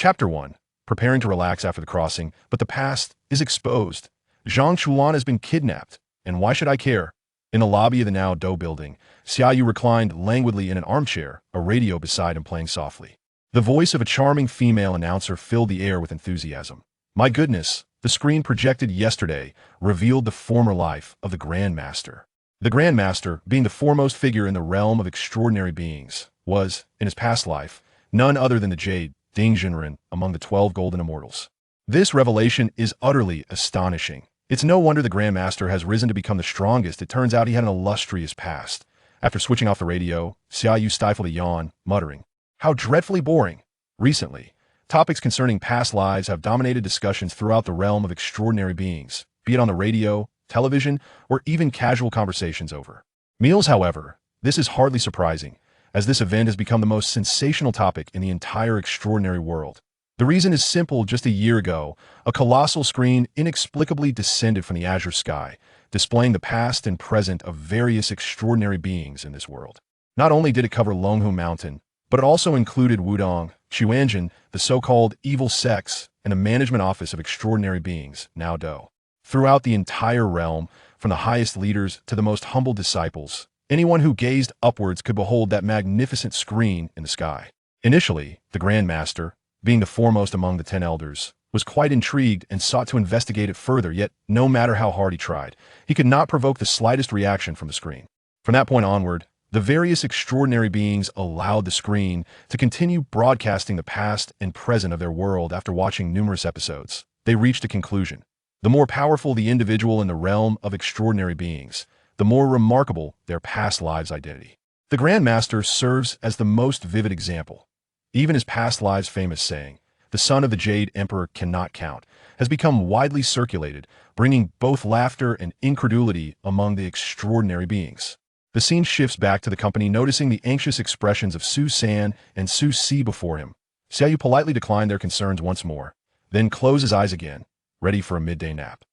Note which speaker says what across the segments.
Speaker 1: Chapter 1. Preparing to relax after the crossing, but the past is exposed. Zhang Chuan has been kidnapped, and why should I care? In the lobby of the now Do building, Xiayu reclined languidly in an armchair, a radio beside him playing softly. The voice of a charming female announcer filled the air with enthusiasm. My goodness, the screen projected yesterday revealed the former life of the grandmaster. The grandmaster, being the foremost figure in the realm of extraordinary beings, was, in his past life, none other than the Jade, Dingjinren, among the 12 golden immortals. This revelation is utterly astonishing. It's no wonder the grandmaster has risen to become the strongest. It turns out he had an illustrious past. After switching off the radio, Xiayu stifled a yawn, muttering, "How dreadfully boring." Recently, topics concerning past lives have dominated discussions throughout the realm of extraordinary beings, be it on the radio, television, or even casual conversations over meals. However, this is hardly surprising, as this event has become the most sensational topic in the entire extraordinary world. The reason is simple. Just a year ago, a colossal screen inexplicably descended from the azure sky, displaying the past and present of various extraordinary beings in this world. Not only did it cover Longhu Mountain, but it also included Wudong, Xuanjin, the so-called evil sects, and the management office of extraordinary beings, now Do. Throughout the entire realm, from the highest leaders to the most humble disciples, anyone who gazed upwards could behold that magnificent screen in the sky. Initially, the Grandmaster, being the foremost among the 10 elders, was quite intrigued and sought to investigate it further, yet no matter how hard he tried, he could not provoke the slightest reaction from the screen. From that point onward, the various extraordinary beings allowed the screen to continue broadcasting the past and present of their world. After watching numerous episodes, they reached a conclusion. The more powerful the individual in the realm of extraordinary beings, the more remarkable their past lives' identity. The Grandmaster serves as the most vivid example. Even his past lives' famous saying, "The son of the Jade Emperor cannot count," has become widely circulated, bringing both laughter and incredulity among the extraordinary beings. The scene shifts back to the company, noticing the anxious expressions of Su San and Su Si before him. Xiayu politely declined their concerns once more, then closed his eyes again, ready for a midday nap.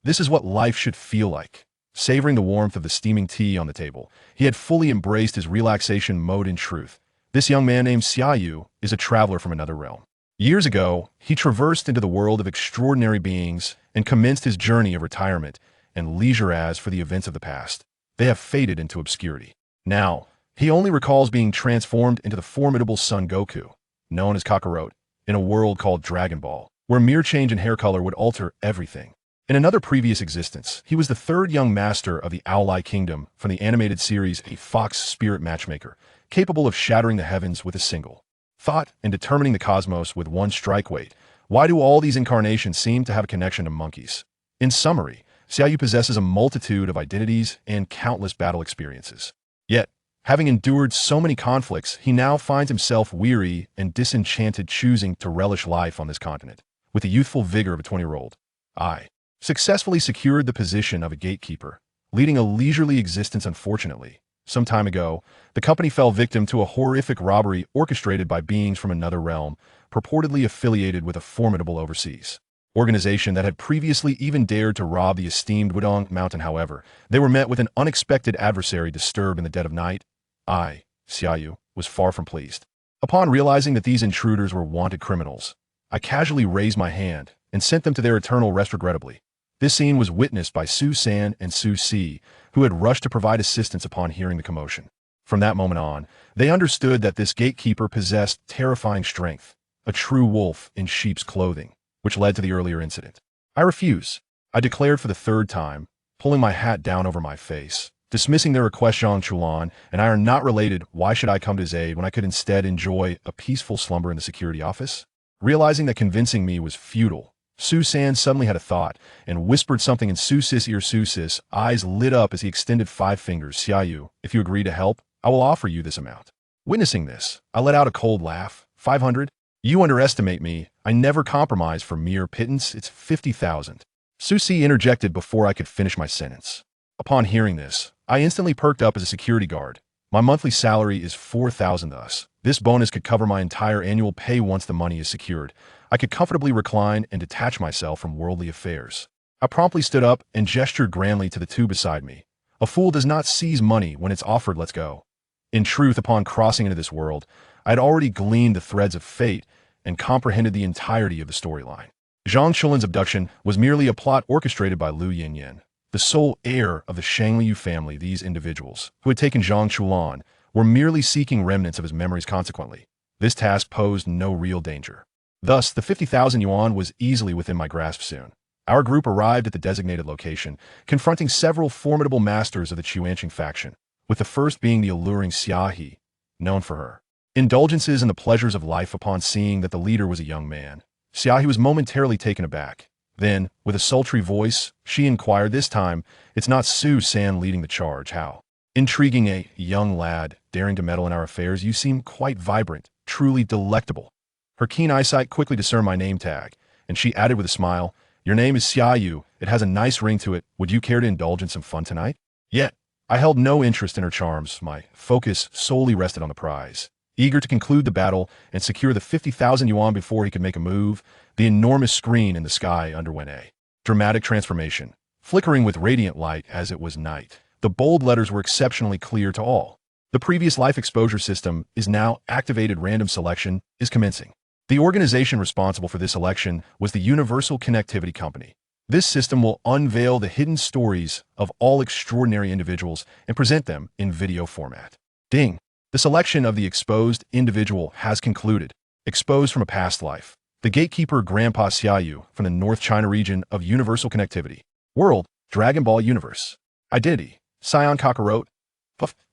Speaker 1: This is what life should feel like. Savoring the warmth of the steaming tea on the table, he had fully embraced his relaxation mode. In truth, this young man named Xiayu is a traveler from another realm. Years ago, he traversed into the world of extraordinary beings and commenced his journey of retirement and leisure. As for the events of the past, they have faded into obscurity. Now, he only recalls being transformed into the formidable Son Goku, known as Kakarot, in a world called Dragon Ball, where mere change in hair color would alter everything. In another previous existence, he was the third young master of the Owleye Kingdom from the animated series, a fox spirit matchmaker, capable of shattering the heavens with a single thought and determining the cosmos with one strike weight. Why do all these incarnations seem to have a connection to monkeys? In summary, Xiayu possesses a multitude of identities and countless battle experiences. Yet, having endured so many conflicts, he now finds himself weary and disenchanted, choosing to relish life on this continent. With the youthful vigor of a 20-year-old, I successfully secured the position of a gatekeeper, leading a leisurely existence. Unfortunately, some time ago, the company fell victim to a horrific robbery orchestrated by beings from another realm, purportedly affiliated with a formidable overseas organization that had previously even dared to rob the esteemed Wudong Mountain. However, they were met with an unexpected adversary disturbed in the dead of night. I, Xiayu, was far from pleased. Upon realizing that these intruders were wanted criminals, I casually raised my hand and sent them to their eternal rest. Regrettably, this scene was witnessed by Su San and Su Si, who had rushed to provide assistance upon hearing the commotion. From that moment on, they understood that this gatekeeper possessed terrifying strength, a true wolf in sheep's clothing, which led to the earlier incident. I refuse, I declared for the third time, pulling my hat down over my face. Dismissing their request, Zhang Chuan and I are not related. Why should I come to his aid when I could instead enjoy a peaceful slumber in the security office? Realizing that convincing me was futile, Su San suddenly had a thought and whispered something in Su Si's ear. Su Si's eyes lit up as he extended 5 fingers. "Xiayu, if you agree to help, I will offer you this amount." Witnessing this, I let out a cold laugh. 500? You underestimate me. I never compromise for mere pittance. It's 50,000. Su Si interjected before I could finish my sentence. Upon hearing this, I instantly perked up as a security guard. My monthly salary is 4,000 thus. This bonus could cover my entire annual pay once the money is secured. I could comfortably recline and detach myself from worldly affairs. I promptly stood up and gestured grandly to the two beside me. A fool does not seize money when it's offered. Let's go. In truth, upon crossing into this world, I had already gleaned the threads of fate and comprehended the entirety of the storyline. Zhang Chulin's abduction was merely a plot orchestrated by Lu Yinyan, the sole heir of the Shangliu family. These individuals, who had taken Zhang Chulin, were merely seeking remnants of his memories. Consequently, this task posed no real danger. Thus, the 50,000 yuan was easily within my grasp soon. Our group arrived at the designated location, confronting several formidable masters of the Chuanqing faction, with the first being the alluring Xiayu, known for her indulgences in the pleasures of life. Upon seeing that the leader was a young man, Xiayu was momentarily taken aback. Then, with a sultry voice, she inquired, "This time, it's not Su-san leading the charge. How intriguing, a young lad, daring to meddle in our affairs. You seem quite vibrant, truly delectable." Her keen eyesight quickly discerned my name tag, and she added with a smile, "Your name is Xiayu. It has a nice ring to it. Would you care to indulge in some fun tonight?" Yet, I held no interest in her charms. My focus solely rested on the prize. Eager to conclude the battle and secure the 50,000 yuan before he could make a move, the enormous screen in the sky underwent a dramatic transformation. Flickering with radiant light as it was night, the bold letters were exceptionally clear to all. The previous life exposure system is now activated. Random selection is commencing. The organization responsible for this election was the Universal Connectivity Company. This system will unveil the hidden stories of all extraordinary individuals and present them in video format. Ding! The selection of the exposed individual has concluded. Exposed from a past life. The gatekeeper Grandpa Xiayu from the North China region of Universal Connectivity. World, Dragon Ball Universe. Identity, Saiyan Kakarot.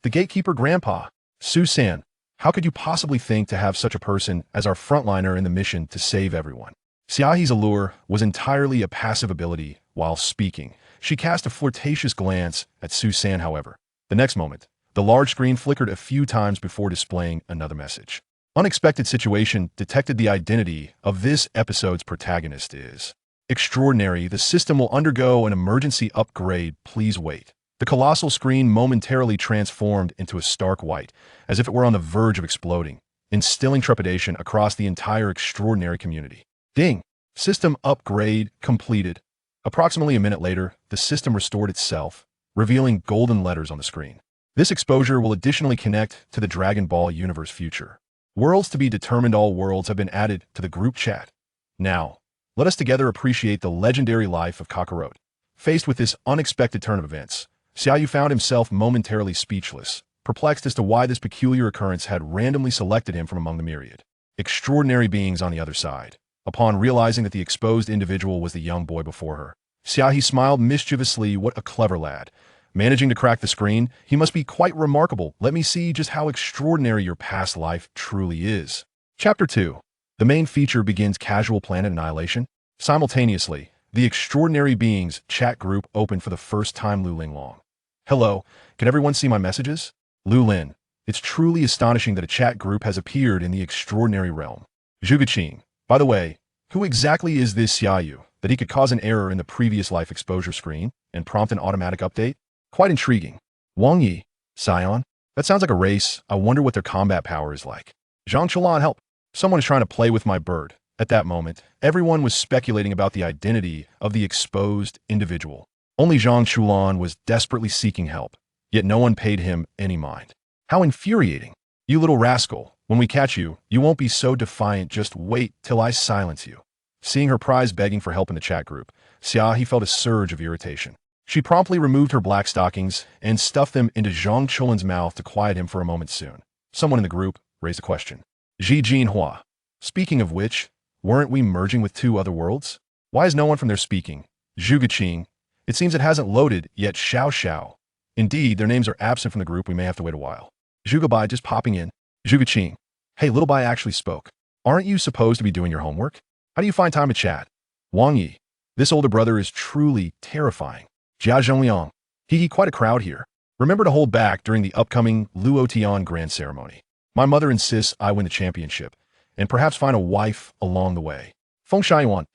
Speaker 1: The gatekeeper Grandpa. Su-san, how could you possibly think to have such a person as our frontliner in the mission to save everyone? Xiaohi's allure was entirely a passive ability. While speaking, she cast a flirtatious glance at Su-san. However, the next moment, the large screen flickered a few times before displaying another message. Unexpected situation detected. The identity of this episode's protagonist is extraordinary. The system will undergo an emergency upgrade. Please wait. The colossal screen momentarily transformed into a stark white, as if it were on the verge of exploding, instilling trepidation across the entire extraordinary community. Ding! System upgrade completed. Approximately a minute later, the system restored itself, revealing golden letters on the screen. This exposure will additionally connect to the Dragon Ball Universe future. Worlds to be determined. All worlds have been added to the group chat. Now, let us together appreciate the legendary life of Kakarot. Faced with this unexpected turn of events, Xiayu found himself momentarily speechless, perplexed as to why this peculiar occurrence had randomly selected him from among the myriad extraordinary beings on the other side. Upon realizing that the exposed individual was the young boy before her, Xiayu smiled mischievously. What a clever lad. Managing to crack the screen, he must be quite remarkable. Let me see just how extraordinary your past life truly is. Chapter 2. The main feature begins. Casual planet annihilation. Simultaneously, the extraordinary beings chat group opened for the first time. Lu Linglong. Hello, can everyone see my messages? Lu Lin. It's truly astonishing that a chat group has appeared in the extraordinary realm. Zhuguqing. By the way, who exactly is this Xiayu, that he could cause an error in the previous life exposure screen and prompt an automatic update? Quite intriguing. Wang Yi. Saiyan. That sounds like a race. I wonder what their combat power is like. Zhang Chulan, help. Someone is trying to play with my bird. At that moment, everyone was speculating about the identity of the exposed individual. Only Zhang Chulan was desperately seeking help, yet no one paid him any mind. How infuriating. You little rascal, when we catch you, you won't be so defiant. Just wait till I silence you. Seeing her prize begging for help in the chat group, Xiaohi felt a surge of irritation. She promptly removed her black stockings and stuffed them into Zhang Chulin's mouth to quiet him for a moment. Soon, someone in the group raised a question. Ji Jinhua. Speaking of which, weren't we merging with two other worlds? Why is no one from there speaking? Zhuguqing. It seems it hasn't loaded yet. Xiao Xiao. Indeed, their names are absent from the group. We may have to wait a while. Zhugabai just popping in. Zhuguqing. Hey, little Bai actually spoke. Aren't you supposed to be doing your homework? How do you find time to chat? Wang Yi. This older brother is truly terrifying. Jia Zhongliang. He quite a crowd here. Remember to hold back during the upcoming Luotian Grand Ceremony. My mother insists I win the championship, and perhaps find a wife along the way. Feng Shaiyuan.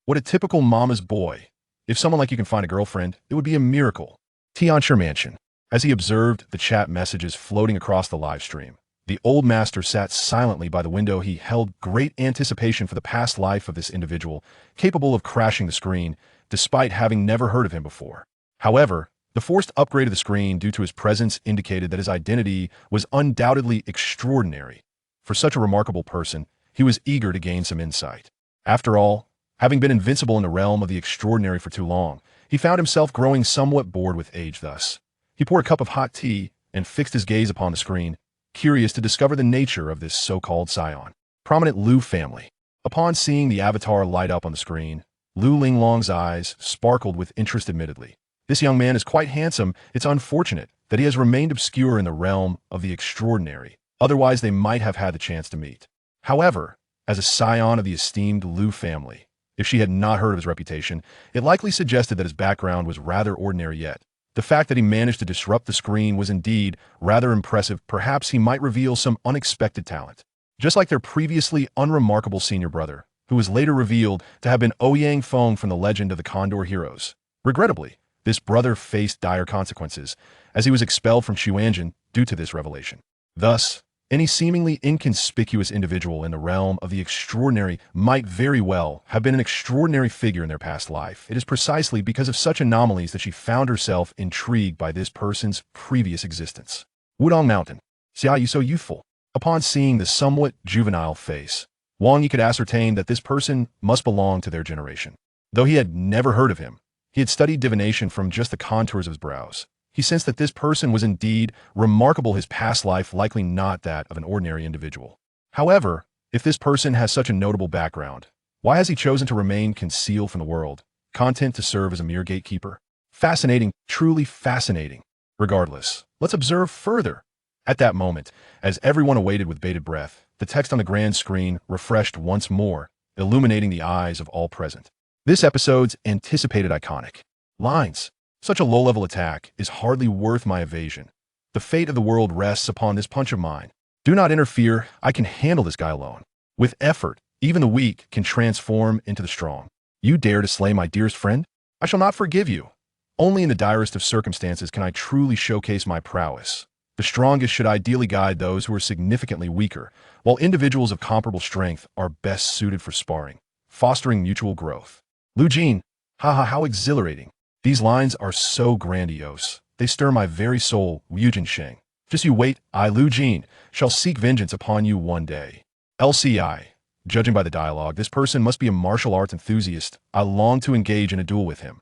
Speaker 1: What a typical mama's boy. If someone like you can find a girlfriend, it would be a miracle. Tianchi Mansion. As he observed the chat messages floating across the live stream, the old master sat silently by the window. He held great anticipation for the past life of this individual, capable of crashing the screen, despite having never heard of him before. However, the forced upgrade of the screen due to his presence indicated that his identity was undoubtedly extraordinary. For such a remarkable person, he was eager to gain some insight. After all, having been invincible in the realm of the extraordinary for too long, he found himself growing somewhat bored with age thus. He poured a cup of hot tea and fixed his gaze upon the screen, curious to discover the nature of this so-called Saiyan. Prominent Lu family. Upon seeing the avatar light up on the screen, Lu Linglong's eyes sparkled with interest admittedly. This young man is quite handsome. It's unfortunate that he has remained obscure in the realm of the extraordinary. Otherwise, they might have had the chance to meet. However, as a scion of the esteemed Lu family, if she had not heard of his reputation, it likely suggested that his background was rather ordinary yet. The fact that he managed to disrupt the screen was indeed rather impressive. Perhaps he might reveal some unexpected talent. Just like their previously unremarkable senior brother, who was later revealed to have been Ouyang Feng from the legend of the Condor Heroes. Regrettably, this brother faced dire consequences, as he was expelled from Xuanzhen due to this revelation. Thus, any seemingly inconspicuous individual in the realm of the extraordinary might very well have been an extraordinary figure in their past life. It is precisely because of such anomalies that she found herself intrigued by this person's previous existence. Wudong Mountain. Xiayu so youthful. Upon seeing the somewhat juvenile face, Wang Yi could ascertain that this person must belong to their generation. Though he had never heard of him, he had studied divination from just the contours of his brows. He sensed that this person was indeed remarkable, his past life likely not that of an ordinary individual. However, if this person has such a notable background, why has he chosen to remain concealed from the world, content to serve as a mere gatekeeper? Fascinating, truly fascinating. Regardless, let's observe further. At that moment, as everyone awaited with bated breath, the text on the grand screen refreshed once more, illuminating the eyes of all present. This episode's anticipated iconic lines. Such a low-level attack is hardly worth my evasion. The fate of the world rests upon this punch of mine. Do not interfere, I can handle this guy alone. With effort, even the weak can transform into the strong. You dare to slay my dearest friend? I shall not forgive you. Only in the direst of circumstances can I truly showcase my prowess. The strongest should ideally guide those who are significantly weaker, while individuals of comparable strength are best suited for sparring, fostering mutual growth. Lu Jin, haha, how exhilarating. These lines are so grandiose. They stir my very soul, Yujin Sheng. Just you wait, I, Lu Jin, shall seek vengeance upon you one day. LCI. Judging by the dialogue, this person must be a martial arts enthusiast. I long to engage in a duel with him.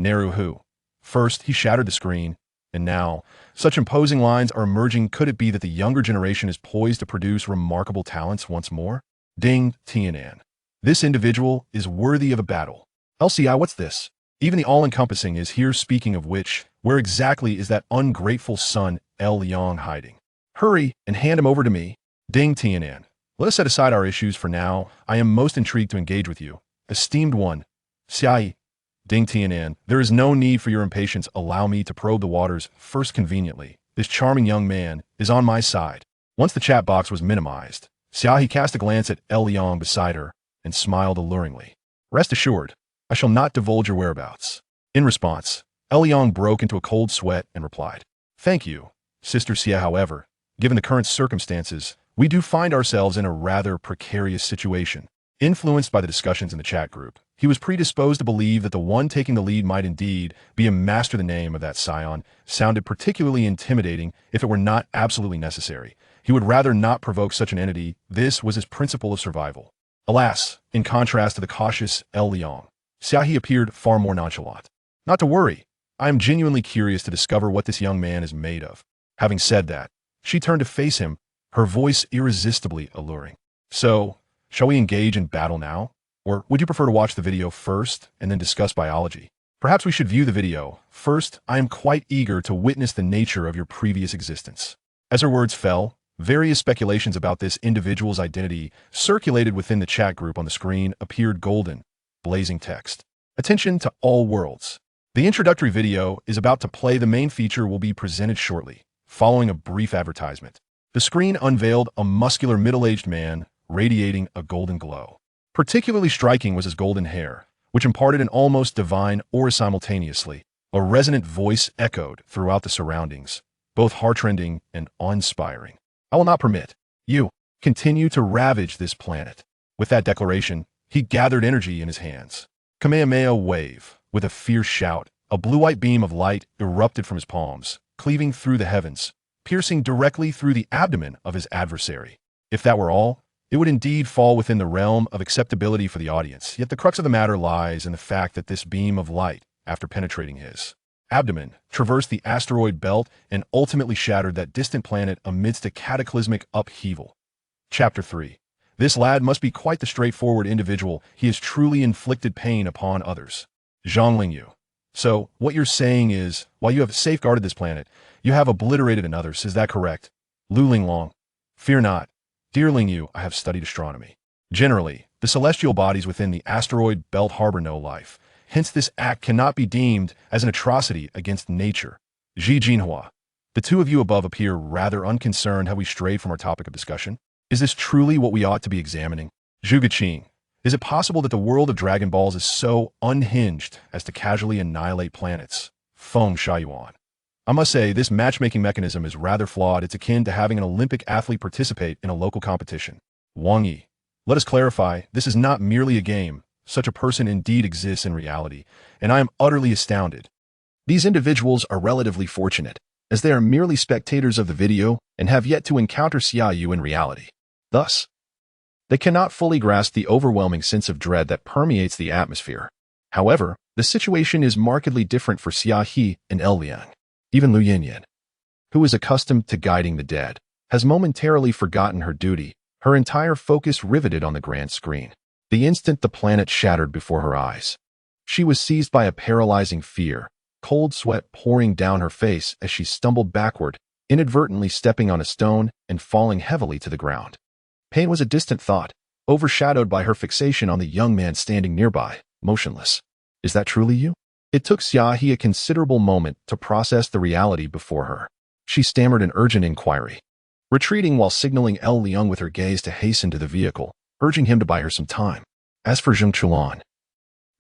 Speaker 1: Neru Hu. First, he shattered the screen, and now, such imposing lines are emerging. Could it be that the younger generation is poised to produce remarkable talents once more? Ding Tianan. This individual is worthy of a battle. LCI, what's this? Even the all-encompassing is here, speaking of which, where exactly is that ungrateful son, El Yang, hiding? Hurry and hand him over to me. Ding Tianan. Let us set aside our issues for now. I am most intrigued to engage with you. Esteemed one. Xiayu. Ding Tianan. There is no need for your impatience. Allow me to probe the waters first conveniently. This charming young man is on my side. Once the chat box was minimized, Xiayu cast a glance at El Yang beside her and smiled alluringly. Rest assured, I shall not divulge your whereabouts. In response, El Yang broke into a cold sweat and replied, Thank you, Sister Xia. However, given the current circumstances, we do find ourselves in a rather precarious situation. Influenced by the discussions in the chat group, he was predisposed to believe that the one taking the lead might indeed be a master. The name of that scion sounded particularly intimidating if it were not absolutely necessary. He would rather not provoke such an entity. This was his principle of survival. Alas, in contrast to the cautious El Yang, Xiayu appeared far more nonchalant. Not to worry, I am genuinely curious to discover what this young man is made of. Having said that, she turned to face him, her voice irresistibly alluring. So, shall we engage in battle now? Or would you prefer to watch the video first and then discuss biology? Perhaps we should view the video. First, I am quite eager to witness the nature of your previous existence. As her words fell, various speculations about this individual's identity circulated within the chat group. On the screen appeared golden, blazing text. Attention to all worlds. The introductory video is about to play. The main feature will be presented shortly, following a brief advertisement. The screen unveiled a muscular middle-aged man radiating a golden glow. Particularly striking was his golden hair, which imparted an almost divine aura simultaneously. A resonant voice echoed throughout the surroundings, both heart-rending and awe-inspiring. I will not permit you continue to ravage this planet. With that declaration, he gathered energy in his hands. Kamehameha wave. With a fierce shout, a blue-white beam of light erupted from his palms, cleaving through the heavens, piercing directly through the abdomen of his adversary. If that were all, It would indeed fall within the realm of acceptability for the audience, yet the crux of the matter lies in the fact that this beam of light, after penetrating his abdomen, traversed the asteroid belt and ultimately shattered that distant planet amidst a cataclysmic upheaval. Chapter 3. This lad must be quite the straightforward individual. He has truly inflicted pain upon others. Zhang Lingyu. So, what you're saying is, while you have safeguarded this planet, you have obliterated another's, is that correct? Lu Linglong. Fear not. Dear Lingyu, I have studied astronomy. Generally, the celestial bodies within the asteroid belt harbor no life. Hence, this act cannot be deemed as an atrocity against nature. Xi Jinhua. The two of you above appear rather unconcerned. Have we strayed from our topic of discussion? Is this truly what we ought to be examining? Zhuge Qing. Is it possible that the world of Dragon Balls is so unhinged as to casually annihilate planets? Feng Xiaoyuan. I must say, this matchmaking mechanism is rather flawed. It's akin to having an Olympic athlete participate in a local competition. Wang Yi. Let us clarify, this is not merely a game. Such a person indeed exists in reality, and I am utterly astounded. These individuals are relatively fortunate, as they are merely spectators of the video and have yet to encounter Xiayu in reality. Thus, they cannot fully grasp the overwhelming sense of dread that permeates the atmosphere. However, the situation is markedly different for Xiayu and Liang. Even Lu Yinyan, who is accustomed to guiding the dead, has momentarily forgotten her duty, her entire focus riveted on the grand screen. The instant the planet shattered before her eyes, she was seized by a paralyzing fear, cold sweat pouring down her face as she stumbled backward, inadvertently stepping on a stone and falling heavily to the ground. Pain was a distant thought, overshadowed by her fixation on the young man standing nearby, motionless. Is that truly you? It took Xiayu a considerable moment to process the reality before her. She stammered an urgent inquiry, retreating while signaling Liang with her gaze to hasten to the vehicle, urging him to buy her some time. As for Zheng Chuan,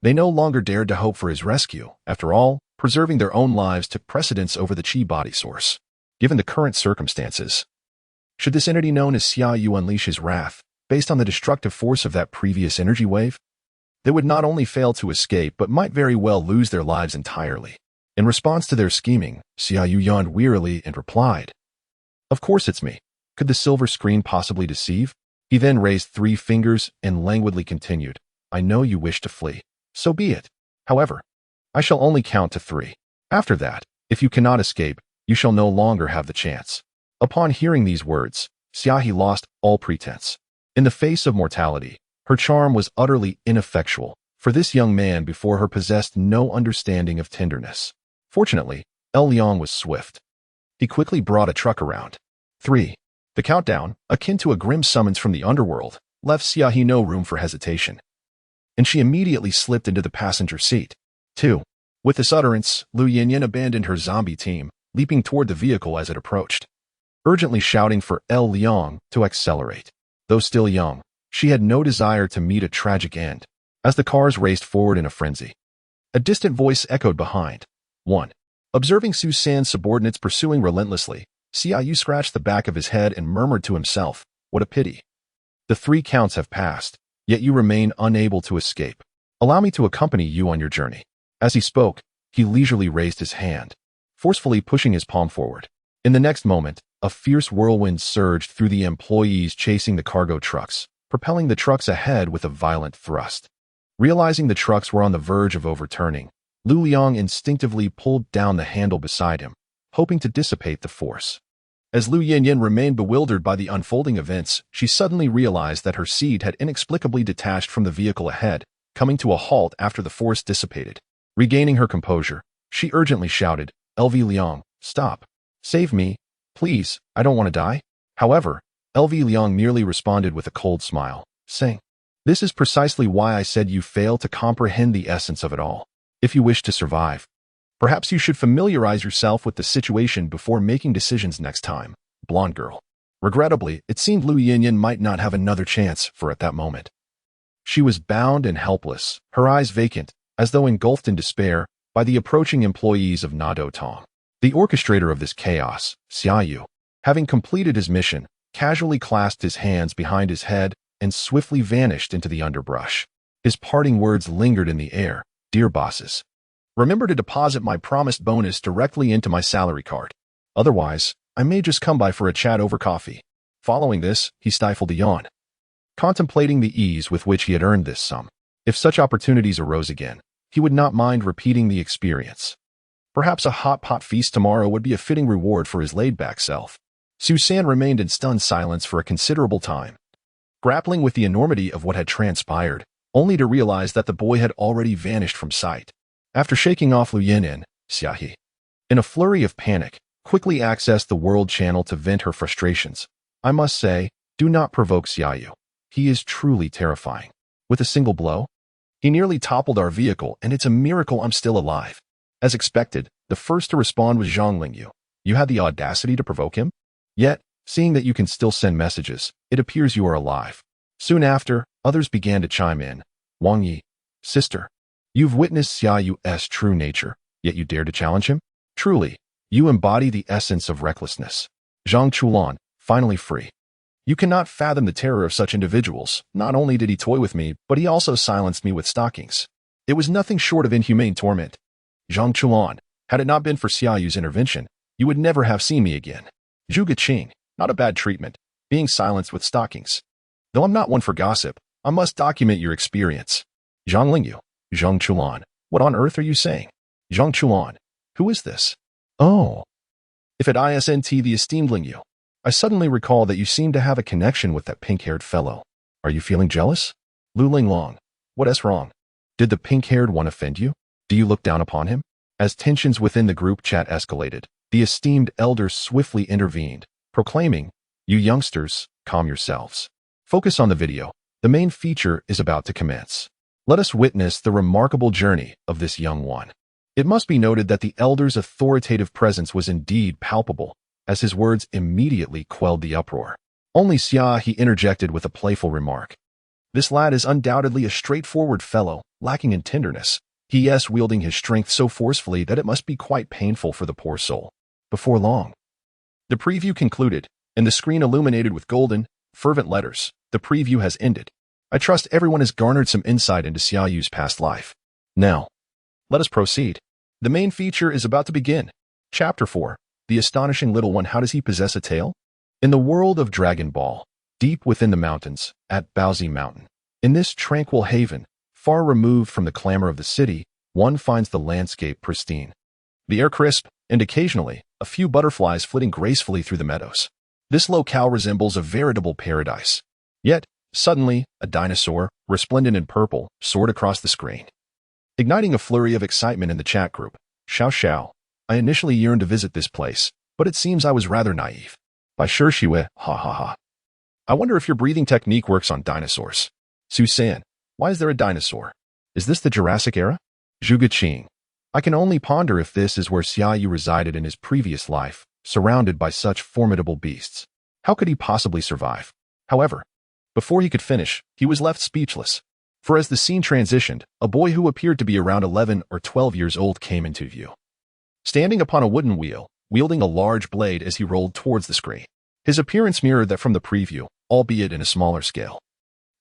Speaker 1: they no longer dared to hope for his rescue. After all, preserving their own lives took precedence over the chi body source. Given the current circumstances, should this entity known as Xiayu unleash his wrath, based on the destructive force of that previous energy wave, they would not only fail to escape but might very well lose their lives entirely. In response to their scheming, Xiayu yawned wearily and replied, "Of course it's me. Could the silver screen possibly deceive?" He then raised 3 fingers and languidly continued, "I know you wish to flee. So be it. However, I shall only count to 3. After that, if you cannot escape, you shall no longer have the chance." Upon hearing these words, Xiayu lost all pretense. In the face of mortality, her charm was utterly ineffectual, for this young man before her possessed no understanding of tenderness. Fortunately, Liang was swift. He quickly brought a truck around. 3. The countdown, akin to a grim summons from the underworld, left Xiayu no room for hesitation, and she immediately slipped into the passenger seat. 2. With this utterance, Lu Yinyan abandoned her zombie team, leaping toward the vehicle as it approached, urgently shouting for Liang to accelerate. Though still young, she had no desire to meet a tragic end. As the cars raced forward in a frenzy, a distant voice echoed behind. 1. Observing Susan's subordinates pursuing relentlessly, Xiayu scratched the back of his head and murmured to himself, "What a pity. The 3 counts have passed, yet you remain unable to escape. Allow me to accompany you on your journey." As he spoke, he leisurely raised his hand, forcefully pushing his palm forward. In the next moment, a fierce whirlwind surged through the employees chasing the cargo trucks, propelling the trucks ahead with a violent thrust. Realizing the trucks were on the verge of overturning, Lu Liang instinctively pulled down the handle beside him, hoping to dissipate the force. As Lu Yinyan remained bewildered by the unfolding events, she suddenly realized that her seat had inexplicably detached from the vehicle ahead, coming to a halt after the force dissipated. Regaining her composure, she urgently shouted, "LV Liang, stop. Save me. Please, I don't want to die." However, LV Liang merely responded with a cold smile, saying, "This is precisely why I said you fail to comprehend the essence of it all. If you wish to survive, perhaps you should familiarize yourself with the situation before making decisions next time, blonde girl." Regrettably, it seemed Lu Yinyan might not have another chance, for at that moment, she was bound and helpless, her eyes vacant, as though engulfed in despair by the approaching employees of Nado Tong. The orchestrator of this chaos, Xiayu, having completed his mission, casually clasped his hands behind his head and swiftly vanished into the underbrush. His parting words lingered in the air, "Dear bosses, remember to deposit my promised bonus directly into my salary card. Otherwise, I may just come by for a chat over coffee." Following this, he stifled a yawn. contemplating the ease with which he had earned this sum. If such opportunities arose again, he would not mind repeating the experience. Perhaps a hot pot feast tomorrow would be a fitting reward for his laid-back self. Saiyan remained in stunned silence for a considerable time, grappling with the enormity of what had transpired, only to realize that the boy had already vanished from sight. After shaking off Lu Yin and Xiayu, in a flurry of panic, quickly accessed the world channel to vent her frustrations. I must say, do not provoke Xiayu. He is truly terrifying. With a single blow, he nearly toppled our vehicle, and it's a miracle I'm still alive. As expected, the first to respond was Zhang Lingyu. You had the audacity to provoke him? Yet, seeing that you can still send messages, it appears you are alive. Soon after, others began to chime in. Wang Yi, sister, you've witnessed Xiayu's true nature, yet you dare to challenge him? Truly, you embody the essence of recklessness. Zhang Chulan, finally free. You cannot fathom the terror of such individuals. Not only did he toy with me, but he also silenced me with stockings. It was nothing short of inhumane torment. Zhang Chulan, had it not been for Xiayu's intervention, you would never have seen me again. Zhu Guqing, not a bad treatment, being silenced with stockings. Though I'm not one for gossip, I must document your experience. Zhang Lingyu, Zhang Chulan, what on earth are you saying? Zhang Chulan, who is this? Oh. If at ISNT the esteemed Lingyu, I suddenly recall that you seem to have a connection with that pink-haired fellow. Are you feeling jealous? Lu Linglong, what's wrong? Did the pink-haired one offend you? Do you look down upon him? As tensions within the group chat escalated, the esteemed elder swiftly intervened, proclaiming, you youngsters, calm yourselves. Focus on the video. The main feature is about to commence. Let us witness the remarkable journey of this young one. It must be noted that the elder's authoritative presence was indeed palpable, as his words immediately quelled the uproar. Only Xiayu interjected with a playful remark. This lad is undoubtedly a straightforward fellow, lacking in tenderness. He is wielding his strength so forcefully that it must be quite painful for the poor soul. Before long, the preview concluded, and the screen illuminated with golden, fervent letters. The preview has ended. I trust everyone has garnered some insight into Xiayu's past life. Now, let us proceed. The main feature is about to begin. Chapter 4. The astonishing little one. How does he possess a tail? In the world of Dragon Ball, deep within the mountains, at Baozi Mountain, in this tranquil haven, far removed from the clamor of the city, one finds the landscape pristine. The air crisp, and occasionally, a few butterflies flitting gracefully through the meadows. This locale resembles a veritable paradise. Yet, suddenly, a dinosaur, resplendent in purple, soared across the screen, igniting a flurry of excitement in the chat group. Xiao, I initially yearned to visit this place, but it seems I was rather naive. By sure Shiwe, ha ha ha. I wonder if your breathing technique works on dinosaurs. Saiyan, why is there a dinosaur? Is this the Jurassic era? Zhu Guqing, I can only ponder if this is where Xiayu resided in his previous life, surrounded by such formidable beasts. How could he possibly survive? However, before he could finish, he was left speechless. For as the scene transitioned, a boy who appeared to be around 11 or 12 years old came into view. Standing upon a wooden wheel, wielding a large blade as he rolled towards the screen. His appearance mirrored that from the preview, albeit in a smaller scale.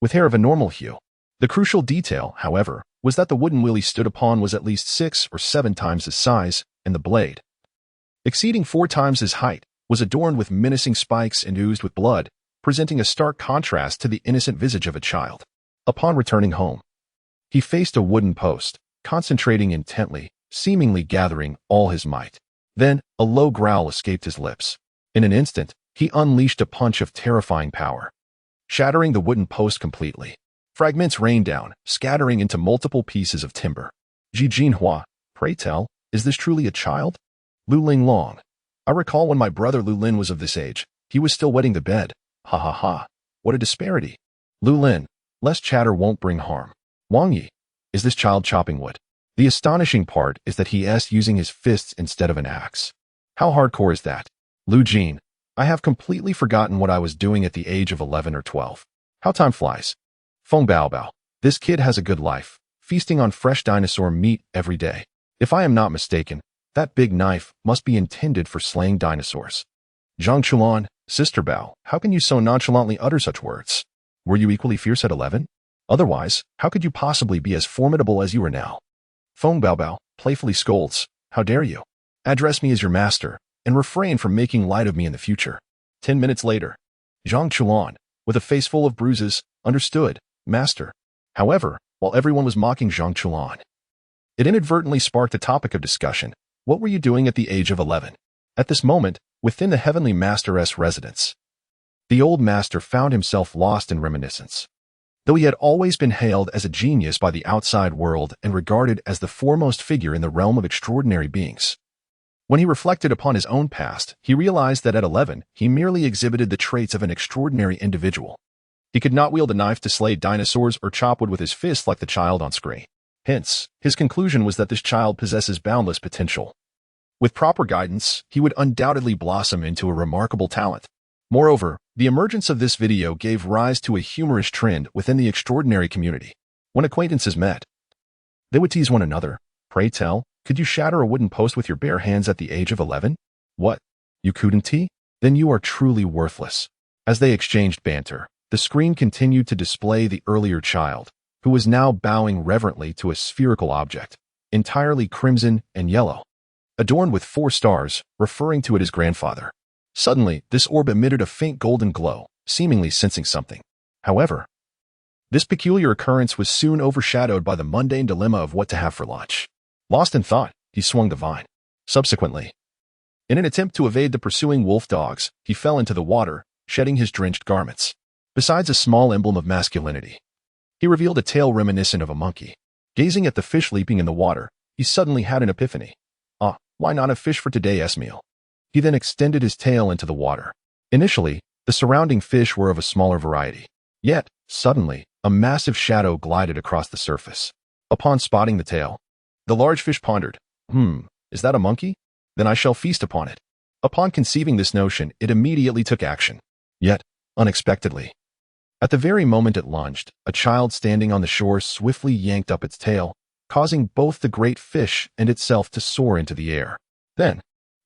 Speaker 1: With hair of a normal hue. The crucial detail, however, was that the wooden wheel he stood upon was at least 6 or 7 times his size, and the blade, exceeding 4 times his height, was adorned with menacing spikes and oozed with blood, presenting a stark contrast to the innocent visage of a child. Upon returning home, he faced a wooden post, concentrating intently, seemingly gathering all his might. Then, a low growl escaped his lips. In an instant, he unleashed a punch of terrifying power, shattering the wooden post completely. Fragments rained down, scattering into multiple pieces of timber. Ji Jinhua, pray tell, is this truly a child? Lu Linglong. I recall when my brother Lu Lin was of this age, he was still wetting the bed. Ha ha ha. What a disparity. Lu Lin, less chatter won't bring harm. Wang Yi, is this child chopping wood? The astonishing part is that he is using his fists instead of an axe. How hardcore is that? Lu Jin, I have completely forgotten what I was doing at the age of 11 or 12. How time flies. Feng Baobao, this kid has a good life, feasting on fresh dinosaur meat every day. If I am not mistaken, that big knife must be intended for slaying dinosaurs. Zhang Chulan, Sister Bao, how can you so nonchalantly utter such words? Were you equally fierce at 11? Otherwise, how could you possibly be as formidable as you are now? Feng Baobao playfully scolds, how dare you? Address me as your master, and refrain from making light of me in the future. 10 minutes later, Zhang Chulan, with a face full of bruises. Understood, master. However, while everyone was mocking Zhang Chulan, it inadvertently sparked a topic of discussion. What were you doing at the age of 11? At this moment, within the Heavenly Master's residence, the old master found himself lost in reminiscence. Though he had always been hailed as a genius by the outside world and regarded as the foremost figure in the realm of extraordinary beings, when he reflected upon his own past, he realized that at 11, he merely exhibited the traits of an extraordinary individual. He could not wield a knife to slay dinosaurs or chop wood with his fist like the child on screen. Hence, his conclusion was that this child possesses boundless potential. With proper guidance, he would undoubtedly blossom into a remarkable talent. Moreover, the emergence of this video gave rise to a humorous trend within the extraordinary community. When acquaintances met, they would tease one another. Pray tell, could you shatter a wooden post with your bare hands at the age of 11? What? You couldn't? Then you are truly worthless. As they exchanged banter, the screen continued to display the earlier child, who was now bowing reverently to a spherical object, entirely crimson and yellow, adorned with 4 stars, referring to it as grandfather. Suddenly, this orb emitted a faint golden glow, seemingly sensing something. However, this peculiar occurrence was soon overshadowed by the mundane dilemma of what to have for lunch. Lost in thought, he swung the vine. Subsequently, in an attempt to evade the pursuing wolf dogs, he fell into the water, shedding his drenched garments. Besides a small emblem of masculinity, he revealed a tail reminiscent of a monkey. Gazing at the fish leaping in the water, he suddenly had an epiphany. Why not a fish for today's meal? He then extended his tail into the water. Initially, the surrounding fish were of a smaller variety. Yet, suddenly, a massive shadow glided across the surface. Upon spotting the tail, the large fish pondered, is that a monkey? Then I shall feast upon it. Upon conceiving this notion, it immediately took action. Yet, unexpectedly, at the very moment it lunged, a child standing on the shore swiftly yanked up its tail, causing both the great fish and itself to soar into the air. Then,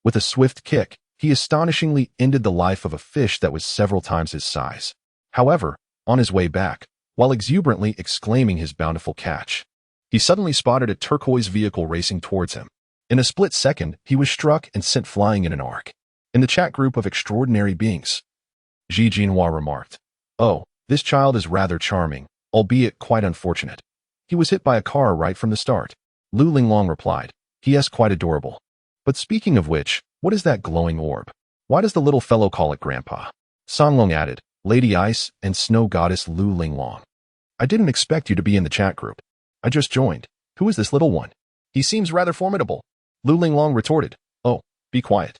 Speaker 1: with a swift kick, he astonishingly ended the life of a fish that was several times his size. However, on his way back, while exuberantly exclaiming his bountiful catch, he suddenly spotted a turquoise vehicle racing towards him. In a split second, he was struck and sent flying in an arc. In the chat group of extraordinary beings, Ji Jinhua remarked, "Oh, this child is rather charming, albeit quite unfortunate. He was hit by a car right from the start." Lu Linglong replied, "He is quite adorable. But speaking of which, what is that glowing orb? Why does the little fellow call it Grandpa?" Songlong added, "Lady Ice and Snow Goddess Lu Linglong. I didn't expect you to be in the chat group. I just joined. Who is this little one? He seems rather formidable." Lu Linglong retorted, "Oh, be quiet.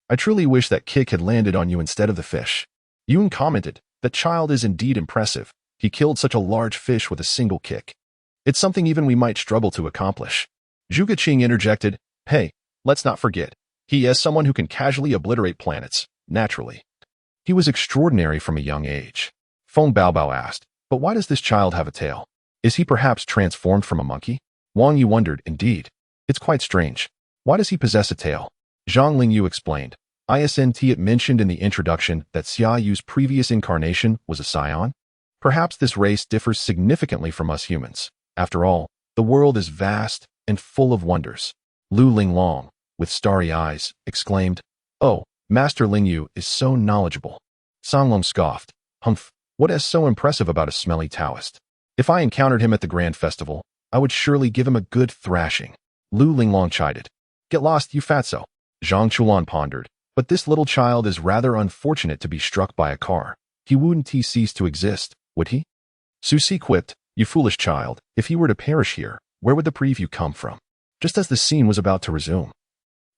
Speaker 1: I truly wish that kick had landed on you instead of the fish." Yun commented, "That child is indeed impressive. He killed such a large fish with a single kick. It's something even we might struggle to accomplish." Zhuge Qing interjected, "Hey, let's not forget, he is someone who can casually obliterate planets, naturally. He was extraordinary from a young age." Feng Baobao asked, "But why does this child have a tail? Is he perhaps transformed from a monkey?" Wang Yu wondered, "Indeed. It's quite strange. Why does he possess a tail?" Zhang Lingyu explained, "It mentioned in the introduction that Xiayu's previous incarnation was a Saiyan. Perhaps this race differs significantly from us humans. After all, the world is vast and full of wonders." Lu Linglong, with starry eyes, exclaimed, "Oh, Master Lingyu is so knowledgeable." Songlong scoffed, "Humph, what is so impressive about a smelly Taoist? If I encountered him at the Grand Festival, I would surely give him a good thrashing." Lu Linglong chided, "Get lost, you fatso." Zhang Chulan pondered, "But this little child is rather unfortunate to be struck by a car. He wouldn't cease to exist, would he?" Su Si quipped, "You foolish child, if he were to perish here, where would the preview come from?" Just as the scene was about to resume,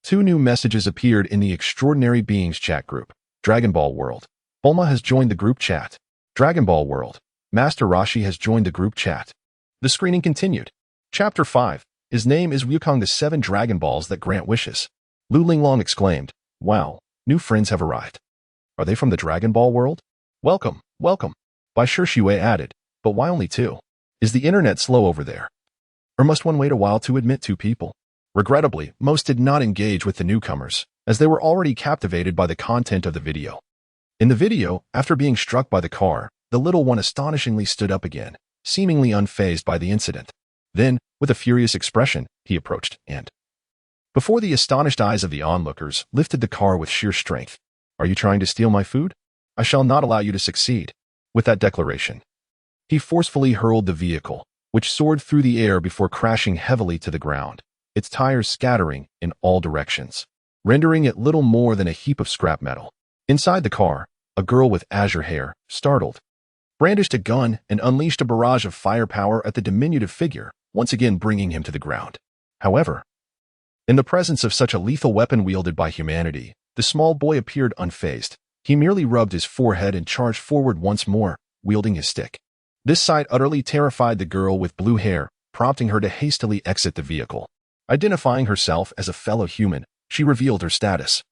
Speaker 1: 2 new messages appeared in the Extraordinary Beings chat group. Dragon Ball World. Bulma has joined the group chat. Dragon Ball World. Master Roshi has joined the group chat. The screening continued. Chapter 5. His name is Wukong, the 7 Dragon Balls that grant wishes. Lu Linglong exclaimed, "Wow, new friends have arrived. Are they from the Dragon Ball World? Welcome, welcome." Bai Shixue added, "But why only 2? Is the internet slow over there? Or must one wait a while to admit 2 people?" Regrettably, most did not engage with the newcomers, as they were already captivated by the content of the video. In the video, after being struck by the car, the little one astonishingly stood up again, seemingly unfazed by the incident. Then, with a furious expression, he approached and, before the astonished eyes of the onlookers, lifted the car with sheer strength. "Are you trying to steal my food? I shall not allow you to succeed." With that declaration, he forcefully hurled the vehicle, which soared through the air before crashing heavily to the ground, its tires scattering in all directions, rendering it little more than a heap of scrap metal. Inside the car, a girl with azure hair, startled, brandished a gun and unleashed a barrage of firepower at the diminutive figure, once again bringing him to the ground. However, in the presence of such a lethal weapon wielded by humanity, the small boy appeared unfazed. He merely rubbed his forehead and charged forward once more, wielding his stick. This sight utterly terrified the girl with blue hair, prompting her to hastily exit the vehicle. Identifying herself as a fellow human, she revealed her status.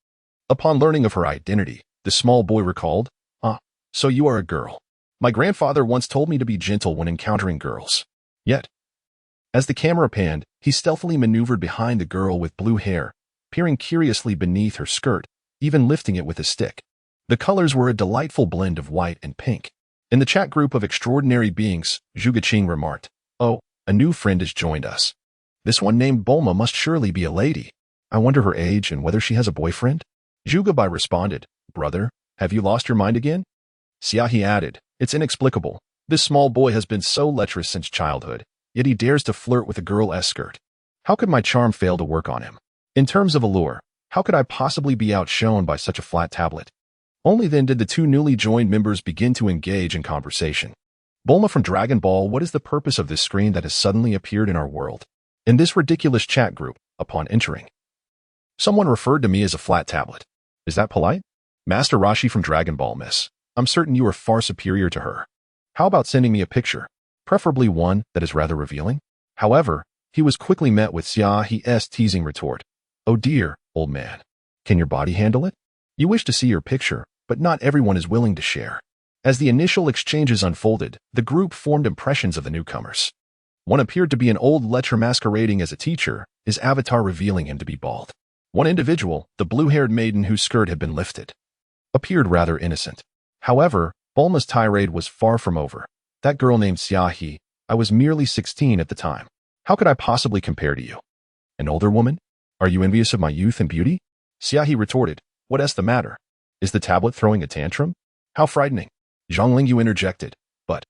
Speaker 1: Upon learning of her identity, the small boy recalled, so you are a girl. My grandfather once told me to be gentle when encountering girls. Yet, as the camera panned, he stealthily maneuvered behind the girl with blue hair, peering curiously beneath her skirt, even lifting it with his stick. The colors were a delightful blend of white and pink. In the chat group of extraordinary beings, Zhuge remarked, "Oh, a new friend has joined us. This one named Bulma must surely be a lady. I wonder her age and whether she has a boyfriend?" Zhuge responded, "Brother, have you lost your mind again?" Xiayu added, "It's inexplicable. This small boy has been so lecherous since childhood, yet he dares to flirt with a girl-esque skirt. How could my charm fail to work on him? In terms of allure, how could I possibly be outshone by such a flat tablet?" Only then did the two newly joined members begin to engage in conversation. "Bulma from Dragon Ball, what is the purpose of this screen that has suddenly appeared in our world?" In this ridiculous chat group, upon entering, someone referred to me as a flat tablet. Is that polite? Master Roshi from Dragon Ball, miss. I'm certain you are far superior to her. How about sending me a picture, preferably one that is rather revealing? However, he was quickly met with Xiao's teasing retort. "Oh dear, old man. Can your body handle it? You wish to see your picture, but not everyone is willing to share." As the initial exchanges unfolded, the group formed impressions of the newcomers. One appeared to be an old lecher masquerading as a teacher, his avatar revealing him to be bald. One individual, the blue-haired maiden whose skirt had been lifted, appeared rather innocent. However, Bulma's tirade was far from over. "That girl named Xiayu, I was merely 16 at the time. How could I possibly compare to you? An older woman? Are you envious of my youth and beauty?" Xiayu retorted, "What's the matter? Is the tablet throwing a tantrum? How frightening." Zhonglingyu interjected, "But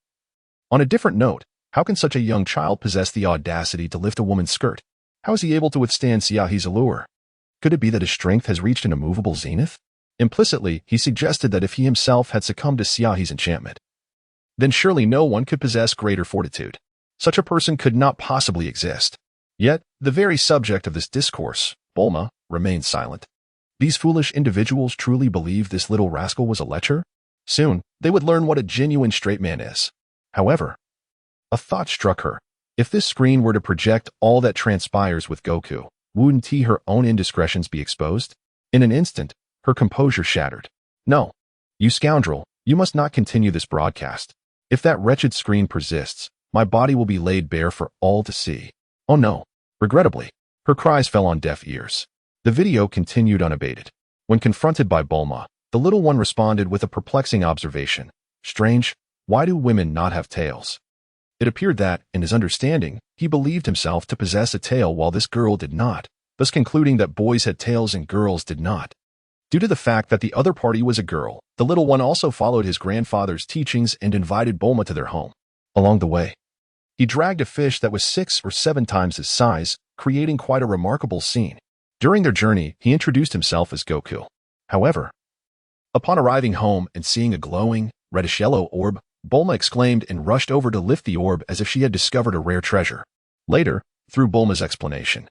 Speaker 1: on a different note, how can such a young child possess the audacity to lift a woman's skirt? How is he able to withstand Xiao's allure? Could it be that his strength has reached an immovable zenith?" Implicitly, he suggested that if he himself had succumbed to Xiao's enchantment, then surely no one could possess greater fortitude. Such a person could not possibly exist. Yet, the very subject of this discourse, Bulma, remained silent. These foolish individuals truly believed this little rascal was a lecher? Soon, they would learn what a genuine straight man is. However, a thought struck her. If this screen were to project all that transpires with Goku, wouldn't her own indiscretions be exposed? In an instant, her composure shattered. "No, you scoundrel, you must not continue this broadcast. If that wretched screen persists, my body will be laid bare for all to see." "Oh no." Regrettably, her cries fell on deaf ears. The video continued unabated. When confronted by Bulma, the little one responded with a perplexing observation. "Strange, why do women not have tails?" It appeared that, in his understanding, he believed himself to possess a tail while this girl did not, thus concluding that boys had tails and girls did not. Due to the fact that the other party was a girl, the little one also followed his grandfather's teachings and invited Bulma to their home. Along the way, he dragged a fish that was 6 or 7 times his size, creating quite a remarkable scene. During their journey, he introduced himself as Goku. However, upon arriving home and seeing a glowing, reddish-yellow orb, Bulma exclaimed and rushed over to lift the orb as if she had discovered a rare treasure. Later, through Bulma's explanation,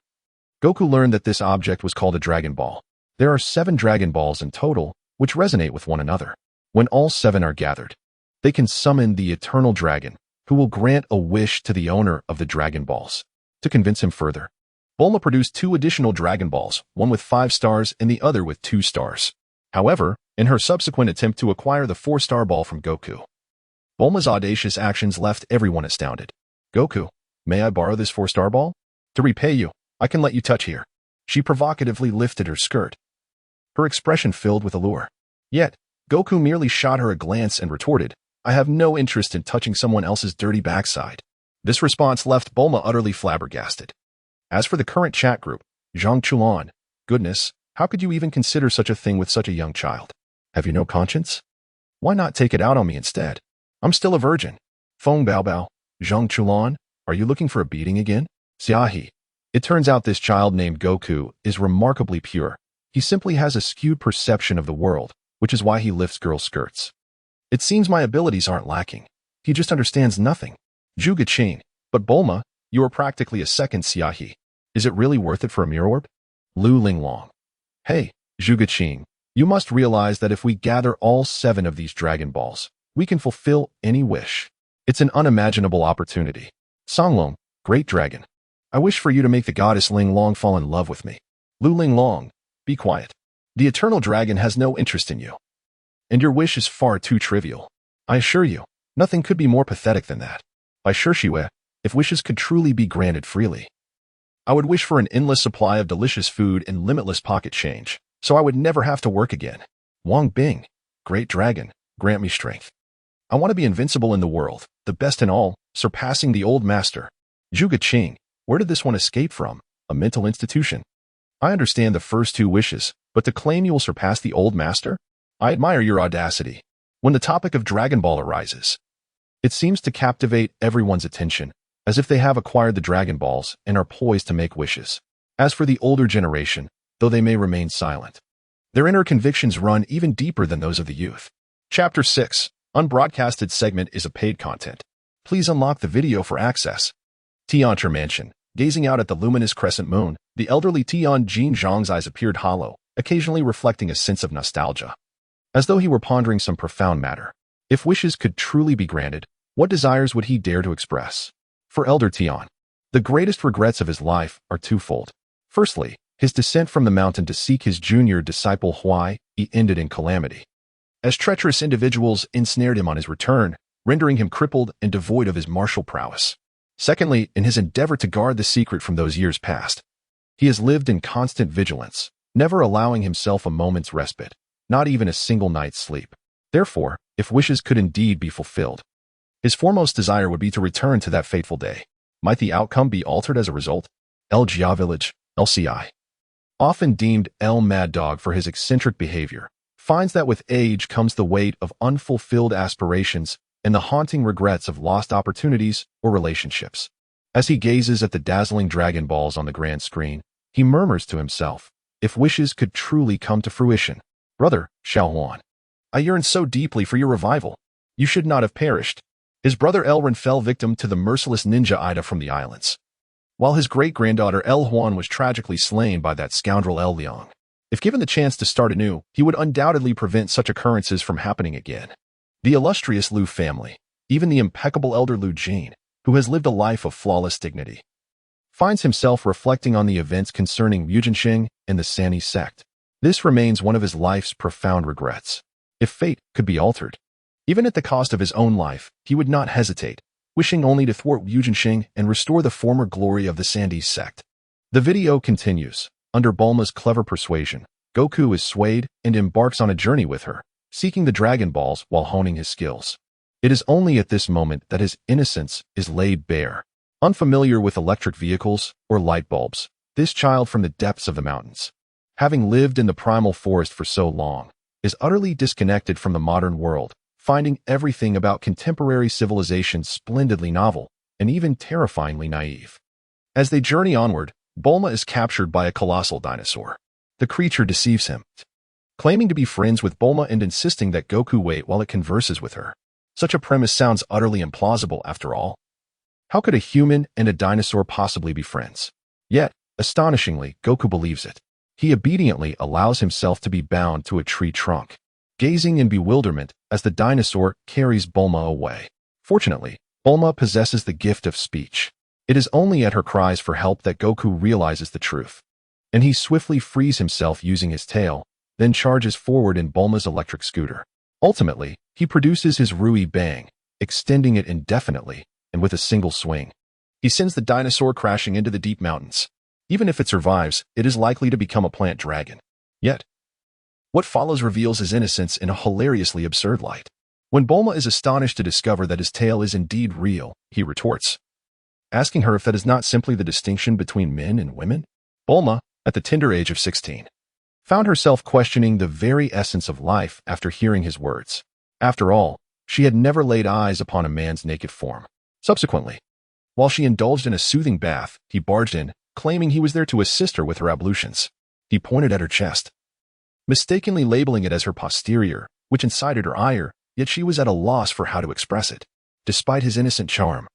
Speaker 1: Goku learned that this object was called a Dragon Ball. There are 7 Dragon Balls in total, which resonate with one another. When all 7 are gathered, they can summon the Eternal Dragon, who will grant a wish to the owner of the Dragon Balls. To convince him further, Bulma produced 2 additional Dragon Balls, one with 5 stars and the other with 2 stars. However, in her subsequent attempt to acquire the 4-star ball from Goku, Bulma's audacious actions left everyone astounded. "Goku, may I borrow this 4-star ball? To repay you, I can let you touch here." She provocatively lifted her skirt, her expression filled with allure. Yet, Goku merely shot her a glance and retorted, "I have no interest in touching someone else's dirty backside." This response left Bulma utterly flabbergasted. As for the current chat group, Zhang Chuan, "Goodness, how could you even consider such a thing with such a young child? Have you no conscience? Why not take it out on me instead?" I'm still a virgin. Feng Baobao, Zhang Chulan, are you looking for a beating again? Xiayu. It turns out this child named Goku is remarkably pure. He simply has a skewed perception of the world, which is why he lifts girls' skirts. It seems my abilities aren't lacking. He just understands nothing. Zhuge Qing, but Bulma, you are practically a second Xiayu. Is it really worth it for a mirror orb? Lu Linglong. Hey, Zhuge Qing, you must realize that if we gather all 7 of these Dragon Balls, we can fulfill any wish. It's an unimaginable opportunity. Songlong, Great Dragon. I wish for you to make the goddess Linglong fall in love with me. Lu Linglong, be quiet. The eternal dragon has no interest in you. And your wish is far too trivial. I assure you, nothing could be more pathetic than that. By Shishue, if wishes could truly be granted freely, I would wish for an endless supply of delicious food and limitless pocket change, so I would never have to work again. Wang Bing, Great Dragon, grant me strength. I want to be invincible in the world, the best in all, surpassing the old master. Zhuge Qing, where did this one escape from? A mental institution? I understand the first 2 wishes, but to claim you will surpass the old master? I admire your audacity. When the topic of Dragon Ball arises, it seems to captivate everyone's attention, as if they have acquired the Dragon Balls and are poised to make wishes. As for the older generation, though they may remain silent, their inner convictions run even deeper than those of the youth. Chapter 6, Unbroadcasted segment is a paid content. Please unlock the video for access. Tianchi Mansion. Gazing out at the luminous crescent moon, the elderly Tian Jin Zhang's eyes appeared hollow, occasionally reflecting a sense of nostalgia, as though he were pondering some profound matter. If wishes could truly be granted, what desires would he dare to express? For Elder Tian, the greatest regrets of his life are twofold. Firstly, his descent from the mountain to seek his junior disciple Huai ended in calamity, as treacherous individuals ensnared him on his return, rendering him crippled and devoid of his martial prowess. Secondly, in his endeavor to guard the secret from those years past, he has lived in constant vigilance, never allowing himself a moment's respite, not even a single night's sleep. Therefore, if wishes could indeed be fulfilled, his foremost desire would be to return to that fateful day. Might the outcome be altered as a result? El Jia Village, LCI, often deemed El Mad Dog for his eccentric behavior, finds that with age comes the weight of unfulfilled aspirations and the haunting regrets of lost opportunities or relationships. As he gazes at the dazzling Dragon Balls on the grand screen, he murmurs to himself, if wishes could truly come to fruition. Brother, Xiaohuan, I yearn so deeply for your revival. You should not have perished. His brother Elren fell victim to the merciless ninja Ida from the islands, while his great-granddaughter El Huan was tragically slain by that scoundrel El Liang. If given the chance to start anew, he would undoubtedly prevent such occurrences from happening again. The illustrious Liu family, even the impeccable elder Liu Jin, who has lived a life of flawless dignity, finds himself reflecting on the events concerning Yujinsheng and the Sani sect. This remains one of his life's profound regrets. If fate could be altered, even at the cost of his own life, he would not hesitate, wishing only to thwart Yujinsheng and restore the former glory of the Sandi sect. The video continues. Under Bulma's clever persuasion, Goku is swayed and embarks on a journey with her, seeking the Dragon Balls while honing his skills. It is only at this moment that his innocence is laid bare. Unfamiliar with electric vehicles or light bulbs, this child from the depths of the mountains, having lived in the primal forest for so long, is utterly disconnected from the modern world, finding everything about contemporary civilization splendidly novel and even terrifyingly naive. As they journey onward, Bulma is captured by a colossal dinosaur. The creature deceives him, claiming to be friends with Bulma and insisting that Goku wait while it converses with her. Such a premise sounds utterly implausible after all. How could a human and a dinosaur possibly be friends? Yet, astonishingly, Goku believes it. He obediently allows himself to be bound to a tree trunk, gazing in bewilderment as the dinosaur carries Bulma away. Fortunately, Bulma possesses the gift of speech. It is only at her cries for help that Goku realizes the truth, and he swiftly frees himself using his tail, then charges forward in Bulma's electric scooter. Ultimately, he produces his Rui Bang, extending it indefinitely, and with a single swing, he sends the dinosaur crashing into the deep mountains. Even if it survives, it is likely to become a plant dragon. Yet, what follows reveals his innocence in a hilariously absurd light. When Bulma is astonished to discover that his tail is indeed real, he retorts, asking her if that is not simply the distinction between men and women. Bulma, at the tender age of 16, found herself questioning the very essence of life after hearing his words. After all, She had never laid eyes upon a man's naked form. Subsequently, while she indulged in a soothing bath, he barged in, claiming he was there to assist her with her ablutions. He pointed at her chest, mistakenly labeling it as her posterior, which incited her ire, yet she was at a loss for how to express it. Despite his innocent charm,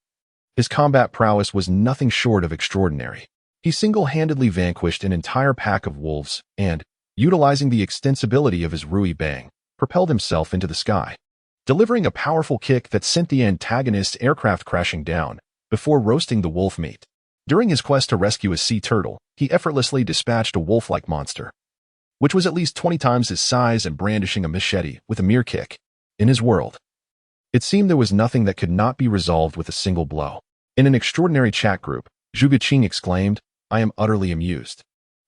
Speaker 1: his combat prowess was nothing short of extraordinary. He single-handedly vanquished an entire pack of wolves and, utilizing the extensibility of his Rui Bang, propelled himself into the sky, delivering a powerful kick that sent the antagonist's aircraft crashing down before roasting the wolf meat. During his quest to rescue a sea turtle, he effortlessly dispatched a wolf-like monster, which was at least 20 times his size and brandishing a machete with a mere kick. In his world, it seemed there was nothing that could not be resolved with a single blow. In an extraordinary chat group, Zhuge exclaimed, "I am utterly amused.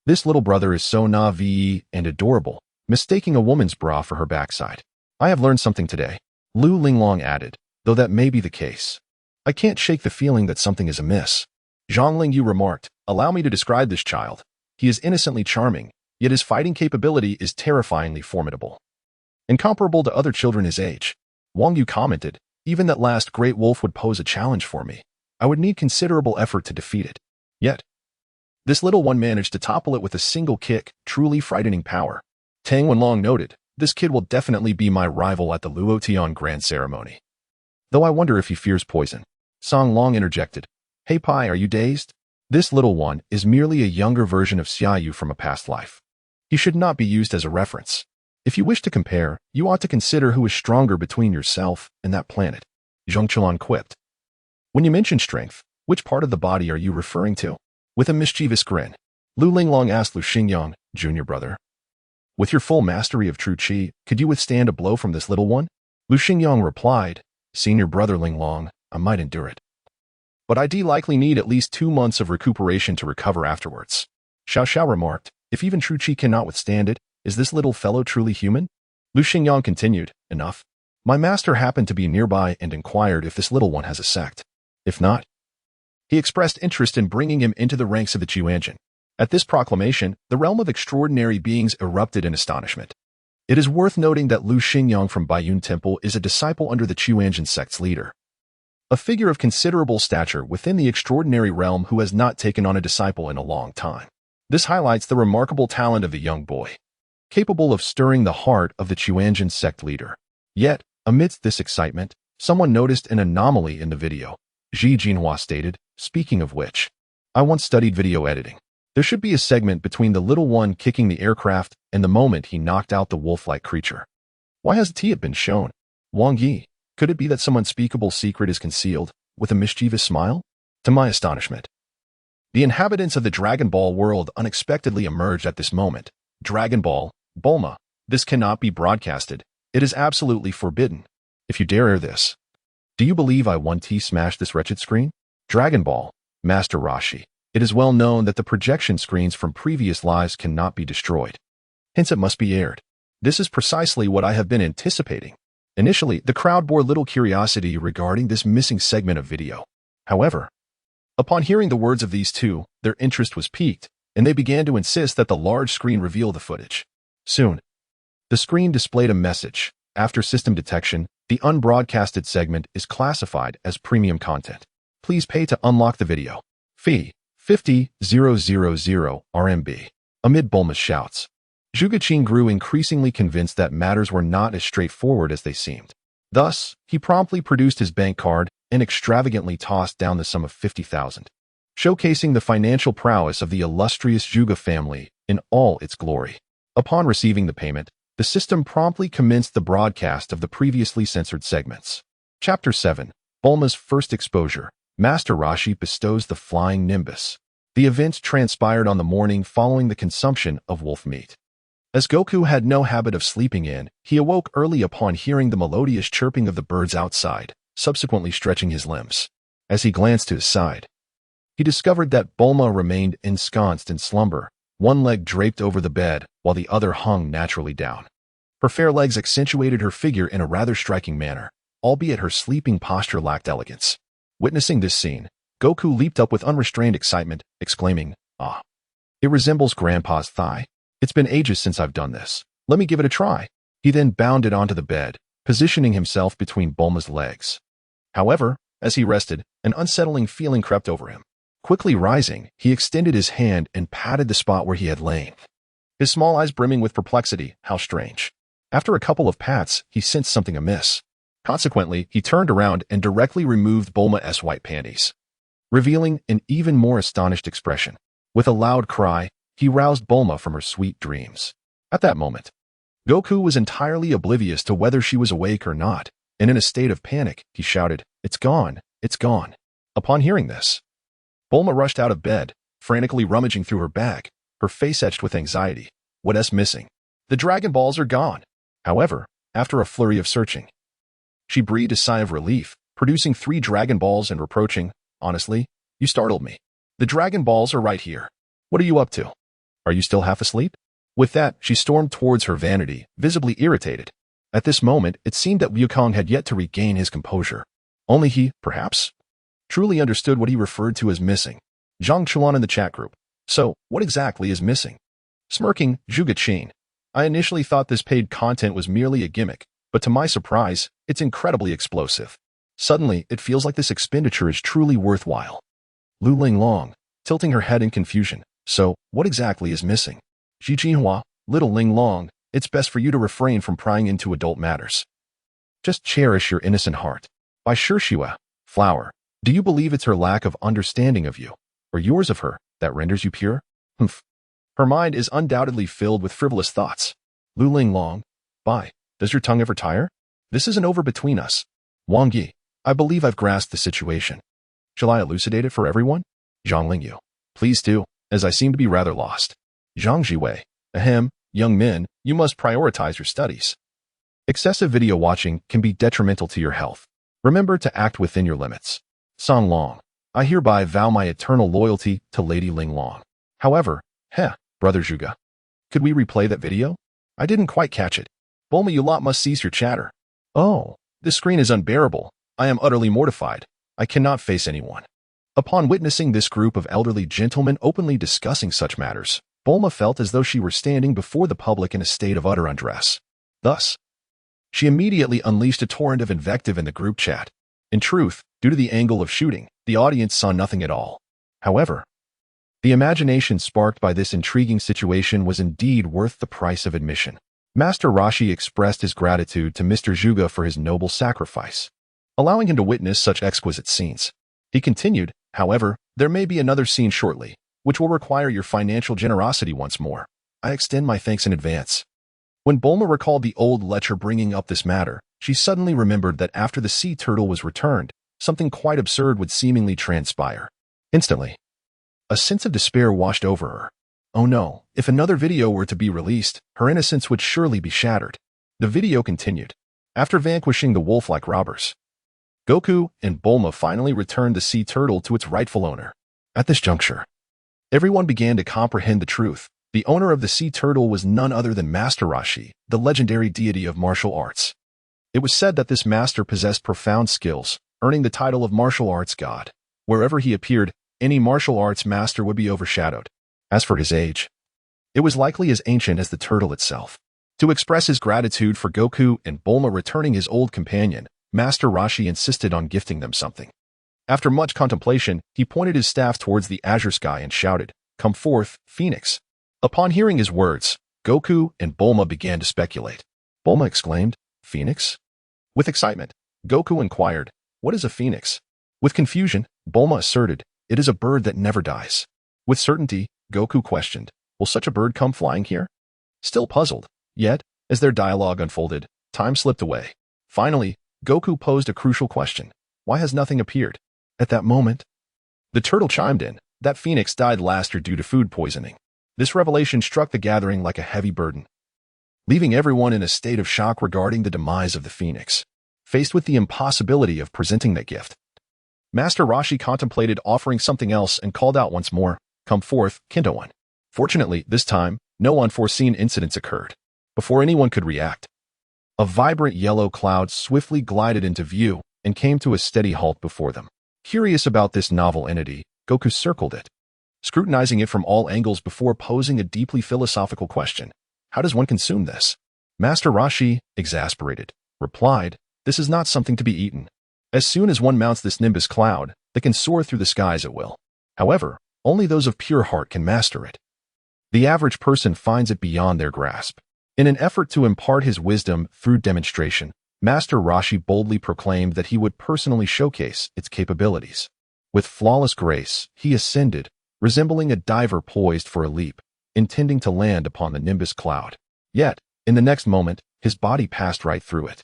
Speaker 1: This little brother is so naive and adorable, mistaking a woman's bra for her backside. I have learned something today." Lu Linglong added, "Though that may be the case, I can't shake the feeling that something is amiss." Zhang Lingyu remarked, "Allow me to describe this child. He is innocently charming, yet his fighting capability is terrifyingly formidable, incomparable to other children his age." Wang Yu commented, "Even that last great wolf would pose a challenge for me. I would need considerable effort to defeat it. Yet, this little one managed to topple it with a single kick, truly frightening power." Tang Wenlong noted, "This kid will definitely be my rival at the Luotian Grand Ceremony. Though I wonder if he fears poison." Song Long interjected, "Hey Pai, are you dazed? This little one is merely a younger version of Xiayu from a past life. He should not be used as a reference. If you wish to compare, you ought to consider who is stronger between yourself and that planet." Zheng Qilan quipped, "When you mention strength, which part of the body are you referring to?" With a mischievous grin, Lu Linglong asked Lu Xingyang, "Junior brother, with your full mastery of true qi, could you withstand a blow from this little one?" Lu Xingyang replied, "Senior brother Linglong, I might endure it, but I'd likely need at least 2 months of recuperation to recover afterwards." Xiao Xiao remarked, "If even true qi cannot withstand it, is this little fellow truly human?" Lu Xingyang continued, "Enough. My master happened to be nearby and inquired if this little one has a sect. If not, he expressed interest in bringing him into the ranks of the Chuanjin." At this proclamation, the realm of extraordinary beings erupted in astonishment. It is worth noting that Lu Xingyang from Baiyun Temple is a disciple under the Chuanjin sect's leader, a figure of considerable stature within the extraordinary realm who has not taken on a disciple in a long time. This highlights the remarkable talent of the young boy, capable of stirring the heart of the Chuanjin sect leader. Yet, amidst this excitement, someone noticed an anomaly in the video. Xi Jinhua stated, "Speaking of which, I once studied video editing. There should be a segment between the little one kicking the aircraft and the moment he knocked out the wolf-like creature. Why hasn't it been shown?" Wang Yi, could it be that some unspeakable secret is concealed? With a mischievous smile? To my astonishment, the inhabitants of the Dragon Ball world unexpectedly emerged at this moment. "Dragon Ball, Bulma, this cannot be broadcasted. It is absolutely forbidden. If you dare air this, do you believe I 1T smashed this wretched screen?" Dragon Ball, Master Roshi. It is well known that the projection screens from previous lives cannot be destroyed. Hence it must be aired. This is precisely what I have been anticipating. Initially, the crowd bore little curiosity regarding this missing segment of video. However, upon hearing the words of these two, their interest was piqued, and they began to insist that the large screen reveal the footage. Soon, the screen displayed a message. After system detection, the unbroadcasted segment is classified as premium content. Please pay to unlock the video. Fee, 50,000 RMB. Amid Bulma's shouts, Zhuge grew increasingly convinced that matters were not as straightforward as they seemed. Thus, he promptly produced his bank card and extravagantly tossed down the sum of 50,000, showcasing the financial prowess of the illustrious Zhuge family in all its glory. Upon receiving the payment, the system promptly commenced the broadcast of the previously censored segments. Chapter 7. Bulma's First Exposure. Master Roshi bestows the flying nimbus. The events transpired on the morning following the consumption of wolf meat. As Goku had no habit of sleeping in, he awoke early upon hearing the melodious chirping of the birds outside, subsequently stretching his limbs. As he glanced to his side, he discovered that Bulma remained ensconced in slumber, one leg draped over the bed while the other hung naturally down. Her fair legs accentuated her figure in a rather striking manner, albeit her sleeping posture lacked elegance. Witnessing this scene, Goku leaped up with unrestrained excitement, exclaiming, "Ah! It resembles Grandpa's thigh. It's been ages since I've done this. Let me give it a try." He then bounded onto the bed, positioning himself between Bulma's legs. However, as he rested, an unsettling feeling crept over him. Quickly rising, he extended his hand and patted the spot where he had lain. His small eyes brimming with perplexity. How strange. After a couple of pats, he sensed something amiss. Consequently, he turned around and directly removed Bulma's white panties, revealing an even more astonished expression. With a loud cry, he roused Bulma from her sweet dreams. At that moment, Goku was entirely oblivious to whether she was awake or not, and in a state of panic, he shouted, "It's gone! It's gone!" Upon hearing this, Bulma rushed out of bed, frantically rummaging through her bag, her face etched with anxiety. What's missing? The Dragon Balls are gone. However, after a flurry of searching, she breathed a sigh of relief, producing 3 Dragon Balls and reproaching, "Honestly, you startled me. The Dragon Balls are right here. What are you up to? Are you still half asleep?" With that, she stormed towards her vanity, visibly irritated. At this moment, it seemed that Wukong had yet to regain his composure. Only he, perhaps, truly understood what he referred to as missing. Zhang Chuan in the chat group. So, what exactly is missing? Smirking, Zhuge Qin. I initially thought this paid content was merely a gimmick, but to my surprise, it's incredibly explosive. Suddenly, it feels like this expenditure is truly worthwhile. Lu Linglong, tilting her head in confusion. So, what exactly is missing? Xi Jinhua, little Linglong, it's best for you to refrain from prying into adult matters. Just cherish your innocent heart. By Shishua, Flower, do you believe it's her lack of understanding of you, or yours of her, that renders you pure? Humph. Her mind is undoubtedly filled with frivolous thoughts. Lu Linglong, bye. Does your tongue ever tire? This isn't over between us. Wang Yi, I believe I've grasped the situation. Shall I elucidate it for everyone? Zhang Lingyu, please do, as I seem to be rather lost. Zhang Jiwei, ahem, young men, you must prioritize your studies. Excessive video watching can be detrimental to your health. Remember to act within your limits. Song Long, I hereby vow my eternal loyalty to Lady Linglong. However, Brother Zhuge, could we replay that video? I didn't quite catch it. Bulma, you lot must cease your chatter. Oh, this screen is unbearable. I am utterly mortified. I cannot face anyone. Upon witnessing this group of elderly gentlemen openly discussing such matters, Bulma felt as though she were standing before the public in a state of utter undress. Thus, she immediately unleashed a torrent of invective in the group chat. In truth, due to the angle of shooting, the audience saw nothing at all. However, the imagination sparked by this intriguing situation was indeed worth the price of admission. Master Roshi expressed his gratitude to Mr. Zhuge for his noble sacrifice, allowing him to witness such exquisite scenes. He continued, however, there may be another scene shortly, which will require your financial generosity once more. I extend my thanks in advance. When Bulma recalled the old lecture bringing up this matter, she suddenly remembered that after the sea turtle was returned, something quite absurd would seemingly transpire. Instantly, a sense of despair washed over her. Oh no, if another video were to be released, her innocence would surely be shattered. The video continued. After vanquishing the wolf-like robbers, Goku and Bulma finally returned the sea turtle to its rightful owner. At this juncture, everyone began to comprehend the truth. The owner of the sea turtle was none other than Master Roshi, the legendary deity of martial arts. It was said that this master possessed profound skills, earning the title of martial arts god. Wherever he appeared, any martial arts master would be overshadowed. As for his age, it was likely as ancient as the turtle itself. To express his gratitude for Goku and Bulma returning his old companion, Master Roshi insisted on gifting them something. After much contemplation, he pointed his staff towards the azure sky and shouted, "Come forth, Phoenix." Upon hearing his words, Goku and Bulma began to speculate. Bulma exclaimed, "Phoenix?" With excitement, Goku inquired, "What is a phoenix?" With confusion, Bulma asserted, "It is a bird that never dies." With certainty, Goku questioned, "Will such a bird come flying here?" Still puzzled, yet, as their dialogue unfolded, time slipped away. Finally, Goku posed a crucial question. Why has nothing appeared? At that moment, the turtle chimed in. That phoenix died last year due to food poisoning. This revelation struck the gathering like a heavy burden, leaving everyone in a state of shock regarding the demise of the phoenix. Faced with the impossibility of presenting that gift, Master Roshi contemplated offering something else and called out once more, "Come forth, Kintoan." Fortunately, this time, no unforeseen incidents occurred. Before anyone could react, a vibrant yellow cloud swiftly glided into view and came to a steady halt before them. Curious about this novel entity, Goku circled it, scrutinizing it from all angles before posing a deeply philosophical question. How does one consume this? Master Roshi, exasperated, replied, "This is not something to be eaten. As soon as one mounts this nimbus cloud, they can soar through the skies at will. However, only those of pure heart can master it. The average person finds it beyond their grasp." In an effort to impart his wisdom through demonstration, Master Roshi boldly proclaimed that he would personally showcase its capabilities. With flawless grace, he ascended, resembling a diver poised for a leap, intending to land upon the nimbus cloud. Yet, in the next moment, his body passed right through it,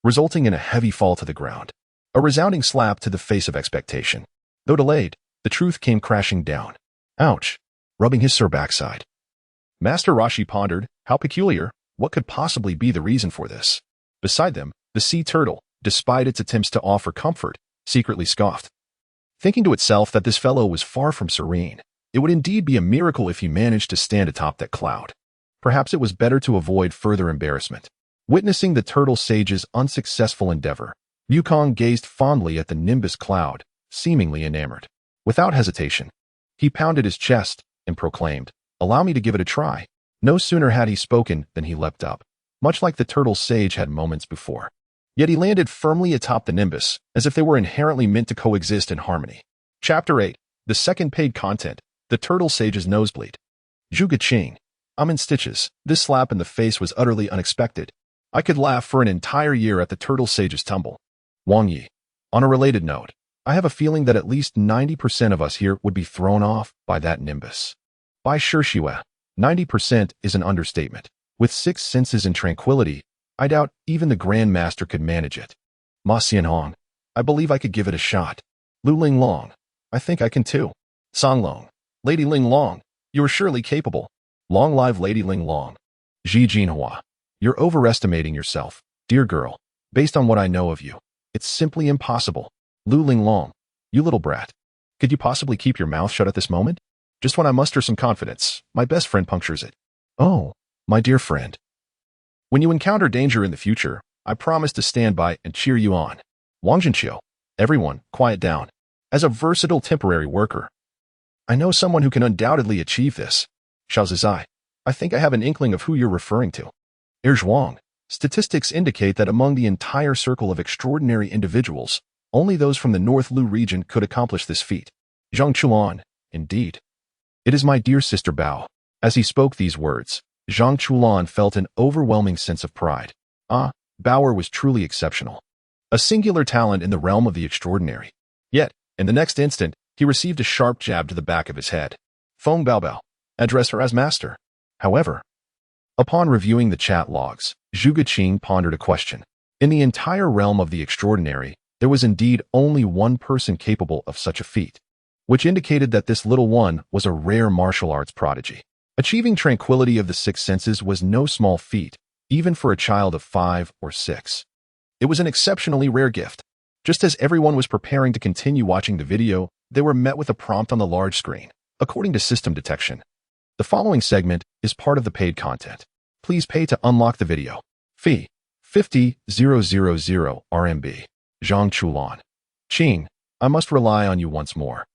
Speaker 1: resulting in a heavy fall to the ground. A resounding slap to the face of expectation. Though delayed, the truth came crashing down. Ouch! Rubbing his sore backside. Master Roshi pondered, how peculiar, what could possibly be the reason for this? Beside them, the sea turtle, despite its attempts to offer comfort, secretly scoffed. Thinking to itself that this fellow was far from serene, it would indeed be a miracle if he managed to stand atop that cloud. Perhaps it was better to avoid further embarrassment. Witnessing the turtle sage's unsuccessful endeavor, Yukong gazed fondly at the nimbus cloud, seemingly enamored. Without hesitation, he pounded his chest and proclaimed, "Allow me to give it a try." No sooner had he spoken than he leapt up, much like the turtle sage had moments before. Yet he landed firmly atop the nimbus, as if they were inherently meant to coexist in harmony. Chapter 8. The second paid content, the turtle sage's nosebleed. Zhuge Qing. I'm in stitches. This slap in the face was utterly unexpected. I could laugh for an entire year at the turtle sage's tumble. Wang Yi. On a related note, I have a feeling that at least 90% of us here would be thrown off by that nimbus. By Shirshiwa, 90% is an understatement. With 6 senses and tranquility, I doubt even the grandmaster could manage it. Ma Xianhong. I believe I could give it a shot. Lu Linglong. I think I can too. Songlong. Lady Linglong. You are surely capable. Long live Lady Linglong. Ji Jinhua. You're overestimating yourself, dear girl. Based on what I know of you, it's simply impossible. Lu Linglong. You little brat. Could you possibly keep your mouth shut at this moment? Just when I muster some confidence, my best friend punctures it. Oh, my dear friend. When you encounter danger in the future, I promise to stand by and cheer you on. Wang Jinqiu. Everyone, quiet down. As a versatile temporary worker, I know someone who can undoubtedly achieve this. Xiao Zizai. I think I have an inkling of who you're referring to. Zhuang. Statistics indicate that among the entire circle of extraordinary individuals, only those from the North Lu region could accomplish this feat. Zhang Chuan. Indeed. It is my dear sister Bao. As he spoke these words, Zhang Chulan felt an overwhelming sense of pride. Bauer was truly exceptional. A singular talent in the realm of the extraordinary. Yet, in the next instant, he received a sharp jab to the back of his head. Feng Baobao. Address her as master. However, upon reviewing the chat logs, Zhuge Qing pondered a question. In the entire realm of the extraordinary, there was indeed only one person capable of such a feat, which indicated that this little one was a rare martial arts prodigy. Achieving tranquility of the 6 senses was no small feat, even for a child of 5 or 6. It was an exceptionally rare gift. Just as everyone was preparing to continue watching the video, they were met with a prompt on the large screen. According to system detection, the following segment is part of the paid content. Please pay to unlock the video. Fee. 50,000 RMB. Zhang Chulan. Qing, I must rely on you once more.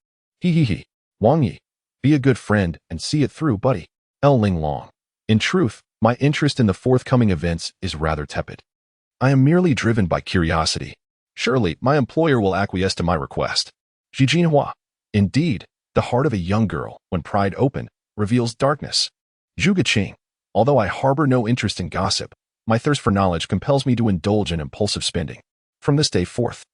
Speaker 1: He. Wang Yi. Be a good friend and see it through, buddy. L Linglong. In truth, my interest in the forthcoming events is rather tepid. I am merely driven by curiosity. Surely, my employer will acquiesce to my request. Ji Jinhua. Indeed, the heart of a young girl, when pried open, reveals darkness. Zhuge Qing. Although I harbor no interest in gossip, my thirst for knowledge compels me to indulge in impulsive spending. From this day forth,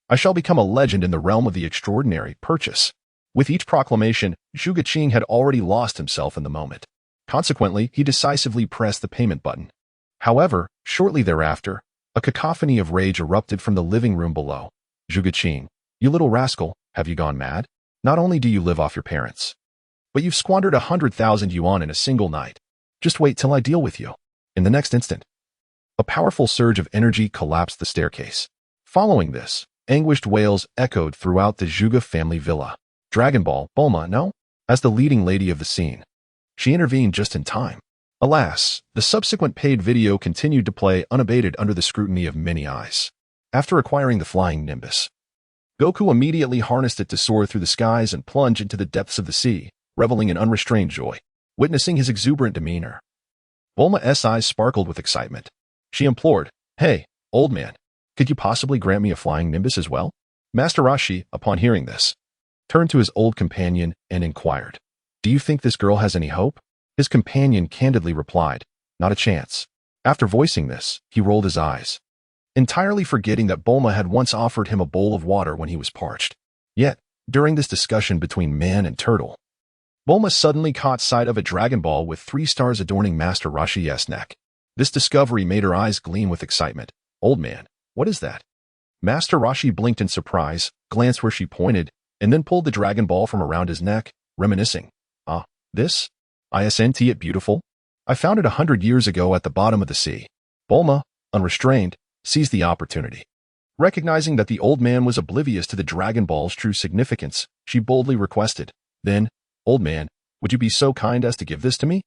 Speaker 1: I shall become a legend in the realm of the extraordinary. Purchase. With each proclamation, Zhuge Qing had already lost himself in the moment. Consequently, he decisively pressed the payment button. However, shortly thereafter, a cacophony of rage erupted from the living room below. Zhuge Qing, you little rascal, have you gone mad? Not only do you live off your parents, but you've squandered 100,000 yuan in a single night. Just wait till I deal with you. In the next instant, a powerful surge of energy collapsed the staircase. Following this, anguished wails echoed throughout the Zhuge family villa. Dragon Ball, Bulma, no? As the leading lady of the scene, she intervened just in time. Alas, the subsequent paid video continued to play unabated under the scrutiny of many eyes. After acquiring the flying nimbus, Goku immediately harnessed it to soar through the skies and plunge into the depths of the sea, reveling in unrestrained joy. Witnessing his exuberant demeanor, Bulma's eyes sparkled with excitement. She implored, "Hey, Old man, could you possibly grant me a flying nimbus as well? Master Roshi, upon hearing this, turned to his old companion and inquired, do you think this girl has any hope? His companion candidly replied, not a chance. After voicing this, he rolled his eyes, entirely forgetting that Bulma had once offered him a bowl of water when he was parched. Yet, during this discussion between man and turtle, Bulma suddenly caught sight of a Dragon Ball with 3 stars adorning Master Roshi's neck. This discovery made her eyes gleam with excitement. Old man, what is that? Master Roshi blinked in surprise, glanced where she pointed, and then pulled the Dragon Ball from around his neck, reminiscing. This? Isn't it beautiful? I found it 100 years ago at the bottom of the sea. Bulma, unrestrained, seized the opportunity. Recognizing that the old man was oblivious to the Dragon Ball's true significance, she boldly requested, then, old man, would you be so kind as to give this to me?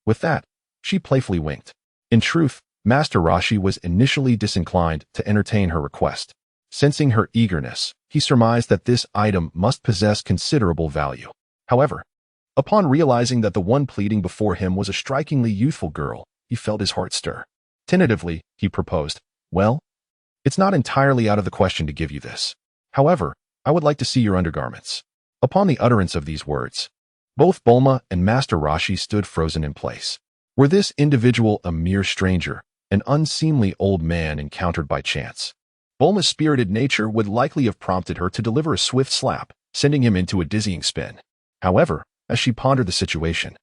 Speaker 1: With that, she playfully winked. In truth, Master Roshi was initially disinclined to entertain her request. Sensing her eagerness, he surmised that this item must possess considerable value. However, upon realizing that the one pleading before him was a strikingly youthful girl, he felt his heart stir. Tentatively, he proposed, well, it's not entirely out of the question to give you this. However, I would like to see your undergarments. Upon the utterance of these words, both Bulma and Master Roshi stood frozen in place. Were this individual a mere stranger, an unseemly old man encountered by chance? Bulma's spirited nature would likely have prompted her to deliver a swift slap, sending him into a dizzying spin. However, as she pondered the situation,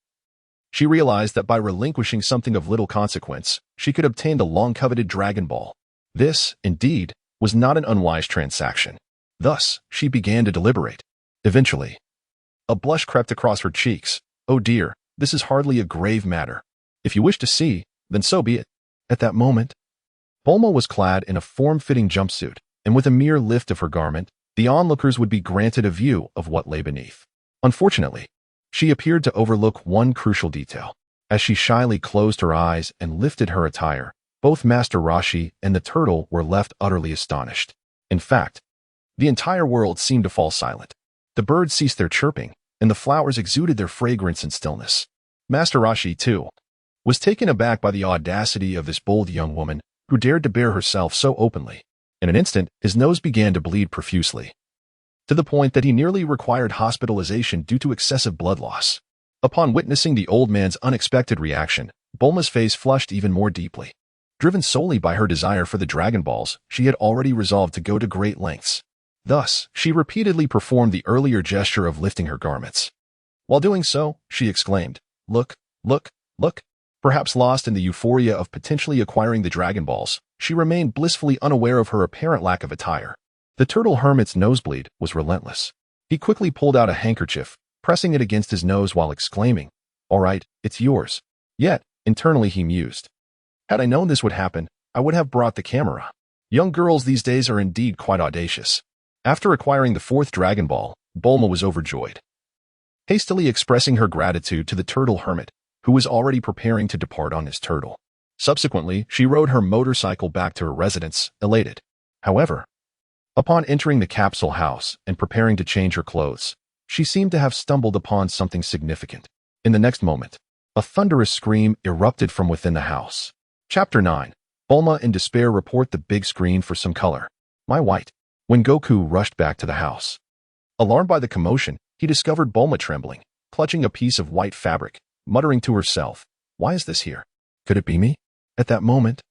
Speaker 1: she realized that by relinquishing something of little consequence, she could obtain the long-coveted Dragon Ball. This, indeed, was not an unwise transaction. Thus, she began to deliberate. Eventually, a blush crept across her cheeks. Oh dear, this is hardly a grave matter. If you wish to see, then so be it. At that moment, Bulma was clad in a form-fitting jumpsuit, and with a mere lift of her garment, the onlookers would be granted a view of what lay beneath. Unfortunately, she appeared to overlook one crucial detail. As she shyly closed her eyes and lifted her attire, both Master Roshi and the turtle were left utterly astonished. In fact, the entire world seemed to fall silent. The birds ceased their chirping, and the flowers exuded their fragrance and stillness. Master Roshi, too, was taken aback by the audacity of this bold young woman who dared to bear herself so openly. In an instant, his nose began to bleed profusely, to the point that he nearly required hospitalization due to excessive blood loss. Upon witnessing the old man's unexpected reaction, Bulma's face flushed even more deeply. Driven solely by her desire for the Dragon Balls, she had already resolved to go to great lengths. Thus, she repeatedly performed the earlier gesture of lifting her garments. While doing so, she exclaimed, "Look, look, look." Perhaps lost in the euphoria of potentially acquiring the Dragon Balls, she remained blissfully unaware of her apparent lack of attire. The turtle hermit's nosebleed was relentless. He quickly pulled out a handkerchief, pressing it against his nose while exclaiming, "All right, it's yours." Yet, internally he mused, "Had I known this would happen, I would have brought the camera." Young girls these days are indeed quite audacious. After acquiring the 4th Dragon Ball, Bulma was overjoyed. Hastily expressing her gratitude to the turtle hermit, who was already preparing to depart on his turtle. Subsequently, she rode her motorcycle back to her residence, elated. However, upon entering the capsule house and preparing to change her clothes, she seemed to have stumbled upon something significant. In the next moment, a thunderous scream erupted from within the house. Chapter 9. Bulma in despair report the big screen for some color. My white. When Goku rushed back to the house, alarmed by the commotion, he discovered Bulma trembling, clutching a piece of white fabric, muttering to herself, "Why is this here? Could it be me?" At that moment,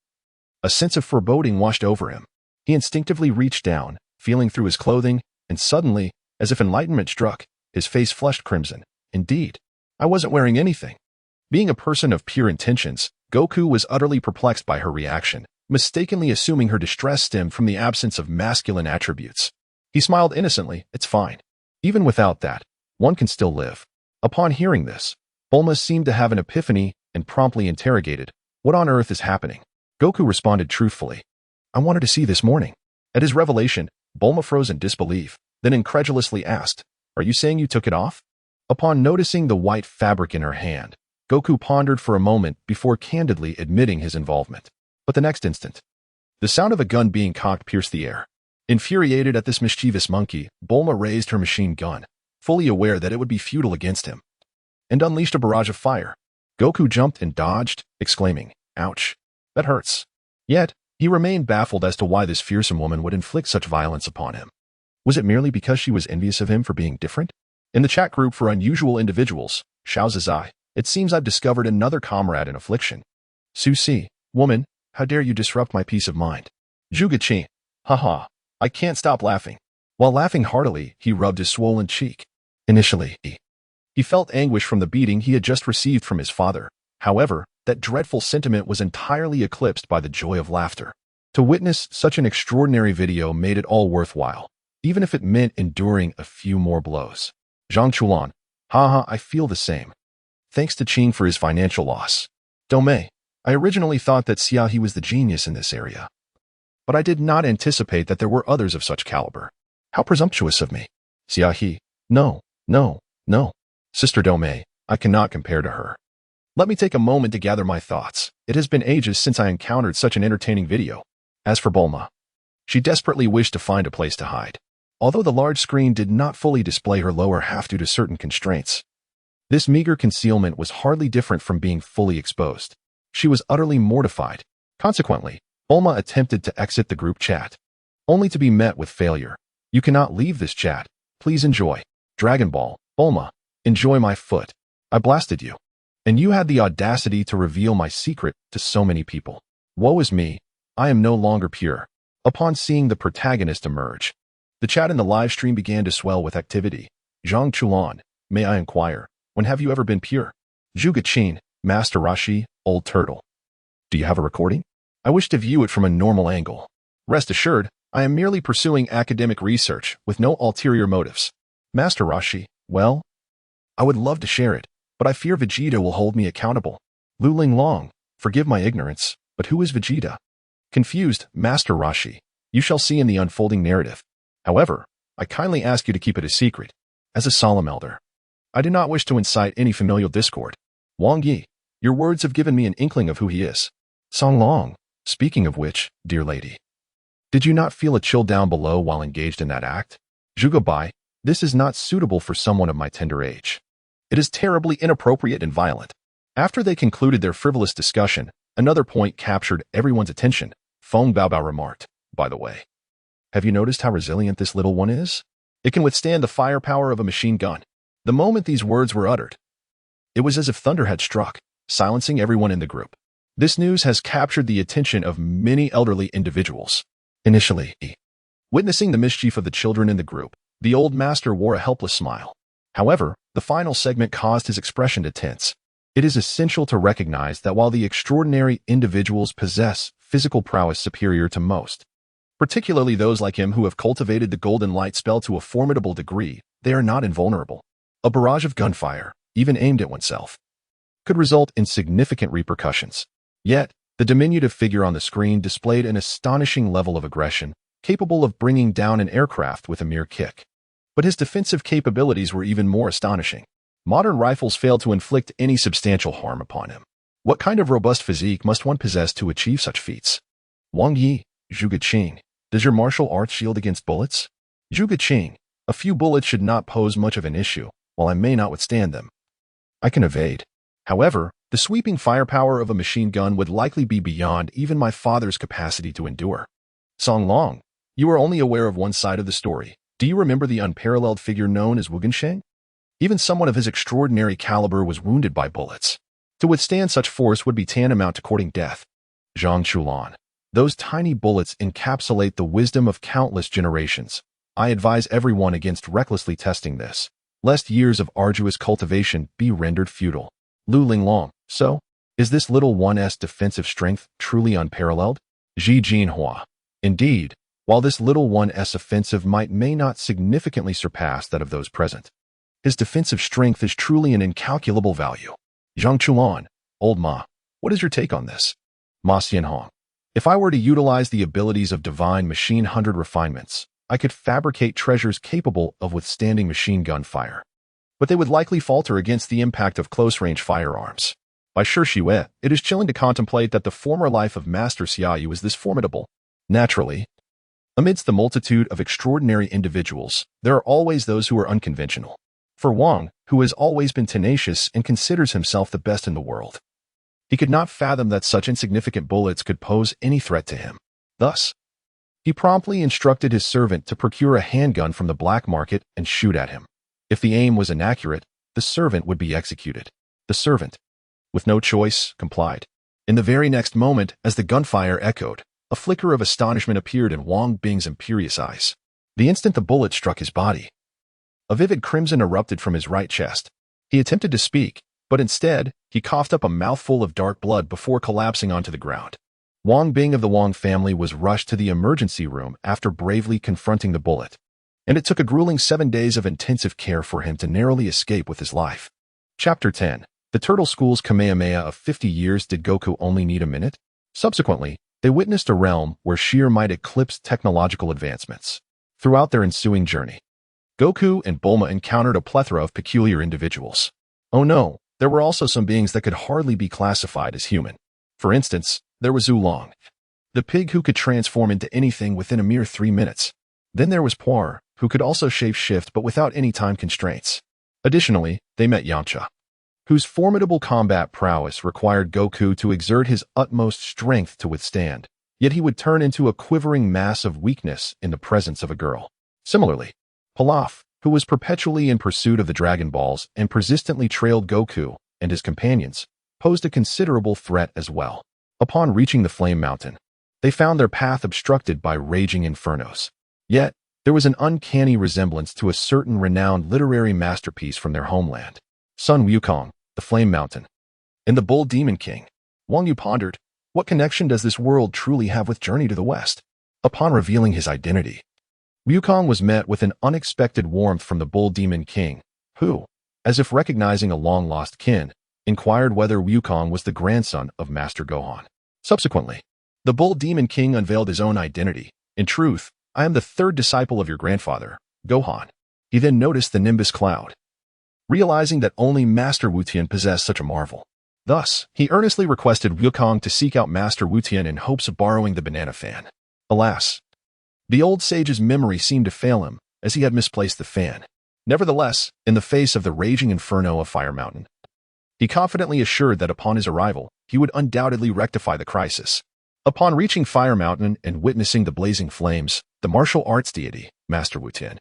Speaker 1: a sense of foreboding washed over him. He instinctively reached down, feeling through his clothing, and suddenly, as if enlightenment struck, his face flushed crimson. Indeed, I wasn't wearing anything. Being a person of pure intentions, Goku was utterly perplexed by her reaction, mistakenly assuming her distress stemmed from the absence of masculine attributes. He smiled innocently, "It's fine. Even without that, one can still live." Upon hearing this, Bulma seemed to have an epiphany and promptly interrogated, "What on earth is happening?" Goku responded truthfully, "I wanted to see this morning." At his revelation, Bulma froze in disbelief, then incredulously asked, "Are you saying you took it off?" Upon noticing the white fabric in her hand, Goku pondered for a moment before candidly admitting his involvement. But the next instant, the sound of a gun being cocked pierced the air. Infuriated at this mischievous monkey, Bulma raised her machine gun, fully aware that it would be futile against him, and unleashed a barrage of fire. Goku jumped and dodged, exclaiming, "Ouch, that hurts." Yet, He remained baffled as to why this fearsome woman would inflict such violence upon him. Was it merely because she was envious of him for being different? In the chat group for unusual individuals, Xiao, it seems I've discovered another comrade in affliction. Susi, woman, how dare you disrupt my peace of mind? Zhuge, haha, I can't stop laughing. While laughing heartily, he rubbed his swollen cheek. Initially, he felt anguish from the beating he had just received from his father. However, that dreadful sentiment was entirely eclipsed by the joy of laughter. To witness such an extraordinary video made it all worthwhile, even if it meant enduring a few more blows. Zhang Chulan, haha, I feel the same. Thanks to Qing for his financial loss. Domei, I originally thought that Xiayu was the genius in this area. But I did not anticipate that there were others of such caliber. How presumptuous of me. Xiayu, no. Sister Domei, I cannot compare to her. Let me take a moment to gather my thoughts. It has been ages since I encountered such an entertaining video. As for Bulma, she desperately wished to find a place to hide. Although the large screen did not fully display her lower half due to certain constraints, this meager concealment was hardly different from being fully exposed. She was utterly mortified. Consequently, Bulma attempted to exit the group chat, only to be met with failure. You cannot leave this chat. Please enjoy. Dragon Ball, Bulma, enjoy my foot. I blasted you. And you had the audacity to reveal my secret to so many people. Woe is me. I am no longer pure. Upon seeing the protagonist emerge, the chat in the live stream began to swell with activity. Zhang Chulan, may I inquire, when have you ever been pure? Zhuge, Master Roshi, Old Turtle. Do you have a recording? I wish to view it from a normal angle. Rest assured, I am merely pursuing academic research with no ulterior motives. Master Roshi, well, I would love to share it, but I fear Vegeta will hold me accountable. Luling Long, forgive my ignorance, but who is Vegeta? Confused, Master Roshi, you shall see in the unfolding narrative. However, I kindly ask you to keep it a secret. As a solemn elder, I do not wish to incite any familial discord. Wang Yi, your words have given me an inkling of who he is. Song Long, speaking of which, dear lady, did you not feel a chill down below while engaged in that act? Zhuge Bai, this is not suitable for someone of my tender age. It is terribly inappropriate and violent. After they concluded their frivolous discussion, another point captured everyone's attention. Feng Baobao remarked, by the way, have you noticed how resilient this little one is? It can withstand the firepower of a machine gun. The moment these words were uttered, it was as if thunder had struck, silencing everyone in the group. This news has captured the attention of many elderly individuals. Initially, witnessing the mischief of the children in the group, the old master wore a helpless smile. However, the final segment caused his expression to tense. It is essential to recognize that while the extraordinary individuals possess physical prowess superior to most, particularly those like him who have cultivated the golden light spell to a formidable degree, they are not invulnerable. A barrage of gunfire, even aimed at oneself, could result in significant repercussions. Yet, the diminutive figure on the screen displayed an astonishing level of aggression, capable of bringing down an aircraft with a mere kick. But his defensive capabilities were even more astonishing. Modern rifles failed to inflict any substantial harm upon him. What kind of robust physique must one possess to achieve such feats? Wang Yi, Zhuge, does your martial arts shield against bullets? Zhuge, a few bullets should not pose much of an issue, while I may not withstand them. I can evade. However, the sweeping firepower of a machine gun would likely be beyond even my father's capacity to endure. Song Long, you are only aware of one side of the story. Do you remember the unparalleled figure known as Wugensheng? Even someone of his extraordinary caliber was wounded by bullets. To withstand such force would be tantamount to courting death. Zhang Chulan, those tiny bullets encapsulate the wisdom of countless generations. I advise everyone against recklessly testing this, lest years of arduous cultivation be rendered futile. Luling Long, so, is this little one's defensive strength truly unparalleled? Ji Jinhua, indeed, while this little one's offensive might may not significantly surpass that of those present, his defensive strength is truly an incalculable value. Zhang Chuan, Old Ma, what is your take on this? Ma Xianhong, if I were to utilize the abilities of divine machine 100 refinements, I could fabricate treasures capable of withstanding machine gun fire. But they would likely falter against the impact of close-range firearms. By Shue, it is chilling to contemplate that the former life of Master Xiayu is this formidable. Naturally, amidst the multitude of extraordinary individuals, there are always those who are unconventional. For Wang, who has always been tenacious and considers himself the best in the world, he could not fathom that such insignificant bullets could pose any threat to him. Thus, he promptly instructed his servant to procure a handgun from the black market and shoot at him. If the aim was inaccurate, the servant would be executed. The servant, with no choice, complied. In the very next moment, as the gunfire echoed, a flicker of astonishment appeared in Wang Bing's imperious eyes. The instant the bullet struck his body, a vivid crimson erupted from his right chest. He attempted to speak, but instead, he coughed up a mouthful of dark blood before collapsing onto the ground. Wang Bing of the Wang family was rushed to the emergency room after bravely confronting the bullet, and it took a grueling 7 days of intensive care for him to narrowly escape with his life. Chapter 10. The Turtle School's Kamehameha of 50 years. Did Goku only need a minute? Subsequently, they witnessed a realm where sheer might eclipsed technological advancements. Throughout their ensuing journey, Goku and Bulma encountered a plethora of peculiar individuals. Oh no, there were also some beings that could hardly be classified as human. For instance, there was Oolong, the pig who could transform into anything within a mere 3 minutes. Then there was Poir, who could also shape-shift but without any time constraints. Additionally, they met Yamcha, whose formidable combat prowess required Goku to exert his utmost strength to withstand, yet he would turn into a quivering mass of weakness in the presence of a girl. Similarly, Pilaf, who was perpetually in pursuit of the Dragon Balls and persistently trailed Goku and his companions, posed a considerable threat as well. Upon reaching the Flame Mountain, they found their path obstructed by raging infernos. Yet, there was an uncanny resemblance to a certain renowned literary masterpiece from their homeland, Sun Wukong, the Flame Mountain, and the Bull Demon King. Wang Yu pondered, what connection does this world truly have with Journey to the West? Upon revealing his identity, Wukong was met with an unexpected warmth from the Bull Demon King, who, as if recognizing a long-lost kin, inquired whether Wukong was the grandson of Master Gohan. Subsequently, the Bull Demon King unveiled his own identity. In truth, I am the third disciple of your grandfather, Gohan. He then noticed the nimbus cloud, realizing that only Master Wutian possessed such a marvel. Thus, he earnestly requested Wukong to seek out Master Wutian in hopes of borrowing the banana fan. Alas, the old sage's memory seemed to fail him, as he had misplaced the fan. Nevertheless, in the face of the raging inferno of Fire Mountain, he confidently assured that upon his arrival, he would undoubtedly rectify the crisis. Upon reaching Fire Mountain and witnessing the blazing flames, the martial arts deity, Master Wutian,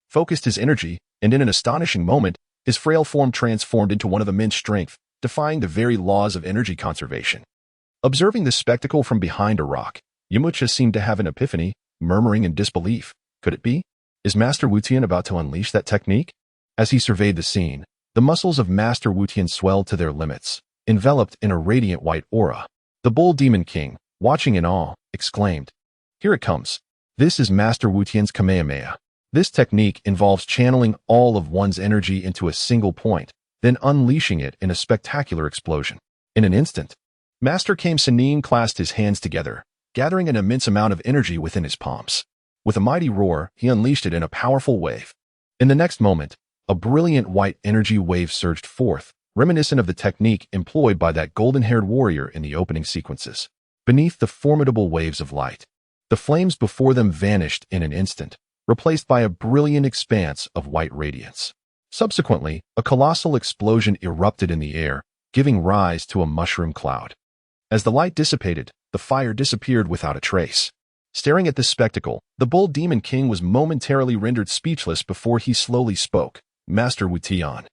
Speaker 1: focused his energy, and in an astonishing moment, his frail form transformed into one of immense strength, defying the very laws of energy conservation. Observing this spectacle from behind a rock, Yamcha seemed to have an epiphany, murmuring in disbelief. Could it be? Is Master Wutian about to unleash that technique? As he surveyed the scene, the muscles of Master Wutian swelled to their limits, enveloped in a radiant white aura. The Bull Demon King, watching in awe, exclaimed, "Here it comes. This is Master Wutian's Kamehameha. This technique involves channeling all of one's energy into a single point, then unleashing it in a spectacular explosion." In an instant, Master Kame Sennin clasped his hands together, gathering an immense amount of energy within his palms. With a mighty roar, he unleashed it in a powerful wave. In the next moment, a brilliant white energy wave surged forth, reminiscent of the technique employed by that golden-haired warrior in the opening sequences. Beneath the formidable waves of light, the flames before them vanished in an instant, replaced by a brilliant expanse of white radiance. Subsequently, a colossal explosion erupted in the air, giving rise to a mushroom cloud. As the light dissipated, the fire disappeared without a trace. Staring at this spectacle, the Bull Demon King was momentarily rendered speechless before he slowly spoke. Master Wutian.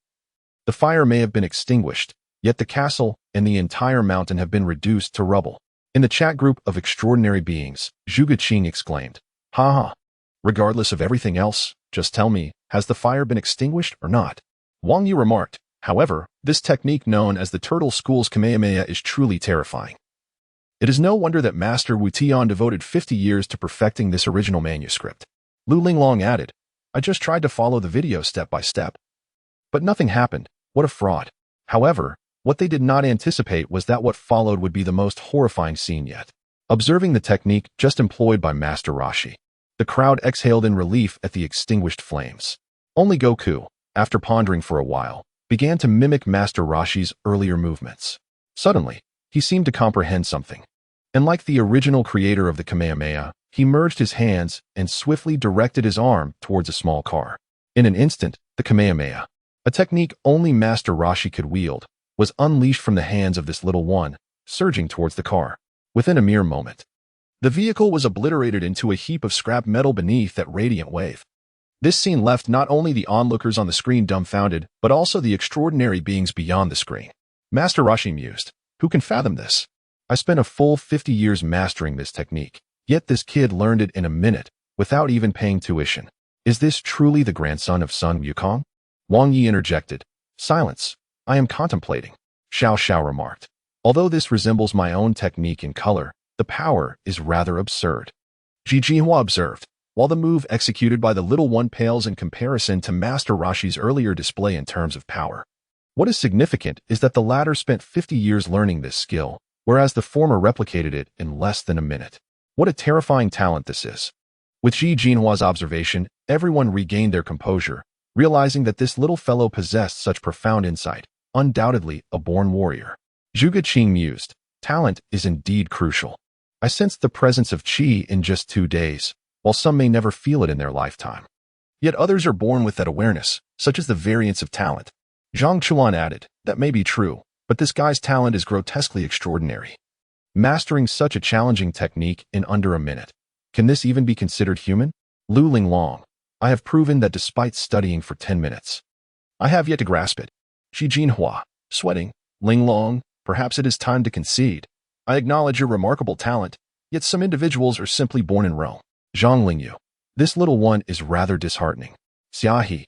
Speaker 1: The fire may have been extinguished, yet the castle and the entire mountain have been reduced to rubble. In the chat group of extraordinary beings, Zhuge Qing exclaimed, "Ha ha. Regardless of everything else, just tell me, has the fire been extinguished or not?" Wang Yu remarked, "However, this technique known as the Turtle School's Kamehameha is truly terrifying. It is no wonder that Master Wutian devoted 50 years to perfecting this original manuscript." Lu Linglong added, "I just tried to follow the video step by step, but nothing happened. What a fraud." However, what they did not anticipate was that what followed would be the most horrifying scene yet. Observing the technique just employed by Master Roshi, the crowd exhaled in relief at the extinguished flames. Only Goku, after pondering for a while, began to mimic Master Roshi's earlier movements. Suddenly, he seemed to comprehend something, and like the original creator of the Kamehameha, he merged his hands and swiftly directed his arm towards a small car. In an instant, the Kamehameha, a technique only Master Roshi could wield, was unleashed from the hands of this little one, surging towards the car. Within a mere moment, The vehicle was obliterated into a heap of scrap metal beneath that radiant wave. This scene left not only the onlookers on the screen dumbfounded, but also the extraordinary beings beyond the screen. Master Roshi mused, "Who can fathom this? I spent a full 50 years mastering this technique, yet this kid learned it in a minute, without even paying tuition. Is this truly the grandson of Sun Wukong?" Wang Yi interjected. "Silence. I am contemplating," Xiao remarked. "Although this resembles my own technique in color, the power is rather absurd." Ji Jinhua observed, while the move executed by the little one pales in comparison to Master Roshi's earlier display in terms of power. What is significant is that the latter spent 50 years learning this skill, whereas the former replicated it in less than a minute. What a terrifying talent this is. With Ji Jinhua's observation, everyone regained their composure, realizing that this little fellow possessed such profound insight, undoubtedly a born warrior. Zhuge Qing mused, "Talent is indeed crucial. I sensed the presence of qi in just 2 days, while some may never feel it in their lifetime. Yet others are born with that awareness, such as the variance of talent." Zhang Chuan added, "That may be true, but this guy's talent is grotesquely extraordinary. Mastering such a challenging technique in under a minute. Can this even be considered human? Lu Linglong, I have proven that despite studying for 10 minutes, I have yet to grasp it." Shi Jinhua, sweating, "Linglong, perhaps it is time to concede. I acknowledge your remarkable talent, yet some individuals are simply born in Rome." Zhang Lingyu, "This little one is rather disheartening." Xiayu,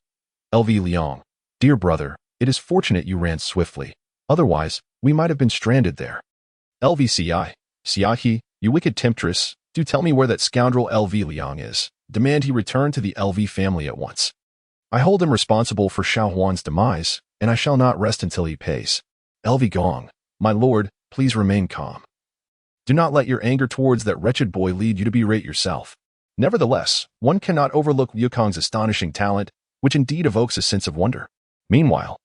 Speaker 1: LV Liang, "Dear brother, it is fortunate you ran swiftly. Otherwise, we might have been stranded there." LVCI, "Xiayu, you wicked temptress, do tell me where that scoundrel LV Liang is. Demand he return to the LV family at once. I hold him responsible for Xiao Huan's demise, and I shall not rest until he pays." LV Gong, "My lord, please remain calm. Do not let your anger towards that wretched boy lead you to berate yourself. Nevertheless, one cannot overlook Wukong's astonishing talent, which indeed evokes a sense of wonder." Meanwhile,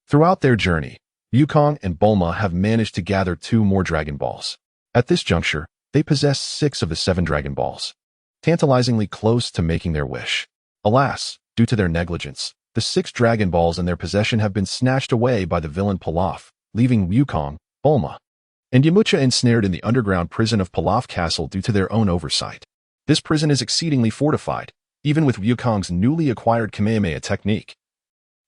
Speaker 1: throughout their journey, Wukong and Bulma have managed to gather 2 more Dragon Balls. At this juncture, they possess 6 of the 7 Dragon Balls, tantalizingly close to making their wish. Alas, due to their negligence, the 6 Dragon Balls in their possession have been snatched away by the villain Pilaf, leaving Wukong, Bulma, and Yamcha ensnared in the underground prison of Pilaf Castle due to their own oversight. This prison is exceedingly fortified, even with Wukong's newly acquired Kamehameha technique.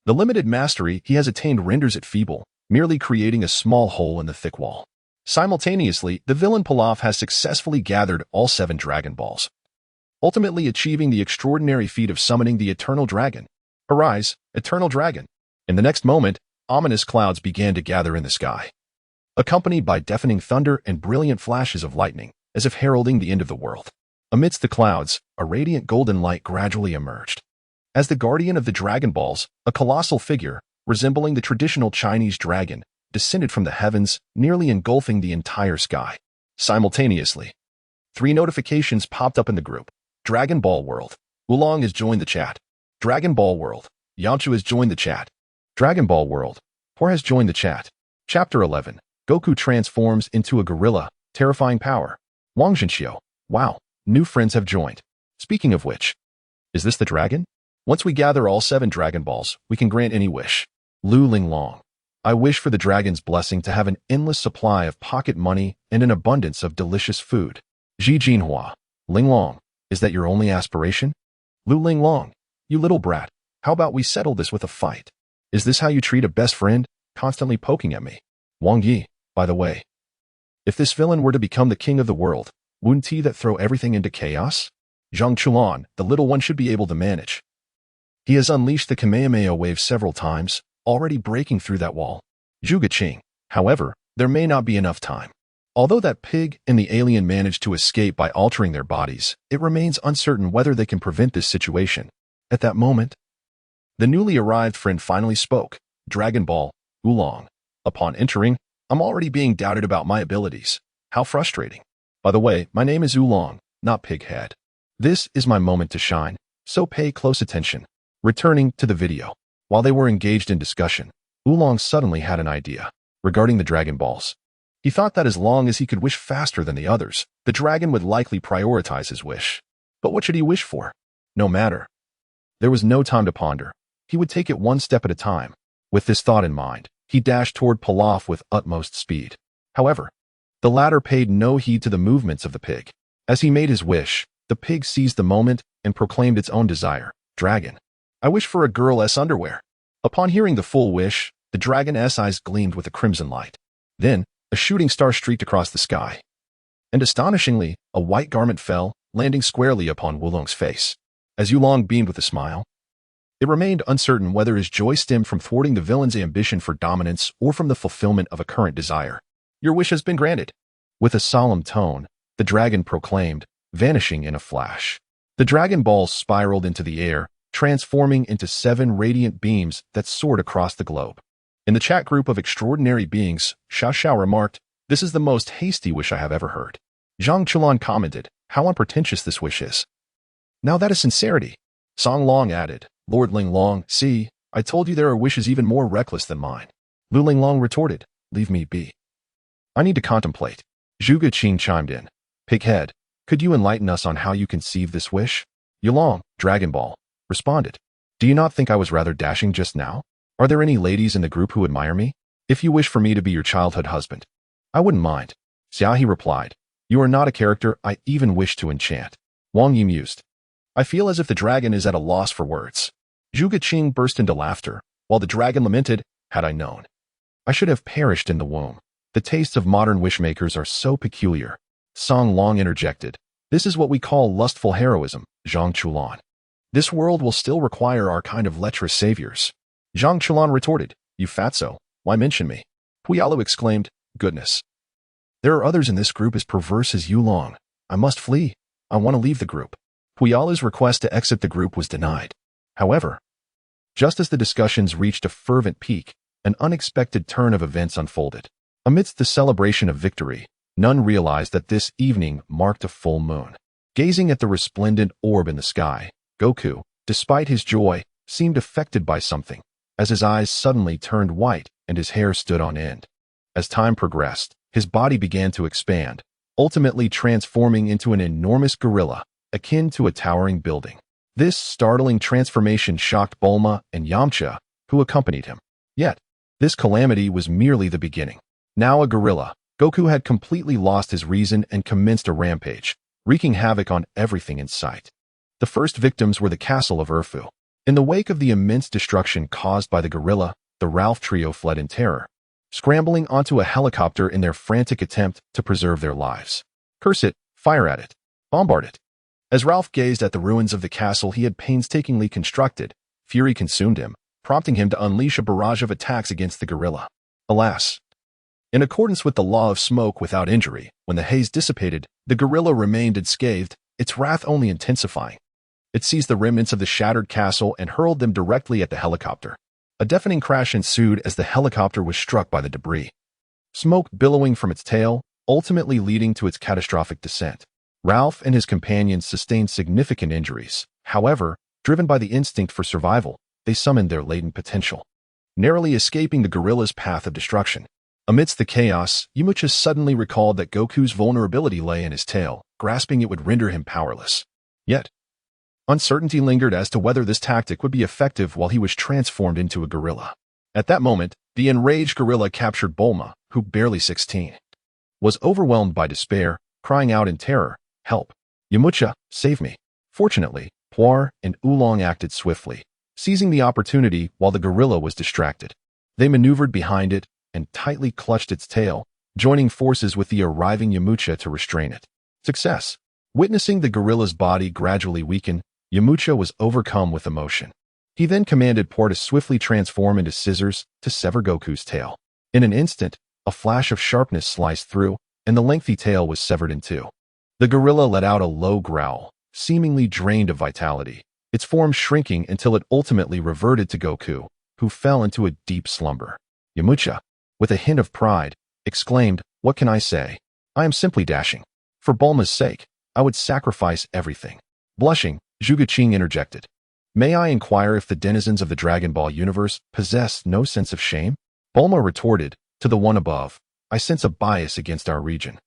Speaker 1: The limited mastery he has attained renders it feeble, merely creating a small hole in the thick wall. Simultaneously, the villain Pilaf has successfully gathered all 7 Dragon Balls, ultimately achieving the extraordinary feat of summoning the Eternal Dragon. Arise, Eternal Dragon! In the next moment, ominous clouds began to gather in the sky, accompanied by deafening thunder and brilliant flashes of lightning, as if heralding the end of the world. Amidst the clouds, a radiant golden light gradually emerged. As the guardian of the Dragon Balls, a colossal figure, resembling the traditional Chinese dragon, descended from the heavens, nearly engulfing the entire sky. Simultaneously, 3 notifications popped up in the group. Dragon Ball World. Oolong has joined the chat. Dragon Ball World. Yamcha has joined the chat. Dragon Ball World. Por has joined the chat. Chapter 11. Goku transforms into a gorilla. Terrifying power. Wang Zhenxiu. Wow, new friends have joined. Speaking of which, is this the dragon? Once we gather all 7 Dragon Balls, we can grant any wish. Lu Linglong. I wish for the dragon's blessing to have an endless supply of pocket money and an abundance of delicious food. Ji Jinhua. Linglong, is that your only aspiration? Lu Linglong. You little brat, how about we settle this with a fight? Is this how you treat a best friend, constantly poking at me? Wang Yi, by the way, if this villain were to become the king of the world, wouldn't he that throw everything into chaos? Zhang Chuan, the little one should be able to manage. He has unleashed the Kamehameha wave several times, already breaking through that wall. Zhuge Qing, however, there may not be enough time. Although that pig and the alien managed to escape by altering their bodies, it remains uncertain whether they can prevent this situation. At that moment, the newly arrived friend finally spoke. Dragon Ball, Oolong. Upon entering, I'm already being doubted about my abilities. How frustrating. By the way, my name is Oolong, not Pighead. This is my moment to shine, so pay close attention. Returning to the video. While they were engaged in discussion, Oolong suddenly had an idea regarding the Dragon Balls. He thought that as long as he could wish faster than the others, the dragon would likely prioritize his wish. But what should he wish for? No matter. There was no time to ponder. He would take it one step at a time. With this thought in mind, he dashed toward Pilaf with utmost speed. However, the latter paid no heed to the movements of the pig. As he made his wish, the pig seized the moment and proclaimed its own desire. Dragon. I wish for a girl's underwear. Upon hearing the full wish, the dragon's eyes gleamed with a crimson light. Then, a shooting star streaked across the sky. And astonishingly, a white garment fell, landing squarely upon Wulong's face. As Yulong beamed with a smile, it remained uncertain whether his joy stemmed from thwarting the villain's ambition for dominance or from the fulfillment of a current desire. Your wish has been granted. With a solemn tone, the dragon proclaimed, vanishing in a flash. The Dragon Balls spiraled into the air, transforming into 7 radiant beams that soared across the globe. In the chat group of extraordinary beings, Xiao remarked, "This is the most hasty wish I have ever heard." Zhang Chulan commented, "How unpretentious this wish is." "Now that is sincerity." Song Long added, "Lord Ling Long, see, I told you there are wishes even more reckless than mine." Lu Ling Long retorted, "Leave me be. I need to contemplate." Zhuge Qing chimed in, "Pighead, could you enlighten us on how you conceived this wish?" Yulong, Dragon Ball, responded, "Do you not think I was rather dashing just now? Are there any ladies in the group who admire me? If you wish for me to be your childhood husband, I wouldn't mind." Xiayu replied, "You are not a character I even wish to enchant." Wang Yi mused, "I feel as if the dragon is at a loss for words." Zhuge Qing burst into laughter, while the dragon lamented, "Had I known, I should have perished in the womb. The tastes of modern wishmakers are so peculiar." Song Long interjected, "This is what we call lustful heroism, Zhang Chulan. This world will still require our kind of lecherous saviors." Zhang Chulan retorted, "You fatso, why mention me?" Puyalu exclaimed, "Goodness. There are others in this group as perverse as Yulong. I must flee. I want to leave the group." Puyalu's request to exit the group was denied. However, just as the discussions reached a fervent peak, an unexpected turn of events unfolded. Amidst the celebration of victory, none realized that this evening marked a full moon. Gazing at the resplendent orb in the sky, Goku, despite his joy, seemed affected by something, as his eyes suddenly turned white and his hair stood on end. As time progressed, his body began to expand, ultimately transforming into an enormous gorilla, akin to a towering building. This startling transformation shocked Bulma and Yamcha, who accompanied him. Yet, this calamity was merely the beginning. Now a gorilla, Goku had completely lost his reason and commenced a rampage, wreaking havoc on everything in sight. The first victims were the castle of Urfu. In the wake of the immense destruction caused by the gorilla, the Ralph trio fled in terror, scrambling onto a helicopter in their frantic attempt to preserve their lives. Curse it, fire at it, bombard it. As Ralph gazed at the ruins of the castle he had painstakingly constructed, fury consumed him, prompting him to unleash a barrage of attacks against the gorilla. Alas! In accordance with the law of smoke without injury, when the haze dissipated, the gorilla remained unscathed, its wrath only intensifying. It seized the remnants of the shattered castle and hurled them directly at the helicopter. A deafening crash ensued as the helicopter was struck by the debris, smoke billowing from its tail, ultimately leading to its catastrophic descent. Ralph and his companions sustained significant injuries. However, driven by the instinct for survival, they summoned their latent potential, narrowly escaping the gorilla's path of destruction. Amidst the chaos, Yamcha suddenly recalled that Goku's vulnerability lay in his tail, grasping it would render him powerless. Yet, uncertainty lingered as to whether this tactic would be effective while he was transformed into a gorilla. At that moment, the enraged gorilla captured Bulma, who, barely 16, was overwhelmed by despair, crying out in terror, "Help! Yamcha, save me!" Fortunately, Puar and Oolong acted swiftly, seizing the opportunity while the gorilla was distracted. They maneuvered behind it and tightly clutched its tail, joining forces with the arriving Yamcha to restrain it. Success! Witnessing the gorilla's body gradually weaken, Yamcha was overcome with emotion. He then commanded Puar to swiftly transform into scissors to sever Goku's tail. In an instant, a flash of sharpness sliced through, and the lengthy tail was severed in two. The gorilla let out a low growl, seemingly drained of vitality, its form shrinking until it ultimately reverted to Goku, who fell into a deep slumber. Yamcha, with a hint of pride, exclaimed, "What can I say? I am simply dashing. For Bulma's sake, I would sacrifice everything." Blushing, Zhuge Qing interjected, "May I inquire if the denizens of the Dragon Ball universe possess no sense of shame?" Bulma retorted, "To the one above, I sense a bias against our region.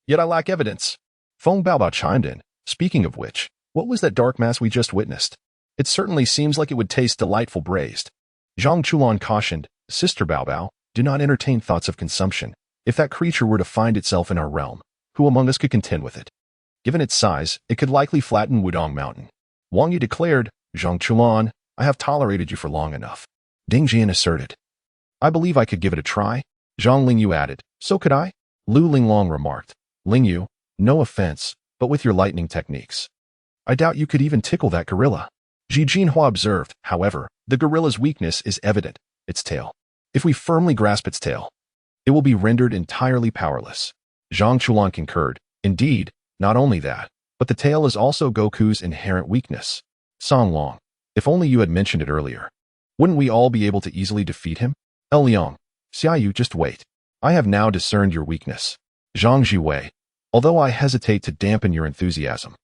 Speaker 1: Yet I lack evidence." Feng Baobao chimed in, "Speaking of which, what was that dark mass we just witnessed? It certainly seems like it would taste delightful braised." Zhang Chulan cautioned, "Sister Baobao, do not entertain thoughts of consumption. If that creature were to find itself in our realm, who among us could contend with it?" Given its size, it could likely flatten Wudong Mountain. Wang Yi declared, "Zhang Chulan, I have tolerated you for long enough." Ding Jian asserted. "I believe I could give it a try." Zhang Lingyu added, "So could I?" Lu Linglong remarked, "Lingyu, no offense, but with your lightning techniques, I doubt you could even tickle that gorilla." Ji Jinhua observed, however, the gorilla's weakness is evident, its tail. If we firmly grasp its tail, it will be rendered entirely powerless. Zhang Chulan concurred. Indeed, not only that, but the tail is also Goku's inherent weakness. Song Long, if only you had mentioned it earlier. Wouldn't we all be able to easily defeat him? El Liang, Xiayu, just wait. I have now discerned your weakness. Zhang Jiwei, although I hesitate to dampen your enthusiasm,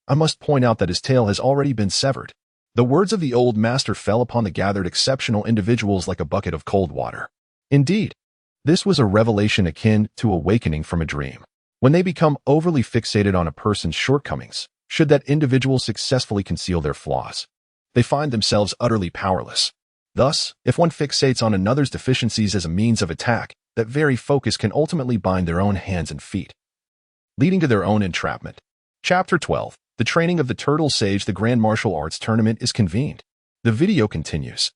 Speaker 1: I must point out that his tail has already been severed. The words of the old master fell upon the gathered exceptional individuals like a bucket of cold water. Indeed, this was a revelation akin to awakening from a dream. When they become overly fixated on a person's shortcomings, should that individual successfully conceal their flaws, they find themselves utterly powerless. Thus, if one fixates on another's deficiencies as a means of attack, that very focus can ultimately bind their own hands and feet, leading to their own entrapment. Chapter 12. The training of the Turtle Sage. The Grand Martial Arts Tournament is convened. The video continues.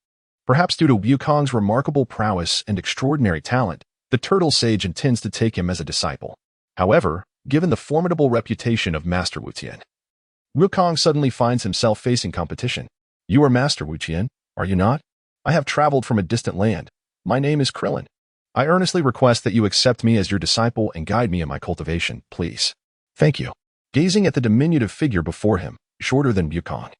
Speaker 1: Perhaps due to Wukong's remarkable prowess and extraordinary talent, the Turtle Sage intends to take him as a disciple. However, given the formidable reputation of Master Wu Tian, Wukong suddenly finds himself facing competition. "You are Master Wu Tian, are you not? I have traveled from a distant land. My name is Krillin. I earnestly request that you accept me as your disciple and guide me in my cultivation, please." "Thank you." Gazing at the diminutive figure before him, shorter than Wukong,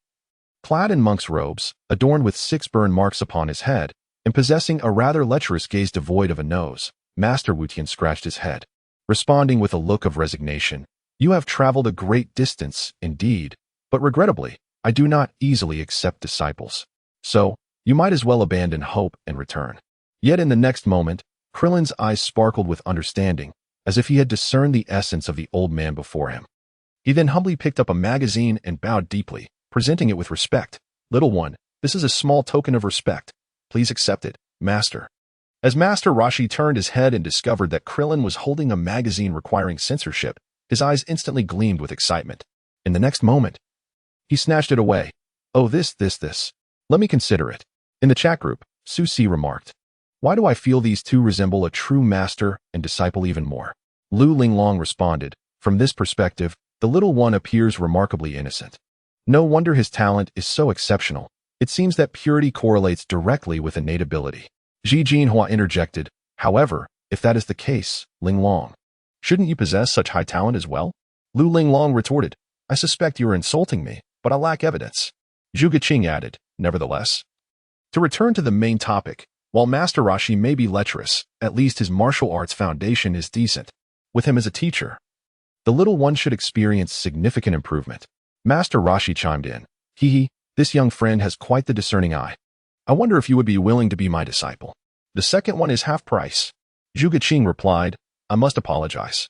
Speaker 1: clad in monk's robes, adorned with 6 burn marks upon his head, and possessing a rather lecherous gaze devoid of a nose, Master Wu Tian scratched his head, responding with a look of resignation. "You have traveled a great distance, indeed, but regrettably, I do not easily accept disciples. So, you might as well abandon hope and return." Yet in the next moment, Krillin's eyes sparkled with understanding, as if he had discerned the essence of the old man before him. He then humbly picked up a magazine and bowed deeply, presenting it with respect. "Little one, this is a small token of respect. Please accept it, Master." As Master Roshi turned his head and discovered that Krillin was holding a magazine requiring censorship, his eyes instantly gleamed with excitement. In the next moment, he snatched it away. "Oh, this. Let me consider it." In the chat group, Su Si remarked, "Why do I feel these two resemble a true master and disciple even more?" Lu Linglong responded, "From this perspective, the little one appears remarkably innocent. No wonder his talent is so exceptional. It seems that purity correlates directly with innate ability." Ji Jinhua interjected, "However, if that is the case, Linglong, shouldn't you possess such high talent as well?" Lu Linglong retorted, "I suspect you are insulting me, but I lack evidence." Zhu Geqing added, "Nevertheless, to return to the main topic, while Master Roshi may be lecherous, at least his martial arts foundation is decent. With him as a teacher, the little one should experience significant improvement." Master Roshi chimed in, "Hee, this young friend has quite the discerning eye. I wonder if you would be willing to be my disciple. The second one is half price." Zhu Geqing replied, "I must apologize,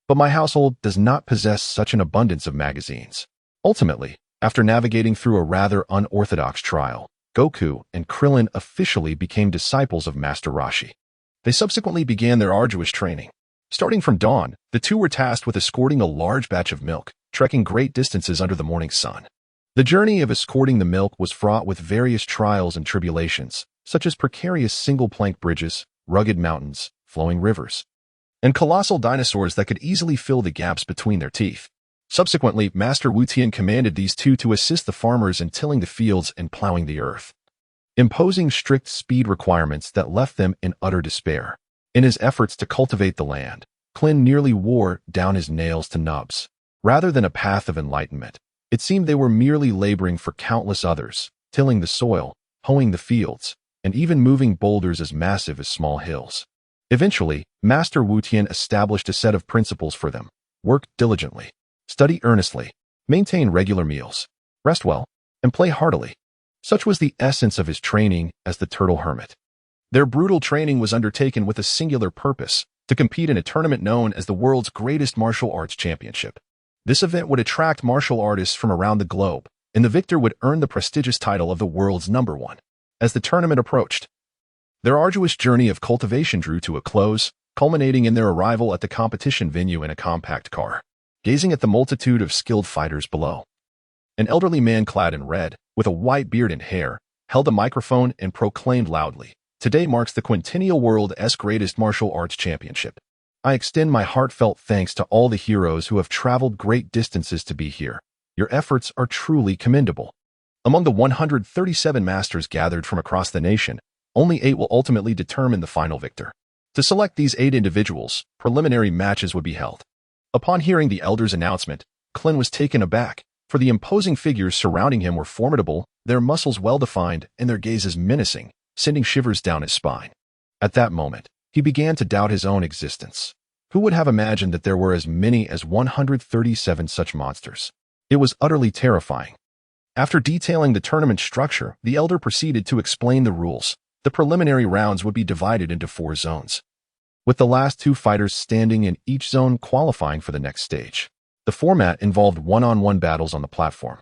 Speaker 1: but my household does not possess such an abundance of magazines." Ultimately, after navigating through a rather unorthodox trial, Goku and Krillin officially became disciples of Master Roshi. They subsequently began their arduous training. Starting from dawn, the two were tasked with escorting a large batch of milk, trekking great distances under the morning sun. The journey of escorting the milk was fraught with various trials and tribulations, such as precarious single-plank bridges, rugged mountains, flowing rivers, and colossal dinosaurs that could easily fill the gaps between their teeth. Subsequently, Master Wu Tian commanded these two to assist the farmers in tilling the fields and plowing the earth, imposing strict speed requirements that left them in utter despair. In his efforts to cultivate the land, Klin nearly wore down his nails to nubs. Rather than a path of enlightenment, it seemed they were merely laboring for countless others, tilling the soil, hoeing the fields, and even moving boulders as massive as small hills. Eventually, Master Wu Tian established a set of principles for them: work diligently, study earnestly, maintain regular meals, rest well, and play heartily. Such was the essence of his training as the Turtle Hermit. Their brutal training was undertaken with a singular purpose: to compete in a tournament known as the world's greatest martial arts championship. This event would attract martial artists from around the globe, and the victor would earn the prestigious title of the world's #1. As the tournament approached, their arduous journey of cultivation drew to a close, culminating in their arrival at the competition venue in a compact car. gazing at the multitude of skilled fighters below. An elderly man clad in red, with a white beard and hair, held a microphone and proclaimed loudly, "Today marks the quintennial world's greatest martial arts championship. I extend my heartfelt thanks to all the heroes who have traveled great distances to be here. Your efforts are truly commendable." Among the 137 masters gathered from across the nation, only 8 will ultimately determine the final victor. To select these 8 individuals, preliminary matches would be held. Upon hearing the elder's announcement, Clint was taken aback, for the imposing figures surrounding him were formidable, their muscles well-defined, and their gazes menacing, sending shivers down his spine. At that moment, he began to doubt his own existence. Who would have imagined that there were as many as 137 such monsters? It was utterly terrifying. After detailing the tournament structure, the elder proceeded to explain the rules. The preliminary rounds would be divided into 4 zones, with the last 2 fighters standing in each zone qualifying for the next stage. The format involved one-on-one battles on the platform,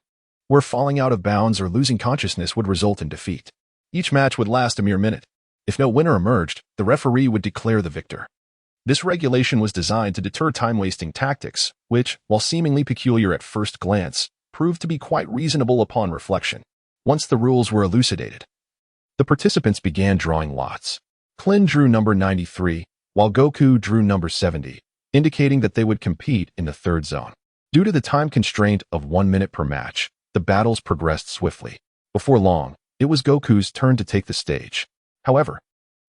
Speaker 1: where falling out of bounds or losing consciousness would result in defeat. Each match would last a mere minute. If no winner emerged, the referee would declare the victor. This regulation was designed to deter time-wasting tactics, which, while seemingly peculiar at first glance, proved to be quite reasonable upon reflection. Once the rules were elucidated, the participants began drawing lots. Clint drew number 93, while Goku drew number 70, indicating that they would compete in the 3rd zone. Due to the time constraint of 1 minute per match, the battles progressed swiftly. Before long, it was Goku's turn to take the stage. However,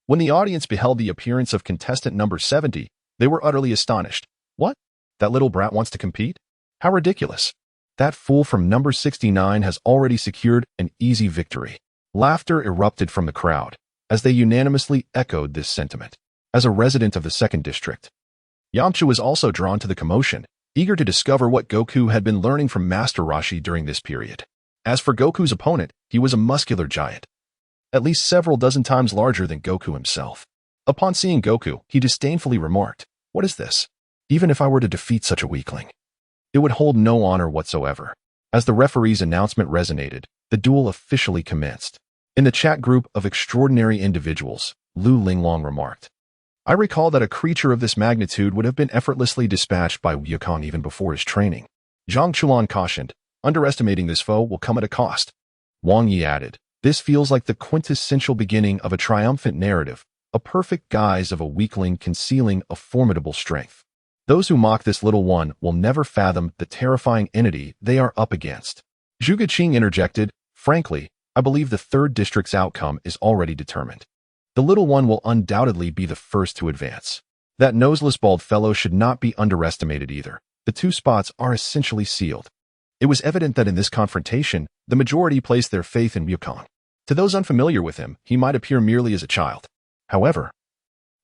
Speaker 1: when the audience beheld the appearance of contestant number 70, they were utterly astonished. What? That little brat wants to compete? How ridiculous. That fool from number 69 has already secured an easy victory. Laughter erupted from the crowd, as they unanimously echoed this sentiment. As a resident of the 2nd District, Yamcha was also drawn to the commotion, eager to discover what Goku had been learning from Master Roshi during this period. As for Goku's opponent, he was a muscular giant, at least several dozen times larger than Goku himself. Upon seeing Goku, he disdainfully remarked, "What is this? Even if I were to defeat such a weakling, it would hold no honor whatsoever." As the referee's announcement resonated, the duel officially commenced. In the chat group of extraordinary individuals, Lu Linglong remarked, "I recall that a creature of this magnitude would have been effortlessly dispatched by Wukong even before his training." Zhang Chuan cautioned, "Underestimating this foe will come at a cost." Wang Yi added, "This feels like the quintessential beginning of a triumphant narrative, a perfect guise of a weakling concealing a formidable strength. Those who mock this little one will never fathom the terrifying entity they are up against." Zhuge Qing interjected, "Frankly, I believe the 3rd District's outcome is already determined. The little one will undoubtedly be the first to advance. That noseless bald fellow should not be underestimated either. The 2 spots are essentially sealed." It was evident that in this confrontation, the majority placed their faith in Wukong. To those unfamiliar with him, he might appear merely as a child. However,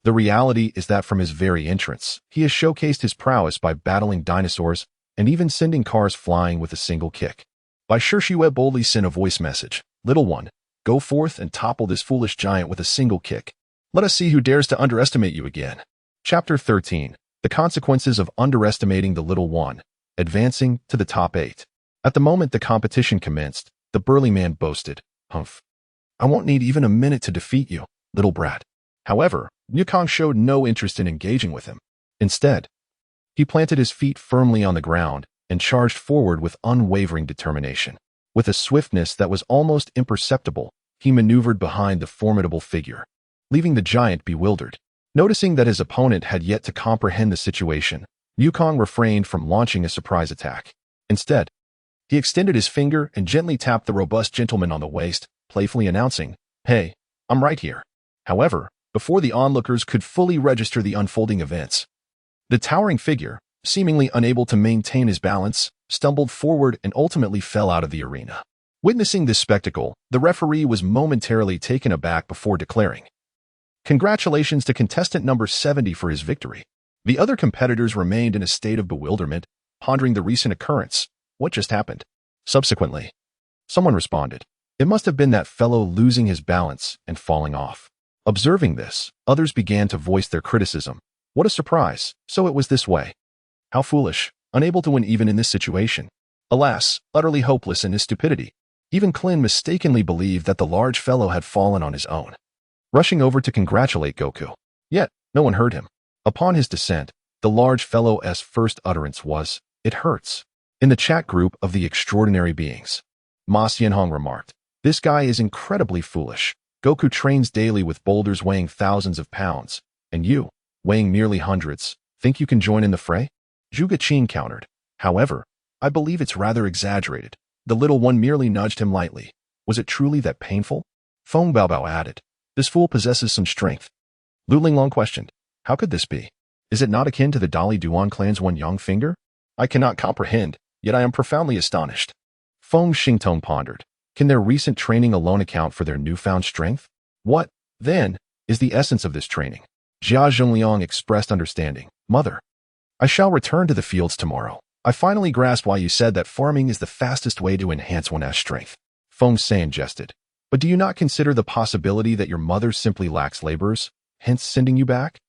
Speaker 1: the reality is that from his very entrance, he has showcased his prowess by battling dinosaurs and even sending cars flying with a single kick. Bai Shishue boldly sent a voice message, "Little one, go forth and topple this foolish giant with a single kick. Let us see who dares to underestimate you again." Chapter 13. The Consequences of Underestimating the Little One, Advancing to the Top 8. At the moment the competition commenced, the burly man boasted, "Humph. I won't need even a minute to defeat you, little brat." However, Wukong showed no interest in engaging with him. Instead, he planted his feet firmly on the ground and charged forward with unwavering determination. With a swiftness that was almost imperceptible, he maneuvered behind the formidable figure, leaving the giant bewildered. Noticing that his opponent had yet to comprehend the situation, Wukong refrained from launching a surprise attack. Instead, he extended his finger and gently tapped the robust gentleman on the waist, playfully announcing, "Hey, I'm right here." However, before the onlookers could fully register the unfolding events, the towering figure, seemingly unable to maintain his balance, stumbled forward and ultimately fell out of the arena. Witnessing this spectacle, the referee was momentarily taken aback before declaring, "Congratulations to contestant number 70 for his victory." The other competitors remained in a state of bewilderment, pondering the recent occurrence. What just happened? Subsequently, someone responded, "It must have been that fellow losing his balance and falling off." Observing this, others began to voice their criticism. What a surprise! So it was this way. How foolish, unable to win even in this situation. Alas, utterly hopeless in his stupidity. Even Clint mistakenly believed that the large fellow had fallen on his own, rushing over to congratulate Goku. Yet, no one heard him. Upon his descent, the large fellow's first utterance was, It hurts. In the chat group of the extraordinary beings, Ma Xianhong remarked, "This guy is incredibly foolish. Goku trains daily with boulders weighing thousands of pounds, and you, weighing merely hundreds, think you can join in the fray?" Zhuge Qin countered, "However, I believe it's rather exaggerated. The little one merely nudged him lightly. Was it truly that painful?" Feng Baobao added, "This fool possesses some strength." Lu Linglong questioned, "How could this be? Is it not akin to the Dali Duan clan's one yang finger? I cannot comprehend, yet I am profoundly astonished." Feng Xingtong pondered, "Can their recent training alone account for their newfound strength? What, then, is the essence of this training?" Jia Zhongliang expressed understanding. "Mother, I shall return to the fields tomorrow. I finally grasp why you said that farming is the fastest way to enhance one's strength." Feng San jested, "But do you not consider the possibility that your mother simply lacks laborers, hence sending you back?"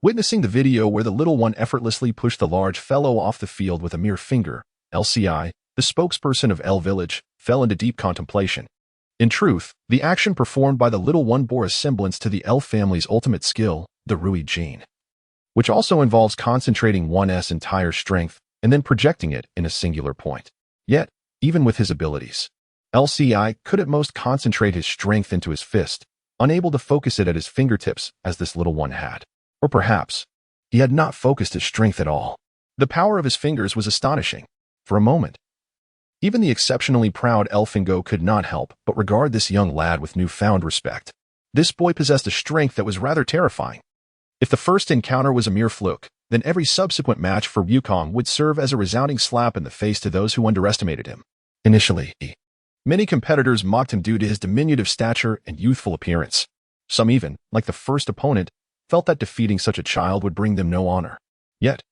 Speaker 1: Witnessing the video where the little one effortlessly pushed the large fellow off the field with a mere finger, LCI, the spokesperson of L Village, fell into deep contemplation. In truth, the action performed by the little one bore a semblance to the L family's ultimate skill, the Rui gene, which also involves concentrating one's entire strength and then projecting it in a singular point. Yet, even with his abilities, LCI could at most concentrate his strength into his fist, unable to focus it at his fingertips as this little one had. Or perhaps, he had not focused his strength at all. The power of his fingers was astonishing. For a moment, even the exceptionally proud Elfingo could not help but regard this young lad with newfound respect. This boy possessed a strength that was rather terrifying. If the first encounter was a mere fluke, then every subsequent match for Wukong would serve as a resounding slap in the face to those who underestimated him. Initially, many competitors mocked him due to his diminutive stature and youthful appearance. Some even, like the first opponent, felt that defeating such a child would bring them no honor. Yet,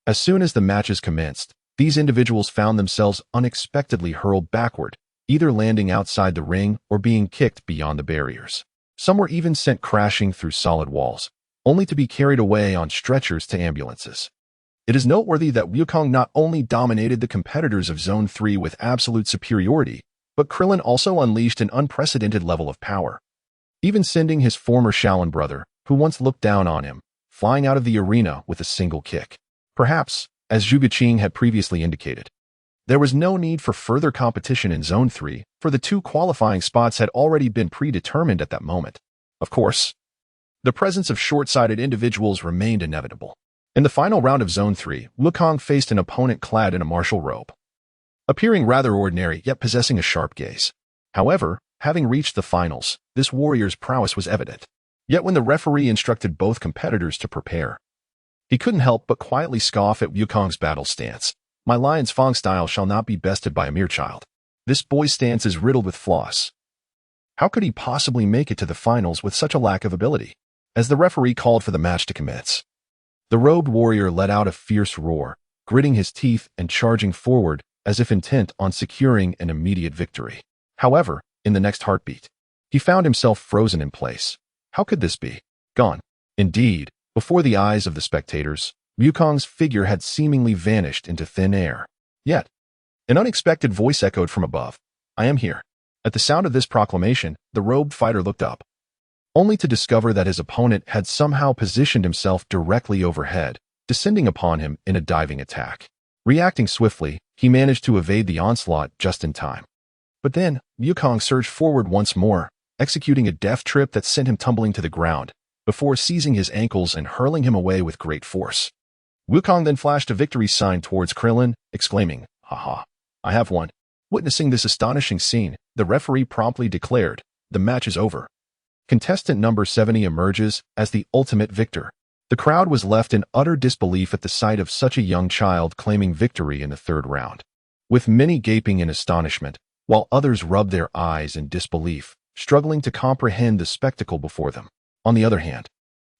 Speaker 1: as soon as the matches commenced, these individuals found themselves unexpectedly hurled backward, either landing outside the ring or being kicked beyond the barriers. Some were even sent crashing through solid walls, only to be carried away on stretchers to ambulances. It is noteworthy that Wukong not only dominated the competitors of Zone 3 with absolute superiority, but Krillin also unleashed an unprecedented level of power, even sending his former Shaolin brother, who once looked down on him, flying out of the arena with a single kick. Perhaps, as Zhuge Qin had previously indicated, there was no need for further competition in Zone 3, for the 2 qualifying spots had already been predetermined at that moment. Of course, the presence of short-sighted individuals remained inevitable. In the final round of Zone 3, Wukong faced an opponent clad in a martial robe, appearing rather ordinary yet possessing a sharp gaze. However, having reached the finals, this warrior's prowess was evident. Yet when the referee instructed both competitors to prepare, he couldn't help but quietly scoff at Wukong's battle stance. "My lion's Fang style shall not be bested by a mere child. This boy's stance is riddled with flaws. How could he possibly make it to the finals with such a lack of ability?" As the referee called for the match to commence, the robed warrior let out a fierce roar, gritting his teeth and charging forward as if intent on securing an immediate victory. However, in the next heartbeat, he found himself frozen in place. How could this be? Gone. Indeed, before the eyes of the spectators, Wukong's figure had seemingly vanished into thin air. Yet, an unexpected voice echoed from above. "I am here." At the sound of this proclamation, the robed fighter looked up, only to discover that his opponent had somehow positioned himself directly overhead, descending upon him in a diving attack. Reacting swiftly, he managed to evade the onslaught just in time. But then, Wukong surged forward once more, executing a death trip that sent him tumbling to the ground, before seizing his ankles and hurling him away with great force. Wukong then flashed a victory sign towards Krillin, exclaiming, "Haha, I have won." Witnessing this astonishing scene, the referee promptly declared, "The match is over." Contestant number 70 emerges as the ultimate victor. The crowd was left in utter disbelief at the sight of such a young child claiming victory in the third round, with many gaping in astonishment, while others rubbed their eyes in disbelief, struggling to comprehend the spectacle before them. On the other hand,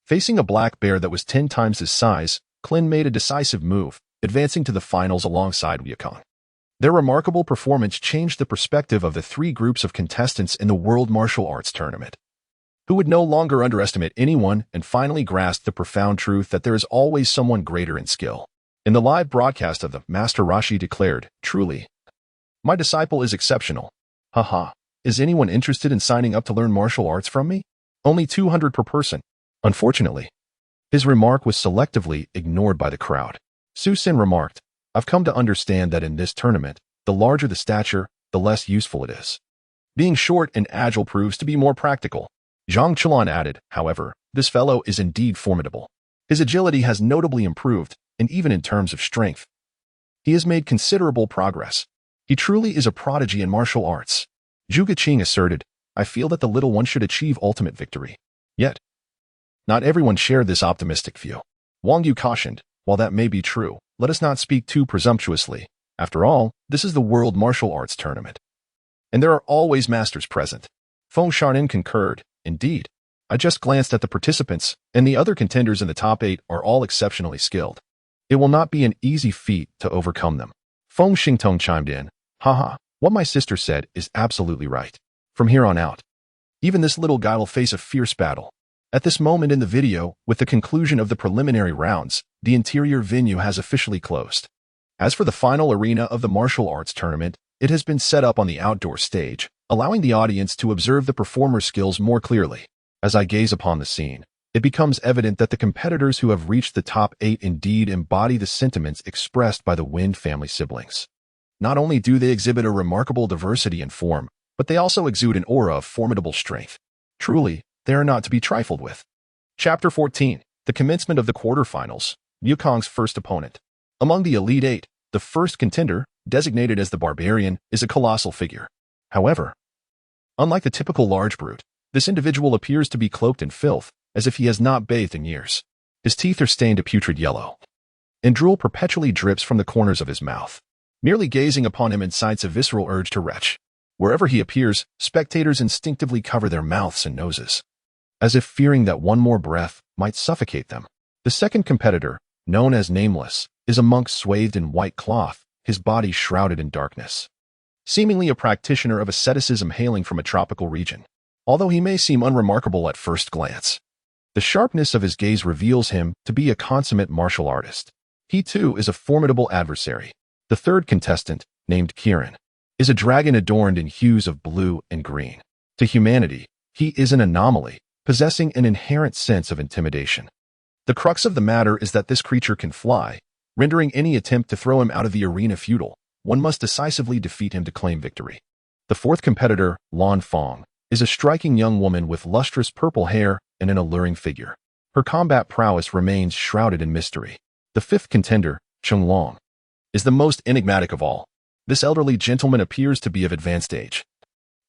Speaker 1: facing a black bear that was 10 times his size, Klin made a decisive move, advancing to the finals alongside Wukong. Their remarkable performance changed the perspective of the 3 groups of contestants in the World Martial Arts Tournament, who would no longer underestimate anyone and finally grasped the profound truth that there is always someone greater in skill. In the live broadcast of the Master Roshi declared, "Truly, my disciple is exceptional. Haha, is anyone interested in signing up to learn martial arts from me? Only 200 per person." Unfortunately, his remark was selectively ignored by the crowd. Su Sin remarked, I've come to understand that in this tournament, the larger the stature, the less useful it is. Being short and agile proves to be more practical. Zhang Chulan added, however, this fellow is indeed formidable. His agility has notably improved, and even in terms of strength, he has made considerable progress. He truly is a prodigy in martial arts. Zhu Guqing asserted, I feel that the little one should achieve ultimate victory. Yet, not everyone shared this optimistic view. Wang Yu cautioned, while that may be true, let us not speak too presumptuously. After all, this is the World Martial Arts Tournament. And there are always masters present. Feng Shanin concurred, indeed. I just glanced at the participants, and the other contenders in the top 8 are all exceptionally skilled. It will not be an easy feat to overcome them. Feng Xingtong chimed in, haha, what my sister said is absolutely right. From here on out, even this little guy will face a fierce battle. At this moment in the video, with the conclusion of the preliminary rounds, the interior venue has officially closed. As for the final arena of the martial arts tournament, it has been set up on the outdoor stage, allowing the audience to observe the performer's skills more clearly. As I gaze upon the scene, it becomes evident that the competitors who have reached the top 8 indeed embody the sentiments expressed by the Wind family siblings. Not only do they exhibit a remarkable diversity in form, but they also exude an aura of formidable strength. Truly, they are not to be trifled with. Chapter 14. The commencement of the quarterfinals. Wukong's first opponent. Among the Elite 8, the first contender, designated as the Barbarian, is a colossal figure. However, unlike the typical large brute, this individual appears to be cloaked in filth, as if he has not bathed in years. His teeth are stained a putrid yellow, and drool perpetually drips from the corners of his mouth. Merely gazing upon him incites a visceral urge to retch. Wherever he appears, spectators instinctively cover their mouths and noses, as if fearing that one more breath might suffocate them. The second competitor, known as Nameless, is a monk swathed in white cloth, his body shrouded in darkness. Seemingly a practitioner of asceticism hailing from a tropical region. Although he may seem unremarkable at first glance, the sharpness of his gaze reveals him to be a consummate martial artist. He too is a formidable adversary. The third contestant, named Kirin, is a dragon adorned in hues of blue and green. To humanity, he is an anomaly, possessing an inherent sense of intimidation. The crux of the matter is that this creature can fly, rendering any attempt to throw him out of the arena futile. One must decisively defeat him to claim victory. The fourth competitor, Lan Fong, is a striking young woman with lustrous purple hair and an alluring figure. Her combat prowess remains shrouded in mystery. The fifth contender, Chung Long, is the most enigmatic of all. This elderly gentleman appears to be of advanced age,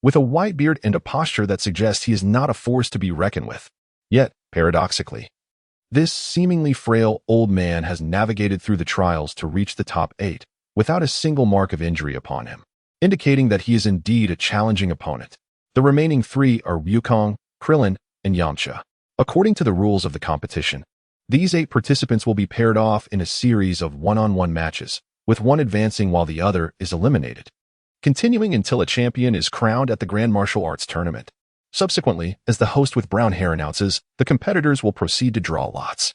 Speaker 1: with a white beard and a posture that suggests he is not a force to be reckoned with. Yet, paradoxically, this seemingly frail old man has navigated through the trials to reach the top 8 without a single mark of injury upon him, indicating that he is indeed a challenging opponent. The remaining 3 are Wukong, Krillin, and Yamcha. According to the rules of the competition, these 8 participants will be paired off in a series of one-on-one matches, with one advancing while the other is eliminated, continuing until a champion is crowned at the Grand Martial Arts Tournament. Subsequently, as the host with brown hair announces, the competitors will proceed to draw lots.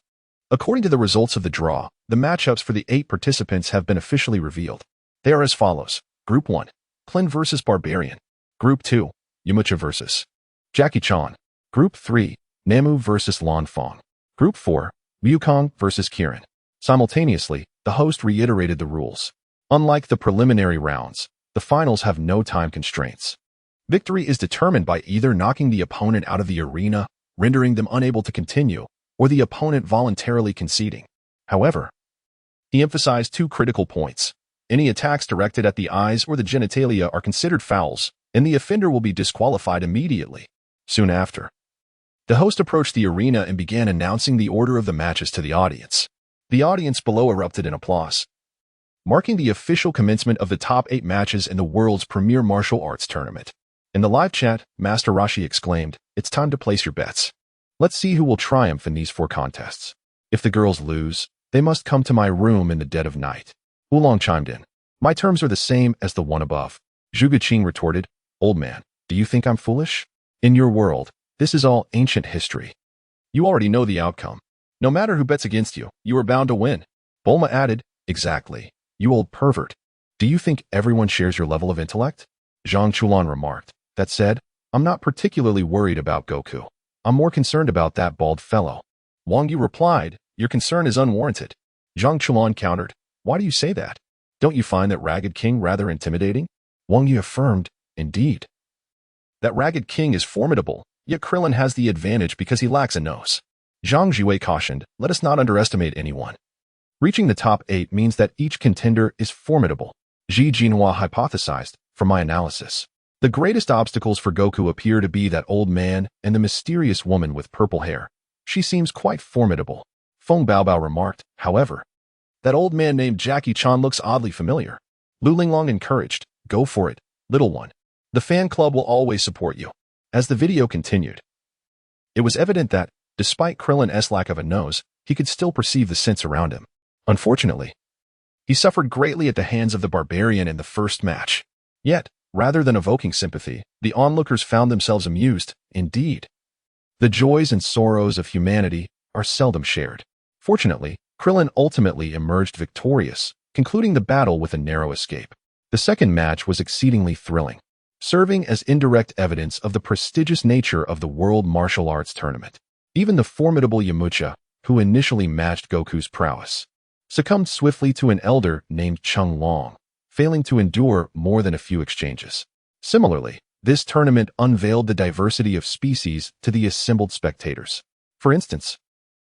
Speaker 1: According to the results of the draw, the matchups for the 8 participants have been officially revealed. They are as follows. Group 1, Klin vs. Barbarian. Group 2, Yamcha vs. Jackie Chan. Group 3, Namu vs. Lan Fong. Group 4, Wukong vs. Kirin. Simultaneously, the host reiterated the rules. Unlike the preliminary rounds, the finals have no time constraints. Victory is determined by either knocking the opponent out of the arena, rendering them unable to continue, or the opponent voluntarily conceding. However, he emphasized 2 critical points. Any attacks directed at the eyes or the genitalia are considered fouls, and the offender will be disqualified immediately. Soon after, the host approached the arena and began announcing the order of the matches to the audience. The audience below erupted in applause, marking the official commencement of the top 8 matches in the world's premier martial arts tournament. In the live chat, Master Roshi exclaimed, "It's time to place your bets. Let's see who will triumph in these 4 contests. If the girls lose, they must come to my room in the dead of night." Oolong chimed in, "My terms are the same as the one above." Zhu Guqing retorted, "Old man, do you think I'm foolish? In your world, this is all ancient history. You already know the outcome. No matter who bets against you, you are bound to win." Bulma added, "Exactly. You old pervert. Do you think everyone shares your level of intellect?" Zhang Chulan remarked, "That said, I'm not particularly worried about Goku. I'm more concerned about that bald fellow." Wang Yu replied, "Your concern is unwarranted." Zhang Chulan countered, Why do you say that? Don't you find that Ragged King rather intimidating? Wang Yi affirmed, indeed. That Ragged King is formidable, yet Krillin has the advantage because he lacks a nose. Zhang Jiwei cautioned, let us not underestimate anyone. Reaching the top 8 means that each contender is formidable. Xi Jinhua hypothesized, from my analysis. The greatest obstacles for Goku appear to be that old man and the mysterious woman with purple hair. She seems quite formidable. Feng Baobao remarked, however. That old man named Jackie Chan looks oddly familiar. Lu Linglong encouraged, go for it, little one. The fan club will always support you. As the video continued, it was evident that, despite Krillin's lack of a nose, he could still perceive the sense around him. Unfortunately, he suffered greatly at the hands of the barbarian in the first match. Yet, rather than evoking sympathy, the onlookers found themselves amused, indeed. The joys and sorrows of humanity are seldom shared. Fortunately, Krillin ultimately emerged victorious, concluding the battle with a narrow escape. The second match was exceedingly thrilling, serving as indirect evidence of the prestigious nature of the World Martial Arts Tournament. Even the formidable Yamcha, who initially matched Goku's prowess, succumbed swiftly to an elder named Chung Long, failing to endure more than a few exchanges. Similarly, this tournament unveiled the diversity of species to the assembled spectators. For instance,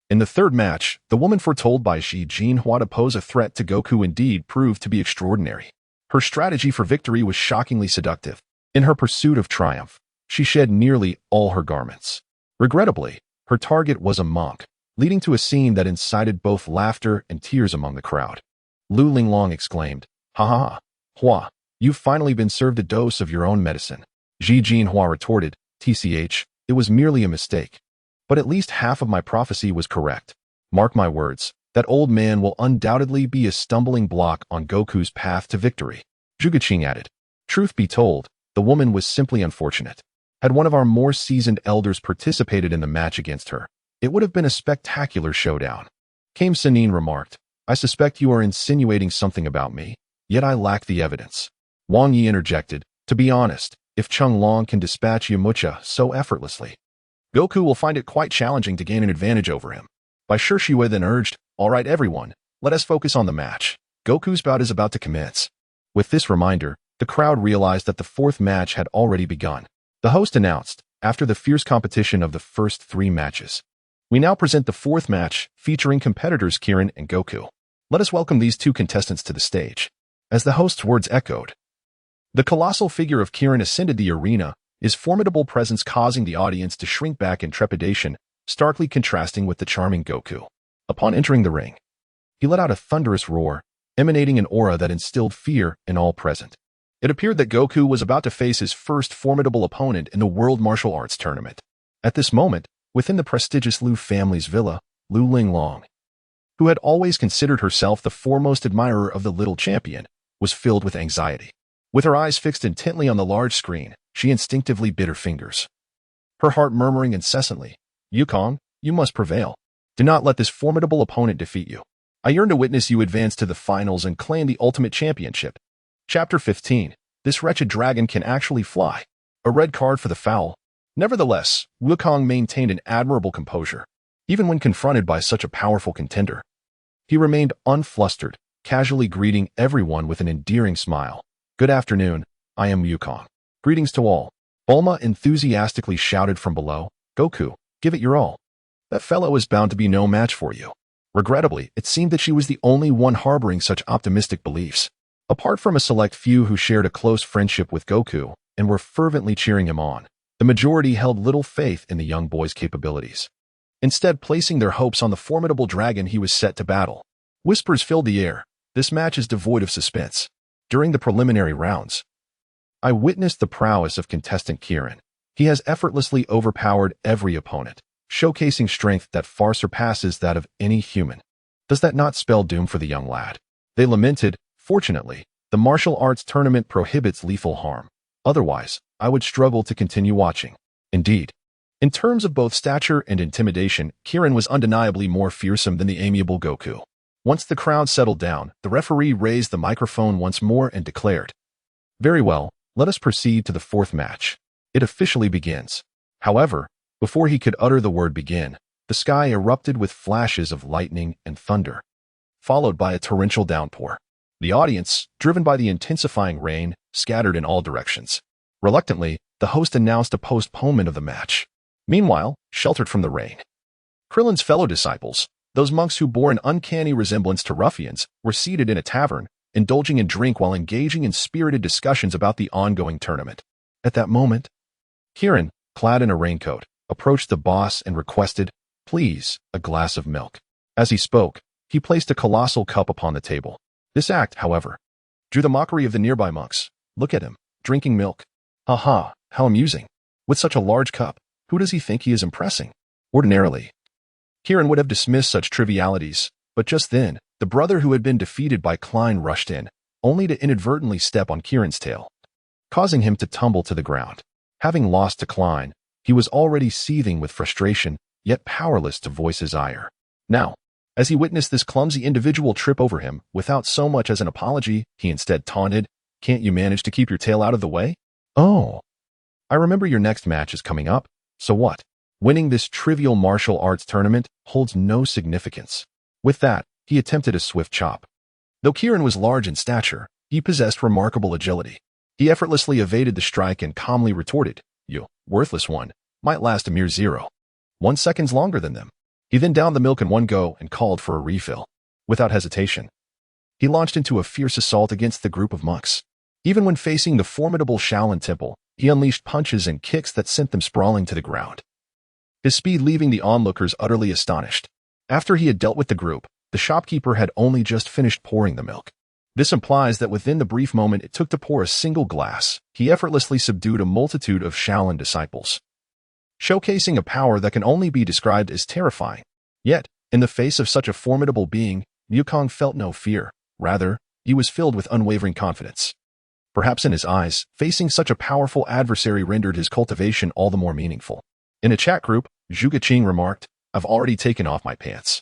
Speaker 1: in the third match, the woman foretold by Xi Jinhua to pose a threat to Goku indeed proved to be extraordinary. Her strategy for victory was shockingly seductive. In her pursuit of triumph, she shed nearly all her garments. Regrettably, her target was a monk, leading to a scene that incited both laughter and tears among the crowd. Lu Linglong exclaimed, ha ha ha, Hua, you've finally been served a dose of your own medicine. Xi Jinhua retorted, tch, it was merely a mistake. But at least half of my prophecy was correct. Mark my words, that old man will undoubtedly be a stumbling block on Goku's path to victory. Zhuge Qing added, truth be told, the woman was simply unfortunate. Had one of our more seasoned elders participated in the match against her, it would have been a spectacular showdown. Kame Senin remarked, I suspect you are insinuating something about me, yet I lack the evidence. Wang Yi interjected, to be honest, if Chung Long can dispatch Yamcha so effortlessly, Goku will find it quite challenging to gain an advantage over him. Bai Shixue then urged, all right everyone, let us focus on the match. Goku's bout is about to commence. With this reminder, the crowd realized that the fourth match had already begun. The host announced, after the fierce competition of the first 3 matches, we now present the fourth match, featuring competitors Kirin and Goku. Let us welcome these 2 contestants to the stage. As the host's words echoed, the colossal figure of Kirin ascended the arena, his formidable presence causing the audience to shrink back in trepidation, starkly contrasting with the charming Goku. Upon entering the ring, he let out a thunderous roar, emanating an aura that instilled fear in all present. It appeared that Goku was about to face his first formidable opponent in the World Martial Arts Tournament. At this moment, within the prestigious Lu family's villa, Lu Linglong, who had always considered herself the foremost admirer of the little champion, was filled with anxiety. With her eyes fixed intently on the large screen, she instinctively bit her fingers, her heart murmuring incessantly, Yukong, you must prevail. Do not let this formidable opponent defeat you. I yearn to witness you advance to the finals and claim the ultimate championship. Chapter 15. This wretched dragon can actually fly. A red card for the foul. Nevertheless, Wukong maintained an admirable composure, even when confronted by such a powerful contender. He remained unflustered, casually greeting everyone with an endearing smile. Good afternoon, I am Wukong. Greetings to all. Bulma enthusiastically shouted from below, Goku, give it your all. That fellow is bound to be no match for you. Regrettably, it seemed that she was the only one harboring such optimistic beliefs. Apart from a select few who shared a close friendship with Goku and were fervently cheering him on, the majority held little faith in the young boy's capabilities, instead placing their hopes on the formidable dragon he was set to battle. Whispers filled the air. This match is devoid of suspense. During the preliminary rounds, I witnessed the prowess of contestant Kirin. He has effortlessly overpowered every opponent, showcasing strength that far surpasses that of any human. Does that not spell doom for the young lad? They lamented. Fortunately, the martial arts tournament prohibits lethal harm. Otherwise, I would struggle to continue watching. Indeed, in terms of both stature and intimidation, Kirin was undeniably more fearsome than the amiable Goku. Once the crowd settled down, the referee raised the microphone once more and declared, very well, let us proceed to the fourth match. It officially begins. However, before he could utter the word begin, the sky erupted with flashes of lightning and thunder. followed by a torrential downpour. The audience, driven by the intensifying rain, scattered in all directions. Reluctantly, the host announced a postponement of the match. Meanwhile, sheltered from the rain, Krillin's fellow disciples, those monks who bore an uncanny resemblance to ruffians, were seated in a tavern, indulging in drink while engaging in spirited discussions about the ongoing tournament. At that moment, Kirin, clad in a raincoat, approached the boss and requested, "Please, a glass of milk." As he spoke, he placed a colossal cup upon the table. This act, however, drew the mockery of the nearby monks. "Look at him, drinking milk. Haha, how amusing. With such a large cup, who does he think he is impressing?" Ordinarily, Kirin would have dismissed such trivialities, but just then, the brother who had been defeated by Klein rushed in, only to inadvertently step on Kirin's tail, causing him to tumble to the ground. Having lost to Klein, he was already seething with frustration, yet powerless to voice his ire. Now, as he witnessed this clumsy individual trip over him, without so much as an apology, he instead taunted, "Can't you manage to keep your tail out of the way? Oh, I remember your next match is coming up, so what? Winning this trivial martial arts tournament holds no significance." With that, he attempted a swift chop. Though Kirin was large in stature, he possessed remarkable agility. He effortlessly evaded the strike and calmly retorted, "You, worthless one, might last a mere 0.1 seconds longer than them." He then downed the milk in one go and called for a refill. Without hesitation, he launched into a fierce assault against the group of monks. Even when facing the formidable Shaolin Temple, he unleashed punches and kicks that sent them sprawling to the ground, his speed leaving the onlookers utterly astonished. After he had dealt with the group, the shopkeeper had only just finished pouring the milk. This implies that within the brief moment it took to pour a single glass, he effortlessly subdued a multitude of Shaolin disciples, showcasing a power that can only be described as terrifying. Yet, in the face of such a formidable being, Wukong felt no fear. Rather, he was filled with unwavering confidence. Perhaps in his eyes, facing such a powerful adversary rendered his cultivation all the more meaningful. In a chat group, Zhuge Qing remarked, "I've already taken off my pants."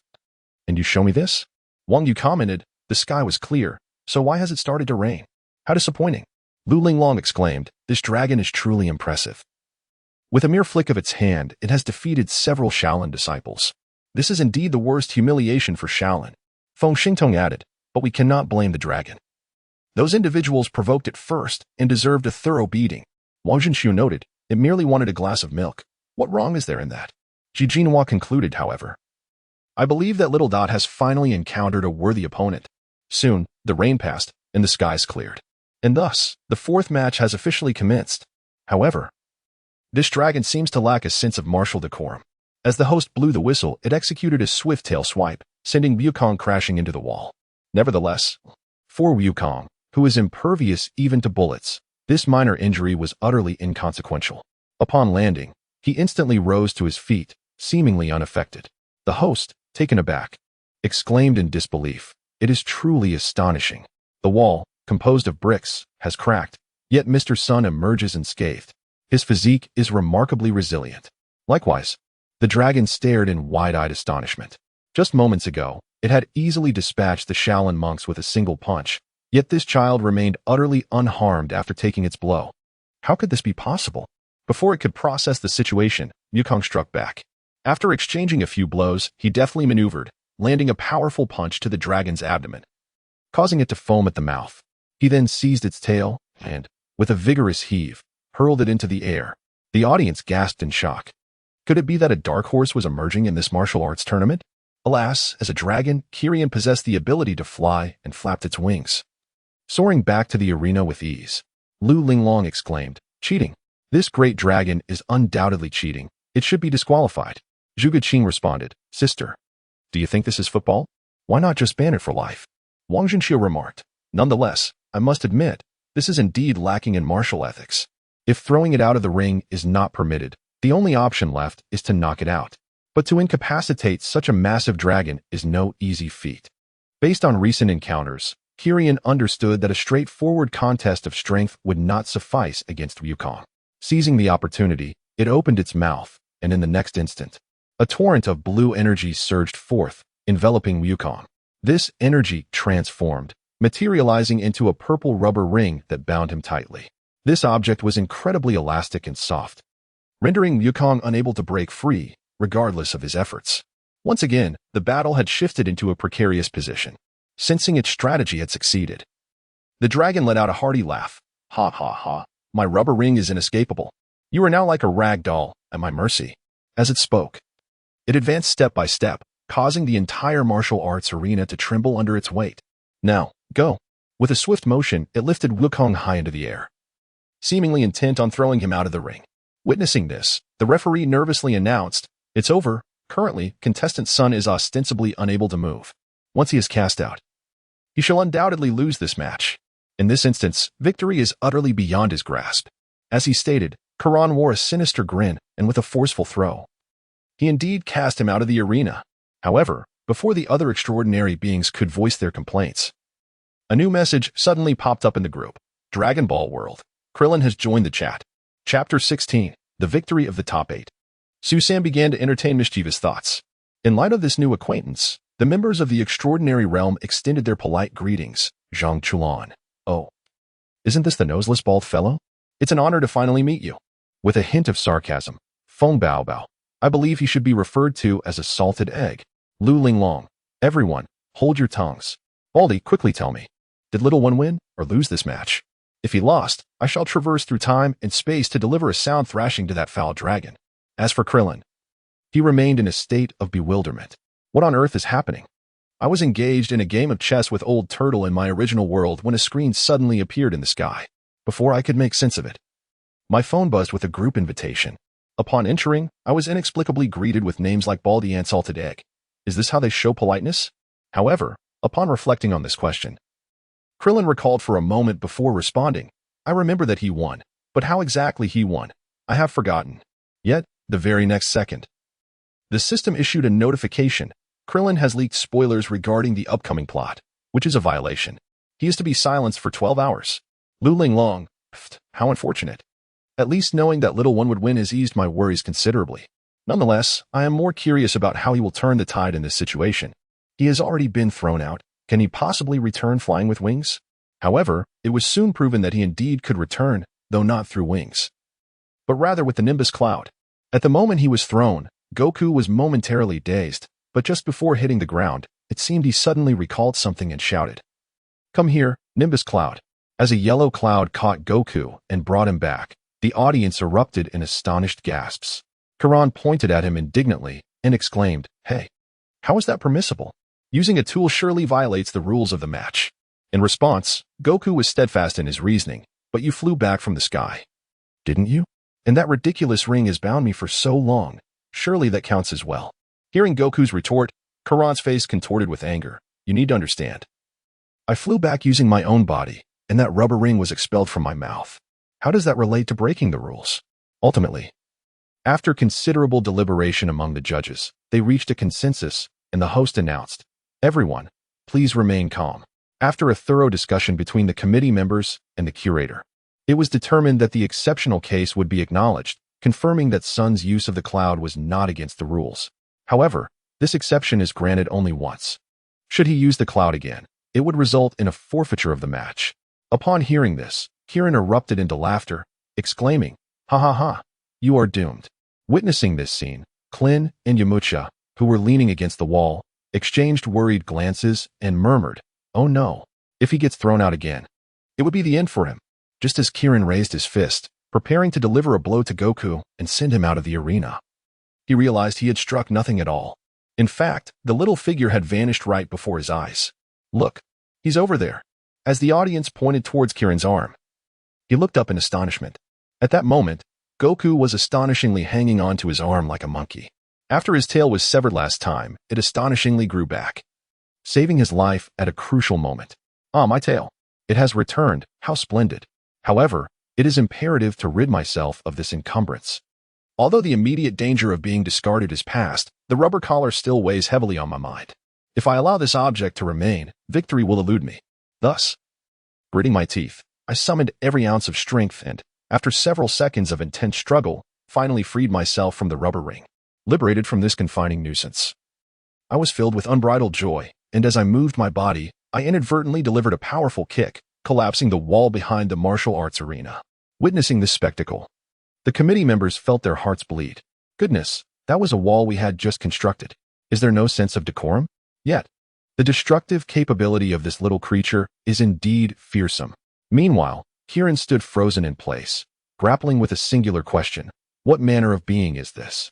Speaker 1: "And you show me this?" Wang Yu commented, "The sky was clear, so why has it started to rain? How disappointing." Lu Linglong exclaimed, "This dragon is truly impressive. With a mere flick of its hand, it has defeated several Shaolin disciples. This is indeed the worst humiliation for Shaolin." Feng Xingtong added, "But we cannot blame the dragon. Those individuals provoked it first and deserved a thorough beating." Wang Zhenxiu noted, "It merely wanted a glass of milk. What wrong is there in that?" Ji Jinhua concluded, however, "I believe that Little Dot has finally encountered a worthy opponent." Soon, the rain passed, and the skies cleared. And thus, the fourth match has officially commenced. However, this dragon seems to lack a sense of martial decorum. As the host blew the whistle, it executed a swift tail swipe, sending Wukong crashing into the wall. Nevertheless, for Wukong, who is impervious even to bullets, this minor injury was utterly inconsequential. Upon landing, he instantly rose to his feet, seemingly unaffected. The host, taken aback, exclaimed in disbelief, "It is truly astonishing. The wall, composed of bricks, has cracked, yet Mr. Sun emerges unscathed. His physique is remarkably resilient." Likewise, the dragon stared in wide-eyed astonishment. Just moments ago, it had easily dispatched the Shaolin monks with a single punch, yet this child remained utterly unharmed after taking its blow. How could this be possible? Before it could process the situation, Wukong struck back. After exchanging a few blows, he deftly maneuvered, landing a powerful punch to the dragon's abdomen, causing it to foam at the mouth. He then seized its tail and, with a vigorous heave, hurled it into the air. The audience gasped in shock. Could it be that a dark horse was emerging in this martial arts tournament? Alas, as a dragon, Kirin possessed the ability to fly and flapped its wings, soaring back to the arena with ease. Lu Linglong exclaimed, "Cheating! This great dragon is undoubtedly cheating. It should be disqualified." Zhuge Qing responded, "Sister, do you think this is football? Why not just ban it for life?" Wang Zhenxiu remarked, "Nonetheless, I must admit, this is indeed lacking in martial ethics. If throwing it out of the ring is not permitted, the only option left is to knock it out. But to incapacitate such a massive dragon is no easy feat." Based on recent encounters, Kirin understood that a straightforward contest of strength would not suffice against Wukong. Seizing the opportunity, it opened its mouth, and in the next instant, a torrent of blue energy surged forth, enveloping Wukong. This energy transformed, materializing into a purple rubber ring that bound him tightly. This object was incredibly elastic and soft, rendering Wukong unable to break free, regardless of his efforts. Once again, the battle had shifted into a precarious position. sensing its strategy had succeeded. The dragon let out a hearty laugh. Ha ha ha, my rubber ring is inescapable. You are now like a rag doll, at my mercy. As it spoke, it advanced step by step, causing the entire martial arts arena to tremble under its weight. Now, go. With a swift motion, it lifted Wukong high into the air, seemingly intent on throwing him out of the ring. Witnessing this, the referee nervously announced, "It's over. Currently, contestant Sun is ostensibly unable to move. Once he is cast out, he shall undoubtedly lose this match. In this instance, victory is utterly beyond his grasp." As he stated, Kakarot wore a sinister grin, and with a forceful throw, he indeed cast him out of the arena. However, before the other extraordinary beings could voice their complaints, a new message suddenly popped up in the group. Dragon Ball World. Krillin has joined the chat. Chapter 16. The Victory of the Top 8. Susan began to entertain mischievous thoughts. In light of this new acquaintance, the members of the extraordinary realm extended their polite greetings. Zhang Chulan. Oh, isn't this the noseless bald fellow? It's an honor to finally meet you. With a hint of sarcasm, Feng Bao Bao. I believe he should be referred to as a salted egg. Lu Linglong. Everyone, hold your tongues. Baldy, quickly tell me, did Little One win or lose this match? If he lost, I shall traverse through time and space to deliver a sound thrashing to that foul dragon. As for Krillin, he remained in a state of bewilderment. What on earth is happening? I was engaged in a game of chess with Old Turtle in my original world when a screen suddenly appeared in the sky. Before I could make sense of it, my phone buzzed with a group invitation. Upon entering, I was inexplicably greeted with names like Baldy and Salted Egg. Is this how they show politeness? However, upon reflecting on this question, Krillin recalled for a moment before responding. I remember that he won, but how exactly he won, I have forgotten. Yet, the very next second, the system issued a notification. Krillin has leaked spoilers regarding the upcoming plot, which is a violation. He is to be silenced for 12 hours. Lu Linglong. How unfortunate. At least knowing that Little One would win has eased my worries considerably. Nonetheless, I am more curious about how he will turn the tide in this situation. He has already been thrown out. Can he possibly return flying with wings? However, it was soon proven that he indeed could return, though not through wings, but rather with the nimbus cloud. At the moment he was thrown, Goku was momentarily dazed, but just before hitting the ground, it seemed he suddenly recalled something and shouted, "Come here, nimbus cloud." As a yellow cloud caught Goku and brought him back, the audience erupted in astonished gasps. Kakarot pointed at him indignantly and exclaimed, "Hey, how is that permissible? Using a tool surely violates the rules of the match." In response, Goku was steadfast in his reasoning, "But you flew back from the sky, didn't you? And that ridiculous ring has bound me for so long. Surely that counts as well." Hearing Goku's retort, Kakarot's face contorted with anger. "You need to understand. I flew back using my own body, and that rubber ring was expelled from my mouth. How does that relate to breaking the rules?" Ultimately, after considerable deliberation among the judges, they reached a consensus, and the host announced, "Everyone, please remain calm." After a thorough discussion between the committee members and the curator, it was determined that the exceptional case would be acknowledged, confirming that Sun's use of the cloud was not against the rules. However, this exception is granted only once. Should he use the cloud again, it would result in a forfeiture of the match. Upon hearing this, Kirin erupted into laughter, exclaiming, "Ha ha ha, you are doomed." Witnessing this scene, Klin and Yamcha, who were leaning against the wall, exchanged worried glances and murmured, "Oh no, if he gets thrown out again, it would be the end for him." Just as Kirin raised his fist, preparing to deliver a blow to Goku and send him out of the arena, he realized he had struck nothing at all. In fact, the little figure had vanished right before his eyes. "Look, he's over there." As the audience pointed towards Kirin's arm, he looked up in astonishment. At that moment, Goku was astonishingly hanging on to his arm like a monkey. After his tail was severed last time, it astonishingly grew back, saving his life at a crucial moment. "Ah, my tail. It has returned. How splendid. However, it is imperative to rid myself of this encumbrance. Although the immediate danger of being discarded is past, the rubber collar still weighs heavily on my mind. If I allow this object to remain, victory will elude me." Thus, gritting my teeth, I summoned every ounce of strength and, after several seconds of intense struggle, finally freed myself from the rubber ring. Liberated from this confining nuisance, I was filled with unbridled joy, and as I moved my body, I inadvertently delivered a powerful kick, collapsing the wall behind the martial arts arena. Witnessing this spectacle, the committee members felt their hearts bleed. Goodness, that was a wall we had just constructed. Is there no sense of decorum? Yet, The destructive capability of this little creature is indeed fearsome. Meanwhile, Kirin stood frozen in place, grappling with a singular question. What manner of being is this?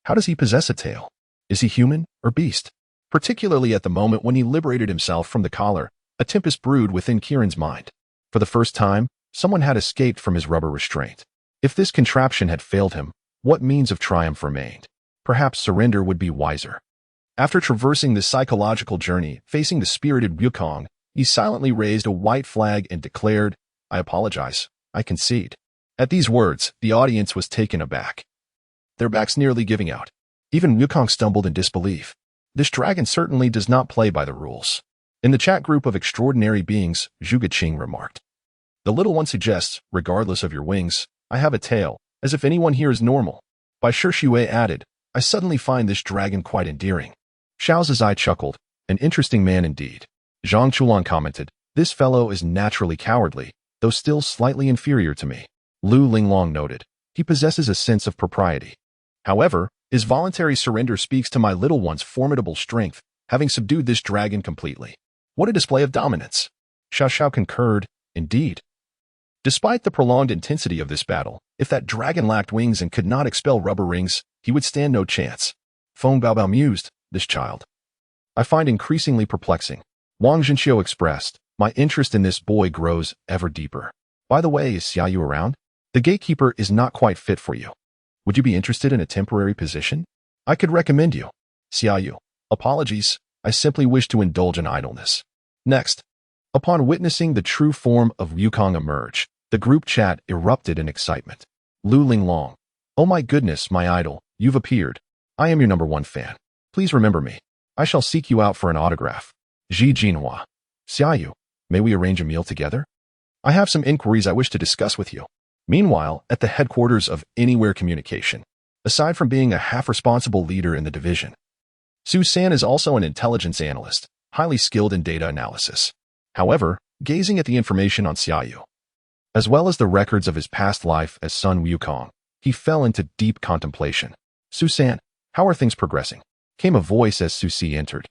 Speaker 1: How does he possess a tail? Is he human or beast? Particularly at the moment when he liberated himself from the collar, a tempest brewed within Kirin's mind. For the first time, someone had escaped from his rubber restraint. If this contraption had failed him, what means of triumph remained? Perhaps surrender would be wiser. After traversing this psychological journey, facing the spirited Wukong, he silently raised a white flag and declared, "I apologize. I concede." At these words, the audience was taken aback, their backs nearly giving out. Even Wukong stumbled in disbelief. This dragon certainly does not play by the rules. In the chat group of extraordinary beings, Zhuge remarked, "The little one suggests, regardless of your wings, I have a tail, as if anyone here is normal." By Shui added, "I suddenly find this dragon quite endearing." Xiao Zizai chuckled, "An interesting man indeed." Zhang Chulan commented, "This fellow is naturally cowardly, though still slightly inferior to me." Lu Linglong noted, "He possesses a sense of propriety. However, his voluntary surrender speaks to my little one's formidable strength, having subdued this dragon completely. What a display of dominance." Xiao concurred, "Indeed." Despite the prolonged intensity of this battle, if that dragon lacked wings and could not expel rubber rings, he would stand no chance. Feng Baobao mused, "This child I find increasingly perplexing." Wang Zhenxiu expressed, "My interest in this boy grows ever deeper. By the way, is Xiayu around? The gatekeeper is not quite fit for you. Would you be interested in a temporary position? I could recommend you." Xiayu, "Apologies, I simply wish to indulge in idleness." Next, upon witnessing the true form of Wukong emerge, the group chat erupted in excitement. Lu Linglong, "Oh my goodness, my idol, you've appeared. I am your #1 fan. Please remember me. I shall seek you out for an autograph." Ji Jinhua, "Xiayu, may we arrange a meal together? I have some inquiries I wish to discuss with you." Meanwhile, at the headquarters of Anywhere Communication, aside from being a half-responsible leader in the division, Su San is also an intelligence analyst, highly skilled in data analysis. However, gazing at the information on Xiayu, as well as the records of his past life as Sun Wukong, he fell into deep contemplation. "Su San, how are things progressing?" came a voice as Su Si entered,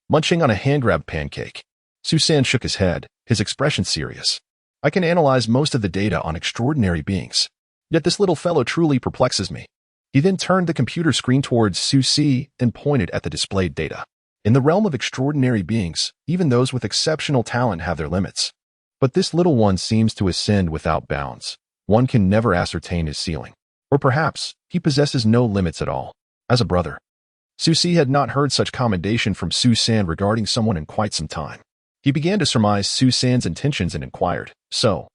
Speaker 1: munching on a hand-grabbed pancake. Su San shook his head, his expression serious. "I can analyze most of the data on extraordinary beings. Yet this little fellow truly perplexes me." He then turned the computer screen towards Su Si and pointed at the displayed data. In the realm of extraordinary beings, even those with exceptional talent have their limits. But this little one seems to ascend without bounds. One can never ascertain his ceiling. Or perhaps, he possesses no limits at all. As a brother, Su Si had not heard such commendation from Su San regarding someone in quite some time. He began to surmise Su San's intentions and inquired, "So,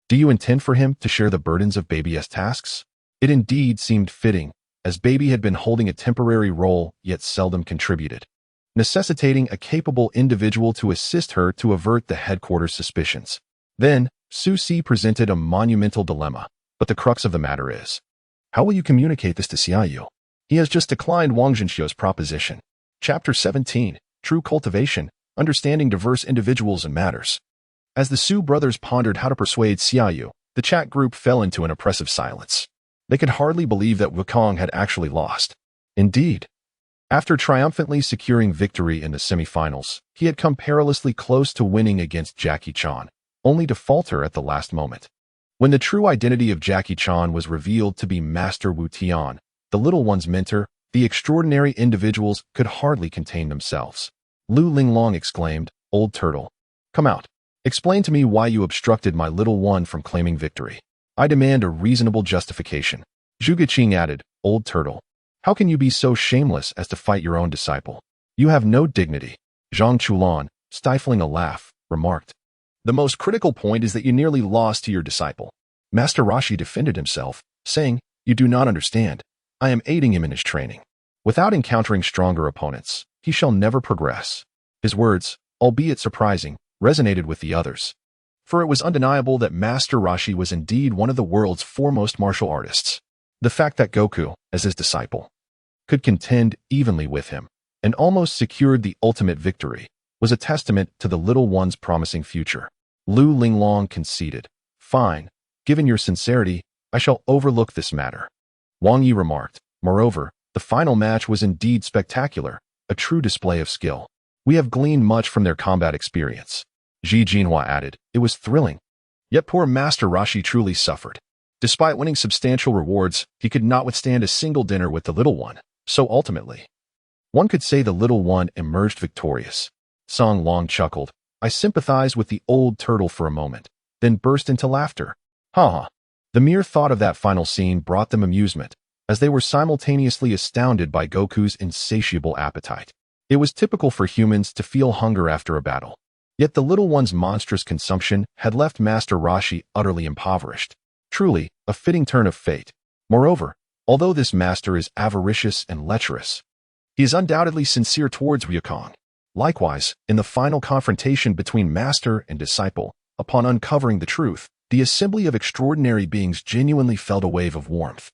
Speaker 1: do you intend for him to share the burdens of Baby's tasks?" It indeed seemed fitting, as Baby had been holding a temporary role yet seldom contributed, necessitating a capable individual to assist her to avert the headquarters' suspicions. Then, Su Si presented a monumental dilemma, but the crux of the matter is, how will you communicate this to Xiayu? He has just declined Wang Zhenxiu's proposition. Chapter 17, True Cultivation, Understanding Diverse Individuals and Matters. As the Su brothers pondered how to persuade Xiayu, the chat group fell into an oppressive silence. They could hardly believe that Wukong had actually lost. Indeed, after triumphantly securing victory in the semifinals, he had come perilously close to winning against Jackie Chan, only to falter at the last moment. When the true identity of Jackie Chan was revealed to be Master Wu Tian, the little one's mentor, the extraordinary individuals could hardly contain themselves. Lu Linglong exclaimed, "Old turtle, come out. Explain to me why you obstructed my little one from claiming victory. I demand a reasonable justification." Zhuge added, "Old turtle, how can you be so shameless as to fight your own disciple? You have no dignity." Zhang Chulan, stifling a laugh, remarked, "The most critical point is that you nearly lost to your disciple." Master Roshi defended himself, saying, "You do not understand. I am aiding him in his training. Without encountering stronger opponents, he shall never progress." His words, albeit surprising, resonated with the others, for it was undeniable that Master Roshi was indeed one of the world's foremost martial artists. The fact that Goku, as his disciple, could contend evenly with him and almost secured the ultimate victory was a testament to the little one's promising future. Lu Linglong conceded, "Fine, given your sincerity, I shall overlook this matter." Wang Yi remarked, "Moreover, the final match was indeed spectacular, a true display of skill. We have gleaned much from their combat experience. Ji Jinhua added, it was thrilling. Yet poor Master Roshi truly suffered. Despite winning substantial rewards, he could not withstand a single dinner with the little one, so ultimately, one could say the little one emerged victorious. Song Long chuckled. I sympathized with the old turtle for a moment, then burst into laughter. Ha! The mere thought of that final scene brought them amusement, as they were simultaneously astounded by Goku's insatiable appetite. It was typical for humans to feel hunger after a battle. Yet the little one's monstrous consumption had left Master Roshi utterly impoverished. Truly, a fitting turn of fate. Moreover, although this master is avaricious and lecherous, he is undoubtedly sincere towards Wukong. Likewise, in the final confrontation between master and disciple, upon uncovering the truth, the assembly of extraordinary beings genuinely felt a wave of warmth.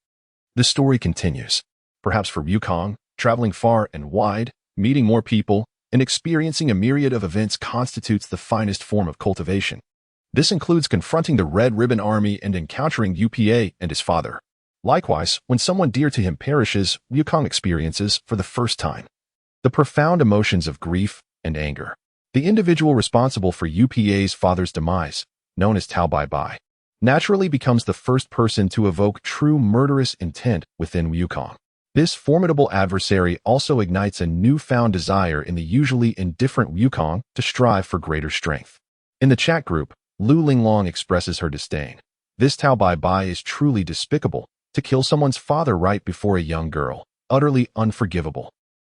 Speaker 1: The story continues. Perhaps for Wukong, traveling far and wide, meeting more people, and experiencing a myriad of events constitutes the finest form of cultivation. This includes confronting the Red Ribbon Army and encountering UPA and his father. Likewise, when someone dear to him perishes, Wukong experiences, for the first time, the profound emotions of grief and anger. The individual responsible for UPA's father's demise, known as Tao Bai Bai, naturally becomes the first person to evoke true murderous intent within Wukong. This formidable adversary also ignites a newfound desire in the usually indifferent Wukong to strive for greater strength. In the chat group, Lu Linglong expresses her disdain. This Tao Bai Bai is truly despicable, to kill someone's father right before a young girl, utterly unforgivable.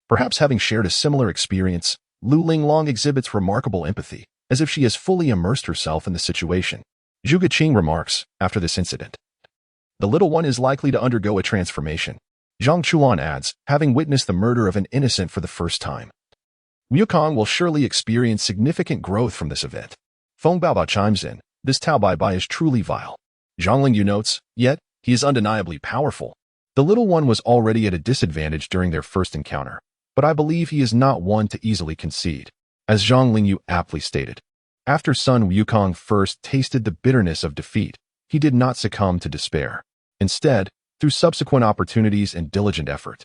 Speaker 1: Perhaps having shared a similar experience, Lu Linglong exhibits remarkable empathy, as if she has fully immersed herself in the situation. Zhuge Qing remarks, after this incident, the little one is likely to undergo a transformation. Zhang Chuan adds, having witnessed the murder of an innocent for the first time, Wukong will surely experience significant growth from this event. Feng Baobao chimes in, this Tao Bai Bai is truly vile. Zhang Lingyu notes, yet, he is undeniably powerful. The little one was already at a disadvantage during their first encounter, but I believe he is not one to easily concede. As Zhang Lingyu aptly stated, after Sun Wukong first tasted the bitterness of defeat, he did not succumb to despair. Instead, through subsequent opportunities and diligent effort,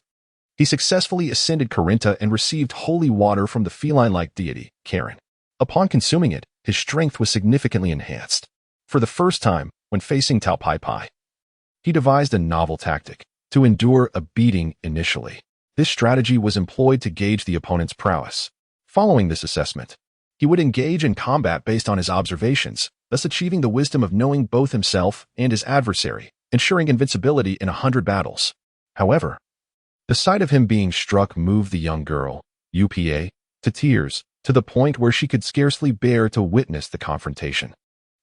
Speaker 1: he successfully ascended Carinta and received holy water from the feline-like deity, Karen. Upon consuming it, his strength was significantly enhanced. For the first time, when facing Tao Pai Pai, he devised a novel tactic, to endure a beating initially. This strategy was employed to gauge the opponent's prowess. Following this assessment, he would engage in combat based on his observations, thus achieving the wisdom of knowing both himself and his adversary, ensuring invincibility in 100 battles. However, the sight of him being struck moved the young girl, UPA, to tears, to the point where she could scarcely bear to witness the confrontation,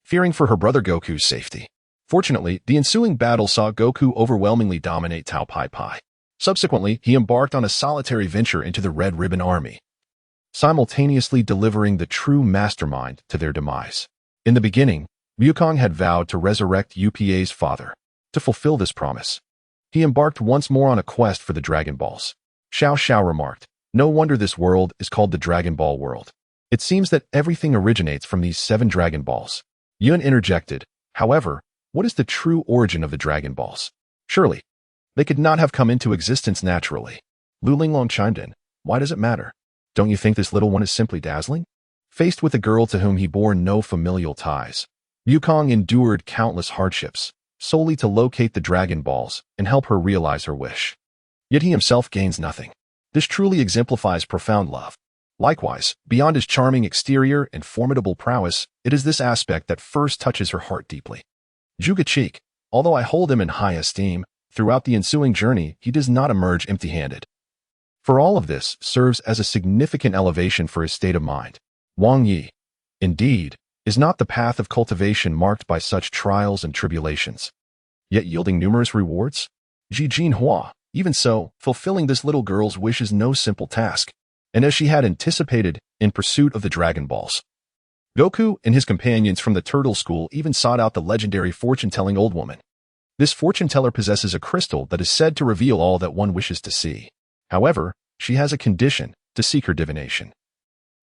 Speaker 1: fearing for her brother Goku's safety. Fortunately, the ensuing battle saw Goku overwhelmingly dominate Tao Pai Pai. Subsequently, he embarked on a solitary venture into the Red Ribbon Army, simultaneously delivering the true mastermind to their demise. In the beginning, Wukong had vowed to resurrect UPA's father. To fulfill this promise, he embarked once more on a quest for the Dragon Balls. Xiao Xiao remarked, no wonder this world is called the Dragon Ball world. It seems that everything originates from these 7 Dragon Balls. Yun interjected, however, what is the true origin of the Dragon Balls? Surely, they could not have come into existence naturally. Lu Linglong chimed in, why does it matter? Don't you think this little one is simply dazzling? Faced with a girl to whom he bore no familial ties, Wukong endured countless hardships, solely to locate the Dragon Balls and help her realize her wish. Yet he himself gains nothing. This truly exemplifies profound love. Likewise, beyond his charming exterior and formidable prowess, it is this aspect that first touches her heart deeply. Zhuge Qing, although I hold him in high esteem, throughout the ensuing journey he does not emerge empty-handed. For all of this serves as a significant elevation for his state of mind. Wang Yi, indeed, is not the path of cultivation marked by such trials and tribulations, yet yielding numerous rewards? Ji Jinhua, even so, fulfilling this little girl's wish is no simple task, and as she had anticipated, in pursuit of the Dragon Balls, Goku and his companions from the Turtle School even sought out the legendary fortune-telling old woman. This fortune-teller possesses a crystal that is said to reveal all that one wishes to see. However, she has a condition to seek her divination.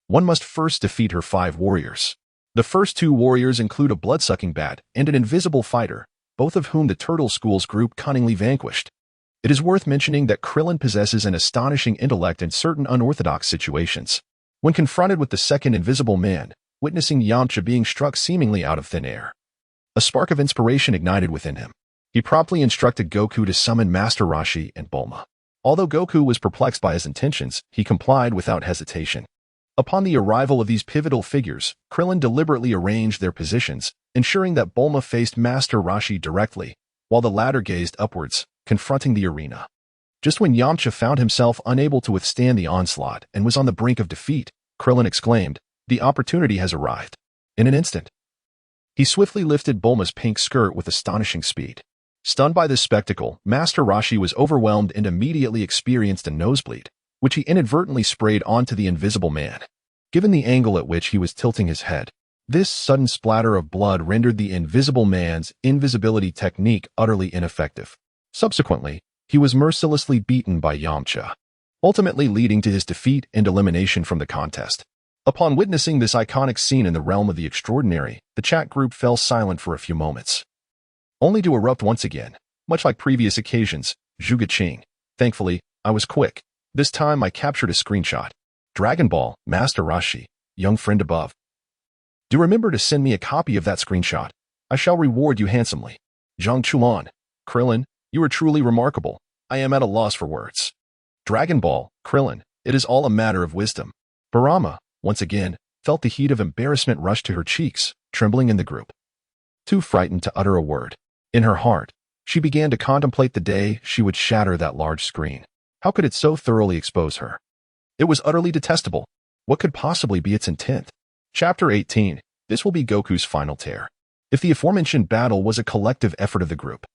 Speaker 1: One must first defeat her 5 warriors. The first 2 warriors include a blood-sucking bat and an invisible fighter, both of whom the Turtle School's group cunningly vanquished. It is worth mentioning that Krillin possesses an astonishing intellect in certain unorthodox situations. When confronted with the second invisible man, witnessing Yamcha being struck seemingly out of thin air, a spark of inspiration ignited within him. He promptly instructed Goku to summon Master Roshi and Bulma. Although Goku was perplexed by his intentions, he complied without hesitation. Upon the arrival of these pivotal figures, Krillin deliberately arranged their positions, ensuring that Bulma faced Master Roshi directly, while the latter gazed upwards, confronting the arena. Just when Yamcha found himself unable to withstand the onslaught and was on the brink of defeat, Krillin exclaimed, "The opportunity has arrived." In an instant, he swiftly lifted Bulma's pink skirt with astonishing speed. Stunned by this spectacle, Master Roshi was overwhelmed and immediately experienced a nosebleed, which he inadvertently sprayed onto the invisible man. Given the angle at which he was tilting his head, this sudden splatter of blood rendered the invisible man's invisibility technique utterly ineffective. Subsequently, he was mercilessly beaten by Yamcha, ultimately leading to his defeat and elimination from the contest. Upon witnessing this iconic scene in the realm of the extraordinary, the chat group fell silent for a few moments, only to erupt once again. Much like previous occasions, Zhuge Ching. Thankfully, I was quick. This time I captured a screenshot. Dragon Ball, Master Roshi, young friend above. Do remember to send me a copy of that screenshot. I shall reward you handsomely. Zhang Chuan. Krillin, you are truly remarkable. I am at a loss for words. Dragon Ball, Krillin, it is all a matter of wisdom. Barama, once again, felt the heat of embarrassment rush to her cheeks, trembling in the group. Too frightened to utter a word. In her heart, she began to contemplate the day she would shatter that large screen. How could it so thoroughly expose her? It was utterly detestable. What could possibly be its intent? Chapter 18. This will be Goku's final tear. If the aforementioned battle was a collective effort of the group,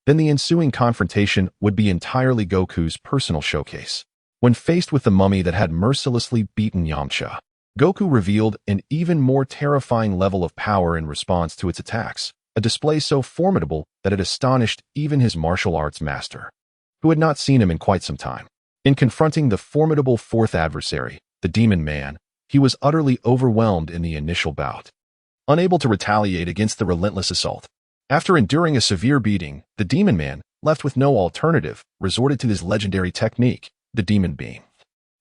Speaker 1: then the ensuing confrontation would be entirely Goku's personal showcase. When faced with the mummy that had mercilessly beaten Yamcha, Goku revealed an even more terrifying level of power in response to its attacks, a display so formidable that it astonished even his martial arts master, who had not seen him in quite some time. In confronting the formidable fourth adversary, the Demon Man, he was utterly overwhelmed in the initial bout, unable to retaliate against the relentless assault. After enduring a severe beating, the Demon Man, left with no alternative, resorted to his legendary technique, the Demon Beam,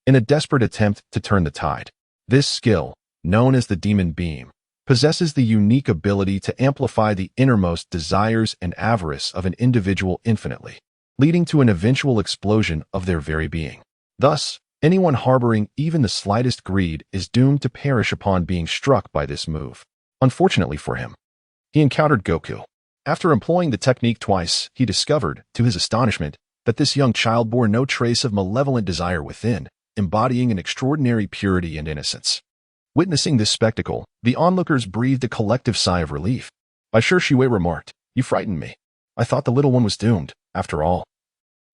Speaker 1: in a desperate attempt to turn the tide. This skill, known as the Demon Beam, possesses the unique ability to amplify the innermost desires and avarice of an individual infinitely, leading to an eventual explosion of their very being. Thus, anyone harboring even the slightest greed is doomed to perish upon being struck by this move. Unfortunately for him, he encountered Goku. After employing the technique twice, he discovered, to his astonishment, that this young child bore no trace of malevolent desire within, embodying an extraordinary purity and innocence. Witnessing this spectacle, the onlookers breathed a collective sigh of relief. Bai Shui remarked, "You frightened me. I thought the little one was doomed, after all.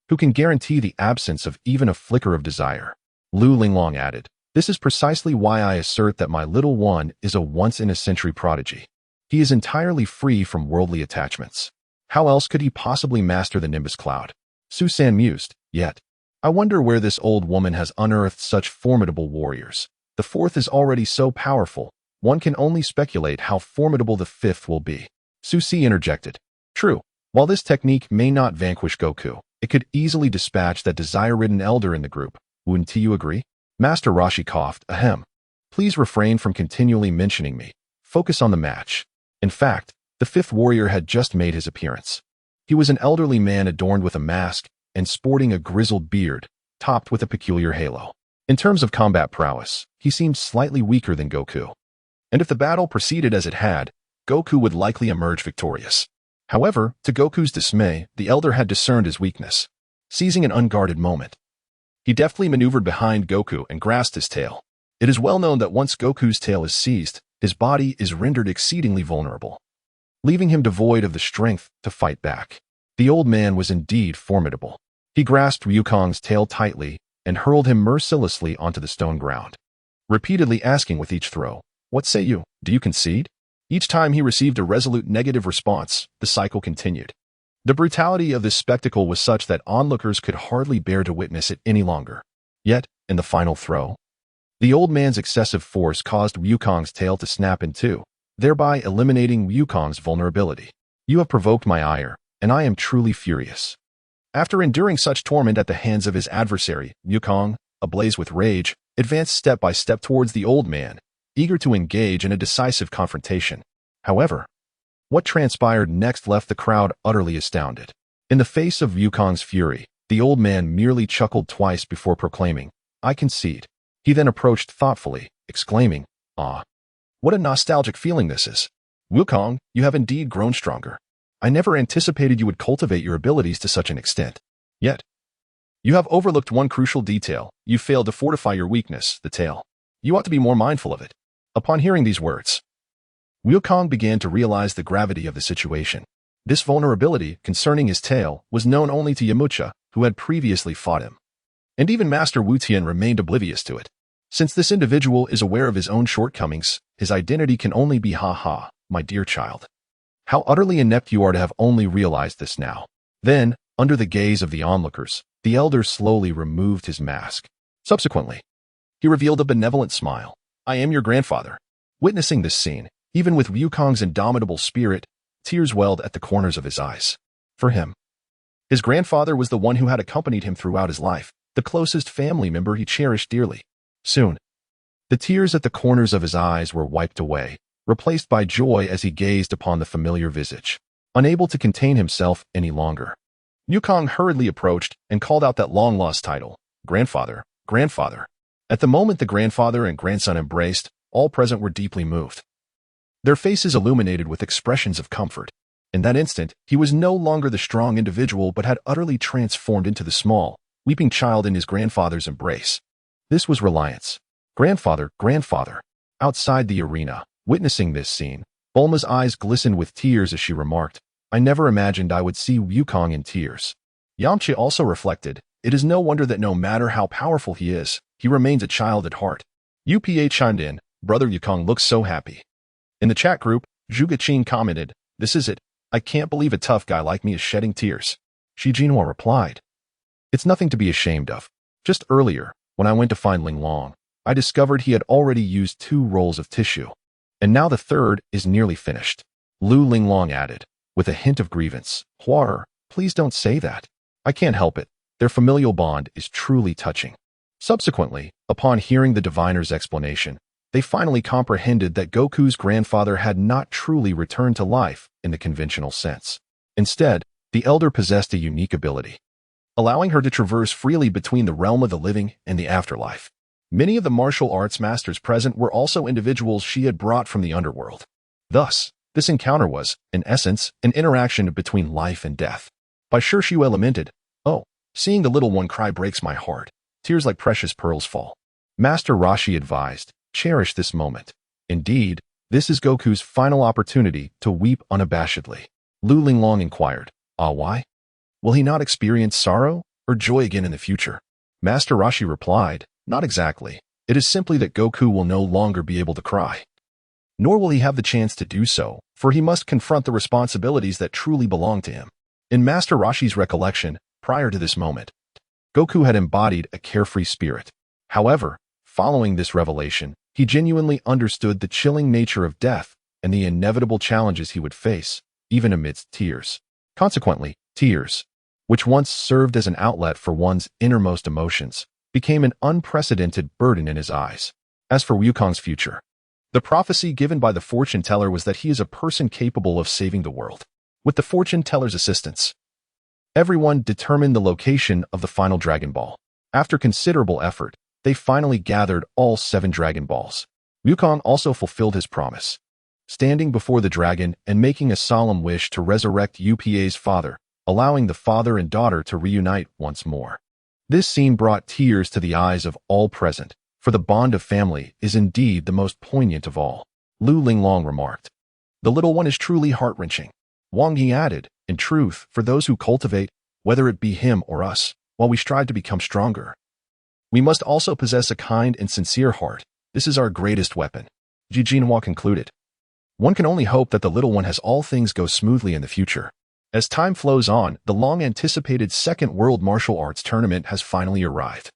Speaker 1: Who can guarantee the absence of even a flicker of desire?" Lu Linglong added, "This is precisely why I assert that my little one is a once-in-a-century prodigy. He is entirely free from worldly attachments. How else could he possibly master the Nimbus Cloud?" Susan mused, "Yet, I wonder where this old woman has unearthed such formidable warriors. The fourth is already so powerful, one can only speculate how formidable the fifth will be." Susi interjected, "True, while this technique may not vanquish Goku, it could easily dispatch that desire-ridden elder in the group. Wouldn't you agree?" Master Roshi coughed, "Ahem. Please refrain from continually mentioning me. Focus on the match." In fact, the fifth warrior had just made his appearance. He was an elderly man adorned with a mask and sporting a grizzled beard, topped with a peculiar halo. In terms of combat prowess, he seemed slightly weaker than Goku. And if the battle proceeded as it had, Goku would likely emerge victorious. However, to Goku's dismay, the elder had discerned his weakness. Seizing an unguarded moment, he deftly maneuvered behind Goku and grasped his tail. It is well known that once Goku's tail is seized, his body is rendered exceedingly vulnerable, leaving him devoid of the strength to fight back. The old man was indeed formidable. He grasped Ryukong's tail tightly and hurled him mercilessly onto the stone ground, repeatedly asking with each throw, "What say you? Do you concede?" Each time he received a resolute negative response, the cycle continued. The brutality of this spectacle was such that onlookers could hardly bear to witness it any longer. Yet, in the final throw, the old man's excessive force caused Ryukong's tail to snap in two, thereby eliminating Ryukong's vulnerability. "You have provoked my ire, and I am truly furious." After enduring such torment at the hands of his adversary, Ryukong, ablaze with rage, advanced step by step towards the old man, eager to engage in a decisive confrontation. However, what transpired next left the crowd utterly astounded. In the face of Wukong's fury, the old man merely chuckled twice before proclaiming, "I concede." He then approached thoughtfully, exclaiming, "Ah, what a nostalgic feeling this is. Wukong, you have indeed grown stronger. I never anticipated you would cultivate your abilities to such an extent. Yet, you have overlooked one crucial detail. You failed to fortify your weakness, the tail. You ought to be more mindful of it." Upon hearing these words, Wukong began to realize the gravity of the situation. This vulnerability concerning his tail was known only to Yamcha, who had previously fought him. And even Master Wu Tian remained oblivious to it. Since this individual is aware of his own shortcomings, his identity can only be ha, my dear child. How utterly inept you are to have only realized this now. Then, under the gaze of the onlookers, the elder slowly removed his mask. Subsequently, he revealed a benevolent smile. "I am your grandfather." Witnessing this scene, even with Wukong's indomitable spirit, tears welled at the corners of his eyes. For him, his grandfather was the one who had accompanied him throughout his life, the closest family member he cherished dearly. Soon, the tears at the corners of his eyes were wiped away, replaced by joy as he gazed upon the familiar visage. Unable to contain himself any longer, Wukong hurriedly approached and called out that long-lost title, "Grandfather, grandfather." At the moment the grandfather and grandson embraced, all present were deeply moved. Their faces illuminated with expressions of comfort. In that instant, he was no longer the strong individual but had utterly transformed into the small, weeping child in his grandfather's embrace. This was Reliance. "Grandfather, grandfather." Outside the arena, witnessing this scene, Bulma's eyes glistened with tears as she remarked, "I never imagined I would see Wukong in tears." Yamcha also reflected, "It is no wonder that no matter how powerful he is, he remains a child at heart." UPA chimed in, "Brother Wukong looks so happy." In the chat group, Zhuge commented, "This is it. I can't believe a tough guy like me is shedding tears." Shi Jinhua replied, "It's nothing to be ashamed of. Just earlier, when I went to find Ling Long, I discovered he had already used 2 rolls of tissue. And now the third is nearly finished." Lu Linglong added, with a hint of grievance, "Huar, please don't say that. I can't help it. Their familial bond is truly touching." Subsequently, upon hearing the diviner's explanation, they finally comprehended that Goku's grandfather had not truly returned to life in the conventional sense. Instead, the elder possessed a unique ability, allowing her to traverse freely between the realm of the living and the afterlife. Many of the martial arts masters present were also individuals she had brought from the underworld. Thus, this encounter was, in essence, an interaction between life and death. By Xiayu lamented, "Oh, seeing the little one cry breaks my heart. Tears like precious pearls fall." Master Roshi advised, "Cherish this moment. Indeed, this is Goku's final opportunity to weep unabashedly." Lu Linglong inquired, "Ah, why? Will he not experience sorrow or joy again in the future?" Master Roshi replied, "Not exactly. It is simply that Goku will no longer be able to cry. Nor will he have the chance to do so, for he must confront the responsibilities that truly belong to him." In Master Roshi's recollection, prior to this moment, Goku had embodied a carefree spirit. However, following this revelation, he genuinely understood the chilling nature of death and the inevitable challenges he would face, even amidst tears. Consequently, tears, which once served as an outlet for one's innermost emotions, became an unprecedented burden in his eyes. As for Wukong's future, the prophecy given by the fortune teller was that he is a person capable of saving the world. With the fortune teller's assistance, everyone determined the location of the final Dragon Ball. After considerable effort, they finally gathered all 7 Dragon Balls. Wukong also fulfilled his promise, standing before the dragon and making a solemn wish to resurrect UPA's father, allowing the father and daughter to reunite once more. This scene brought tears to the eyes of all present, for the bond of family is indeed the most poignant of all. Lu Linglong remarked, "The little one is truly heart-wrenching." Wang Yi added, "In truth, for those who cultivate, whether it be him or us, while we strive to become stronger, we must also possess a kind and sincere heart. This is our greatest weapon." Ji Jinhua concluded, "One can only hope that the little one has all things go smoothly in the future." As time flows on, the long-anticipated Second World Martial Arts Tournament has finally arrived.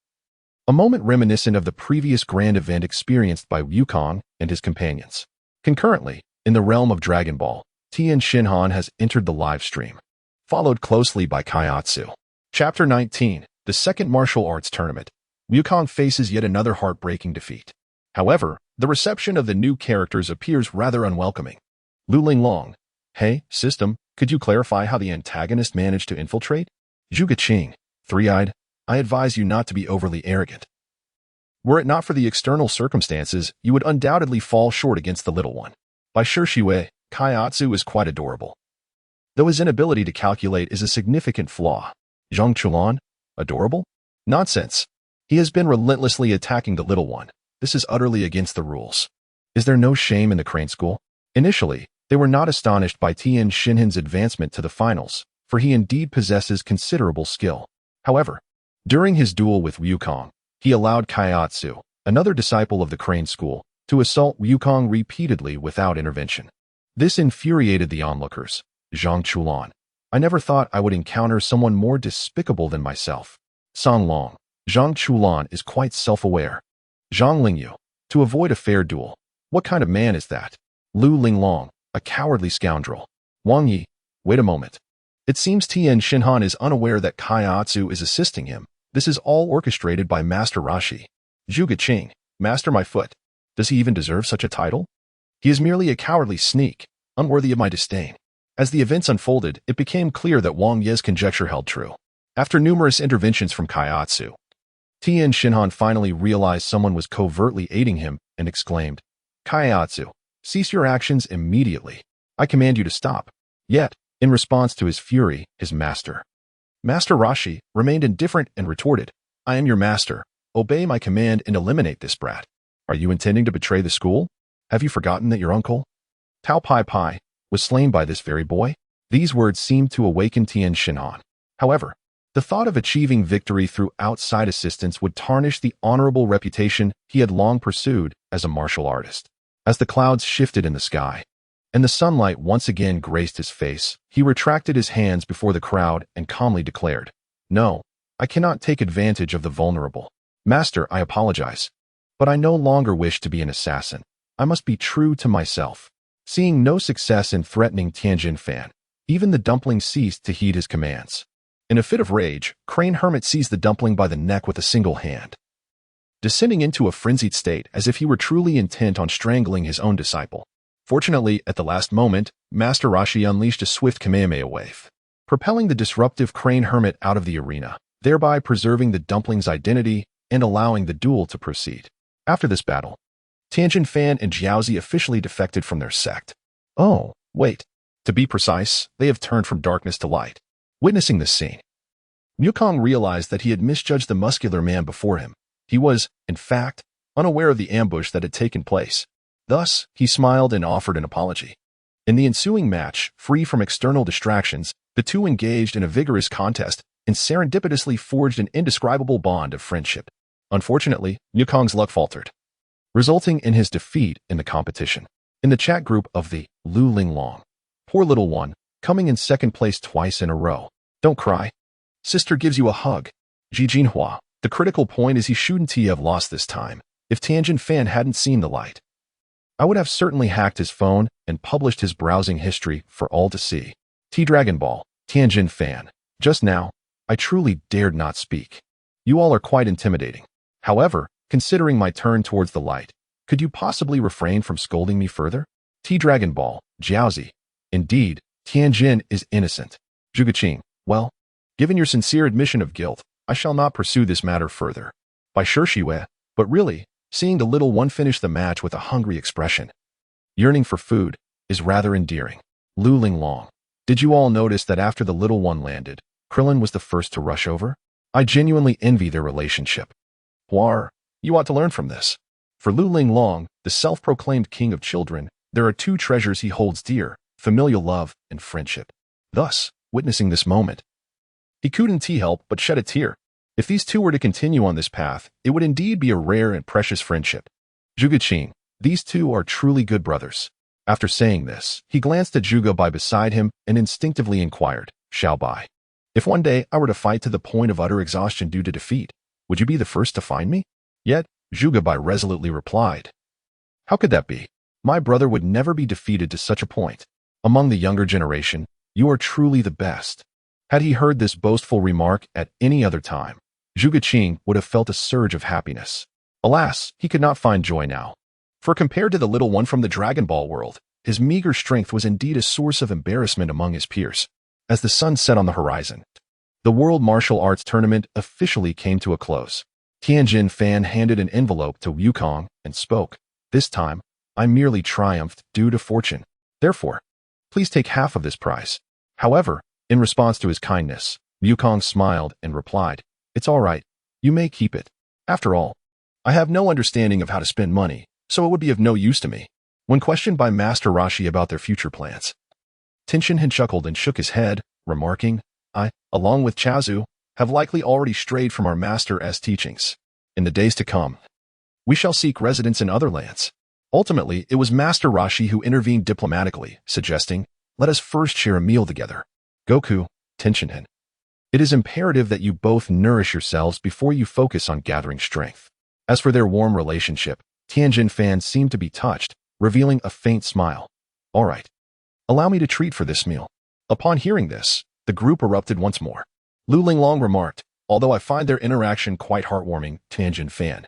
Speaker 1: A moment reminiscent of the previous grand event experienced by Wukong and his companions. Concurrently, in the realm of Dragon Ball, Tien Shinhan has entered the live stream, followed closely by Kaiatsu. Chapter 19, the Second Martial Arts Tournament. Wukong faces yet another heartbreaking defeat. However, the reception of the new characters appears rather unwelcoming. Lu Linglong. Hey, system, could you clarify how the antagonist managed to infiltrate? Zhuge Qing. Three-eyed. I advise you not to be overly arrogant. Were it not for the external circumstances, you would undoubtedly fall short against the little one. By Shiwei, Kaiatsu is quite adorable, though his inability to calculate is a significant flaw. Zhang Chulan? Adorable? Nonsense. He has been relentlessly attacking the little one. This is utterly against the rules. Is there no shame in the Crane School? Initially, they were not astonished by Tian Xinhan's advancement to the finals, for he indeed possesses considerable skill. However, during his duel with Wukong, he allowed Kaiatsu, another disciple of the Crane School, to assault Wukong repeatedly without intervention. This infuriated the onlookers. Zhang Chulan. I never thought I would encounter someone more despicable than myself. Song Long. Zhang Chulan is quite self-aware. Zhang Lingyu. To avoid a fair duel. What kind of man is that? Lu Linglong. A cowardly scoundrel. Wang Yi. Wait a moment. It seems Tian Xinhan is unaware that Kaiatsu is assisting him. This is all orchestrated by Master Roshi. Zhuge Qing. Master my foot. Does he even deserve such a title? He is merely a cowardly sneak, unworthy of my disdain. As the events unfolded, it became clear that Wang Ye's conjecture held true. After numerous interventions from Kaiatsu, Tian Xinhan finally realized someone was covertly aiding him and exclaimed, Kaiatsu, cease your actions immediately. I command you to stop. Yet, in response to his fury, his master, Master Roshi, remained indifferent and retorted, I am your master. Obey my command and eliminate this brat. Are you intending to betray the school? Have you forgotten that your uncle, Tao Pai Pai, was slain by this very boy? These words seemed to awaken Tian Xinhan. However, the thought of achieving victory through outside assistance would tarnish the honorable reputation he had long pursued as a martial artist. As the clouds shifted in the sky, and the sunlight once again graced his face, he retracted his hands before the crowd and calmly declared, No, I cannot take advantage of the vulnerable. Master, I apologize. But I no longer wish to be an assassin. I must be true to myself. Seeing no success in threatening Tianjin Fan, even the dumpling ceased to heed his commands. In a fit of rage, Crane Hermit seized the dumpling by the neck with a single hand, descending into a frenzied state as if he were truly intent on strangling his own disciple. Fortunately, at the last moment, Master Roshi unleashed a swift Kamehameha wave, propelling the disruptive Crane Hermit out of the arena, thereby preserving the dumpling's identity and allowing the duel to proceed. After this battle, Tianjin Fan and Jiaozi officially defected from their sect. Oh, wait. To be precise, they have turned from darkness to light. Witnessing this scene, Wukong realized that he had misjudged the muscular man before him. He was, in fact, unaware of the ambush that had taken place. Thus, he smiled and offered an apology. In the ensuing match, free from external distractions, the two engaged in a vigorous contest and serendipitously forged an indescribable bond of friendship. Unfortunately, Wukong's luck faltered, resulting in his defeat in the competition. In the chat group of the Lu Linglong, poor little one, coming in second place twice in a row. Don't cry. Sister gives you a hug. Ji Jinhua. The critical point is he shouldn't have lost this time. If Tianjin Fan hadn't seen the light, I would have certainly hacked his phone and published his browsing history for all to see. T-Dragon Ball, Tianjin Fan. Just now, I truly dared not speak. You all are quite intimidating. However, considering my turn towards the light, could you possibly refrain from scolding me further? T-Dragon Ball, Jiaozi. Indeed, Tianjin is innocent. Zhuge Qing. Well, given your sincere admission of guilt, I shall not pursue this matter further. By Shiwei, but really, seeing the little one finish the match with a hungry expression, yearning for food, is rather endearing. Lu Linglong. Did you all notice that after the little one landed, Krillin was the first to rush over? I genuinely envy their relationship. Huar, you ought to learn from this. For Lu Linglong, the self-proclaimed king of children, there are two treasures he holds dear, familial love and friendship. Thus, witnessing this moment, he couldn't help but shed a tear. If these two were to continue on this path, it would indeed be a rare and precious friendship. Zhuge Qing. These two are truly good brothers. After saying this, he glanced at Zhuge Bai beside him and instinctively inquired, Xiao Bai, if one day I were to fight to the point of utter exhaustion due to defeat, would you be the first to find me? Yet, Zhuge Bai resolutely replied, How could that be? My brother would never be defeated to such a point. Among the younger generation, you are truly the best. Had he heard this boastful remark at any other time, Zhuge Qing would have felt a surge of happiness. Alas, he could not find joy now. For compared to the little one from the Dragon Ball world, his meager strength was indeed a source of embarrassment among his peers. As the sun set on the horizon, the World Martial Arts Tournament officially came to a close. Tianjin Fan handed an envelope to Wukong and spoke. This time, I merely triumphed due to fortune. Therefore, please take half of this prize. However, in response to his kindness, Wukong smiled and replied, It's all right. You may keep it. After all, I have no understanding of how to spend money, so it would be of no use to me. When questioned by Master Roshi about their future plans, Tianjin chuckled and shook his head, remarking, I, along with Chaozu, have likely already strayed from our Master's teachings. In the days to come, we shall seek residence in other lands. Ultimately, it was Master Roshi who intervened diplomatically, suggesting, let us first share a meal together. Goku, Tianjin. It is imperative that you both nourish yourselves before you focus on gathering strength. As for their warm relationship, Tianjin Fan seemed to be touched, revealing a faint smile. All right. Allow me to treat for this meal. Upon hearing this, the group erupted once more. Lu Linglong remarked, although I find their interaction quite heartwarming, Tianjin Fan.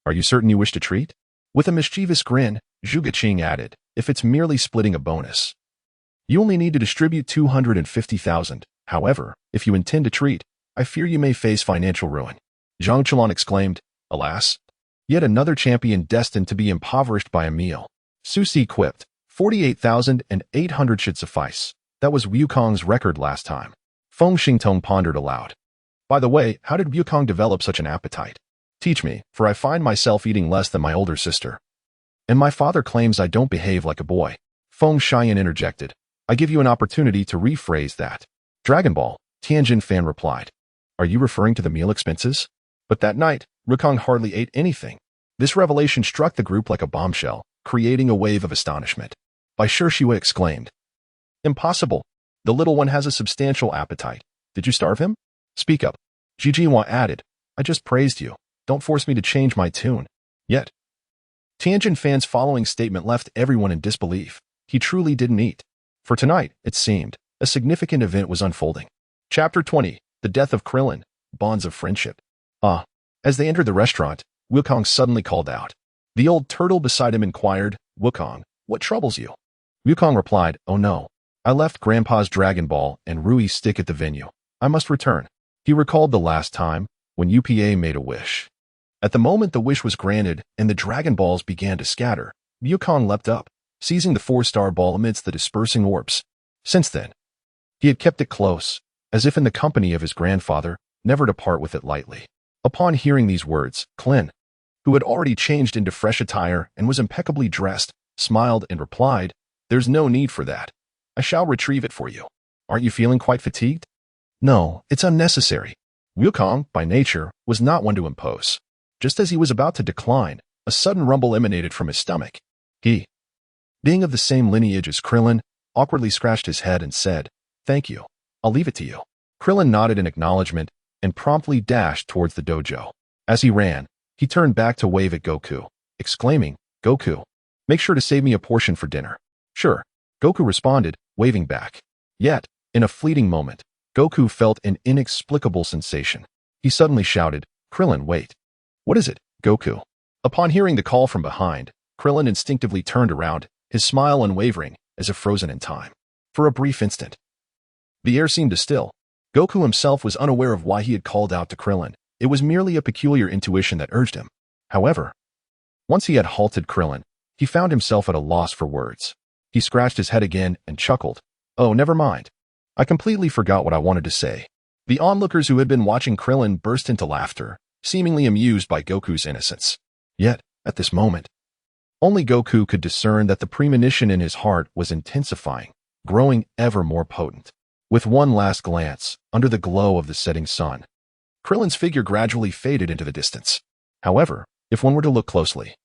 Speaker 1: Are you certain you wish to treat? With a mischievous grin, Zhuge Qing added, if it's merely splitting a bonus. You only need to distribute 250,000. However, if you intend to treat, I fear you may face financial ruin. Zhang Chulan exclaimed, alas, yet another champion destined to be impoverished by a meal. Su Si quipped, 48,800 should suffice. That was Wukong's record last time. Feng Xingtong pondered aloud. By the way, how did Wukong develop such an appetite? Teach me, for I find myself eating less than my older sister. And my father claims I don't behave like a boy. Feng Xiayan interjected. I give you an opportunity to rephrase that. Dragon Ball, Tianjin Fan replied. Are you referring to the meal expenses? But that night, Wukong hardly ate anything. This revelation struck the group like a bombshell, creating a wave of astonishment. Bai Shishua exclaimed. Impossible. The little one has a substantial appetite. Did you starve him? Speak up. Jijinhua added. I just praised you. Don't force me to change my tune. Yet. Tianjin Fan's following statement left everyone in disbelief. He truly didn't eat. For tonight, it seemed, a significant event was unfolding. Chapter 20. The Death of Krillin. Bonds of Friendship. As they entered the restaurant, Wukong suddenly called out. The old turtle beside him inquired, Wukong, what troubles you? Wukong replied, oh no. I left Grandpa's Dragon Ball and Rui's stick at the venue. I must return. He recalled the last time, when UPA made a wish. At the moment the wish was granted and the Dragon Balls began to scatter, Wukong leapt up, seizing the 4-star ball amidst the dispersing orbs. Since then, he had kept it close, as if in the company of his grandfather, never to part with it lightly. Upon hearing these words, Klin, who had already changed into fresh attire and was impeccably dressed, smiled and replied, there's no need for that. I shall retrieve it for you. Aren't you feeling quite fatigued? No, it's unnecessary. Wukong, by nature, was not one to impose. Just as he was about to decline, a sudden rumble emanated from his stomach. He, being of the same lineage as Krillin, awkwardly scratched his head and said, thank you. I'll leave it to you. Krillin nodded in acknowledgement and promptly dashed towards the dojo. As he ran, he turned back to wave at Goku, exclaiming, Goku, make sure to save me a portion for dinner. Sure, Goku responded, waving back. Yet, in a fleeting moment, Goku felt an inexplicable sensation. He suddenly shouted, Krillin, wait. What is it, Goku? Upon hearing the call from behind, Krillin instinctively turned around, his smile unwavering, as if frozen in time. For a brief instant, the air seemed to still. Goku himself was unaware of why he had called out to Krillin. It was merely a peculiar intuition that urged him. However, once he had halted Krillin, he found himself at a loss for words. He scratched his head again and chuckled. Oh, never mind. I completely forgot what I wanted to say. The onlookers who had been watching Krillin burst into laughter, seemingly amused by Goku's innocence. Yet, at this moment, only Goku could discern that the premonition in his heart was intensifying, growing ever more potent. With one last glance, under the glow of the setting sun, Krillin's figure gradually faded into the distance. However, if one were to look closely,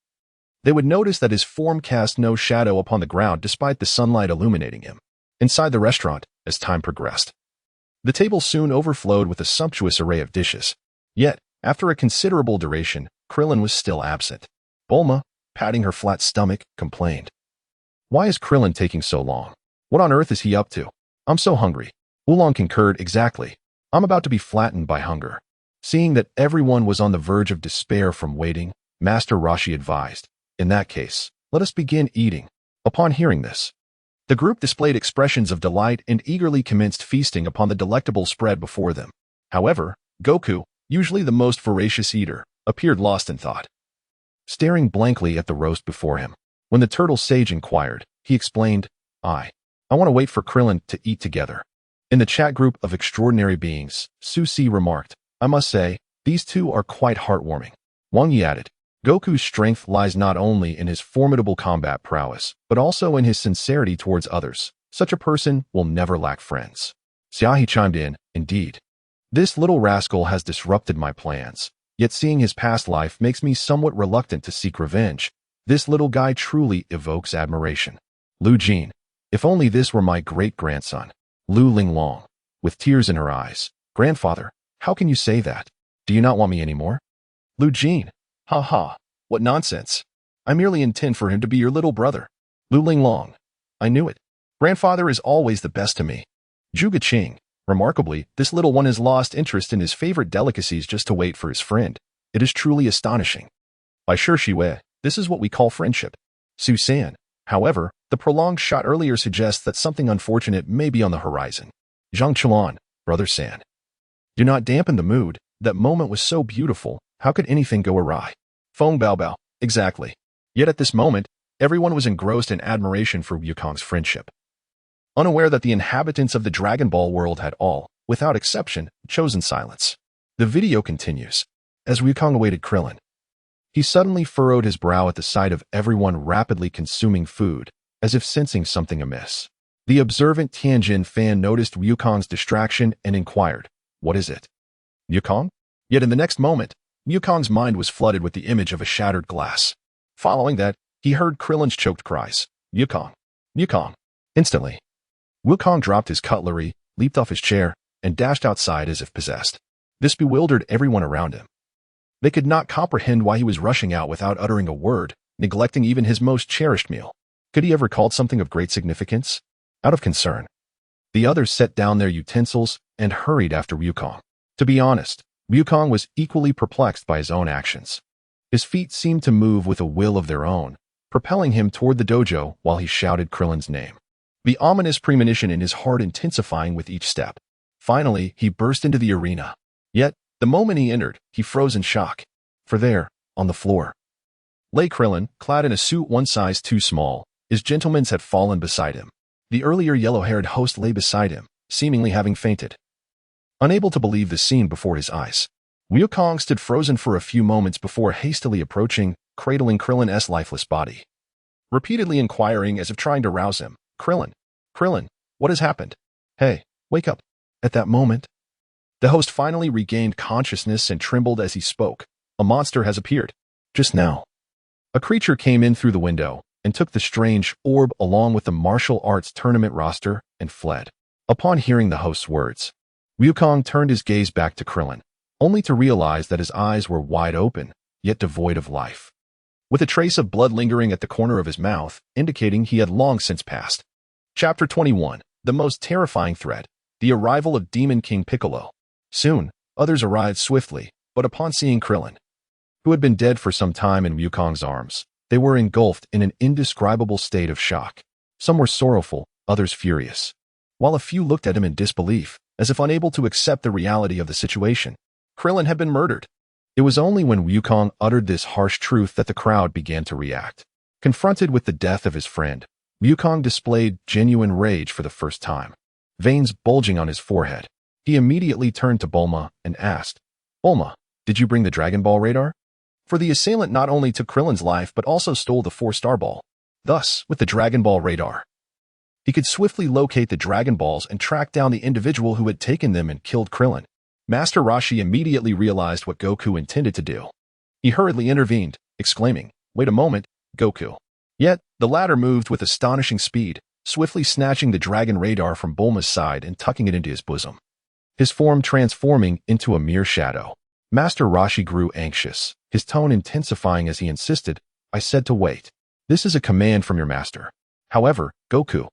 Speaker 1: they would notice that his form cast no shadow upon the ground despite the sunlight illuminating him. Inside the restaurant, as time progressed, the table soon overflowed with a sumptuous array of dishes. Yet, after a considerable duration, Krillin was still absent. Bulma, patting her flat stomach, complained. Why is Krillin taking so long? What on earth is he up to? I'm so hungry. Oolong concurred exactly. I'm about to be flattened by hunger. Seeing that everyone was on the verge of despair from waiting, Master Roshi advised, "In that case, let us begin eating." Upon hearing this, the group displayed expressions of delight and eagerly commenced feasting upon the delectable spread before them. However, Goku, usually the most voracious eater, appeared lost in thought, staring blankly at the roast before him. When the turtle sage inquired, he explained, I want to wait for Krillin to eat together." In the chat group of extraordinary beings, Su-Si remarked, "I must say, these two are quite heartwarming." Wang Yi added, "Goku's strength lies not only in his formidable combat prowess, but also in his sincerity towards others. Such a person will never lack friends." Xiayu chimed in, "Indeed. This little rascal has disrupted my plans, yet seeing his past life makes me somewhat reluctant to seek revenge. This little guy truly evokes admiration." Lu Jin, "If only this were my great-grandson." Lu Linglong, with tears in her eyes, "Grandfather, how can you say that? Do you not want me anymore?" Lu Jin, "Ha ha, what nonsense. I merely intend for him to be your little brother." Lu Linglong, "I knew it. Grandfather is always the best to me." Zhuge Qing, "Remarkably, this little one has lost interest in his favorite delicacies just to wait for his friend. It is truly astonishing. By Shiwei, this is what we call friendship." Su San, "However, the prolonged shot earlier suggests that something unfortunate may be on the horizon." Zhang Chuan, "Brother San, do not dampen the mood. That moment was so beautiful. How could anything go awry?" Feng Baobao, "Exactly. Yet at this moment, everyone was engrossed in admiration for Wukong's friendship, unaware that the inhabitants of the Dragon Ball world had all, without exception, chosen silence. The video continues. As Wukong awaited Krillin, he suddenly furrowed his brow at the sight of everyone rapidly consuming food, as if sensing something amiss. The observant Tianjin fan noticed Wukong's distraction and inquired, "What is it? Wukong?" Yet in the next moment, Wukong's mind was flooded with the image of a shattered glass. Following that, he heard Krillin's choked cries, "Wukong! Wukong!" Instantly, Wukong dropped his cutlery, leaped off his chair, and dashed outside as if possessed. This bewildered everyone around him. They could not comprehend why he was rushing out without uttering a word, neglecting even his most cherished meal. Could he have recalled something of great significance? Out of concern, the others set down their utensils and hurried after Wukong. To be honest, Wukong was equally perplexed by his own actions. His feet seemed to move with a will of their own, propelling him toward the dojo while he shouted Krillin's name, the ominous premonition in his heart intensifying with each step. Finally, he burst into the arena. Yet, the moment he entered, he froze in shock. For there, on the floor, lay Krillin, clad in a suit one size too small. His gentlemen had fallen beside him. The earlier yellow-haired host lay beside him, seemingly having fainted. Unable to believe the scene before his eyes, Wukong stood frozen for a few moments before hastily approaching, cradling Krillin's lifeless body, repeatedly inquiring as if trying to rouse him, "Krillin, Krillin, what has happened? Hey, wake up." At that moment, the host finally regained consciousness and trembled as he spoke. "A monster has appeared. Just now, a creature came in through the window and took the strange orb along with the martial arts tournament roster and fled." Upon hearing the host's words, Wukong turned his gaze back to Krillin, only to realize that his eyes were wide open, yet devoid of life, with a trace of blood lingering at the corner of his mouth, indicating he had long since passed. Chapter 21, The Most Terrifying Threat, The Arrival of Demon King Piccolo. Soon, others arrived swiftly, but upon seeing Krillin, who had been dead for some time in Wukong's arms, they were engulfed in an indescribable state of shock. Some were sorrowful, others furious, while a few looked at him in disbelief, as if unable to accept the reality of the situation. Krillin had been murdered. It was only when Wukong uttered this harsh truth that the crowd began to react. Confronted with the death of his friend, Wukong displayed genuine rage for the first time, veins bulging on his forehead. He immediately turned to Bulma and asked, "Bulma, did you bring the Dragon Ball radar?" For the assailant not only took Krillin's life but also stole the 4-star ball. Thus, with the Dragon Ball radar, he could swiftly locate the Dragon Balls and track down the individual who had taken them and killed Krillin. Master Roshi immediately realized what Goku intended to do. He hurriedly intervened, exclaiming, "Wait a moment, Goku." Yet, the latter moved with astonishing speed, swiftly snatching the dragon radar from Bulma's side and tucking it into his bosom, his form transforming into a mere shadow. Master Roshi grew anxious, his tone intensifying as he insisted, "I said to wait. This is a command from your master." However, Goku,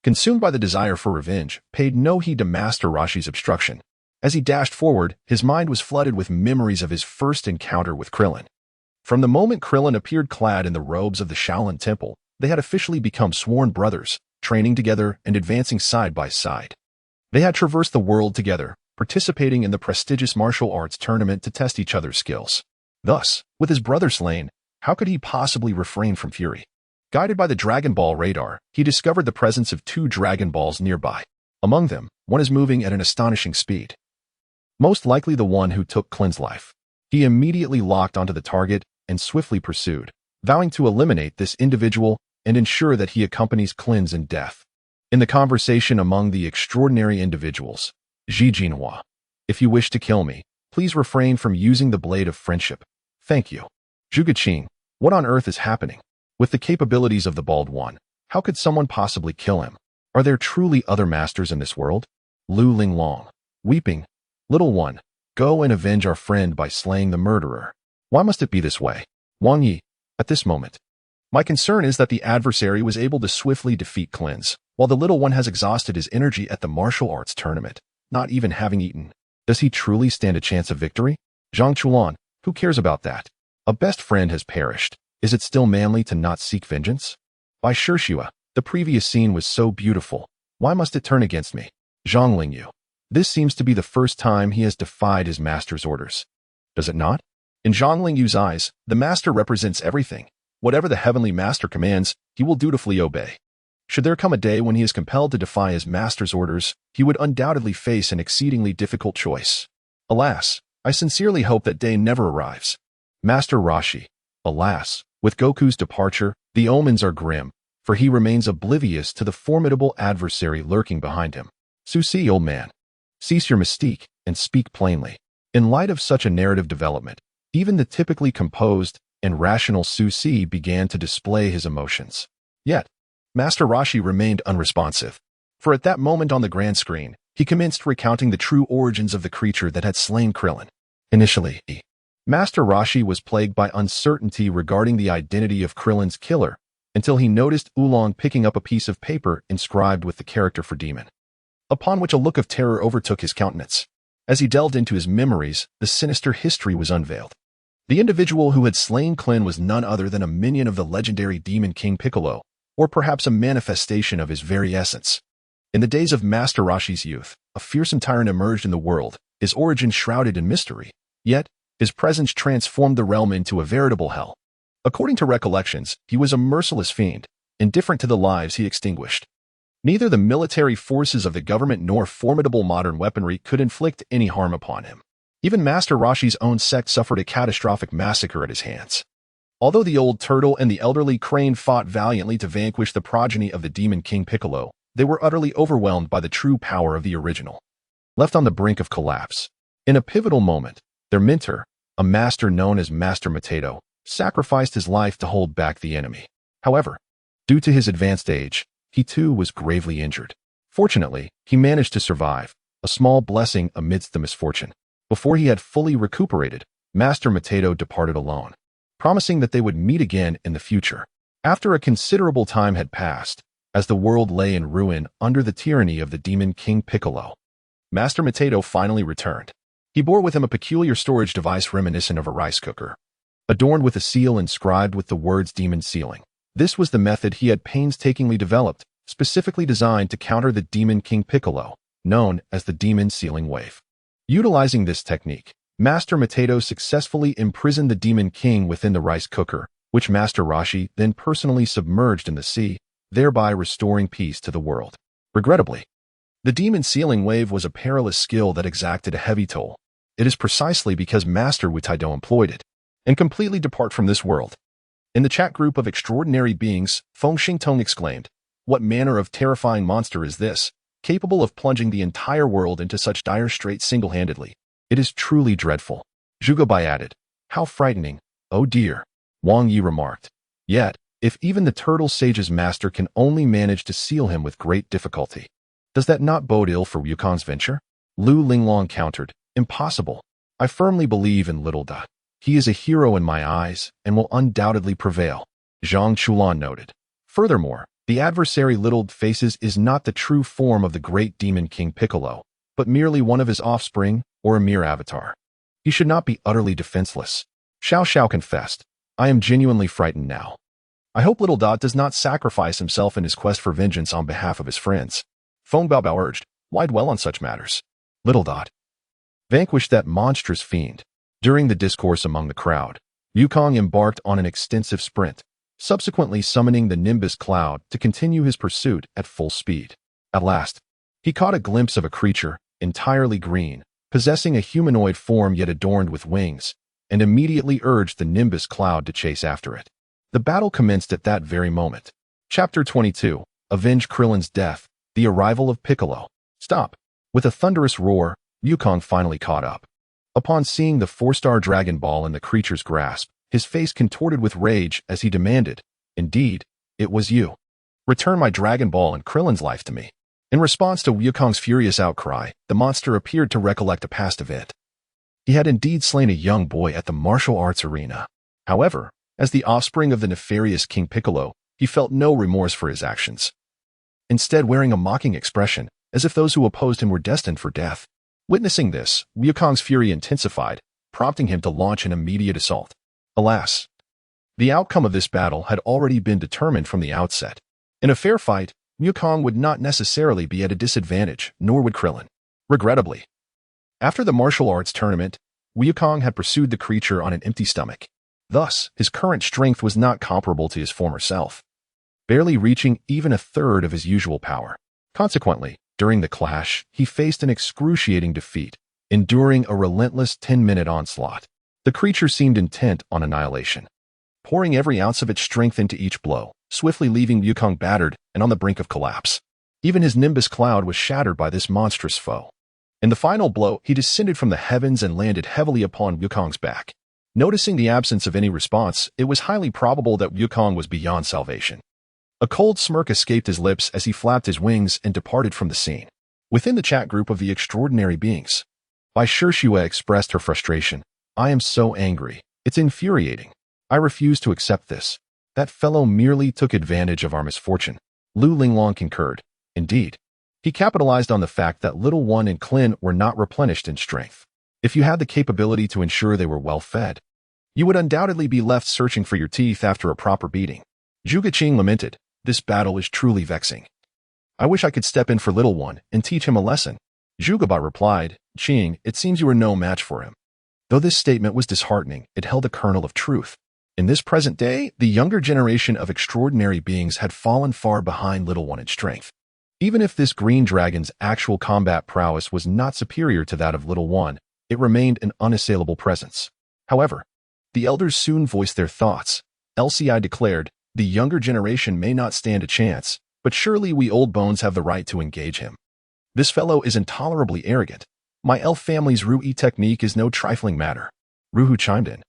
Speaker 1: consumed by the desire for revenge, paid no heed to Master Roshi's obstruction. As he dashed forward, his mind was flooded with memories of his first encounter with Krillin. From the moment Krillin appeared clad in the robes of the Shaolin Temple, they had officially become sworn brothers, training together and advancing side by side. They had traversed the world together, participating in the prestigious martial arts tournament to test each other's skills. Thus, with his brother slain, how could he possibly refrain from fury? Guided by the Dragon Ball radar, he discovered the presence of 2 Dragon Balls nearby. Among them, one is moving at an astonishing speed. Most likely the one who took Klin's life. He immediately locked onto the target and swiftly pursued, vowing to eliminate this individual and ensure that he accompanies Klin's in death. In the conversation among the extraordinary individuals, Ji Jinhua, if you wish to kill me, please refrain from using the blade of friendship. Thank you. Zhuge Qing, what on earth is happening? With the capabilities of the Bald One, how could someone possibly kill him? Are there truly other masters in this world? Lu Linglong, weeping, little one, go and avenge our friend by slaying the murderer. Why must it be this way? Wang Yi, at this moment. My concern is that the adversary was able to swiftly defeat Klin's, while the little one has exhausted his energy at the martial arts tournament, not even having eaten. Does he truly stand a chance of victory? Zhang Chulan, who cares about that? A best friend has perished. Is it still manly to not seek vengeance? By Shishua, the previous scene was so beautiful. Why must it turn against me? Zhang Lingyu. This seems to be the first time he has defied his master's orders. Does it not? In Zhang Lingyu's eyes, the master represents everything. Whatever the heavenly master commands, he will dutifully obey. Should there come a day when he is compelled to defy his master's orders, he would undoubtedly face an exceedingly difficult choice. Alas, I sincerely hope that day never arrives. Master Roshi. Alas, with Goku's departure, the omens are grim, for he remains oblivious to the formidable adversary lurking behind him. Susi, old man. Cease your mystique and speak plainly. In light of such a narrative development, even the typically composed and rational Susi began to display his emotions. Yet, Master Roshi remained unresponsive. For at that moment on the grand screen, he commenced recounting the true origins of the creature that had slain Krillin. Initially, Master Roshi was plagued by uncertainty regarding the identity of Krillin's killer, until he noticed Oolong picking up a piece of paper inscribed with the character for demon. Upon which a look of terror overtook his countenance. As he delved into his memories, the sinister history was unveiled. The individual who had slain Klin was none other than a minion of the legendary demon King Piccolo, or perhaps a manifestation of his very essence. In the days of Master Roshi's youth, a fearsome tyrant emerged in the world, his origin shrouded in mystery. Yet, his presence transformed the realm into a veritable hell. According to recollections, he was a merciless fiend, indifferent to the lives he extinguished. Neither the military forces of the government nor formidable modern weaponry could inflict any harm upon him. Even Master Roshi's own sect suffered a catastrophic massacre at his hands. Although the old turtle and the elderly crane fought valiantly to vanquish the progeny of the demon King Piccolo, they were utterly overwhelmed by the true power of the original. Left on the brink of collapse, in a pivotal moment, their mentor, a master known as Master Mateto, sacrificed his life to hold back the enemy. However, due to his advanced age, he too was gravely injured. Fortunately, he managed to survive, a small blessing amidst the misfortune. Before he had fully recuperated, Master Mateto departed alone, promising that they would meet again in the future. After a considerable time had passed, as the world lay in ruin under the tyranny of the demon King Piccolo, Master Mateto finally returned. He bore with him a peculiar storage device reminiscent of a rice cooker, adorned with a seal inscribed with the words demon sealing. This was the method he had painstakingly developed, specifically designed to counter the demon King Piccolo, known as the demon sealing wave. Utilizing this technique, Master Mateto successfully imprisoned the demon king within the rice cooker, which Master Roshi then personally submerged in the sea, thereby restoring peace to the world. Regrettably, the demon sealing wave was a perilous skill that exacted a heavy toll. It is precisely because Master Wutaido employed it, and completely depart from this world. In the chat group of extraordinary beings, Feng Xingtong exclaimed, "What manner of terrifying monster is this, capable of plunging the entire world into such dire straits single-handedly? It is truly dreadful." Zhuge Bai added, "How frightening, oh dear." Wang Yi remarked, "Yet, if even the turtle sage's master can only manage to seal him with great difficulty, does that not bode ill for Wukon's venture?" Lu Linglong countered, "Impossible. I firmly believe in Little Da. He is a hero in my eyes and will undoubtedly prevail." Zhang Chulan noted. Furthermore, the adversary Little faces is not the true form of the great demon King Piccolo, but merely one of his offspring or a mere avatar. He should not be utterly defenseless. Xiao confessed, I am genuinely frightened now. I hope Little Dot does not sacrifice himself in his quest for vengeance on behalf of his friends. Feng Baobao urged, why dwell on such matters? Little Dot vanquished that monstrous fiend. During the discourse among the crowd, Yukong embarked on an extensive sprint, subsequently summoning the nimbus cloud to continue his pursuit at full speed. At last, he caught a glimpse of a creature, entirely green, possessing a humanoid form yet adorned with wings, and immediately urged the nimbus cloud to chase after it. The battle commenced at that very moment. Chapter 22, Avenge Krillin's Death, the Arrival of Piccolo. Stop! With a thunderous roar, Yukong finally caught up. Upon seeing the 4-star Dragon Ball in the creature's grasp, his face contorted with rage as he demanded, indeed, it was you. Return my Dragon Ball and Krillin's life to me. In response to Yukong's furious outcry, the monster appeared to recollect a past event. He had indeed slain a young boy at the martial arts arena. However, as the offspring of the nefarious King Piccolo, he felt no remorse for his actions. Instead, wearing a mocking expression, as if those who opposed him were destined for death. Witnessing this, Yukong's fury intensified, prompting him to launch an immediate assault. Alas, the outcome of this battle had already been determined from the outset. In a fair fight, Yukong would not necessarily be at a disadvantage, nor would Krillin. Regrettably, after the martial arts tournament, Yukong had pursued the creature on an empty stomach. Thus, his current strength was not comparable to his former self, barely reaching even a third of his usual power. Consequently, during the clash, he faced an excruciating defeat, enduring a relentless 10-minute onslaught. The creature seemed intent on annihilation, pouring every ounce of its strength into each blow, swiftly leaving Yukong battered and on the brink of collapse. Even his nimbus cloud was shattered by this monstrous foe. In the final blow, he descended from the heavens and landed heavily upon Yukong's back. Noticing the absence of any response, it was highly probable that Yukong was beyond salvation. A cold smirk escaped his lips as he flapped his wings and departed from the scene. Within the chat group of the extraordinary beings, Bai Shishue expressed her frustration. I am so angry. It's infuriating. I refuse to accept this. That fellow merely took advantage of our misfortune. Lu Linglong concurred. Indeed, he capitalized on the fact that Little One and Klin were not replenished in strength. If you had the capability to ensure they were well fed, you would undoubtedly be left searching for your teeth after a proper beating. Zhuge Qing lamented, this battle is truly vexing. I wish I could step in for Little One and teach him a lesson. Zhuge replied, Qing, it seems you are no match for him. Though this statement was disheartening, it held a kernel of truth. In this present day, the younger generation of extraordinary beings had fallen far behind Little One in strength. Even if this green dragon's actual combat prowess was not superior to that of Little One, it remained an unassailable presence. However, the elders soon voiced their thoughts. LCI declared, the younger generation may not stand a chance, but surely we old bones have the right to engage him. This fellow is intolerably arrogant. My elf family's Ru-Yi technique is no trifling matter. Ruhu chimed in.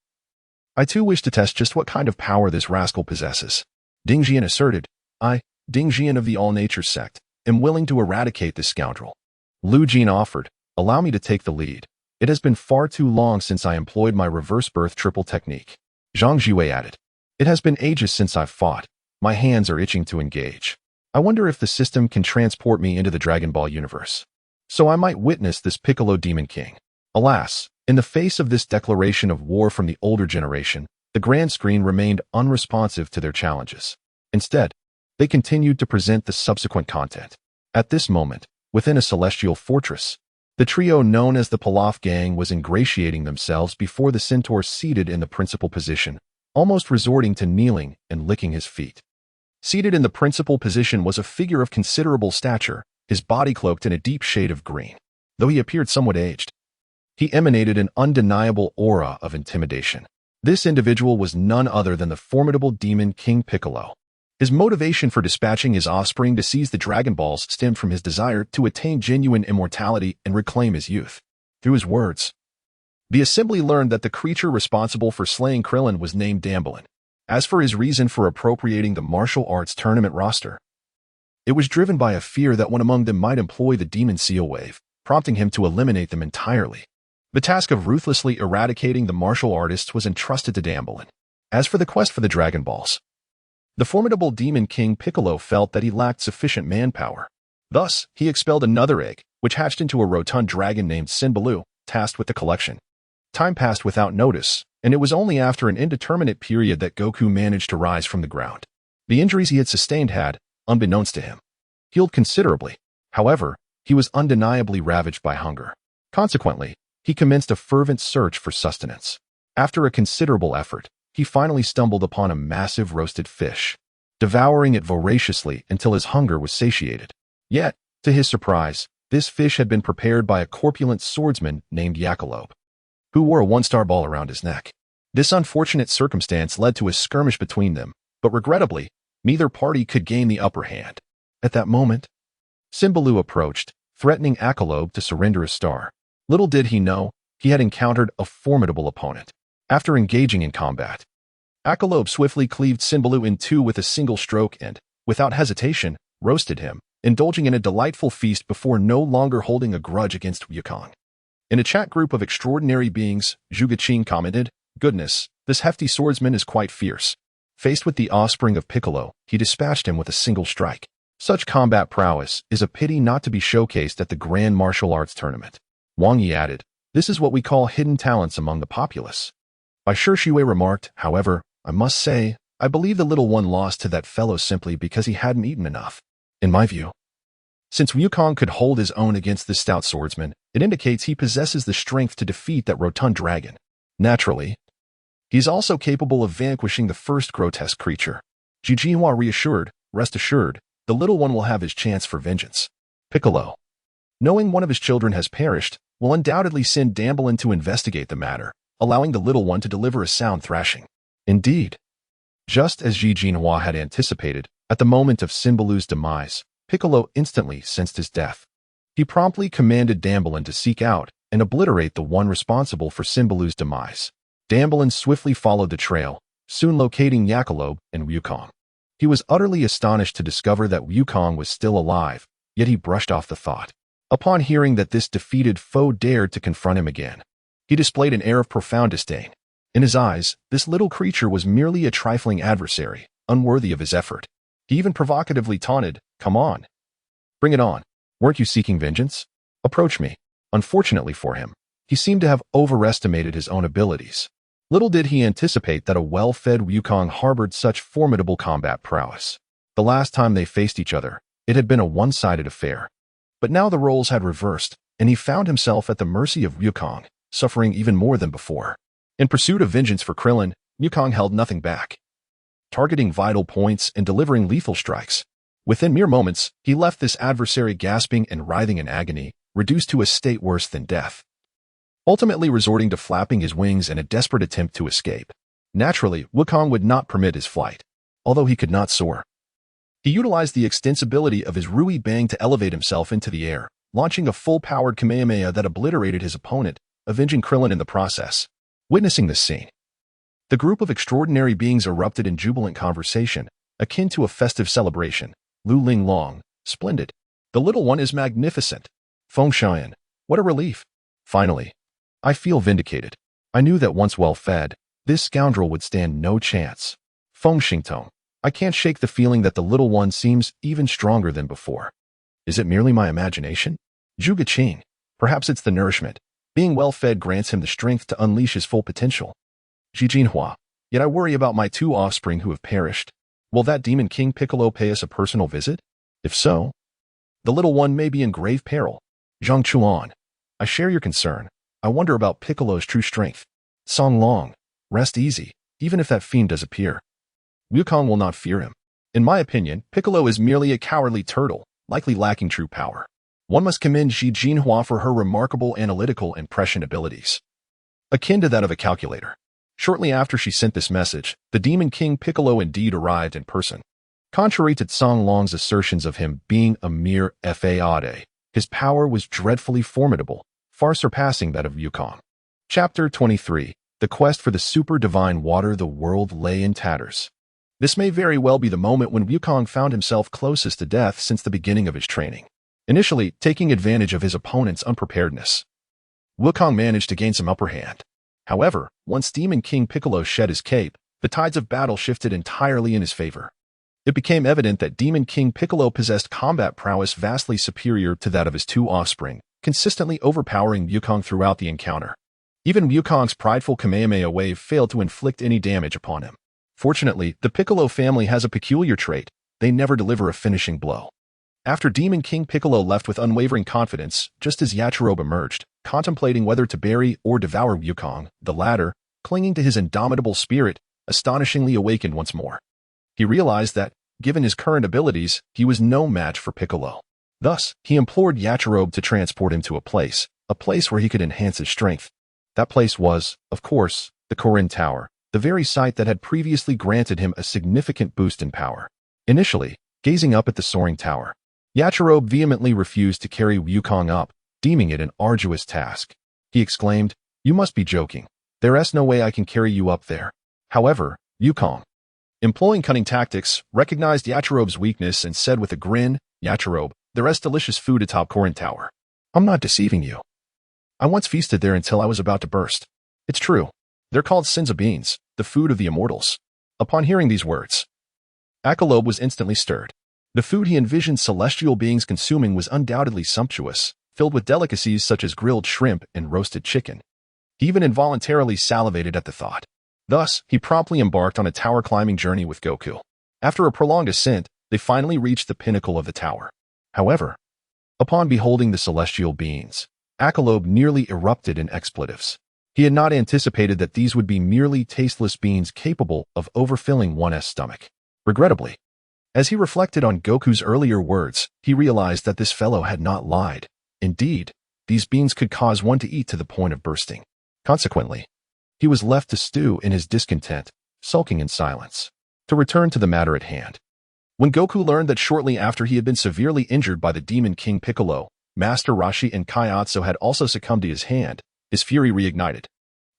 Speaker 1: I too wish to test just what kind of power this rascal possesses. Ding Jian asserted, I, Ding Jian of the All-Nature sect, am willing to eradicate this scoundrel. Lu Jin offered, allow me to take the lead. It has been far too long since I employed my reverse birth triple technique. Zhang Jiwei added, it has been ages since I've fought. My hands are itching to engage. I wonder if the system can transport me into the Dragon Ball universe, so I might witness this Piccolo Demon King. Alas, in the face of this declaration of war from the older generation, the grand screen remained unresponsive to their challenges. Instead, they continued to present the subsequent content. At this moment, within a celestial fortress, the trio known as the Pilaf Gang was ingratiating themselves before the centaur seated in the principal position, almost resorting to kneeling and licking his feet. Seated in the principal position was a figure of considerable stature, his body cloaked in a deep shade of green. Though he appeared somewhat aged, he emanated an undeniable aura of intimidation. This individual was none other than the formidable demon King Piccolo. His motivation for dispatching his offspring to seize the Dragon Balls stemmed from his desire to attain genuine immortality and reclaim his youth. Through his words, the assembly learned that the creature responsible for slaying Krillin was named Dambalin. As for his reason for appropriating the martial arts tournament roster, it was driven by a fear that one among them might employ the demon seal wave, prompting him to eliminate them entirely. The task of ruthlessly eradicating the martial artists was entrusted to Dambalin. As for the quest for the Dragon Balls, the formidable demon King Piccolo felt that he lacked sufficient manpower. Thus, he expelled another egg, which hatched into a rotund dragon named Sinbalu, tasked with the collection. Time passed without notice, and it was only after an indeterminate period that Goku managed to rise from the ground. The injuries he had sustained had, unbeknownst to him, healed considerably. However, he was undeniably ravaged by hunger. Consequently, he commenced a fervent search for sustenance. After a considerable effort, he finally stumbled upon a massive roasted fish, devouring it voraciously until his hunger was satiated. Yet, to his surprise, this fish had been prepared by a corpulent swordsman named Yakalob, who wore a one-star ball around his neck. This unfortunate circumstance led to a skirmish between them, but regrettably, neither party could gain the upper hand. At that moment, Sinbalu approached, threatening Yakalob to surrender his star. Little did he know, he had encountered a formidable opponent. After engaging in combat, Yakalob swiftly cleaved Sinbalu in two with a single stroke and, without hesitation, roasted him, indulging in a delightful feast before no longer holding a grudge against Wukong. In a chat group of extraordinary beings, Zhuge commented, "Goodness, this hefty swordsman is quite fierce." Faced with the offspring of Piccolo, he dispatched him with a single strike. Such combat prowess is a pity not to be showcased at the Grand Martial Arts Tournament. Wang Yi added, "This is what we call hidden talents among the populace." Bai Shui remarked, "However, I must say, I believe the little one lost to that fellow simply because he hadn't eaten enough. In my view, since Wukong could hold his own against this stout swordsman, it indicates he possesses the strength to defeat that rotund dragon. Naturally, he's also capable of vanquishing the first grotesque creature." Jijinhua reassured, "Rest assured, the little one will have his chance for vengeance. Piccolo, knowing one of his children has perished, will undoubtedly send Dambalin to investigate the matter, allowing the little one to deliver a sound thrashing." Indeed, just as Jijinhua had anticipated, at the moment of Sinbalu's demise, Piccolo instantly sensed his death. He promptly commanded Dambalin to seek out and obliterate the one responsible for Sinbalu's demise. Dambalin swiftly followed the trail, soon locating Yakalob and Wukong. He was utterly astonished to discover that Wukong was still alive, yet he brushed off the thought. Upon hearing that this defeated foe dared to confront him again, he displayed an air of profound disdain. In his eyes, this little creature was merely a trifling adversary, unworthy of his effort. He even provocatively taunted, "Come on. Bring it on. Weren't you seeking vengeance? Approach me." Unfortunately for him, he seemed to have overestimated his own abilities. Little did he anticipate that a well-fed Wukong harbored such formidable combat prowess. The last time they faced each other, it had been a one-sided affair. But now the roles had reversed, and he found himself at the mercy of Wukong, suffering even more than before. In pursuit of vengeance for Krillin, Wukong held nothing back, targeting vital points and delivering lethal strikes. Within mere moments, he left this adversary gasping and writhing in agony, reduced to a state worse than death, ultimately resorting to flapping his wings in a desperate attempt to escape. Naturally, Wukong would not permit his flight, although he could not soar. He utilized the extensibility of his Rui Bang to elevate himself into the air, launching a full-powered Kamehameha that obliterated his opponent, avenging Krillin in the process. Witnessing this scene, the group of extraordinary beings erupted in jubilant conversation, akin to a festive celebration. "Lu Ling Long, splendid. The little one is magnificent. Feng Xian, what a relief. Finally, I feel vindicated. I knew that once well-fed, this scoundrel would stand no chance. Feng Xingtong, I can't shake the feeling that the little one seems even stronger than before. Is it merely my imagination? Zhuge Qing, perhaps it's the nourishment. Being well-fed grants him the strength to unleash his full potential. Jijinhua, yet I worry about my two offspring who have perished. Will that demon King Piccolo pay us a personal visit? If so, the little one may be in grave peril. Zhang Chuan, I share your concern. I wonder about Piccolo's true strength. Song Long, rest easy, even if that fiend does appear. Wukong will not fear him. In my opinion, Piccolo is merely a cowardly turtle, likely lacking true power. One must commend Jijinhua for her remarkable analytical and prescient abilities, akin to that of a calculator. Shortly after she sent this message, the Demon King Piccolo indeed arrived in person. Contrary to Song Long's assertions of him being a mere faade, his power was dreadfully formidable, far surpassing that of Wukong. Chapter 23. The Quest for the Super Divine Water. The world lay in tatters. This may very well be the moment when Wukong found himself closest to death since the beginning of his training. Initially, taking advantage of his opponent's unpreparedness, Wukong managed to gain some upper hand. However, once Demon King Piccolo shed his cape, the tides of battle shifted entirely in his favor. it became evident that Demon King Piccolo possessed combat prowess vastly superior to that of his two offspring, consistently overpowering Wukong throughout the encounter. Even Wukong's prideful Kamehameha wave failed to inflict any damage upon him. Fortunately, the Piccolo family has a peculiar trait: they never deliver a finishing blow. After Demon King Piccolo left with unwavering confidence, just as Yachirobe emerged, contemplating whether to bury or devour Wukong, the latter, clinging to his indomitable spirit, astonishingly awakened once more. He realized that, given his current abilities, he was no match for Piccolo. Thus, he implored Yachirobe to transport him to a place where he could enhance his strength. That place was, of course, the Korin Tower, the very site that had previously granted him a significant boost in power. Initially, gazing up at the soaring tower, Yachirobe vehemently refused to carry Wukong up, deeming it an arduous task. He exclaimed, "You must be joking. There's no way I can carry you up there." However, Wukong, employing cunning tactics, recognized Yachirobe's weakness and said with a grin, "Yachirobe, there's delicious food atop Korin Tower. I'm not deceiving you. I once feasted there until I was about to burst. It's true. They're called Sinza beans, the food of the immortals." Upon hearing these words, Yachirobe was instantly stirred. The food he envisioned celestial beings consuming was undoubtedly sumptuous, filled with delicacies such as grilled shrimp and roasted chicken. He even involuntarily salivated at the thought. Thus, he promptly embarked on a tower-climbing journey with Goku. After a prolonged ascent, they finally reached the pinnacle of the tower. However, upon beholding the celestial beings, Yachirobe nearly erupted in expletives. He had not anticipated that these would be merely tasteless beings capable of overfilling one's stomach. Regrettably, as he reflected on Goku's earlier words, he realized that this fellow had not lied. Indeed, these beans could cause one to eat to the point of bursting. Consequently, he was left to stew in his discontent, sulking in silence. To return to the matter at hand. When Goku learned that shortly after he had been severely injured by the Demon King Piccolo, Master Roshi and Kaiatsu had also succumbed to his hand, his fury reignited.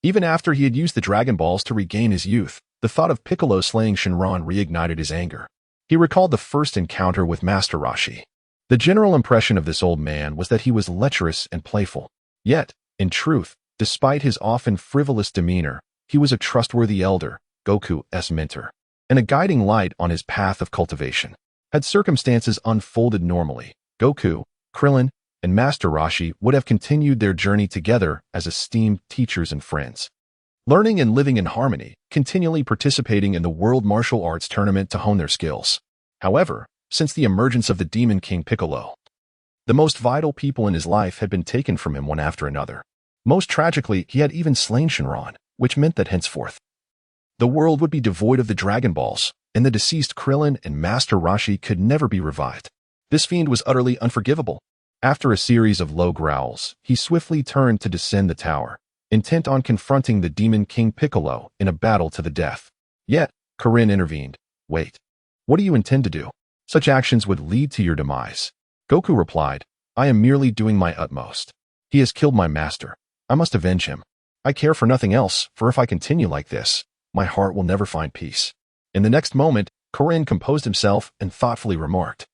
Speaker 1: Even after he had used the Dragon Balls to regain his youth, the thought of Piccolo slaying Shenron reignited his anger. He recalled the first encounter with Master Roshi. The general impression of this old man was that he was lecherous and playful. Yet, in truth, despite his often frivolous demeanor, he was a trustworthy elder, Goku's mentor, and a guiding light on his path of cultivation. Had circumstances unfolded normally, Goku, Krillin, and Master Roshi would have continued their journey together as esteemed teachers and friends, learning and living in harmony, continually participating in the World Martial Arts Tournament to hone their skills. However, since the emergence of the Demon King Piccolo, the most vital people in his life had been taken from him one after another. Most tragically, he had even slain Shenron, which meant that henceforth, the world would be devoid of the Dragon Balls, and the deceased Krillin and Master Roshi could never be revived. This fiend was utterly unforgivable. After a series of low growls, he swiftly turned to descend the tower, intent on confronting the Demon King Piccolo in a battle to the death. Yet, Korin intervened. "Wait. What do you intend to do? Such actions would lead to your demise." Goku replied, "I am merely doing my utmost. He has killed my master. I must avenge him. I care for nothing else, for if I continue like this, my heart will never find peace." In the next moment, Korin composed himself and thoughtfully remarked,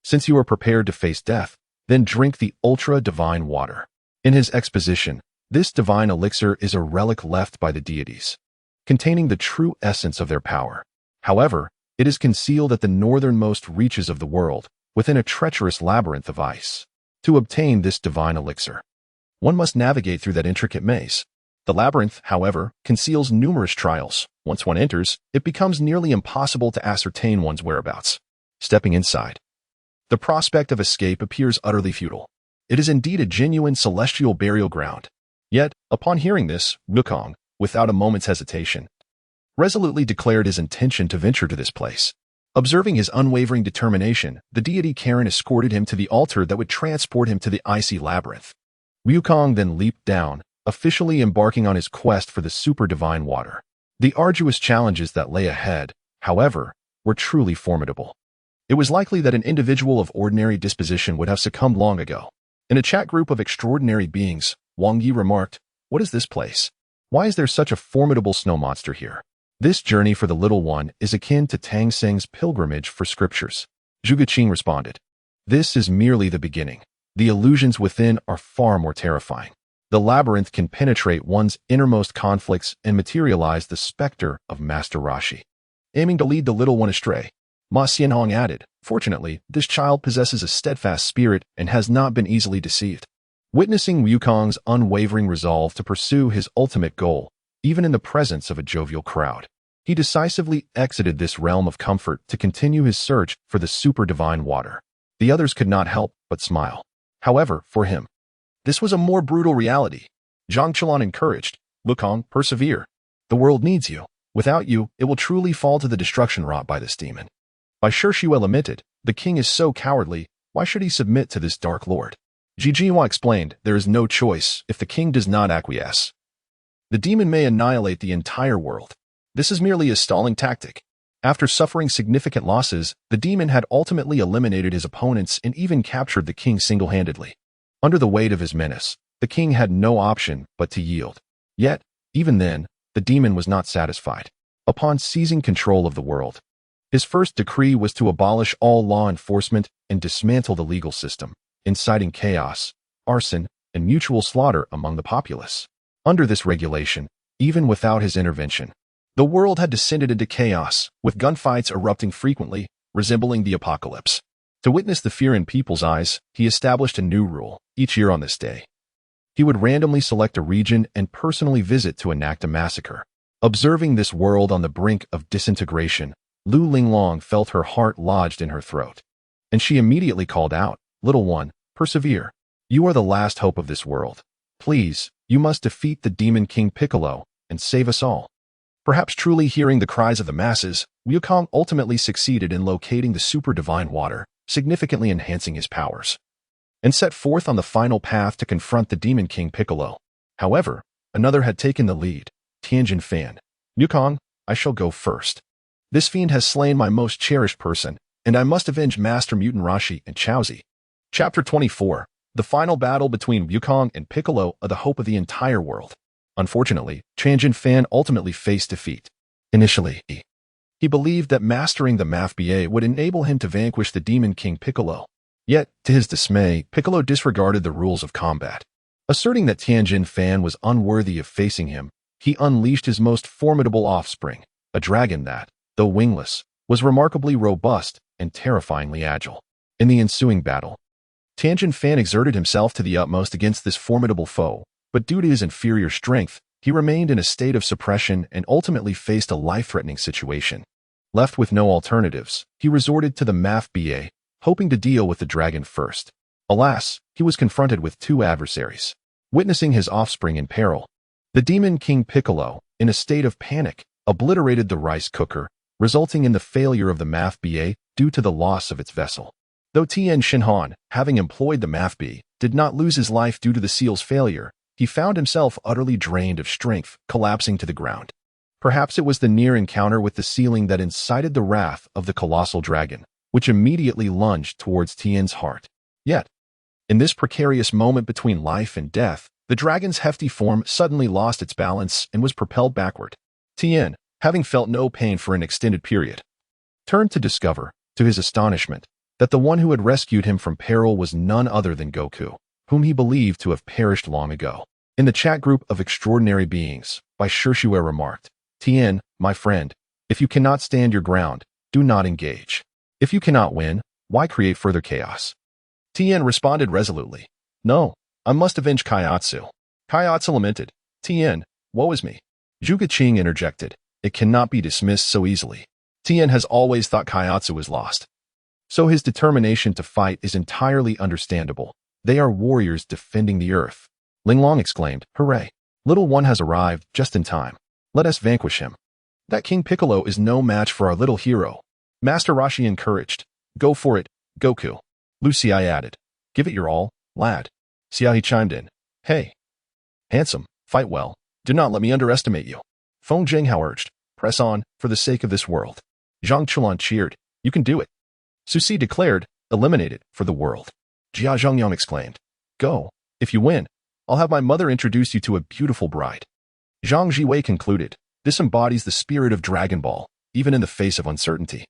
Speaker 1: "Since you are prepared to face death, then drink the ultra-divine water." In his exposition, this divine elixir is a relic left by the deities, containing the true essence of their power. However, it is concealed at the northernmost reaches of the world, within a treacherous labyrinth of ice. To obtain this divine elixir, one must navigate through that intricate maze. The labyrinth, however, conceals numerous trials. Once one enters, it becomes nearly impossible to ascertain one's whereabouts. Stepping inside, the prospect of escape appears utterly futile. It is indeed a genuine celestial burial ground. Yet, upon hearing this, Wukong, without a moment's hesitation, resolutely declared his intention to venture to this place. Observing his unwavering determination, the deity Karin escorted him to the altar that would transport him to the icy labyrinth. Wukong then leaped down, officially embarking on his quest for the super divine water. The arduous challenges that lay ahead, however, were truly formidable. It was likely that an individual of ordinary disposition would have succumbed long ago. In a chat group of extraordinary beings, Wang Yi remarked, "What is this place? Why is there such a formidable snow monster here?" "This journey for the little one is akin to Tang Seng's pilgrimage for scriptures," Zhuge Qing responded. "This is merely the beginning. The illusions within are far more terrifying. The labyrinth can penetrate one's innermost conflicts and materialize the specter of Master Roshi, aiming to lead the little one astray." Ma Xianhong added, "Fortunately, this child possesses a steadfast spirit and has not been easily deceived." Witnessing Wukong's unwavering resolve to pursue his ultimate goal, even in the presence of a jovial crowd, he decisively exited this realm of comfort to continue his search for the super divine water. The others could not help but smile. However, for him, this was a more brutal reality. Zhang Chulan encouraged, "Wukong, persevere. The world needs you. Without you, it will truly fall to the destruction wrought by this demon." By Shishue lamented, "The king is so cowardly, why should he submit to this dark lord?" Jijinhua explained, "There is no choice if the king does not acquiesce. The demon may annihilate the entire world. This is merely a stalling tactic." After suffering significant losses, the demon had ultimately eliminated his opponents and even captured the king single-handedly. Under the weight of his menace, the king had no option but to yield. Yet, even then, the demon was not satisfied. Upon seizing control of the world, his first decree was to abolish all law enforcement and dismantle the legal system, inciting chaos, arson, and mutual slaughter among the populace. Under this regulation, even without his intervention, the world had descended into chaos, with gunfights erupting frequently, resembling the apocalypse. To witness the fear in people's eyes, he established a new rule. Each year on this day, he would randomly select a region and personally visit to enact a massacre. Observing this world on the brink of disintegration, Lu Linglong felt her heart lodged in her throat, and she immediately called out, "Little one, persevere. You are the last hope of this world. Please, you must defeat the demon King Piccolo and save us all." Perhaps truly hearing the cries of the masses, Wukong ultimately succeeded in locating the super divine water, significantly enhancing his powers, and set forth on the final path to confront the demon King Piccolo. However, another had taken the lead, Tianjin Fan. "Wukong, I shall go first. This fiend has slain my most cherished person, and I must avenge Master Mutant Roshi and Chaozi." Chapter 24. The final battle between Wukong and Piccolo are the hope of the entire world. Unfortunately, Tianjin Fan ultimately faced defeat. Initially, he believed that mastering the MAF-BA would enable him to vanquish the demon King Piccolo. Yet, to his dismay, Piccolo disregarded the rules of combat. Asserting that Tianjin Fan was unworthy of facing him, he unleashed his most formidable offspring, a dragon that, though wingless, was remarkably robust and terrifyingly agile. In the ensuing battle, Tianjin Fan exerted himself to the utmost against this formidable foe, but due to his inferior strength, he remained in a state of suppression and ultimately faced a life-threatening situation. Left with no alternatives, he resorted to the MAF-BA, hoping to deal with the dragon first. Alas, he was confronted with two adversaries. Witnessing his offspring in peril, the demon King Piccolo, in a state of panic, obliterated the rice cooker, resulting in the failure of the MAF-BA due to the loss of its vessel. Though Tian Shinhan, having employed the MAF-BA, did not lose his life due to the seal's failure, he found himself utterly drained of strength, collapsing to the ground. Perhaps it was the near encounter with the ceiling that incited the wrath of the colossal dragon, which immediately lunged towards Tian's heart. Yet, in this precarious moment between life and death, the dragon's hefty form suddenly lost its balance and was propelled backward. Tian, having felt no pain for an extended period, turned to discover, to his astonishment, that the one who had rescued him from peril was none other than Goku, whom he believed to have perished long ago. In the chat group of extraordinary beings, by Shishue remarked, "Tian, my friend, if you cannot stand your ground, do not engage. If you cannot win, why create further chaos?" Tian responded resolutely, "No, I must avenge Kaiatsu." Kaiatsu lamented, "Tian, woe is me." Zhuge Qing interjected, "It cannot be dismissed so easily. Tian has always thought Kaiatsu was lost, so his determination to fight is entirely understandable. They are warriors defending the earth." Linglong exclaimed, "Hooray! Little one has arrived just in time. Let us vanquish him. That King Piccolo is no match for our little hero." Master Roshi encouraged, "Go for it, Goku." Lu Xiai added, "Give it your all, lad." Xiayu chimed in, "Hey, handsome, fight well. Do not let me underestimate you." Feng Zhenghao urged, "Press on, for the sake of this world." Zhang Chulan cheered, "You can do it." Susi declared, "Eliminate it for the world." Jia Zhengyang exclaimed, "Go. If you win, I'll have my mother introduce you to a beautiful bride." Zhang Jiwei concluded, "This embodies the spirit of Dragon Ball, even in the face of uncertainty.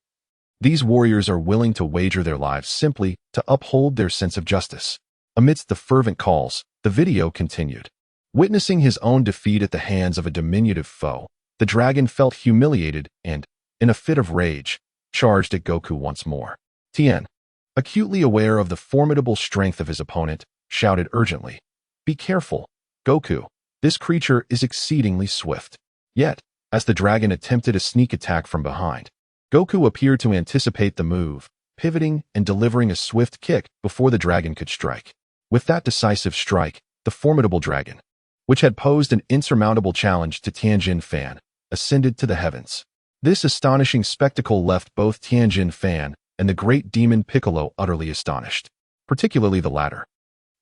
Speaker 1: These warriors are willing to wager their lives simply to uphold their sense of justice." Amidst the fervent calls, the video continued. Witnessing his own defeat at the hands of a diminutive foe, the dragon felt humiliated and, in a fit of rage, charged at Goku once more. Tien, acutely aware of the formidable strength of his opponent, shouted urgently, "Be careful, Goku. This creature is exceedingly swift." Yet, as the dragon attempted a sneak attack from behind, Goku appeared to anticipate the move, pivoting and delivering a swift kick before the dragon could strike. With that decisive strike, the formidable dragon, which had posed an insurmountable challenge to Tianjin Fan, ascended to the heavens. This astonishing spectacle left both Tianjin Fan and the great demon Piccolo utterly astonished, particularly the latter,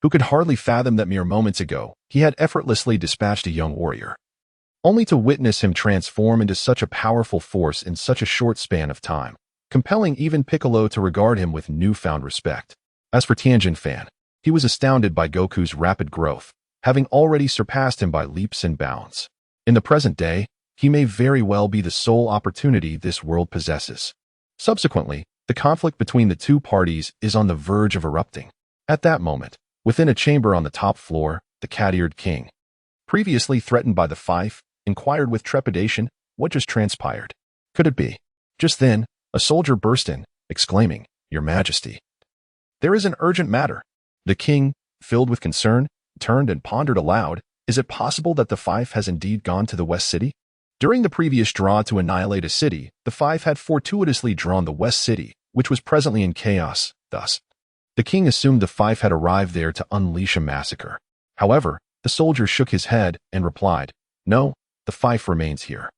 Speaker 1: who could hardly fathom that mere moments ago he had effortlessly dispatched a young warrior, only to witness him transform into such a powerful force in such a short span of time, compelling even Piccolo to regard him with newfound respect. As for Tianjin Fan, he was astounded by Goku's rapid growth, having already surpassed him by leaps and bounds. In the present day, he may very well be the sole opportunity this world possesses. Subsequently, the conflict between the two parties is on the verge of erupting. At that moment, within a chamber on the top floor, the cat-eared king, previously threatened by the fife, inquired with trepidation what just transpired. Could it be? Just then, a soldier burst in, exclaiming, "Your Majesty, there is an urgent matter." The king, filled with concern, turned and pondered aloud, "Is it possible that the fife has indeed gone to the West City?" During the previous draw to annihilate a city, the five had fortuitously drawn the West City, which was presently in chaos. Thus, the king assumed the five had arrived there to unleash a massacre. However, the soldier shook his head and replied, "No, the fife remains here.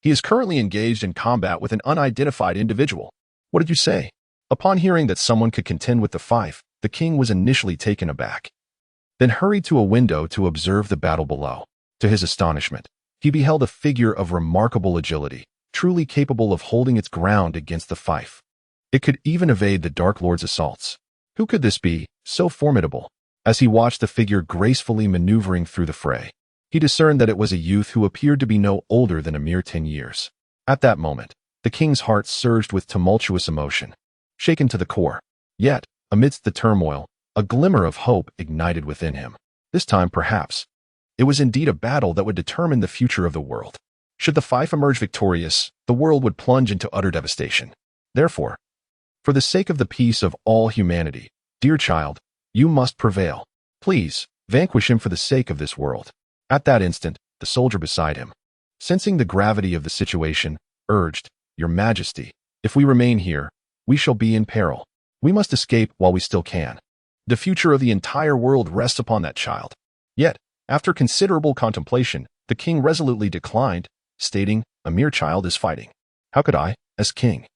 Speaker 1: He is currently engaged in combat with an unidentified individual." "What did you say?" Upon hearing that someone could contend with the fife, the king was initially taken aback, then hurried to a window to observe the battle below. To his astonishment, he beheld a figure of remarkable agility, truly capable of holding its ground against the fife. It could even evade the Dark Lord's assaults. Who could this be, so formidable? As he watched the figure gracefully maneuvering through the fray, he discerned that it was a youth who appeared to be no older than a mere 10 years. At that moment, the king's heart surged with tumultuous emotion, shaken to the core. Yet, amidst the turmoil, a glimmer of hope ignited within him. This time, perhaps, it was indeed a battle that would determine the future of the world. Should the five emerge victorious, the world would plunge into utter devastation. Therefore, for the sake of the peace of all humanity, dear child, you must prevail. Please, vanquish him for the sake of this world." At that instant, the soldier beside him, sensing the gravity of the situation, urged, "Your Majesty, if we remain here, we shall be in peril. We must escape while we still can. The future of the entire world rests upon that child." Yet, after considerable contemplation, the king resolutely declined, stating, "A mere child is fighting. How could I, as king,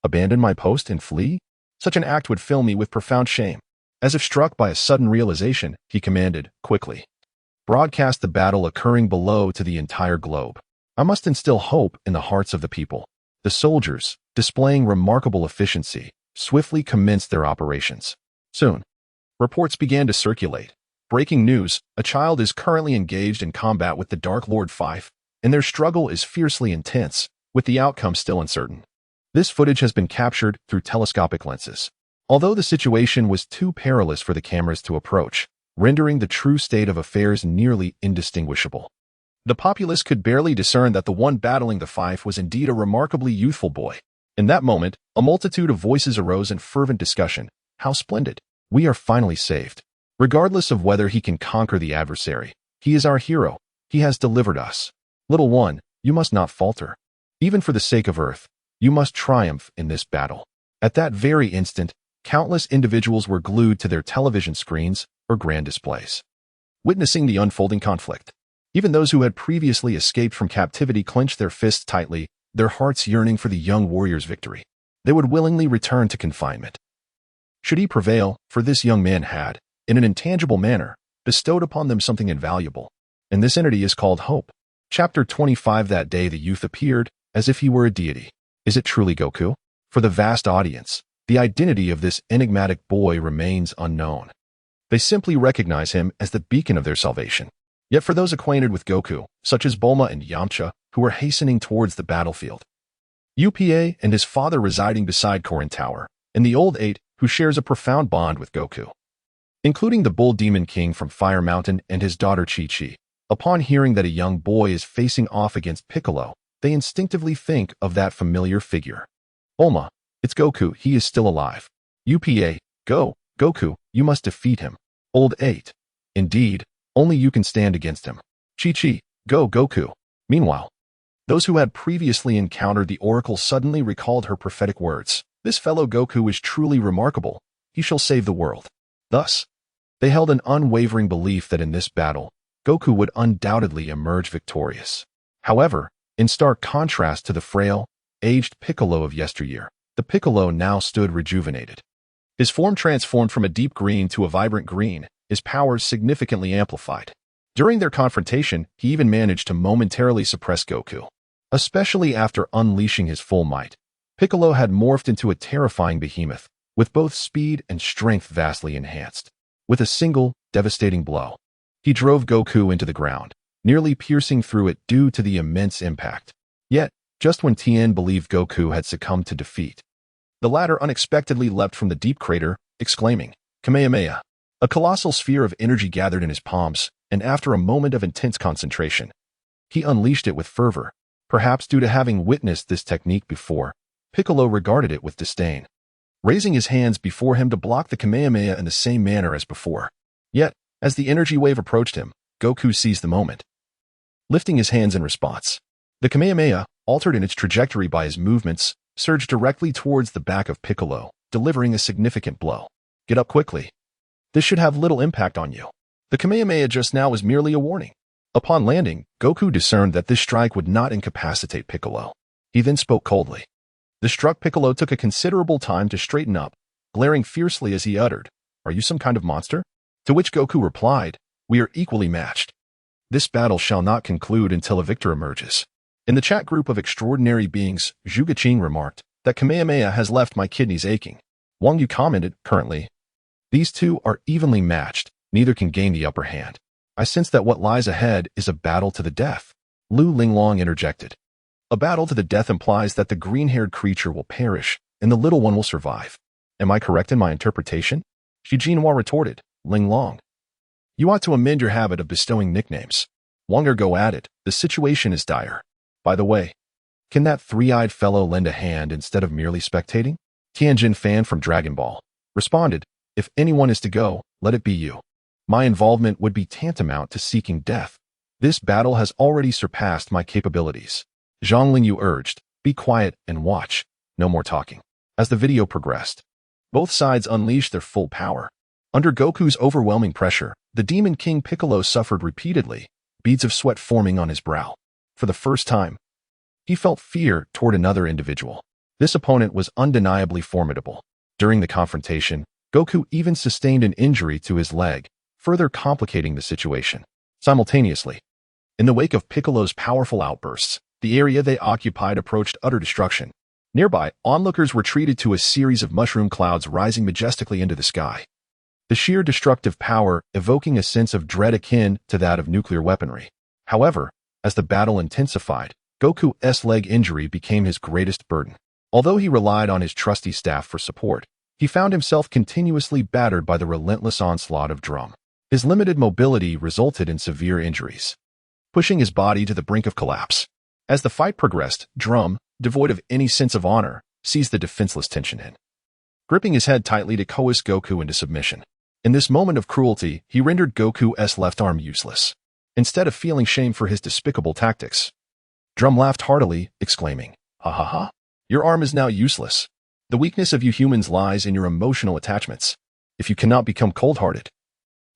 Speaker 1: abandon my post and flee? Such an act would fill me with profound shame." As if struck by a sudden realization, he commanded, "Quickly, broadcast the battle occurring below to the entire globe. I must instill hope in the hearts of the people." The soldiers, displaying remarkable efficiency, swiftly commenced their operations. Soon, reports began to circulate. Breaking news: a child is currently engaged in combat with the Dark Lord Fife, and their struggle is fiercely intense, with the outcome still uncertain. This footage has been captured through telescopic lenses. Although the situation was too perilous for the cameras to approach, rendering the true state of affairs nearly indistinguishable, the populace could barely discern that the one battling the fife was indeed a remarkably youthful boy. In that moment, a multitude of voices arose in fervent discussion. "How splendid! We are finally saved. Regardless of whether he can conquer the adversary, he is our hero. He has delivered us. Little one, you must not falter. Even for the sake of Earth, you must triumph in this battle." At that very instant, countless individuals were glued to their television screens or grand displays, witnessing the unfolding conflict. Even those who had previously escaped from captivity clenched their fists tightly, their hearts yearning for the young warrior's victory. They would willingly return to confinement should he prevail, for this young man had, in an intangible manner, bestowed upon them something invaluable, and this entity is called hope. Chapter 25. That day the youth appeared, as if he were a deity. Is it truly Goku? For the vast audience, the identity of this enigmatic boy remains unknown. They simply recognize him as the beacon of their salvation. Yet for those acquainted with Goku, such as Bulma and Yamcha, who are hastening towards the battlefield, UPA and his father residing beside Korin Tower, and the old eight who shares a profound bond with Goku, including the Bull Demon King from Fire Mountain and his daughter Chi-Chi, upon hearing that a young boy is facing off against Piccolo, they instinctively think of that familiar figure. Bulma, it's Goku, he is still alive. UPA, go, Goku, you must defeat him. Old 8. Indeed, only you can stand against him. Chi-Chi, go Goku. Meanwhile, those who had previously encountered the Oracle suddenly recalled her prophetic words. This fellow Goku is truly remarkable. He shall save the world. Thus, they held an unwavering belief that in this battle, Goku would undoubtedly emerge victorious. However, in stark contrast to the frail, aged Piccolo of yesteryear, the Piccolo now stood rejuvenated. His form transformed from a deep green to a vibrant green, his powers significantly amplified. During their confrontation, he even managed to momentarily suppress Goku. Especially after unleashing his full might, Piccolo had morphed into a terrifying behemoth, with both speed and strength vastly enhanced. With a single, devastating blow, he drove Goku into the ground, nearly piercing through it due to the immense impact. Yet, just when Tien believed Goku had succumbed to defeat, the latter unexpectedly leapt from the deep crater, exclaiming, Kamehameha! A colossal sphere of energy gathered in his palms, and after a moment of intense concentration, he unleashed it with fervor. Perhaps due to having witnessed this technique before, Piccolo regarded it with disdain, raising his hands before him to block the Kamehameha in the same manner as before. Yet, as the energy wave approached him, Goku seized the moment, lifting his hands in response. The Kamehameha, altered in its trajectory by his movements, surged directly towards the back of Piccolo, delivering a significant blow. Get up quickly. This should have little impact on you. The Kamehameha just now was merely a warning. Upon landing, Goku discerned that this strike would not incapacitate Piccolo. He then spoke coldly. The struck Piccolo took a considerable time to straighten up, glaring fiercely as he uttered, "Are you some kind of monster?" To which Goku replied, "We are equally matched. This battle shall not conclude until a victor emerges." In the chat group of extraordinary beings, Zhuge Qing remarked that Kamehameha has left my kidneys aching. Wang Yu commented, currently, these two are evenly matched, neither can gain the upper hand. I sense that what lies ahead is a battle to the death. Lu Linglong interjected. A battle to the death implies that the green-haired creature will perish, and the little one will survive. Am I correct in my interpretation? Xi Jinhua retorted, Linglong, you ought to amend your habit of bestowing nicknames. Wang Ergo added, the situation is dire. By the way, can that three-eyed fellow lend a hand instead of merely spectating? Tianjin Fan from Dragon Ball responded, if anyone is to go, let it be you. My involvement would be tantamount to seeking death. This battle has already surpassed my capabilities. Zhang Lingyu urged, be quiet and watch, no more talking. As the video progressed, both sides unleashed their full power. Under Goku's overwhelming pressure, the Demon King Piccolo suffered repeatedly, beads of sweat forming on his brow. For the first time, he felt fear toward another individual. This opponent was undeniably formidable. During the confrontation, Goku even sustained an injury to his leg, further complicating the situation. Simultaneously, in the wake of Piccolo's powerful outbursts, the area they occupied approached utter destruction. Nearby, onlookers were treated to a series of mushroom clouds rising majestically into the sky. The sheer destructive power evoking a sense of dread akin to that of nuclear weaponry. However, as the battle intensified, Goku's leg injury became his greatest burden. Although he relied on his trusty staff for support, he found himself continuously battered by the relentless onslaught of Drum. His limited mobility resulted in severe injuries, pushing his body to the brink of collapse. As the fight progressed, Drum, devoid of any sense of honor, seized the defenseless Tenshinhan, gripping his head tightly to coerce Goku into submission. In this moment of cruelty, he rendered Goku's left arm useless. Instead of feeling shame for his despicable tactics, Drum laughed heartily, exclaiming, ha ha ha, your arm is now useless. The weakness of you humans lies in your emotional attachments. If you cannot become cold-hearted,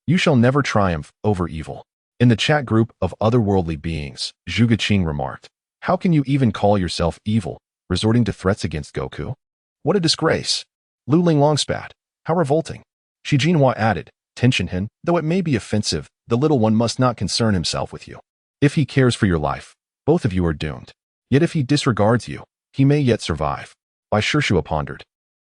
Speaker 1: you shall never triumph over evil. In the chat group of otherworldly beings, Zhuge Qing remarked, how can you even call yourself evil, resorting to threats against Goku? What a disgrace. Lu Linglong spat, how revolting. Xi Jinhua added, Tenshinhan, though it may be offensive, the little one must not concern himself with you. If he cares for your life, both of you are doomed. Yet if he disregards you, he may yet survive. Bai Shishua pondered.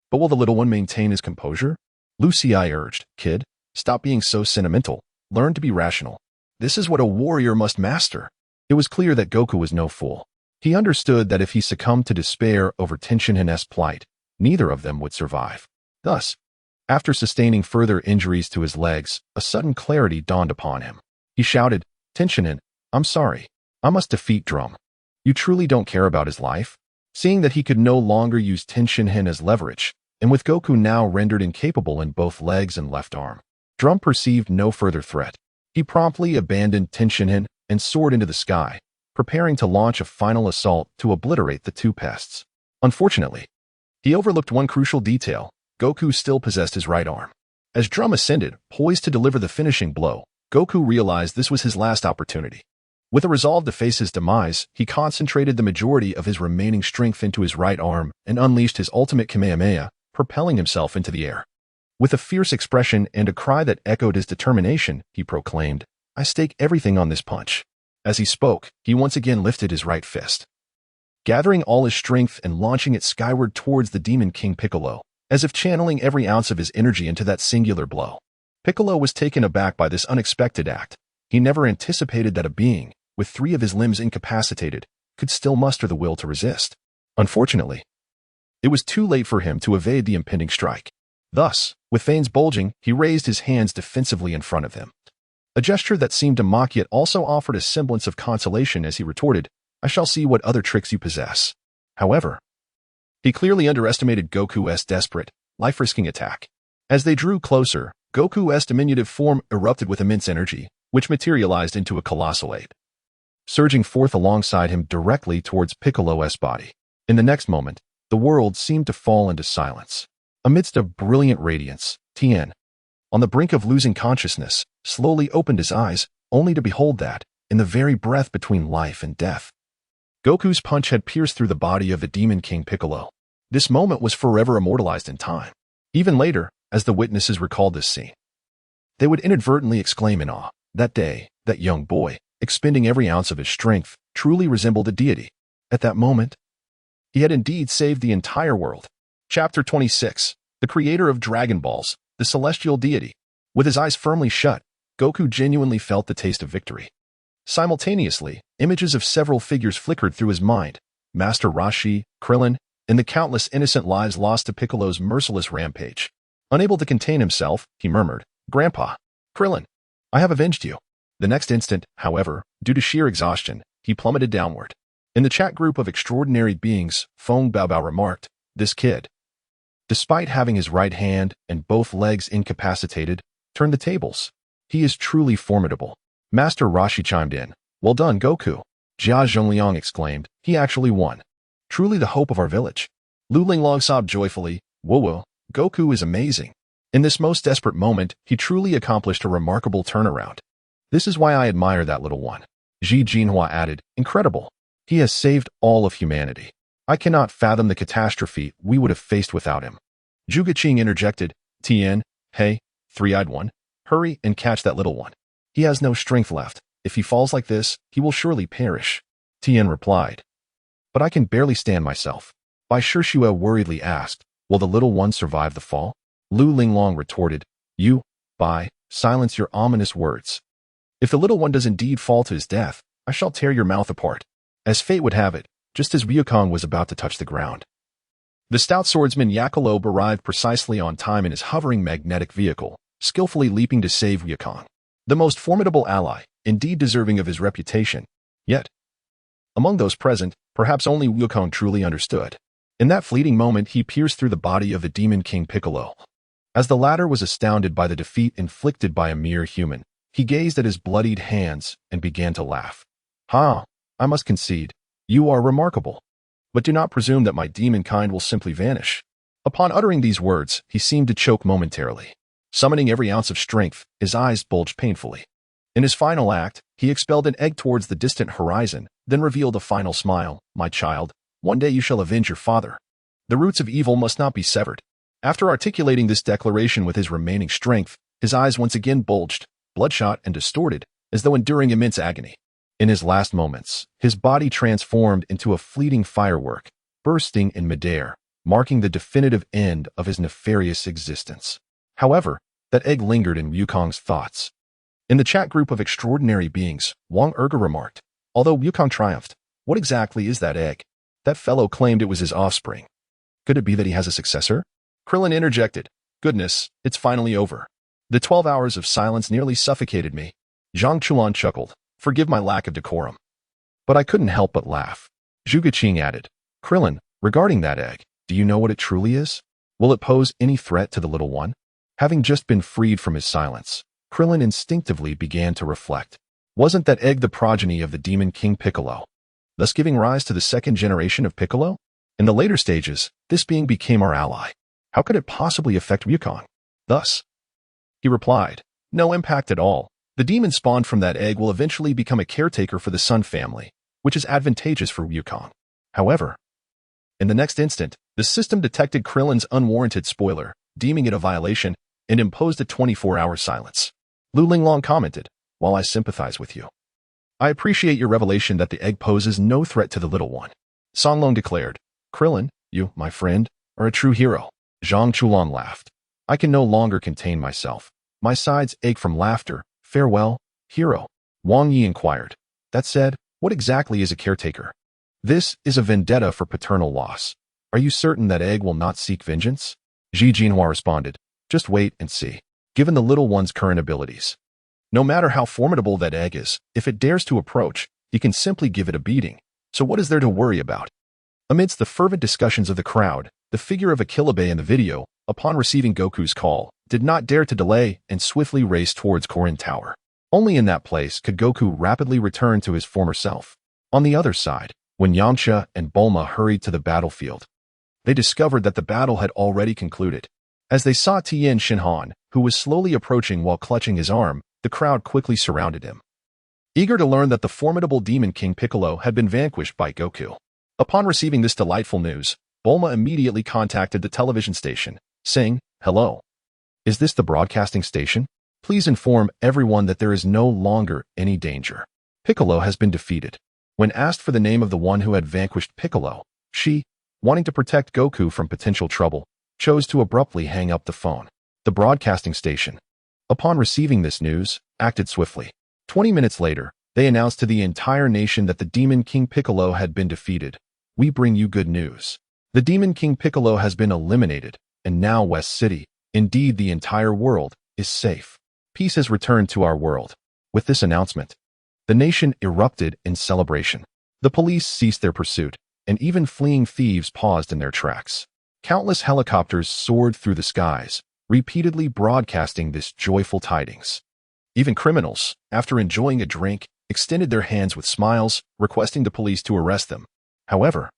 Speaker 1: But will the little one maintain his composure? Lu Xi urged, kid, stop being so sentimental, learn to be rational. This is what a warrior must master. It was clear that Goku was no fool. He understood that if he succumbed to despair over Tenshinhan's plight, neither of them would survive. Thus, after sustaining further injuries to his legs, a sudden clarity dawned upon him. He shouted, Tenshinhan, I'm sorry. I must defeat Drum. You truly don't care about his life? Seeing that he could no longer use Tenshinhan as leverage, and with Goku now rendered incapable in both legs and left arm, Drum perceived no further threat. He promptly abandoned Tenshinhan and soared into the sky, preparing to launch a final assault to obliterate the two pests. Unfortunately, he overlooked one crucial detail. Goku still possessed his right arm. As Drum ascended, poised to deliver the finishing blow, Goku realized this was his last opportunity. With a resolve to face his demise, he concentrated the majority of his remaining strength into his right arm and unleashed his ultimate Kamehameha, propelling himself into the air. With a fierce expression and a cry that echoed his determination, he proclaimed, "I stake everything on this punch." As he spoke, he once again lifted his right fist, gathering all his strength and launching it skyward towards the Demon King Piccolo, as if channeling every ounce of his energy into that singular blow. Piccolo was taken aback by this unexpected act. He never anticipated that a being, with 3 of his limbs incapacitated, could still muster the will to resist. Unfortunately, it was too late for him to evade the impending strike. Thus, with veins bulging, he raised his hands defensively in front of him. A gesture that seemed to mock yet also offered a semblance of consolation as he retorted, "I shall see what other tricks you possess." However, he clearly underestimated Goku's desperate, life-risking attack. As they drew closer, Goku's diminutive form erupted with immense energy, which materialized into a colossal ape, surging forth alongside him directly towards Piccolo's body. In the next moment, the world seemed to fall into silence. Amidst a brilliant radiance, Tien, on the brink of losing consciousness, slowly opened his eyes, only to behold that, in the very breath between life and death, Goku's punch had pierced through the body of the Demon King Piccolo. This moment was forever immortalized in time. Even later, as the witnesses recalled this scene, they would inadvertently exclaim in awe, "That day, that young boy, expending every ounce of his strength, truly resembled a deity. At that moment, he had indeed saved the entire world." Chapter 26. The creator of Dragon Balls, the celestial deity. With his eyes firmly shut, Goku genuinely felt the taste of victory. Simultaneously, images of several figures flickered through his mind: Master Roshi, Krillin, and the countless innocent lives lost to Piccolo's merciless rampage. Unable to contain himself, he murmured, "Grandpa, Krillin, I have avenged you." The next instant, however, due to sheer exhaustion, he plummeted downward. In the chat group of extraordinary beings, Feng Baobao remarked, "This kid, despite having his right hand and both legs incapacitated, turned the tables. He is truly formidable." Master Roshi chimed in, "Well done, Goku." Jia Zhongliang exclaimed, "He actually won. Truly the hope of our village." Lu Linglong sobbed joyfully, "Whoa, Goku is amazing. In this most desperate moment, he truly accomplished a remarkable turnaround. This is why I admire that little one." Ji Jinhua added, "Incredible. He has saved all of humanity. I cannot fathom the catastrophe we would have faced without him." Zhuge Qing interjected, "Tien, hey, three-eyed one, hurry and catch that little one. He has no strength left. If he falls like this, he will surely perish." Tien replied, "But I can barely stand myself." Bai Shishue worriedly asked, "Will the little one survive the fall?" Lu Linglong retorted, "You, Bai, silence your ominous words. If the little one does indeed fall to his death, I shall tear your mouth apart." As fate would have it, just as Ryukong was about to touch the ground, the stout swordsman Yakalob arrived precisely on time in his hovering magnetic vehicle, skillfully leaping to save Ryukong, the most formidable ally, indeed deserving of his reputation. Yet, among those present, perhaps only Ryukong truly understood. In that fleeting moment, he pierced through the body of the Demon King Piccolo. As the latter was astounded by the defeat inflicted by a mere human, he gazed at his bloodied hands and began to laugh. "Ha, I must concede, you are remarkable. But do not presume that my demon kind will simply vanish." Upon uttering these words, he seemed to choke momentarily. Summoning every ounce of strength, his eyes bulged painfully. In his final act, he expelled an egg towards the distant horizon, then revealed a final smile. "My child, one day you shall avenge your father. The roots of evil must not be severed." After articulating this declaration with his remaining strength, his eyes once again bulged, bloodshot and distorted, as though enduring immense agony. In his last moments, his body transformed into a fleeting firework, bursting in midair, marking the definitive end of his nefarious existence. However, that egg lingered in Ryukong's thoughts. In the chat group of extraordinary beings, Wang Erge remarked, "Although Ryukong triumphed, what exactly is that egg? That fellow claimed it was his offspring. Could it be that he has a successor?" Krillin interjected, "Goodness, it's finally over. The 12 hours of silence nearly suffocated me." Zhang Chuan chuckled, "Forgive my lack of decorum. But I couldn't help but laugh." Zhuge Qing added, Krillin, regarding that egg, do you know what it truly is? Will it pose any threat to the little one? Having just been freed from his silence, Krillin instinctively began to reflect. Wasn't that egg the progeny of the Demon King Piccolo, thus giving rise to the second generation of Piccolo? In the later stages, this being became our ally. How could it possibly affect Wukong? Thus, he replied, no impact at all. The demon spawned from that egg will eventually become a caretaker for the Sun family, which is advantageous for Wukong. However, in the next instant, the system detected Krillin's unwarranted spoiler, deeming it a violation, and imposed a 24-hour silence. Lu Linglong commented, while I sympathize with you, I appreciate your revelation that the egg poses no threat to the little one. Songlong declared, Krillin, you, my friend, are a true hero. Zhang Chulan laughed. I can no longer contain myself. My sides ache from laughter. Farewell, hero. Wang Yi inquired. That said, what exactly is a caretaker? This is a vendetta for paternal loss. Are you certain that egg will not seek vengeance? Ji Jinhua responded. Just wait and see. Given the little one's current abilities, no matter how formidable that egg is, if it dares to approach, he can simply give it a beating. So what is there to worry about? Amidst the fervent discussions of the crowd, the figure of Akilabe in the video, upon receiving Goku's call, did not dare to delay and swiftly raced towards Korin Tower. Only in that place could Goku rapidly return to his former self. On the other side, when Yamcha and Bulma hurried to the battlefield, they discovered that the battle had already concluded. As they saw Tien Shinhan, who was slowly approaching while clutching his arm, the crowd quickly surrounded him, eager to learn that the formidable Demon King Piccolo had been vanquished by Goku. Upon receiving this delightful news, Bulma immediately contacted the television station, saying, Hello. Is this the broadcasting station? Please inform everyone that there is no longer any danger. Piccolo has been defeated. When asked for the name of the one who had vanquished Piccolo, she, wanting to protect Goku from potential trouble, chose to abruptly hang up the phone. The broadcasting station, upon receiving this news, acted swiftly. 20 minutes later, they announced to the entire nation that the Demon King Piccolo had been defeated. We bring you good news. The Demon King Piccolo has been eliminated, and now West City, indeed the entire world, is safe. Peace has returned to our world. With this announcement, the nation erupted in celebration. The police ceased their pursuit, and even fleeing thieves paused in their tracks. Countless helicopters soared through the skies, repeatedly broadcasting this joyful tidings. Even criminals, after enjoying a drink, extended their hands with smiles, requesting the police to arrest them. However,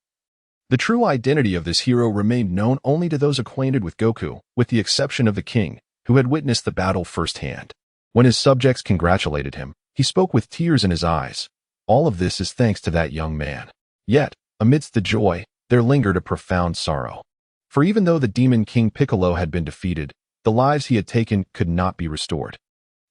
Speaker 1: the true identity of this hero remained known only to those acquainted with Goku, with the exception of the king, who had witnessed the battle firsthand. When his subjects congratulated him, he spoke with tears in his eyes. All of this is thanks to that young man. Yet, amidst the joy, there lingered a profound sorrow. For even though the Demon King Piccolo had been defeated, the lives he had taken could not be restored.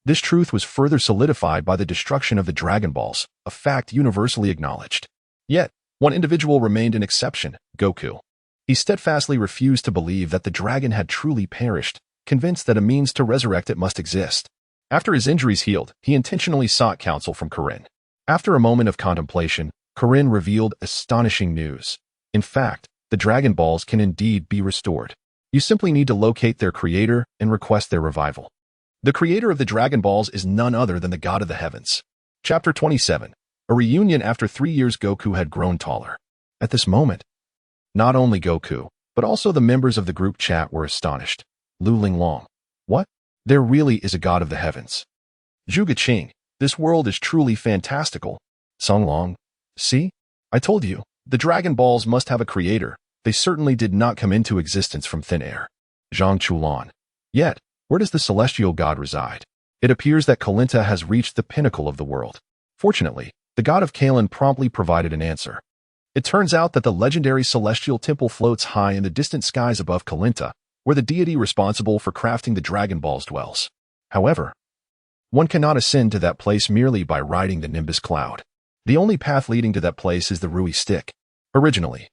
Speaker 1: This truth was further solidified by the destruction of the Dragon Balls, a fact universally acknowledged. Yet, one individual remained an exception, Goku. He steadfastly refused to believe that the dragon had truly perished, convinced that a means to resurrect it must exist. After his injuries healed, he intentionally sought counsel from Korin. After a moment of contemplation, Korin revealed astonishing news. In fact, the Dragon Balls can indeed be restored. You simply need to locate their creator and request their revival. The creator of the Dragon Balls is none other than the God of the Heavens. Chapter 27. A reunion after 3 years. Goku had grown taller. At this moment, not only Goku, but also the members of the group chat were astonished. Lu Linglong. What? There really is a God of the Heavens. Zhuge Qing. This world is truly fantastical. Songlong. See? I told you, the Dragon Balls must have a creator. They certainly did not come into existence from thin air. Zhang Chulan. Yet, where does the celestial god reside? It appears that Kalinta has reached the pinnacle of the world. Fortunately, the god of Kalen promptly provided an answer. It turns out that the legendary celestial temple floats high in the distant skies above Kalinta, where the deity responsible for crafting the Dragon Balls dwells. However, one cannot ascend to that place merely by riding the nimbus cloud. The only path leading to that place is the Rui stick. Originally,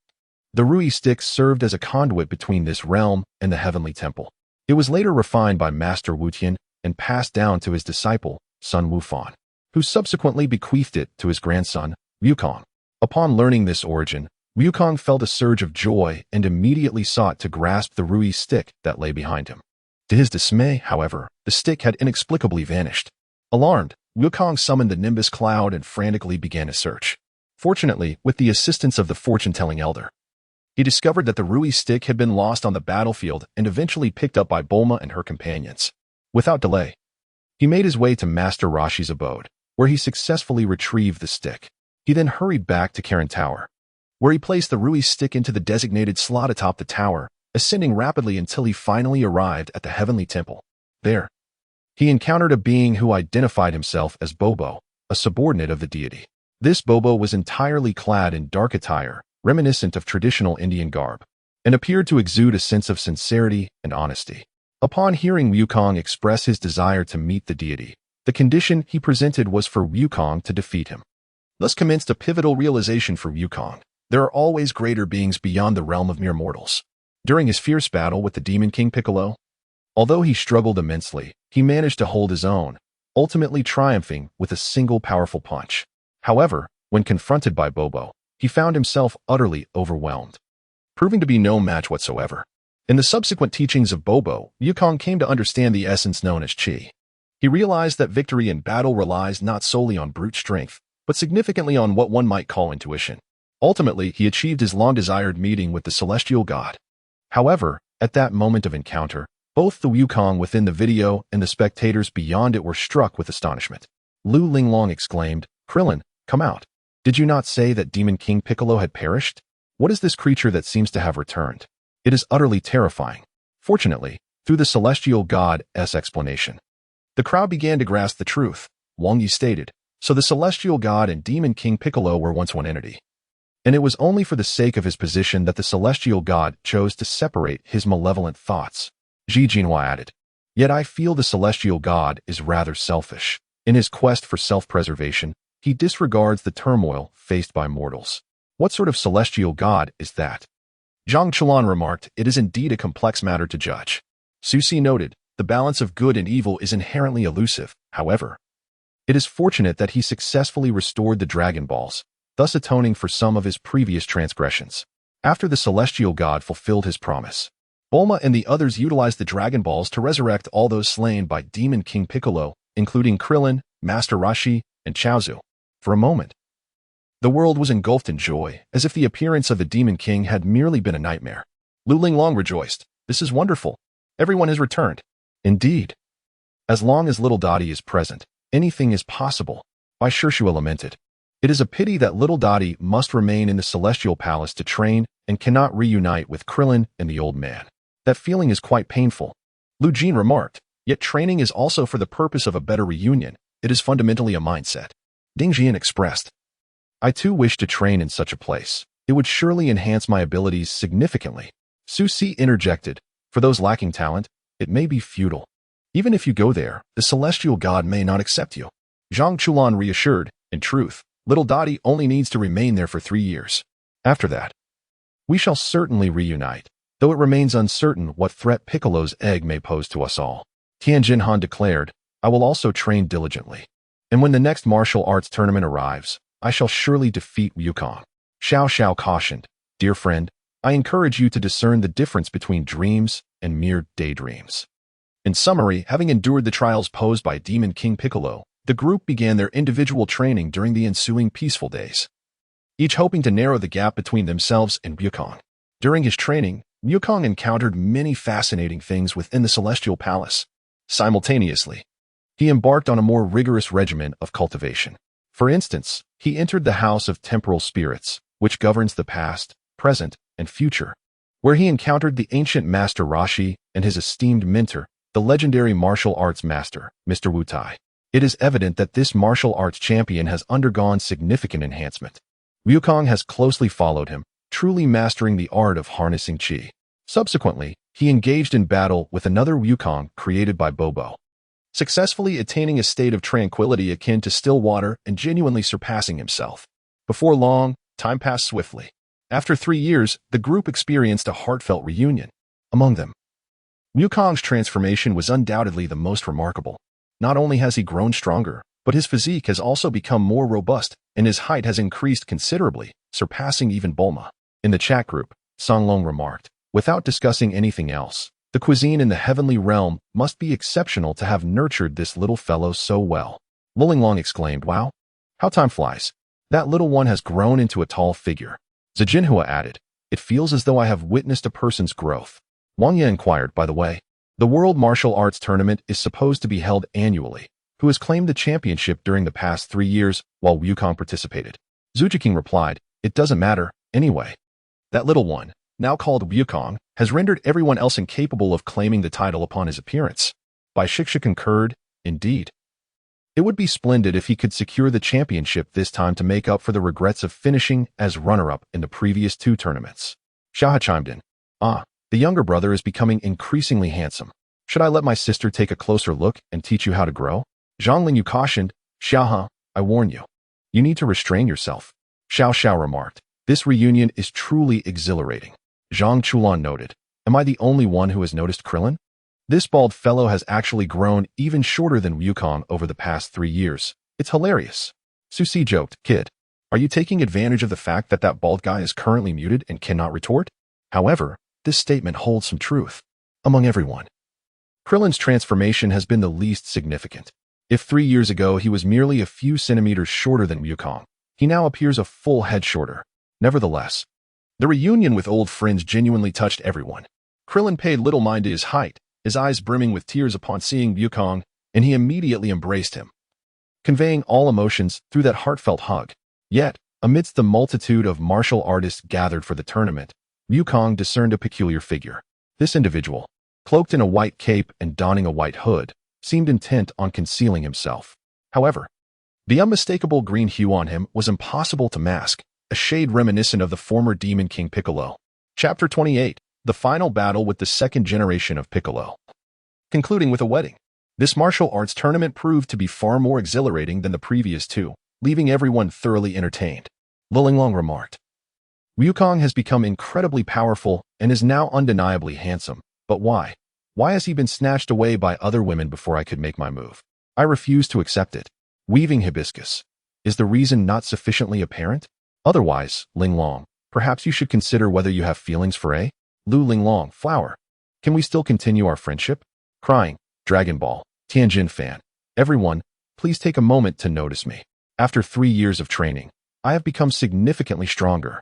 Speaker 1: the Rui stick served as a conduit between this realm and the heavenly temple. It was later refined by Master Wutian and passed down to his disciple, Sun Wufan, who subsequently bequeathed it to his grandson, Wukong. Upon learning this origin, Wukong felt a surge of joy and immediately sought to grasp the Rui stick that lay behind him. To his dismay, however, the stick had inexplicably vanished. Alarmed, Wukong summoned the Nimbus cloud and frantically began a search. Fortunately, with the assistance of the fortune-telling elder, He discovered that the Rui stick had been lost on the battlefield and eventually picked up by Bulma and her companions. Without delay, he made his way to Master Roshi's abode, where he successfully retrieved the stick. He then hurried back to Karin Tower, where he placed the Rui stick into the designated slot atop the tower, ascending rapidly until he finally arrived at the Heavenly Temple. There, he encountered a being who identified himself as Bobo, a subordinate of the deity. This Bobo was entirely clad in dark attire, reminiscent of traditional Indian garb, and appeared to exude a sense of sincerity and honesty. Upon hearing Wukong express his desire to meet the deity, the condition he presented was for Wukong to defeat him. Thus commenced a pivotal realization for Wukong. There are always greater beings beyond the realm of mere mortals. During his fierce battle with the Demon King Piccolo, although he struggled immensely, he managed to hold his own, ultimately triumphing with a single powerful punch. However, when confronted by Bobo, he found himself utterly overwhelmed, proving to be no match whatsoever. In the subsequent teachings of Bobo, Wukong came to understand the essence known as Qi. He realized that victory in battle relies not solely on brute strength, but significantly on what one might call intuition. Ultimately, he achieved his long-desired meeting with the celestial god. However, at that moment of encounter, both the Wukong within the video and the spectators beyond it were struck with astonishment. Lu Linglong exclaimed, "Krillin, come out. Did you not say that Demon King Piccolo had perished? What is this creature that seems to have returned? It is utterly terrifying." Fortunately, through the celestial god's explanation, the crowd began to grasp the truth. Wang Yi stated, "So the celestial god and Demon King Piccolo were once one entity. And it was only for the sake of his position that the celestial god chose to separate his malevolent thoughts." Ji Jinhua added, "Yet I feel the celestial god is rather selfish. In his quest for self-preservation, he disregards the turmoil faced by mortals. What sort of celestial god is that?" Zhang Chulan remarked, "It is indeed a complex matter to judge." Su Si noted, "The balance of good and evil is inherently elusive. However, it is fortunate that he successfully restored the Dragon Balls, thus atoning for some of his previous transgressions. After the celestial god fulfilled his promise, Bulma and the others utilized the Dragon Balls to resurrect all those slain by Demon King Piccolo, including Krillin, Master Roshi, and Chaozu. For a moment, the world was engulfed in joy, as if the appearance of the Demon King had merely been a nightmare. Lu Linglong rejoiced, "This is wonderful. Everyone has returned." "Indeed. As long as little Dottie is present, anything is possible," Bai Shishua lamented. "It is a pity that little Dottie must remain in the Celestial Palace to train and cannot reunite with Krillin and the old man. That feeling is quite painful." Lu Jin remarked, "Yet training is also for the purpose of a better reunion. It is fundamentally a mindset." Ding Jian expressed, "I too wish to train in such a place. It would surely enhance my abilities significantly." Su Si interjected, "For those lacking talent, it may be futile. Even if you go there, the celestial god may not accept you." Zhang Chulan reassured, "In truth, little Dottie only needs to remain there for 3 years. After that, we shall certainly reunite, though it remains uncertain what threat Piccolo's egg may pose to us all." Tianjin Han declared, "I will also train diligently. And when the next martial arts tournament arrives, I shall surely defeat Wukong." Xiao Xiao cautioned, "Dear friend, I encourage you to discern the difference between dreams and mere daydreams." In summary, having endured the trials posed by Demon King Piccolo, the group began their individual training during the ensuing peaceful days, each hoping to narrow the gap between themselves and Wukong. During his training, Wukong encountered many fascinating things within the Celestial Palace. Simultaneously, he embarked on a more rigorous regimen of cultivation. For instance, he entered the House of Temporal Spirits, which governs the past, present, and future, where he encountered the ancient Master Roshi and his esteemed mentor, the legendary martial arts master, Mr. Wu Tai. It is evident that this martial arts champion has undergone significant enhancement. Wukong has closely followed him, truly mastering the art of harnessing Qi. Subsequently, he engaged in battle with another Wukong created by Bobo, successfully attaining a state of tranquility akin to still water and genuinely surpassing himself. Before long, time passed swiftly. After 3 years, the group experienced a heartfelt reunion. Among them, Wukong's transformation was undoubtedly the most remarkable. Not only has he grown stronger, but his physique has also become more robust, and his height has increased considerably, surpassing even Bulma. In the chat group, Songlong remarked, "Without discussing anything else, the cuisine in the heavenly realm must be exceptional to have nurtured this little fellow so well." Lulinglong exclaimed, "Wow, how time flies. That little one has grown into a tall figure." Zijinhua added, It feels as though I have witnessed a person's growth. Wang Ye inquired, by the way. The World Martial Arts Tournament is supposed to be held annually. Who has claimed the championship during the past 3 years while Wukong participated? Zhu King replied, it doesn't matter, anyway. That little one, now called Wukong, has rendered everyone else incapable of claiming the title upon his appearance. Bai Shiksha concurred, indeed. It would be splendid if he could secure the championship this time to make up for the regrets of finishing as runner-up in the previous 2 tournaments. Xiayu chimed in. The younger brother is becoming increasingly handsome. Should I let my sister take a closer look and teach you how to grow? Zhang Lingyu cautioned, Xiaohe, I warn you. You need to restrain yourself. Xiao remarked. This reunion is truly exhilarating. Zhang Chulan noted. Am I the only one who has noticed Krillin? This bald fellow has actually grown even shorter than Wukong over the past 3 years. It's hilarious. Su Si joked, kid, are you taking advantage of the fact that that bald guy is currently muted and cannot retort? However, this statement holds some truth. Among everyone, Krillin's transformation has been the least significant. If 3 years ago he was merely a few centimeters shorter than Wukong, he now appears a full head shorter. Nevertheless, the reunion with old friends genuinely touched everyone. Krillin paid little mind to his height, his eyes brimming with tears upon seeing Wukong, and he immediately embraced him, conveying all emotions through that heartfelt hug. Yet, amidst the multitude of martial artists gathered for the tournament, Wukong discerned a peculiar figure. This individual, cloaked in a white cape and donning a white hood, seemed intent on concealing himself. However, the unmistakable green hue on him was impossible to mask, a shade reminiscent of the former Demon King Piccolo. Chapter 28. The final battle with the second generation of Piccolo. Concluding with a wedding. This martial arts tournament proved to be far more exhilarating than the previous 2, leaving everyone thoroughly entertained. Lu Linglong remarked. Wukong has become incredibly powerful and is now undeniably handsome, but why? Why has he been snatched away by other women before I could make my move? I refuse to accept it. Weaving hibiscus. Is the reason not sufficiently apparent? Otherwise, Linglong, perhaps you should consider whether you have feelings for a Lu Linglong, flower. Can we still continue our friendship? Crying, Dragon Ball, Tianjin fan. Everyone, please take a moment to notice me. After 3 years of training, I have become significantly stronger.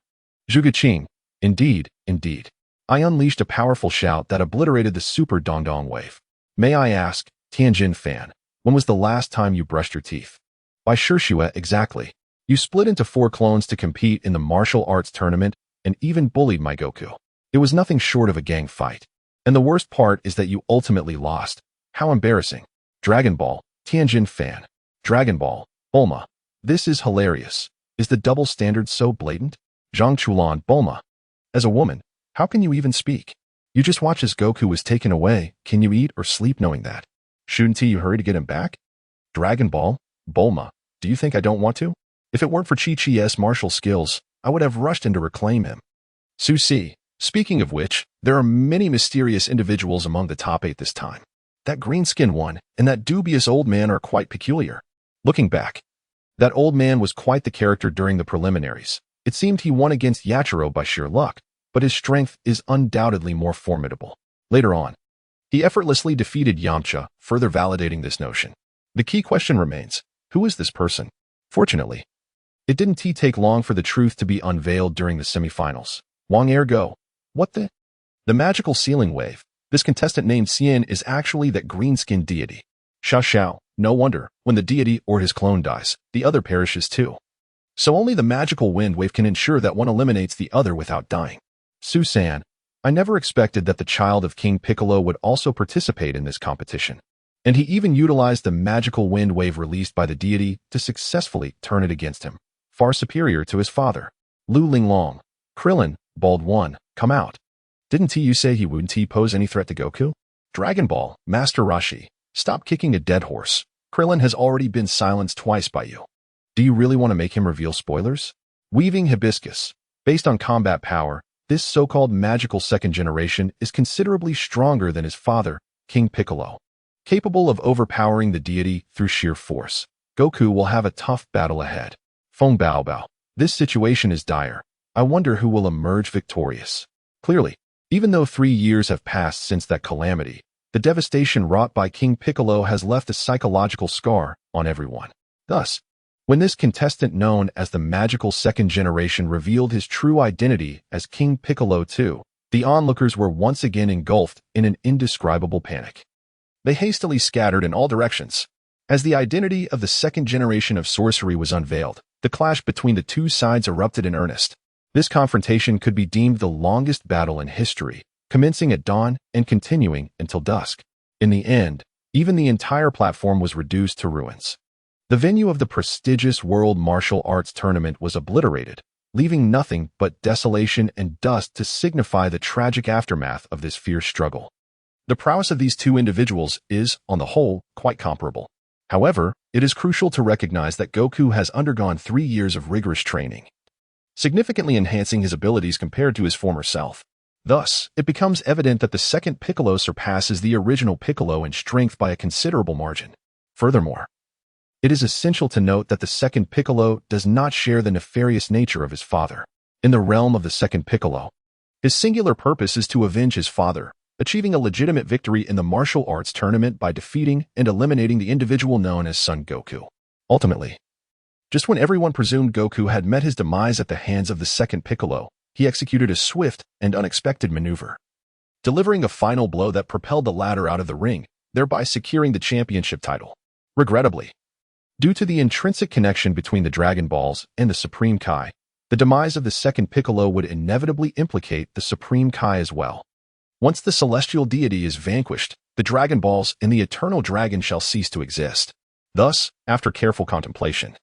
Speaker 1: Zhuge Qing, indeed. I unleashed a powerful shout that obliterated the super Dongdong wave. May I ask, Tianjin fan, when was the last time you brushed your teeth? By Shishua, exactly. You split into 4 clones to compete in the martial arts tournament and even bullied my Goku. It was nothing short of a gang fight. And the worst part is that you ultimately lost. How embarrassing. Dragon Ball, Tianjin fan. Dragon Ball, Bulma. This is hilarious. Is the double standard so blatant? Zhang Chulan, Bulma. As a woman, how can you even speak? You just watch as Goku was taken away. Can you eat or sleep knowing that? Shouldn't you hurry to get him back? Dragon Ball, Bulma. Do you think I don't want to? If it weren't for Chi-Chi's martial skills, I would have rushed in to reclaim him. Su Si. Speaking of which, there are many mysterious individuals among the top 8 this time. That green-skinned one and that dubious old man are quite peculiar. Looking back, that old man was quite the character during the preliminaries. It seemed he won against Yachiro by sheer luck, but his strength is undoubtedly more formidable. Later on, he effortlessly defeated Yamcha, further validating this notion. The key question remains, who is this person? Fortunately, it didn't take long for the truth to be unveiled during the semifinals. Wang Ergo. What the? The magical ceiling wave. This contestant named Xian is actually that green-skinned deity. Xiao. No wonder, when the deity or his clone dies, the other perishes too. So only the magical wind wave can ensure that one eliminates the other without dying. Susan. I never expected that the child of King Piccolo would also participate in this competition. And he even utilized the magical wind wave released by the deity to successfully turn it against him. Far superior to his father. Lu Linglong. Krillin, Bald One, come out. Didn't you say he wouldn't pose any threat to Goku? Dragon Ball, Master Roshi, stop kicking a dead horse. Krillin has already been silenced twice by you. Do you really want to make him reveal spoilers? Weaving hibiscus. Based on combat power, this so-called magical second generation is considerably stronger than his father, King Piccolo. Capable of overpowering the deity through sheer force, Goku will have a tough battle ahead. Feng Bao. This situation is dire. I wonder who will emerge victorious. Clearly, even though 3 years have passed since that calamity, the devastation wrought by King Piccolo has left a psychological scar on everyone. Thus, When this contestant known as the magical second generation revealed his true identity as King Piccolo II, the onlookers were once again engulfed in an indescribable panic. They hastily scattered in all directions. As the identity of the second generation of sorcery was unveiled, the clash between the two sides erupted in earnest. This confrontation could be deemed the longest battle in history, commencing at dawn and continuing until dusk. In the end, even the entire platform was reduced to ruins. The venue of the prestigious World Martial Arts Tournament was obliterated, leaving nothing but desolation and dust to signify the tragic aftermath of this fierce struggle. The prowess of these two individuals is, on the whole, quite comparable. However, it is crucial to recognize that Goku has undergone 3 years of rigorous training, significantly enhancing his abilities compared to his former self. Thus, it becomes evident that the second Piccolo surpasses the original Piccolo in strength by a considerable margin. Furthermore, it is essential to note that the second Piccolo does not share the nefarious nature of his father. In the realm of the second Piccolo, his singular purpose is to avenge his father, achieving a legitimate victory in the martial arts tournament by defeating and eliminating the individual known as Son Goku. Ultimately, just when everyone presumed Goku had met his demise at the hands of the second Piccolo, he executed a swift and unexpected maneuver, delivering a final blow that propelled the latter out of the ring, thereby securing the championship title. Regrettably, due to the intrinsic connection between the Dragon Balls and the Supreme Kai, the demise of the second Piccolo would inevitably implicate the Supreme Kai as well. Once the celestial deity is vanquished, the Dragon Balls and the Eternal Dragon shall cease to exist. Thus, after careful contemplation,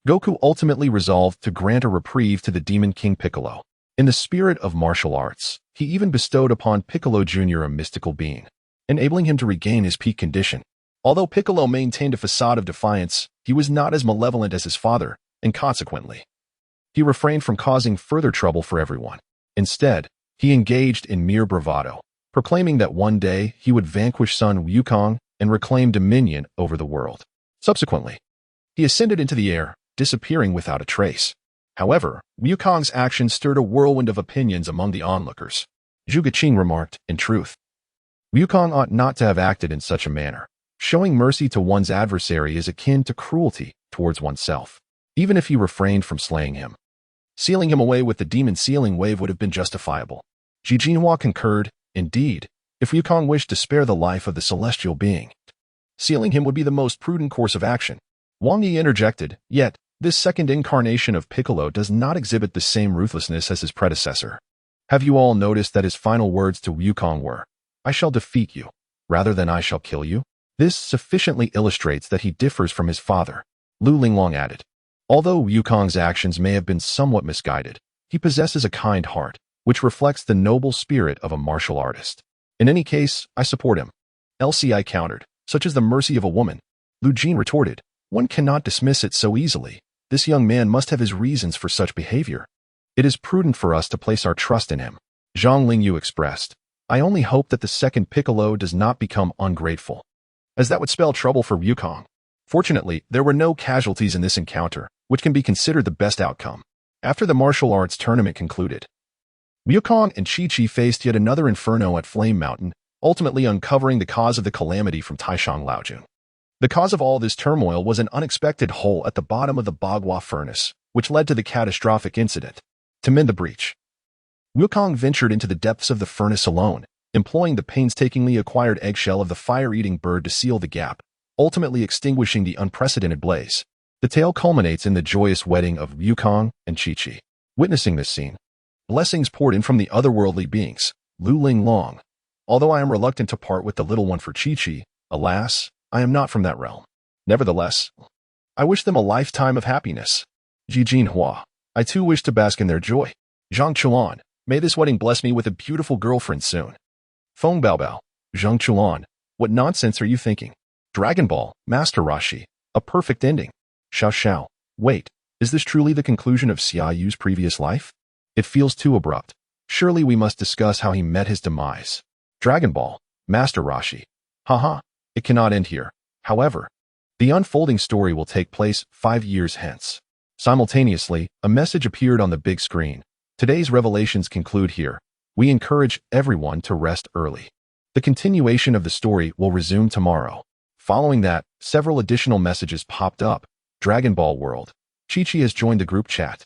Speaker 1: Goku ultimately resolved to grant a reprieve to the Demon King Piccolo. In the spirit of martial arts, he even bestowed upon Piccolo Jr. a mystical being, enabling him to regain his peak condition. Although Piccolo maintained a facade of defiance, he was not as malevolent as his father, and consequently, he refrained from causing further trouble for everyone. Instead, he engaged in mere bravado, proclaiming that one day he would vanquish Son Wukong and reclaim dominion over the world. Subsequently, he ascended into the air, disappearing without a trace. However, Wukong's actions stirred a whirlwind of opinions among the onlookers. Zhuge Qing remarked, in truth, Wukong ought not to have acted in such a manner. Showing mercy to one's adversary is akin to cruelty towards oneself, even if he refrained from slaying him. Sealing him away with the demon sealing wave would have been justifiable. Ji Jinhua concurred, indeed, if Wukong wished to spare the life of the celestial being, sealing him would be the most prudent course of action. Wang Yi interjected, yet, this second incarnation of Piccolo does not exhibit the same ruthlessness as his predecessor. Have you all noticed that his final words to Wukong were, I shall defeat you, rather than I shall kill you? This sufficiently illustrates that he differs from his father. Lu Linglong added, although Wukong's actions may have been somewhat misguided, he possesses a kind heart, which reflects the noble spirit of a martial artist. In any case, I support him. LCI countered, such as the mercy of a woman. Lu Jin retorted, one cannot dismiss it so easily. This young man must have his reasons for such behavior. It is prudent for us to place our trust in him. Zhang Lingyu expressed, I only hope that the second Piccolo does not become ungrateful, as that would spell trouble for Wukong. Fortunately, there were no casualties in this encounter, which can be considered the best outcome. After the martial arts tournament concluded, Wukong and Chi-Chi faced yet another inferno at Flame Mountain, ultimately uncovering the cause of the calamity from Taishang Laojun. The cause of all this turmoil was an unexpected hole at the bottom of the Bagua furnace, which led to the catastrophic incident. To mend the breach, Wukong ventured into the depths of the furnace alone, employing the painstakingly acquired eggshell of the fire-eating bird to seal the gap, ultimately extinguishing the unprecedented blaze. The tale culminates in the joyous wedding of Wukong and Chi-Chi. Witnessing this scene, blessings poured in from the otherworldly beings, Lu Linglong. Although I am reluctant to part with the little one for Chi-Chi, alas, I am not from that realm. Nevertheless, I wish them a lifetime of happiness. Ji Jinhua, I too wish to bask in their joy. Zhang Chuan, may this wedding bless me with a beautiful girlfriend soon. Feng Baobao, Zhang Chuan, what nonsense are you thinking? Dragon Ball, Master Roshi, a perfect ending. Xiao Xiao, wait, is this truly the conclusion of Xiayu's previous life? It feels too abrupt. Surely we must discuss how he met his demise. Dragon Ball, Master Roshi. Haha, it cannot end here. However, the unfolding story will take place 5 years hence. Simultaneously, a message appeared on the big screen. Today's revelations conclude here. We encourage everyone to rest early. The continuation of the story will resume tomorrow. Following that, several additional messages popped up, Dragon Ball World. Chi-Chi has joined the group chat.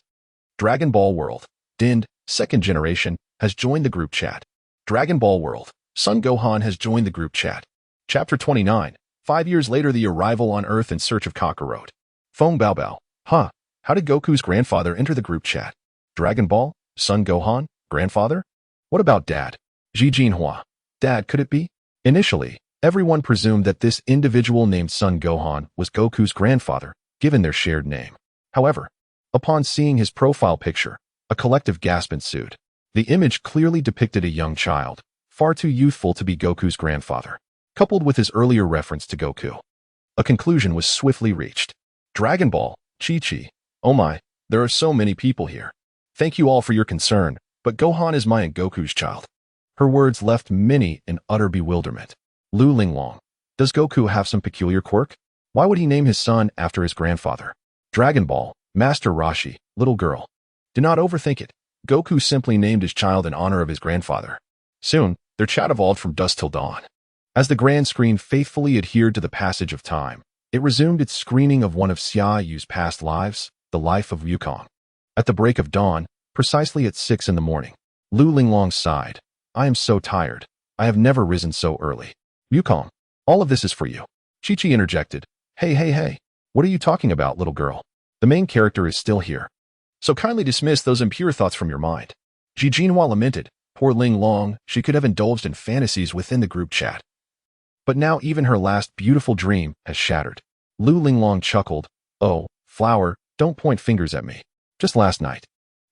Speaker 1: Dragon Ball World. Dinned, second generation, has joined the group chat. Dragon Ball World. Son Gohan has joined the group chat. Chapter 29. 5 years later, the arrival on Earth in search of Kakarot. Feng Baobao. Huh. How did Goku's grandfather enter the group chat? Dragon Ball? Son Gohan? Grandfather? What about Dad? Jinhua. Dad, could it be? Initially, everyone presumed that this individual named Son Gohan was Goku's grandfather, given their shared name. However, upon seeing his profile picture, a collective gasp ensued. The image clearly depicted a young child, far too youthful to be Goku's grandfather, coupled with his earlier reference to Goku. A conclusion was swiftly reached. Dragon Ball, Chi-Chi. Oh my, there are so many people here. Thank you all for your concern, but Gohan is my and Goku's child. Her words left many in utter bewilderment. Lu Linglong. Does Goku have some peculiar quirk? Why would he name his son after his grandfather? Dragon Ball, Master Roshi, little girl. Do not overthink it. Goku simply named his child in honor of his grandfather. Soon, their chat evolved from dusk till dawn. As the grand screen faithfully adhered to the passage of time, it resumed its screening of one of Xiayu's past lives, the life of Wukong. At the break of dawn, precisely at 6 in the morning, Lu Linglong sighed. I am so tired. I have never risen so early. Wukong, all of this is for you. Chi-Chi interjected. Hey. What are you talking about, little girl? The main character is still here. So kindly dismiss those impure thoughts from your mind. Jinhua lamented. Poor Linglong, she could have indulged in fantasies within the group chat. But now even her last beautiful dream has shattered. Lu Linglong chuckled. Oh, Flower, don't point fingers at me. Just last night,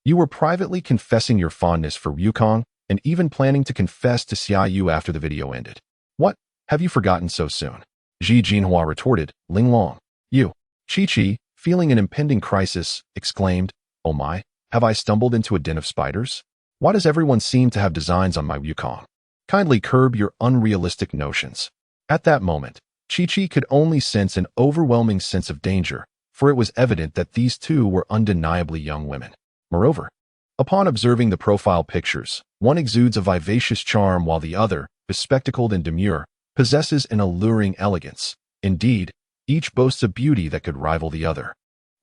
Speaker 1: you were privately confessing your fondness for Wukong and even planning to confess to Xiayu after the video ended. What? Have you forgotten so soon? Jinhua retorted. Linglong. You. Chi-Chi, feeling an impending crisis, exclaimed, Oh my, have I stumbled into a den of spiders? Why does everyone seem to have designs on my Wukong? Kindly curb your unrealistic notions. At that moment, Chi-Chi could only sense an overwhelming sense of danger, for it was evident that these two were undeniably young women. Moreover, upon observing the profile pictures, one exudes a vivacious charm while the other, bespectacled and demure, possesses an alluring elegance. Indeed, each boasts a beauty that could rival the other,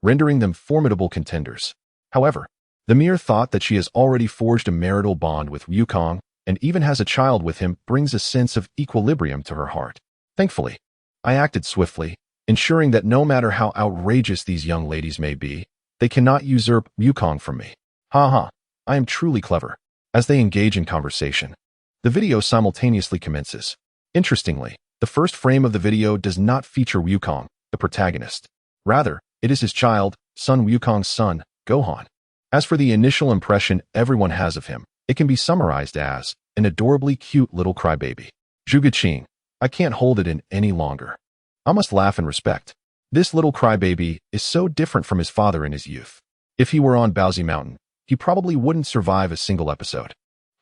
Speaker 1: rendering them formidable contenders. However, the mere thought that she has already forged a marital bond with Wukong and even has a child with him brings a sense of equilibrium to her heart. Thankfully, I acted swiftly, ensuring that no matter how outrageous these young ladies may be, they cannot usurp Wukong from me. Ha, I am truly clever. As they engage in conversation, the video simultaneously commences. Interestingly, the first frame of the video does not feature Wukong, the protagonist. Rather, it is his child, son Wukong's son, Gohan. As for the initial impression everyone has of him, it can be summarized as an adorably cute little crybaby. Zhuge-Qing, I can't hold it in any longer. I must laugh in respect. This little crybaby is so different from his father in his youth. If he were on Baozi Mountain, he probably wouldn't survive a single episode.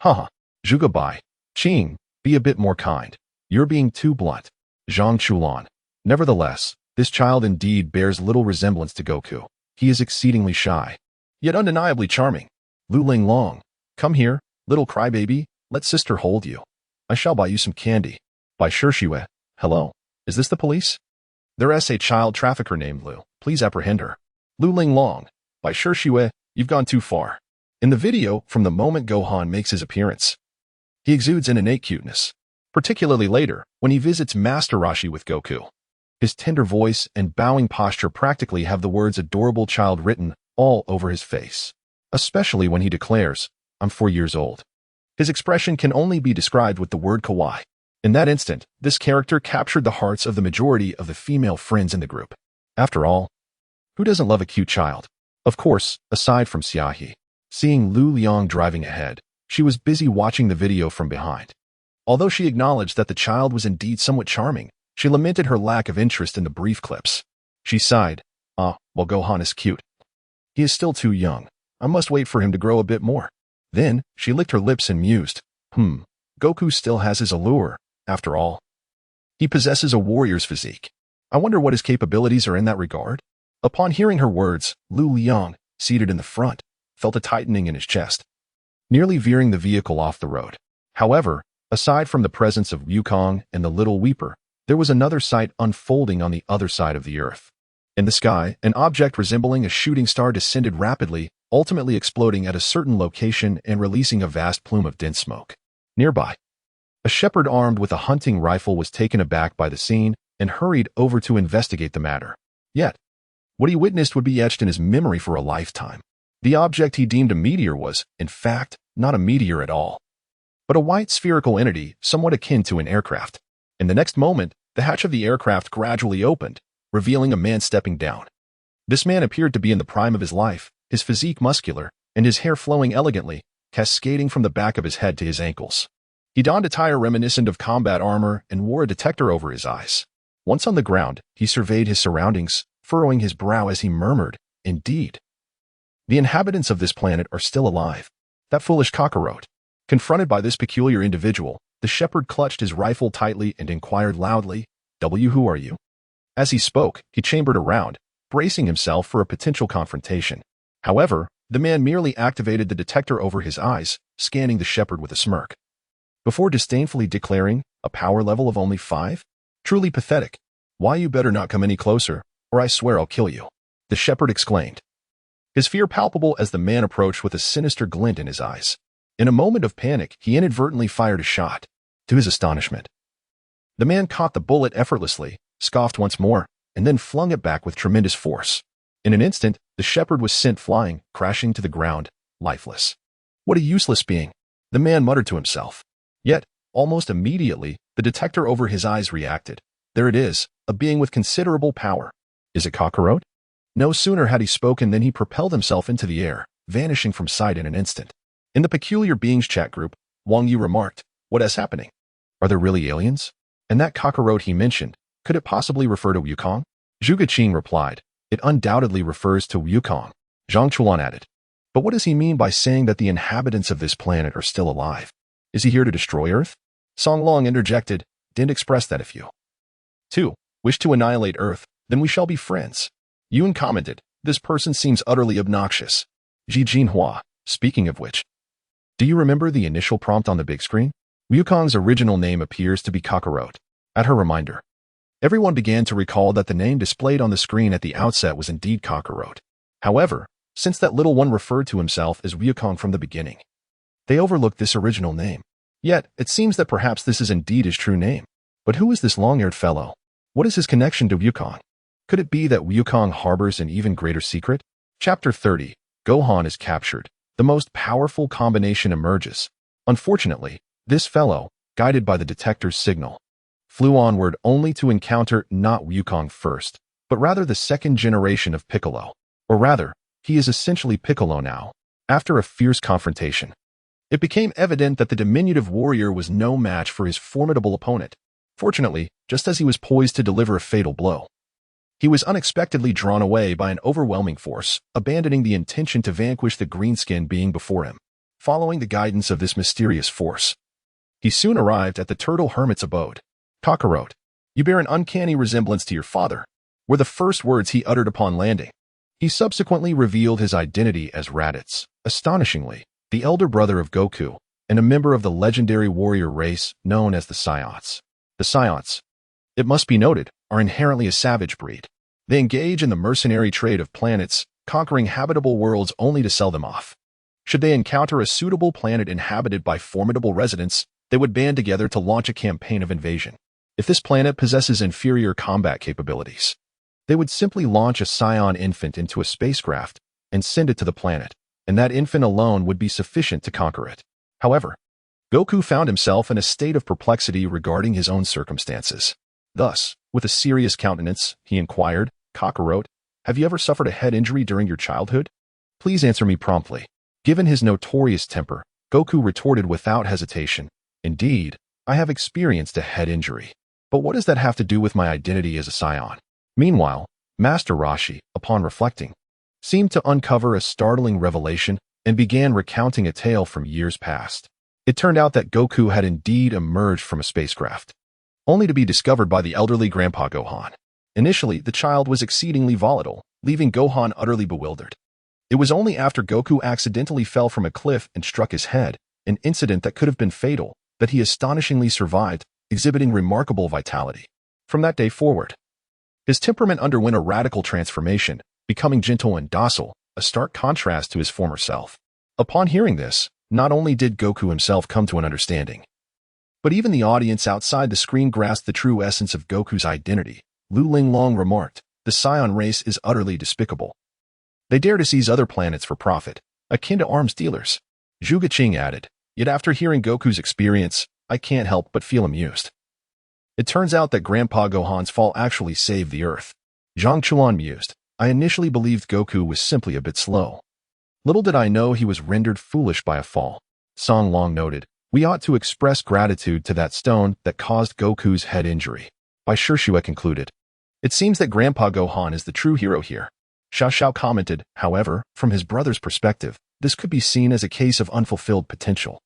Speaker 1: Haha, Zhuge Bai, Qing, be a bit more kind. You're being too blunt. Zhang Chulan. Nevertheless, this child indeed bears little resemblance to Goku. He is exceedingly shy, yet undeniably charming. Lu Linglong, come here, little crybaby, let sister hold you. I shall buy you some candy. By Shishue, hello, is this the police? There's a child trafficker named Lu, please apprehend her. Lu Linglong, by Shishue, you've gone too far. In the video, from the moment Gohan makes his appearance, he exudes an innate cuteness, particularly later, when he visits Master Roshi with Goku. His tender voice and bowing posture practically have the words adorable child written all over his face, especially when he declares, I'm 4 years old. His expression can only be described with the word kawaii. In that instant, this character captured the hearts of the majority of the female friends in the group. After all, who doesn't love a cute child? Of course, aside from Xiayu. Seeing Lu Liang driving ahead, she was busy watching the video from behind. Although she acknowledged that the child was indeed somewhat charming, she lamented her lack of interest in the brief clips. She sighed, well, Gohan is cute. He is still too young. I must wait for him to grow a bit more. Then, she licked her lips and mused, Goku still has his allure, after all. He possesses a warrior's physique. I wonder what his capabilities are in that regard? Upon hearing her words, Lu Liang, seated in the front, felt a tightening in his chest, nearly veering the vehicle off the road. However, aside from the presence of Wukong and the little weeper, there was another sight unfolding on the other side of the earth. In the sky, an object resembling a shooting star descended rapidly, ultimately exploding at a certain location and releasing a vast plume of dense smoke. Nearby, a shepherd armed with a hunting rifle was taken aback by the scene and hurried over to investigate the matter. Yet, what he witnessed would be etched in his memory for a lifetime. The object he deemed a meteor was, in fact, not a meteor at all, but a white spherical entity somewhat akin to an aircraft. In the next moment, the hatch of the aircraft gradually opened, revealing a man stepping down. This man appeared to be in the prime of his life, his physique muscular, and his hair flowing elegantly, cascading from the back of his head to his ankles. He donned attire reminiscent of combat armor and wore a detector over his eyes. Once on the ground, he surveyed his surroundings, furrowing his brow as he murmured, "Indeed, the inhabitants of this planet are still alive. That foolish Kakarot." Confronted by this peculiar individual, the shepherd clutched his rifle tightly and inquired loudly, "Who are you?" As he spoke, he chambered around, bracing himself for a potential confrontation. However, the man merely activated the detector over his eyes, scanning the shepherd with a smirk, before disdainfully declaring, "A power level of only 5? Truly pathetic. Why, you better not come any closer, or I swear I'll kill you," the shepherd exclaimed, his fear palpable as the man approached with a sinister glint in his eyes. In a moment of panic, he inadvertently fired a shot. To his astonishment, the man caught the bullet effortlessly, scoffed once more, and then flung it back with tremendous force. In an instant, the shepherd was sent flying, crashing to the ground, lifeless. "What a useless being," the man muttered to himself. Yet, almost immediately, the detector over his eyes reacted. There it is, a being with considerable power. Is it Kakarot? No sooner had he spoken than he propelled himself into the air, vanishing from sight in an instant. In the peculiar beings chat group, Wang Yu remarked, "What is happening? Are there really aliens? And that Kakarot he mentioned, could it possibly refer to Wukong?" Zhuge Qing replied, "It undoubtedly refers to Wukong." Zhang Chuan added, "But what does he mean by saying that the inhabitants of this planet are still alive? Is he here to destroy Earth?" Song Long interjected, "Didn't express that if you 2. wish to annihilate Earth, then we shall be friends." Yun commented, "This person seems utterly obnoxious." Ji Jinhua, "Speaking of which, do you remember the initial prompt on the big screen? Wukong's original name appears to be Kakarot." At her reminder, everyone began to recall that the name displayed on the screen at the outset was indeed Kakarot. However, since that little one referred to himself as Wukong from the beginning, they overlooked this original name. Yet, it seems that perhaps this is indeed his true name. But who is this long-haired fellow? What is his connection to Wukong? Could it be that Wukong harbors an even greater secret? Chapter 30. Gohan is captured. The most powerful combination emerges. Unfortunately, this fellow, guided by the detector's signal, flew onward only to encounter not Wukong first, but rather the second generation of Piccolo. Or rather, he is essentially Piccolo now. After a fierce confrontation, it became evident that the diminutive warrior was no match for his formidable opponent. Fortunately, just as he was poised to deliver a fatal blow, he was unexpectedly drawn away by an overwhelming force, abandoning the intention to vanquish the green-skinned being before him. Following the guidance of this mysterious force, he soon arrived at the turtle hermit's abode. "Kakarot, you bear an uncanny resemblance to your father," were the first words he uttered upon landing. He subsequently revealed his identity as Raditz, astonishingly, the elder brother of Goku, and a member of the legendary warrior race known as the Saiyans. The Saiyans, it must be noted, are inherently a savage breed. They engage in the mercenary trade of planets, conquering habitable worlds only to sell them off. Should they encounter a suitable planet inhabited by formidable residents, they would band together to launch a campaign of invasion. If this planet possesses inferior combat capabilities, they would simply launch a Saiyan infant into a spacecraft and send it to the planet, and that infant alone would be sufficient to conquer it. However, Goku found himself in a state of perplexity regarding his own circumstances. Thus, with a serious countenance, he inquired, "Kakarot, have you ever suffered a head injury during your childhood? Please answer me promptly." Given his notorious temper, Goku retorted without hesitation, "Indeed, I have experienced a head injury. But what does that have to do with my identity as a Saiyan?" Meanwhile, Master Roshi, upon reflecting, seemed to uncover a startling revelation and began recounting a tale from years past. It turned out that Goku had indeed emerged from a spacecraft, only to be discovered by the elderly Grandpa Gohan. Initially, the child was exceedingly volatile, leaving Gohan utterly bewildered. It was only after Goku accidentally fell from a cliff and struck his head, an incident that could have been fatal, that he astonishingly survived, exhibiting remarkable vitality. From that day forward, His temperament underwent a radical transformation, becoming gentle and docile, a stark contrast to his former self. Upon hearing this, not only did Goku himself come to an understanding, but even the audience outside the screen grasped the true essence of Goku's identity. Lu Linglong remarked, "The Saiyan race is utterly despicable. They dare to seize other planets for profit, akin to arms dealers." Zhuge Qing added, "Yet after hearing Goku's experience, I can't help but feel amused. It turns out that Grandpa Gohan's fall actually saved the Earth." Zhang Chuan mused, "I initially believed Goku was simply a bit slow. Little did I know he was rendered foolish by a fall." Song Long noted, "We ought to express gratitude to that stone that caused Goku's head injury." Bai Shishue concluded, "It seems that Grandpa Gohan is the true hero here." Xiao Xiao commented, "However, from his brother's perspective, this could be seen as a case of unfulfilled potential.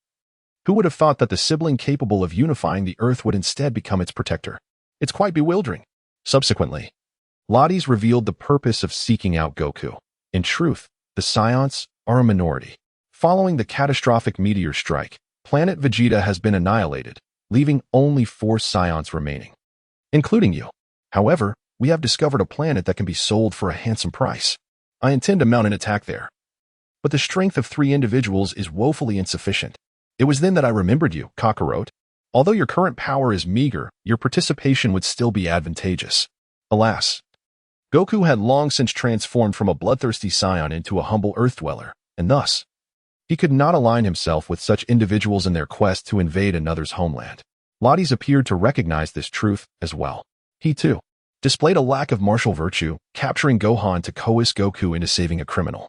Speaker 1: Who would have thought that the sibling capable of unifying the Earth would instead become its protector? It's quite bewildering." Subsequently, Lotties revealed the purpose of seeking out Goku. In truth, the Saiyans are a minority. Following the catastrophic meteor strike, planet Vegeta has been annihilated, leaving only 4 Saiyans remaining, including you. However, we have discovered a planet that can be sold for a handsome price. I intend to mount an attack there. But the strength of 3 individuals is woefully insufficient. It was then that I remembered you, Kakarot. Although your current power is meager, your participation would still be advantageous." Alas, Goku had long since transformed from a bloodthirsty Saiyan into a humble Earth dweller, and thus, he could not align himself with such individuals in their quest to invade another's homeland. Lotties appeared to recognize this truth as well. He, too, displayed a lack of martial virtue, capturing Gohan to coerce Goku into saving a criminal,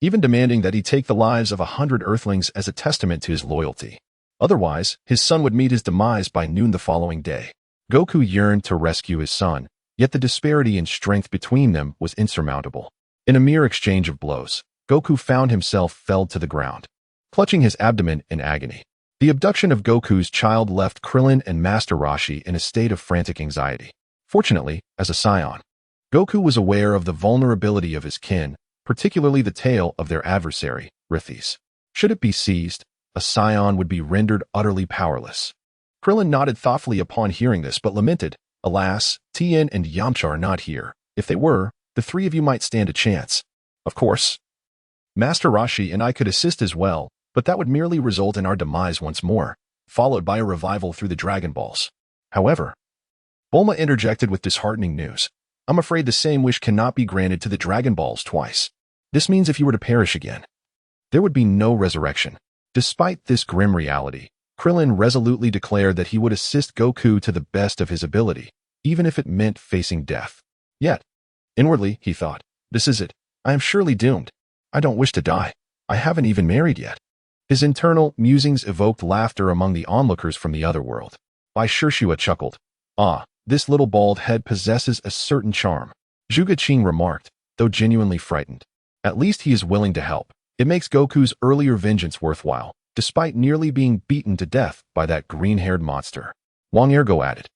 Speaker 1: even demanding that he take the lives of 100 Earthlings as a testament to his loyalty. Otherwise, his son would meet his demise by noon the following day. Goku yearned to rescue his son, yet the disparity in strength between them was insurmountable. In a mere exchange of blows, Goku found himself felled to the ground, clutching his abdomen in agony. The abduction of Goku's child left Krillin and Master Roshi in a state of frantic anxiety. Fortunately, as a Saiyan, Goku was aware of the vulnerability of his kin, particularly the tail of their adversary, Rithis. Should it be seized, a Saiyan would be rendered utterly powerless. Krillin nodded thoughtfully upon hearing this, but lamented, "Alas, Tien and Yamcha are not here. If they were, the 3 of you might stand a chance. Of course, Master Roshi and I could assist as well, but that would merely result in our demise once more, followed by a revival through the Dragon Balls." However, Bulma interjected with disheartening news. "I'm afraid the same wish cannot be granted to the Dragon Balls twice. This means if you were to perish again, there would be no resurrection." Despite this grim reality, Krillin resolutely declared that he would assist Goku to the best of his ability, even if it meant facing death. Yet, inwardly, he thought, "This is it. I am surely doomed. I don't wish to die. I haven't even married yet." His internal musings evoked laughter among the onlookers from the other world. Bai Shishue chuckled, "Ah, this little bald head possesses a certain charm," Zhuge Qing remarked, though genuinely frightened. "At least he is willing to help. It makes Goku's earlier vengeance worthwhile, despite nearly being beaten to death by that green-haired monster." Wang Ergo added,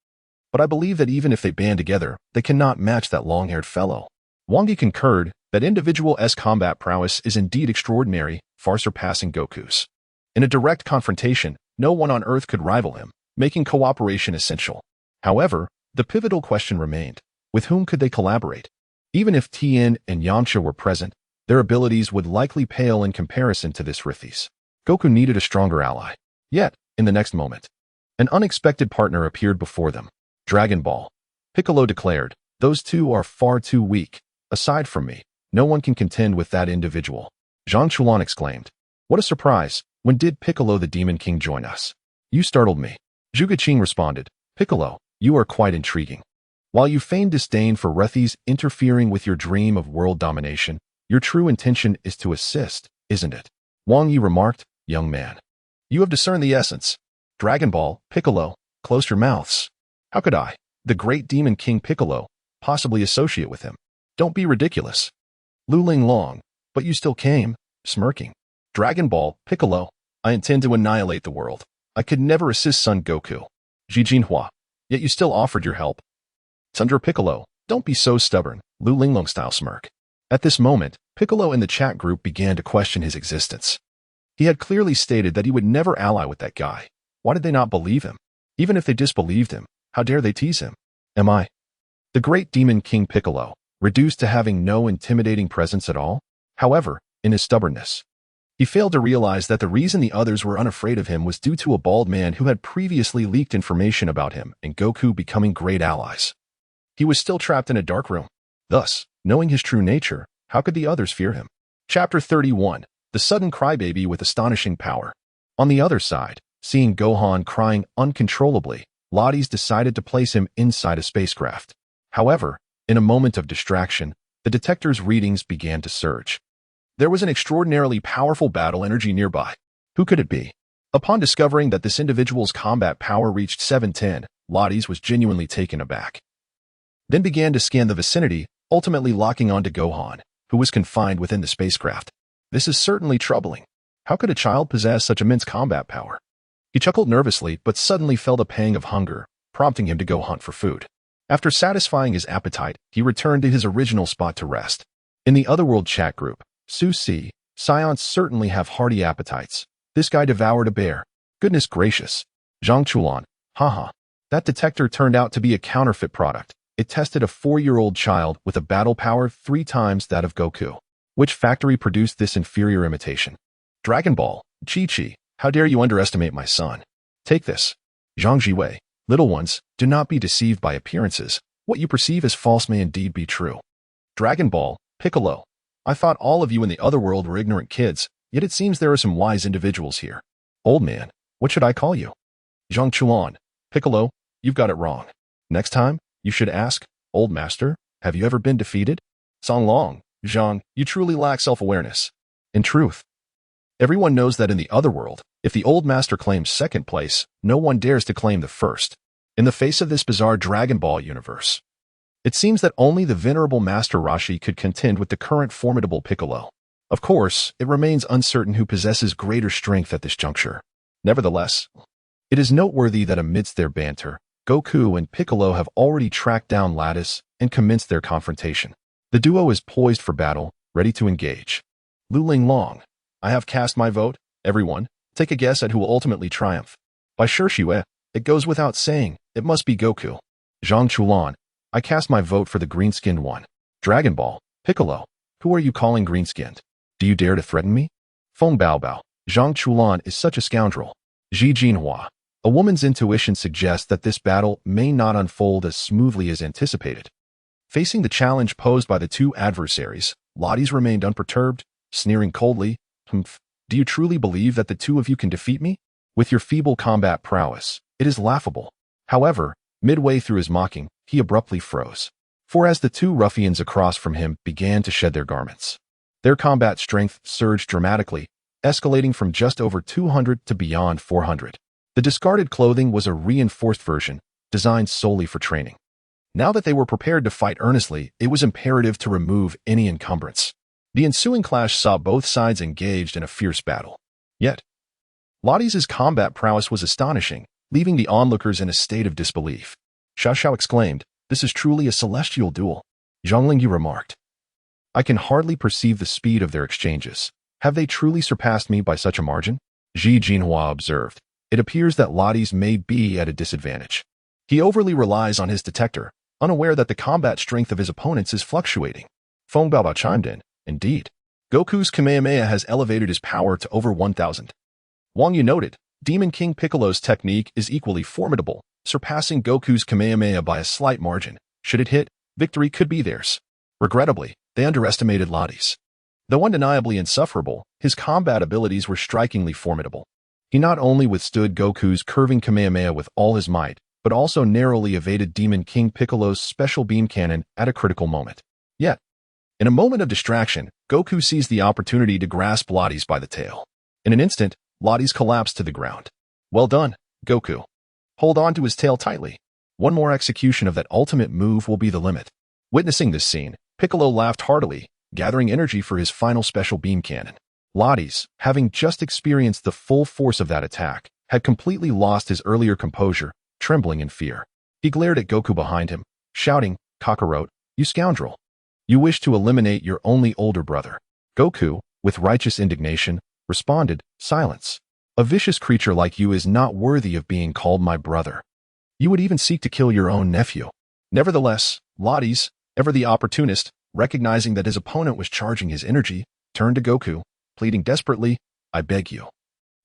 Speaker 1: "But I believe that even if they band together, they cannot match that long-haired fellow." Wang Yi concurred that individual combat prowess is indeed extraordinary, far surpassing Goku's. In a direct confrontation, no one on Earth could rival him, making cooperation essential. However, the pivotal question remained, with whom could they collaborate? Even if Tien and Yamcha were present, their abilities would likely pale in comparison to this Rithis. Goku needed a stronger ally. Yet, in the next moment, an unexpected partner appeared before them. Dragon Ball. Piccolo declared, "Those 2 are far too weak. Aside from me, no one can contend with that individual." Zhang Chulan exclaimed, "What a surprise! When did Piccolo the Demon King join us? You startled me." Zhuge Qing responded, "Piccolo, you are quite intriguing. While you feign disdain for Rithis interfering with your dream of world domination, your true intention is to assist, isn't it?" Wang Yi remarked, "Young man, you have discerned the essence. Dragon Ball, Piccolo, close your mouths. How could I, the great Demon King Piccolo, possibly associate with him? Don't be ridiculous. Lu Linglong, but you still came, smirking. Dragon Ball, Piccolo, I intend to annihilate the world. I could never assist Son Goku. Jijinhua, yet you still offered your help. Tundra Piccolo, don't be so stubborn, Lu Linglong style smirk." At this moment, Piccolo in the chat group began to question his existence. He had clearly stated that he would never ally with that guy. Why did they not believe him? Even if they disbelieved him, how dare they tease him? Am I The great demon King Piccolo, reduced to having no intimidating presence at all. However, in his stubbornness, he failed to realize that the reason the others were unafraid of him was due to a bald man who had previously leaked information about him and Goku becoming great allies. He was still trapped in a dark room. Thus, knowing his true nature, how could the others fear him? Chapter 31. The sudden crybaby with astonishing power. On the other side, seeing Gohan crying uncontrollably, Lotties decided to place him inside a spacecraft. However, in a moment of distraction, the detector's readings began to surge. There was an extraordinarily powerful battle energy nearby. Who could it be? Upon discovering that this individual's combat power reached 710, Lotties was genuinely taken aback. Then began to scan the vicinity, ultimately locking onto Gohan, who was confined within the spacecraft. This is certainly troubling. How could a child possess such immense combat power? He chuckled nervously, but suddenly felt a pang of hunger, prompting him to go hunt for food. After satisfying his appetite, he returned to his original spot to rest. In the Otherworld chat group, Susi, Saiyans certainly have hearty appetites. This guy devoured a bear. Goodness gracious. Zhang Chulan, haha. That detector turned out to be a counterfeit product. It tested a 4-year-old child with a battle power 3 times that of Goku. Which factory produced this inferior imitation? Dragon Ball, Chi-Chi, how dare you underestimate my son? Take this. Zhang Jiwei, little ones, do not be deceived by appearances. What you perceive as false may indeed be true. Dragon Ball, Piccolo, I thought all of you in the other world were ignorant kids, yet it seems there are some wise individuals here. Old man, what should I call you? Zhang Chuan, Piccolo, you've got it wrong. Next time, you should ask, Old Master, have you ever been defeated? Song Long, Zhang, you truly lack self-awareness. In truth, everyone knows that in the other world, if the Old Master claims second place, no one dares to claim the first. In the face of this bizarre Dragon Ball universe, it seems that only the venerable Master Roshi could contend with the current formidable Piccolo. Of course, it remains uncertain who possesses greater strength at this juncture. Nevertheless, it is noteworthy that amidst their banter, Goku and Piccolo have already tracked down Lattice and commenced their confrontation. The duo is poised for battle, ready to engage. Luling Long, I have cast my vote. Everyone, take a guess at who will ultimately triumph. By Shirshue, it goes without saying, it must be Goku. Zhang Chulan, I cast my vote for the green-skinned one. Dragon Ball, Piccolo, who are you calling green-skinned? Do you dare to threaten me? Feng Baobao, Zhang Chulan is such a scoundrel. Ji Jinhua, a woman's intuition suggests that this battle may not unfold as smoothly as anticipated. Facing the challenge posed by the two adversaries, Lotties remained unperturbed, sneering coldly, "Humph, do you truly believe that the two of you can defeat me? With your feeble combat prowess, it is laughable." However, midway through his mocking, he abruptly froze. For as the two ruffians across from him began to shed their garments, their combat strength surged dramatically, escalating from just over 200 to beyond 400. The discarded clothing was a reinforced version, designed solely for training. Now that they were prepared to fight earnestly, it was imperative to remove any encumbrance. The ensuing clash saw both sides engaged in a fierce battle. Yet, Lotties' combat prowess was astonishing, leaving the onlookers in a state of disbelief. Xiao exclaimed, "This is truly a celestial duel." Zhang Lingyu remarked, "I can hardly perceive the speed of their exchanges. Have they truly surpassed me by such a margin?" Ji Jinhua observed, "It appears that Lotties may be at a disadvantage. He overly relies on his detector, unaware that the combat strength of his opponents is fluctuating." Feng Baobao chimed in, "Indeed. Goku's Kamehameha has elevated his power to over 1,000. Wang Yu noted, Demon King Piccolo's technique is equally formidable, surpassing Goku's Kamehameha by a slight margin. Should it hit, victory could be theirs. Regrettably, they underestimated Lotties. Though undeniably insufferable, his combat abilities were strikingly formidable. He not only withstood Goku's curving Kamehameha with all his might, but also narrowly evaded Demon King Piccolo's special beam cannon at a critical moment. Yet, in a moment of distraction, Goku seized the opportunity to grasp Lotties by the tail. In an instant, Lotties collapsed to the ground. Well done, Goku. Hold on to his tail tightly. One more execution of that ultimate move will be the limit. Witnessing this scene, Piccolo laughed heartily, gathering energy for his final special beam cannon. Lotties, having just experienced the full force of that attack, had completely lost his earlier composure, trembling in fear. He glared at Goku behind him, shouting, "Kakarot, you scoundrel! You wish to eliminate your only older brother." Goku, with righteous indignation, responded, "Silence. A vicious creature like you is not worthy of being called my brother. You would even seek to kill your own nephew." Nevertheless, Lotties, ever the opportunist, recognizing that his opponent was charging his energy, turned to Goku, pleading desperately, "I beg you.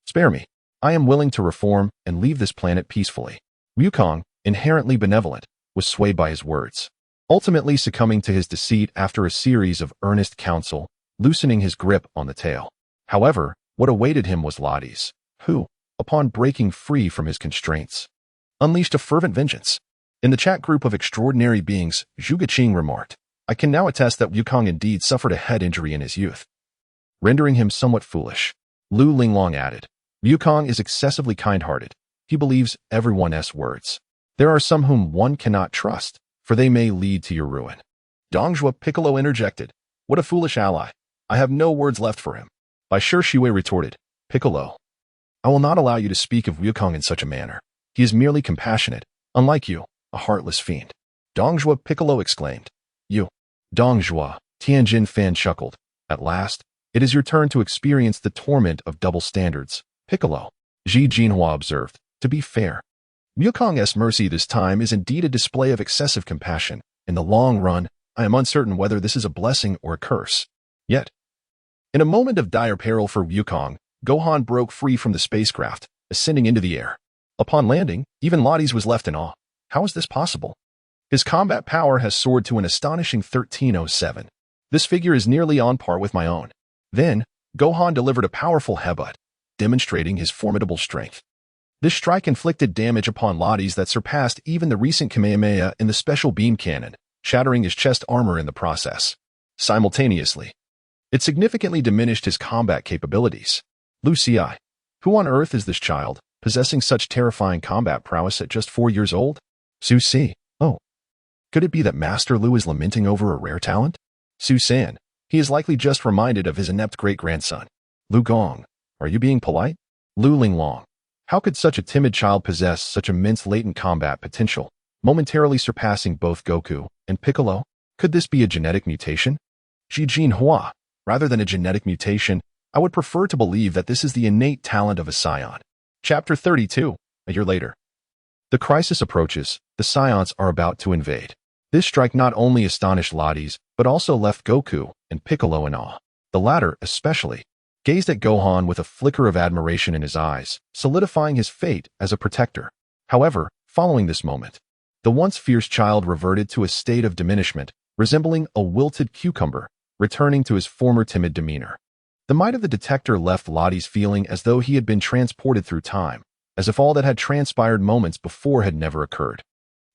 Speaker 1: Spare me. I am willing to reform and leave this planet peacefully." Wukong, inherently benevolent, was swayed by his words, ultimately succumbing to his deceit after a series of earnest counsel, loosening his grip on the tail. However, what awaited him was Lotties, who, upon breaking free from his constraints, unleashed a fervent vengeance. In the chat group of extraordinary beings, Zhuge Qing remarked, "I can now attest that Wukong indeed suffered a head injury in his youth, rendering him somewhat foolish." Lu Linglong added, "Wukong is excessively kind-hearted. He believes everyone's words. There are some whom one cannot trust, for they may lead to your ruin." Dongjua Piccolo interjected, "What a foolish ally. I have no words left for him." Bai Shihui retorted, "Piccolo, I will not allow you to speak of Wukong in such a manner. He is merely compassionate, unlike you, a heartless fiend." Dongjua Piccolo exclaimed, "You." Dongjua, Tianjin fan chuckled, "At last, it is your turn to experience the torment of double standards, Piccolo." Ji Jinhua observed, "To be fair, Wukong's mercy this time is indeed a display of excessive compassion. In the long run, I am uncertain whether this is a blessing or a curse. Yet, in a moment of dire peril for Wukong, Gohan broke free from the spacecraft, ascending into the air. Upon landing, even Lotties was left in awe. How is this possible? His combat power has soared to an astonishing 1307. This figure is nearly on par with my own. Then, Gohan delivered a powerful headbutt, demonstrating his formidable strength. This strike inflicted damage upon Lotties that surpassed even the recent Kamehameha in the special beam cannon, shattering his chest armor in the process. Simultaneously, it significantly diminished his combat capabilities. Lu Xi, who on earth is this child, possessing such terrifying combat prowess at just 4 years old? Su Si, oh. Could it be that Master Lu is lamenting over a rare talent? Su San, he is likely just reminded of his inept great-grandson. Lu Gong, are you being polite? Lu Linglong, how could such a timid child possess such immense latent combat potential, momentarily surpassing both Goku and Piccolo? Could this be a genetic mutation? Ji Jinhua, rather than a genetic mutation, I would prefer to believe that this is the innate talent of a Saiyan. Chapter 32, a year later. The crisis approaches. The Saiyans are about to invade. This strike not only astonished Lotties, but also left Goku and Piccolo in awe. The latter, especially, gazed at Gohan with a flicker of admiration in his eyes, solidifying his fate as a protector. However, following this moment, the once fierce child reverted to a state of diminishment, resembling a wilted cucumber, returning to his former timid demeanor. The might of the detector left Lotties feeling as though he had been transported through time, as if all that had transpired moments before had never occurred.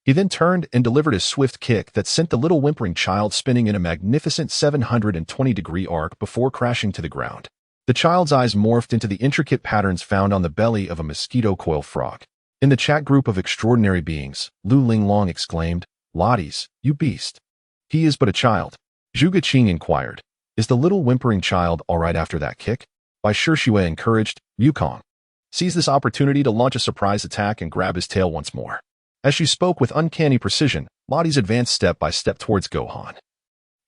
Speaker 1: He then turned and delivered a swift kick that sent the little whimpering child spinning in a magnificent 720-degree arc before crashing to the ground. The child's eyes morphed into the intricate patterns found on the belly of a mosquito coil frog. In the chat group of extraordinary beings, Lu Linglong exclaimed, "Lotties, you beast." "He is but a child." Zhuge Qing inquired, "Is the little whimpering child all right after that kick?" Bai Shihui encouraged, "Wukong, seize this opportunity to launch a surprise attack and grab his tail once more." As she spoke with uncanny precision, Lotties advanced step by step towards Gohan,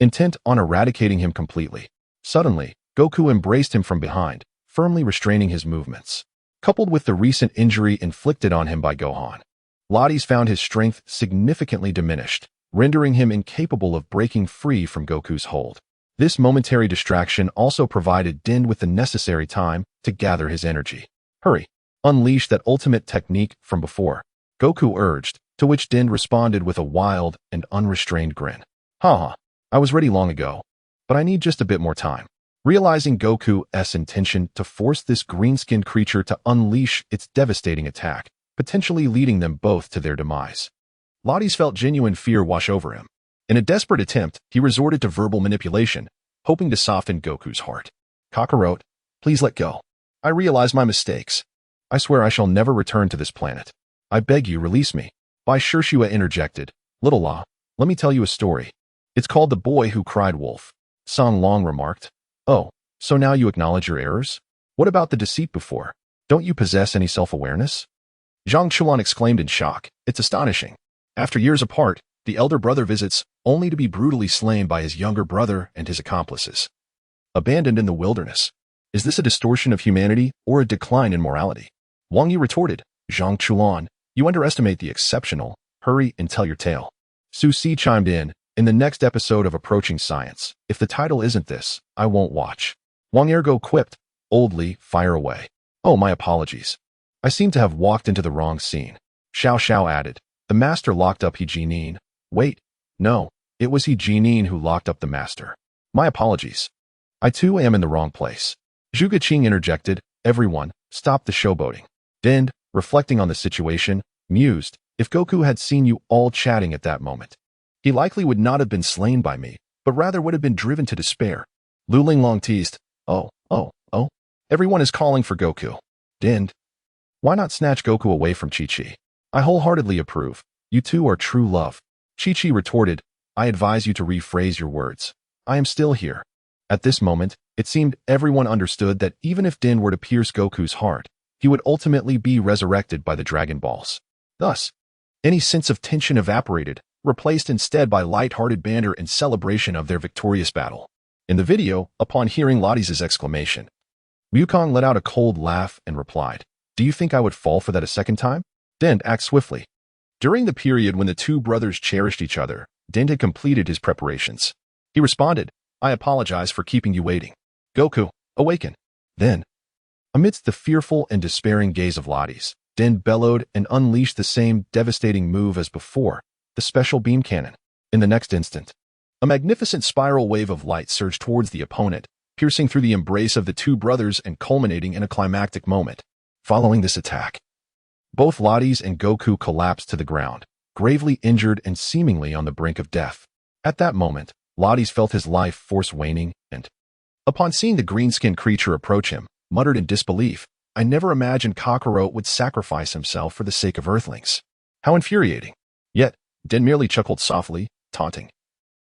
Speaker 1: intent on eradicating him completely. Suddenly, Goku embraced him from behind, firmly restraining his movements. Coupled with the recent injury inflicted on him by Gohan, Lotties found his strength significantly diminished, rendering him incapable of breaking free from Goku's hold. This momentary distraction also provided Din with the necessary time to gather his energy. "Hurry, unleash that ultimate technique from before," Goku urged, to which Din responded with a wild and unrestrained grin. "Haha, I was ready long ago, but I need just a bit more time." Realizing Goku's intention to force this green-skinned creature to unleash its devastating attack, potentially leading them both to their demise, Lotties felt genuine fear wash over him. In a desperate attempt, he resorted to verbal manipulation, hoping to soften Goku's heart. "Kakarot, please let go. I realize my mistakes. I swear I shall never return to this planet. I beg you, release me." Bai Shihui interjected, "Little La, let me tell you a story. It's called The Boy Who Cried Wolf." Song Long remarked, "Oh, so now you acknowledge your errors? What about the deceit before? Don't you possess any self-awareness?" Zhang Chuan exclaimed in shock, "It's astonishing. After years apart, the elder brother visits, only to be brutally slain by his younger brother and his accomplices. Abandoned in the wilderness. Is this a distortion of humanity or a decline in morality?" Wang Yi retorted, "Zhang Chuan, you underestimate the exceptional. Hurry and tell your tale." Su Si chimed in the next episode of Approaching Science, if the title isn't this, I won't watch. Wang Ergo quipped, oldly, fire away. Oh, my apologies. I seem to have walked into the wrong scene. Xiao added, the master locked up He Jinin. Wait, no, it was He Jinin who locked up the master. My apologies. I too am in the wrong place. Zhuge Qing interjected, everyone, stop the showboating. Dind, reflecting on the situation, mused, if Goku had seen you all chatting at that moment, he likely would not have been slain by me, but rather would have been driven to despair. Lu Linglong teased, oh, everyone is calling for Goku. Dind, why not snatch Goku away from Chi-Chi? I wholeheartedly approve. You two are true love. Chi-Chi retorted, I advise you to rephrase your words. I am still here. At this moment, it seemed everyone understood that even if Din were to pierce Goku's heart, he would ultimately be resurrected by the Dragon Balls. Thus, any sense of tension evaporated, replaced instead by light-hearted banter and celebration of their victorious battle. In the video, upon hearing Lottie's exclamation, Wukong let out a cold laugh and replied, do you think I would fall for that a second time? Din acted swiftly. During the period when the two brothers cherished each other, Din had completed his preparations. He responded, I apologize for keeping you waiting. Goku, awaken. Then, amidst the fearful and despairing gaze of Lottie's, Din bellowed and unleashed the same devastating move as before, the special beam cannon. In the next instant, a magnificent spiral wave of light surged towards the opponent, piercing through the embrace of the two brothers and culminating in a climactic moment. Following this attack, both Lottie's and Goku collapsed to the ground, gravely injured and seemingly on the brink of death. At that moment, Lottie's felt his life force waning and, upon seeing the green-skinned creature approach him, muttered in disbelief, I never imagined Kakarot would sacrifice himself for the sake of Earthlings. How infuriating. Yet, Din merely chuckled softly, taunting.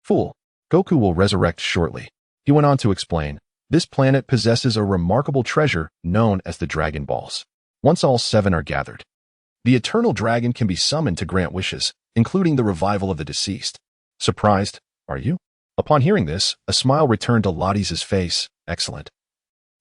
Speaker 1: Fool, Goku will resurrect shortly. He went on to explain, this planet possesses a remarkable treasure known as the Dragon Balls. Once all 7 are gathered, the eternal dragon can be summoned to grant wishes, including the revival of the deceased. Surprised, are you? Upon hearing this, a smile returned to Lottie's face. Excellent.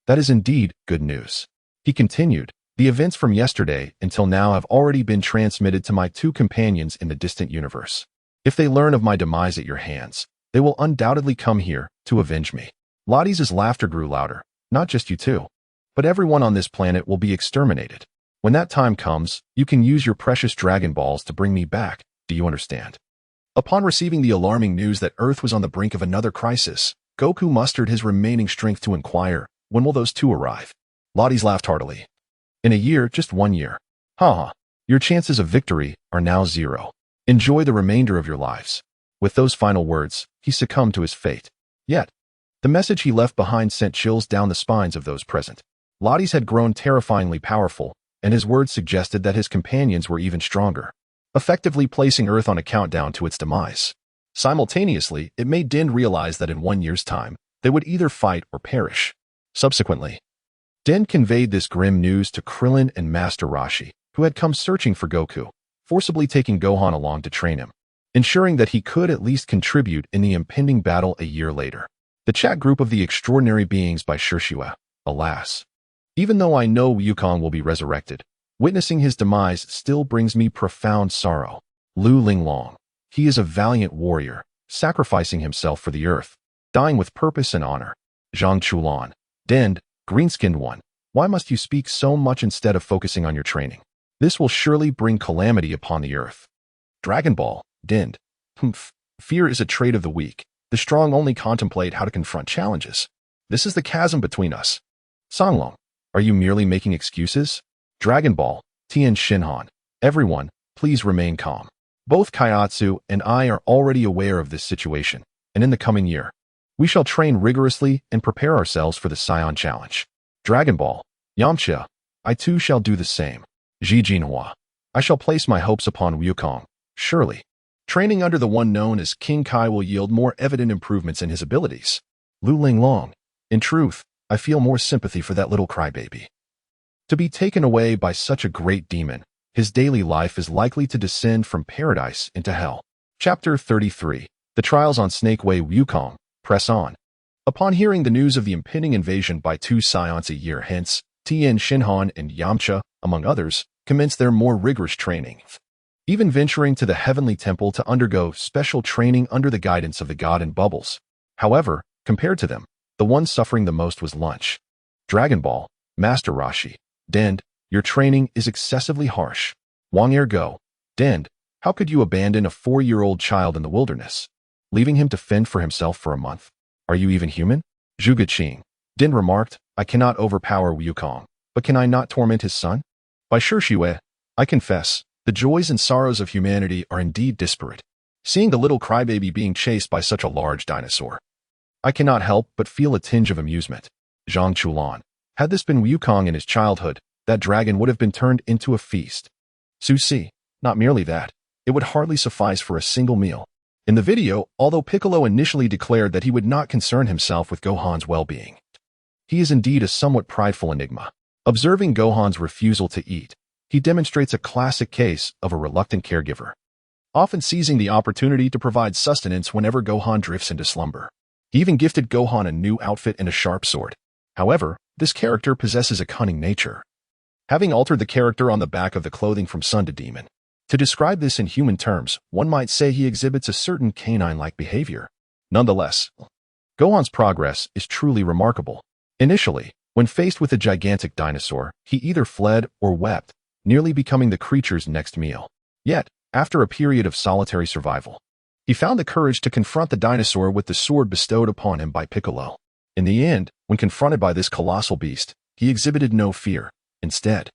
Speaker 1: That is indeed good news. He continued, the events from yesterday until now have already been transmitted to my 2 companions in the distant universe. If they learn of my demise at your hands, they will undoubtedly come here to avenge me. Lottie's laughter grew louder. Not just you two, but everyone on this planet will be exterminated. When that time comes, you can use your precious Dragon Balls to bring me back. Do you understand? Upon receiving the alarming news that Earth was on the brink of another crisis, Goku mustered his remaining strength to inquire, when will those 2 arrive? Lottie's laughed heartily. In a year, just 1 year. Haha, your chances of victory are now 0. Enjoy the remainder of your lives. With those final words, he succumbed to his fate. Yet, the message he left behind sent chills down the spines of those present. Lottie's had grown terrifyingly powerful, and his words suggested that his companions were even stronger, effectively placing Earth on a countdown to its demise. Simultaneously, it made Din realize that in 1 year's time, they would either fight or perish. Subsequently, Din conveyed this grim news to Krillin and Master Roshi, who had come searching for Goku, forcibly taking Gohan along to train him, ensuring that he could at least contribute in the impending battle a year later. The chat group of the extraordinary beings by Xiayu. Alas, even though I know Wukong will be resurrected, witnessing his demise still brings me profound sorrow. Lu Linglong. He is a valiant warrior, sacrificing himself for the earth, dying with purpose and honor. Zhang Chulan. Dind, green-skinned one, why must you speak so much instead of focusing on your training? This will surely bring calamity upon the earth. Dragon Ball. Dind. Fear is a trait of the weak. The strong only contemplate how to confront challenges. This is the chasm between us. Songlong, are you merely making excuses? Dragon Ball, Tien Shinhan. Everyone, please remain calm. Both Kaiatsu and I are already aware of this situation, and in the coming year, we shall train rigorously and prepare ourselves for the Saiyan challenge. Dragon Ball, Yamcha, I too shall do the same. Ji Jinhua, I shall place my hopes upon Wukong. Surely, training under the one known as King Kai will yield more evident improvements in his abilities. Lu Linglong, in truth, I feel more sympathy for that little crybaby. To be taken away by such a great demon, his daily life is likely to descend from paradise into hell. Chapter 33. The Trials on Snake Way. Wukong, press on. Upon hearing the news of the impending invasion by 2 Saiyans a year hence, Tien Shinhan and Yamcha, among others, commenced their more rigorous training. even venturing to the heavenly temple to undergo special training under the guidance of the god in bubbles. However, compared to them, the one suffering the most was lunch. Dragon Ball, Master Roshi. Dend, your training is excessively harsh. Wang Ergo. Dend, how could you abandon a 4-year-old child in the wilderness, leaving him to fend for himself for a month? Are you even human? Zhuge Qing. Dend remarked, I cannot overpower Wukong, but can I not torment his son? By Shishue, I confess, the joys and sorrows of humanity are indeed disparate. Seeing the little crybaby being chased by such a large dinosaur, I cannot help but feel a tinge of amusement. Zhang Chulan. Had this been Wukong in his childhood, that dragon would have been turned into a feast. Su Si. Not merely that, it would hardly suffice for a single meal. In the video, although Piccolo initially declared that he would not concern himself with Gohan's well-being, he is indeed a somewhat prideful enigma. Observing Gohan's refusal to eat, he demonstrates a classic case of a reluctant caregiver, often seizing the opportunity to provide sustenance whenever Gohan drifts into slumber. He even gifted Gohan a new outfit and a sharp sword. However, this character possesses a cunning nature, having altered the character on the back of the clothing from Sun to Demon. To describe this in human terms, one might say he exhibits a certain canine-like behavior. Nonetheless, Gohan's progress is truly remarkable. Initially, when faced with a gigantic dinosaur, he either fled or wept, nearly becoming the creature's next meal. Yet, after a period of solitary survival, he found the courage to confront the dinosaur with the sword bestowed upon him by Piccolo. In the end, when confronted by this colossal beast, he exhibited no fear. Instead,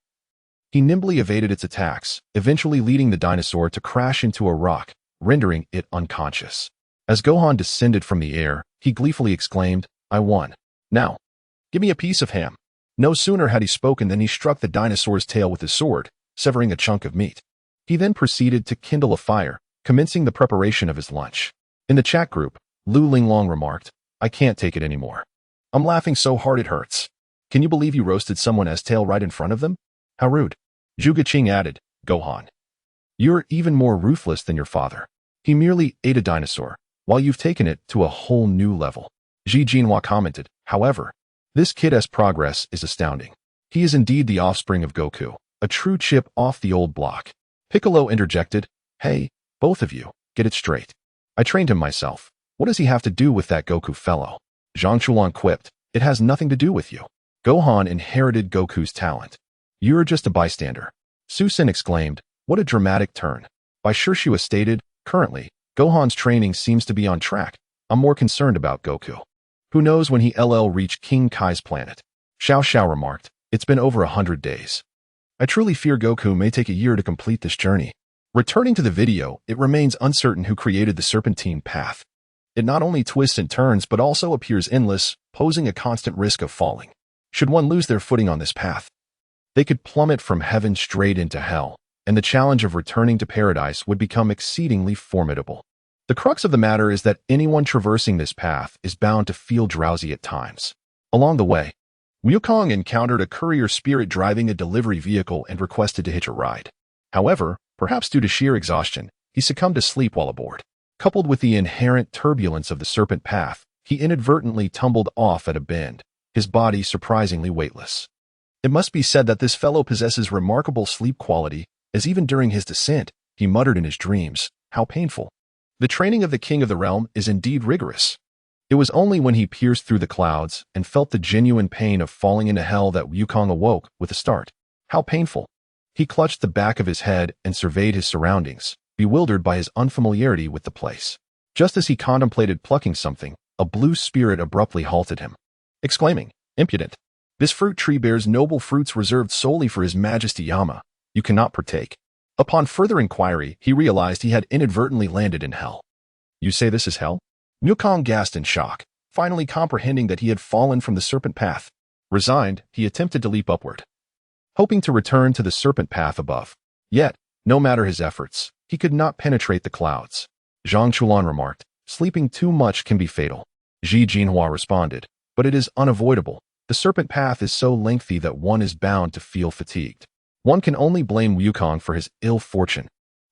Speaker 1: he nimbly evaded its attacks, eventually leading the dinosaur to crash into a rock, rendering it unconscious. As Gohan descended from the air, he gleefully exclaimed, I won. Now, give me a piece of ham. No sooner had he spoken than he struck the dinosaur's tail with his sword, severing a chunk of meat. He then proceeded to kindle a fire, commencing the preparation of his lunch. In the chat group, Lu Linglong remarked, I can't take it anymore. I'm laughing so hard it hurts. Can you believe you roasted someone's tail right in front of them? How rude. Zhuge Qing added, Gohan, you're even more ruthless than your father. He merely ate a dinosaur, while you've taken it to a whole new level. Ji Jinhua commented, however, this kid's progress is astounding. He is indeed the offspring of Goku, a true chip off the old block. Piccolo interjected, hey, both of you, get it straight. I trained him myself. What does he have to do with that Goku fellow? Zhang Chulan quipped, it has nothing to do with you. Gohan inherited Goku's talent. You're just a bystander. Susin exclaimed, what a dramatic turn. By Shishue stated, currently, Gohan's training seems to be on track. I'm more concerned about Goku. Who knows when he'll reach King Kai's planet? Xiao Xiao remarked, it's been over 100 days. I truly fear Goku may take a year to complete this journey. Returning to the video, it remains uncertain who created the serpentine path. It not only twists and turns but also appears endless, posing a constant risk of falling. Should one lose their footing on this path, they could plummet from heaven straight into hell, and the challenge of returning to paradise would become exceedingly formidable. The crux of the matter is that anyone traversing this path is bound to feel drowsy at times. Along the way, Wukong encountered a courier spirit driving a delivery vehicle and requested to hitch a ride. However, perhaps due to sheer exhaustion, he succumbed to sleep while aboard. Coupled with the inherent turbulence of the serpent path, he inadvertently tumbled off at a bend, his body surprisingly weightless. It must be said that this fellow possesses remarkable sleep quality, as even during his descent, he muttered in his dreams, how painful. The training of the king of the realm is indeed rigorous. It was only when he pierced through the clouds and felt the genuine pain of falling into hell that Wukong awoke with a start. How painful. He clutched the back of his head and surveyed his surroundings, bewildered by his unfamiliarity with the place. Just as he contemplated plucking something, a blue spirit abruptly halted him, exclaiming, impudent. This fruit tree bears noble fruits reserved solely for His Majesty Yama. You cannot partake. Upon further inquiry, he realized he had inadvertently landed in hell. You say this is hell? Wukong gasped in shock, finally comprehending that he had fallen from the serpent path. Resigned, he attempted to leap upward, hoping to return to the serpent path above. Yet, no matter his efforts, he could not penetrate the clouds. Zhang Chulan remarked, sleeping too much can be fatal. Ji Jinhua responded, but it is unavoidable. The serpent path is so lengthy that one is bound to feel fatigued. One can only blame Wukong for his ill fortune.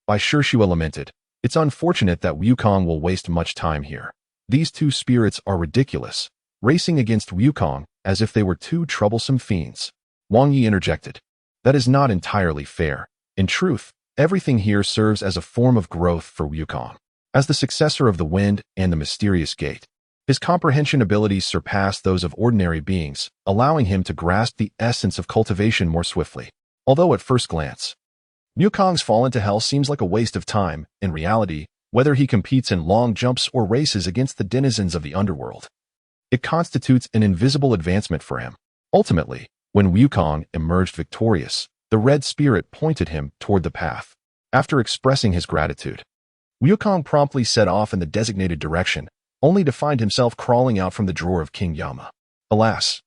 Speaker 1: By Shishue lamented, it's unfortunate that Wukong will waste much time here. These two spirits are ridiculous, racing against Wukong as if they were two troublesome fiends. Wang Yi interjected, that is not entirely fair. In truth, Everything here serves as a form of growth for Wukong. As the successor of the Wind and the Mysterious Gate, his comprehension abilities surpass those of ordinary beings, allowing him to grasp the essence of cultivation more swiftly. Although at first glance, Wukong's fall into hell seems like a waste of time, in reality, whether he competes in long jumps or races against the denizens of the underworld, it constitutes an invisible advancement for him. Ultimately, when Wukong emerged victorious, the Red Spirit pointed him toward the path. After expressing his gratitude, Wukong promptly set off in the designated direction, only to find himself crawling out from the drawer of King Yama. Alas,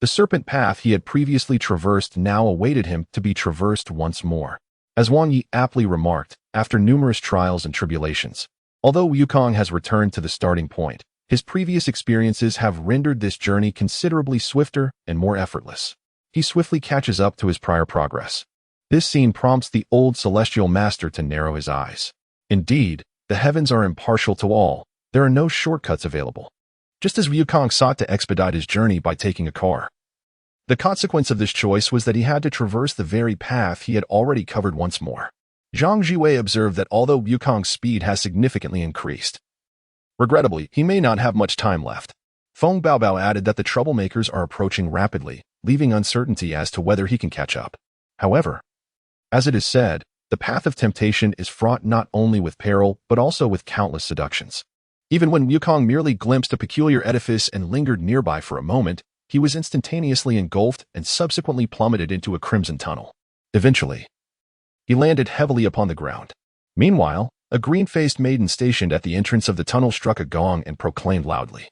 Speaker 1: the serpent path he had previously traversed now awaited him to be traversed once more. As Wang Yi aptly remarked, after numerous trials and tribulations, although Wukong has returned to the starting point, his previous experiences have rendered this journey considerably swifter and more effortless. He swiftly catches up to his prior progress. This scene prompts the old celestial master to narrow his eyes. Indeed, the heavens are impartial to all. There are no shortcuts available. Just as Wukong sought to expedite his journey by taking a car, the consequence of this choice was that he had to traverse the very path he had already covered once more. Zhang Jiwei observed that although Wukong's speed has significantly increased, regrettably, he may not have much time left. Feng Baobao added that the troublemakers are approaching rapidly, leaving uncertainty as to whether he can catch up. However, as it is said, the path of temptation is fraught not only with peril but also with countless seductions. Even when Wukong merely glimpsed a peculiar edifice and lingered nearby for a moment, he was instantaneously engulfed and subsequently plummeted into a crimson tunnel. Eventually, he landed heavily upon the ground. Meanwhile, a green-faced maiden stationed at the entrance of the tunnel struck a gong and proclaimed loudly,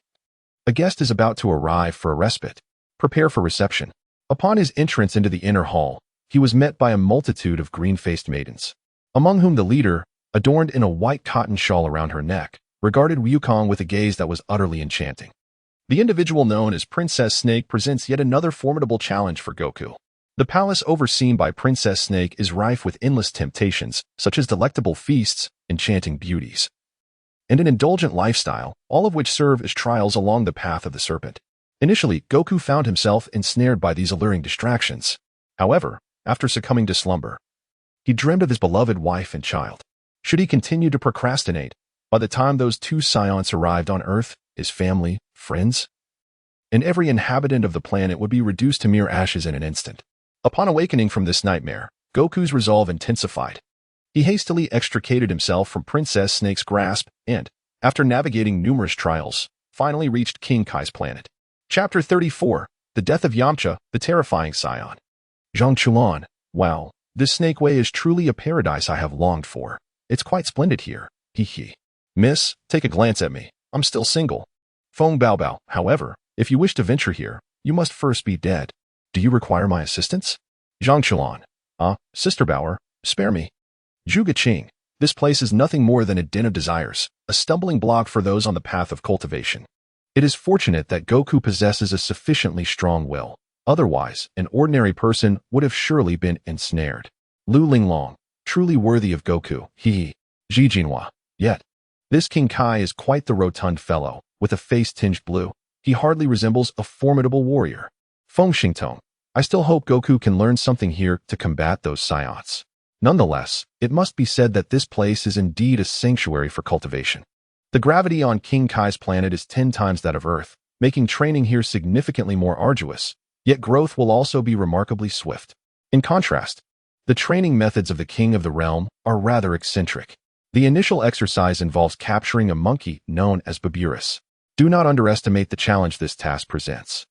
Speaker 1: "A guest is about to arrive for a respite. Prepare for reception." Upon his entrance into the inner hall, he was met by a multitude of green-faced maidens, among whom the leader, adorned in a white cotton shawl around her neck, regarded Wukong with a gaze that was utterly enchanting. The individual known as Princess Snake presents yet another formidable challenge for Goku. The palace overseen by Princess Snake is rife with endless temptations, such as delectable feasts, enchanting beauties, and an indulgent lifestyle, all of which serve as trials along the path of the serpent. Initially, Goku found himself ensnared by these alluring distractions. However, after succumbing to slumber, he dreamed of his beloved wife and child. Should he continue to procrastinate, by the time those two Saiyans arrived on Earth, his family, friends, and every inhabitant of the planet would be reduced to mere ashes in an instant. Upon awakening from this nightmare, Goku's resolve intensified. He hastily extricated himself from Princess Snake's grasp and, after navigating numerous trials, finally reached King Kai's planet. Chapter 34, The Death of Yamcha, the Terrifying Saiyan. Zhang Chulan, wow, this Snake Way is truly a paradise I have longed for. It's quite splendid here. He. Miss, take a glance at me. I'm still single. Feng Baobao, however, if you wish to venture here, you must first be dead. Do you require my assistance? Zhang Chulan, Sister Bauer, spare me. Zhuge Qing, this place is nothing more than a den of desires, a stumbling block for those on the path of cultivation. It is fortunate that Goku possesses a sufficiently strong will. Otherwise, an ordinary person would have surely been ensnared. Lu Linglong, truly worthy of Goku, Ji Jinhua. Yet, this King Kai is quite the rotund fellow, with a face tinged blue. He hardly resembles a formidable warrior. Feng Xingtong, I still hope Goku can learn something here to combat those Saiyans. Nonetheless, it must be said that this place is indeed a sanctuary for cultivation. The gravity on King Kai's planet is 10 times that of Earth, making training here significantly more arduous, yet growth will also be remarkably swift. In contrast, the training methods of the King of the Realm are rather eccentric. The initial exercise involves capturing a monkey known as Baburus. Do not underestimate the challenge this task presents.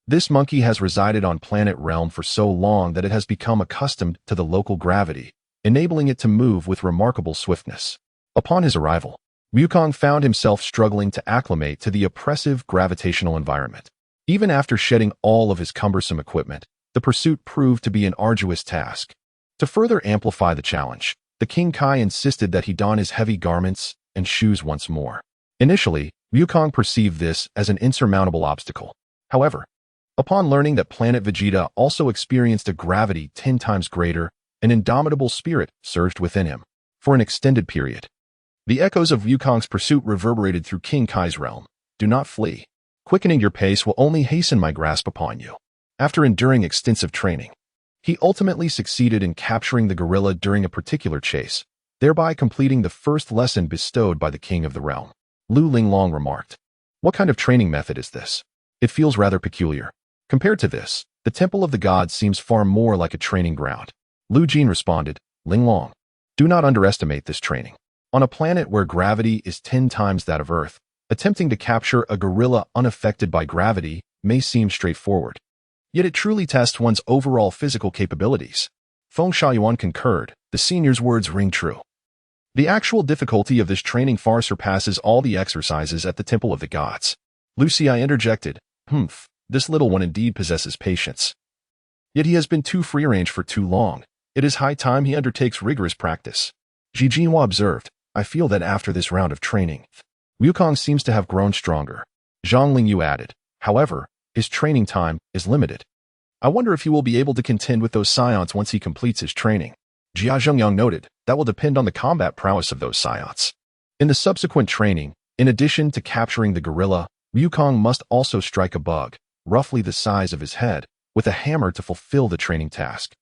Speaker 1: This monkey has resided on planet Realm for so long that it has become accustomed to the local gravity, enabling it to move with remarkable swiftness. Upon his arrival, Wukong found himself struggling to acclimate to the oppressive gravitational environment. Even after shedding all of his cumbersome equipment, the pursuit proved to be an arduous task. To further amplify the challenge, the King Kai insisted that he don his heavy garments and shoes once more. Initially, Wukong perceived this as an insurmountable obstacle. However, upon learning that planet Vegeta also experienced a gravity 10 times greater, an indomitable spirit surged within him. For an extended period, the echoes of Wukong's pursuit reverberated through King Kai's realm. Do not flee. Quickening your pace will only hasten my grasp upon you. After enduring extensive training, He ultimately succeeded in capturing the gorilla during a particular chase, thereby completing the first lesson bestowed by the king of the realm. Lu Linglong remarked, "What kind of training method is this? It feels rather peculiar. Compared to this, the Temple of the Gods seems far more like a training ground." Lu Jin responded, "Linglong, do not underestimate this training. On a planet where gravity is 10 times that of Earth, attempting to capture a gorilla unaffected by gravity may seem straightforward. Yet it truly tests one's overall physical capabilities." Feng Xiaoyuan concurred, the senior's words ring true. The actual difficulty of this training far surpasses all the exercises at the Temple of the Gods. Lucia interjected, This little one indeed possesses patience. Yet he has been too free-range for too long. It is high time he undertakes rigorous practice. Ji Jinhua observed, "I feel that after this round of training, Wukong seems to have grown stronger." Zhang Lingyu added, "However, his training time is limited. I wonder if he will be able to contend with those Saiyans once he completes his training." Jia Zhengyang noted, "That will depend on the combat prowess of those Saiyans. In the subsequent training, in addition to capturing the gorilla, Wukong must also strike a bug, roughly the size of his head, with a hammer to fulfill the training task.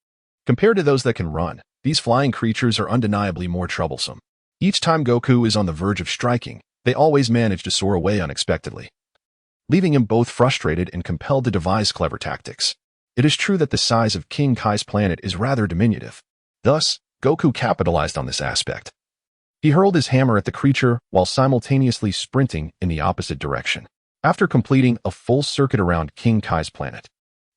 Speaker 1: Compared to those that can run, these flying creatures are undeniably more troublesome. Each time Goku is on the verge of striking, they always manage to soar away unexpectedly, leaving him both frustrated and compelled to devise clever tactics. It is true that the size of King Kai's planet is rather diminutive. Thus, Goku capitalized on this aspect. He hurled his hammer at the creature while simultaneously sprinting in the opposite direction. After completing a full circuit around King Kai's planet,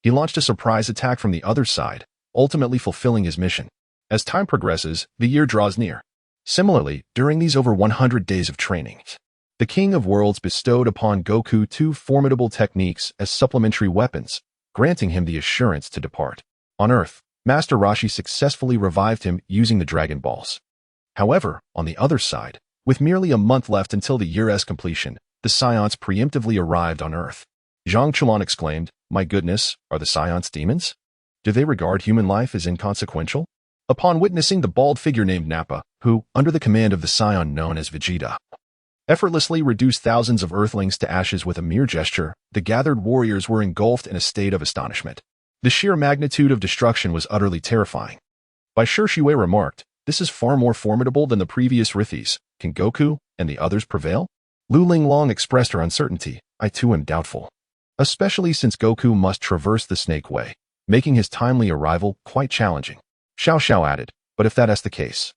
Speaker 1: he launched a surprise attack from the other side, ultimately fulfilling his mission. As time progresses, the year draws near. Similarly, during these over 100 days of training, the King of Worlds bestowed upon Goku 2 formidable techniques as supplementary weapons, granting him the assurance to depart. On Earth, Master Roshi successfully revived him using the Dragon Balls. However, on the other side, with merely a month left until the year's completion, the Saiyans preemptively arrived on Earth. Zhang Chuan exclaimed, "My goodness, are the Saiyans demons? Do they regard human life as inconsequential?" Upon witnessing the bald figure named Nappa, who, under the command of the Saiyan known as Vegeta, effortlessly reduced thousands of Earthlings to ashes with a mere gesture, the gathered warriors were engulfed in a state of astonishment. The sheer magnitude of destruction was utterly terrifying. Bai Shishue remarked, "This is far more formidable than the previous Rithis. Can Goku and the others prevail?" Lu Linglong expressed her uncertainty. "I too am doubtful, especially since Goku must traverse the Snake Way, making his timely arrival quite challenging." Xiao Xiao added, "But if that is the case,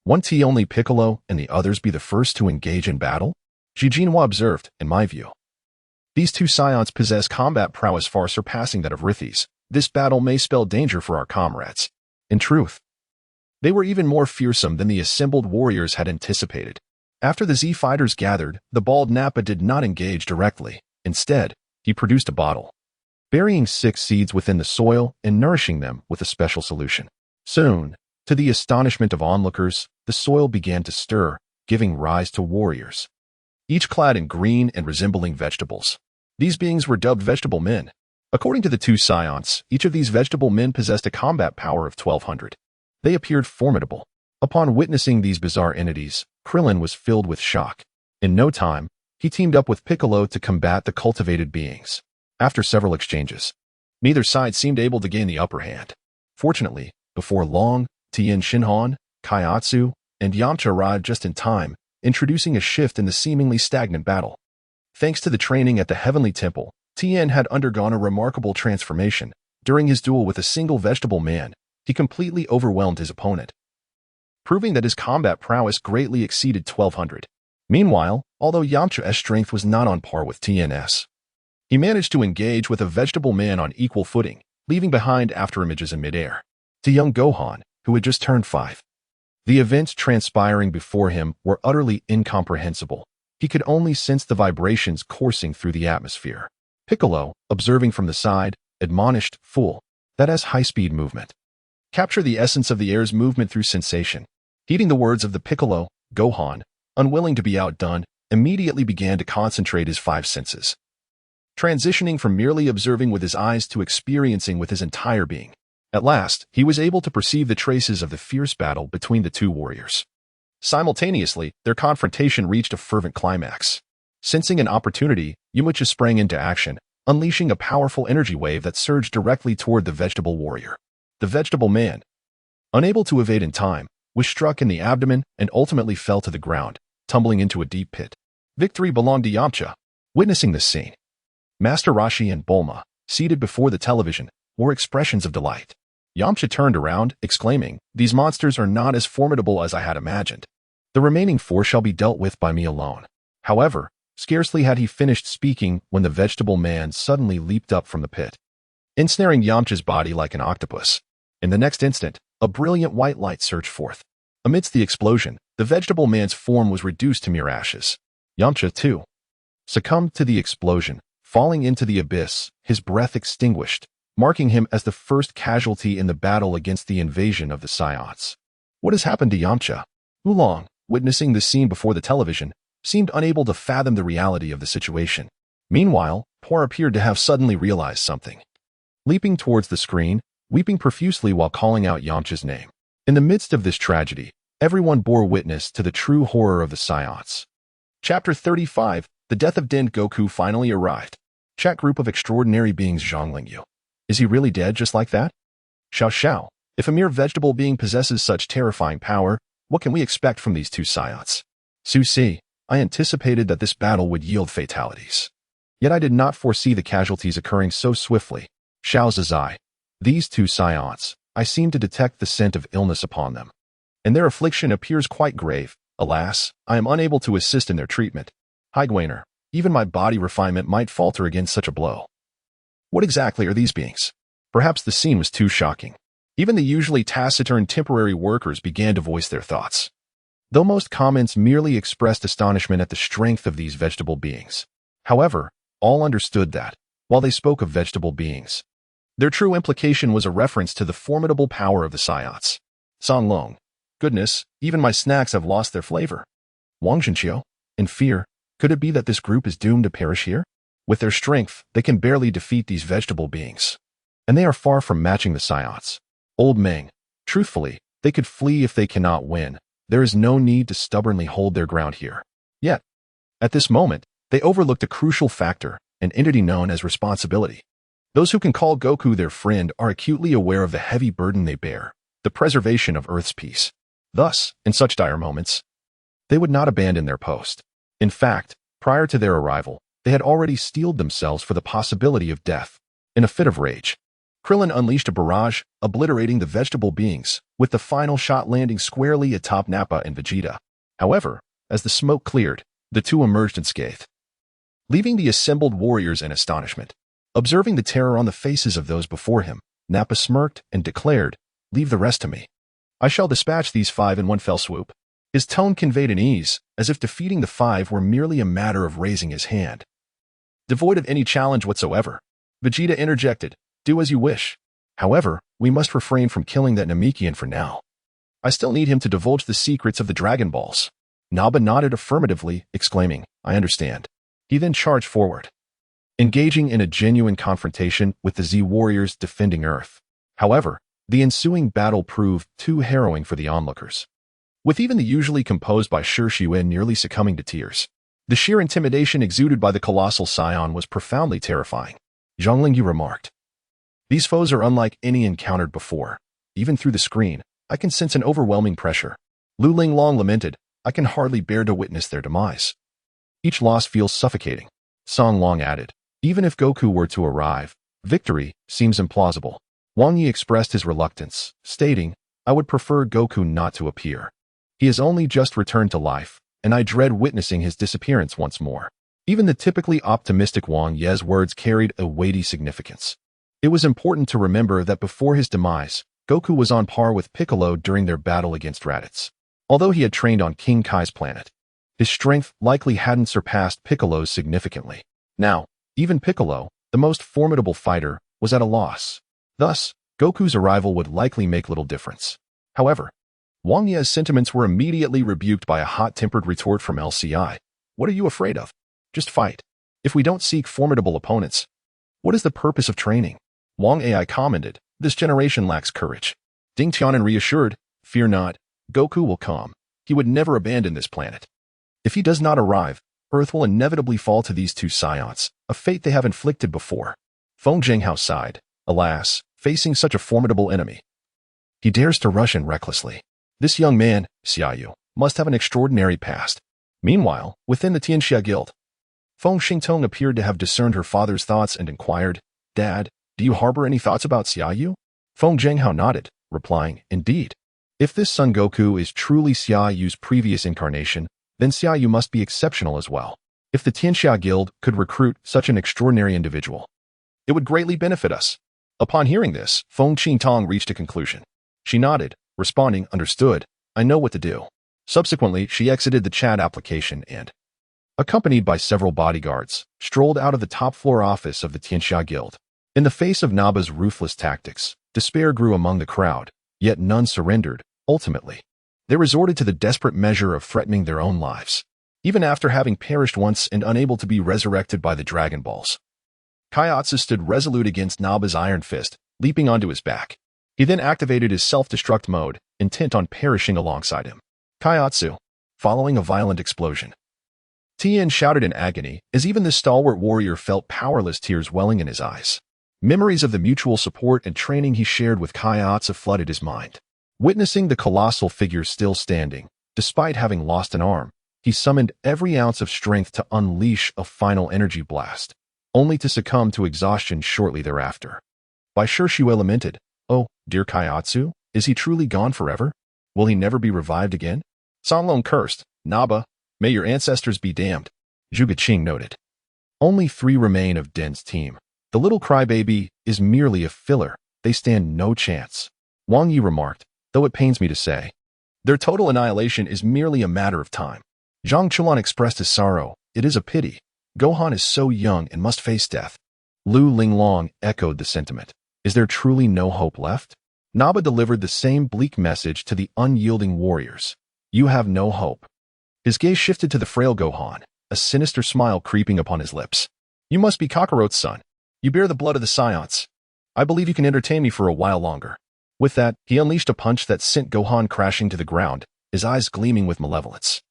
Speaker 1: won't only Piccolo and the others be the first to engage in battle?" Ji Jinhua observed, "In my view, these two Saiyans possess combat prowess far surpassing that of Rithis. This battle may spell danger for our comrades." In truth, they were even more fearsome than the assembled warriors had anticipated. After the Z fighters gathered, the bald Nappa did not engage directly. Instead, he produced a bottle, burying 6 seeds within the soil and nourishing them with a special solution. Soon, to the astonishment of onlookers, the soil began to stir, giving rise to warriors, each clad in green and resembling vegetables. These beings were dubbed vegetable men. According to the two Saiyans, each of these vegetable men possessed a combat power of 1200. They appeared formidable. Upon witnessing these bizarre entities, Krillin was filled with shock. In no time, he teamed up with Piccolo to combat the cultivated beings. After several exchanges, neither side seemed able to gain the upper hand. Fortunately, before long, Tien Shinhan, Kaiatsu, and Yamcha arrived just in time, introducing a shift in the seemingly stagnant battle. Thanks to the training at the Heavenly Temple, Tien had undergone a remarkable transformation. During his duel with a single vegetable man, he completely overwhelmed his opponent, proving that his combat prowess greatly exceeded 1200. Meanwhile, although Yamcha's strength was not on par with Tien's, he managed to engage with a vegetable man on equal footing, leaving behind afterimages in midair. To young Gohan, who had just turned 5, the events transpiring before him were utterly incomprehensible. He could only sense the vibrations coursing through the atmosphere. Piccolo, observing from the side, admonished, "Fool, that has high-speed movement. Capture the essence of the air's movement through sensation." Heeding the words of the Piccolo, Gohan, unwilling to be outdone, immediately began to concentrate his 5 senses, transitioning from merely observing with his eyes to experiencing with his entire being. At last, he was able to perceive the traces of the fierce battle between the two warriors. Simultaneously, their confrontation reached a fervent climax. Sensing an opportunity, Yamcha sprang into action, unleashing a powerful energy wave that surged directly toward the vegetable warrior. The vegetable man, unable to evade in time, was struck in the abdomen and ultimately fell to the ground, tumbling into a deep pit. Victory belonged to Yamcha. Witnessing this scene, Master Roshi and Bulma, seated before the television, wore expressions of delight. Yamcha turned around, exclaiming, "These monsters are not as formidable as I had imagined. The remaining 4 shall be dealt with by me alone." However, scarcely had he finished speaking when the vegetable man suddenly leaped up from the pit, ensnaring Yamcha's body like an octopus. In the next instant, a brilliant white light surged forth. Amidst the explosion, the vegetable man's form was reduced to mere ashes. Yamcha, too, succumbed to the explosion, falling into the abyss, his breath extinguished, marking him as the first casualty in the battle against the invasion of the Saiyans. What has happened to Yamcha? Oolong, witnessing the scene before the television, seemed unable to fathom the reality of the situation. Meanwhile, Por appeared to have suddenly realized something. Leaping towards the screen, weeping profusely while calling out Yamcha's name. In the midst of this tragedy, everyone bore witness to the true horror of the Saiyans. Chapter 35, The Death of Den Goku finally arrived. Chat group of extraordinary beings Zhonglingyu. Is he really dead just like that? Xiao Xiao, if a mere vegetable being possesses such terrifying power, what can we expect from these 2 Saiyans? Su Si, I anticipated that this battle would yield fatalities. Yet I did not foresee the casualties occurring so swiftly. Xiao Zizai, these 2 Saiyans, I seem to detect the scent of illness upon them. And their affliction appears quite grave. Alas, I am unable to assist in their treatment. Higuainer, even my body refinement might falter against such a blow. What exactly are these beings? Perhaps the scene was too shocking. Even the usually taciturn temporary workers began to voice their thoughts, though most comments merely expressed astonishment at the strength of these vegetable beings. However, all understood that, while they spoke of vegetable beings, their true implication was a reference to the formidable power of the Saiyans. San Long, goodness, even my snacks have lost their flavor. Wang Zhenqiu, in fear, could it be that this group is doomed to perish here? With their strength, they can barely defeat these vegetable beings, and they are far from matching the Saiyans. Old Meng, truthfully, they could flee if they cannot win. There is no need to stubbornly hold their ground here. Yet, at this moment, they overlooked a crucial factor, an entity known as responsibility. Those who can call Goku their friend are acutely aware of the heavy burden they bear, the preservation of Earth's peace. Thus, in such dire moments, they would not abandon their post. In fact, prior to their arrival, they had already steeled themselves for the possibility of death. In a fit of rage, Krillin unleashed a barrage, obliterating the vegetable beings, with the final shot landing squarely atop Nappa and Vegeta. However, as the smoke cleared, the 2 emerged unscathed, leaving the assembled warriors in astonishment. Observing the terror on the faces of those before him, Nappa smirked and declared, "Leave the rest to me. I shall dispatch these 5 in one fell swoop." His tone conveyed an ease, as if defeating the 5 were merely a matter of raising his hand. Devoid of any challenge whatsoever, Vegeta interjected, "Do as you wish. However, we must refrain from killing that Namekian for now. I still need him to divulge the secrets of the Dragon Balls." Nappa nodded affirmatively, exclaiming, "I understand." He then charged forward, engaging in a genuine confrontation with the Z warriors defending Earth. However, the ensuing battle proved too harrowing for the onlookers, with even the usually composed by Shi Xuan nearly succumbing to tears. The sheer intimidation exuded by the colossal Saiyan was profoundly terrifying. Zhonglingyu remarked, "These foes are unlike any encountered before. Even through the screen, I can sense an overwhelming pressure." Lu Linglong lamented, "I can hardly bear to witness their demise. Each loss feels suffocating." Song Long added, "Even if Goku were to arrive, victory seems implausible." Wang Yi expressed his reluctance, stating, "I would prefer Goku not to appear. He has only just returned to life, and I dread witnessing his disappearance once more." Even the typically optimistic Wang Ye's words carried a weighty significance. It was important to remember that before his demise, Goku was on par with Piccolo during their battle against Raditz. Although he had trained on King Kai's planet, his strength likely hadn't surpassed Piccolo's significantly. Now, even Piccolo, the most formidable fighter, was at a loss. Thus, Goku's arrival would likely make little difference. However, Wang Ye's sentiments were immediately rebuked by a hot-tempered retort from LCI. "What are you afraid of? Just fight. If we don't seek formidable opponents, what is the purpose of training?" Wang Ai commented, "This generation lacks courage." Ding Tianan reassured, "Fear not, Goku will come. He would never abandon this planet. If he does not arrive, Earth will inevitably fall to these 2 Saiyans, a fate they have inflicted before." Feng Zhenghao sighed, "Alas, facing such a formidable enemy, He dares to rush in recklessly. This young man, Xiayu, must have an extraordinary past. Meanwhile, within the Tianxia Guild, Feng Xingtong appeared to have discerned her father's thoughts and inquired, "Dad, do you harbor any thoughts about Xiayu?" Feng Zhenghao nodded, replying, "Indeed. If this Son Goku is truly Xiayu's previous incarnation, then Xiayu must be exceptional as well. If the Tianxia Guild could recruit such an extraordinary individual, it would greatly benefit us." Upon hearing this, Feng Xingtong reached a conclusion. She nodded, responding, "Understood. I know what to do." Subsequently, she exited the chat application and, accompanied by several bodyguards, strolled out of the top-floor office of the Tianxia Guild. In the face of Naba's ruthless tactics, despair grew among the crowd, yet none surrendered. Ultimately, they resorted to the desperate measure of threatening their own lives, even after having perished once and unable to be resurrected by the Dragon Balls. Kaiatsu stood resolute against Naba's iron fist, leaping onto his back. He then activated his self-destruct mode, intent on perishing alongside him. Kaiatsu, following a violent explosion. Tien shouted in agony, as even the stalwart warrior felt powerless, tears welling in his eyes. Memories of the mutual support and training he shared with Kaiatsu flooded his mind. Witnessing the colossal figure still standing, despite having lost an arm, he summoned every ounce of strength to unleash a final energy blast, only to succumb to exhaustion shortly thereafter. By Shue lamented, "Oh, dear Kaiatsu, is he truly gone forever? Will he never be revived again?" Songlong cursed, "Naba, may your ancestors be damned." Zhuge Qing noted. Only 3 remain of Den's team. The little crybaby is merely a filler. They stand no chance. Wang Yi remarked, though it pains me to say, their total annihilation is merely a matter of time. Zhang Chulan expressed his sorrow. "It is a pity. Gohan is so young and must face death." Lu Linglong echoed the sentiment. "Is there truly no hope left?" Naba delivered the same bleak message to the unyielding warriors. "You have no hope." His gaze shifted to the frail Gohan, a sinister smile creeping upon his lips. "You must be Kakarot's son. You bear the blood of the Saiyans. I believe you can entertain me for a while longer." With that, he unleashed a punch that sent Gohan crashing to the ground, his eyes gleaming with malevolence,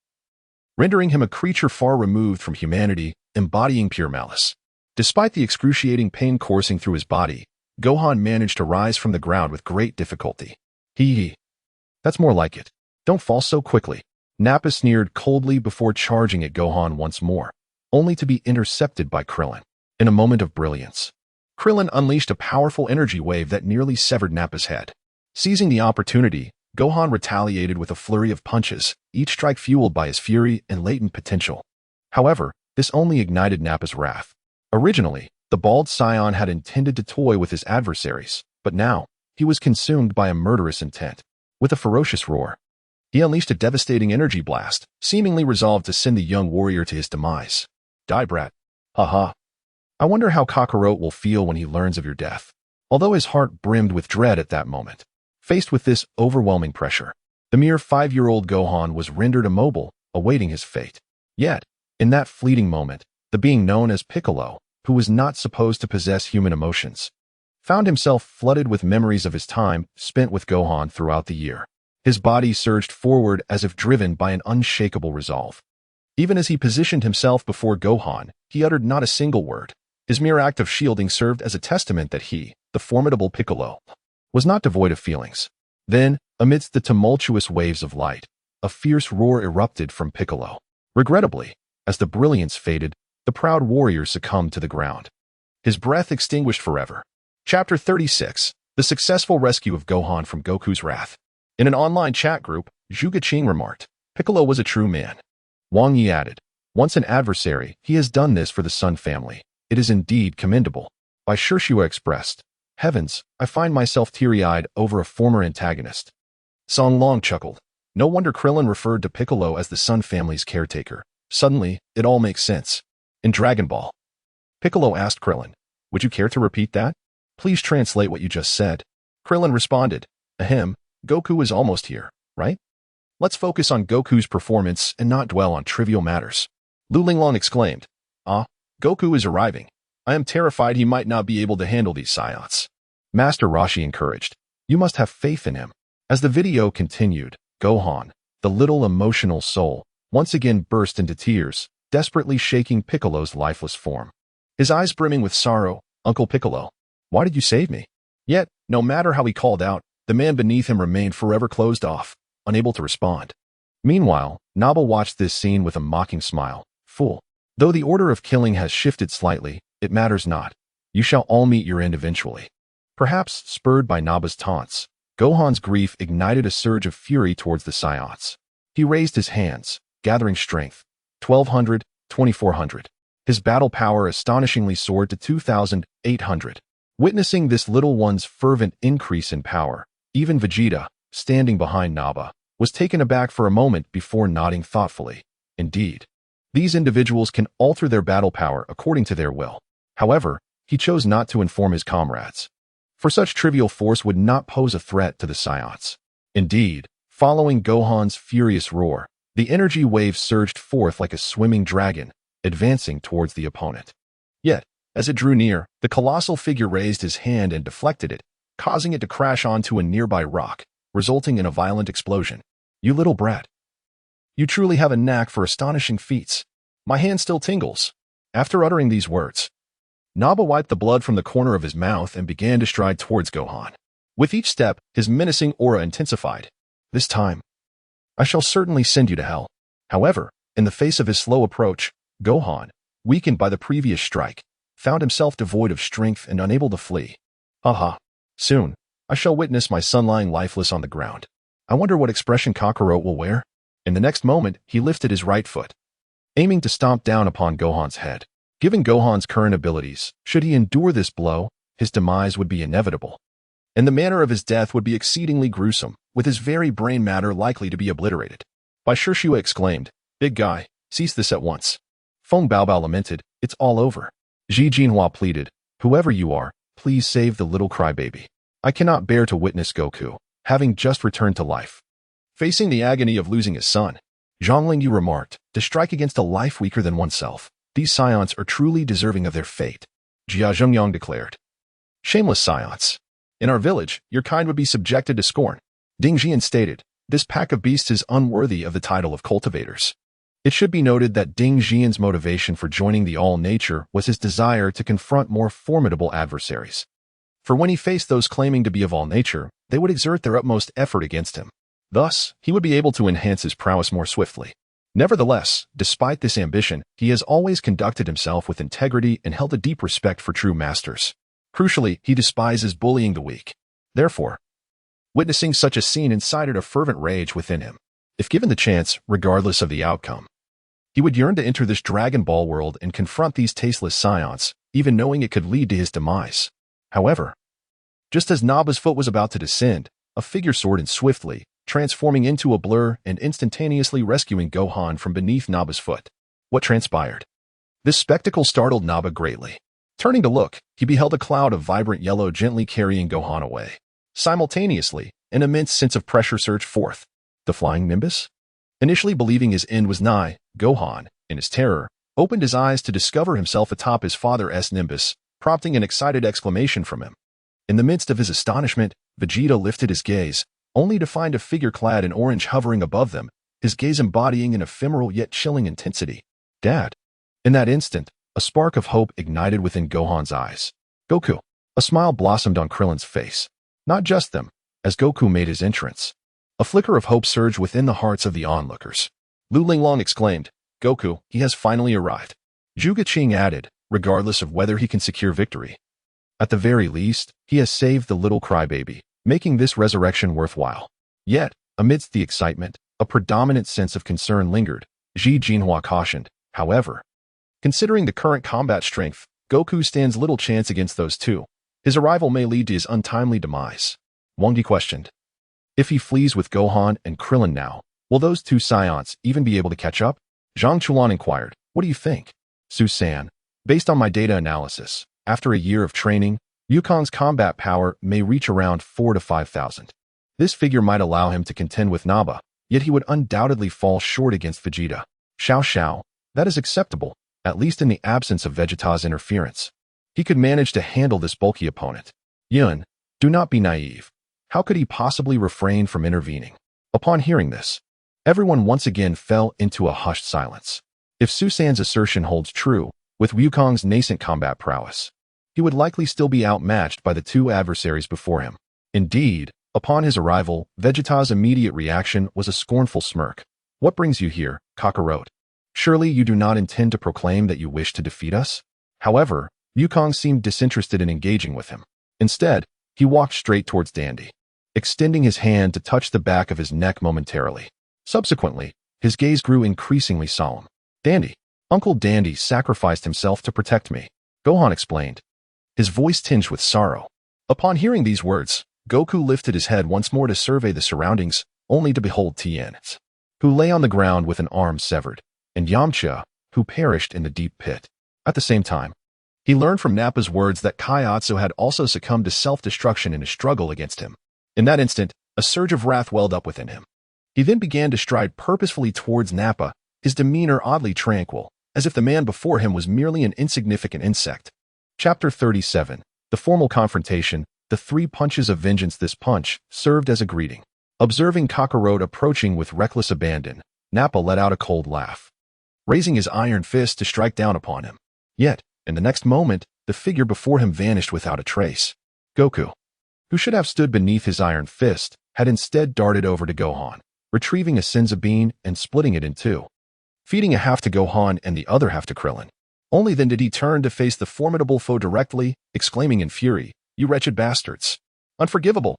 Speaker 1: rendering him a creature far removed from humanity, embodying pure malice. Despite the excruciating pain coursing through his body, Gohan managed to rise from the ground with great difficulty. "He. That's more like it. Don't fall so quickly." Nappa sneered coldly before charging at Gohan once more, only to be intercepted by Krillin. In a moment of brilliance, Krillin unleashed a powerful energy wave that nearly severed Nappa's head. Seizing the opportunity, Gohan retaliated with a flurry of punches, each strike fueled by his fury and latent potential. However, this only ignited Nappa's wrath. Originally, the bald Saiyan had intended to toy with his adversaries, but now, he was consumed by a murderous intent. With a ferocious roar, he unleashed a devastating energy blast, seemingly resolved to send the young warrior to his demise. "Die, brat. Haha. I wonder how Kakarot will feel when he learns of your death." Although his heart brimmed with dread at that moment, faced with this overwhelming pressure, the mere 5-year-old Gohan was rendered immobile, awaiting his fate. Yet, in that fleeting moment, the being known as Piccolo, who was not supposed to possess human emotions, found himself flooded with memories of his time spent with Gohan throughout the year. His body surged forward as if driven by an unshakable resolve. Even as he positioned himself before Gohan, he uttered not a single word. His mere act of shielding served as a testament that he, the formidable Piccolo, was not devoid of feelings. Then, amidst the tumultuous waves of light, a fierce roar erupted from Piccolo. Regrettably, as the brilliance faded, the proud warrior succumbed to the ground, his breath extinguished forever. Chapter 36. The successful rescue of Gohan from Goku's wrath. In an online chat group, Zhuge Qing remarked, "Piccolo was a true man." Wang Yi added, "Once an adversary, he has done this for the Sun family. It is indeed commendable." By Shue expressed, "Heavens, I find myself teary-eyed over a former antagonist." Song Long chuckled. "No wonder Krillin referred to Piccolo as the Sun family's caretaker. Suddenly, it all makes sense." In Dragon Ball, Piccolo asked Krillin, "Would you care to repeat that? Please translate what you just said." Krillin responded, "Ahem, Goku is almost here, right? Let's focus on Goku's performance and not dwell on trivial matters." Lu Linglong exclaimed, "Ah, Goku is arriving. I am terrified he might not be able to handle these Saiyans." Master Roshi encouraged, "You must have faith in him." As the video continued, Gohan, the little emotional soul, once again burst into tears, desperately shaking Piccolo's lifeless form. His eyes brimming with sorrow, "Uncle Piccolo, why did you save me?" Yet, no matter how he called out, The man beneath him remained forever closed off, unable to respond. Meanwhile, Naba watched this scene with a mocking smile. Fool. Though the order of killing has shifted slightly, it matters not. You shall all meet your end eventually. Perhaps spurred by Naba's taunts, Gohan's grief ignited a surge of fury towards the Saiyans. He raised his hands, gathering strength. 1200, 2400. His battle power astonishingly soared to 2800. Witnessing this little one's fervent increase in power, even Vegeta, standing behind Naba, was taken aback for a moment before nodding thoughtfully. Indeed, these individuals can alter their battle power according to their will. However, he chose not to inform his comrades, for such trivial force would not pose a threat to the Saiyans. Indeed, following Gohan's furious roar, the energy wave surged forth like a swimming dragon, advancing towards the opponent. Yet, as it drew near, the colossal figure raised his hand and deflected it, causing it to crash onto a nearby rock, resulting in a violent explosion. You little brat. You truly have a knack for astonishing feats. My hand still tingles. After uttering these words, Naba wiped the blood from the corner of his mouth and began to stride towards Gohan. With each step, his menacing aura intensified. This time, I shall certainly send you to hell. However, in the face of his slow approach, Gohan, weakened by the previous strike, found himself devoid of strength and unable to flee. Aha. Soon, I shall witness my son lying lifeless on the ground. I wonder what expression Kakarot will wear. In the next moment, he lifted his right foot, aiming to stomp down upon Gohan's head. Given Gohan's current abilities, should he endure this blow, his demise would be inevitable. And the manner of his death would be exceedingly gruesome, with his very brain matter likely to be obliterated. By Xiayu exclaimed, "Big guy, cease this at once." Feng Baobao lamented, "It's all over." Ji Jinhua pleaded, "Whoever you are, please save the little crybaby. I cannot bear to witness Goku, having just returned to life, facing the agony of losing his son." Zhang Lingyu remarked, "To strike against a life weaker than oneself. These Saiyans are truly deserving of their fate." Jia Zhengyang declared, "Shameless Saiyans. In our village, your kind would be subjected to scorn." Ding Jian stated, "This pack of beasts is unworthy of the title of cultivators." It should be noted that Ding Jian's motivation for joining the all-nature was his desire to confront more formidable adversaries. For when he faced those claiming to be of all-nature, they would exert their utmost effort against him. Thus, he would be able to enhance his prowess more swiftly. Nevertheless, despite this ambition, he has always conducted himself with integrity and held a deep respect for true masters. Crucially, he despises bullying the weak. Therefore, witnessing such a scene incited a fervent rage within him. If given the chance, regardless of the outcome, he would yearn to enter this Dragon Ball world and confront these tasteless Saiyans, even knowing it could lead to his demise. However, just as Naba's foot was about to descend, a figure soared in swiftly, transforming into a blur and instantaneously rescuing Gohan from beneath Naba's foot. What transpired? This spectacle startled Naba greatly. Turning to look, he beheld a cloud of vibrant yellow gently carrying Gohan away. Simultaneously, an immense sense of pressure surged forth. The flying nimbus? Initially believing his end was nigh, Gohan, in his terror, opened his eyes to discover himself atop his father's nimbus, prompting an excited exclamation from him. In the midst of his astonishment, Vegeta lifted his gaze, only to find a figure clad in orange hovering above them, his gaze embodying an ephemeral yet chilling intensity. Dad. In that instant, a spark of hope ignited within Gohan's eyes. Goku. A smile blossomed on Krillin's face. Not just them, as Goku made his entrance. A flicker of hope surged within the hearts of the onlookers. Lu Linglong exclaimed, "Goku, he has finally arrived." Zhuge Qing added, "Regardless of whether he can secure victory, at the very least, he has saved the little crybaby, making this resurrection worthwhile." Yet, amidst the excitement, a predominant sense of concern lingered. Ji Jinhua cautioned, however, considering the current combat strength, Goku stands little chance against those two. His arrival may lead to his untimely demise. Wang Di questioned, "If he flees with Gohan and Krillin now, will those two Saiyans even be able to catch up?" Zhang Chulan inquired, "What do you think?" Su-san, "Based on my data analysis, after a year of training, Yukong's combat power may reach around 4,000 to 5,000. This figure might allow him to contend with Naba, yet he would undoubtedly fall short against Vegeta. Xiao, that is acceptable, at least in the absence of Vegeta's interference. He could manage to handle this bulky opponent. Yun, do not be naive. How could he possibly refrain from intervening?" Upon hearing this, everyone once again fell into a hushed silence. If Susan's assertion holds true, with Wukong's nascent combat prowess, he would likely still be outmatched by the two adversaries before him. Indeed, Upon his arrival, Vegeta's immediate reaction was a scornful smirk. What brings you here, Kakarot? Surely you do not intend to proclaim that you wish to defeat us? However, Yukong seemed disinterested in engaging with him. Instead, he walked straight towards Dandy, extending his hand to touch the back of his neck momentarily. Subsequently, his gaze grew increasingly solemn. Dandy, Uncle Dandy sacrificed himself to protect me, Gohan explained, his voice tinged with sorrow. Upon hearing these words, Goku lifted his head once more to survey the surroundings, only to behold Tien, who lay on the ground with an arm severed, and Yamcha, who perished in the deep pit. At the same time, he learned from Nappa's words that Kaiatsu had also succumbed to self-destruction in his struggle against him. In that instant, a surge of wrath welled up within him. He then began to stride purposefully towards Nappa, his demeanor oddly tranquil, as if the man before him was merely an insignificant insect. Chapter 37. The formal confrontation, the 3 punches of vengeance. This punch served as a greeting. Observing Kakarot approaching with reckless abandon, Nappa let out a cold laugh, raising his iron fist to strike down upon him. Yet, in the next moment, the figure before him vanished without a trace. Goku, who should have stood beneath his iron fist, had instead darted over to Gohan, retrieving a Senzu bean and splitting it in 2, feeding a half to Gohan and the other half to Krillin. Only then did he turn to face the formidable foe directly, exclaiming in fury, "You wretched bastards! Unforgivable!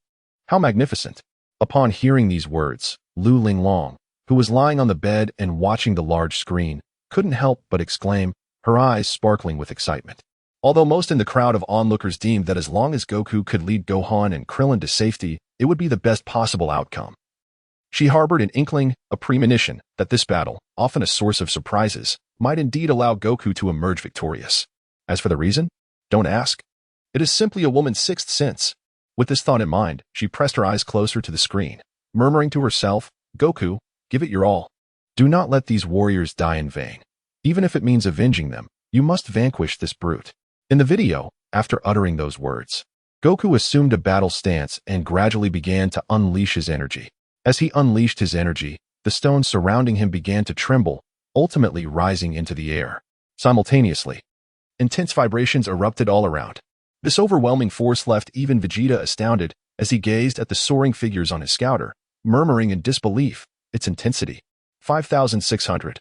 Speaker 1: How magnificent!" Upon hearing these words, Lu Linglong, who was lying on the bed and watching the large screen, couldn't help but exclaim, her eyes sparkling with excitement. Although most in the crowd of onlookers deemed that as long as Goku could lead Gohan and Krillin to safety, it would be the best possible outcome, she harbored an inkling, a premonition, that this battle, often a source of surprises, might indeed allow Goku to emerge victorious. As for the reason? Don't ask. It is simply a woman's sixth sense. With this thought in mind, she pressed her eyes closer to the screen, murmuring to herself, "Goku, give it your all. Do not let these warriors die in vain. Even if it means avenging them, you must vanquish this brute." In the video, after uttering those words, Goku assumed a battle stance and gradually began to unleash his energy. As he unleashed his energy, the stones surrounding him began to tremble, ultimately rising into the air. Simultaneously, intense vibrations erupted all around. This overwhelming force left even Vegeta astounded as he gazed at the soaring figures on his scouter, murmuring in disbelief, its intensity. 5,600.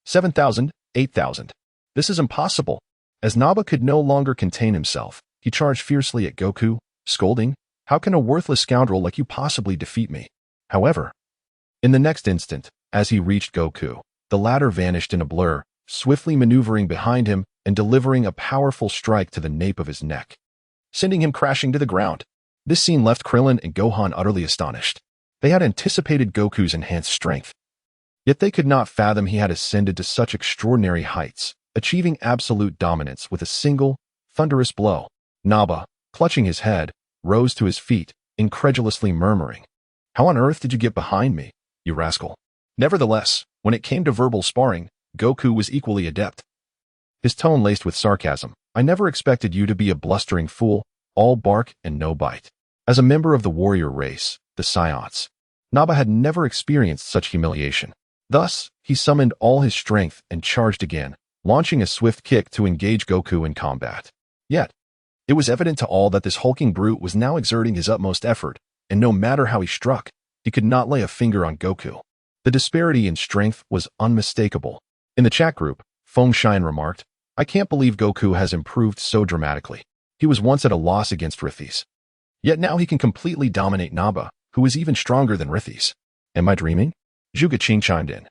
Speaker 1: 7,000, 8,000. This is impossible. As Naba could no longer contain himself, he charged fiercely at Goku, scolding, "How can a worthless scoundrel like you possibly defeat me?" However, in the next instant, as he reached Goku, the latter vanished in a blur, swiftly maneuvering behind him and delivering a powerful strike to the nape of his neck, sending him crashing to the ground. This scene left Krillin and Gohan utterly astonished. They had anticipated Goku's enhanced strength, yet they could not fathom he had ascended to such extraordinary heights, achieving absolute dominance with a single, thunderous blow. Naba, clutching his head, rose to his feet, incredulously murmuring, "How on earth did you get behind me, you rascal?" Nevertheless, when it came to verbal sparring, Goku was equally adept. His tone laced with sarcasm, "I never expected you to be a blustering fool, all bark and no bite." As a member of the warrior race, the Saiyans, Naba had never experienced such humiliation. Thus, he summoned all his strength and charged again, launching a swift kick to engage Goku in combat. Yet, it was evident to all that this hulking brute was now exerting his utmost effort, and no matter how he struck, he could not lay a finger on Goku. The disparity in strength was unmistakable. In the chat group, Feng Shine remarked, "I can't believe Goku has improved so dramatically. He was once at a loss against Rithis. Yet now he can completely dominate Naba, who is even stronger than Rithis. Am I dreaming?" Zhuge Qing chimed in.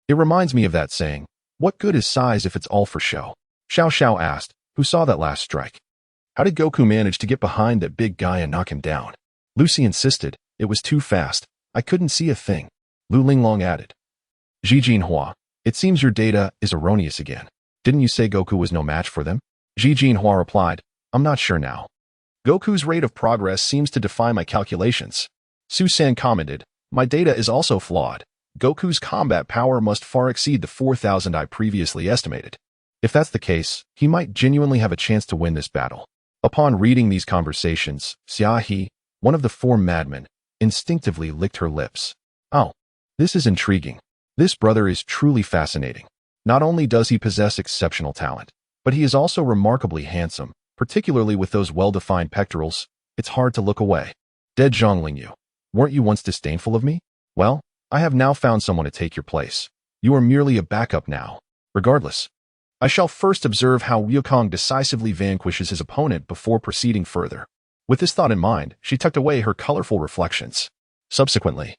Speaker 1: "It reminds me of that saying, what good is size if it's all for show?" Xiao Xiao asked, who saw that last strike. "How did Goku manage to get behind that big guy and knock him down?" Lucy insisted, "It was too fast. I couldn't see a thing." Lu Linglong added, "Ji Jinhua, it seems your data is erroneous again. Didn't you say Goku was no match for them?" Ji Jinhua replied, "I'm not sure now. Goku's rate of progress seems to defy my calculations." Su San commented, "My data is also flawed. Goku's combat power must far exceed the 4,000 I previously estimated. If that's the case, he might genuinely have a chance to win this battle." Upon reading these conversations, Xiayu, one of the 4 madmen, instinctively licked her lips. "Oh, this is intriguing. This brother is truly fascinating. Not only does he possess exceptional talent, but he is also remarkably handsome, particularly with those well-defined pectorals. It's hard to look away." Dead Zhonglingyu. Weren't you once disdainful of me? Well, I have now found someone to take your place. You are merely a backup now. Regardless, I shall first observe how Wukong decisively vanquishes his opponent before proceeding further. With this thought in mind, she tucked away her colorful reflections. Subsequently,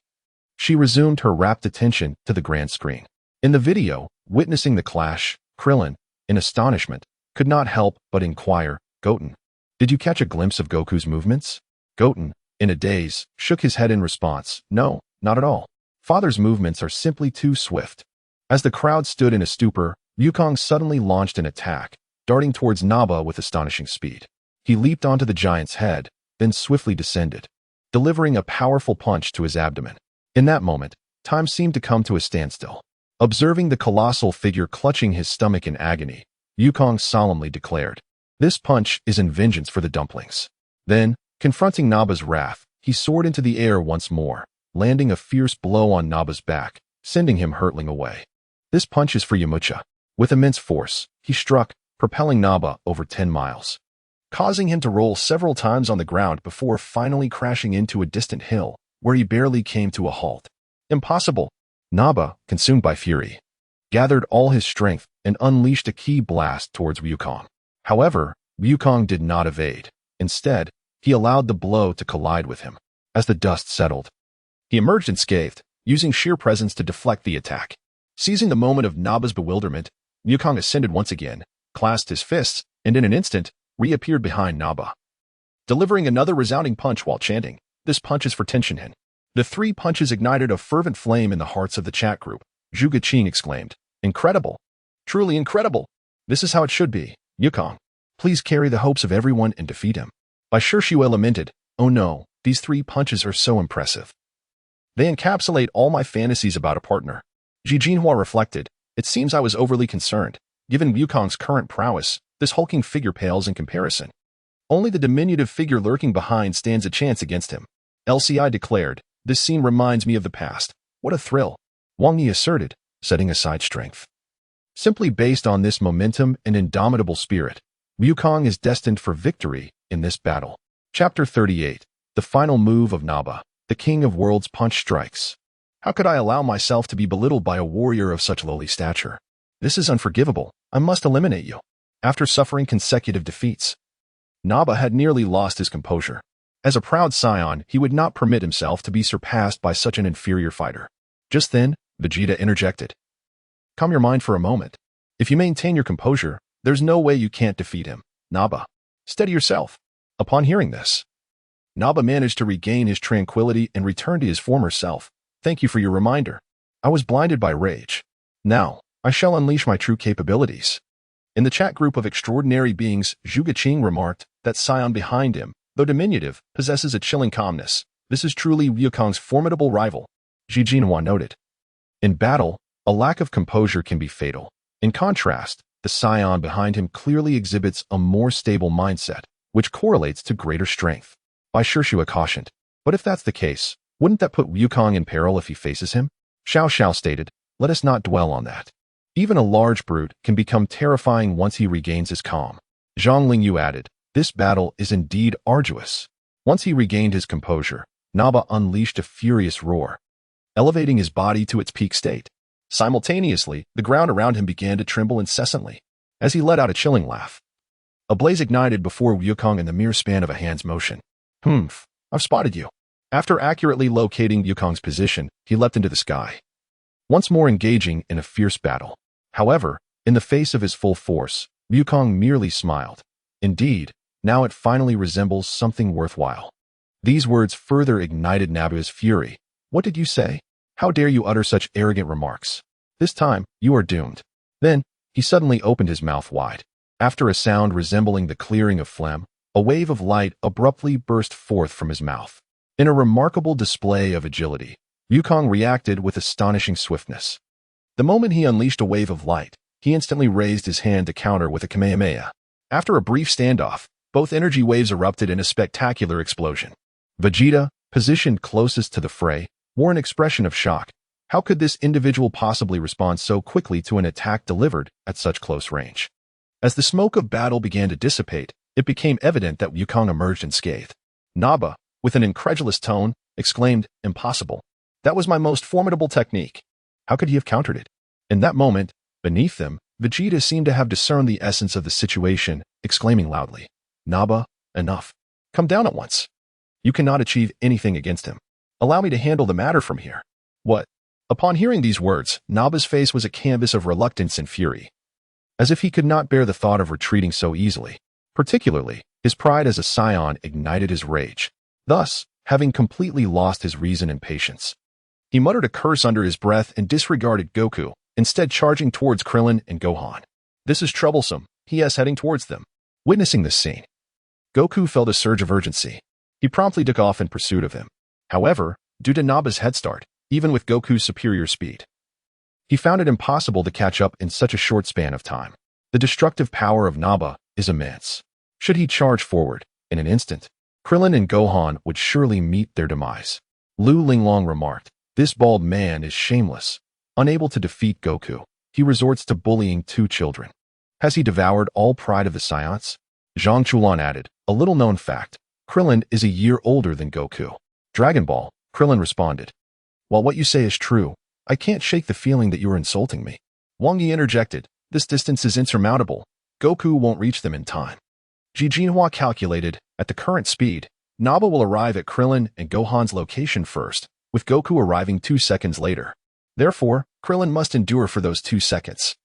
Speaker 1: she resumed her rapt attention to the grand screen. In the video, witnessing the clash, Krillin, in astonishment, could not help but inquire, Goten, did you catch a glimpse of Goku's movements? Goten, in a daze, shook his head in response, no, not at all. Father's movements are simply too swift. As the crowd stood in a stupor, Wukong suddenly launched an attack, darting towards Naba with astonishing speed. He leaped onto the giant's head, then swiftly descended, delivering a powerful punch to his abdomen. In that moment, time seemed to come to a standstill. Observing the colossal figure clutching his stomach in agony, Wukong solemnly declared, "This punch is in vengeance for the dumplings." Then, confronting Naba's wrath, he soared into the air once more, landing a fierce blow on Naba's back, sending him hurtling away. This punch is for Yamcha. With immense force, he struck, propelling Naba over 10 miles, causing him to roll several times on the ground before finally crashing into a distant hill, where he barely came to a halt. Impossible! Naba, consumed by fury, gathered all his strength and unleashed a ki blast towards Wukong. However, Wukong did not evade. Instead, he allowed the blow to collide with him. As the dust settled, he emerged unscathed, using sheer presence to deflect the attack. Seizing the moment of Naba's bewilderment, Wukong ascended once again, clasped his fists, and in an instant, reappeared behind Naba, delivering another resounding punch while chanting, "This punch is for Tenshinhan." The 3 punches ignited a fervent flame in the hearts of the chat group. Zhuge Qing exclaimed, "Incredible! Truly incredible! This is how it should be. Wukong, please carry the hopes of everyone and defeat him." Bai Shishue lamented, "Oh no, these 3 punches are so impressive. They encapsulate all my fantasies about a partner." Ji Jinhua reflected, "It seems I was overly concerned. Given Wukong's current prowess, this hulking figure pales in comparison. Only the diminutive figure lurking behind stands a chance against him." LCI declared, "This scene reminds me of the past. What a thrill," Wang Yi asserted, setting aside strength. Simply based on this momentum and indomitable spirit, Wukong is destined for victory in this battle. Chapter 38, The Final Move of Naba, the King of Worlds Punch Strikes. How could I allow myself to be belittled by a warrior of such lowly stature? This is unforgivable. I must eliminate you. After suffering consecutive defeats, Naba had nearly lost his composure. As a proud Saiyan, he would not permit himself to be surpassed by such an inferior fighter. Just then, Vegeta interjected. "Calm your mind for a moment. If you maintain your composure, there's no way you can't defeat him. Naba, steady yourself." Upon hearing this, Naba managed to regain his tranquility and return to his former self. "Thank you for your reminder. I was blinded by rage. Now, I shall unleash my true capabilities." In the chat group of extraordinary beings, Zhuge Qing remarked that Saiyan behind him, though diminutive, possesses a chilling calmness. This is truly Wukong's formidable rival, Ji Jinhua noted. In battle, a lack of composure can be fatal. In contrast, the Saiyan behind him clearly exhibits a more stable mindset, which correlates to greater strength. Bai Shishue cautioned, "But if that's the case, wouldn't that put Wukong in peril if he faces him?" Xiao stated, "Let us not dwell on that. Even a large brute can become terrifying once he regains his calm." Zhang Lingyu added, "This battle is indeed arduous." Once he regained his composure, Naba unleashed a furious roar, elevating his body to its peak state. Simultaneously, the ground around him began to tremble incessantly, as he let out a chilling laugh. A blaze ignited before Wukong in the mere span of a hand's motion. "Humph, I've spotted you." After accurately locating Wukong's position, he leapt into the sky, once more engaging in a fierce battle. However, in the face of his full force, Wukong merely smiled. Indeed, now it finally resembles something worthwhile. These words further ignited Naba's fury. "What did you say? How dare you utter such arrogant remarks? This time, you are doomed." Then, he suddenly opened his mouth wide. After a sound resembling the clearing of phlegm, a wave of light abruptly burst forth from his mouth. In a remarkable display of agility, Wukong reacted with astonishing swiftness. The moment he unleashed a wave of light, he instantly raised his hand to counter with a Kamehameha. After a brief standoff, both energy waves erupted in a spectacular explosion. Vegeta, positioned closest to the fray, wore an expression of shock. How could this individual possibly respond so quickly to an attack delivered at such close range? As the smoke of battle began to dissipate, it became evident that Wukong emerged unscathed. Naba, with an incredulous tone, exclaimed, "Impossible. That was my most formidable technique. How could he have countered it?" In that moment, beneath them, Vegeta seemed to have discerned the essence of the situation, exclaiming loudly, "Naba, enough. Come down at once. You cannot achieve anything against him. Allow me to handle the matter from here." "What?" Upon hearing these words, Naba's face was a canvas of reluctance and fury, as if he could not bear the thought of retreating so easily. Particularly, his pride as a Saiyan ignited his rage. Thus, having completely lost his reason and patience, he muttered a curse under his breath and disregarded Goku, instead charging towards Krillin and Gohan. "This is troublesome," he is heading towards them. Witnessing this scene, Goku felt a surge of urgency. He promptly took off in pursuit of him. However, due to Naba's head start, even with Goku's superior speed, he found it impossible to catch up in such a short span of time. The destructive power of Naba is immense. Should he charge forward, in an instant, Krillin and Gohan would surely meet their demise. Lu Linglong remarked, "This bald man is shameless. Unable to defeat Goku, he resorts to bullying two children. Has he devoured all pride of the Saiyans?" Zhang Chulan added, "A little-known fact. Krillin is a year older than Goku." "Dragon Ball," Krillin responded. "While what you say is true, I can't shake the feeling that you are insulting me." Wang Yi interjected, "This distance is insurmountable. Goku won't reach them in time." Ji Jinhua calculated, at the current speed, Naba will arrive at Krillin and Gohan's location first, with Goku arriving 2 seconds later. Therefore, Krillin must endure for those 2 seconds.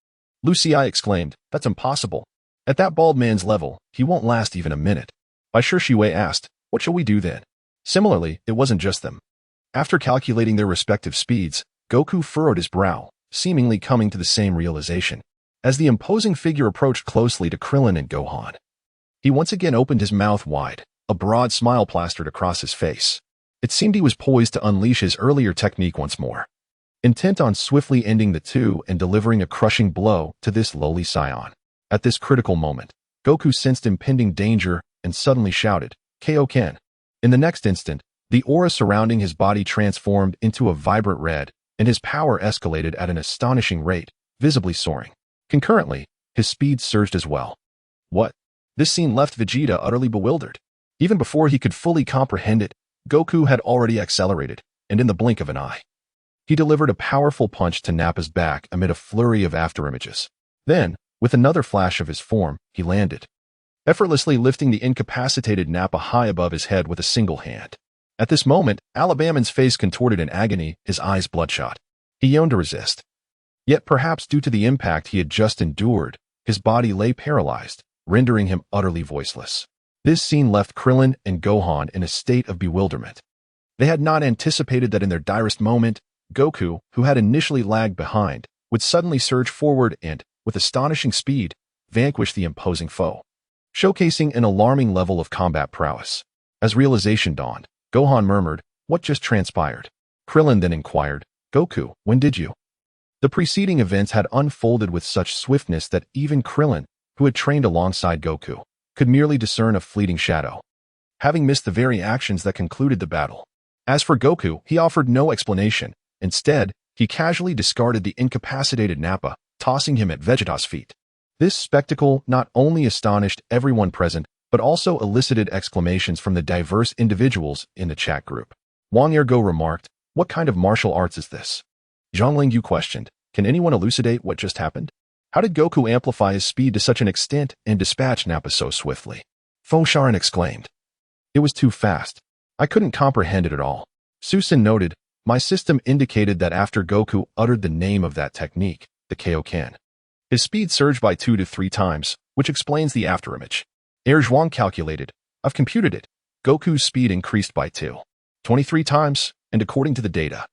Speaker 1: Lu Xi exclaimed, "That's impossible. At that bald man's level, he won't last even a minute." Bai Shiwei asked, "What shall we do then?" Similarly, it wasn't just them. After calculating their respective speeds, Goku furrowed his brow, seemingly coming to the same realization. As the imposing figure approached closely to Krillin and Gohan, he once again opened his mouth wide, a broad smile plastered across his face. It seemed he was poised to unleash his earlier technique once more, intent on swiftly ending the two and delivering a crushing blow to this lowly Saiyan. At this critical moment, Goku sensed impending danger and suddenly shouted, "Kaioken." In the next instant, the aura surrounding his body transformed into a vibrant red, and his power escalated at an astonishing rate, visibly soaring. Concurrently, his speed surged as well. What? This scene left Vegeta utterly bewildered. Even before he could fully comprehend it, Goku had already accelerated, and in the blink of an eye, he delivered a powerful punch to Nappa's back amid a flurry of afterimages. Then, with another flash of his form, he landed, effortlessly lifting the incapacitated Nappa high above his head with a single hand. At this moment, Alabaman's face contorted in agony, his eyes bloodshot. He yearned to resist. Yet perhaps due to the impact he had just endured, his body lay paralyzed, rendering him utterly voiceless. This scene left Krillin and Gohan in a state of bewilderment. They had not anticipated that in their direst moment, Goku, who had initially lagged behind, would suddenly surge forward and, with astonishing speed, vanquish the imposing foe, showcasing an alarming level of combat prowess. As realization dawned, Gohan murmured, "What just transpired?" Krillin then inquired, "Goku, when did you?" The preceding events had unfolded with such swiftness that even Krillin, who had trained alongside Goku, could merely discern a fleeting shadow, having missed the very actions that concluded the battle. As for Goku, he offered no explanation. Instead, he casually discarded the incapacitated Nappa, tossing him at Vegeta's feet. This spectacle not only astonished everyone present, but also elicited exclamations from the diverse individuals in the chat group. Wang Ergo remarked, "What kind of martial arts is this?" Zhang Lingyu questioned, "Can anyone elucidate what just happened? How did Goku amplify his speed to such an extent and dispatch Nappa so swiftly?" Fo Sharon exclaimed, "It was too fast. I couldn't comprehend it at all." Susan noted, "My system indicated that after Goku uttered the name of that technique, the Kaioken, his speed surged by 2 to 3 times, which explains the afterimage." Zhuang calculated, "I've computed it. Goku's speed increased by 23 times, and according to the data,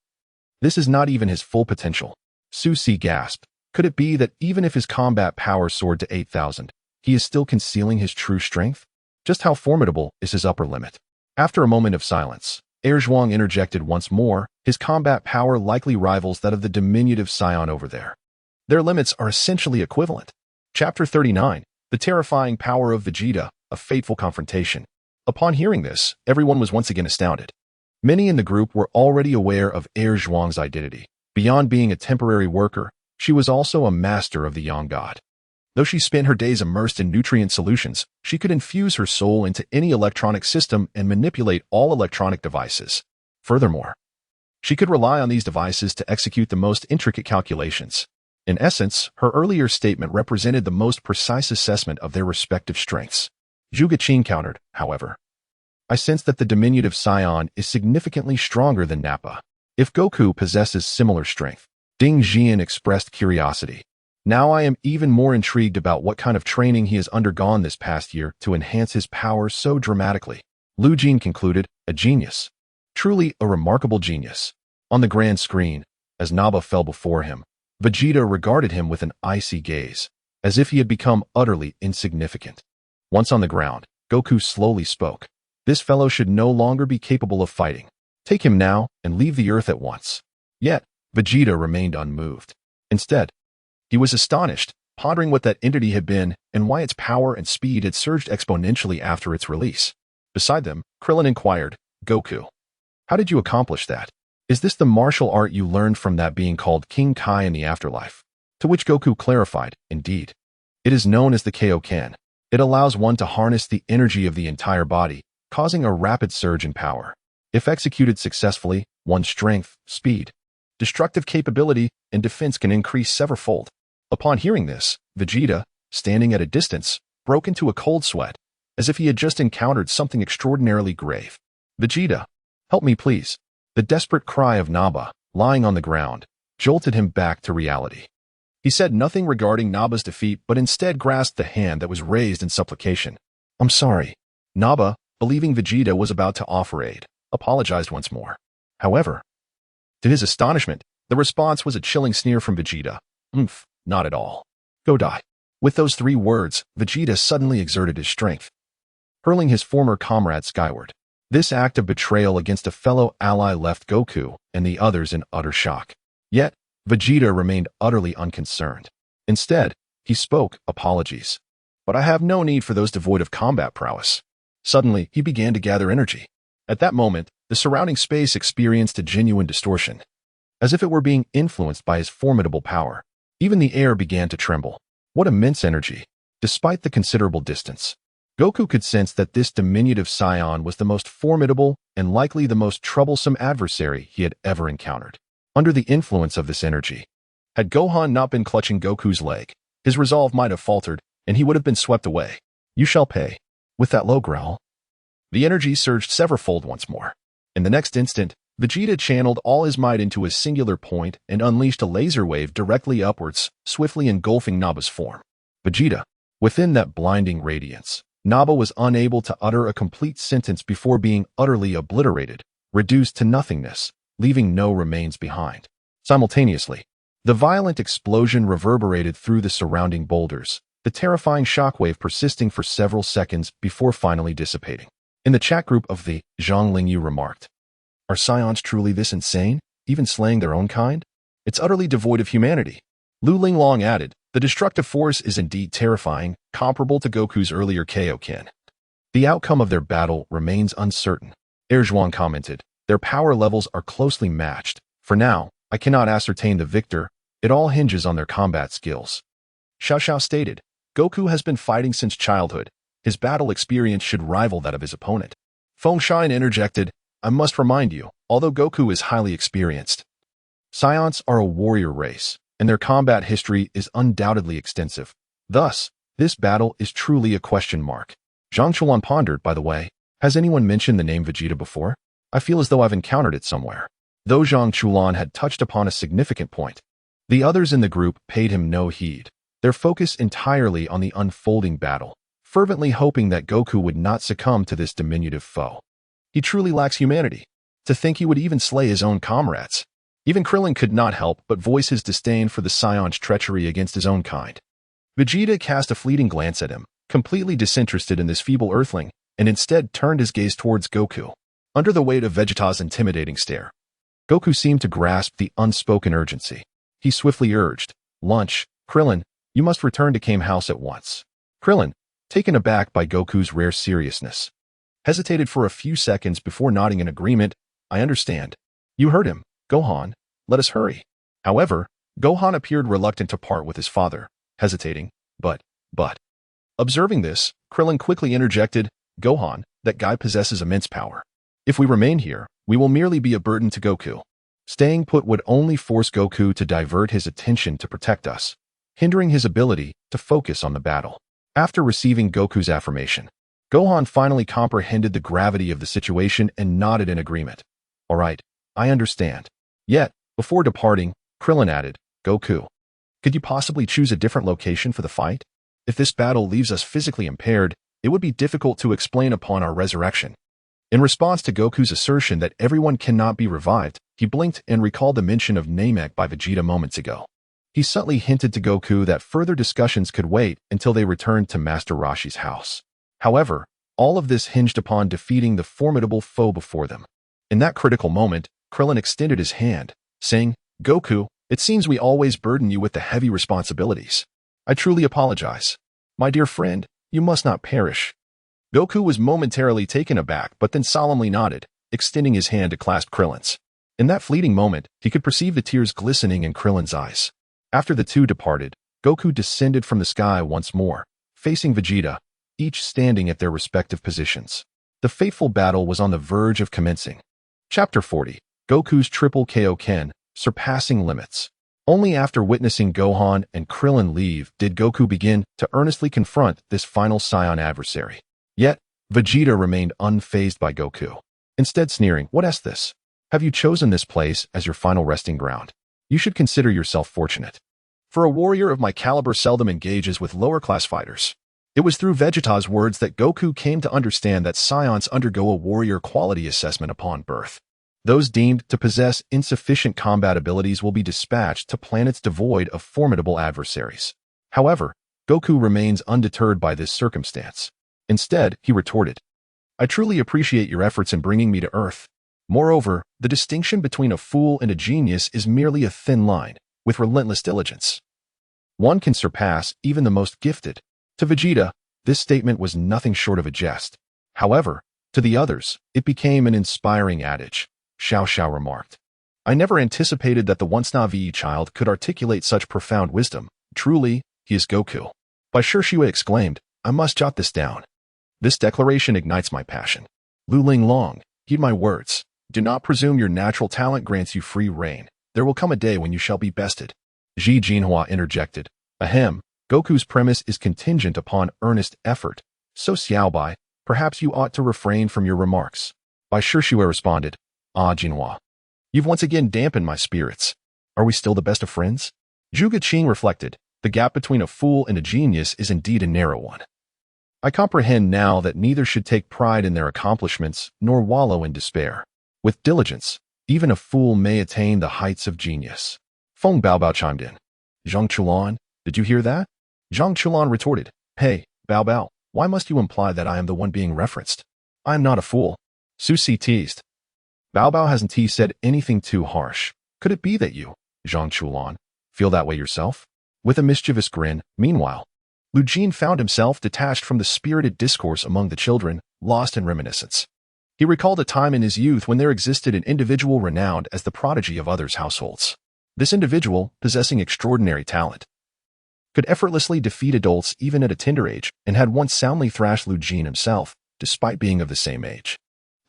Speaker 1: this is not even his full potential." Su Si gasped. Could it be that even if his combat power soared to 8,000, he is still concealing his true strength? Just how formidable is his upper limit? After a moment of silence, Zhuang interjected once more, "His combat power likely rivals that of the diminutive Saiyan over there. Their limits are essentially equivalent." Chapter 39, The Terrifying Power of Vegeta, A Fateful Confrontation. Upon hearing this, everyone was once again astounded. Many in the group were already aware of Zhuang's identity. Beyond being a temporary worker, she was also a master of the Yang God. Though she spent her days immersed in nutrient solutions, she could infuse her soul into any electronic system and manipulate all electronic devices. Furthermore, she could rely on these devices to execute the most intricate calculations. In essence, her earlier statement represented the most precise assessment of their respective strengths. Zhu Gaqin countered, however. I sense that the diminutive Saiyan is significantly stronger than Nappa. If Goku possesses similar strength, Ding Jian expressed curiosity. Now I am even more intrigued about what kind of training he has undergone this past year to enhance his power so dramatically. Lu Jin concluded, a genius. Truly a remarkable genius. On the grand screen, as Nappa fell before him, Vegeta regarded him with an icy gaze, as if he had become utterly insignificant. Once on the ground, Goku slowly spoke. This fellow should no longer be capable of fighting. Take him now and leave the earth at once. Yet, Vegeta remained unmoved. Instead, he was astonished, pondering what that entity had been and why its power and speed had surged exponentially after its release. Beside them, Krillin inquired, Goku, how did you accomplish that? Is this the martial art you learned from that being called King Kai in the afterlife? To which Goku clarified, indeed. It is known as the Kaioken. It allows one to harness the energy of the entire body, causing a rapid surge in power. If executed successfully, one's strength, speed, destructive capability, and defense can increase severalfold. Upon hearing this, Vegeta, standing at a distance, broke into a cold sweat, as if he had just encountered something extraordinarily grave. Vegeta, help me please. The desperate cry of Nappa, lying on the ground, jolted him back to reality. He said nothing regarding Nappa's defeat but instead grasped the hand that was raised in supplication. I'm sorry. Nappa, believing Vegeta was about to offer aid, apologized once more. However, to his astonishment, the response was a chilling sneer from Vegeta. Not at all. Go die. With those 3 words, Vegeta suddenly exerted his strength, hurling his former comrade skyward. This act of betrayal against a fellow ally left Goku and the others in utter shock. Yet, Vegeta remained utterly unconcerned. Instead, he spoke, apologies. But I have no need for those devoid of combat prowess. Suddenly, he began to gather energy. At that moment, the surrounding space experienced a genuine distortion, as if it were being influenced by his formidable power. Even the air began to tremble. What immense energy! Despite the considerable distance, Goku could sense that this diminutive Saiyan was the most formidable and likely the most troublesome adversary he had ever encountered. Under the influence of this energy, had Gohan not been clutching Goku's leg, his resolve might have faltered, and he would have been swept away. You shall pay. With that low growl, the energy surged severalfold once more. In the next instant, Vegeta channeled all his might into a singular point and unleashed a laser wave directly upwards, swiftly engulfing Nappa's form. Vegeta, within that blinding radiance, Nappa was unable to utter a complete sentence before being utterly obliterated, reduced to nothingness, leaving no remains behind. Simultaneously, the violent explosion reverberated through the surrounding boulders, the terrifying shockwave persisting for several seconds before finally dissipating. In the chat group of the Zhang Lingyu remarked, are Saiyans truly this insane, even slaying their own kind? It's utterly devoid of humanity. Lu Linglong added, the destructive force is indeed terrifying, comparable to Goku's earlier Kaioken. The outcome of their battle remains uncertain. Erzhuang commented, their power levels are closely matched. For now, I cannot ascertain the victor. It all hinges on their combat skills. Xiao Xiao stated, Goku has been fighting since childhood. His battle experience should rival that of his opponent. Fengshan interjected, I must remind you, although Goku is highly experienced, Saiyans are a warrior race, and their combat history is undoubtedly extensive. Thus, this battle is truly a question mark. Zhang Chulan pondered, by the way, has anyone mentioned the name Vegeta before? I feel as though I've encountered it somewhere. Though Zhang Chulan had touched upon a significant point, the others in the group paid him no heed, their focus entirely on the unfolding battle, fervently hoping that Goku would not succumb to this diminutive foe. He truly lacks humanity. To think he would even slay his own comrades. Even Krillin could not help but voice his disdain for the Saiyan's treachery against his own kind. Vegeta cast a fleeting glance at him, completely disinterested in this feeble earthling, and instead turned his gaze towards Goku. Under the weight of Vegeta's intimidating stare, Goku seemed to grasp the unspoken urgency. He swiftly urged, Lunch, Krillin, you must return to Kame House at once. Krillin, taken aback by Goku's rare seriousness, hesitated for a few seconds before nodding in agreement. I understand. You heard him. Gohan, let us hurry. However, Gohan appeared reluctant to part with his father. Hesitating, But. Observing this, Krillin quickly interjected, Gohan, that guy possesses immense power. If we remain here, we will merely be a burden to Goku. Staying put would only force Goku to divert his attention to protect us, hindering his ability to focus on the battle. After receiving Goku's affirmation, Gohan finally comprehended the gravity of the situation and nodded in agreement. All right, I understand. Yet, before departing, Krillin added, Goku, could you possibly choose a different location for the fight? If this battle leaves us physically impaired, it would be difficult to explain upon our resurrection. In response to Goku's assertion that everyone cannot be revived, he blinked and recalled the mention of Namek by Vegeta moments ago. He subtly hinted to Goku that further discussions could wait until they returned to Master Roshi's house. However, all of this hinged upon defeating the formidable foe before them. In that critical moment, Krillin extended his hand, saying, Goku, it seems we always burden you with the heavy responsibilities. I truly apologize. My dear friend, you must not perish. Goku was momentarily taken aback but then solemnly nodded, extending his hand to clasp Krillin's. In that fleeting moment, he could perceive the tears glistening in Krillin's eyes. After the two departed, Goku descended from the sky once more, facing Vegeta, each standing at their respective positions. The fateful battle was on the verge of commencing. Chapter 40, Goku's Triple Kaioken, Surpassing Limits. Only after witnessing Gohan and Krillin leave did Goku begin to earnestly confront this final Saiyan adversary. Yet, Vegeta remained unfazed by Goku. Instead sneering, what is this? Have you chosen this place as your final resting ground? You should consider yourself fortunate. For a warrior of my caliber seldom engages with lower-class fighters. It was through Vegeta's words that Goku came to understand that Saiyans undergo a warrior quality assessment upon birth. Those deemed to possess insufficient combat abilities will be dispatched to planets devoid of formidable adversaries. However, Goku remains undeterred by this circumstance. Instead, he retorted, I truly appreciate your efforts in bringing me to Earth. Moreover, the distinction between a fool and a genius is merely a thin line, with relentless diligence. One can surpass even the most gifted. To Vegeta, this statement was nothing short of a jest. However, to the others, it became an inspiring adage. Xiao remarked. I never anticipated that the once naive child could articulate such profound wisdom. Truly, he is Goku. By Xiayu exclaimed, I must jot this down. This declaration ignites my passion. Lu Ling Long, heed my words. Do not presume your natural talent grants you free rein. There will come a day when you shall be bested. Ji Jinhua interjected. Ahem, Goku's premise is contingent upon earnest effort. So Xiaobai, perhaps you ought to refrain from your remarks. By Xiayu responded. Ah, Jinhua. You've once again dampened my spirits. Are we still the best of friends? Zhuge Qing reflected. The gap between a fool and a genius is indeed a narrow one. I comprehend now that neither should take pride in their accomplishments nor wallow in despair. With diligence, even a fool may attain the heights of genius. Feng Baobao chimed in. Zhang Chulan, did you hear that? Zhang Chulan retorted. Hey, Baobao, why must you imply that I am the one being referenced? I am not a fool. Su Si teased. Baobao hasn't he said anything too harsh. Could it be that you, Zhang Chulan, feel that way yourself? With a mischievous grin, meanwhile, Lu Jin found himself detached from the spirited discourse among the children, lost in reminiscence. He recalled a time in his youth when there existed an individual renowned as the prodigy of others' households. This individual, possessing extraordinary talent, could effortlessly defeat adults even at a tender age and had once soundly thrashed Lu Jin himself, despite being of the same age.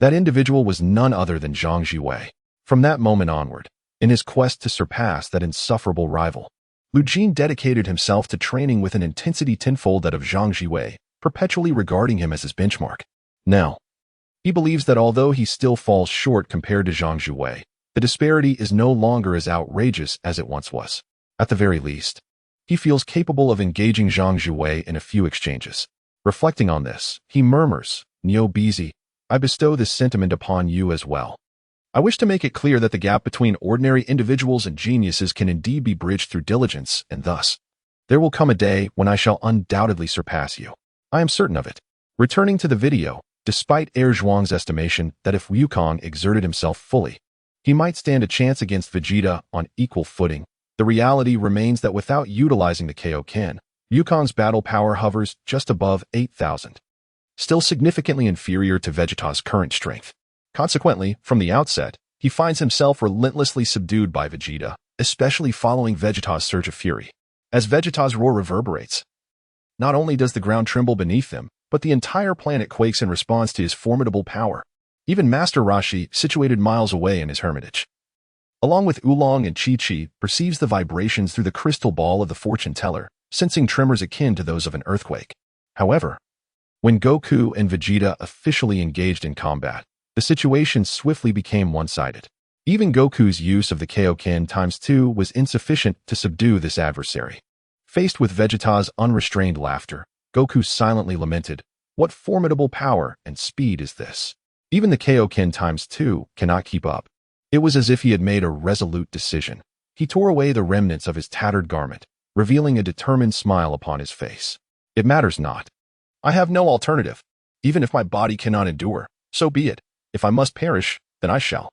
Speaker 1: That individual was none other than Zhang Jiwei. From that moment onward, in his quest to surpass that insufferable rival, Lu Jin dedicated himself to training with an intensity tenfold that of Zhang Jiwei, perpetually regarding him as his benchmark. Now, he believes that although he still falls short compared to Zhang Jiwei, the disparity is no longer as outrageous as it once was. At the very least, he feels capable of engaging Zhang Jiwei in a few exchanges. Reflecting on this, he murmurs, Neo Bizi, I bestow this sentiment upon you as well. I wish to make it clear that the gap between ordinary individuals and geniuses can indeed be bridged through diligence, and thus, there will come a day when I shall undoubtedly surpass you. I am certain of it. Returning to the video, despite Er Zhuang's estimation that if Wukong exerted himself fully, he might stand a chance against Vegeta on equal footing, the reality remains that without utilizing the Kaioken, Wukong's battle power hovers just above 8,000. Still significantly inferior to Vegeta's current strength. Consequently, from the outset, he finds himself relentlessly subdued by Vegeta, especially following Vegeta's surge of fury. As Vegeta's roar reverberates, Not only does the ground tremble beneath them, but the entire planet quakes in response to his formidable power. Even Master Roshi, situated miles away in his hermitage, along with Oolong and Chi-Chi, perceives the vibrations through the crystal ball of the fortune teller, sensing tremors akin to those of an earthquake. However, when Goku and Vegeta officially engaged in combat, the situation swiftly became one-sided. Even Goku's use of the Kaioken ×2 was insufficient to subdue this adversary. Faced with Vegeta's unrestrained laughter, Goku silently lamented, "What formidable power and speed is this? Even the Kaioken ×2 cannot keep up." It was as if he had made a resolute decision. He tore away the remnants of his tattered garment, revealing a determined smile upon his face. "It matters not. I have no alternative. Even if my body cannot endure, so be it. If I must perish, then I shall.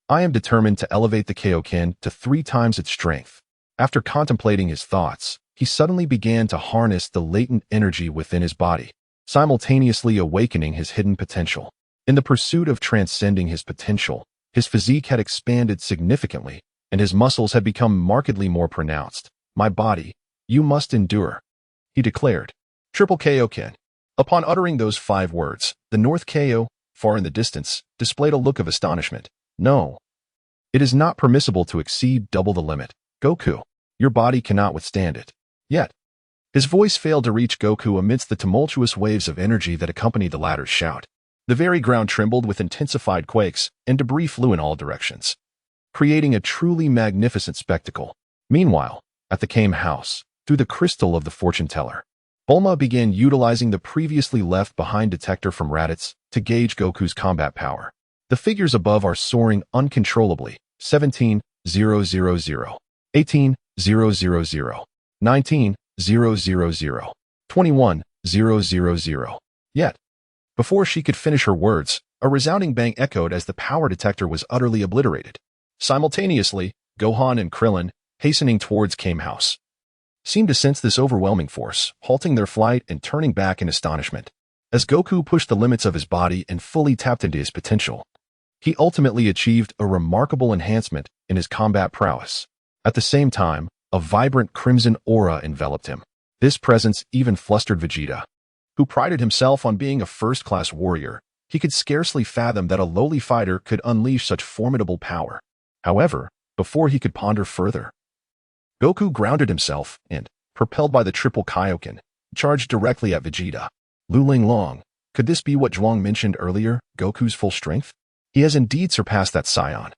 Speaker 1: I am determined to elevate the Kaioken to 3 times its strength." After contemplating his thoughts, he suddenly began to harness the latent energy within his body, simultaneously awakening his hidden potential. In the pursuit of transcending his potential, his physique had expanded significantly, and his muscles had become markedly more pronounced. "My body, you must endure," he declared. Triple Kaioken. Upon uttering those 5 words, the North Kaio, far in the distance, displayed a look of astonishment. "No. It is not permissible to exceed double the limit. Goku, your body cannot withstand it." Yet, his voice failed to reach Goku amidst the tumultuous waves of energy that accompanied the latter's shout. The very ground trembled with intensified quakes, and debris flew in all directions, creating a truly magnificent spectacle. Meanwhile, at the Kame house, through the crystal of the fortune teller, Bulma began utilizing the previously left-behind detector from Raditz to gauge Goku's combat power. The figures above are soaring uncontrollably: 17,000, 18,000, 19,000, 21,000. Yet, before she could finish her words, a resounding bang echoed as the power detector was utterly obliterated. Simultaneously, Gohan and Krillin, hastening towards Kame house, seemed to sense this overwhelming force, halting their flight and turning back in astonishment. As Goku pushed the limits of his body and fully tapped into his potential, he ultimately achieved a remarkable enhancement in his combat prowess. At the same time, a vibrant crimson aura enveloped him. This presence even flustered Vegeta, who prided himself on being a first-class warrior. He could scarcely fathom that a lowly fighter could unleash such formidable power. However, before he could ponder further, Goku grounded himself and, propelled by the triple Kaioken, charged directly at Vegeta. Luling Long, could this be what Zhuang mentioned earlier, Goku's full strength? He has indeed surpassed that Saiyan.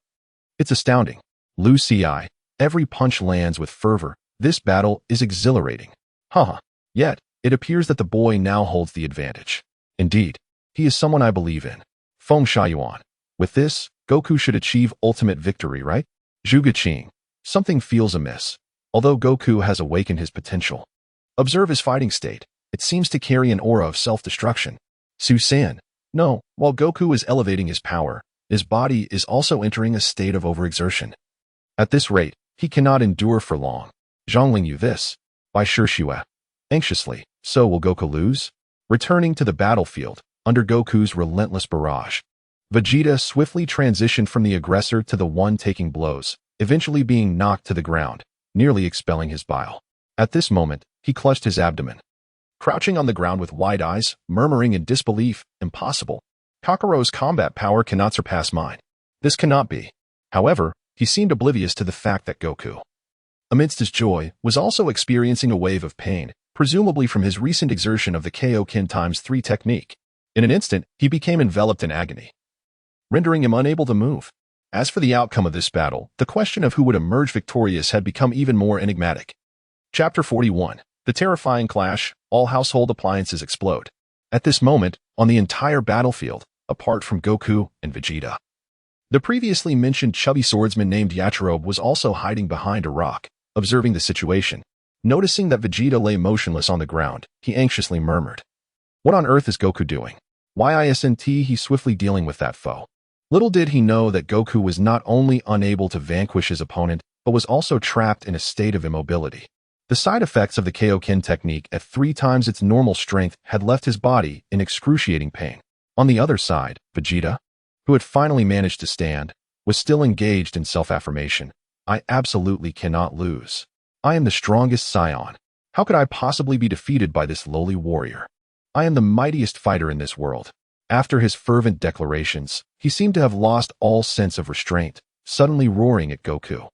Speaker 1: It's astounding. Lu Ci, every punch lands with fervor. This battle is exhilarating. Haha. Yet, it appears that the boy now holds the advantage. Indeed, he is someone I believe in. Feng Xiaoyuan. With this, Goku should achieve ultimate victory, right? Zhuge Qing. Something feels amiss. Although Goku has awakened his potential, observe his fighting state. It seems to carry an aura of self-destruction. Su San. No, while Goku is elevating his power, his body is also entering a state of overexertion. At this rate, he cannot endure for long. Zhongling Yu this. By Shishue. Anxiously, so will Goku lose? Returning to the battlefield, under Goku's relentless barrage, Vegeta swiftly transitioned from the aggressor to the one taking blows, eventually being knocked to the ground, nearly expelling his bile. At this moment, he clutched his abdomen, crouching on the ground with wide eyes, murmuring in disbelief, "Impossible. Kakarot's combat power cannot surpass mine. This cannot be." However, he seemed oblivious to the fact that Goku, amidst his joy, was also experiencing a wave of pain, presumably from his recent exertion of the Kaioken ×3 technique. In an instant, he became enveloped in agony, rendering him unable to move. As for the outcome of this battle, the question of who would emerge victorious had become even more enigmatic. Chapter 41. The terrifying clash. All household appliances explode. At this moment, on the entire battlefield, apart from Goku and Vegeta, the previously mentioned chubby swordsman named Yachirobe was also hiding behind a rock, observing the situation. Noticing that Vegeta lay motionless on the ground, he anxiously murmured, "What on earth is Goku doing? Why isn't he swiftly dealing with that foe?" Little did he know that Goku was not only unable to vanquish his opponent, but was also trapped in a state of immobility. The side effects of the Kaioken technique at 3 times its normal strength had left his body in excruciating pain. On the other side, Vegeta, who had finally managed to stand, was still engaged in self-affirmation. "I absolutely cannot lose. I am the strongest Saiyan. How could I possibly be defeated by this lowly warrior? I am the mightiest fighter in this world. After his fervent declarations, he seemed to have lost all sense of restraint, suddenly roaring at Goku.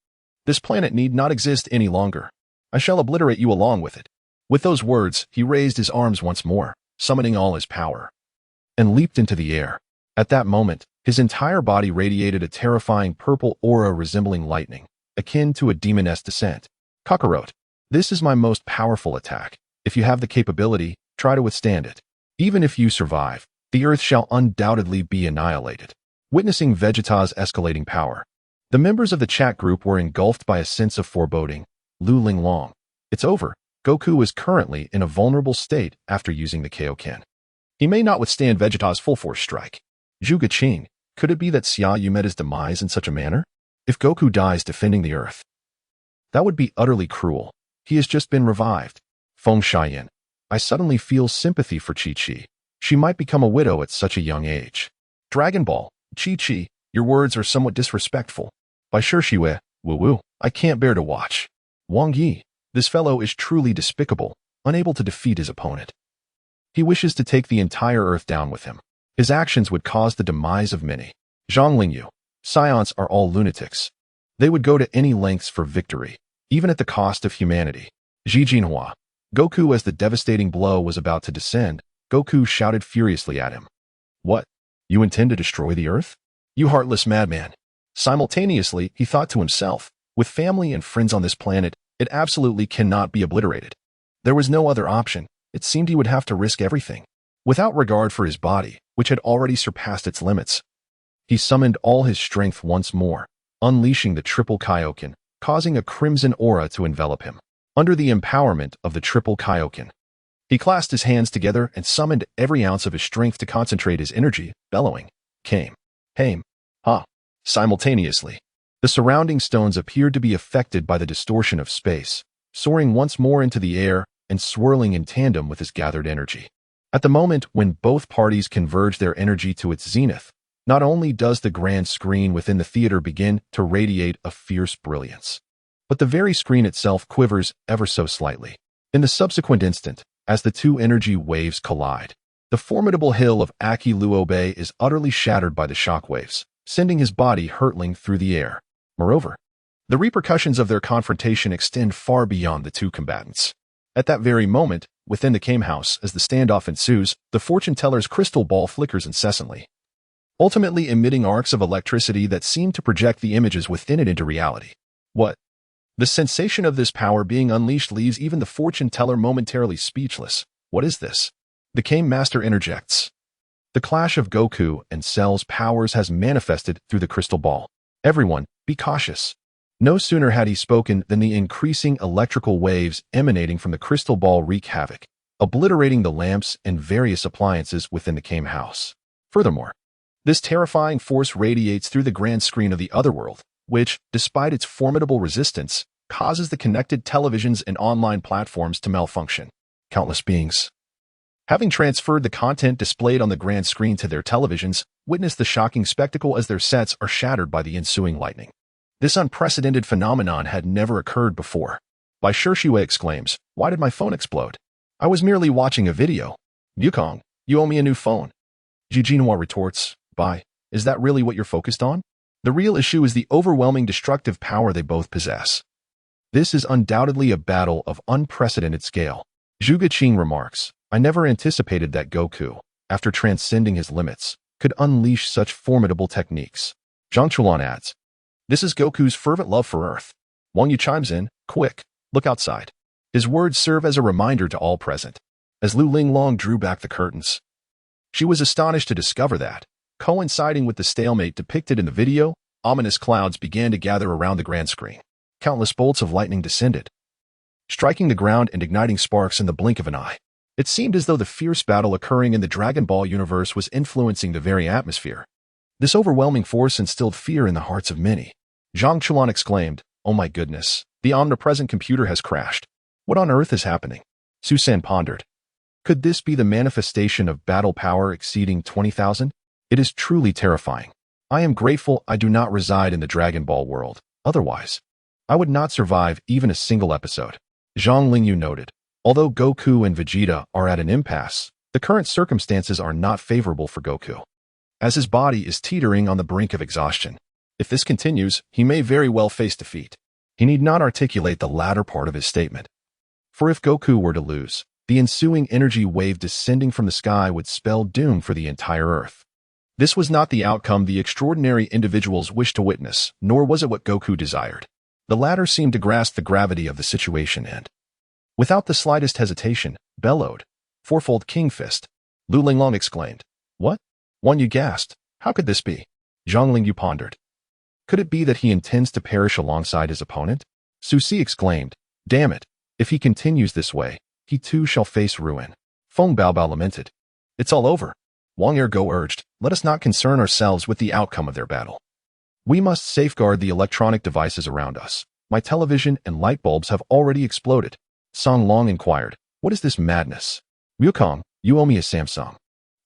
Speaker 1: This planet need not exist any longer. I shall obliterate you along with it. With those words, he raised his arms once more, summoning all his power, and leaped into the air. At that moment, his entire body radiated a terrifying purple aura resembling lightning, akin to a demoness descent. Kakarot. This is my most powerful attack. If you have the capability, try to withstand it. Even if you survive, the Earth shall undoubtedly be annihilated. Witnessing Vegeta's escalating power, the members of the chat group were engulfed by a sense of foreboding. Lu Linglong. It's over. Goku is currently in a vulnerable state after using the Kaioken. He may not withstand Vegeta's full-force strike. Zhuge Qing. Could it be that Xiayu met his demise in such a manner? If Goku dies defending the Earth, that would be utterly cruel. He has just been revived. Feng Xian. I suddenly feel sympathy for Chi-Chi. She might become a widow at such a young age. Dragon Ball. Chi-Chi, your words are somewhat disrespectful. By Shirshiwe, woo-woo, I can't bear to watch. Wang Yi. This fellow is truly despicable, unable to defeat his opponent. He wishes to take the entire Earth down with him. His actions would cause the demise of many. Zhang Lingyu. Saiyans are all lunatics. They would go to any lengths for victory, even at the cost of humanity. Xi Jinhua. Goku, as the devastating blow was about to descend, Goku shouted furiously at him. What? You intend to destroy the Earth? You heartless madman. Simultaneously, he thought to himself, with family and friends on this planet, it absolutely cannot be obliterated. There was no other option. It seemed he would have to risk everything. Without regard for his body, which had already surpassed its limits, he summoned all his strength once more, unleashing the triple Kaioken, causing a crimson aura to envelop him. Under the empowerment of the triple Kaioken, he clasped his hands together and summoned every ounce of his strength to concentrate his energy, bellowing, Kame, Hame, Ha. Simultaneously, the surrounding stones appeared to be affected by the distortion of space, soaring once more into the air and swirling in tandem with his gathered energy. At the moment when both parties converge their energy to its zenith, not only does the grand screen within the theater begin to radiate a fierce brilliance, but the very screen itself quivers ever so slightly. In the subsequent instant, as the two energy waves collide, the formidable hill of Aki Luobe is utterly shattered by the shockwaves, sending his body hurtling through the air. Moreover, the repercussions of their confrontation extend far beyond the two combatants. At that very moment, within the Kame house, as the standoff ensues, the fortune teller's crystal ball flickers incessantly, ultimately emitting arcs of electricity that seem to project the images within it into reality. What? The sensation of this power being unleashed leaves even the fortune teller momentarily speechless. What is this? The Kame master interjects. The clash of Goku and Cell's powers has manifested through the crystal ball. Everyone, be cautious. No sooner had he spoken than the increasing electrical waves emanating from the crystal ball wreak havoc, obliterating the lamps and various appliances within the Kame house. Furthermore, this terrifying force radiates through the grand screen of the otherworld, which, despite its formidable resistance, causes the connected televisions and online platforms to malfunction. Countless beings, having transferred the content displayed on the grand screen to their televisions, witness the shocking spectacle as their sets are shattered by the ensuing lightning. This unprecedented phenomenon had never occurred before. Bai Shirshiwei exclaims, "Why did my phone explode? I was merely watching a video." Yukong, you owe me a new phone. Jijinhua retorts, Bai, is that really what you're focused on? The real issue is the overwhelming destructive power they both possess. This is undoubtedly a battle of unprecedented scale. Zhuge Qing remarks, I never anticipated that Goku, after transcending his limits, could unleash such formidable techniques. Zhang Chulan adds, this is Goku's fervent love for Earth. Wang Yu chimes in, quick, look outside. His words serve as a reminder to all present. As Lu Linglong drew back the curtains, she was astonished to discover that, coinciding with the stalemate depicted in the video, ominous clouds began to gather around the grand screen. Countless bolts of lightning descended, striking the ground and igniting sparks in the blink of an eye. It seemed as though the fierce battle occurring in the Dragon Ball universe was influencing the very atmosphere. This overwhelming force instilled fear in the hearts of many. Zhang Chulan exclaimed, oh my goodness, the omnipresent computer has crashed. What on earth is happening? Susan pondered. Could this be the manifestation of battle power exceeding 20,000? It is truly terrifying. I am grateful I do not reside in the Dragon Ball world. Otherwise, I would not survive even a single episode. Zhang Lingyu noted. Although Goku and Vegeta are at an impasse, the current circumstances are not favorable for Goku, as his body is teetering on the brink of exhaustion. If this continues, he may very well face defeat. He need not articulate the latter part of his statement. For if Goku were to lose, the ensuing energy wave descending from the sky would spell doom for the entire Earth. This was not the outcome the extraordinary individuals wished to witness, nor was it what Goku desired. The latter seemed to grasp the gravity of the situation and, without the slightest hesitation, bellowed, "Fourfold King Fist." Lu Linglong exclaimed. "What?" Wang Yu gasped. "How could this be?" Zhang Lingyu pondered. "Could it be that he intends to perish alongside his opponent?" Su Si exclaimed. "Damn it! If he continues this way, he too shall face ruin." Feng Baobao lamented. "It's all over." Wang Ergo urged, "Let us not concern ourselves with the outcome of their battle. We must safeguard the electronic devices around us. My television and light bulbs have already exploded." Song Long inquired, "What is this madness?" "Wukong, you owe me a Samsung."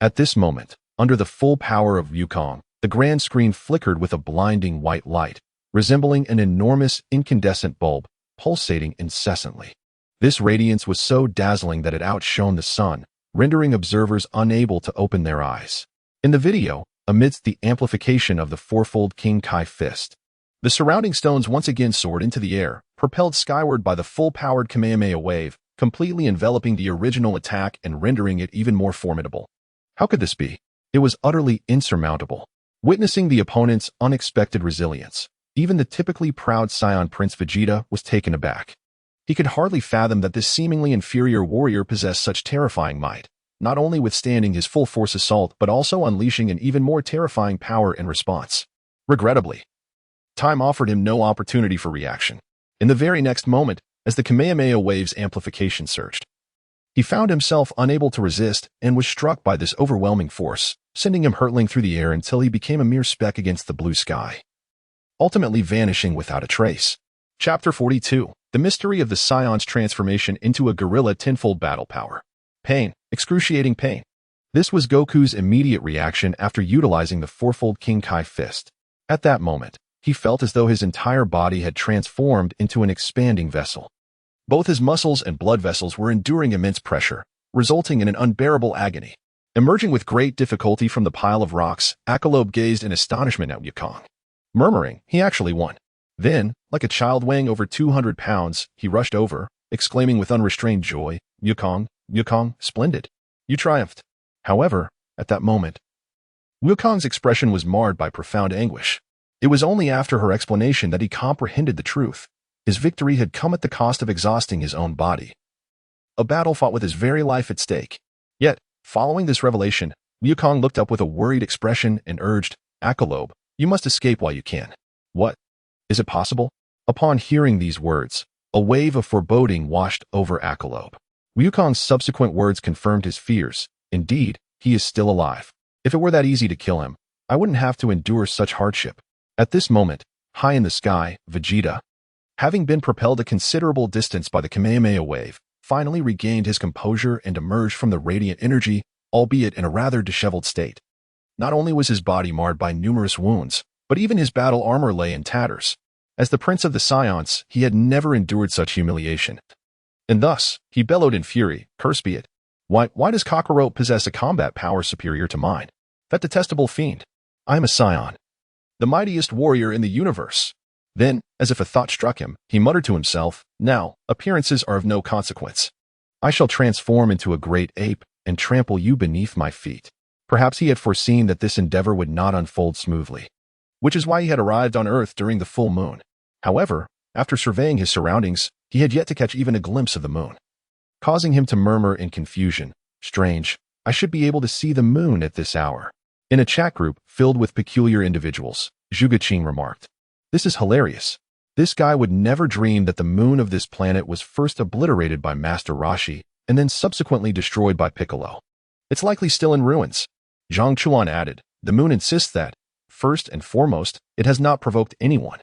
Speaker 1: At this moment, under the full power of Wukong, the grand screen flickered with a blinding white light, resembling an enormous incandescent bulb, pulsating incessantly. This radiance was so dazzling that it outshone the sun, rendering observers unable to open their eyes. In the video, amidst the amplification of the fourfold King Kai fist, the surrounding stones once again soared into the air, propelled skyward by the full-powered Kamehameha wave, completely enveloping the original attack and rendering it even more formidable. How could this be? It was utterly insurmountable. Witnessing the opponent's unexpected resilience, even the typically proud Saiyan Prince Vegeta was taken aback. He could hardly fathom that this seemingly inferior warrior possessed such terrifying might, not only withstanding his full-force assault but also unleashing an even more terrifying power in response. Regrettably, time offered him no opportunity for reaction. In the very next moment, as the Kamehameha wave's amplification surged, he found himself unable to resist and was struck by this overwhelming force, sending him hurtling through the air until he became a mere speck against the blue sky, ultimately vanishing without a trace. Chapter 42. The Mystery of the Saiyans' Transformation into a Gorilla Tenfold Battle Power. Pain. Excruciating pain. This was Goku's immediate reaction after utilizing the fourfold King Kai fist. At that moment, he felt as though his entire body had transformed into an expanding vessel. Both his muscles and blood vessels were enduring immense pressure, resulting in an unbearable agony. Emerging with great difficulty from the pile of rocks, Akalob gazed in astonishment at Wukong, murmuring, "He actually won." Then, like a child weighing over 200 pounds, he rushed over, exclaiming with unrestrained joy, "Wukong, Wukong, splendid. You triumphed." However, at that moment, Wukong's expression was marred by profound anguish. It was only after her explanation that he comprehended the truth. His victory had come at the cost of exhausting his own body. A battle fought with his very life at stake. Yet, following this revelation, Wukong looked up with a worried expression and urged, "Akalob, you must escape while you can." "What? Is it possible?" Upon hearing these words, a wave of foreboding washed over Akalob. Wukong's subsequent words confirmed his fears. Indeed, he is still alive. If it were that easy to kill him, I wouldn't have to endure such hardship. At this moment, high in the sky, Vegeta, having been propelled a considerable distance by the Kamehameha wave, finally regained his composure and emerged from the radiant energy, albeit in a rather disheveled state. Not only was his body marred by numerous wounds, but even his battle armor lay in tatters. As the Prince of the Saiyans, he had never endured such humiliation. And thus, he bellowed in fury, "Curse be it! Why does Kakarot possess a combat power superior to mine? That detestable fiend! I am a Saiyan, the mightiest warrior in the universe." Then, as if a thought struck him, he muttered to himself, "Now, appearances are of no consequence. I shall transform into a great ape and trample you beneath my feet." Perhaps he had foreseen that this endeavor would not unfold smoothly, which is why he had arrived on Earth during the full moon. However, after surveying his surroundings, he had yet to catch even a glimpse of the moon, causing him to murmur in confusion, "Strange, I should be able to see the moon at this hour." In a chat group filled with peculiar individuals, Zhuge Qing remarked, "This is hilarious. This guy would never dream that the moon of this planet was first obliterated by Master Roshi and then subsequently destroyed by Piccolo. It's likely still in ruins." Zhang Chuan added, "The moon insists that, first and foremost, it has not provoked anyone."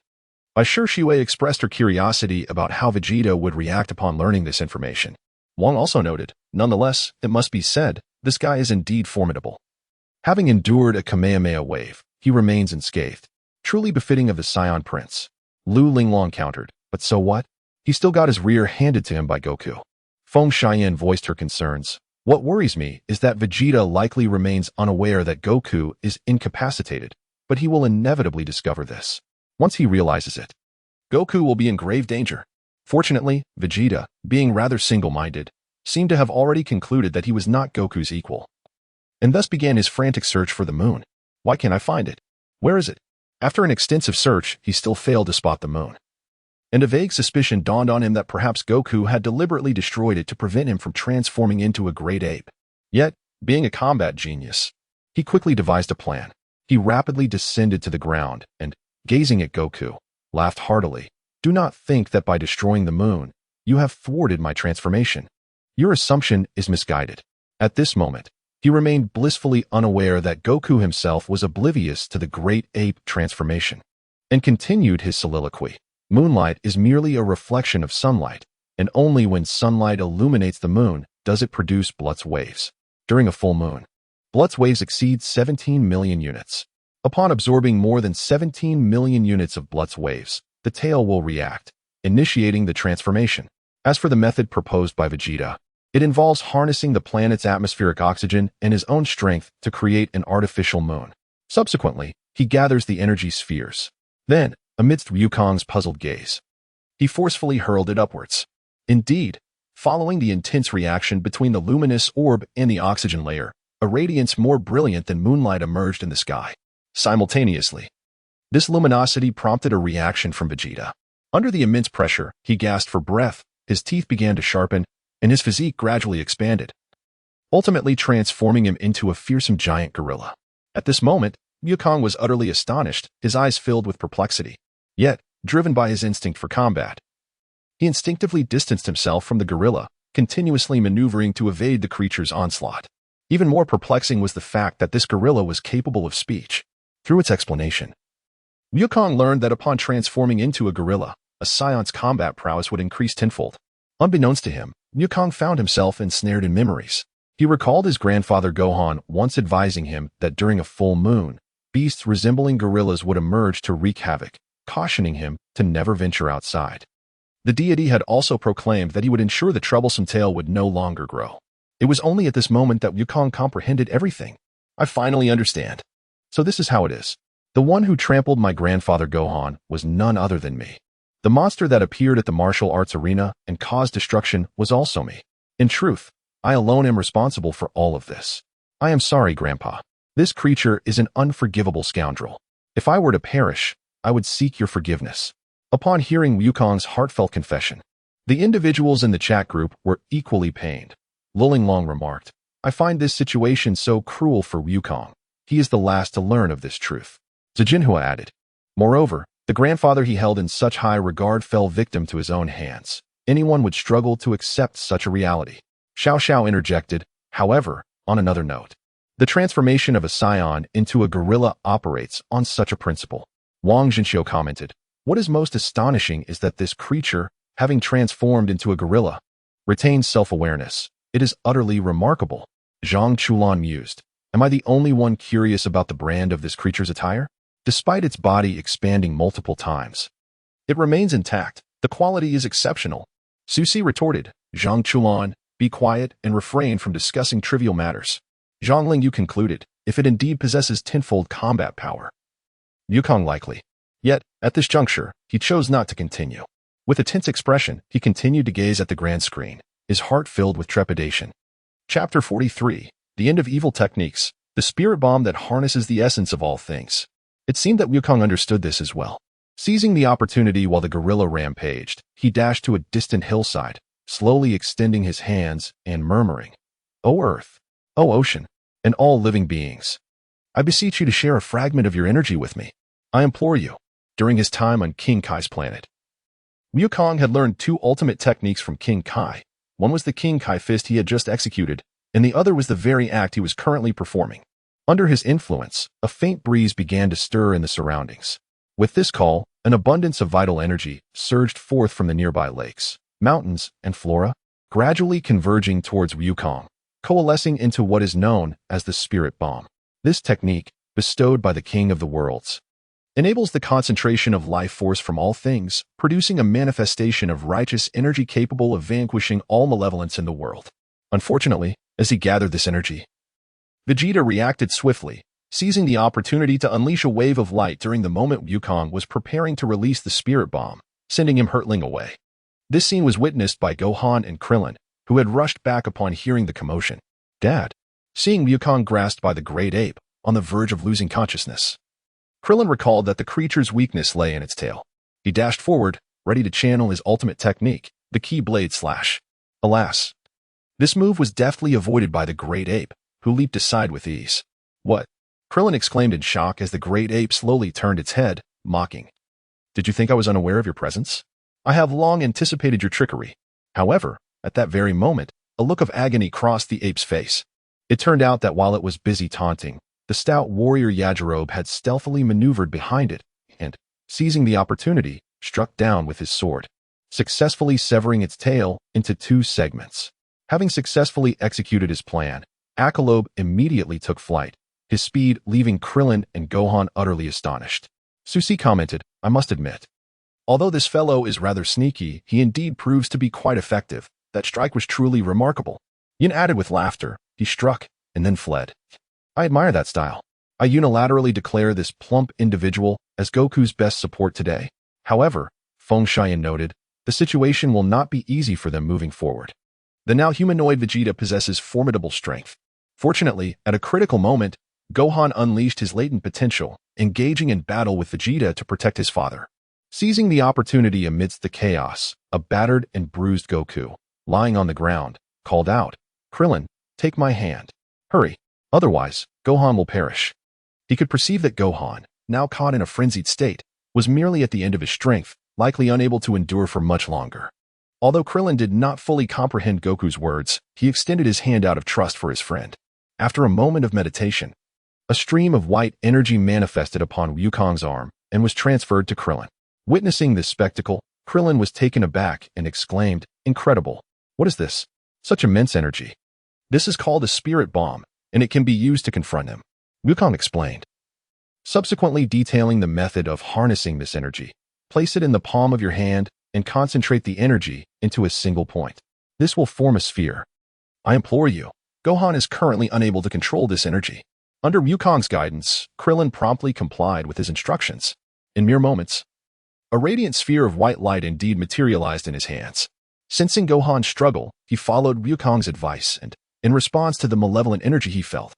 Speaker 1: Bai Shue expressed her curiosity about how Vegeta would react upon learning this information. Wang also noted, "Nonetheless, it must be said, this guy is indeed formidable. Having endured a Kamehameha wave, he remains unscathed, truly befitting of the Saiyan Prince." Lu Linglong countered, "But so what? He still got his rear handed to him by Goku." Feng Xian voiced her concerns. What worries me is that Vegeta likely remains unaware that Goku is incapacitated, but he will inevitably discover this. Once he realizes it, Goku will be in grave danger. Fortunately, Vegeta, being rather single-minded, seemed to have already concluded that he was not Goku's equal, and thus began his frantic search for the moon. Why can't I find it? Where is it? After an extensive search, he still failed to spot the moon, and a vague suspicion dawned on him that perhaps Goku had deliberately destroyed it to prevent him from transforming into a great ape. Yet, being a combat genius, he quickly devised a plan. He rapidly descended to the ground and, gazing at Goku, laughed heartily. Do not think that by destroying the moon, you have thwarted my transformation. Your assumption is misguided. At this moment, he remained blissfully unaware that Goku himself was oblivious to the great ape transformation, and continued his soliloquy. Moonlight is merely a reflection of sunlight, and only when sunlight illuminates the moon does it produce Blutz waves. During a full moon, Blutz waves exceed 17 million units. Upon absorbing more than 17 million units of Blutz waves, the tail will react, initiating the transformation. As for the method proposed by Vegeta, it involves harnessing the planet's atmospheric oxygen and his own strength to create an artificial moon. Subsequently, he gathers the energy spheres. Then, amidst Wukong's puzzled gaze, he forcefully hurled it upwards. Indeed, following the intense reaction between the luminous orb and the oxygen layer, a radiance more brilliant than moonlight emerged in the sky. Simultaneously, this luminosity prompted a reaction from Vegeta. Under the immense pressure, he gasped for breath, his teeth began to sharpen, and his physique gradually expanded, ultimately transforming him into a fearsome giant gorilla. At this moment, Wukong was utterly astonished, his eyes filled with perplexity. Yet, driven by his instinct for combat, he instinctively distanced himself from the gorilla, continuously maneuvering to evade the creature's onslaught. Even more perplexing was the fact that this gorilla was capable of speech. Through its explanation, Wukong learned that upon transforming into a gorilla, a Saiyan's combat prowess would increase tenfold. Unbeknownst to him, Wukong found himself ensnared in memories. He recalled his grandfather Gohan once advising him that during a full moon, beasts resembling gorillas would emerge to wreak havoc, cautioning him to never venture outside. The deity had also proclaimed that he would ensure the troublesome tail would no longer grow. It was only at this moment that Wukong comprehended everything. I finally understand. So this is how it is. The one who trampled my grandfather Gohan was none other than me. The monster that appeared at the martial arts arena and caused destruction was also me. In truth, I alone am responsible for all of this. I am sorry, Grandpa. This creature is an unforgivable scoundrel. If I were to perish, I would seek your forgiveness. Upon hearing Wukong's heartfelt confession, the individuals in the chat group were equally pained. Lulling Long remarked, I find this situation so cruel for Wukong. He is the last to learn of this truth. Zijinhua added, moreover, the grandfather he held in such high regard fell victim to his own hands. Anyone would struggle to accept such a reality. Xiao Xiao interjected, however, on another note. The transformation of a Saiyan into a gorilla operates on such a principle. Wang Zhenxiu commented, what is most astonishing is that this creature, having transformed into a gorilla, retains self-awareness. It is utterly remarkable. Zhang Chulan mused, am I the only one curious about the brand of this creature's attire? Despite its body expanding multiple times, it remains intact. The quality is exceptional. Susi retorted, Zhang Chulan, be quiet and refrain from discussing trivial matters. Zhang Lingyu concluded, if it indeed possesses tenfold combat power, Wukong likely. Yet, at this juncture, he chose not to continue. With a tense expression, he continued to gaze at the grand screen, his heart filled with trepidation. Chapter 43, The End of Evil Techniques, the spirit bomb that harnesses the essence of all things. It seemed that Wukong understood this as well. Seizing the opportunity while the gorilla rampaged, he dashed to a distant hillside, slowly extending his hands and murmuring, O Earth, O Ocean, and all living beings, I beseech you to share a fragment of your energy with me. I implore you. During his time on King Kai's planet, Wukong had learned two ultimate techniques from King Kai. One was the King Kai fist he had just executed, and the other was the very act he was currently performing. Under his influence, a faint breeze began to stir in the surroundings. With this call, an abundance of vital energy surged forth from the nearby lakes, mountains, and flora, gradually converging towards Wukong, coalescing into what is known as the spirit bomb. This technique, bestowed by the King of the Worlds, enables the concentration of life force from all things, producing a manifestation of righteous energy capable of vanquishing all malevolence in the world. Unfortunately, as he gathered this energy, Vegeta reacted swiftly, seizing the opportunity to unleash a wave of light during the moment Wukong was preparing to release the spirit bomb, sending him hurtling away. This scene was witnessed by Gohan and Krillin, who had rushed back upon hearing the commotion. Dad, seeing Wukong grasped by the great ape, on the verge of losing consciousness, Krillin recalled that the creature's weakness lay in its tail. He dashed forward, ready to channel his ultimate technique, the key blade slash. Alas, this move was deftly avoided by the great ape, who leaped aside with ease. What? Krillin exclaimed in shock as the great ape slowly turned its head, mocking. Did you think I was unaware of your presence? I have long anticipated your trickery. However, at that very moment, a look of agony crossed the ape's face. It turned out that while it was busy taunting, the stout warrior Yajirobe had stealthily maneuvered behind it and, seizing the opportunity, struck down with his sword, successfully severing its tail into 2 segments. Having successfully executed his plan, Akalobe immediately took flight, his speed leaving Krillin and Gohan utterly astonished. Susi commented, I must admit, although this fellow is rather sneaky, he indeed proves to be quite effective. That strike was truly remarkable. Yin added with laughter, he struck and then fled. I admire that style. I unilaterally declare this plump individual as Goku's best support today. However, Feng Xian noted, the situation will not be easy for them moving forward. The now humanoid Vegeta possesses formidable strength. Fortunately, at a critical moment, Gohan unleashed his latent potential, engaging in battle with Vegeta to protect his father. Seizing the opportunity amidst the chaos, a battered and bruised Goku, lying on the ground, called out, Krillin, take my hand. Hurry, otherwise, Gohan will perish. He could perceive that Gohan, now caught in a frenzied state, was merely at the end of his strength, likely unable to endure for much longer. Although Krillin did not fully comprehend Goku's words, he extended his hand out of trust for his friend. After a moment of meditation, a stream of white energy manifested upon Wukong's arm and was transferred to Krillin. Witnessing this spectacle, Krillin was taken aback and exclaimed, Incredible! What is this? Such immense energy. This is called a spirit bomb, and it can be used to confront him. Wukong explained, subsequently detailing the method of harnessing this energy. Place it in the palm of your hand and concentrate the energy into a single point. This will form a sphere. I implore you, Gohan is currently unable to control this energy. Under Wukong's guidance, Krillin promptly complied with his instructions. In mere moments, a radiant sphere of white light indeed materialized in his hands. Sensing Gohan's struggle, he followed Wukong's advice and, in response to the malevolent energy he felt,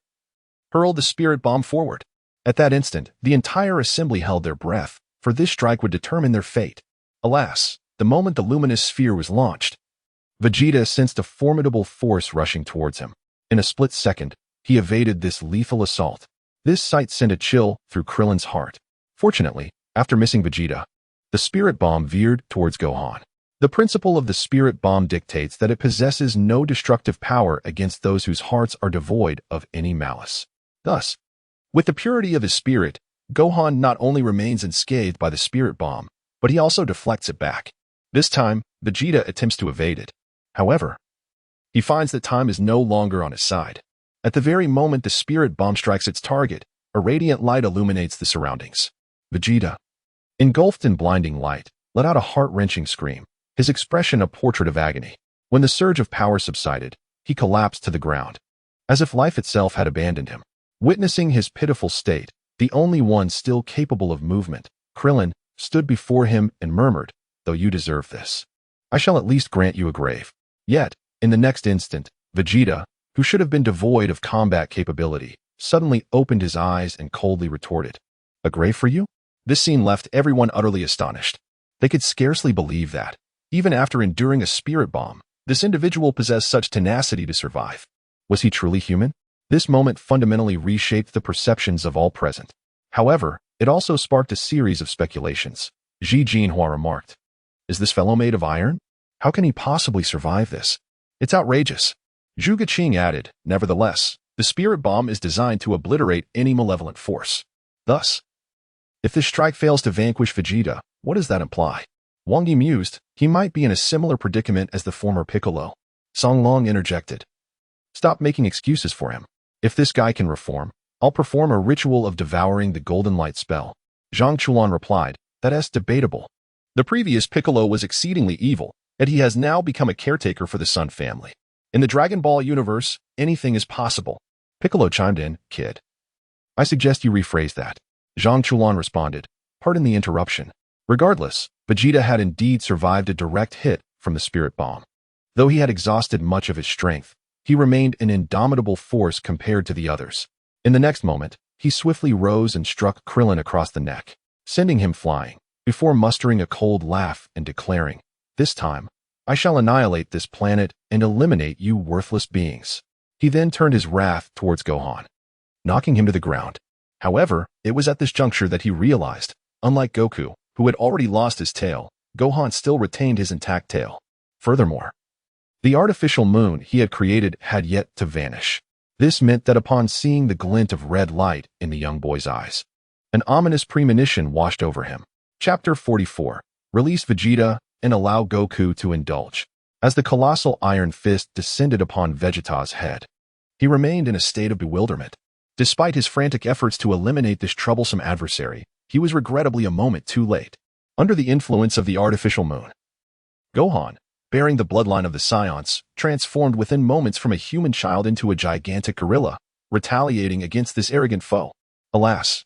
Speaker 1: hurled the spirit bomb forward. At that instant, the entire assembly held their breath, for this strike would determine their fate. Alas, the moment the luminous sphere was launched, Vegeta sensed a formidable force rushing towards him. In a split second, he evaded this lethal assault. This sight sent a chill through Krillin's heart. Fortunately, after missing Vegeta, the spirit bomb veered towards Gohan. The principle of the spirit bomb dictates that it possesses no destructive power against those whose hearts are devoid of any malice. Thus, with the purity of his spirit, Gohan not only remains unscathed by the spirit bomb, but he also deflects it back. This time, Vegeta attempts to evade it. However, he finds that time is no longer on his side. At the very moment the spirit bomb strikes its target, a radiant light illuminates the surroundings. Vegeta, engulfed in blinding light, let out a heart-wrenching scream, his expression a portrait of agony. When the surge of power subsided, he collapsed to the ground, as if life itself had abandoned him. Witnessing his pitiful state, the only one still capable of movement, Krillin, stood before him and murmured, Though you deserve this, I shall at least grant you a grave. Yet, in the next instant, Vegeta, who should have been devoid of combat capability, suddenly opened his eyes and coldly retorted, A grave for you? This scene left everyone utterly astonished. They could scarcely believe that, even after enduring a spirit bomb, this individual possessed such tenacity to survive. Was he truly human? This moment fundamentally reshaped the perceptions of all present. However, it also sparked a series of speculations. Ji Jinhua remarked, Is this fellow made of iron? How can he possibly survive this? It's outrageous. Zhu Geqing added, Nevertheless, the spirit bomb is designed to obliterate any malevolent force. Thus, if this strike fails to vanquish Vegeta, what does that imply? Wang Yi mused, he might be in a similar predicament as the former Piccolo. Song Long interjected, Stop making excuses for him. If this guy can reform, I'll perform a ritual of devouring the golden light spell. Zhang Chuan replied, "That's debatable. The previous Piccolo was exceedingly evil, and he has now become a caretaker for the Sun family. In the Dragon Ball universe, anything is possible." Piccolo chimed in, "Kid, I suggest you rephrase that." Zhang Chuan responded, "Pardon the interruption." Regardless, Vegeta had indeed survived a direct hit from the spirit bomb. Though he had exhausted much of his strength, he remained an indomitable force compared to the others. In the next moment, he swiftly rose and struck Krillin across the neck, sending him flying, before mustering a cold laugh and declaring, "This time, I shall annihilate this planet and eliminate you worthless beings." He then turned his wrath towards Gohan, knocking him to the ground. However, it was at this juncture that he realized, unlike Goku, who had already lost his tail, Gohan still retained his intact tail. Furthermore, the artificial moon he had created had yet to vanish. This meant that upon seeing the glint of red light in the young boy's eyes, an ominous premonition washed over him. Chapter 44. Release Vegeta and allow Goku to indulge. As the colossal iron fist descended upon Vegeta's head, he remained in a state of bewilderment. Despite his frantic efforts to eliminate this troublesome adversary, he was regrettably a moment too late. Under the influence of the artificial moon, Gohan, bearing the bloodline of the Saiyans, transformed within moments from a human child into a gigantic gorilla, retaliating against this arrogant foe. Alas,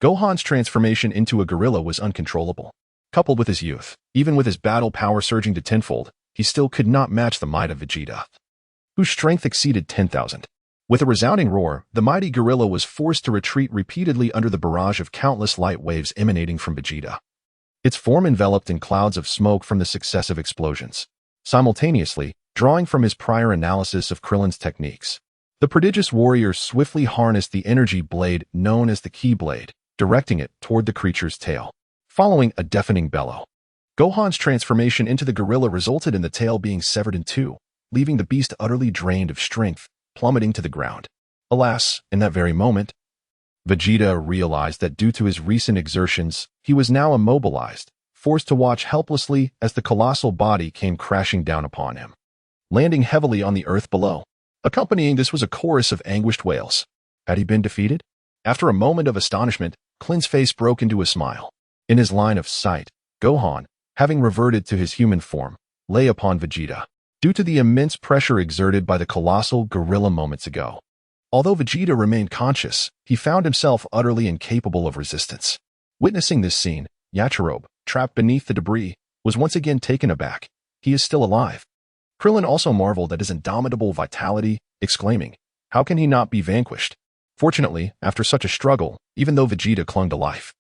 Speaker 1: Gohan's transformation into a gorilla was uncontrollable. Coupled with his youth, even with his battle power surging to tenfold, he still could not match the might of Vegeta, whose strength exceeded 10,000. With a resounding roar, the mighty gorilla was forced to retreat repeatedly under the barrage of countless light waves emanating from Vegeta, its form enveloped in clouds of smoke from the successive explosions. Simultaneously, drawing from his prior analysis of Krillin's techniques, the prodigious warrior swiftly harnessed the energy blade known as the Keyblade, directing it toward the creature's tail. Following a deafening bellow, Gohan's transformation into the gorilla resulted in the tail being severed in two, leaving the beast utterly drained of strength, plummeting to the ground. Alas, in that very moment, Vegeta realized that due to his recent exertions, he was now immobilized, forced to watch helplessly as the colossal body came crashing down upon him, landing heavily on the earth below. Accompanying this was a chorus of anguished wails. Had he been defeated? After a moment of astonishment, Krillin's face broke into a smile. In his line of sight, Gohan, having reverted to his human form, lay upon Vegeta, due to the immense pressure exerted by the colossal gorilla moments ago. Although Vegeta remained conscious, he found himself utterly incapable of resistance. Witnessing this scene, Yachirobe, trapped beneath the debris, was once again taken aback. He is still alive. Krillin also marveled at his indomitable vitality, exclaiming, "How can he not be vanquished?" Fortunately, after such a struggle, even though Vegeta clung to life,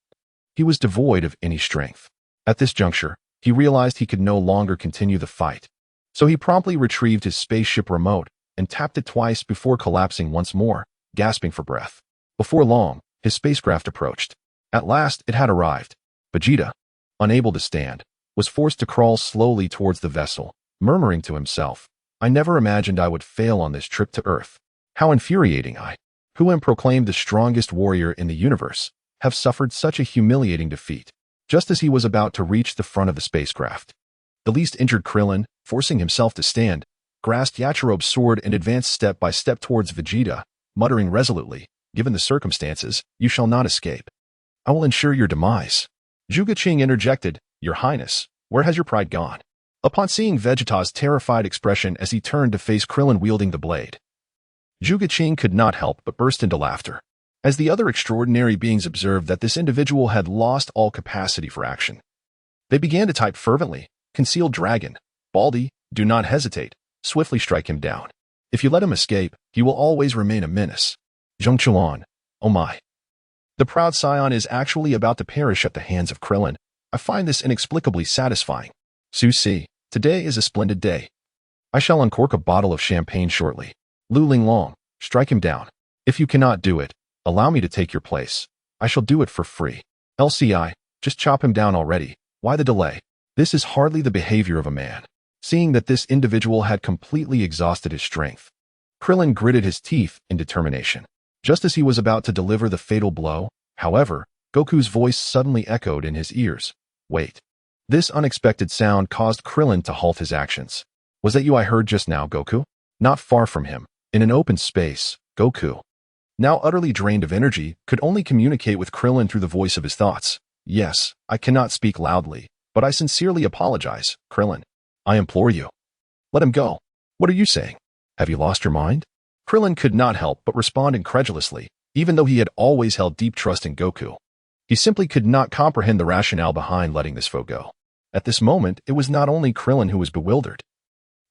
Speaker 1: he was devoid of any strength. At this juncture, he realized he could no longer continue the fight. So he promptly retrieved his spaceship remote and tapped it twice before collapsing once more, gasping for breath. Before long, his spacecraft approached. At last, it had arrived. Vegeta, unable to stand, was forced to crawl slowly towards the vessel, murmuring to himself, "I never imagined I would fail on this trip to Earth. How infuriating I, who am proclaimed the strongest warrior in the universe, have suffered such a humiliating defeat." Just as he was about to reach the front of the spacecraft, the least injured Krillin, forcing himself to stand, grasped Yachirobe's sword and advanced step by step towards Vegeta, muttering resolutely, "Given the circumstances, you shall not escape. I will ensure your demise." Zhuge Qing interjected, "Your Highness, where has your pride gone?" Upon seeing Vegeta's terrified expression as he turned to face Krillin wielding the blade, Zhuge Qing could not help but burst into laughter, as the other extraordinary beings observed that this individual had lost all capacity for action. They began to type fervently, "Concealed dragon, Baldy, do not hesitate, swiftly strike him down. If you let him escape, he will always remain a menace." Zhang Chuan, "Oh my. The proud Saiyan is actually about to perish at the hands of Krillin. I find this inexplicably satisfying. Su Si, today is a splendid day. I shall uncork a bottle of champagne shortly. Lu Linglong, strike him down. If you cannot do it, allow me to take your place. I shall do it for free. LCI, just chop him down already. Why the delay? This is hardly the behavior of a man." Seeing that this individual had completely exhausted his strength, Krillin gritted his teeth in determination. Just as he was about to deliver the fatal blow, however, Goku's voice suddenly echoed in his ears. "Wait." This unexpected sound caused Krillin to halt his actions. "Was that you I heard just now, Goku?" Not far from him, in an open space, Goku, now utterly drained of energy, could only communicate with Krillin through the voice of his thoughts. Yes, I cannot speak loudly, but I sincerely apologize, Krillin. I implore you. Let him go. What are you saying? Have you lost your mind? Krillin could not help but respond incredulously, even though he had always held deep trust in Goku. He simply could not comprehend the rationale behind letting this foe go. At this moment, it was not only Krillin who was bewildered.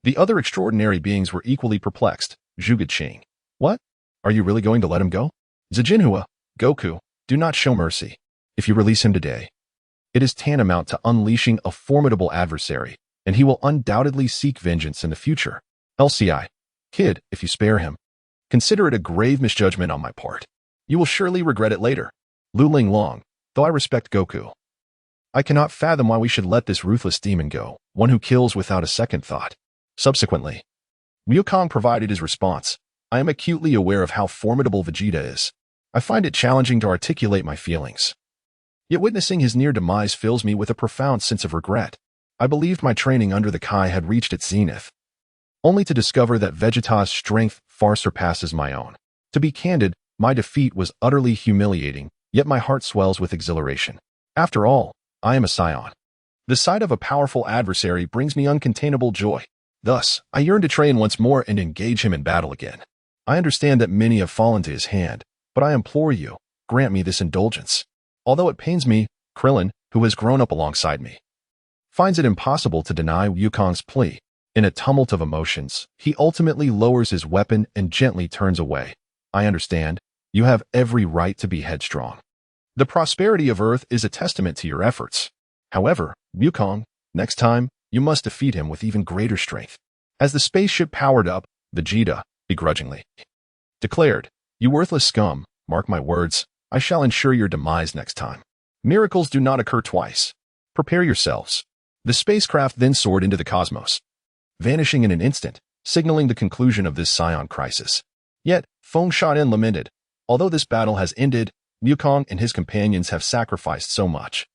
Speaker 1: The other extraordinary beings were equally perplexed. Zhuge-Ching. What? Are you really going to let him go? Zijinhua, Goku, do not show mercy. If you release him today, it is tantamount to unleashing a formidable adversary, and he will undoubtedly seek vengeance in the future. LCI. Kid, if you spare him, consider it a grave misjudgment on my part. You will surely regret it later. Lu Linglong, though I respect Goku, I cannot fathom why we should let this ruthless demon go, one who kills without a second thought. Subsequently, Wukong provided his response. I am acutely aware of how formidable Vegeta is. I find it challenging to articulate my feelings. Yet witnessing his near demise fills me with a profound sense of regret. I believed my training under the Kai had reached its zenith, only to discover that Vegeta's strength far surpasses my own. To be candid, my defeat was utterly humiliating, yet my heart swells with exhilaration. After all, I am a Saiyan. The sight of a powerful adversary brings me uncontainable joy. Thus, I yearn to train once more and engage him in battle again. I understand that many have fallen to his hand, but I implore you, grant me this indulgence. Although it pains me, Krillin, who has grown up alongside me, finds it impossible to deny Wukong's plea. In a tumult of emotions, he ultimately lowers his weapon and gently turns away. I understand. You have every right to be headstrong. The prosperity of Earth is a testament to your efforts. However, Wukong, next time, you must defeat him with even greater strength. As the spaceship powered up, Vegeta, begrudgingly, declared, You worthless scum, mark my words, I shall ensure your demise next time. Miracles do not occur twice. Prepare yourselves. The spacecraft then soared into the cosmos, vanishing in an instant, signaling the conclusion of this Saiyan crisis. Yet, Feng Shaolin lamented, although this battle has ended, Wukong and his companions have sacrificed so much.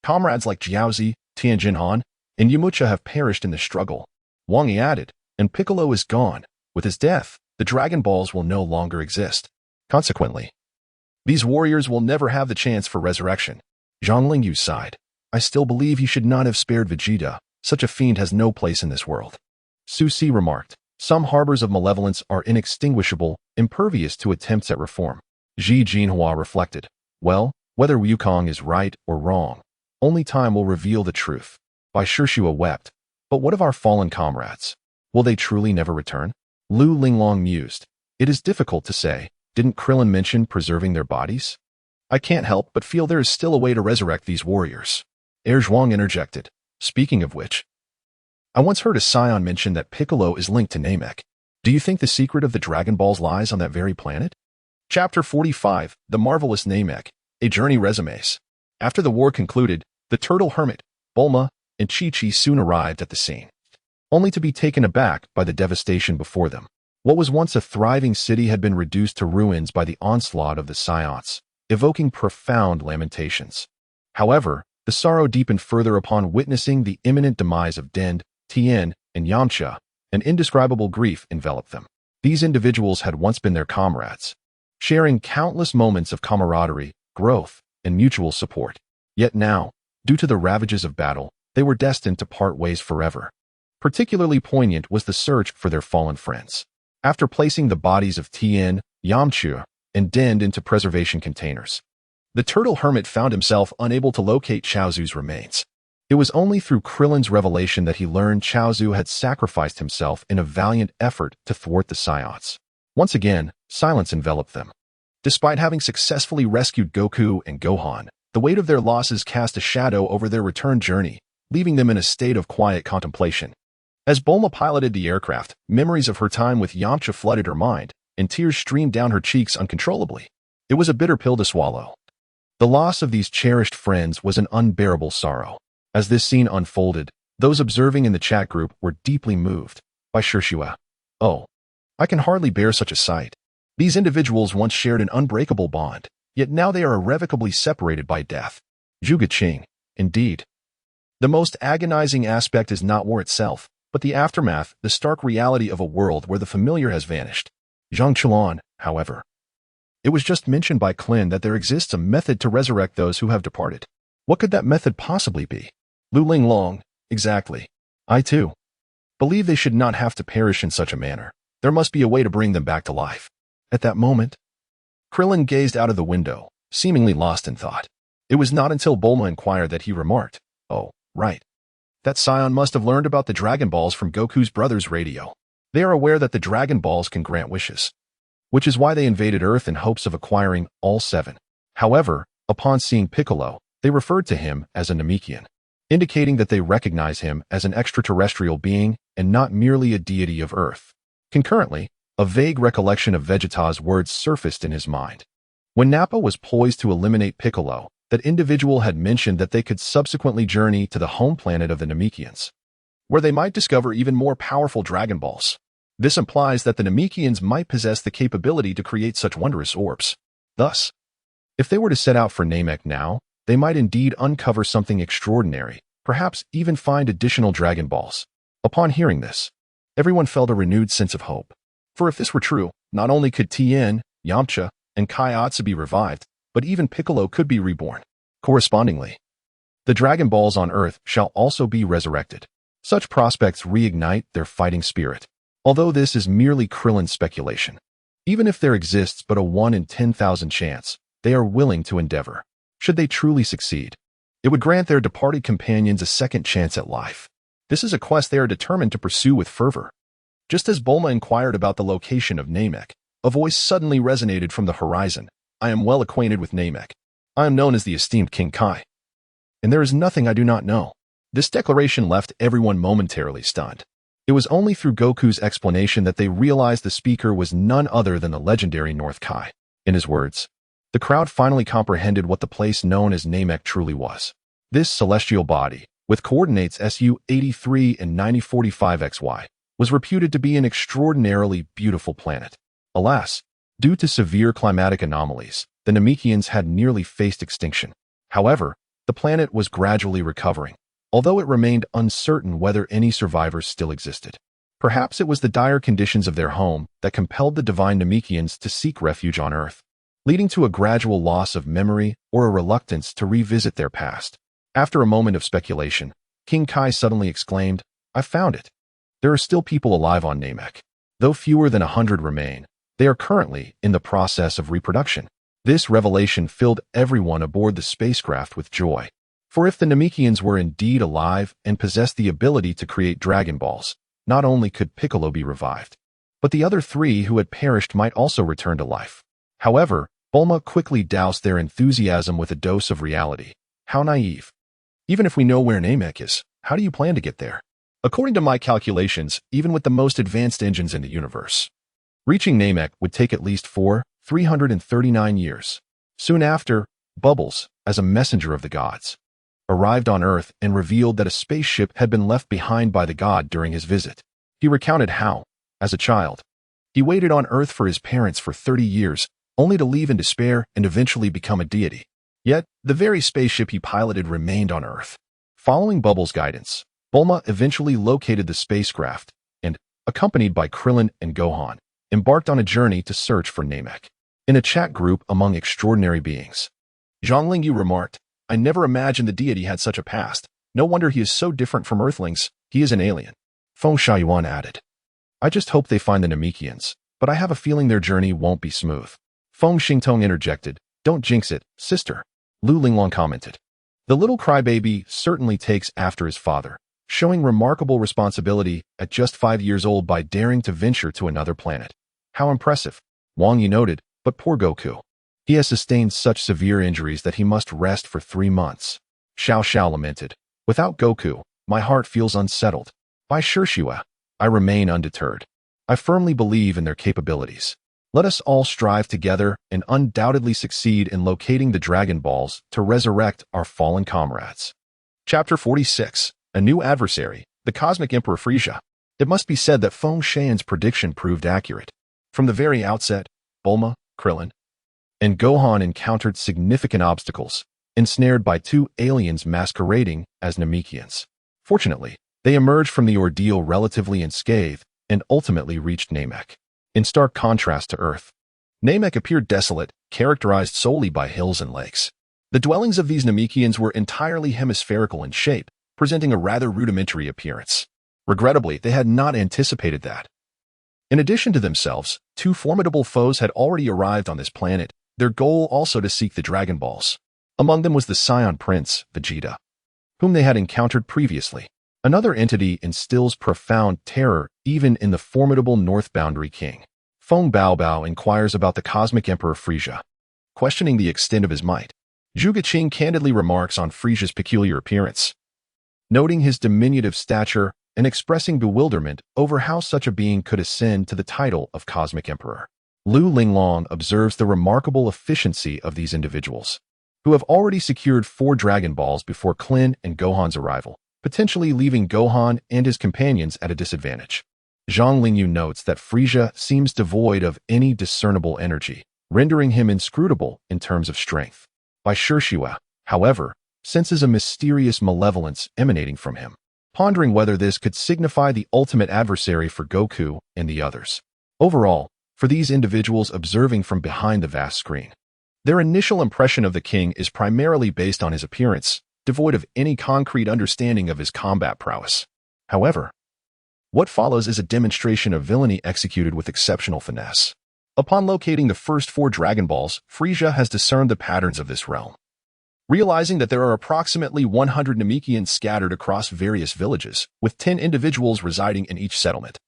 Speaker 1: Comrades like Jiaozi, Tianjinhan, and Yamcha have perished in the struggle. Wang Yi added, and Piccolo is gone. With his death, the Dragon Balls will no longer exist. Consequently, these warriors will never have the chance for resurrection. Zhang Lingyu sighed. I still believe he should not have spared Vegeta. Such a fiend has no place in this world. Su Si remarked, some harbors of malevolence are inextinguishable, impervious to attempts at reform. Ji Jinhua reflected, well, whether Wukong is right or wrong, only time will reveal the truth. Bai Shishua wept, but what of our fallen comrades? Will they truly never return? Lu Linglong mused, it is difficult to say. Didn't Krillin mention preserving their bodies? I can't help but feel there is still a way to resurrect these warriors. Zhuang interjected, speaking of which, I once heard a Saiyan mention that Piccolo is linked to Namek. Do you think the secret of the Dragon Balls lies on that very planet? Chapter 45, The Marvelous Namek, A Journey Resumes. After the war concluded, the Turtle Hermit, Bulma, and Chi-Chi soon arrived at the scene, only to be taken aback by the devastation before them. What was once a thriving city had been reduced to ruins by the onslaught of the Saiyans, evoking profound lamentations. However, the sorrow deepened further upon witnessing the imminent demise of Dend, Tien, and Yamcha. An indescribable grief enveloped them. These individuals had once been their comrades, sharing countless moments of camaraderie, growth, and mutual support. Yet now, due to the ravages of battle, they were destined to part ways forever. Particularly poignant was the search for their fallen friends. After placing the bodies of Tien, Yamcha, and Dend into preservation containers, the Turtle Hermit found himself unable to locate Chaozu's remains. It was only through Krillin's revelation that he learned Chaozu had sacrificed himself in a valiant effort to thwart the Saiyans. Once again, silence enveloped them. Despite having successfully rescued Goku and Gohan, the weight of their losses cast a shadow over their return journey, leaving them in a state of quiet contemplation. As Bulma piloted the aircraft, memories of her time with Yamcha flooded her mind, and tears streamed down her cheeks uncontrollably. It was a bitter pill to swallow. The loss of these cherished friends was an unbearable sorrow. As this scene unfolded, those observing in the chat group were deeply moved. By Shishua, oh, I can hardly bear such a sight. These individuals once shared an unbreakable bond, yet now they are irrevocably separated by death. Zhuge-Ching, indeed. The most agonizing aspect is not war itself, but the aftermath, the stark reality of a world where the familiar has vanished. Zhang Chuan, however, It was just mentioned by Klin that there exists a method to resurrect those who have departed. What could that method possibly be? Lu Linglong, exactly. I too believe they should not have to perish in such a manner. There must be a way to bring them back to life. At that moment, Krillin gazed out of the window, seemingly lost in thought. It was not until Bulma inquired that he remarked, "Oh, right. That Saiyan must have learned about the Dragon Balls from Goku's brother's radio. They are aware that the Dragon Balls can grant wishes, which is why they invaded Earth in hopes of acquiring all 7. However, upon seeing Piccolo, they referred to him as a Namekian, indicating that they recognize him as an extraterrestrial being and not merely a deity of Earth. Concurrently, a vague recollection of Vegeta's words surfaced in his mind. When Nappa was poised to eliminate Piccolo, that individual had mentioned that they could subsequently journey to the home planet of the Namekians, where they might discover even more powerful Dragon Balls. This implies that the Namekians might possess the capability to create such wondrous orbs. Thus, if they were to set out for Namek now, they might indeed uncover something extraordinary, perhaps even find additional Dragon Balls. Upon hearing this, everyone felt a renewed sense of hope. For if this were true, not only could Tien, Yamcha, and Kaiatsu be revived, but even Piccolo could be reborn. Correspondingly, the Dragon Balls on Earth shall also be resurrected. Such prospects reignite their fighting spirit. Although this is merely Krillin's speculation, even if there exists but a 1 in 10,000 chance, they are willing to endeavor. Should they truly succeed, it would grant their departed companions a second chance at life. This is a quest they are determined to pursue with fervor. Just as Bulma inquired about the location of Namek, a voice suddenly resonated from the horizon. I am well acquainted with Namek. I am known as the esteemed King Kai. And there is nothing I do not know. This declaration left everyone momentarily stunned. It was only through Goku's explanation that they realized the speaker was none other than the legendary North Kai. In his words, the crowd finally comprehended what the place known as Namek truly was. This celestial body, with coordinates SU-83 and 9045XY, was reputed to be an extraordinarily beautiful planet. Alas, due to severe climatic anomalies, the Namekians had nearly faced extinction. However, the planet was gradually recovering, although it remained uncertain whether any survivors still existed. Perhaps it was the dire conditions of their home that compelled the divine Namekians to seek refuge on Earth, leading to a gradual loss of memory or a reluctance to revisit their past. After a moment of speculation, King Kai suddenly exclaimed, I found it. There are still people alive on Namek. Though fewer than 100 remain, they are currently in the process of reproduction. This revelation filled everyone aboard the spacecraft with joy. For if the Namekians were indeed alive and possessed the ability to create Dragon Balls, not only could Piccolo be revived, but the other 3 who had perished might also return to life. However, Bulma quickly doused their enthusiasm with a dose of reality. How naive. Even if we know where Namek is, how do you plan to get there? According to my calculations, even with the most advanced engines in the universe, reaching Namek would take at least 339 years. Soon after, Bubbles, as a messenger of the gods, arrived on Earth and revealed that a spaceship had been left behind by the god during his visit. He recounted how, as a child, he waited on Earth for his parents for 30 years, only to leave in despair and eventually become a deity. Yet, the very spaceship he piloted remained on Earth. Following Bubbles' guidance, Bulma eventually located the spacecraft and, accompanied by Krillin and Gohan, embarked on a journey to search for Namek. In a chat group among extraordinary beings, Zhang Lingyu remarked, I never imagined the deity had such a past. No wonder he is so different from Earthlings. He is an alien. Feng Xiaoyuan added, I just hope they find the Namekians, but I have a feeling their journey won't be smooth. Feng Xingtong interjected, Don't jinx it, sister. Lu Linglong commented, The little crybaby certainly takes after his father, showing remarkable responsibility at just 5 years old by daring to venture to another planet. How impressive. Wang Yi noted, but poor Goku. He has sustained such severe injuries that he must rest for 3 months. Xiao Xiao lamented, Without Goku, my heart feels unsettled. By Shishua, I remain undeterred. I firmly believe in their capabilities. Let us all strive together and undoubtedly succeed in locating the Dragon Balls to resurrect our fallen comrades. Chapter 46. A new adversary, the Cosmic Emperor Frieza. It must be said that Feng Xian's prediction proved accurate. From the very outset, Bulma, Krillin, and Gohan encountered significant obstacles, ensnared by 2 aliens masquerading as Namekians. Fortunately, they emerged from the ordeal relatively unscathed and ultimately reached Namek. In stark contrast to Earth, Namek appeared desolate, characterized solely by hills and lakes. The dwellings of these Namekians were entirely hemispherical in shape, presenting a rather rudimentary appearance. Regrettably, they had not anticipated that. In addition to themselves, two formidable foes had already arrived on this planet, their goal also to seek the Dragon Balls. Among them was the Saiyan Prince, Vegeta, whom they had encountered previously. Another entity instills profound terror even in the formidable North Boundary King. Feng Baobao inquires about the Cosmic Emperor Frieza. Questioning the extent of his might, Zhuge Qing candidly remarks on Frieza's peculiar appearance, noting his diminutive stature and expressing bewilderment over how such a being could ascend to the title of Cosmic Emperor. Lu Linglong observes the remarkable efficiency of these individuals, who have already secured 4 Dragon Balls before Klin and Gohan's arrival, potentially leaving Gohan and his companions at a disadvantage. Zhang Lingyu notes that Frieza seems devoid of any discernible energy, rendering him inscrutable in terms of strength. Bai Shixue, however, senses a mysterious malevolence emanating from him, pondering whether this could signify the ultimate adversary for Goku and the others. Overall, for these individuals observing from behind the vast screen, their initial impression of the king is primarily based on his appearance, devoid of any concrete understanding of his combat prowess. However, what follows is a demonstration of villainy executed with exceptional finesse. Upon locating the first 4 Dragon Balls, Frieza has discerned the patterns of this realm. Realizing that there are approximately 100 Namekians scattered across various villages, with 10 individuals residing in each settlement.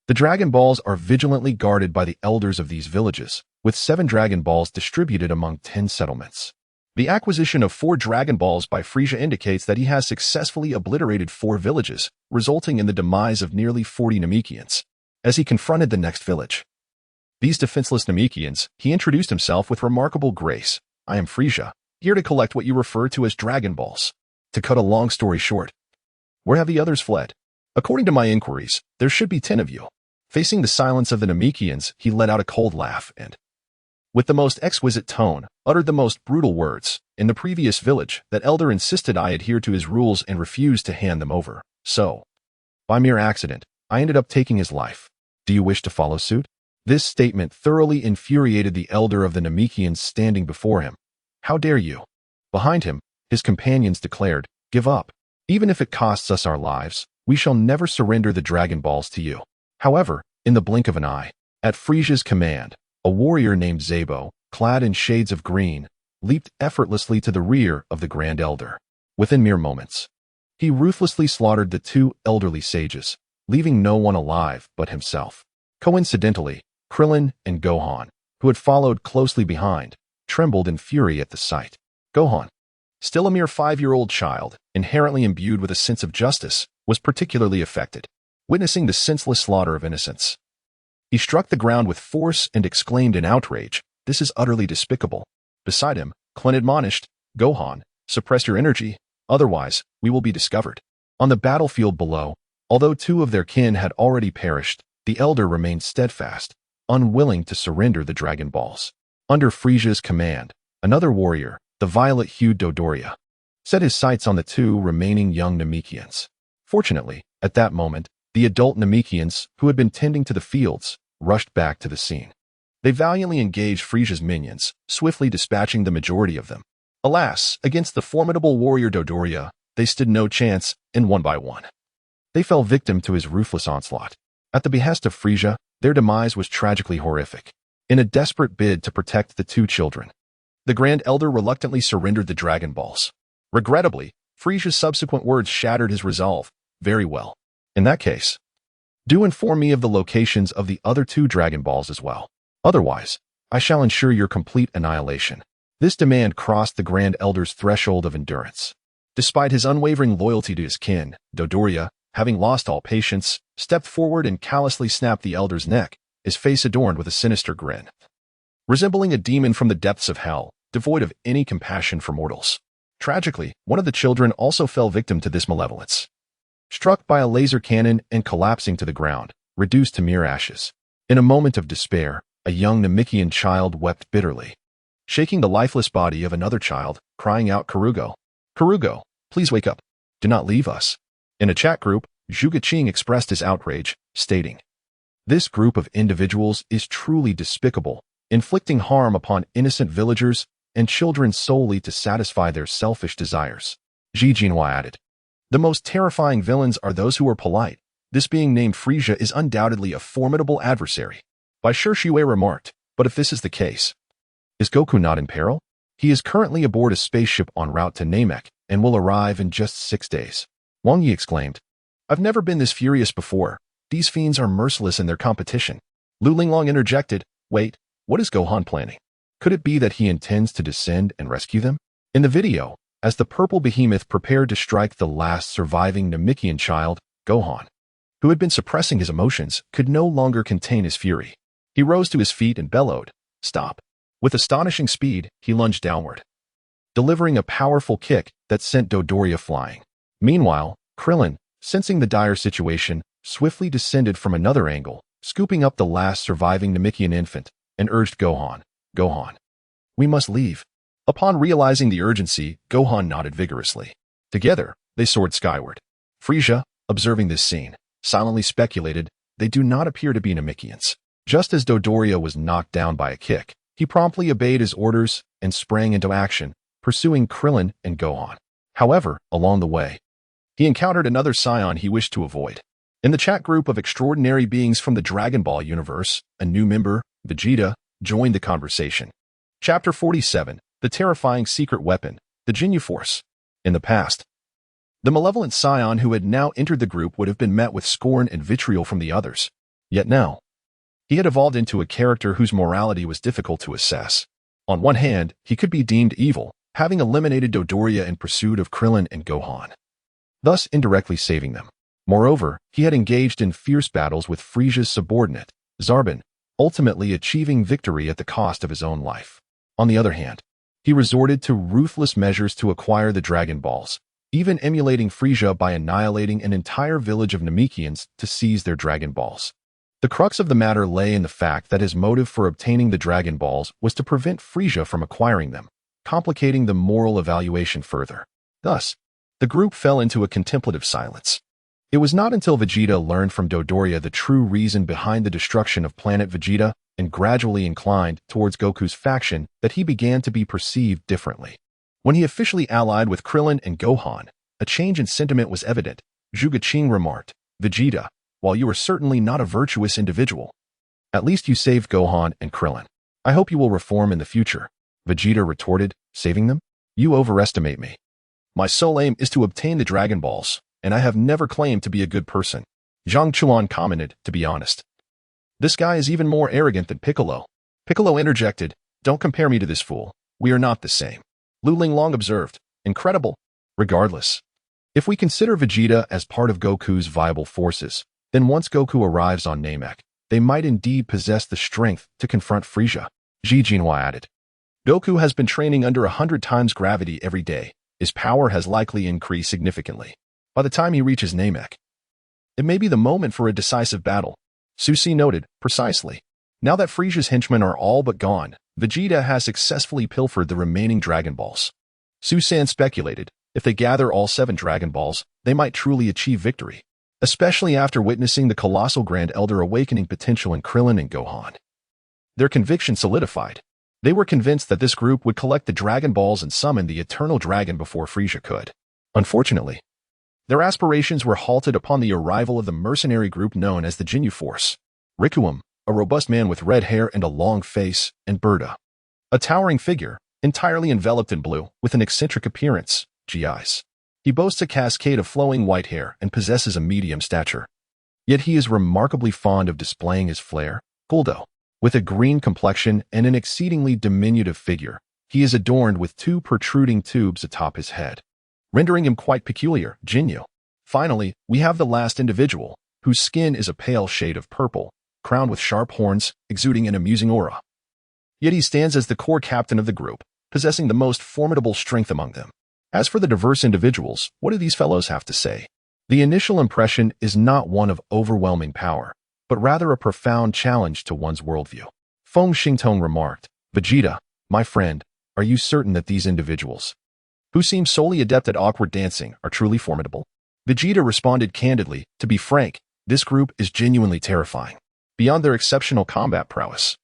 Speaker 1: The Dragon Balls are vigilantly guarded by the elders of these villages, with 7 Dragon Balls distributed among 10 settlements. The acquisition of 4 Dragon Balls by Frieza indicates that he has successfully obliterated 4 villages, resulting in the demise of nearly 40 Namekians. As he confronted the next village, these defenseless Namekians, he introduced himself with remarkable grace. I am Frieza, here to collect what you refer to as Dragon Balls. To cut a long story short, where have the others fled? According to my inquiries, there should be 10 of you. Facing the silence of the Namekians, he let out a cold laugh and, with the most exquisite tone, uttered the most brutal words. In the previous village, that elder insisted I adhere to his rules and refused to hand them over. So, by mere accident, I ended up taking his life. Do you wish to follow suit? This statement thoroughly infuriated the elder of the Namekians standing before him. How dare you? Behind him, his companions declared, give up. Even if it costs us our lives, we shall never surrender the Dragon Balls to you. However, in the blink of an eye, at Frieza's command, a warrior named Zabo, clad in shades of green, leaped effortlessly to the rear of the Grand Elder. Within mere moments, he ruthlessly slaughtered the 2 elderly sages, leaving no one alive but himself. Coincidentally, Krillin and Gohan, who had followed closely behind, trembled in fury at the sight. Gohan, still a mere 5-year-old child, inherently imbued with a sense of justice, was particularly affected, witnessing the senseless slaughter of innocents. He struck the ground with force and exclaimed in outrage, this is utterly despicable. Beside him, Klin admonished, Gohan, suppress your energy, otherwise we will be discovered. On the battlefield below, although 2 of their kin had already perished, the elder remained steadfast, unwilling to surrender the Dragon Balls. Under Frieza's command, another warrior, the violet-hued Dodoria, set his sights on the 2 remaining young Namekians. Fortunately, at that moment, the adult Namekians, who had been tending to the fields, rushed back to the scene. They valiantly engaged Frieza's minions, swiftly dispatching the majority of them. Alas, against the formidable warrior Dodoria, they stood no chance, and one by one, they fell victim to his ruthless onslaught. At the behest of Frieza, their demise was tragically horrific. In a desperate bid to protect the 2 children, the Grand Elder reluctantly surrendered the Dragon Balls. Regrettably, Frieza's subsequent words shattered his resolve. Very well. In that case, do inform me of the locations of the other 2 Dragon Balls as well. Otherwise, I shall ensure your complete annihilation. This demand crossed the Grand Elder's threshold of endurance. Despite his unwavering loyalty to his kin, Dodoria, having lost all patience, stepped forward and callously snapped the elder's neck, his face adorned with a sinister grin. Resembling a demon from the depths of hell, devoid of any compassion for mortals. Tragically, one of the children also fell victim to this malevolence, struck by a laser cannon and collapsing to the ground, reduced to mere ashes. In a moment of despair, a young Namekian child wept bitterly, shaking the lifeless body of another child, crying out, Karugo, Karugo, please wake up. Do not leave us. In a chat group, Zhuge Qing expressed his outrage, stating, this group of individuals is truly despicable, inflicting harm upon innocent villagers and children solely to satisfy their selfish desires. Ji Jinhua added. The most terrifying villains are those who are polite. This being named Frieza is undoubtedly a formidable adversary. Bai Shui remarked, but if this is the case, is Goku not in peril? He is currently aboard a spaceship en route to Namek and will arrive in just 6 days. Wang Yi exclaimed. I've never been this furious before. These fiends are merciless in their competition. Lu Linglong interjected, wait, what is Gohan planning? Could it be that he intends to descend and rescue them? In the video, as the purple behemoth prepared to strike the last surviving Namekian child, Gohan, who had been suppressing his emotions, could no longer contain his fury. He rose to his feet and bellowed, stop. With astonishing speed, he lunged downward, delivering a powerful kick that sent Dodoria flying. Meanwhile, Krillin, sensing the dire situation, swiftly descended from another angle, scooping up the last surviving Namekian infant, and urged Gohan, Gohan, we must leave. Upon realizing the urgency, Gohan nodded vigorously. Together, they soared skyward. Frieza, observing this scene, silently speculated, they do not appear to be Namekians. Just as Dodoria was knocked down by a kick, he promptly obeyed his orders and sprang into action, pursuing Krillin and Gohan. However, along the way, he encountered another Saiyan he wished to avoid. In the chat group of extraordinary beings from the Dragon Ball universe, a new member, Vegeta, joined the conversation. Chapter 47, The Terrifying Secret Weapon, the Ginyu Force. In the past, the malevolent Saiyan who had now entered the group would have been met with scorn and vitriol from the others. Yet now, he had evolved into a character whose morality was difficult to assess. On one hand, he could be deemed evil, having eliminated Dodoria in pursuit of Krillin and Gohan, thus indirectly saving them. Moreover, he had engaged in fierce battles with Frieza's subordinate, Zarbon, ultimately achieving victory at the cost of his own life. On the other hand, he resorted to ruthless measures to acquire the Dragon Balls, even emulating Frieza by annihilating an entire village of Namekians to seize their Dragon Balls. The crux of the matter lay in the fact that his motive for obtaining the Dragon Balls was to prevent Frieza from acquiring them, complicating the moral evaluation further. Thus, the group fell into a contemplative silence. It was not until Vegeta learned from Dodoria the true reason behind the destruction of planet Vegeta and gradually inclined towards Goku's faction that he began to be perceived differently. When he officially allied with Krillin and Gohan, a change in sentiment was evident. Zhuge Qing remarked, Vegeta, while you are certainly not a virtuous individual, at least you saved Gohan and Krillin. I hope you will reform in the future. Vegeta retorted, saving them? You overestimate me. My sole aim is to obtain the Dragon Balls, and I have never claimed to be a good person. Zhang Chuan commented, to be honest. This guy is even more arrogant than Piccolo. Piccolo interjected, don't compare me to this fool. We are not the same. Lu Linglong observed, incredible. Regardless, if we consider Vegeta as part of Goku's viable forces, then once Goku arrives on Namek, they might indeed possess the strength to confront Frieza. Ji Jinhua added. Goku has been training under 100 times gravity every day. His power has likely increased significantly. By the time he reaches Namek, it may be the moment for a decisive battle. Susi noted, precisely. Now that Frieza's henchmen are all but gone, Vegeta has successfully pilfered the remaining Dragon Balls. Susan speculated, if they gather all 7 Dragon Balls, they might truly achieve victory, especially after witnessing the colossal Grand Elder awakening potential in Krillin and Gohan. Their conviction solidified. They were convinced that this group would collect the Dragon Balls and summon the Eternal Dragon before Frieza could. Unfortunately, their aspirations were halted upon the arrival of the mercenary group known as the Ginyu Force. Rikuum, a robust man with red hair and a long face, and Berta, a towering figure, entirely enveloped in blue, with an eccentric appearance, GIs. He boasts a cascade of flowing white hair and possesses a medium stature. Yet he is remarkably fond of displaying his flair. Guldo, with a green complexion and an exceedingly diminutive figure, he is adorned with 2 protruding tubes atop his head, rendering him quite peculiar. Jinyu. Finally, we have the last individual, whose skin is a pale shade of purple, crowned with sharp horns, exuding an amusing aura. Yet he stands as the core captain of the group, possessing the most formidable strength among them. As for the diverse individuals, what do these fellows have to say? The initial impression is not one of overwhelming power, but rather a profound challenge to one's worldview. Feng Xingtong remarked, Vegeta, my friend, are you certain that these individuals, who seem solely adept at awkward dancing, are truly formidable? Vegeta responded candidly, to be frank, this group is genuinely terrifying. Beyond their exceptional combat prowess,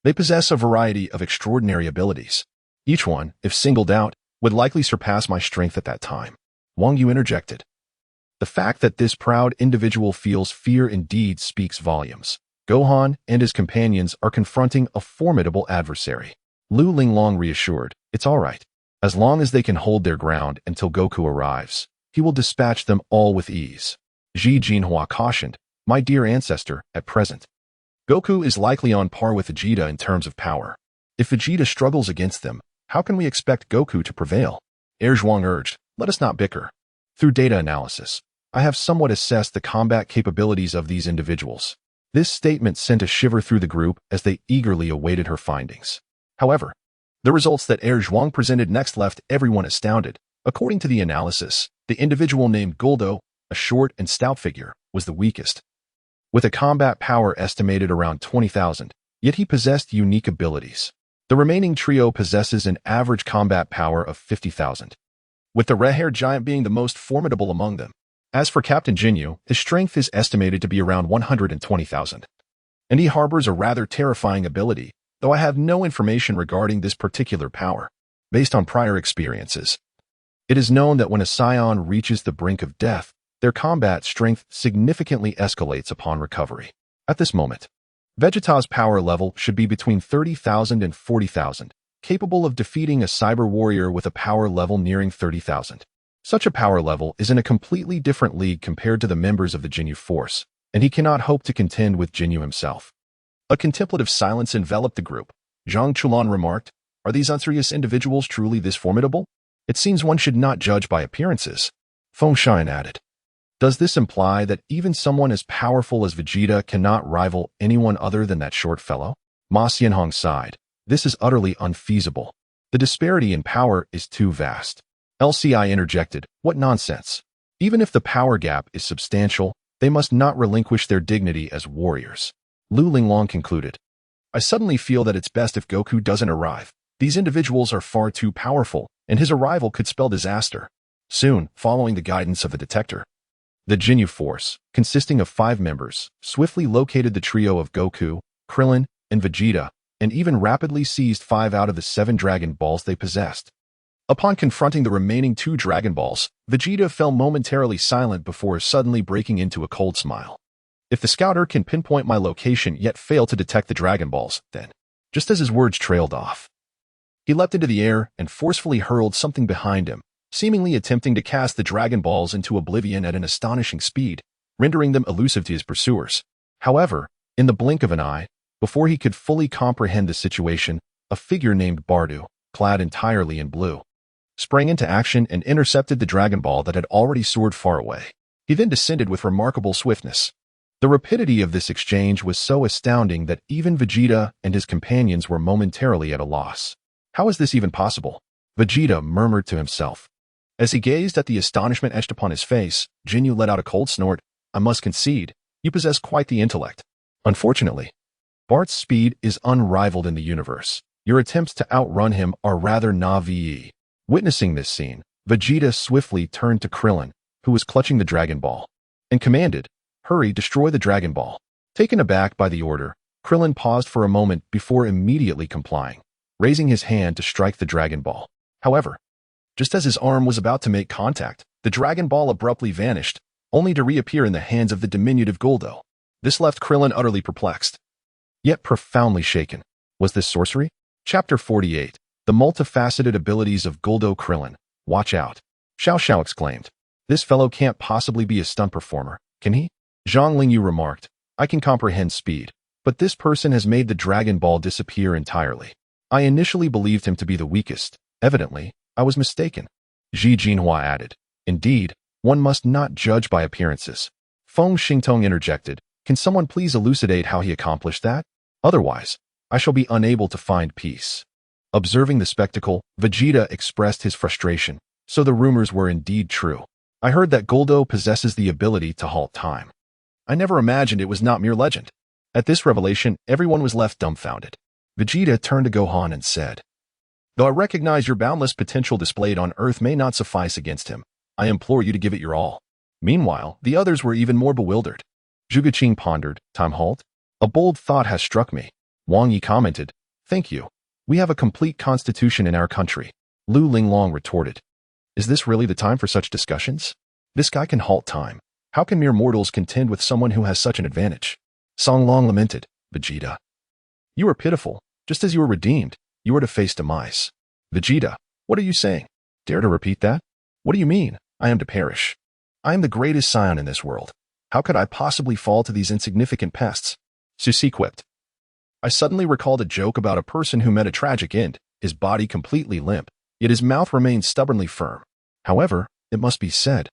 Speaker 1: They possess a variety of extraordinary abilities. Each one, if singled out, would likely surpass my strength at that time. Wang Yu interjected. The fact that this proud individual feels fear indeed speaks volumes. Gohan and his companions are confronting a formidable adversary. Lu Linglong reassured, it's all right. As long as they can hold their ground until Goku arrives, he will dispatch them all with ease. Ji Jinhua cautioned, my dear ancestor, at present, Goku is likely on par with Vegeta in terms of power. If Vegeta struggles against them, how can we expect Goku to prevail? Zhuang urged, let us not bicker. Through data analysis, I have somewhat assessed the combat capabilities of these individuals. This statement sent a shiver through the group as they eagerly awaited her findings. However, the results that Zhuang presented next left everyone astounded. According to the analysis, the individual named Guldo, a short and stout figure, was the weakest. With a combat power estimated around 20,000, yet he possessed unique abilities. The remaining trio possesses an average combat power of 50,000, with the red-haired giant being the most formidable among them. As for Captain Jinyu, his strength is estimated to be around 120,000, and he harbors a rather terrifying ability, though I have no information regarding this particular power. Based on prior experiences, it is known that when a Saiyan reaches the brink of death, their combat strength significantly escalates upon recovery. At this moment, Vegeta's power level should be between 30,000 and 40,000, capable of defeating a cyber warrior with a power level nearing 30,000. Such a power level is in a completely different league compared to the members of the Jinyu force, and he cannot hope to contend with Jinyu himself. A contemplative silence enveloped the group. Zhang Chulan remarked, are these unserious individuals truly this formidable? It seems one should not judge by appearances. Feng Xian added, does this imply that even someone as powerful as Vegeta cannot rival anyone other than that short fellow? Ma Xianhong sighed, this is utterly unfeasible. The disparity in power is too vast. LCI interjected, what nonsense. Even if the power gap is substantial, they must not relinquish their dignity as warriors. Lu Linglong concluded, I suddenly feel that it's best if Goku doesn't arrive. These individuals are far too powerful, and his arrival could spell disaster. Soon, following the guidance of the detector, the Jinyu force, consisting of 5 members, swiftly located the trio of Goku, Krillin, and Vegeta, and even rapidly seized 5 out of the 7 Dragon Balls they possessed. Upon confronting the remaining 2 Dragon Balls, Vegeta fell momentarily silent before suddenly breaking into a cold smile. If the scouter can pinpoint my location yet fail to detect the Dragon Balls, then, just as his words trailed off, he leapt into the air and forcefully hurled something behind him, seemingly attempting to cast the Dragon Balls into oblivion at an astonishing speed, rendering them elusive to his pursuers. However, in the blink of an eye, before he could fully comprehend the situation, a figure named Bardu, clad entirely in blue, sprang into action and intercepted the Dragon Ball that had already soared far away. He then descended with remarkable swiftness. The rapidity of this exchange was so astounding that even Vegeta and his companions were momentarily at a loss. How is this even possible? Vegeta murmured to himself. As he gazed at the astonishment etched upon his face, Jinyu let out a cold snort. I must concede, you possess quite the intellect. Unfortunately, Bart's speed is unrivaled in the universe. Your attempts to outrun him are rather naive. Witnessing this scene, Vegeta swiftly turned to Krillin, who was clutching the Dragon Ball, and commanded, hurry, destroy the Dragon Ball. Taken aback by the order, Krillin paused for a moment before immediately complying, raising his hand to strike the Dragon Ball. However, just as his arm was about to make contact, the Dragon Ball abruptly vanished, only to reappear in the hands of the diminutive Guldo. This left Krillin utterly perplexed, yet profoundly shaken. Was this sorcery? Chapter 48. The multifaceted abilities of Guldo Krillin. Watch out. Xiao exclaimed. This fellow can't possibly be a stunt performer, can he? Zhang Lingyu remarked. I can comprehend speed, but this person has made the Dragon Ball disappear entirely. I initially believed him to be the weakest. Evidently, I was mistaken. Ji Jinhua added. Indeed, one must not judge by appearances. Feng Xingtong interjected. Can someone please elucidate how he accomplished that? Otherwise, I shall be unable to find peace. Observing the spectacle, Vegeta expressed his frustration. So the rumors were indeed true. I heard that Guldo possesses the ability to halt time. I never imagined it was not mere legend. At this revelation, everyone was left dumbfounded. Vegeta turned to Gohan and said, though I recognize your boundless potential displayed on Earth may not suffice against him, I implore you to give it your all. Meanwhile, the others were even more bewildered. Zhuge Qing pondered, time halt? A bold thought has struck me. Wang Yi commented, "Thank you. We have a complete constitution in our country." Lu Linglong retorted, "Is this really the time for such discussions? This guy can halt time. How can mere mortals contend with someone who has such an advantage?" Song Long lamented, "Vegeta, you are pitiful. Just as you were redeemed, you are to face demise." "Vegeta, what are you saying? Dare to repeat that? What do you mean, I am to perish? I am the greatest Saiyan in this world. How could I possibly fall to these insignificant pests?" Susi quipped. "I suddenly recalled a joke about a person who met a tragic end, his body completely limp, yet his mouth remained stubbornly firm. However, it must be said,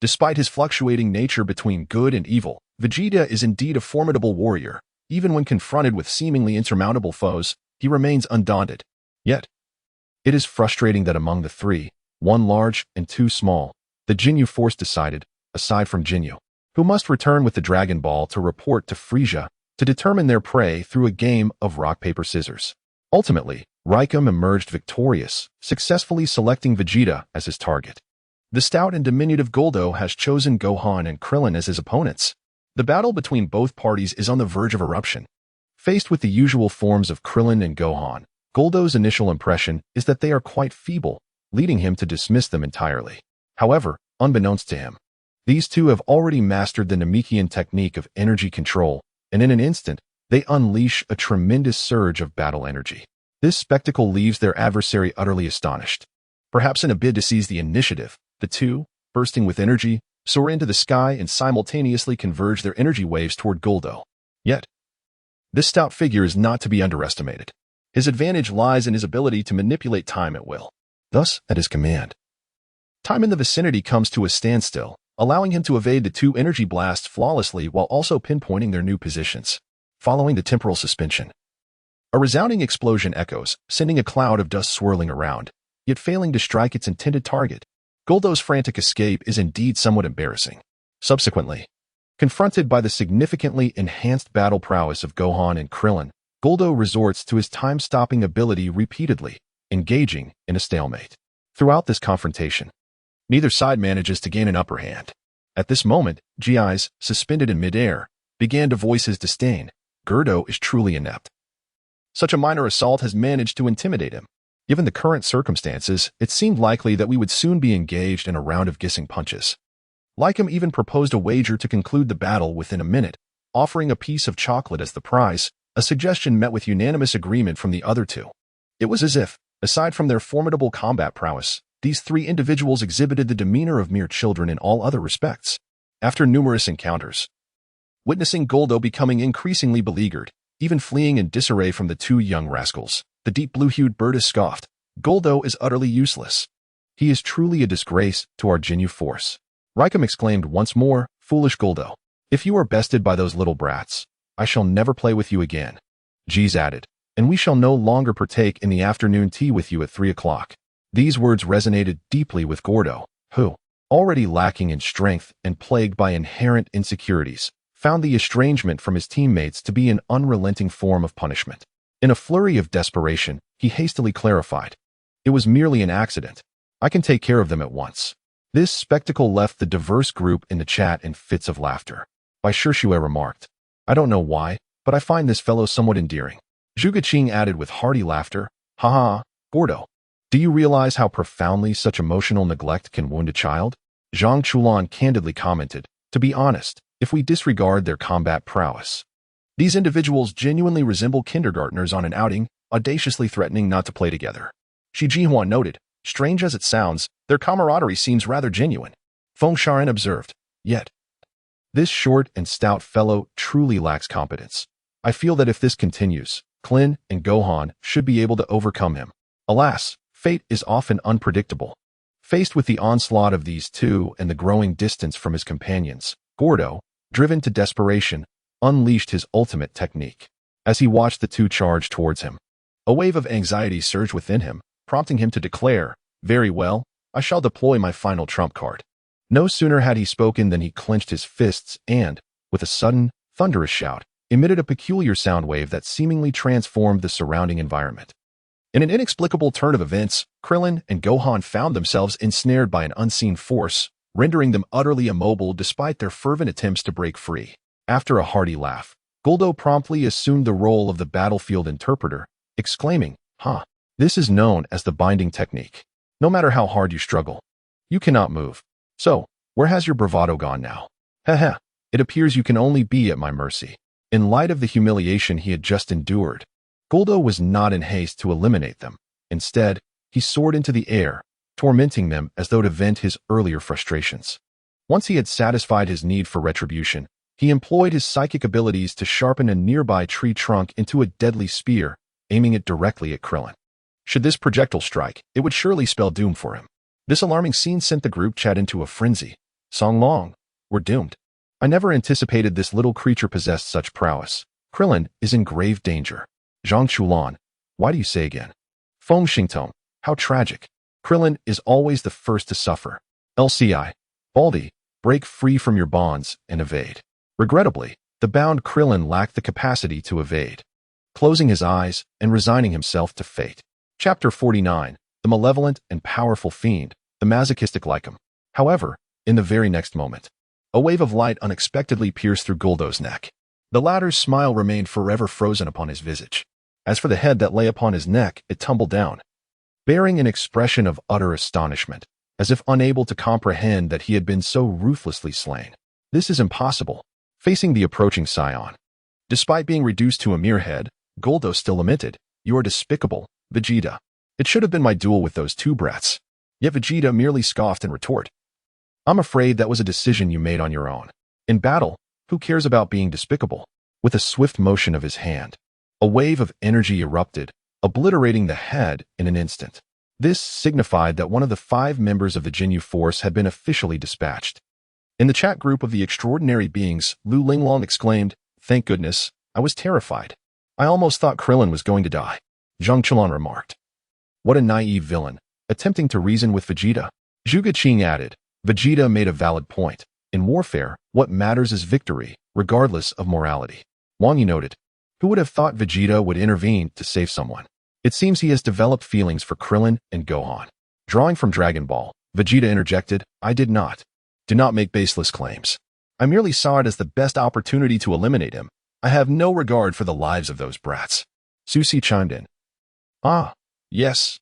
Speaker 1: despite his fluctuating nature between good and evil, Vegeta is indeed a formidable warrior. Even when confronted with seemingly insurmountable foes, he remains undaunted. Yet, it is frustrating that among the three, one large and two small, the Jinyu force decided, aside from Jinyu, who must return with the Dragon Ball to report to Frieza, to determine their prey through a game of rock, paper, scissors. Ultimately, Raikum emerged victorious, successfully selecting Vegeta as his target. The stout and diminutive Guldo has chosen Gohan and Krillin as his opponents. The battle between both parties is on the verge of eruption. Faced with the usual forms of Krillin and Gohan, Guldo's initial impression is that they are quite feeble, leading him to dismiss them entirely. However, unbeknownst to him, these two have already mastered the Namekian technique of energy control, and in an instant, they unleash a tremendous surge of battle energy. This spectacle leaves their adversary utterly astonished. Perhaps in a bid to seize the initiative, the two, bursting with energy, soar into the sky and simultaneously converge their energy waves toward Guldo. Yet, this stout figure is not to be underestimated. His advantage lies in his ability to manipulate time at will. Thus, at his command, time in the vicinity comes to a standstill, allowing him to evade the two energy blasts flawlessly while also pinpointing their new positions. Following the temporal suspension, a resounding explosion echoes, sending a cloud of dust swirling around, yet failing to strike its intended target. Guldo's frantic escape is indeed somewhat embarrassing. Subsequently, confronted by the significantly enhanced battle prowess of Gohan and Krillin, Guldo resorts to his time-stopping ability repeatedly, engaging in a stalemate. Throughout this confrontation, neither side manages to gain an upper hand. At this moment, Gi's, suspended in midair, began to voice his disdain. Guldo is truly inept. Such a minor assault has managed to intimidate him. Given the current circumstances, it seemed likely that we would soon be engaged in a round of gissing punches. Lycum even proposed a wager to conclude the battle within a minute, offering a piece of chocolate as the prize, a suggestion met with unanimous agreement from the other two. It was as if, aside from their formidable combat prowess, these three individuals exhibited the demeanor of mere children in all other respects. After numerous encounters, witnessing Guldo becoming increasingly beleaguered, even fleeing in disarray from the two young rascals, the deep blue-hued bird is scoffed. Guldo is utterly useless. He is truly a disgrace to our Jinyu force. Raikum exclaimed once more, "Foolish Guldo. If you are bested by those little brats, I shall never play with you again." Ji's added, "And we shall no longer partake in the afternoon tea with you at 3 o'clock. These words resonated deeply with Guldo, who, already lacking in strength and plagued by inherent insecurities, found the estrangement from his teammates to be an unrelenting form of punishment. In a flurry of desperation, he hastily clarified, "It was merely an accident. I can take care of them at once." This spectacle left the diverse group in the chat in fits of laughter. Bai Shishue remarked, "I don't know why, but I find this fellow somewhat endearing." Zhuge Qing added with hearty laughter, "Haha, Guldo. Do you realize how profoundly such emotional neglect can wound a child?" Zhang Chulan candidly commented, "To be honest, if we disregard their combat prowess, these individuals genuinely resemble kindergartners on an outing, audaciously threatening not to play together." Shi Jihuan noted, "Strange as it sounds, their camaraderie seems rather genuine." Feng Sharin observed, "Yet, this short and stout fellow truly lacks competence. I feel that if this continues, Klin and Gohan should be able to overcome him. Alas, fate is often unpredictable." Faced with the onslaught of these two and the growing distance from his companions, Guldo, driven to desperation, unleashed his ultimate technique. As he watched the two charge towards him, a wave of anxiety surged within him, prompting him to declare, "Very well, I shall deploy my final trump card." No sooner had he spoken than he clenched his fists and, with a sudden, thunderous shout, emitted a peculiar sound wave that seemingly transformed the surrounding environment. In an inexplicable turn of events, Krillin and Gohan found themselves ensnared by an unseen force, rendering them utterly immobile despite their fervent attempts to break free. After a hearty laugh, Guldo promptly assumed the role of the battlefield interpreter, exclaiming, this is known as the binding technique. No matter how hard you struggle, you cannot move. So, where has your bravado gone now? Heh, it appears you can only be at my mercy. In light of the humiliation he had just endured, Guldo was not in haste to eliminate them. Instead, he soared into the air, tormenting them as though to vent his earlier frustrations. Once he had satisfied his need for retribution, he employed his psychic abilities to sharpen a nearby tree trunk into a deadly spear, aiming it directly at Krillin. Should this projectile strike, it would surely spell doom for him. This alarming scene sent the group chat into a frenzy. Song Long, we're doomed. I never anticipated this little creature possessed such prowess. Krillin is in grave danger. Zhang Chulan, why do you say again? Feng Xingtong, how tragic. Krillin is always the first to suffer. LCI, Baldy, break free from your bonds and evade. Regrettably, the bound Krillin lacked the capacity to evade, closing his eyes and resigning himself to fate. Chapter 49, the malevolent and powerful fiend, the masochistic Lycum. However, in the very next moment, a wave of light unexpectedly pierced through Guldo's neck. The latter's smile remained forever frozen upon his visage. As for the head that lay upon his neck, it tumbled down, bearing an expression of utter astonishment, as if unable to comprehend that he had been so ruthlessly slain. This is impossible. Facing the approaching Saiyan, despite being reduced to a mere head, Guldo still lamented, "You are despicable, Vegeta. It should have been my duel with those two brats." Yet Vegeta merely scoffed and retorted, "I'm afraid that was a decision you made on your own. In battle, who cares about being despicable?" With a swift motion of his hand, a wave of energy erupted, obliterating the head in an instant. This signified that one of the 5 members of the Jinyu force had been officially dispatched. In the chat group of the extraordinary beings, Lu Linglong exclaimed, "Thank goodness, I was terrified. I almost thought Krillin was going to die." Zhang Chulan remarked, "What a naive villain, attempting to reason with Vegeta." Zhuge Qing added, "Vegeta made a valid point. In warfare, what matters is victory, regardless of morality." Wang Yi noted, "Who would have thought Vegeta would intervene to save someone? It seems he has developed feelings for Krillin and Gohan." Drawing from Dragon Ball, Vegeta interjected, "I did not. Do not make baseless claims. I merely saw it as the best opportunity to eliminate him. I have no regard for the lives of those brats." Susi chimed in, Yes,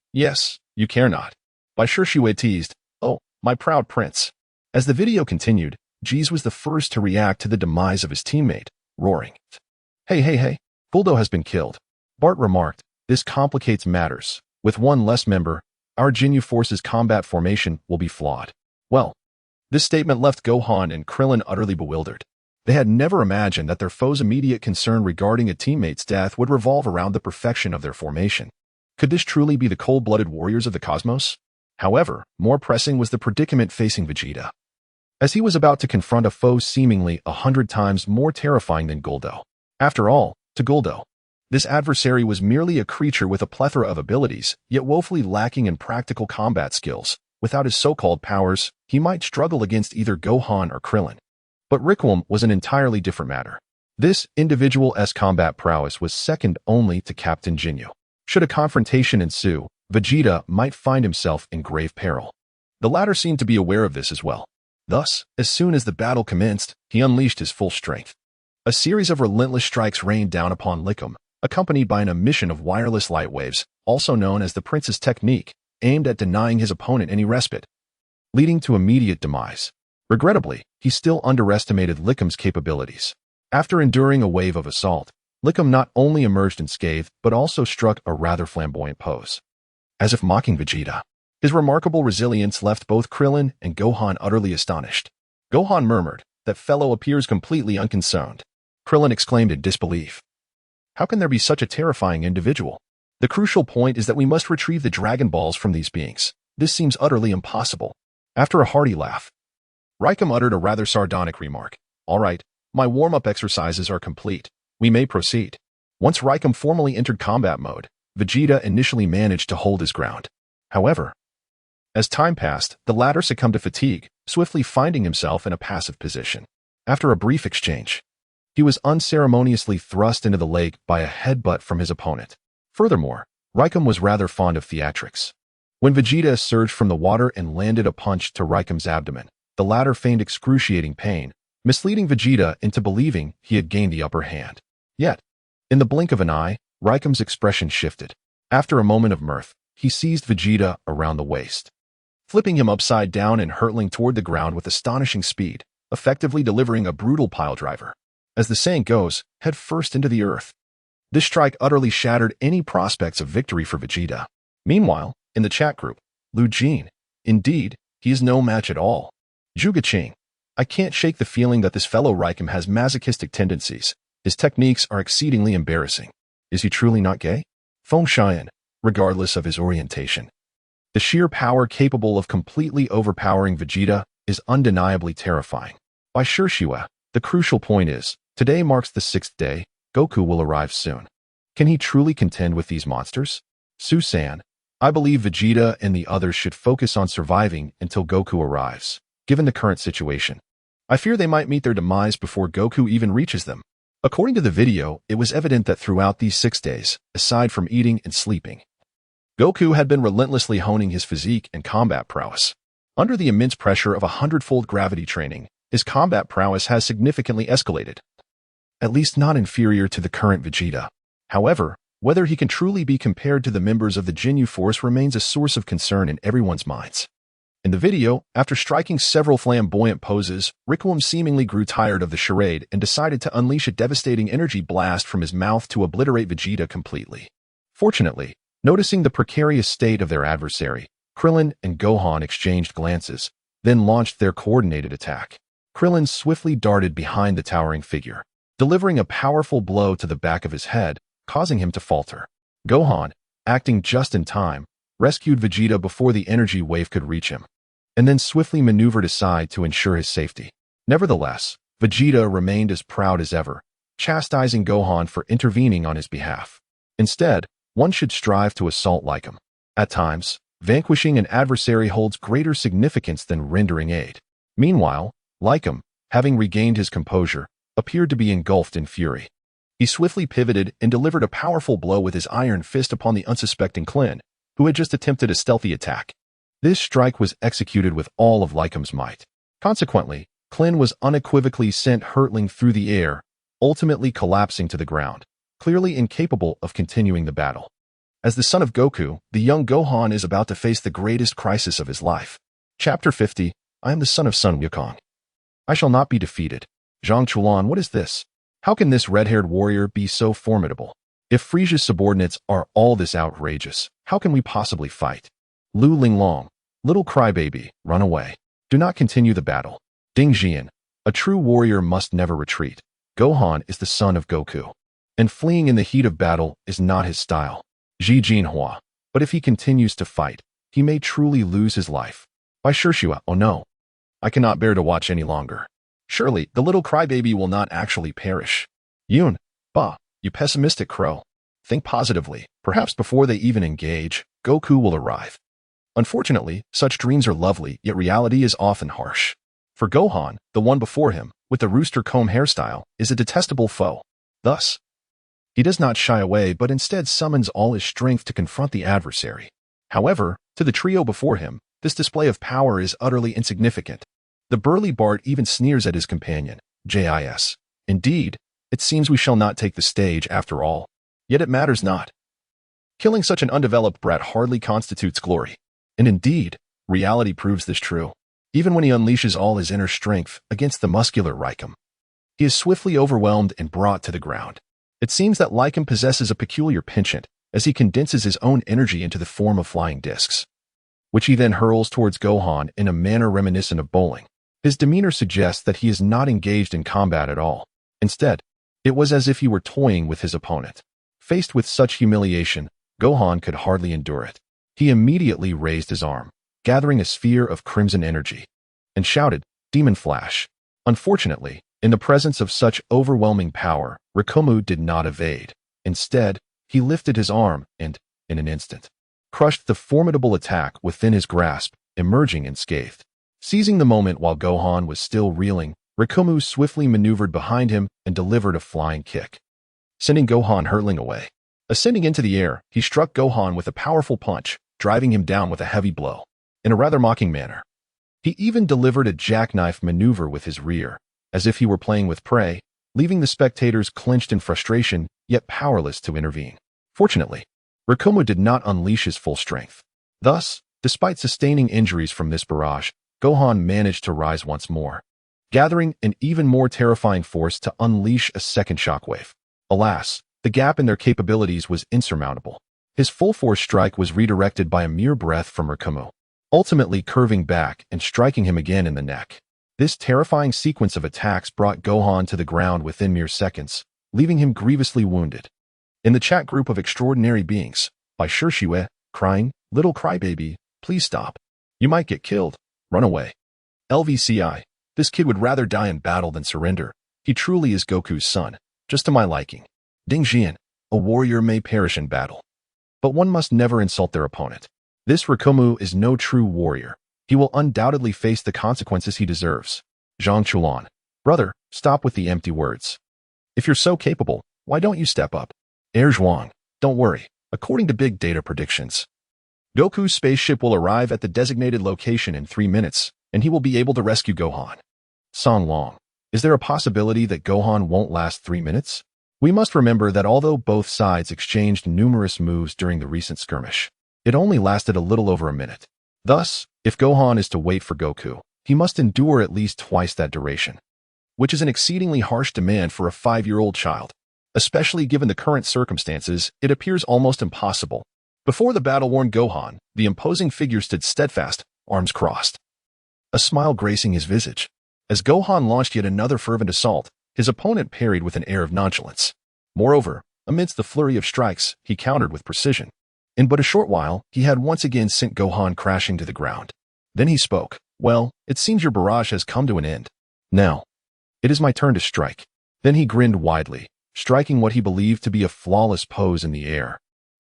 Speaker 1: you care not." By Shui teased, "Oh, my proud prince." As the video continued, Jeez was the first to react to the demise of his teammate, roaring, Hey, Guldo has been killed." Bart remarked, "This complicates matters. With one less member, our Jinyu force's combat formation will be flawed." Well, this statement left Gohan and Krillin utterly bewildered. They had never imagined that their foe's immediate concern regarding a teammate's death would revolve around the perfection of their formation. Could this truly be the cold-blooded warriors of the cosmos? However, more pressing was the predicament facing Vegeta, as he was about to confront a foe seemingly 100 times more terrifying than Guldo. After all, to Guldo, this adversary was merely a creature with a plethora of abilities, yet woefully lacking in practical combat skills. Without his so-called powers, he might struggle against either Gohan or Krillin. But Riquelme was an entirely different matter. This individual's combat prowess was second only to Captain Jinyu. Should a confrontation ensue, Vegeta might find himself in grave peril. The latter seemed to be aware of this as well. Thus, as soon as the battle commenced, he unleashed his full strength. A series of relentless strikes rained down upon Lycum, accompanied by an emission of wireless light waves, also known as the Prince's Technique, aimed at denying his opponent any respite, leading to immediate demise. Regrettably, he still underestimated Lycum's capabilities. After enduring a wave of assault, Lycum not only emerged unscathed, but also struck a rather flamboyant pose, as if mocking Vegeta. His remarkable resilience left both Krillin and Gohan utterly astonished. Gohan murmured, "That fellow appears completely unconcerned." Krillin exclaimed in disbelief, "How can there be such a terrifying individual? The crucial point is that we must retrieve the Dragon Balls from these beings. This seems utterly impossible." After a hearty laugh, Raikum uttered a rather sardonic remark. "All right, my warm-up exercises are complete. We may proceed." Once Raikum formally entered combat mode, Vegeta initially managed to hold his ground. However, as time passed, the latter succumbed to fatigue, swiftly finding himself in a passive position. After a brief exchange, he was unceremoniously thrust into the lake by a headbutt from his opponent. Furthermore, Raikum was rather fond of theatrics. When Vegeta surged from the water and landed a punch to Raikum's abdomen, the latter feigned excruciating pain, misleading Vegeta into believing he had gained the upper hand. Yet, in the blink of an eye, Raikam's expression shifted. After a moment of mirth, he seized Vegeta around the waist, flipping him upside down and hurtling toward the ground with astonishing speed, effectively delivering a brutal piledriver. As the saying goes, head first into the earth. This strike utterly shattered any prospects of victory for Vegeta. Meanwhile, in the chat group, Lu Jin, indeed, he is no match at all. Zhuge-Ching, I can't shake the feeling that this fellow Raikam has masochistic tendencies. His techniques are exceedingly embarrassing. Is he truly not gay? Feng Xian, regardless of his orientation. The sheer power capable of completely overpowering Vegeta is undeniably terrifying. By Shue, the crucial point is, today marks the 6th day, Goku will arrive soon. Can he truly contend with these monsters? Su-san, I believe Vegeta and the others should focus on surviving until Goku arrives. Given the current situation, I fear they might meet their demise before Goku even reaches them. According to the video, it was evident that throughout these 6 days, aside from eating and sleeping, Goku had been relentlessly honing his physique and combat prowess. Under the immense pressure of 100-fold gravity training, his combat prowess has significantly escalated. At least not inferior to the current Vegeta. However, whether he can truly be compared to the members of the Ginyu Force remains a source of concern in everyone's minds. In the video, after striking several flamboyant poses, Rickwam seemingly grew tired of the charade and decided to unleash a devastating energy blast from his mouth to obliterate Vegeta completely. Fortunately, noticing the precarious state of their adversary, Krillin and Gohan exchanged glances, then launched their coordinated attack. Krillin swiftly darted behind the towering figure, delivering a powerful blow to the back of his head, causing him to falter. Gohan, acting just in time, rescued Vegeta before the energy wave could reach him, and then swiftly maneuvered aside to ensure his safety. Nevertheless, Vegeta remained as proud as ever, chastising Gohan for intervening on his behalf. Instead, one should strive to assault like him. At times, vanquishing an adversary holds greater significance than rendering aid. Meanwhile, Lycum, having regained his composure, appeared to be engulfed in fury. He swiftly pivoted and delivered a powerful blow with his iron fist upon the unsuspecting Klin, who had just attempted a stealthy attack. This strike was executed with all of Lycum's might. Consequently, Klin was unequivocally sent hurtling through the air, ultimately collapsing to the ground, clearly incapable of continuing the battle. As the son of Goku, the young Gohan is about to face the greatest crisis of his life. Chapter 50, I am the son of Sun Wukong. I shall not be defeated. Zhang Chuan, what is this? How can this red-haired warrior be so formidable? If Frisia's subordinates are all this outrageous, how can we possibly fight? Lu Linglong, little crybaby, run away. Do not continue the battle. Ding Jian, a true warrior must never retreat. Gohan is the son of Goku, and fleeing in the heat of battle is not his style. Ji Jinhua, but if he continues to fight, he may truly lose his life. By Shishua, oh no. I cannot bear to watch any longer. Surely, the little crybaby will not actually perish. Yun, bah, you pessimistic crow. Think positively. Perhaps before they even engage, Goku will arrive. Unfortunately, such dreams are lovely, yet reality is often harsh. For Gohan, the one before him, with the rooster comb hairstyle, is a detestable foe. Thus, he does not shy away but instead summons all his strength to confront the adversary. However, to the trio before him, this display of power is utterly insignificant. The burly Bart even sneers at his companion, Jis. Indeed, it seems we shall not take the stage after all. Yet it matters not. Killing such an undeveloped brat hardly constitutes glory. And indeed, reality proves this true. Even when he unleashes all his inner strength against the muscular Lycum, he is swiftly overwhelmed and brought to the ground. It seems that Lycum possesses a peculiar penchant as he condenses his own energy into the form of flying discs, which he then hurls towards Gohan in a manner reminiscent of bowling. His demeanor suggests that he is not engaged in combat at all. Instead, it was as if he were toying with his opponent. Faced with such humiliation, Gohan could hardly endure it. He immediately raised his arm, gathering a sphere of crimson energy, and shouted, Demon Flash. Unfortunately, in the presence of such overwhelming power, Rikumu did not evade. Instead, he lifted his arm and, in an instant, crushed the formidable attack within his grasp, emerging unscathed. Seizing the moment while Gohan was still reeling, Rikumu swiftly maneuvered behind him and delivered a flying kick, sending Gohan hurtling away. Ascending into the air, he struck Gohan with a powerful punch, driving him down with a heavy blow. In a rather mocking manner, he even delivered a jackknife maneuver with his rear, as if he were playing with prey, leaving the spectators clenched in frustration, yet powerless to intervene. Fortunately, Rikumu did not unleash his full strength. Thus, despite sustaining injuries from this barrage, Gohan managed to rise once more, gathering an even more terrifying force to unleash a second shockwave. Alas, the gap in their capabilities was insurmountable. His full-force strike was redirected by a mere breath from Rikumu, ultimately curving back and striking him again in the neck. This terrifying sequence of attacks brought Gohan to the ground within mere seconds, leaving him grievously wounded. In the chat group of extraordinary beings, by Xiayu, crying, "Little crybaby, please stop. You might get killed. Run away. LVCI, this kid would rather die in battle than surrender. He truly is Goku's son, just to my liking. Ding Jian, a warrior may perish in battle, but one must never insult their opponent. This Rikumu is no true warrior. He will undoubtedly face the consequences he deserves. Zhang Chulan, brother, stop with the empty words. If you're so capable, why don't you step up? Zhuang, don't worry. According to big data predictions, Goku's spaceship will arrive at the designated location in 3 minutes, and he will be able to rescue Gohan. Song Long, is there a possibility that Gohan won't last 3 minutes? We must remember that although both sides exchanged numerous moves during the recent skirmish, it only lasted a little over a minute. Thus, if Gohan is to wait for Goku, he must endure at least twice that duration, which is an exceedingly harsh demand for a 5-year-old child. Especially given the current circumstances, it appears almost impossible. Before the battle-worn Gohan, the imposing figure stood steadfast, arms crossed, a smile gracing his visage. As Gohan launched yet another fervent assault, his opponent parried with an air of nonchalance. Moreover, amidst the flurry of strikes, he countered with precision. In but a short while, he had once again sent Gohan crashing to the ground. Then he spoke. Well, it seems your barrage has come to an end. Now, it is my turn to strike. Then he grinned widely, striking what he believed to be a flawless pose in the air,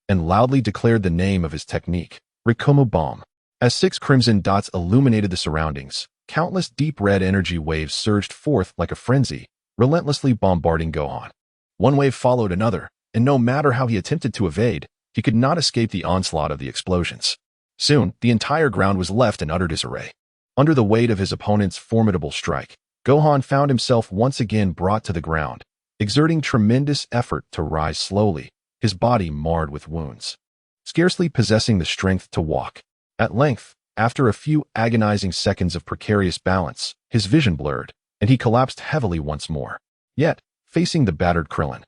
Speaker 1: and loudly declared the name of his technique, Rikumu Bomb. As 6 crimson dots illuminated the surroundings, countless deep red energy waves surged forth like a frenzy, relentlessly bombarding Gohan. One wave followed another, and no matter how he attempted to evade, he could not escape the onslaught of the explosions. Soon, the entire ground was left in utter disarray. Under the weight of his opponent's formidable strike, Gohan found himself once again brought to the ground, exerting tremendous effort to rise slowly, his body marred with wounds, scarcely possessing the strength to walk. At length, after a few agonizing seconds of precarious balance, his vision blurred, and he collapsed heavily once more. Yet, facing the battered Krillin,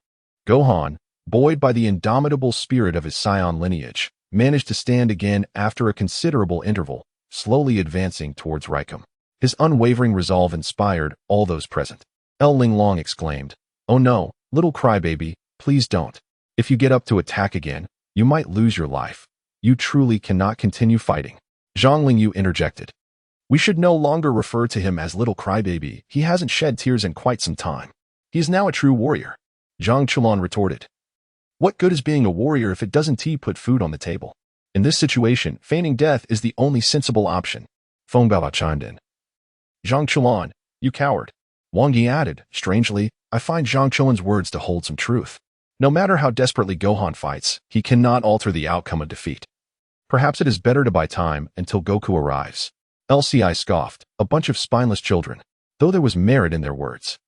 Speaker 1: Gohan, buoyed by the indomitable spirit of his Saiyan lineage, managed to stand again after a considerable interval, slowly advancing towards Raikum. His unwavering resolve inspired all those present. El Linglong exclaimed, "Oh no, little crybaby, please don't. If you get up to attack again, you might lose your life. You truly cannot continue fighting." Zhang Lingyu interjected. "We should no longer refer to him as little crybaby. He hasn't shed tears in quite some time. He is now a true warrior." Zhang Chulan retorted, "What good is being a warrior if it doesn't put food on the table? In this situation, feigning death is the only sensible option." Feng Baobao chimed in. "Zhang Chulan, you coward." Wang Yi added, "Strangely, I find Zhang Chulan's words to hold some truth. No matter how desperately Gohan fights, he cannot alter the outcome of defeat. Perhaps it is better to buy time until Goku arrives." LCI scoffed, a bunch of spineless children, though there was merit in their words.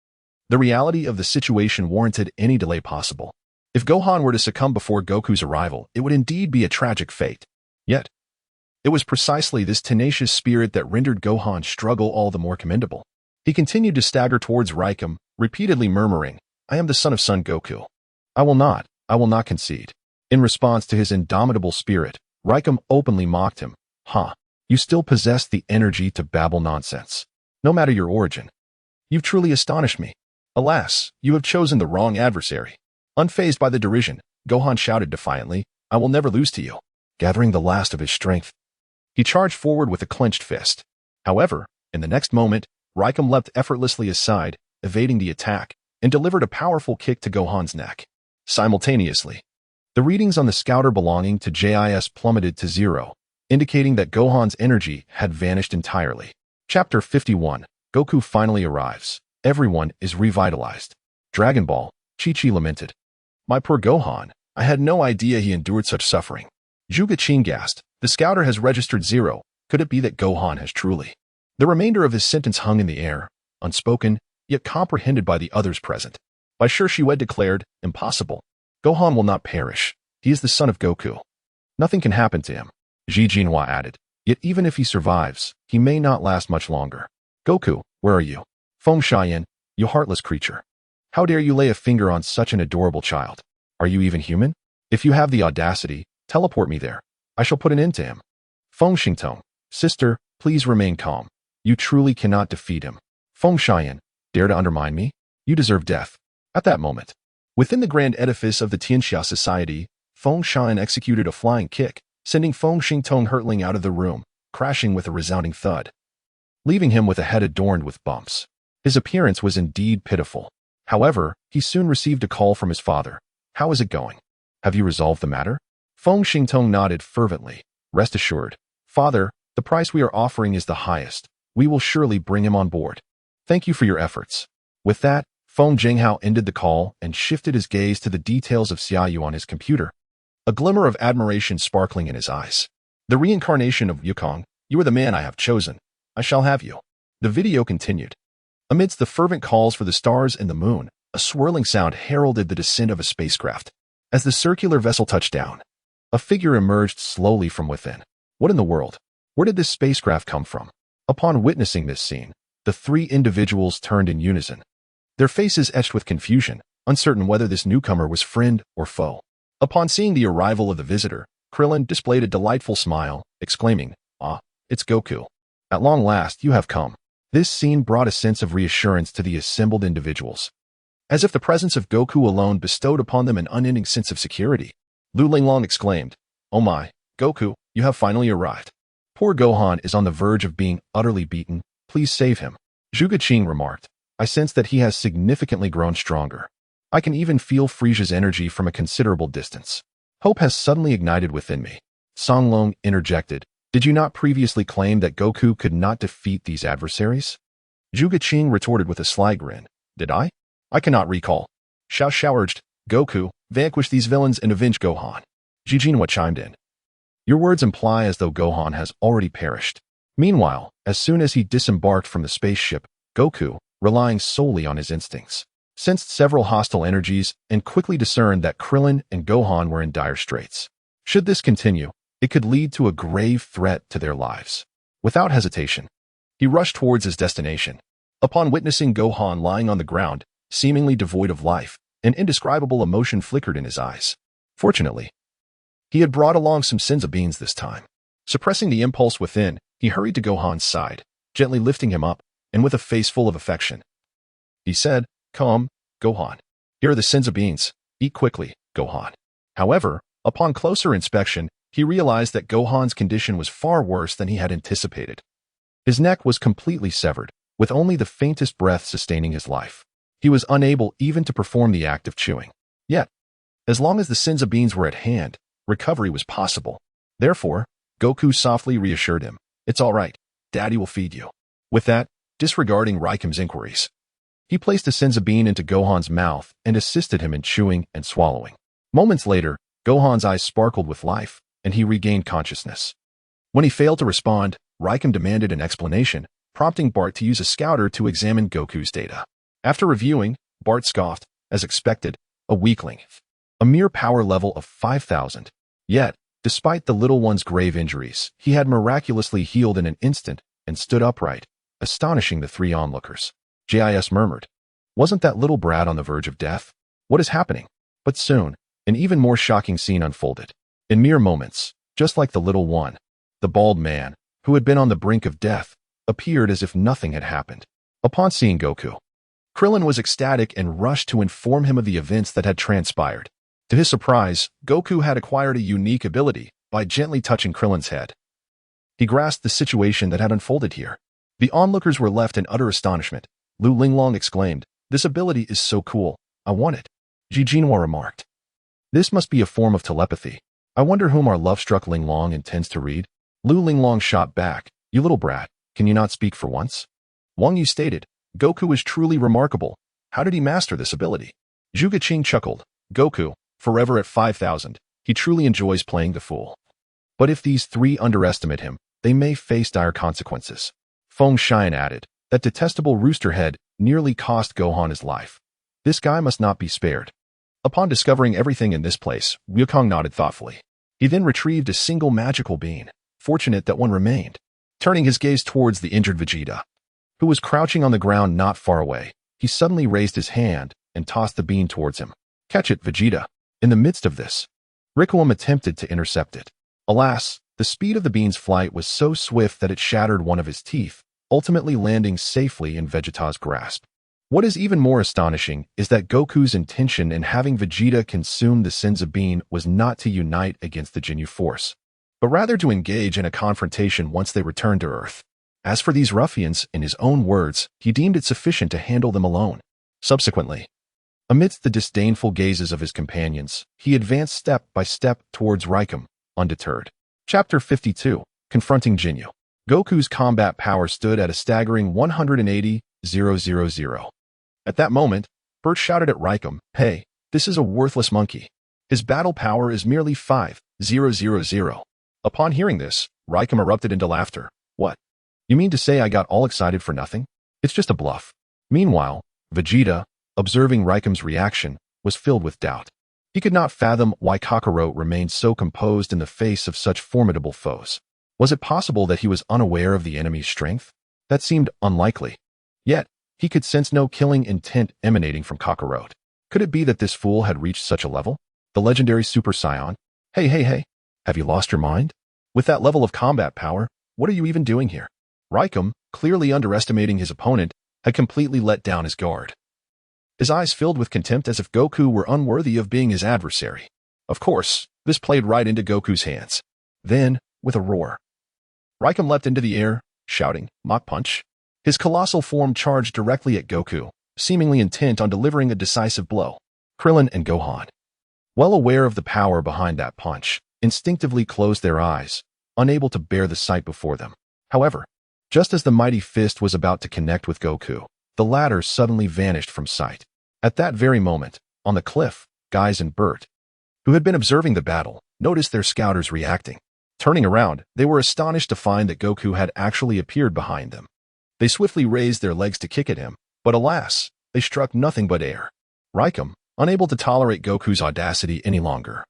Speaker 1: The reality of the situation warranted any delay possible. If Gohan were to succumb before Goku's arrival, it would indeed be a tragic fate. Yet, it was precisely this tenacious spirit that rendered Gohan's struggle all the more commendable. He continued to stagger towards Raikum, repeatedly murmuring, "I am the son of Son Goku. I will not concede." In response to his indomitable spirit, Raikum openly mocked him. "Huh, you still possess the energy to babble nonsense. No matter your origin. You've truly astonished me. Alas, you have chosen the wrong adversary." Unfazed by the derision, Gohan shouted defiantly, "I will never lose to you." Gathering the last of his strength, he charged forward with a clenched fist. However, in the next moment, Raikum leapt effortlessly aside, evading the attack, and delivered a powerful kick to Gohan's neck. Simultaneously, the readings on the scouter belonging to JIS plummeted to 0, indicating that Gohan's energy had vanished entirely. Chapter 51. Goku finally arrives. Everyone is revitalized. Dragon Ball, Chi-Chi lamented. "My poor Gohan, I had no idea he endured such suffering." Juga Chin gasped, "The scouter has registered 0. Could it be that Gohan has truly?" The remainder of his sentence hung in the air, unspoken, yet comprehended by the others present. By sure Shiwed declared, impossible. Gohan will not perish. He is the son of Goku. Nothing can happen to him. Ji Jinhua added, yet even if he survives, he may not last much longer. Goku, where are you? Feng Xian, you heartless creature. How dare you lay a finger on such an adorable child? Are you even human? If you have the audacity, teleport me there. I shall put an end to him. Feng Xingtong, sister, please remain calm. You truly cannot defeat him. Feng Xian, dare to undermine me? You deserve death. At that moment, within the grand edifice of the Tianxia Society, Feng Xian executed a flying kick, sending Feng Xingtong hurtling out of the room, crashing with a resounding thud, leaving him with a head adorned with bumps. His appearance was indeed pitiful. However, he soon received a call from his father. How is it going? Have you resolved the matter? Feng Xingtong nodded fervently. Rest assured, father, the price we are offering is the highest. We will surely bring him on board. Thank you for your efforts. With that, Feng Jinghao ended the call and shifted his gaze to the details of Xiayu on his computer, a glimmer of admiration sparkling in his eyes. The reincarnation of Yukong, you are the man I have chosen. I shall have you. The video continued. Amidst the fervent calls for the stars and the moon, a swirling sound heralded the descent of a spacecraft. As the circular vessel touched down, a figure emerged slowly from within. What in the world? Where did this spacecraft come from? Upon witnessing this scene, the three individuals turned in unison, their faces etched with confusion, uncertain whether this newcomer was friend or foe. Upon seeing the arrival of the visitor, Krillin displayed a delightful smile, exclaiming, "Ah, it's Goku. At long last, you have come." This scene brought a sense of reassurance to the assembled individuals, as if the presence of Goku alone bestowed upon them an unending sense of security. Lu Linglong exclaimed, "Oh my, Goku, you have finally arrived. Poor Gohan is on the verge of being utterly beaten. Please save him." Zhuge Qing remarked, "I sense that he has significantly grown stronger. I can even feel Frieza's energy from a considerable distance. Hope has suddenly ignited within me." Song Long interjected, "Did you not previously claim that Goku could not defeat these adversaries?" Zhuge Qing retorted with a sly grin, "Did I? I cannot recall." Xiao urged, "Goku, vanquish these villains and avenge Gohan." Ji Jinhua chimed in, "Your words imply as though Gohan has already perished." Meanwhile, as soon as he disembarked from the spaceship, Goku, relying solely on his instincts, sensed several hostile energies and quickly discerned that Krillin and Gohan were in dire straits. Should this continue, it could lead to a grave threat to their lives. Without hesitation, he rushed towards his destination. Upon witnessing Gohan lying on the ground, seemingly devoid of life, an indescribable emotion flickered in his eyes. Fortunately, he had brought along some senzu beans this time. Suppressing the impulse within, he hurried to Gohan's side, gently lifting him up, and with a face full of affection, he said, "Come, Gohan. Here are the senzu beans. Eat quickly, Gohan." However, upon closer inspection, he realized that Gohan's condition was far worse than he had anticipated. His neck was completely severed, with only the faintest breath sustaining his life. He was unable even to perform the act of chewing. Yet, as long as the senzu beans were at hand, recovery was possible. Therefore, Goku softly reassured him, "It's all right. Daddy will feed you." With that, disregarding Raikim's inquiries, he placed a senzu bean into Gohan's mouth and assisted him in chewing and swallowing. Moments later, Gohan's eyes sparkled with life, and he regained consciousness. When he failed to respond, Raikim demanded an explanation, prompting Bart to use a scouter to examine Goku's data. After reviewing, Bart scoffed, as expected, a weakling, a mere power level of 5,000. Yet, despite the little one's grave injuries, he had miraculously healed in an instant and stood upright, astonishing the three onlookers. JIS murmured, "Wasn't that little brat on the verge of death? What is happening?" But soon, an even more shocking scene unfolded. In mere moments, just like the little one, the bald man, who had been on the brink of death, appeared as if nothing had happened. Upon seeing Goku, Krillin was ecstatic and rushed to inform him of the events that had transpired. To his surprise, Goku had acquired a unique ability by gently touching Krillin's head. He grasped the situation that had unfolded here. The onlookers were left in utter astonishment. Lu Linglong exclaimed, "This ability is so cool. I want it." Ji Jinhua remarked, "This must be a form of telepathy. I wonder whom our love-struck Linglong intends to read." Lu Linglong shot back, "You little brat, can you not speak for once?" Wang Yu stated, "Goku is truly remarkable. How did he master this ability?" Zhuge Qing chuckled, "Goku, forever at 5,000. He truly enjoys playing the fool. But if these three underestimate him, they may face dire consequences." Feng Xian added, "That detestable rooster head nearly cost Gohan his life. This guy must not be spared. Upon discovering everything in this place, Wukong nodded thoughtfully. He then retrieved a single magical bean, fortunate that one remained. Turning his gaze towards the injured Vegeta, who was crouching on the ground not far away, he suddenly raised his hand and tossed the bean towards him. Catch it, Vegeta. In the midst of this, Rickawam attempted to intercept it. Alas, the speed of the bean's flight was so swift that it shattered one of his teeth, ultimately landing safely in Vegeta's grasp. What is even more astonishing is that Goku's intention in having Vegeta consume the Senzu bean was not to unite against the Ginyu Force, but rather to engage in a confrontation once they returned to Earth. As for these ruffians, in his own words, he deemed it sufficient to handle them alone. Subsequently, amidst the disdainful gazes of his companions, he advanced step by step towards Raikum, undeterred. Chapter 52, Confronting Ginyu. Goku's combat power stood at a staggering 180,000. At that moment, Bert shouted at Raikum, "Hey, this is a worthless monkey. His battle power is merely 5,000. Upon hearing this, Raikum erupted into laughter. "What? You mean to say I got all excited for nothing? It's just a bluff." Meanwhile, Vegeta, observing Raikum's reaction, was filled with doubt. He could not fathom why Kakarot remained so composed in the face of such formidable foes. Was it possible that he was unaware of the enemy's strength? That seemed unlikely. Yet, he could sense no killing intent emanating from Kakarot. Could it be that this fool had reached such a level? The legendary Super Saiyan? Hey, have you lost your mind? With that level of combat power, what are you even doing here? Raikum, clearly underestimating his opponent, had completely let down his guard. His eyes filled with contempt as if Goku were unworthy of being his adversary. Of course, this played right into Goku's hands. Then, with a roar, Raikum leapt into the air, shouting, "Mach punch!" His colossal form charged directly at Goku, seemingly intent on delivering a decisive blow. Krillin and Gohan, well aware of the power behind that punch, instinctively closed their eyes, unable to bear the sight before them. However, just as the mighty fist was about to connect with Goku, the latter suddenly vanished from sight. At that very moment, on the cliff, Guise and Bert, who had been observing the battle, noticed their scouters reacting. Turning around, they were astonished to find that Goku had actually appeared behind them. They swiftly raised their legs to kick at him, but alas, they struck nothing but air. Raikum, unable to tolerate Goku's audacity any longer,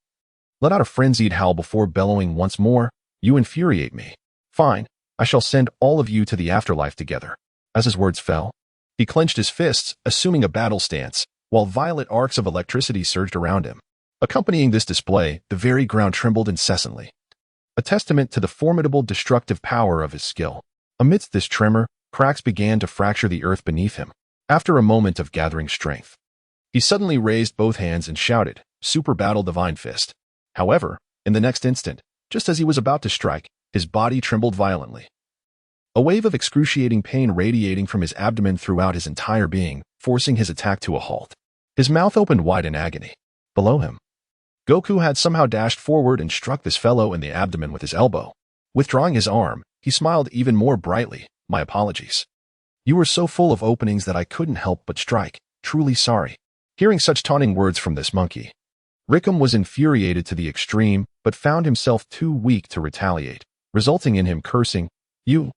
Speaker 1: let out a frenzied howl before bellowing once more, "You infuriate me. Fine, I shall send all of you to the afterlife together." As his words fell, he clenched his fists, assuming a battle stance, while violet arcs of electricity surged around him. Accompanying this display, the very ground trembled incessantly, a testament to the formidable destructive power of his skill. Amidst this tremor, cracks began to fracture the earth beneath him. After a moment of gathering strength, he suddenly raised both hands and shouted, "Super Battle Divine Fist." However, in the next instant, just as he was about to strike, his body trembled violently. A wave of excruciating pain radiating from his abdomen throughout his entire being, forcing his attack to a halt. His mouth opened wide in agony. Below him, Goku had somehow dashed forward and struck this fellow in the abdomen with his elbow. Withdrawing his arm, he smiled even more brightly. "My apologies. You were so full of openings that I couldn't help but strike. Truly sorry." Hearing such taunting words from this monkey, Raikum was infuriated to the extreme, but found himself too weak to retaliate, resulting in him cursing, You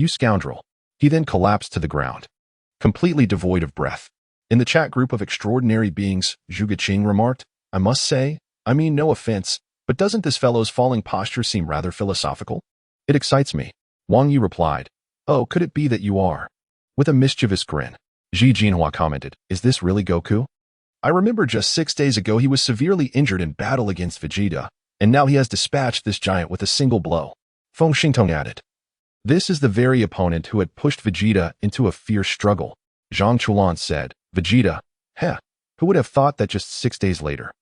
Speaker 1: scoundrel." He then collapsed to the ground, completely devoid of breath. In the chat group of extraordinary beings, Zhuge Qing remarked, "I must say, I mean no offense, but doesn't this fellow's falling posture seem rather philosophical? It excites me." Wang Yi replied, "Oh, could it be that you are?" With a mischievous grin, Ji Jinhua commented, "Is this really Goku? I remember just 6 days ago he was severely injured in battle against Vegeta, and now he has dispatched this giant with a single blow." Feng Xingtong added, "This is the very opponent who had pushed Vegeta into a fierce struggle." Zhang Chulan said, "Vegeta, who would have thought that just 6 days later,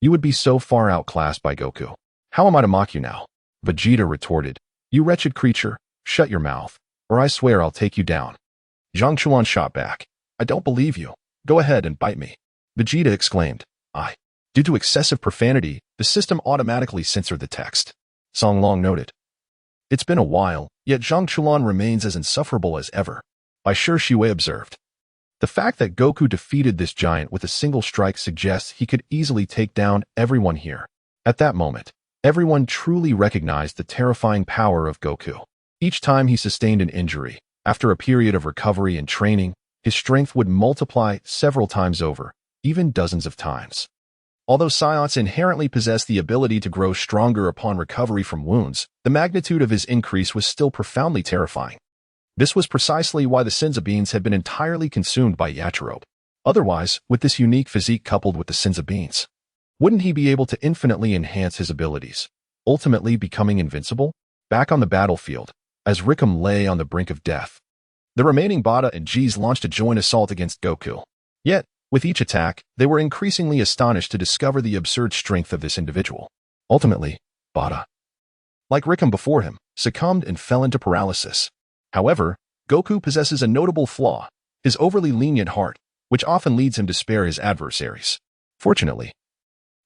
Speaker 1: you would be so far outclassed by Goku? How am I to mock you now?" Vegeta retorted, "You wretched creature, shut your mouth, or I swear I'll take you down." Zhang Chuan shot back, "I don't believe you. Go ahead and bite me." Vegeta exclaimed, Due to excessive profanity, the system automatically censored the text. Song Long noted, "It's been a while, yet Zhang Chulan remains as insufferable as ever." By Shi Shiwei observed, "The fact that Goku defeated this giant with a single strike suggests he could easily take down everyone here." At that moment, everyone truly recognized the terrifying power of Goku. Each time he sustained an injury, after a period of recovery and training, his strength would multiply several times over, even dozens of times. Although Saiyans inherently possess the ability to grow stronger upon recovery from wounds, the magnitude of his increase was still profoundly terrifying. This was precisely why the Senzu beans had been entirely consumed by Yachirobe. Otherwise, with this unique physique coupled with the Senzu beans, wouldn't he be able to infinitely enhance his abilities, ultimately becoming invincible? Back on the battlefield, as Rickham lay on the brink of death, the remaining Bada and G's launched a joint assault against Goku. Yet, with each attack, they were increasingly astonished to discover the absurd strength of this individual. Ultimately, Bada, like Rickham before him, succumbed and fell into paralysis. However, Goku possesses a notable flaw, his overly lenient heart, which often leads him to spare his adversaries. Fortunately,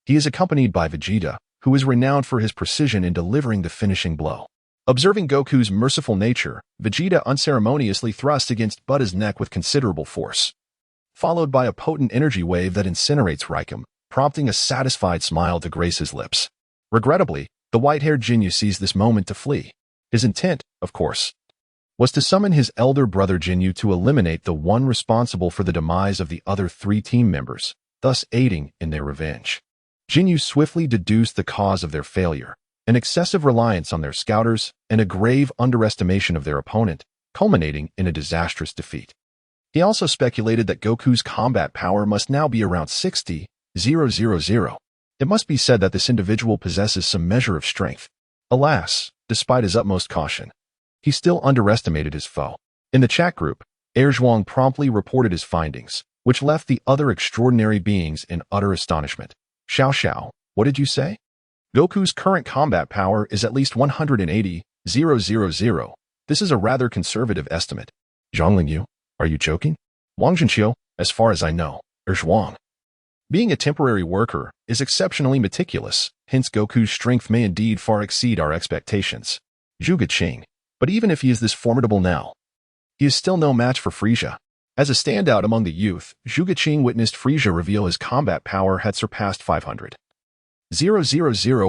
Speaker 1: he is accompanied by Vegeta, who is renowned for his precision in delivering the finishing blow. Observing Goku's merciful nature, Vegeta unceremoniously thrust against Buddha's neck with considerable force, followed by a potent energy wave that incinerates Rickham, prompting a satisfied smile to grace his lips. Regrettably, the white-haired Ginyu seized this moment to flee. His intent, of course, was to summon his elder brother Ginyu to eliminate the one responsible for the demise of the other 3 team members, thus aiding in their revenge. Ginyu swiftly deduced the cause of their failure, an excessive reliance on their scouters and a grave underestimation of their opponent, culminating in a disastrous defeat. He also speculated that Goku's combat power must now be around 60,000. It must be said that this individual possesses some measure of strength. Alas, despite his utmost caution, he still underestimated his foe. In the chat group, Erzhuang promptly reported his findings, which left the other extraordinary beings in utter astonishment. Xiao, what did you say? Goku's current combat power is at least 180,000. This is a rather conservative estimate. Zhonglingyu, are you joking? Wang Zhenqiu, as far as I know, Erzhuang, being a temporary worker, is exceptionally meticulous, hence Goku's strength may indeed far exceed our expectations. Zhuge Qing, but even if he is this formidable now, he is still no match for Frieza. As a standout among the youth, Zhuge Qing witnessed Frieza reveal his combat power had surpassed 500,000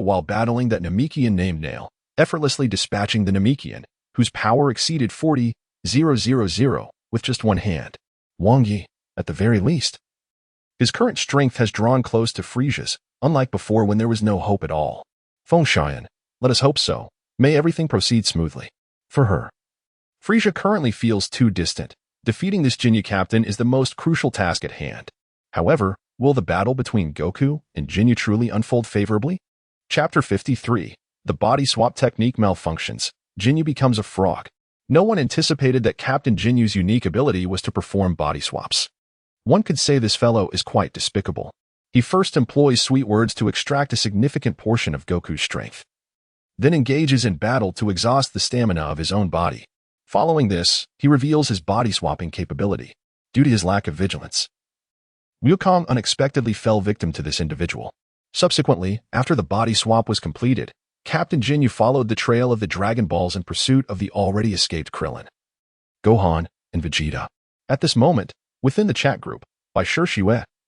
Speaker 1: while battling that Namekian named Nail, effortlessly dispatching the Namekian, whose power exceeded 40,000 with just one hand. Wang Yi, at the very least. His current strength has drawn close to Frieza's, unlike before when there was no hope at all. Feng Xian, let us hope so. May everything proceed smoothly. For her, Frieza currently feels too distant. Defeating this Ginyu captain is the most crucial task at hand. However, will the battle between Goku and Ginyu truly unfold favorably? Chapter 53. The body swap technique malfunctions. Ginyu becomes a frog. No one anticipated that Captain Jinyu's unique ability was to perform body swaps. One could say this fellow is quite despicable. He first employs sweet words to extract a significant portion of Goku's strength, then engages in battle to exhaust the stamina of his own body. Following this, he reveals his body-swapping capability. Due to his lack of vigilance, Wukong unexpectedly fell victim to this individual. Subsequently, after the body swap was completed, Captain Ginyu followed the trail of the Dragon Balls in pursuit of the already escaped Krillin, Gohan, and Vegeta. At this moment, within the chat group, by Shue,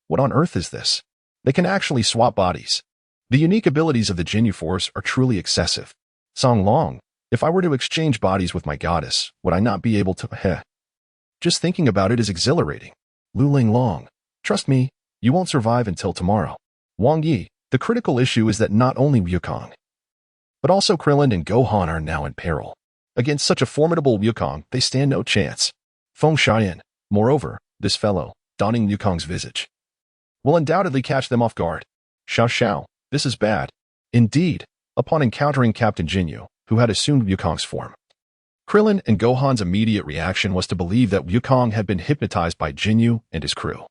Speaker 1: what on earth is this? They can actually swap bodies. The unique abilities of the Ginyu Force are truly excessive. Song Long, if I were to exchange bodies with my goddess, would I not be able to? Just thinking about it is exhilarating. Lu Ling Long, trust me, you won't survive until tomorrow. Wang Yi, the critical issue is that not only Wukong, but also Krillin and Gohan are now in peril. Against such a formidable Wukong, they stand no chance. Feng Xian, moreover, this fellow, donning Wukong's visage, will undoubtedly catch them off guard. Xiao, this is bad. Indeed, upon encountering Captain Ginyu, who had assumed Wukong's form, Krillin and Gohan's immediate reaction was to believe that Wukong had been hypnotized by Ginyu and his crew.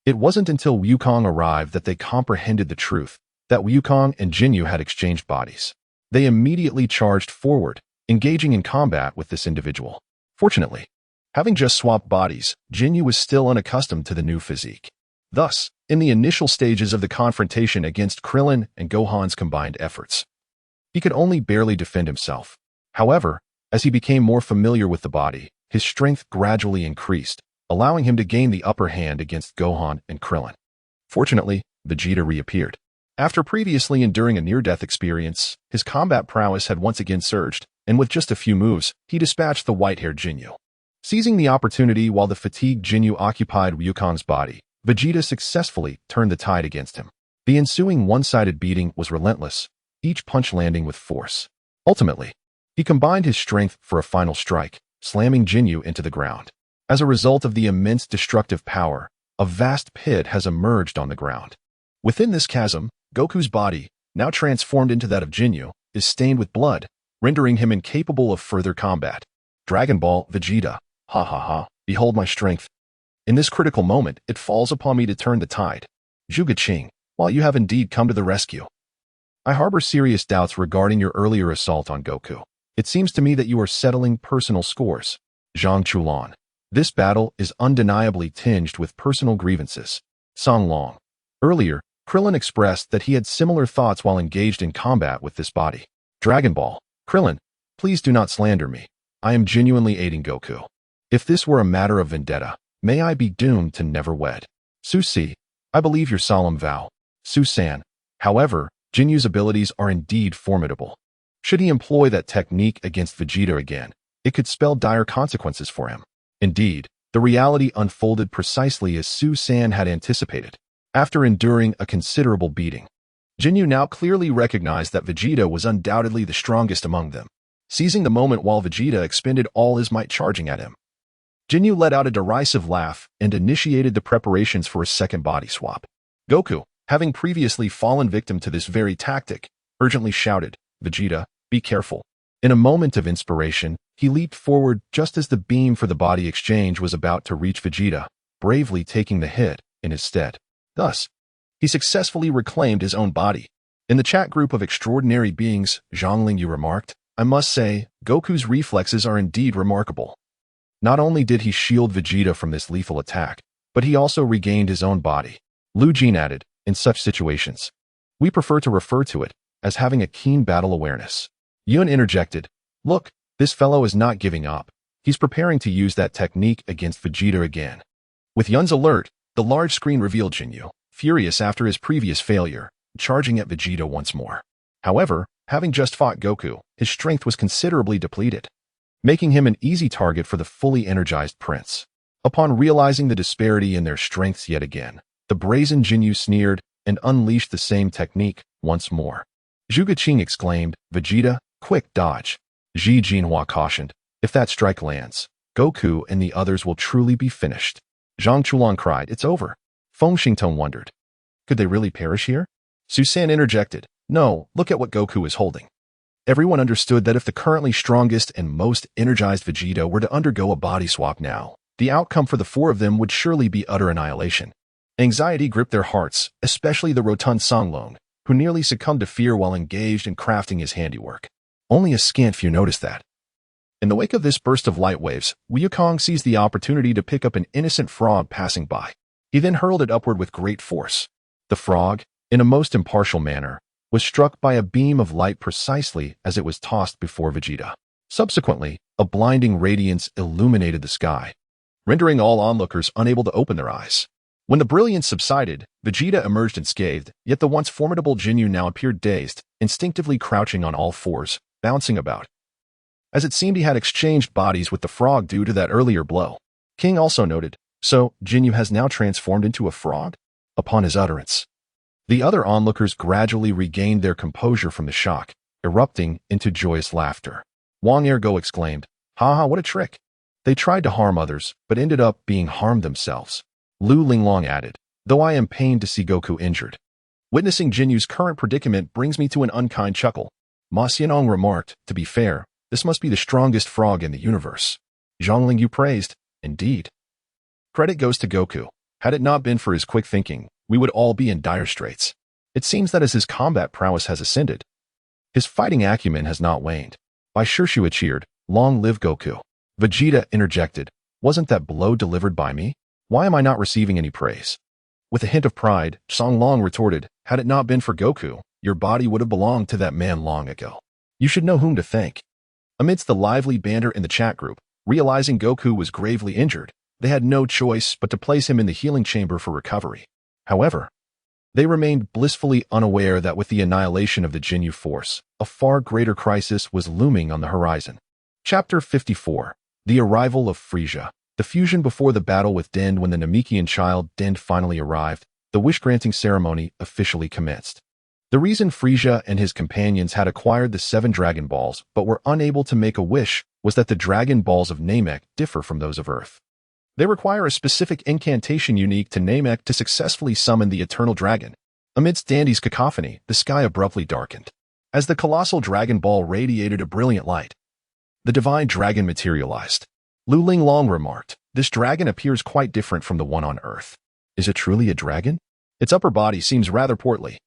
Speaker 1: It wasn't until Wukong arrived that they comprehended the truth, that Wukong and Ginyu had exchanged bodies. They immediately charged forward, engaging in combat with this individual. Fortunately, having just swapped bodies, Ginyu was still unaccustomed to the new physique. Thus, in the initial stages of the confrontation against Krillin and Gohan's combined efforts, he could only barely defend himself. However, as he became more familiar with the body, his strength gradually increased, allowing him to gain the upper hand against Gohan and Krillin. Fortunately, Vegeta reappeared. After previously enduring a near-death experience, his combat prowess had once again surged, and with just a few moves, he dispatched the white-haired Ginyu. Seizing the opportunity while the fatigued Jinyu occupied Ryukong's body, Vegeta successfully turned the tide against him. The ensuing one-sided beating was relentless, each punch landing with force. Ultimately, he combined his strength for a final strike, slamming Jinyu into the ground. As a result of the immense destructive power, a vast pit has emerged on the ground. Within this chasm, Goku's body, now transformed into that of Jinyu, is stained with blood, rendering him incapable of further combat. Dragon Ball, Vegeta. Ha ha ha, behold my strength. In this critical moment, it falls upon me to turn the tide. Zhuge Qing, while you have indeed come to the rescue, I harbor serious doubts regarding your earlier assault on Goku. It seems to me that you are settling personal scores. Zhang Chulan. This battle is undeniably tinged with personal grievances. Song Long. Earlier, Krillin expressed that he had similar thoughts while engaged in combat with this body. Dragon Ball. Krillin, please do not slander me. I am genuinely aiding Goku. If this were a matter of vendetta, may I be doomed to never wed. Su-Si, I believe your solemn vow. Su-San. However, Jinyu's abilities are indeed formidable. Should he employ that technique against Vegeta again, it could spell dire consequences for him. Indeed, the reality unfolded precisely as Su-San had anticipated. After enduring a considerable beating, Jinyu now clearly recognized that Vegeta was undoubtedly the strongest among them. Seizing the moment while Vegeta expended all his might charging at him, Jinyu let out a derisive laugh and initiated the preparations for a second body swap. Goku, having previously fallen victim to this very tactic, urgently shouted, Vegeta, be careful. In a moment of inspiration, he leaped forward just as the beam for the body exchange was about to reach Vegeta, bravely taking the hit in his stead. Thus, he successfully reclaimed his own body. In the chat group of extraordinary beings, Zhang Lingyu remarked, I must say, Goku's reflexes are indeed remarkable. Not only did he shield Vegeta from this lethal attack, but he also regained his own body. Lu Jin added, in such situations, we prefer to refer to it as having a keen battle awareness. Yun interjected, look, this fellow is not giving up. He's preparing to use that technique against Vegeta again. With Yun's alert, the large screen revealed Jinyu, furious after his previous failure, charging at Vegeta once more. However, having just fought Goku, his strength was considerably depleted, making him an easy target for the fully energized prince. Upon realizing the disparity in their strengths yet again, the brazen Jinyu sneered and unleashed the same technique once more. Zhuge Qing exclaimed, Vegeta, quick dodge. Ji Jinhua cautioned, if that strike lands, Goku and the others will truly be finished. Zhang Chulan cried, it's over. Feng Xingtong wondered, could they really perish here? Su-San interjected, no, look at what Goku is holding. Everyone understood that if the currently strongest and most energized Vegeta were to undergo a body swap now, the outcome for the four of them would surely be utter annihilation. Anxiety gripped their hearts, especially the rotund Songlong, who nearly succumbed to fear while engaged in crafting his handiwork. Only a scant few noticed that. In the wake of this burst of light waves, Ryukong seized the opportunity to pick up an innocent frog passing by. He then hurled it upward with great force. The frog, in a most impartial manner, was struck by a beam of light precisely as it was tossed before Vegeta. Subsequently, a blinding radiance illuminated the sky, rendering all onlookers unable to open their eyes. When the brilliance subsided, Vegeta emerged unscathed, yet the once formidable Jinyu now appeared dazed, instinctively crouching on all fours, bouncing about, as it seemed he had exchanged bodies with the frog due to that earlier blow. King also noted, so Jinyu has now transformed into a frog? Upon his utterance, the other onlookers gradually regained their composure from the shock, erupting into joyous laughter. Wang Ergo exclaimed, haha, what a trick. They tried to harm others, but ended up being harmed themselves. Lu Linglong added, though I am pained to see Goku injured. Witnessing Jinyu's current predicament brings me to an unkind chuckle. Ma Xianong remarked, to be fair, this must be the strongest frog in the universe. Zhang Lingyu praised, indeed. Credit goes to Goku. Had it not been for his quick thinking, we would all be in dire straits. It seems that as his combat prowess has ascended, his fighting acumen has not waned. By Shirshua cheered, long live Goku. Vegeta interjected, wasn't that blow delivered by me? Why am I not receiving any praise? With a hint of pride, Song Long retorted, had it not been for Goku, your body would have belonged to that man long ago. You should know whom to thank. Amidst the lively banter in the chat group, realizing Goku was gravely injured, they had no choice but to place him in the healing chamber for recovery. However, they remained blissfully unaware that with the annihilation of the Jinyu force, a far greater crisis was looming on the horizon. Chapter 54. The arrival of Frieza. The fusion before the battle with Din. When the Namekian child Din finally arrived, the wish-granting ceremony officially commenced. The reason Frieza and his companions had acquired the 7 Dragon Balls but were unable to make a wish was that the Dragon Balls of Namek differ from those of Earth. They require a specific incantation unique to Namek to successfully summon the Eternal Dragon. Amidst Dandy's cacophony, the sky abruptly darkened. As the colossal Dragon Ball radiated a brilliant light, the divine dragon materialized. Lu Linglong remarked, "This dragon appears quite different from the one on Earth. Is it truly a dragon? Its upper body seems rather portly.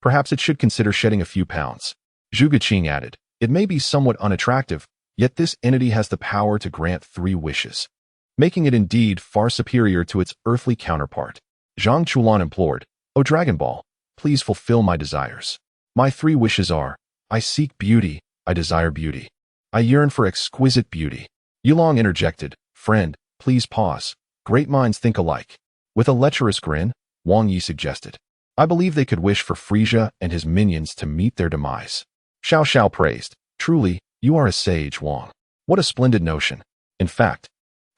Speaker 1: Perhaps it should consider shedding a few pounds." Zhu Guqing added, "It may be somewhat unattractive, yet this entity has the power to grant 3 wishes, making it indeed far superior to its earthly counterpart." Zhang Chulan implored, "O Dragon Ball, please fulfill my desires. My 3 wishes are, I seek beauty, I desire beauty, I yearn for exquisite beauty." Yulong interjected, "Friend, please pause. Great minds think alike." With a lecherous grin, Wang Yi suggested, "I believe they could wish for Frieza and his minions to meet their demise." Xiao Xiao praised, "Truly, you are a sage, Wang. What a splendid notion." In fact,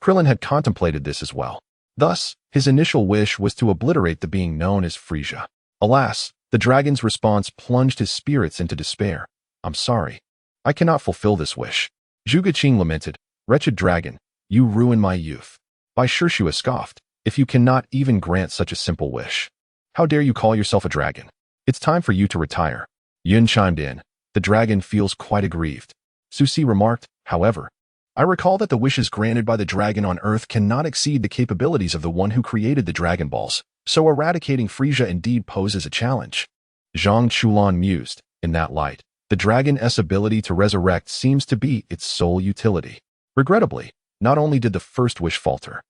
Speaker 1: Krillin had contemplated this as well. Thus, his initial wish was to obliterate the being known as Frieza. Alas, the dragon's response plunged his spirits into despair. "I'm sorry. I cannot fulfill this wish." Zhu Guqing lamented, "Wretched dragon, you ruin my youth." Bai Shishua scoffed, "If you cannot even grant such a simple wish, how dare you call yourself a dragon? It's time for you to retire." Yun chimed in, "The dragon feels quite aggrieved." Susi remarked, "However, I recall that the wishes granted by the dragon on Earth cannot exceed the capabilities of the one who created the Dragon Balls, so eradicating Frieza indeed poses a challenge." Zhang Chulan mused, "In that light, the dragon's ability to resurrect seems to be its sole utility." Regrettably, not only did the first wish falter,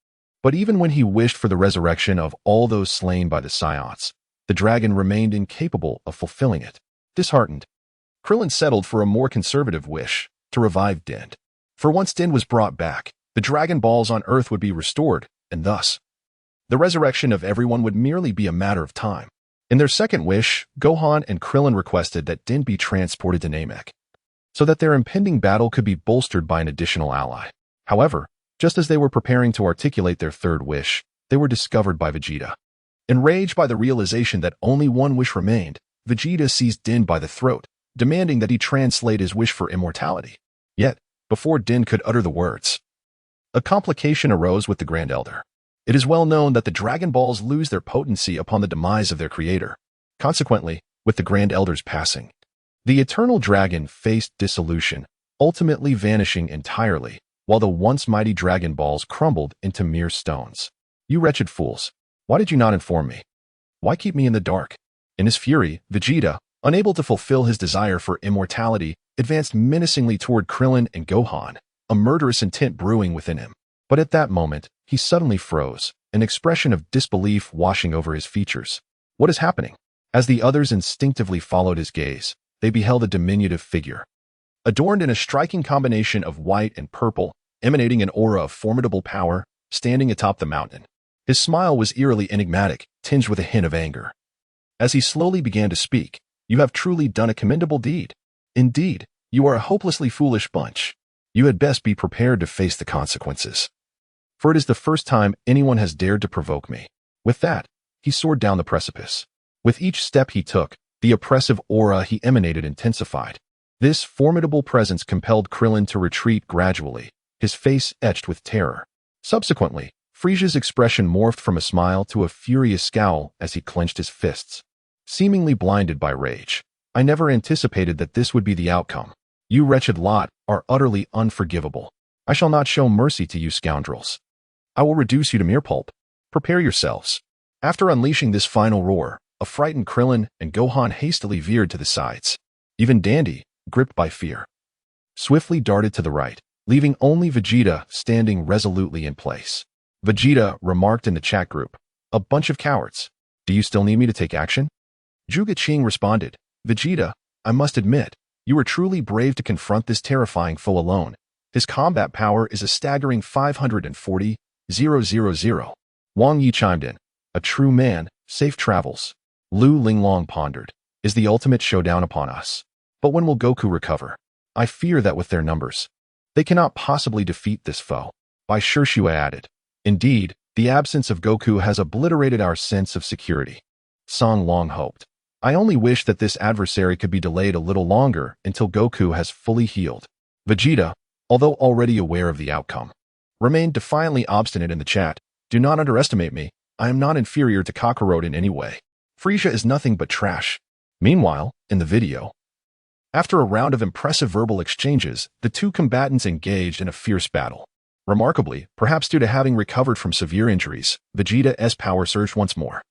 Speaker 1: but even when he wished for the resurrection of all those slain by the Saiyans, the dragon remained incapable of fulfilling it. Disheartened, Krillin settled for a more conservative wish, to revive Din. For once Din was brought back, the Dragon Balls on Earth would be restored, and thus, the resurrection of everyone would merely be a matter of time. In their second wish, Gohan and Krillin requested that Din be transported to Namek, so that their impending battle could be bolstered by an additional ally. However, just as they were preparing to articulate their third wish, they were discovered by Vegeta. Enraged by the realization that only one wish remained, Vegeta seized Din by the throat, demanding that he translate his wish for immortality. Yet, before Din could utter the words, a complication arose with the Grand Elder. It is well known that the Dragon Balls lose their potency upon the demise of their creator. Consequently, with the Grand Elder's passing, the Eternal Dragon faced dissolution, ultimately vanishing entirely, while the once mighty Dragon Balls crumbled into mere stones. "You wretched fools! Why did you not inform me? Why keep me in the dark?" In his fury, Vegeta, unable to fulfill his desire for immortality, advanced menacingly toward Krillin and Gohan, a murderous intent brewing within him. But at that moment, he suddenly froze, an expression of disbelief washing over his features. "What is happening?" As the others instinctively followed his gaze, they beheld a diminutive figure, adorned in a striking combination of white and purple, emanating an aura of formidable power, standing atop the mountain. His smile was eerily enigmatic, tinged with a hint of anger. As he slowly began to speak, "You have truly done a commendable deed. Indeed, you are a hopelessly foolish bunch. You had best be prepared to face the consequences. For it is the first time anyone has dared to provoke me." With that, he soared down the precipice. With each step he took, the oppressive aura he emanated intensified. This formidable presence compelled Krillin to retreat gradually, his face etched with terror. Subsequently, Frieza's expression morphed from a smile to a furious scowl as he clenched his fists. Seemingly blinded by rage, "I never anticipated that this would be the outcome. You wretched lot are utterly unforgivable. I shall not show mercy to you scoundrels. I will reduce you to mere pulp. Prepare yourselves." After unleashing this final roar, a frightened Krillin and Gohan hastily veered to the sides. Even Dandy, gripped by fear, swiftly darted to the right, leaving only Vegeta standing resolutely in place. Vegeta remarked in the chat group, "A bunch of cowards. Do you still need me to take action?" Zhu Guqing responded, "Vegeta, I must admit, you were truly brave to confront this terrifying foe alone. His combat power is a staggering 540,000. Wang Yi chimed in, "A true man, safe travels." Lu Linglong pondered, "Is the ultimate showdown upon us? But when will Goku recover? I fear that with their numbers, They cannot possibly defeat this foe. By Xiayu added. Indeed, the absence of Goku has obliterated our sense of security. Song long hoped. I only wish that this adversary could be delayed a little longer until Goku has fully healed. Vegeta, although already aware of the outcome, remained defiantly obstinate in the chat. Do not underestimate me. I am not inferior to Kakarot in any way. Frieza is nothing but trash. Meanwhile, in the video, after a round of impressive verbal exchanges, the two combatants engaged in a fierce battle. Remarkably, perhaps due to having recovered from severe injuries, Vegeta's power surged once more.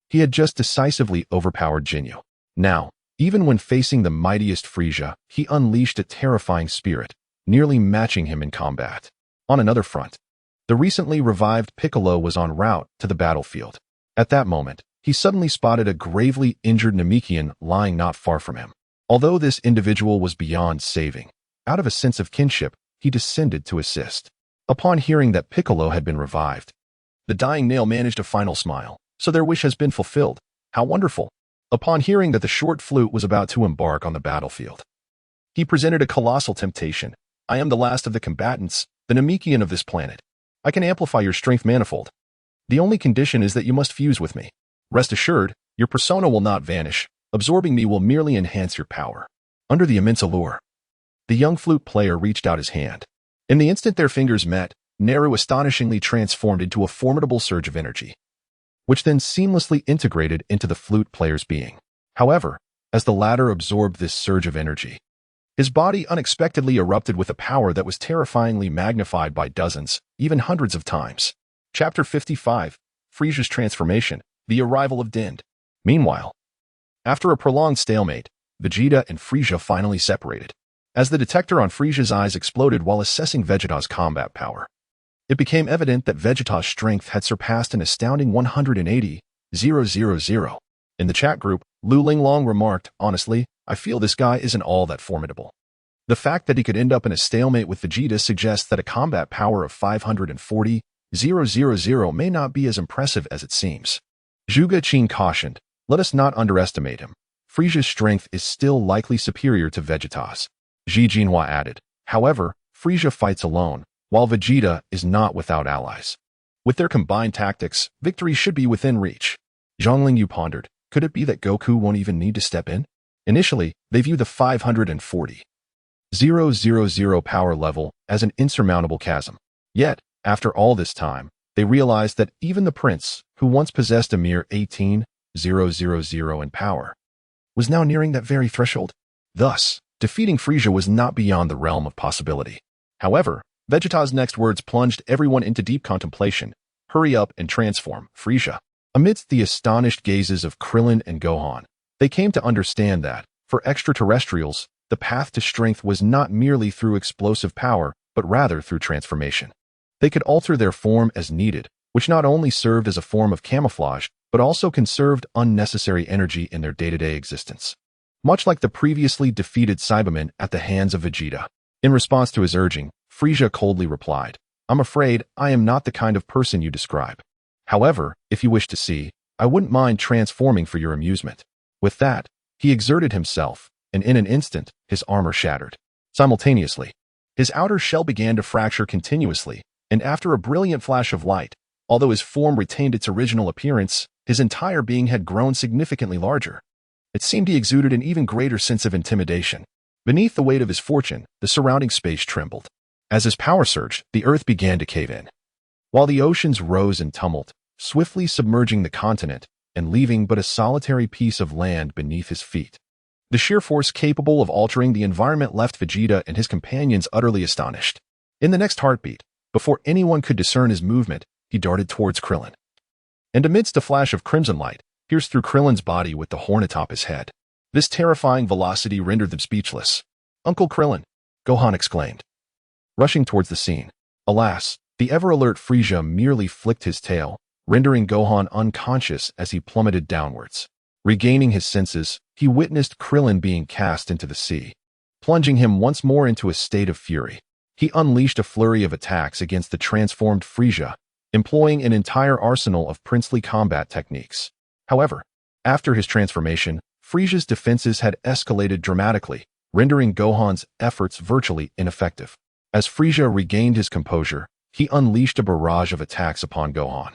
Speaker 1: He had just decisively overpowered Ginyu. Now, even when facing the mightiest Frieza, he unleashed a terrifying spirit, nearly matching him in combat. On another front, the recently revived Piccolo was en route to the battlefield. At that moment, he suddenly spotted a gravely injured Namekian lying not far from him. Although this individual was beyond saving, out of a sense of kinship, he descended to assist. Upon hearing that Piccolo had been revived, the dying Nail managed a final smile. So their wish has been fulfilled. How wonderful. Upon hearing that the short flute was about to embark on the battlefield, he presented a colossal temptation. I am the last of the combatants, the Namekian of this planet. I can amplify your strength manifold. The only condition is that you must fuse with me. Rest assured, your persona will not vanish. Absorbing me will merely enhance your power. Under the immense allure, the young flute player reached out his hand. In the instant their fingers met, Naru astonishingly transformed into a formidable surge of energy, which then seamlessly integrated into the flute player's being. However, as the latter absorbed this surge of energy, his body unexpectedly erupted with a power that was terrifyingly magnified by dozens, even hundreds of times. Chapter 55, Frieza's Transformation, the Arrival of Dind. Meanwhile, after a prolonged stalemate, Vegeta and Frieza finally separated. As the detector on Frieza's eyes exploded while assessing Vegeta's combat power, it became evident that Vegeta's strength had surpassed an astounding 180,000. In the chat group, Lu Linglong remarked, honestly, I feel this guy isn't all that formidable. The fact that he could end up in a stalemate with Vegeta suggests that a combat power of 540,000 may not be as impressive as it seems. Zhuge Qin cautioned, let us not underestimate him. Frieza's strength is still likely superior to Vegeta's. Ji Jinhua added, however, Frieza fights alone, while Vegeta is not without allies. With their combined tactics, victory should be within reach. Zhang Lingyu pondered, could it be that Goku won't even need to step in? Initially, they viewed the 540,000 power level as an insurmountable chasm. Yet, after all this time, they realized that even the prince, who once possessed a mere 18,000 in power, was now nearing that very threshold. Thus, defeating Frieza was not beyond the realm of possibility. However, Vegeta's next words plunged everyone into deep contemplation. Hurry up and transform, Frieza. Amidst the astonished gazes of Krillin and Gohan, they came to understand that, for extraterrestrials, the path to strength was not merely through explosive power, but rather through transformation. They could alter their form as needed, which not only served as a form of camouflage, but also conserved unnecessary energy in their day-to-day existence. Much like the previously defeated Cybermen at the hands of Vegeta. In response to his urging, Frieza coldly replied, I'm afraid I am not the kind of person you describe. However, if you wish to see, I wouldn't mind transforming for your amusement. With that, he exerted himself, and in an instant, his armor shattered. Simultaneously, his outer shell began to fracture continuously, and after a brilliant flash of light, although his form retained its original appearance, his entire being had grown significantly larger. It seemed he exuded an even greater sense of intimidation. Beneath the weight of his fortune, the surrounding space trembled. As his power surged, the earth began to cave in, while the oceans rose in tumult, swiftly submerging the continent and leaving but a solitary piece of land beneath his feet. The sheer force capable of altering the environment left Vegeta and his companions utterly astonished. In the next heartbeat, before anyone could discern his movement, he darted towards Krillin. And amidst a flash of crimson light, pierced through Krillin's body with the horn atop his head. This terrifying velocity rendered them speechless. Uncle Krillin, Gohan exclaimed, rushing towards the scene. Alas, the ever-alert Frieza merely flicked his tail, rendering Gohan unconscious as he plummeted downwards. Regaining his senses, he witnessed Krillin being cast into the sea, plunging him once more into a state of fury. He unleashed a flurry of attacks against the transformed Frieza, employing an entire arsenal of princely combat techniques. However, after his transformation, Frieza's defenses had escalated dramatically, rendering Gohan's efforts virtually ineffective. As Frieza regained his composure, he unleashed a barrage of attacks upon Gohan,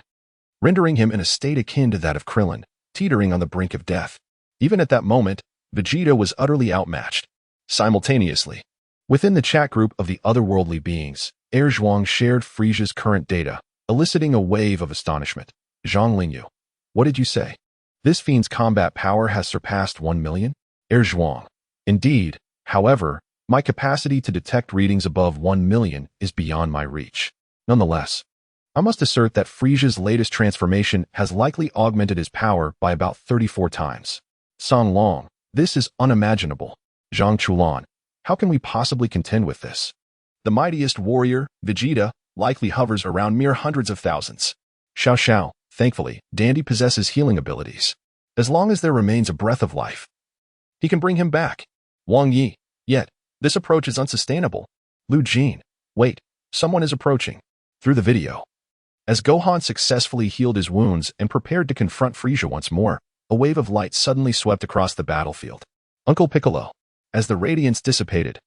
Speaker 1: rendering him in a state akin to that of Krillin, teetering on the brink of death. Even at that moment, Vegeta was utterly outmatched. Simultaneously, within the chat group of the otherworldly beings, Zhuang shared Frieza's current data, eliciting a wave of astonishment. Zhang Lingyu, what did you say? This fiend's combat power has surpassed 1 million? Zhuang, indeed. However, my capacity to detect readings above 1 million is beyond my reach. Nonetheless, I must assert that Frieza's latest transformation has likely augmented his power by about 34 times. Song Long, this is unimaginable. Zhang Chulan, how can we possibly contend with this? The mightiest warrior, Vegeta, likely hovers around mere hundreds of thousands. Xiao Xiao, thankfully, Dandy possesses healing abilities. As long as there remains a breath of life, he can bring him back. Wang Yi, yet, this approach is unsustainable. Lu Jin, wait, someone is approaching. Through the video, as Gohan successfully healed his wounds and prepared to confront Frieza once more, a wave of light suddenly swept across the battlefield. Uncle Piccolo, as the radiance dissipated,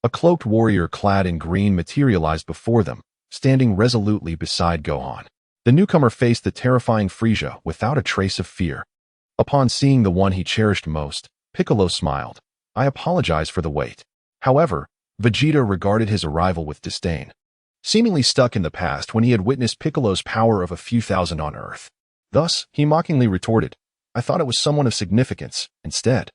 Speaker 1: a cloaked warrior clad in green materialized before them, standing resolutely beside Gohan. The newcomer faced the terrifying Frieza without a trace of fear. Upon seeing the one he cherished most, Piccolo smiled. I apologize for the wait. However, Vegeta regarded his arrival with disdain, seemingly stuck in the past when he had witnessed Piccolo's power of a few thousand on Earth. Thus, he mockingly retorted, I thought it was someone of significance, instead.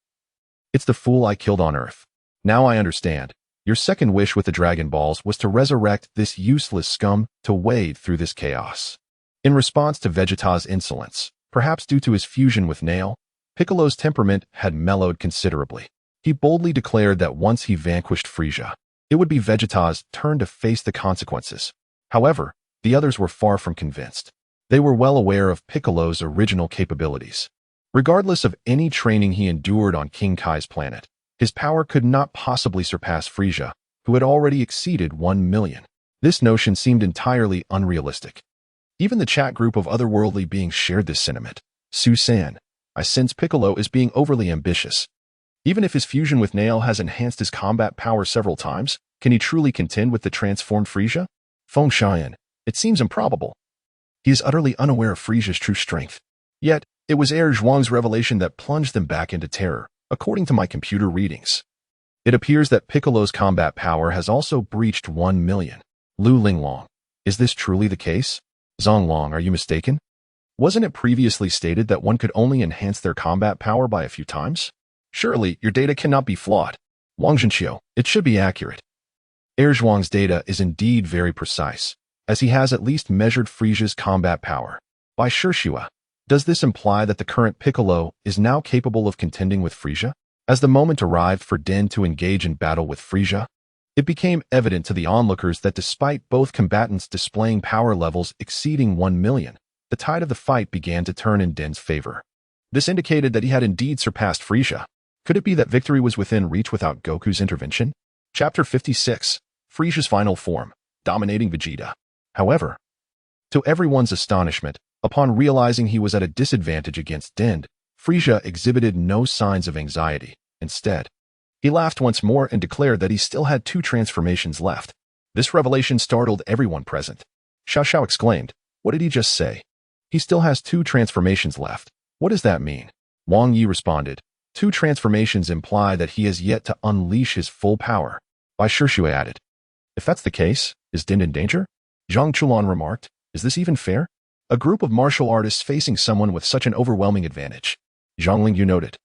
Speaker 1: It's the fool I killed on Earth. Now I understand. Your second wish with the Dragon Balls was to resurrect this useless scum to wade through this chaos. In response to Vegeta's insolence, perhaps due to his fusion with Nail, Piccolo's temperament had mellowed considerably. He boldly declared that once he vanquished Frieza, it would be Vegeta's turn to face the consequences. However, the others were far from convinced. They were well aware of Piccolo's original capabilities. Regardless of any training he endured on King Kai's planet, his power could not possibly surpass Frieza, who had already exceeded 1 million. This notion seemed entirely unrealistic. Even the chat group of otherworldly beings shared this sentiment. Su-san, I sense Piccolo is being overly ambitious. Even if his fusion with Nail has enhanced his combat power several times, can he truly contend with the transformed Frieza? Feng Xian, it seems improbable. He is utterly unaware of Frieza's true strength. Yet, it was Zhuang's revelation that plunged them back into terror, according to my computer readings. It appears that Piccolo's combat power has also breached 1 million. Lu Linglong, is this truly the case? Zhang Long, are you mistaken? Wasn't it previously stated that one could only enhance their combat power by a few times? Surely, your data cannot be flawed. Wang Zhenqiu, it should be accurate. Zhuang's data is indeed very precise, as he has at least measured Frieza's combat power. By Shishua, does this imply that the current Piccolo is now capable of contending with Frieza? As the moment arrived for Den to engage in battle with Frieza, it became evident to the onlookers that despite both combatants displaying power levels exceeding 1 million, the tide of the fight began to turn in Den's favor. This indicated that he had indeed surpassed Frieza. Could it be that victory was within reach without Goku's intervention? Chapter 56, Frieza's final form, dominating Vegeta. However, to everyone's astonishment, upon realizing he was at a disadvantage against Den, Frieza exhibited no signs of anxiety. Instead, he laughed once more and declared that he still had 2 transformations left. This revelation startled everyone present. Xiao Xiao exclaimed, what did he just say? He still has 2 transformations left. What does that mean? Wang Yi responded, 2 transformations imply that he has yet to unleash his full power. Bai Shishue added, if that's the case, is Den in danger? Zhang Chulan remarked, is this even fair? A group of martial artists facing someone with such an overwhelming advantage. Zhang Lingyu noted,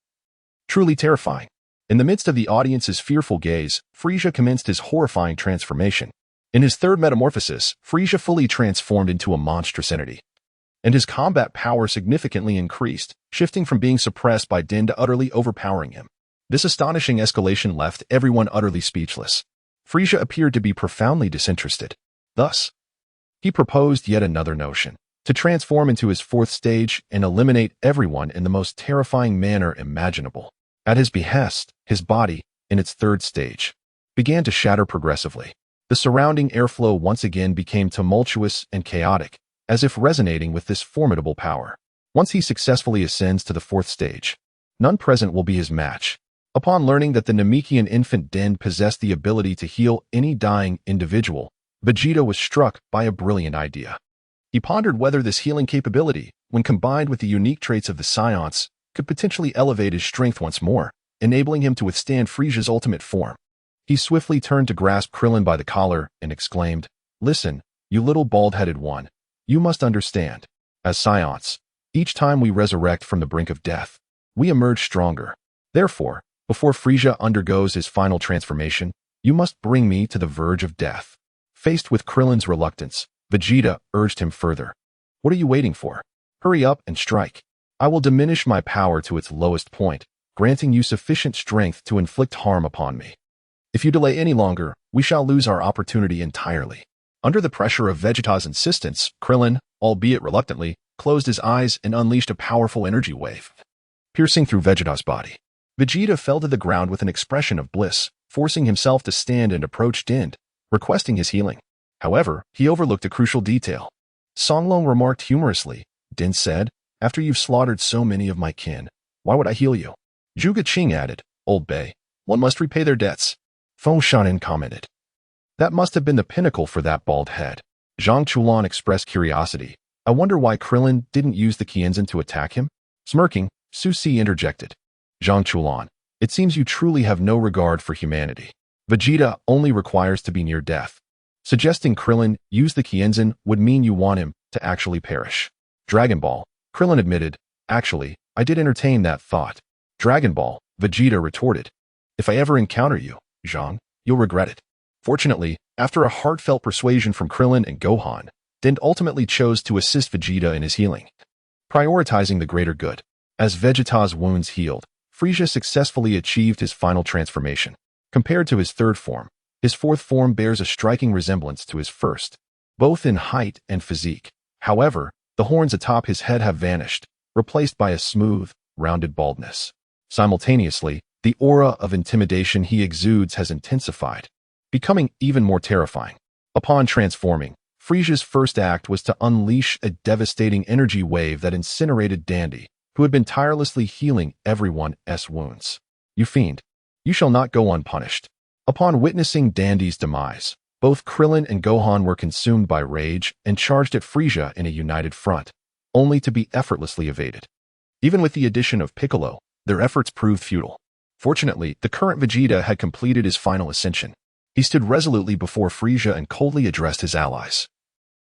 Speaker 1: truly terrifying. In the midst of the audience's fearful gaze, Frieza commenced his horrifying transformation. In his third metamorphosis, Frieza fully transformed into a monstrous entity, and his combat power significantly increased, shifting from being suppressed by Den to utterly overpowering him. This astonishing escalation left everyone utterly speechless. Frieza appeared to be profoundly disinterested. Thus, he proposed yet another notion, to transform into his 4th stage and eliminate everyone in the most terrifying manner imaginable. At his behest, his body, in its 3rd stage, began to shatter progressively. The surrounding airflow once again became tumultuous and chaotic, as if resonating with this formidable power. Once he successfully ascends to the 4th stage, none present will be his match. Upon learning that the Namekian infant Den possessed the ability to heal any dying individual, Vegeta was struck by a brilliant idea. He pondered whether this healing capability, when combined with the unique traits of the Saiyans, could potentially elevate his strength once more, enabling him to withstand Frisia's ultimate form. He swiftly turned to grasp Krillin by the collar and exclaimed, "Listen, you little bald-headed one. You must understand. As Saiyans, each time we resurrect from the brink of death, we emerge stronger. Therefore, before Frieza undergoes his final transformation, you must bring me to the verge of death." Faced with Krillin's reluctance, Vegeta urged him further. "What are you waiting for? Hurry up and strike. I will diminish my power to its lowest point, granting you sufficient strength to inflict harm upon me. If you delay any longer, we shall lose our opportunity entirely." Under the pressure of Vegeta's insistence, Krillin, albeit reluctantly, closed his eyes and unleashed a powerful energy wave, piercing through Vegeta's body. Vegeta fell to the ground with an expression of bliss, forcing himself to stand and approach Din, requesting his healing. However, he overlooked a crucial detail. Songlong remarked humorously, "Din said, after you've slaughtered so many of my kin, why would I heal you?" Zhuge Qing added, "Old Bay, one must repay their debts." Feng Shanin commented, "That must have been the pinnacle for that bald head." Zhang Chulan expressed curiosity. "I wonder why Krillin didn't use the Qianzhen to attack him?" Smirking, Su Si interjected, "Zhang Chulan, it seems you truly have no regard for humanity. Vegeta only requires to be near death. Suggesting Krillin use the Qianzhen would mean you want him to actually perish." Dragon Ball, Krillin admitted, "Actually, I did entertain that thought." Dragon Ball, Vegeta retorted, "If I ever encounter you, Zhang, you'll regret it." Fortunately, after a heartfelt persuasion from Krillin and Gohan, Din ultimately chose to assist Vegeta in his healing, prioritizing the greater good. As Vegeta's wounds healed, Frieza successfully achieved his final transformation. Compared to his third form, his fourth form bears a striking resemblance to his first, both in height and physique. However, the horns atop his head have vanished, replaced by a smooth, rounded baldness. Simultaneously, the aura of intimidation he exudes has intensified, becoming even more terrifying. Upon transforming, Frieza's first act was to unleash a devastating energy wave that incinerated Dandy, who had been tirelessly healing everyone's wounds. "You fiend, you shall not go unpunished." Upon witnessing Dandy's demise, both Krillin and Gohan were consumed by rage and charged at Frieza in a united front, only to be effortlessly evaded. Even with the addition of Piccolo, their efforts proved futile. Fortunately, the current Vegeta had completed his final ascension. He stood resolutely before Frieza and coldly addressed his allies.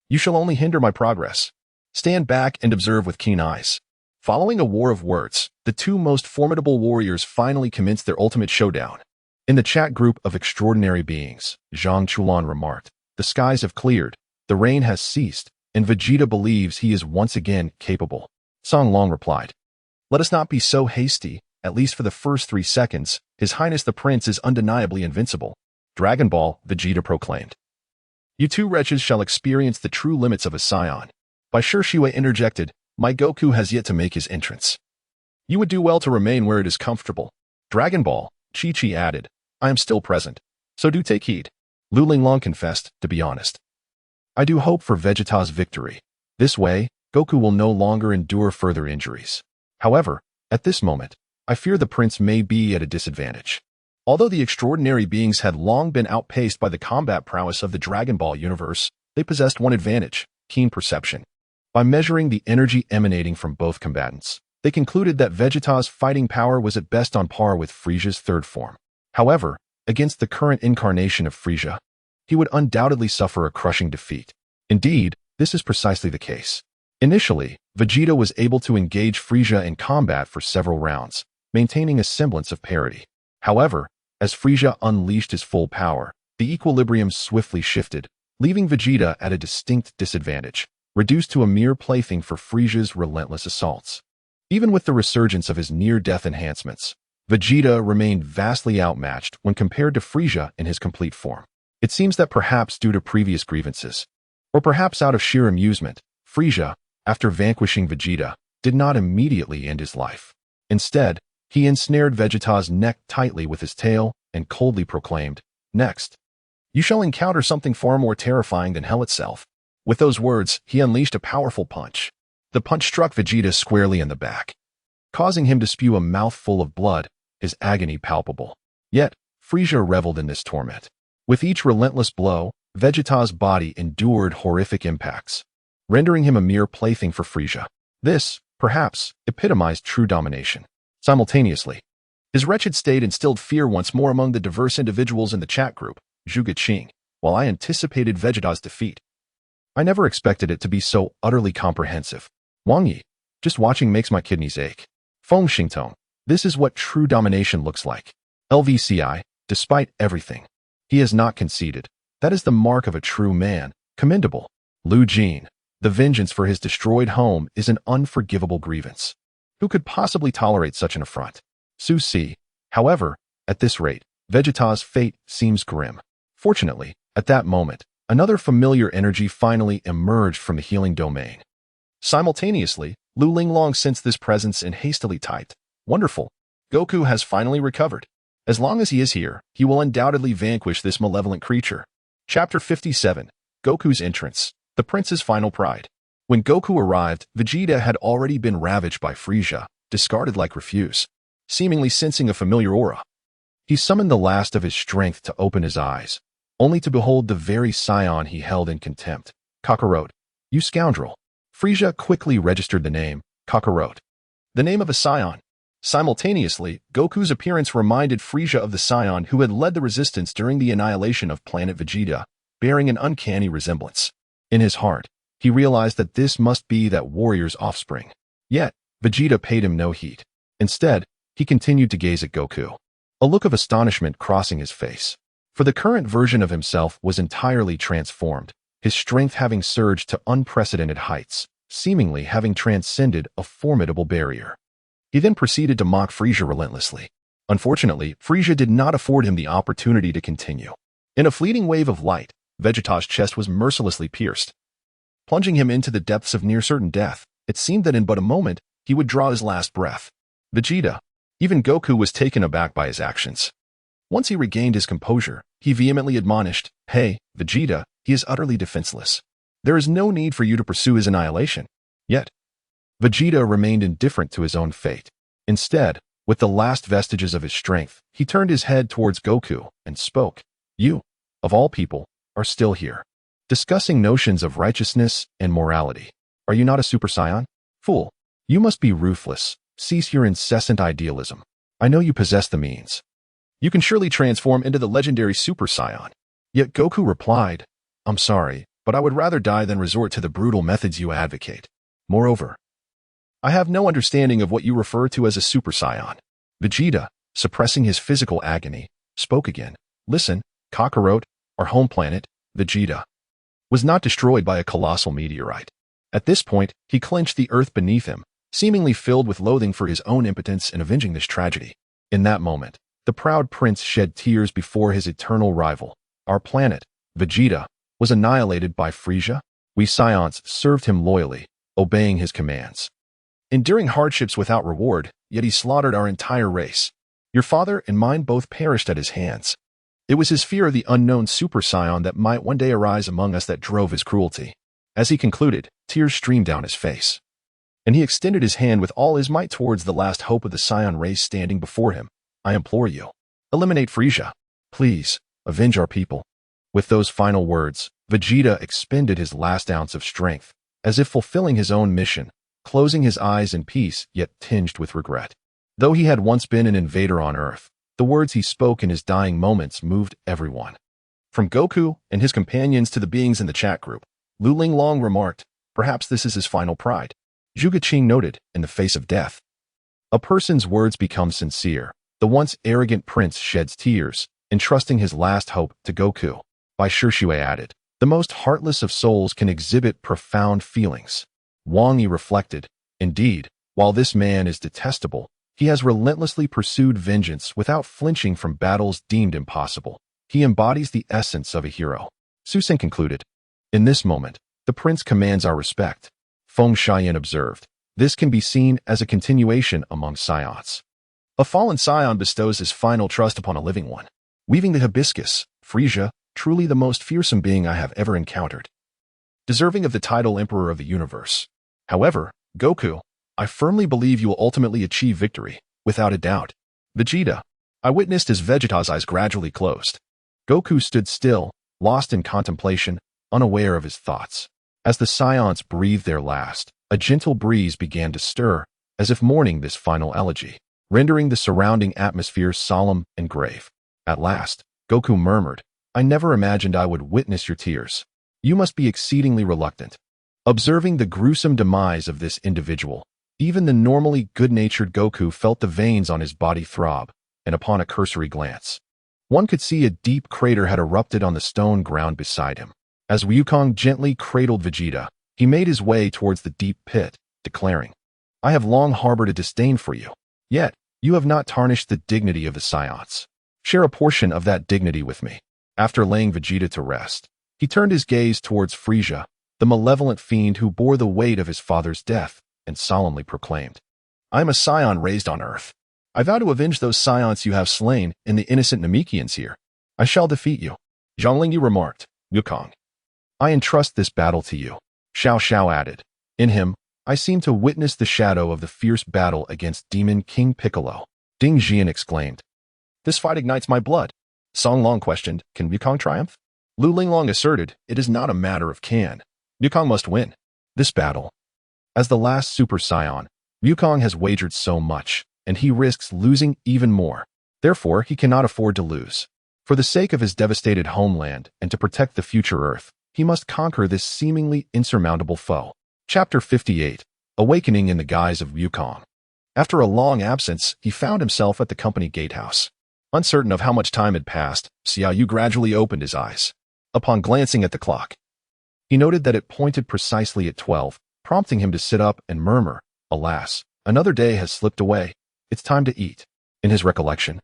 Speaker 1: "You shall only hinder my progress. Stand back and observe with keen eyes." Following a war of words, the two most formidable warriors finally commenced their ultimate showdown. In the chat group of extraordinary beings, Zhang Chulan remarked, "The skies have cleared, the rain has ceased, and Vegeta believes he is once again capable." Song Long replied, "Let us not be so hasty, at least for the first 3 seconds, His Highness the Prince is undeniably invincible." Dragon Ball, Vegeta proclaimed, "You two wretches shall experience the true limits of a Saiyan." By Shue interjected, "My Goku has yet to make his entrance. You would do well to remain where it is comfortable." Dragon Ball, Chi-Chi added, "I am still present, so do take heed." Lu Linglong confessed, "To be honest, I do hope for Vegeta's victory. This way, Goku will no longer endure further injuries. However, at this moment, I fear the prince may be at a disadvantage." Although the extraordinary beings had long been outpaced by the combat prowess of the Dragon Ball universe, they possessed one advantage: keen perception. By measuring the energy emanating from both combatants, they concluded that Vegeta's fighting power was at best on par with Frieza's third form. However, against the current incarnation of Frieza, he would undoubtedly suffer a crushing defeat. Indeed, this is precisely the case. Initially, Vegeta was able to engage Frieza in combat for several rounds, maintaining a semblance of parity. However, as Frieza unleashed his full power, the equilibrium swiftly shifted, leaving Vegeta at a distinct disadvantage, reduced to a mere plaything for Frieza's relentless assaults. Even with the resurgence of his near-death enhancements, Vegeta remained vastly outmatched when compared to Frieza in his complete form. It seems that perhaps due to previous grievances, or perhaps out of sheer amusement, Frieza, after vanquishing Vegeta, did not immediately end his life. Instead, he ensnared Vegeta's neck tightly with his tail and coldly proclaimed, "Next, you shall encounter something far more terrifying than hell itself." With those words, he unleashed a powerful punch. The punch struck Vegeta squarely in the back, causing him to spew a mouthful of blood his agony palpable. Yet, Frieza reveled in this torment. With each relentless blow, Vegeta's body endured horrific impacts, rendering him a mere plaything for Frieza. This, perhaps, epitomized true domination. Simultaneously, his wretched state instilled fear once more among the diverse individuals in the chat group, Zhuge. While I anticipated Vegeta's defeat, I never expected it to be so utterly comprehensive. Wang Yi, just watching makes my kidneys ache. Feng Xingtong, this is what true domination looks like. LVCI, despite everything, he has not conceded. That is the mark of a true man, commendable. Lu Jin, the vengeance for his destroyed home is an unforgivable grievance. Who could possibly tolerate such an affront? Su Si, however, at this rate, Vegeta's fate seems grim. Fortunately, at that moment, another familiar energy finally emerged from the healing domain. Simultaneously, Lu Linglong sensed this presence and hastily typed, "Wonderful. Goku has finally recovered. As long as he is here, he will undoubtedly vanquish this malevolent creature." Chapter 57, Goku's Entrance, the Prince's Final Pride. When Goku arrived, Vegeta had already been ravaged by Frieza, discarded like refuse. Seemingly sensing a familiar aura, he summoned the last of his strength to open his eyes, only to behold the very Saiyan he held in contempt. "Kakarot, you scoundrel." Frieza quickly registered the name, Kakarot, the name of a Saiyan. Simultaneously, Goku's appearance reminded Frieza of the Saiyan who had led the resistance during the annihilation of planet Vegeta, bearing an uncanny resemblance. In his heart, he realized that this must be that warrior's offspring. Yet, Vegeta paid him no heed. Instead, he continued to gaze at Goku, a look of astonishment crossing his face. For the current version of himself was entirely transformed, his strength having surged to unprecedented heights, seemingly having transcended a formidable barrier. He then proceeded to mock Frieza relentlessly. Unfortunately, Frieza did not afford him the opportunity to continue. In a fleeting wave of light, Vegeta's chest was mercilessly pierced, plunging him into the depths of near certain death. It seemed that in but a moment, he would draw his last breath. Vegeta, even Goku was taken aback by his actions. Once he regained his composure, he vehemently admonished, "Hey, Vegeta, he is utterly defenseless. There is no need for you to pursue his annihilation." Yet, Vegeta remained indifferent to his own fate. Instead, with the last vestiges of his strength, he turned his head towards Goku and spoke. "You, of all people, are still here, discussing notions of righteousness and morality. Are you not a Super Saiyan? Fool, you must be ruthless. Cease your incessant idealism. I know you possess the means. You can surely transform into the legendary Super Saiyan." Yet Goku replied, "I'm sorry, but I would rather die than resort to the brutal methods you advocate. Moreover, I have no understanding of what you refer to as a Super Saiyan." Vegeta, suppressing his physical agony, spoke again. "Listen, Kakarot, our home planet, Vegeta, was not destroyed by a colossal meteorite." At this point, he clenched the earth beneath him, seemingly filled with loathing for his own impotence in avenging this tragedy. In that moment, the proud prince shed tears before his eternal rival. Our planet, Vegeta, was annihilated by Frieza. We Saiyans served him loyally, obeying his commands, enduring hardships without reward, yet he slaughtered our entire race. Your father and mine both perished at his hands. It was his fear of the unknown Super Saiyan that might one day arise among us that drove his cruelty. As he concluded, tears streamed down his face, and he extended his hand with all his might towards the last hope of the Saiyan race standing before him. "I implore you, eliminate Frieza. Please, avenge our people." With those final words, Vegeta expended his last ounce of strength, as if fulfilling his own mission, closing his eyes in peace yet tinged with regret. Though he had once been an invader on Earth, the words he spoke in his dying moments moved everyone. From Goku and his companions to the beings in the chat group, Lu Linglong remarked, "Perhaps this is his final pride." Zhuge noted, "In the face of death, a person's words become sincere. The once arrogant prince sheds tears, entrusting his last hope to Goku." Bai Shishui added, "The most heartless of souls can exhibit profound feelings." Wang Yi reflected, "Indeed, while this man is detestable, he has relentlessly pursued vengeance without flinching from battles deemed impossible. He embodies the essence of a hero." Su Sing concluded, "In this moment, the prince commands our respect." Feng Xiayan observed, "This can be seen as a continuation among Saiyans. A fallen Saiyan bestows his final trust upon a living one. Weaving the hibiscus, Frieza, truly the most fearsome being I have ever encountered, deserving of the title Emperor of the Universe. However, Goku, I firmly believe you will ultimately achieve victory, without a doubt." Vegeta. I witnessed as Vegeta's eyes gradually closed. Goku stood still, lost in contemplation, unaware of his thoughts. As the Saiyans breathed their last, a gentle breeze began to stir, as if mourning this final elegy, rendering the surrounding atmosphere solemn and grave. At last, Goku murmured, "I never imagined I would witness your tears. You must be exceedingly reluctant." Observing the gruesome demise of this individual, even the normally good-natured Goku felt the veins on his body throb, and upon a cursory glance, one could see a deep crater had erupted on the stone ground beside him. As Wukong gently cradled Vegeta, he made his way towards the deep pit, declaring, "I have long harbored a disdain for you. Yet, you have not tarnished the dignity of the Saiyans. Share a portion of that dignity with me." After laying Vegeta to rest, he turned his gaze towards Frieza, the malevolent fiend who bore the weight of his father's death, and solemnly proclaimed, "I am a Saiyan raised on Earth. I vow to avenge those Saiyans you have slain and the innocent Namekians here. I shall defeat you." Zhonglingyu remarked, "Wukong, I entrust this battle to you." Xiao added, "In him, I seem to witness the shadow of the fierce battle against Demon King Piccolo." Ding Jian exclaimed, "This fight ignites my blood." Song Long questioned, "Can Wukong triumph?" Lu Linglong asserted, "It is not a matter of can. Wukong must win this battle. As the last Super Saiyan, Wukong has wagered so much, and he risks losing even more. Therefore, he cannot afford to lose. For the sake of his devastated homeland and to protect the future Earth, he must conquer this seemingly insurmountable foe. Chapter 58, Awakening in the Guise of Wukong. After a long absence, he found himself at the company gatehouse. Uncertain of how much time had passed, Xiayu gradually opened his eyes. Upon glancing at the clock, he noted that it pointed precisely at 12, prompting him to sit up and murmur, "Alas, another day has slipped away. It's time to eat." In his recollection,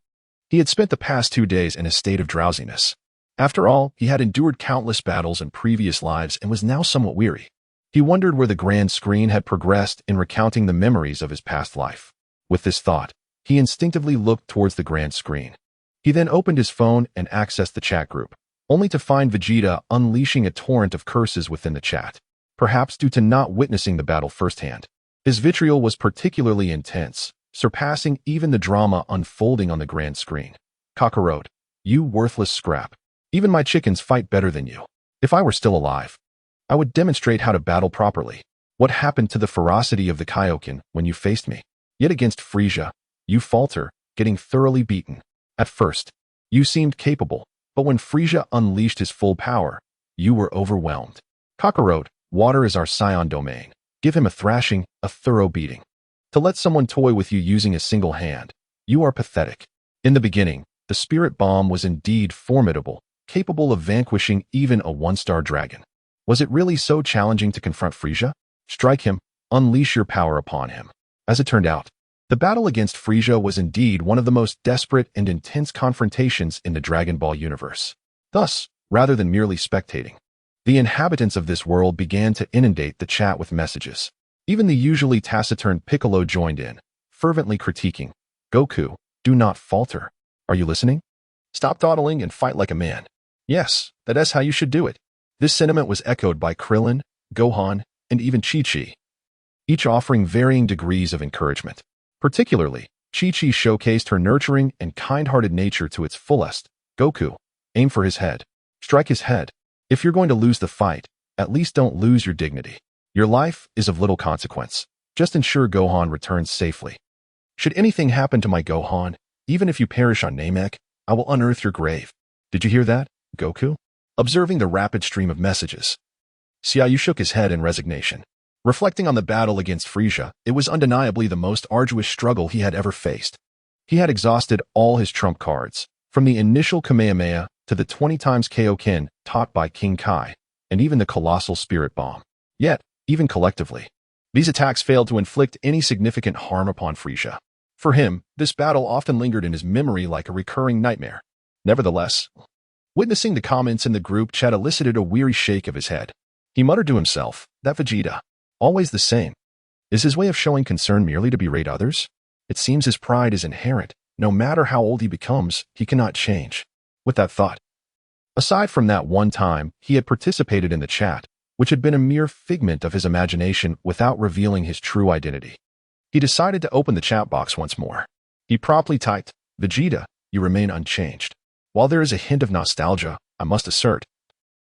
Speaker 1: he had spent the past 2 days in a state of drowsiness. After all, he had endured countless battles in previous lives and was now somewhat weary. He wondered where the grand screen had progressed in recounting the memories of his past life. With this thought, he instinctively looked towards the grand screen. He then opened his phone and accessed the chat group, only to find Vegeta unleashing a torrent of curses within the chat, perhaps due to not witnessing the battle firsthand. His vitriol was particularly intense, surpassing even the drama unfolding on the grand screen. "Kakarot, you worthless scrap. Even my chickens fight better than you. If I were still alive, I would demonstrate how to battle properly. What happened to the ferocity of the Kaioken when you faced me? Yet against Frieza, you falter, getting thoroughly beaten. At first, you seemed capable, but when Frieza unleashed his full power, you were overwhelmed. Kakarot, water is our Saiyan domain. Give him a thrashing, a thorough beating. To let someone toy with you using a single hand, you are pathetic." In the beginning, the spirit bomb was indeed formidable, capable of vanquishing even a 1-star dragon. Was it really so challenging to confront Frieza? Strike him, unleash your power upon him. As it turned out, the battle against Frieza was indeed one of the most desperate and intense confrontations in the Dragon Ball universe. Thus, rather than merely spectating, the inhabitants of this world began to inundate the chat with messages. Even the usually taciturn Piccolo joined in, fervently critiquing, "Goku, do not falter. Are you listening? Stop dawdling and fight like a man. Yes, that is how you should do it." This sentiment was echoed by Krillin, Gohan, and even Chi-Chi, each offering varying degrees of encouragement. Particularly, Chi-Chi showcased her nurturing and kind-hearted nature to its fullest. "Goku, aim for his head. Strike his head. If you're going to lose the fight, at least don't lose your dignity. Your life is of little consequence. Just ensure Gohan returns safely. Should anything happen to my Gohan, even if you perish on Namek, I will unearth your grave. Did you hear that, Goku?" Observing the rapid stream of messages, Xiayu shook his head in resignation. Reflecting on the battle against Frieza, it was undeniably the most arduous struggle he had ever faced. He had exhausted all his trump cards, from the initial Kamehameha to the 20 times Kaioken taught by King Kai, and even the colossal spirit bomb. Yet, even collectively, these attacks failed to inflict any significant harm upon Frieza. For him, this battle often lingered in his memory like a recurring nightmare. Nevertheless, witnessing the comments in the group chat elicited a weary shake of his head. He muttered to himself, "That Vegeta, always the same. Is his way of showing concern merely to berate others? It seems his pride is inherent. No matter how old he becomes, he cannot change." With that thought, aside from that one time he had participated in the chat, which had been a mere figment of his imagination without revealing his true identity, he decided to open the chat box once more. He promptly typed, Vegeta, you remain unchanged. While there is a hint of nostalgia, I must assert,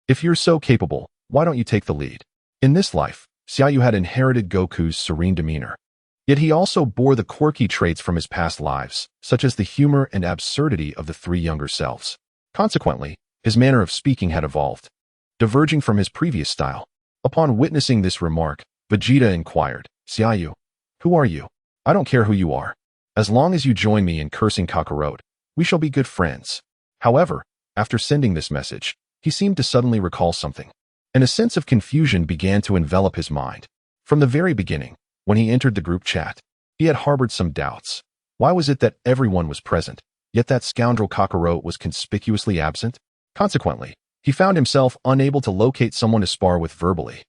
Speaker 1: if you're so capable, why don't you take the lead? In this life, Xiayu had inherited Goku's serene demeanor. Yet he also bore the quirky traits from his past lives, such as the humor and absurdity of the three younger selves. Consequently, his manner of speaking had evolved, diverging from his previous style. Upon witnessing this remark, Vegeta inquired, Xiayu, who are you? I don't care who you are. As long as you join me in cursing Kakarot, we shall be good friends. However, after sending this message, he seemed to suddenly recall something, and a sense of confusion began to envelop his mind. From the very beginning, when he entered the group chat, he had harbored some doubts. Why was it that everyone was present, yet that scoundrel Kakarot was conspicuously absent? Consequently, he found himself unable to locate someone to spar with verbally.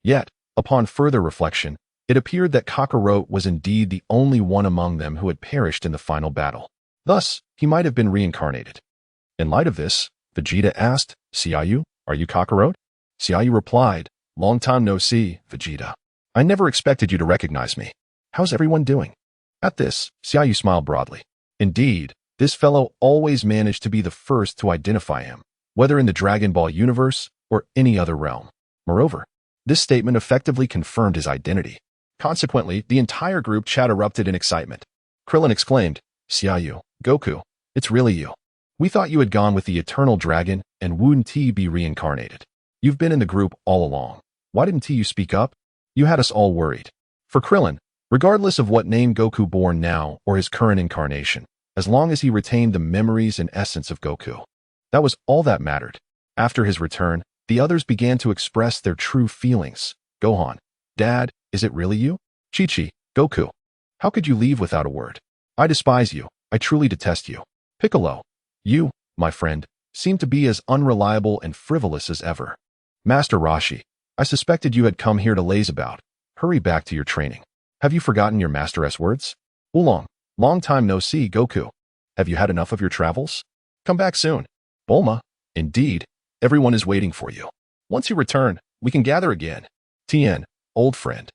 Speaker 1: Yet, upon further reflection, it appeared that Kakarot was indeed the only one among them who had perished in the final battle. Thus, he might have been reincarnated. In light of this, Vegeta asked, Xiayu, are you Kakarot? Xiayu replied, long time no see, Vegeta. I never expected you to recognize me. How's everyone doing? At this, Xiayu smiled broadly. Indeed, this fellow always managed to be the first to identify him, whether in the Dragon Ball universe or any other realm. Moreover, this statement effectively confirmed his identity. Consequently, the entire group chat erupted in excitement. Krillin exclaimed, Xiayu, Goku, it's really you. We thought you had gone with the Eternal Dragon and wouldn't be reincarnated. You've been in the group all along. Why didn't you speak up? You had us all worried. For Krillin, regardless of what name Goku bore now or his current incarnation, as long as he retained the memories and essence of Goku, that was all that mattered. After his return, the others began to express their true feelings. Gohan, Dad, is it really you? Chi-Chi, Goku, how could you leave without a word? I despise you. I truly detest you. Piccolo, you, my friend, seem to be as unreliable and frivolous as ever. Master Roshi, I suspected you had come here to laze about. Hurry back to your training. Have you forgotten your master's words? Oolong, long time no see, Goku. Have you had enough of your travels? Come back soon. Bulma, indeed, everyone is waiting for you. Once you return, we can gather again. Tien, old friend.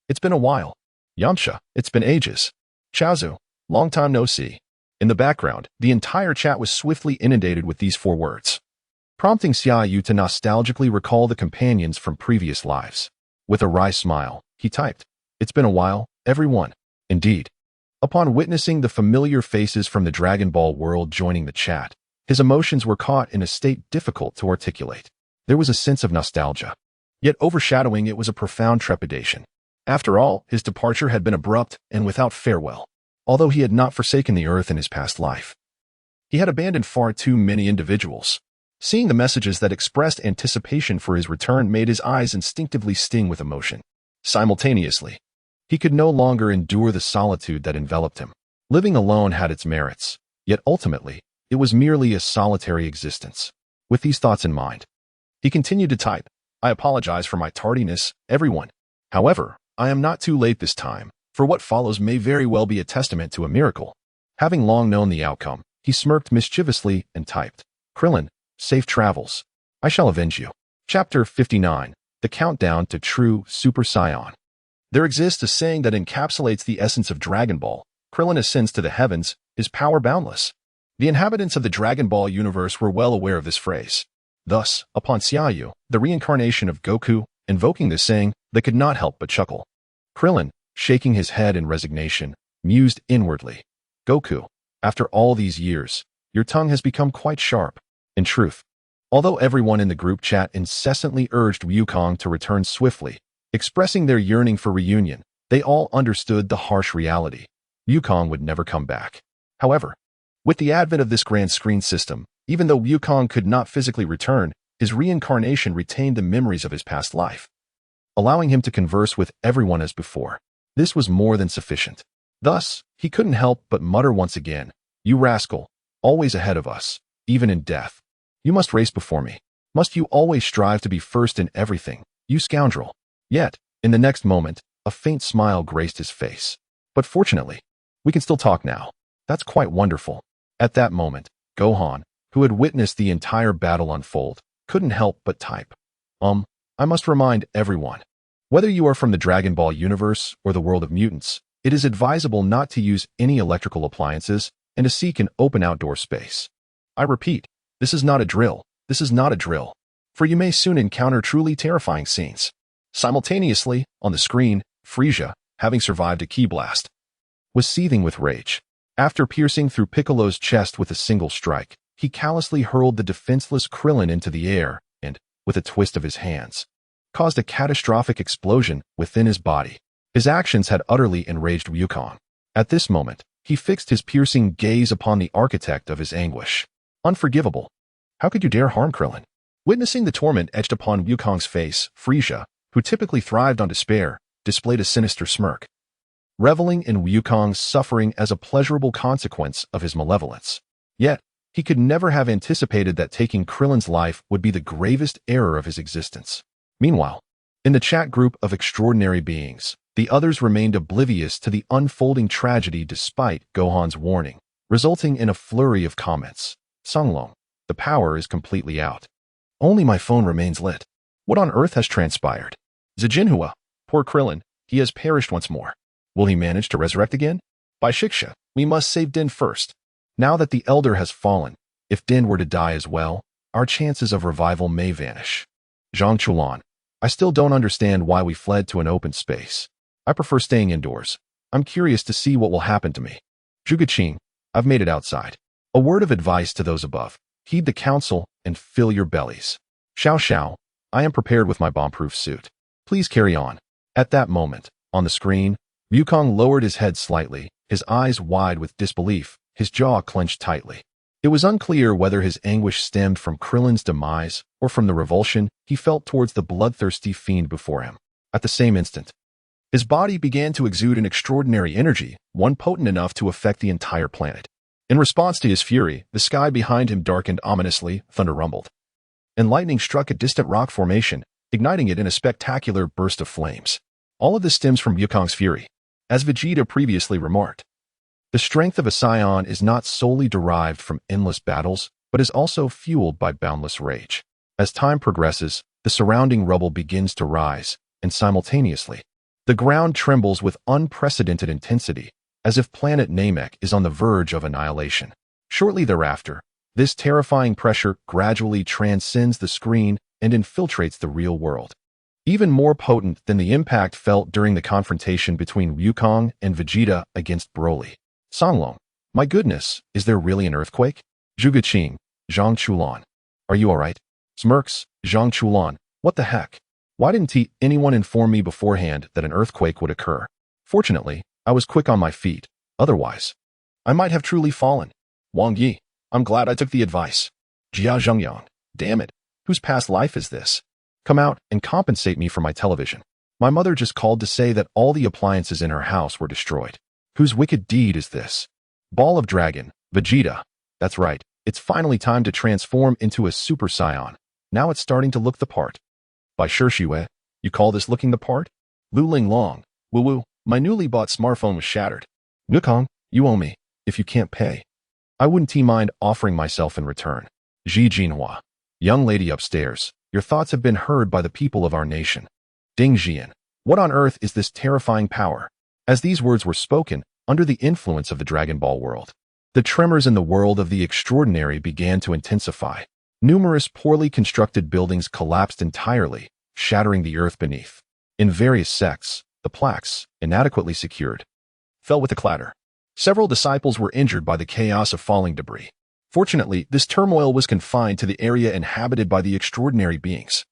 Speaker 1: It's been a while. Yamcha, it's been ages. Chaozu, long time no see. In the background, the entire chat was swiftly inundated with these four words, prompting Xiayu to nostalgically recall the companions from previous lives. With a wry smile, he typed, it's been a while, everyone. Indeed. Upon witnessing the familiar faces from the Dragon Ball world joining the chat, his emotions were caught in a state difficult to articulate. There was a sense of nostalgia, yet overshadowing it was a profound trepidation. After all, his departure had been abrupt and without farewell. Although he had not forsaken the earth in his past life, he had abandoned far too many individuals. Seeing the messages that expressed anticipation for his return made his eyes instinctively sting with emotion. Simultaneously, he could no longer endure the solitude that enveloped him. Living alone had its merits, yet ultimately, it was merely a solitary existence. With these thoughts in mind, he continued to type, I apologize for my tardiness, everyone. However, I am not too late this time, for what follows may very well be a testament to a miracle. Having long known the outcome, he smirked mischievously and typed, Krillin, safe travels. I shall avenge you. Chapter 59, The Countdown to True Super Saiyan. There exists a saying that encapsulates the essence of Dragon Ball. Krillin ascends to the heavens, his power boundless. The inhabitants of the Dragon Ball universe were well aware of this phrase. Thus, upon Xiayu, the reincarnation of Goku, invoking this saying, they could not help but chuckle. Krillin, shaking his head in resignation, mused inwardly, Goku, after all these years, your tongue has become quite sharp. In truth, although everyone in the group chat incessantly urged Wukong to return swiftly, expressing their yearning for reunion, they all understood the harsh reality. Wukong would never come back. However, with the advent of this grand screen system, even though Wukong could not physically return, his reincarnation retained the memories of his past life, allowing him to converse with everyone as before. This was more than sufficient. Thus, he couldn't help but mutter once again, you rascal, always ahead of us, even in death. You must race before me. Must you always strive to be first in everything, you scoundrel? Yet, in the next moment, a faint smile graced his face. But fortunately, we can still talk now. That's quite wonderful. At that moment, Gohan, who had witnessed the entire battle unfold, couldn't help but type, I must remind everyone, whether you are from the Dragon Ball universe or the world of mutants, it is advisable not to use any electrical appliances, and to seek an open outdoor space. I repeat, this is not a drill. This is not a drill. For you may soon encounter truly terrifying scenes. Simultaneously, on the screen, Frieza, having survived a ki blast, was seething with rage. After piercing through Piccolo's chest with a single strike, he callously hurled the defenseless Krillin into the air and, with a twist of his hands, caused a catastrophic explosion within his body. His actions had utterly enraged Wukong. At this moment, he fixed his piercing gaze upon the architect of his anguish. Unforgivable. How could you dare harm Krillin? Witnessing the torment etched upon Wukong's face, Frieza, who typically thrived on despair, displayed a sinister smirk, reveling in Wukong's suffering as a pleasurable consequence of his malevolence. Yet, he could never have anticipated that taking Krillin's life would be the gravest error of his existence. Meanwhile, in the chat group of extraordinary beings, the others remained oblivious to the unfolding tragedy despite Gohan's warning, resulting in a flurry of comments. Sunglong, the power is completely out. Only my phone remains lit. What on earth has transpired? Zijinhua, poor Krillin, he has perished once more. Will he manage to resurrect again? By Shiksha, we must save Din first. Now that the Elder has fallen, if Din were to die as well, our chances of revival may vanish. Zhang Chulan, I still don't understand why we fled to an open space. I prefer staying indoors. I'm curious to see what will happen to me. Zhuge-Qing, I've made it outside. A word of advice to those above. Heed the counsel and fill your bellies. Xiao Xiao, I am prepared with my bomb-proof suit. Please carry on. At that moment, on the screen, Wukong lowered his head slightly, his eyes wide with disbelief, his jaw clenched tightly. It was unclear whether his anguish stemmed from Krillin's demise or from the revulsion he felt towards the bloodthirsty fiend before him. At the same instant, his body began to exude an extraordinary energy, one potent enough to affect the entire planet. In response to his fury, the sky behind him darkened ominously, thunder rumbled, and lightning struck a distant rock formation, igniting it in a spectacular burst of flames. All of this stems from Wukong's fury. As Vegeta previously remarked, the strength of a Saiyan is not solely derived from endless battles, but is also fueled by boundless rage. As time progresses, the surrounding rubble begins to rise, and simultaneously, the ground trembles with unprecedented intensity, as if planet Namek is on the verge of annihilation. Shortly thereafter, this terrifying pressure gradually transcends the screen and infiltrates the real world. Even more potent than the impact felt during the confrontation between Wukong and Vegeta against Broly. Songlong, my goodness, is there really an earthquake? Zhuge-Qing, Zhang Chulan, are you alright? Smirks, Zhang Chulan, what the heck? Why didn't anyone inform me beforehand that an earthquake would occur? Fortunately, I was quick on my feet. Otherwise, I might have truly fallen. Wang Yi, I'm glad I took the advice. Jia Zhengyang, damn it, whose past life is this? Come out and compensate me for my television. My mother just called to say that all the appliances in her house were destroyed. Whose wicked deed is this? Ball of Dragon, Vegeta. That's right, it's finally time to transform into a Super Saiyan. Now it's starting to look the part. By Shishue, you call this looking the part? Lu Ling Long, woo-woo, my newly bought smartphone was shattered. Wukong, you owe me, if you can't pay. I wouldn't mind offering myself in return. Ji Jinhua, young lady upstairs, your thoughts have been heard by the people of our nation. Ding Jian, what on earth is this terrifying power? As these words were spoken, under the influence of the Dragon Ball world, the tremors in the world of the extraordinary began to intensify. Numerous poorly constructed buildings collapsed entirely, shattering the earth beneath. In various sects, the plaques, inadequately secured, fell with a clatter. Several disciples were injured by the chaos of falling debris. Fortunately, this turmoil was confined to the area inhabited by the extraordinary beings,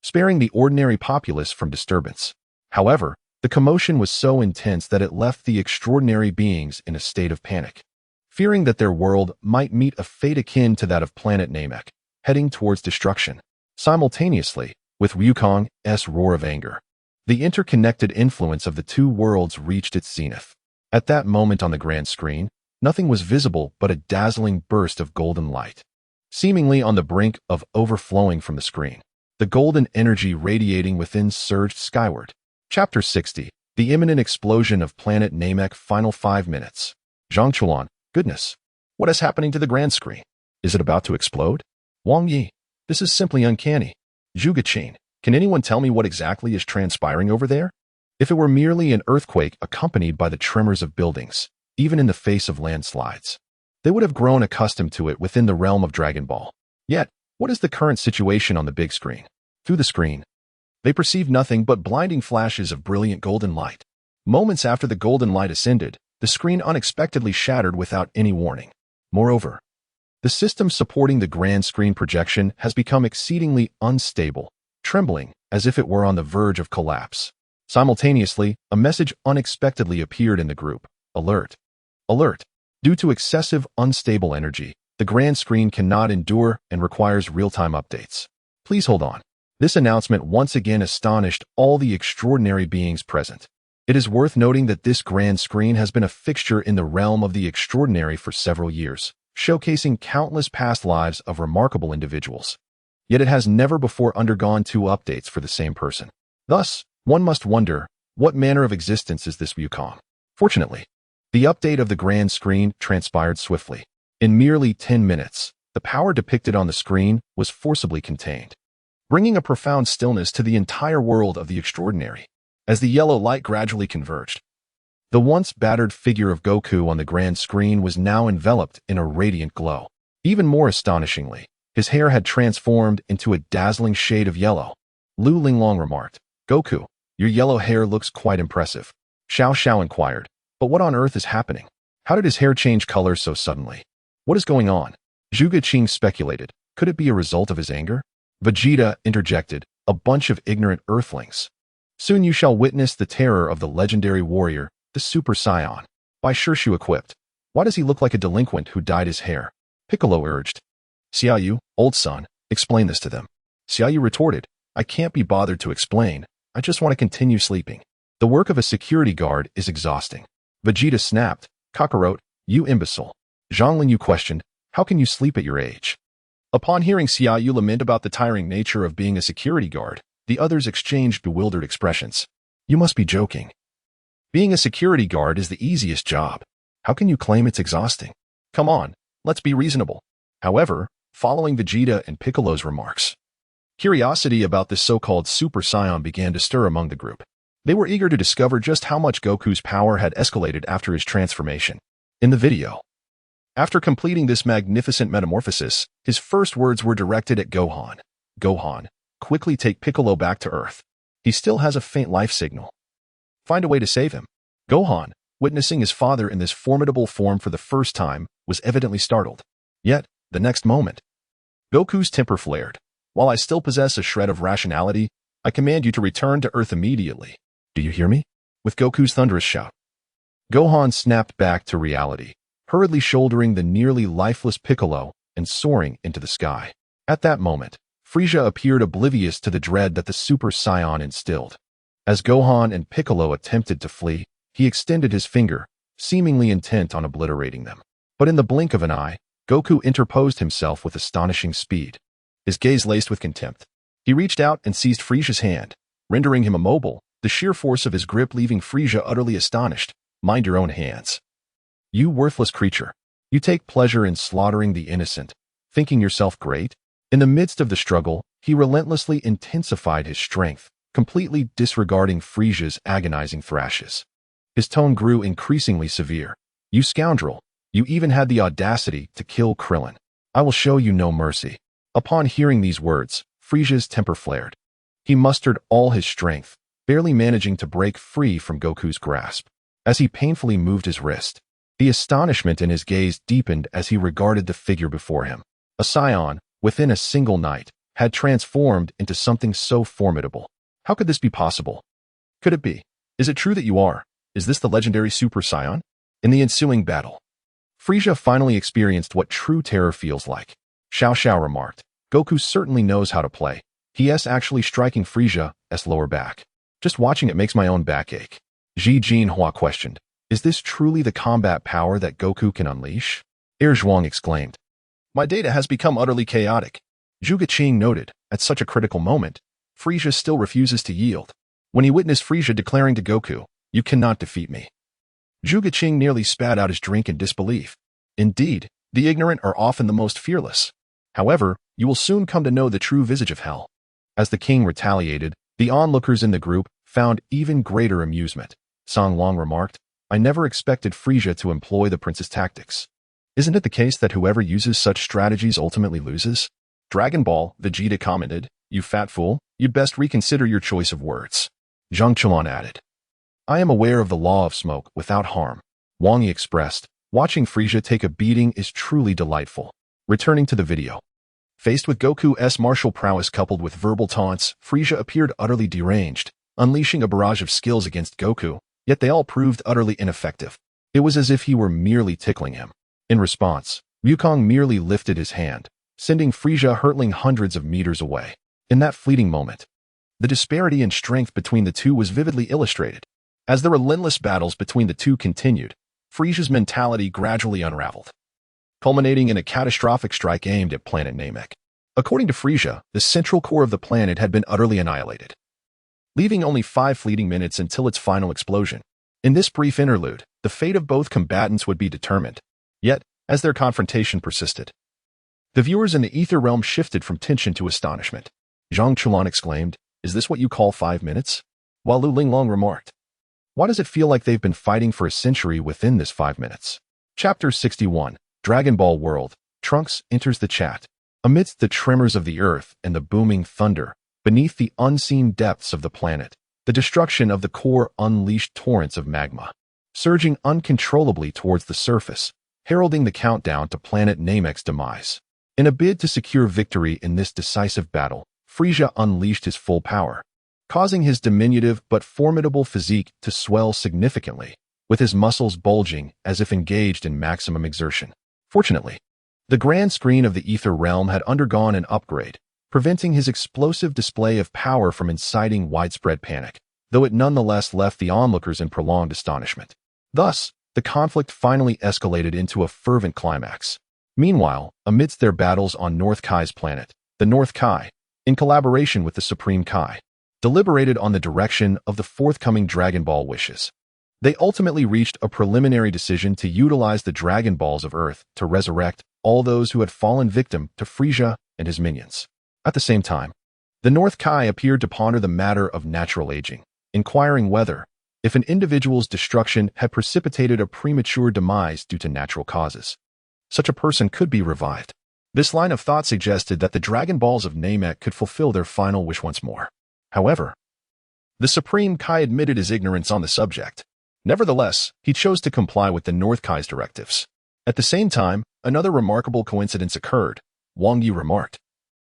Speaker 1: sparing the ordinary populace from disturbance. However, the commotion was so intense that it left the extraordinary beings in a state of panic, fearing that their world might meet a fate akin to that of planet Namek, heading towards destruction. Simultaneously, with Wukong's roar of anger, the interconnected influence of the two worlds reached its zenith. At that moment on the grand screen, nothing was visible but a dazzling burst of golden light, seemingly on the brink of overflowing from the screen. The golden energy radiating within surged skyward. Chapter 60, The Imminent Explosion of Planet Namek. Final 5 minutes. Zhang Chulan, goodness. What is happening to the grand screen? Is it about to explode? Wang Yi, this is simply uncanny. Zhuge-Qing, can anyone tell me what exactly is transpiring over there? If it were merely an earthquake accompanied by the tremors of buildings, even in the face of landslides, They would have grown accustomed to it within the realm of Dragon Ball. Yet, what is the current situation on the big screen? Through the screen, they perceived nothing but blinding flashes of brilliant golden light. Moments after the golden light ascended, the screen unexpectedly shattered without any warning. Moreover, the system supporting the grand screen projection has become exceedingly unstable, trembling as if it were on the verge of collapse. Simultaneously, a message unexpectedly appeared in the group. Alert! Alert! Due to excessive unstable energy, the grand screen cannot endure and requires real-time updates. Please hold on. This announcement once again astonished all the extraordinary beings present. It is worth noting that this grand screen has been a fixture in the realm of the extraordinary for several years, showcasing countless past lives of remarkable individuals. Yet it has never before undergone 2 updates for the same person. Thus, one must wonder, what manner of existence is this Wukong? Fortunately, the update of the grand screen transpired swiftly. In merely 10 minutes, the power depicted on the screen was forcibly contained, bringing a profound stillness to the entire world of the extraordinary. As the yellow light gradually converged, the once battered figure of Goku on the grand screen was now enveloped in a radiant glow. Even more astonishingly, his hair had transformed into a dazzling shade of yellow. Lu Linglong remarked, "Goku, your yellow hair looks quite impressive." Xiao Xiao inquired, "But what on earth is happening? How did his hair change color so suddenly? What is going on?" Zhuge Qing speculated, could it be a result of his anger? Vegeta interjected, "A bunch of ignorant earthlings. Soon you shall witness the terror of the legendary warrior, the Super Saiyan. By Shirshu equipped. Why does he look like a delinquent who dyed his hair?" Piccolo urged. "Xiayu, old son, explain this to them." Xiayu retorted, "I can't be bothered to explain. I just want to continue sleeping. The work of a security guard is exhausting." Vegeta snapped, "Kakarot, you imbecile." Zhang Linyu questioned, "How can you sleep at your age?" Upon hearing Xiayu lament about the tiring nature of being a security guard, the others exchanged bewildered expressions. "You must be joking. Being a security guard is the easiest job. How can you claim it's exhausting? Come on, let's be reasonable." However, following Vegeta and Piccolo's remarks, curiosity about this so-called Super Saiyan began to stir among the group. They were eager to discover just how much Goku's power had escalated after his transformation. In the video, after completing this magnificent metamorphosis, his first words were directed at Gohan. "Gohan, quickly take Piccolo back to Earth. He still has a faint life signal. Find a way to save him." Gohan, witnessing his father in this formidable form for the first time, was evidently startled. Yet, the next moment, Goku's temper flared. "While I still possess a shred of rationality, I command you to return to Earth immediately. Do you hear me?" With Goku's thunderous shout, Gohan snapped back to reality, hurriedly shouldering the nearly lifeless Piccolo and soaring into the sky. At that moment, Frieza appeared oblivious to the dread that the Super Saiyan instilled. As Gohan and Piccolo attempted to flee, he extended his finger, seemingly intent on obliterating them. But in the blink of an eye, Goku interposed himself with astonishing speed, his gaze laced with contempt. He reached out and seized Frieza's hand, rendering him immobile, the sheer force of his grip leaving Frieza utterly astonished. "Mind your own hands. You worthless creature. You take pleasure in slaughtering the innocent, thinking yourself great?" In the midst of the struggle, he relentlessly intensified his strength, completely disregarding Frieza's agonizing thrashes. His tone grew increasingly severe. "You scoundrel, you even had the audacity to kill Krillin. I will show you no mercy." Upon hearing these words, Frieza's temper flared. He mustered all his strength, barely managing to break free from Goku's grasp. As he painfully moved his wrist, the astonishment in his gaze deepened as he regarded the figure before him. A Saiyan, within a single night, had transformed into something so formidable. How could this be possible? Could it be? Is it true that you are? Is this the legendary Super Saiyan? In the ensuing battle, Frieza finally experienced what true terror feels like. Xiao Xiao remarked, "Goku certainly knows how to play. He is actually striking Frieza's lower back. Just watching it makes my own back ache." Ji Jinhua questioned, "Is this truly the combat power that Goku can unleash?" Zhuang exclaimed, "My data has become utterly chaotic." Zhuge Qing noted, at such a critical moment, Frieza still refuses to yield. When he witnessed Frieza declaring to Goku, "You cannot defeat me," Zhuge Qing nearly spat out his drink in disbelief. Indeed, the ignorant are often the most fearless. However, you will soon come to know the true visage of hell. As the king retaliated, the onlookers in the group found even greater amusement. Song Long remarked, "I never expected Frieza to employ the prince's tactics." Isn't it the case that whoever uses such strategies ultimately loses? Dragon Ball, Vegeta commented, "You fat fool, you'd best reconsider your choice of words." Zhang Chuan added, "I am aware of the law of smoke without harm." Wang Yi expressed, "Watching Frieza take a beating is truly delightful." Returning to the video. Faced with Goku's martial prowess coupled with verbal taunts, Frieza appeared utterly deranged, unleashing a barrage of skills against Goku, yet they all proved utterly ineffective. It was as if he were merely tickling him. In response, Wukong merely lifted his hand, sending Frieza hurtling hundreds of meters away. In that fleeting moment, the disparity in strength between the two was vividly illustrated. As the relentless battles between the two continued, Frieza's mentality gradually unraveled, culminating in a catastrophic strike aimed at planet Namek. According to Frieza, the central core of the planet had been utterly annihilated, leaving only 5 fleeting minutes until its final explosion. In this brief interlude, the fate of both combatants would be determined. Yet, as their confrontation persisted, the viewers in the ether realm shifted from tension to astonishment. Zhang Chuan exclaimed, "Is this what you call 5 minutes?" While Lu Linglong remarked, "Why does it feel like they've been fighting for a century within this 5 minutes?" Chapter 61, Dragon Ball World. Trunks enters the chat. Amidst the tremors of the earth and the booming thunder, beneath the unseen depths of the planet, the destruction of the core unleashed torrents of magma, surging uncontrollably towards the surface, heralding the countdown to planet Namek's demise. In a bid to secure victory in this decisive battle, Frieza unleashed his full power, causing his diminutive but formidable physique to swell significantly, with his muscles bulging as if engaged in maximum exertion. Fortunately, the grand screen of the ether realm had undergone an upgrade, preventing his explosive display of power from inciting widespread panic, though it nonetheless left the onlookers in prolonged astonishment. Thus, the conflict finally escalated into a fervent climax. Meanwhile, amidst their battles on North Kai's planet, the North Kai, in collaboration with the Supreme Kai, deliberated on the direction of the forthcoming Dragon Ball wishes. They ultimately reached a preliminary decision to utilize the Dragon Balls of Earth to resurrect all those who had fallen victim to Frieza and his minions. At the same time, the North Kai appeared to ponder the matter of natural aging, inquiring whether, if an individual's destruction had precipitated a premature demise due to natural causes, such a person could be revived. This line of thought suggested that the Dragon Balls of Namek could fulfill their final wish once more. However, the Supreme Kai admitted his ignorance on the subject. Nevertheless, he chose to comply with the North Kai's directives. At the same time, another remarkable coincidence occurred. Wang Yi remarked,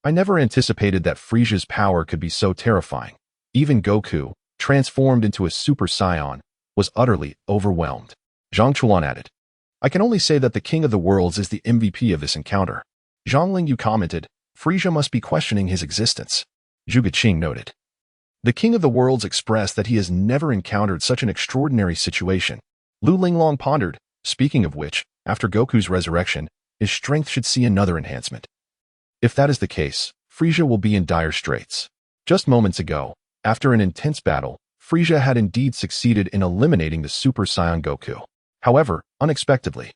Speaker 1: "I never anticipated that Frieza's power could be so terrifying. Even Goku, transformed into a Super Saiyan, was utterly overwhelmed." Zhang Chuan added, "I can only say that the King of the Worlds is the MVP of this encounter." Zhang Lingyu commented, "Frieza must be questioning his existence." Zhuge Qing noted, "The King of the Worlds expressed that he has never encountered such an extraordinary situation." Lu Linglong pondered, "Speaking of which, after Goku's resurrection, his strength should see another enhancement. If that is the case, Frieza will be in dire straits." Just moments ago, after an intense battle, Frieza had indeed succeeded in eliminating the Super Saiyan Goku. However, unexpectedly,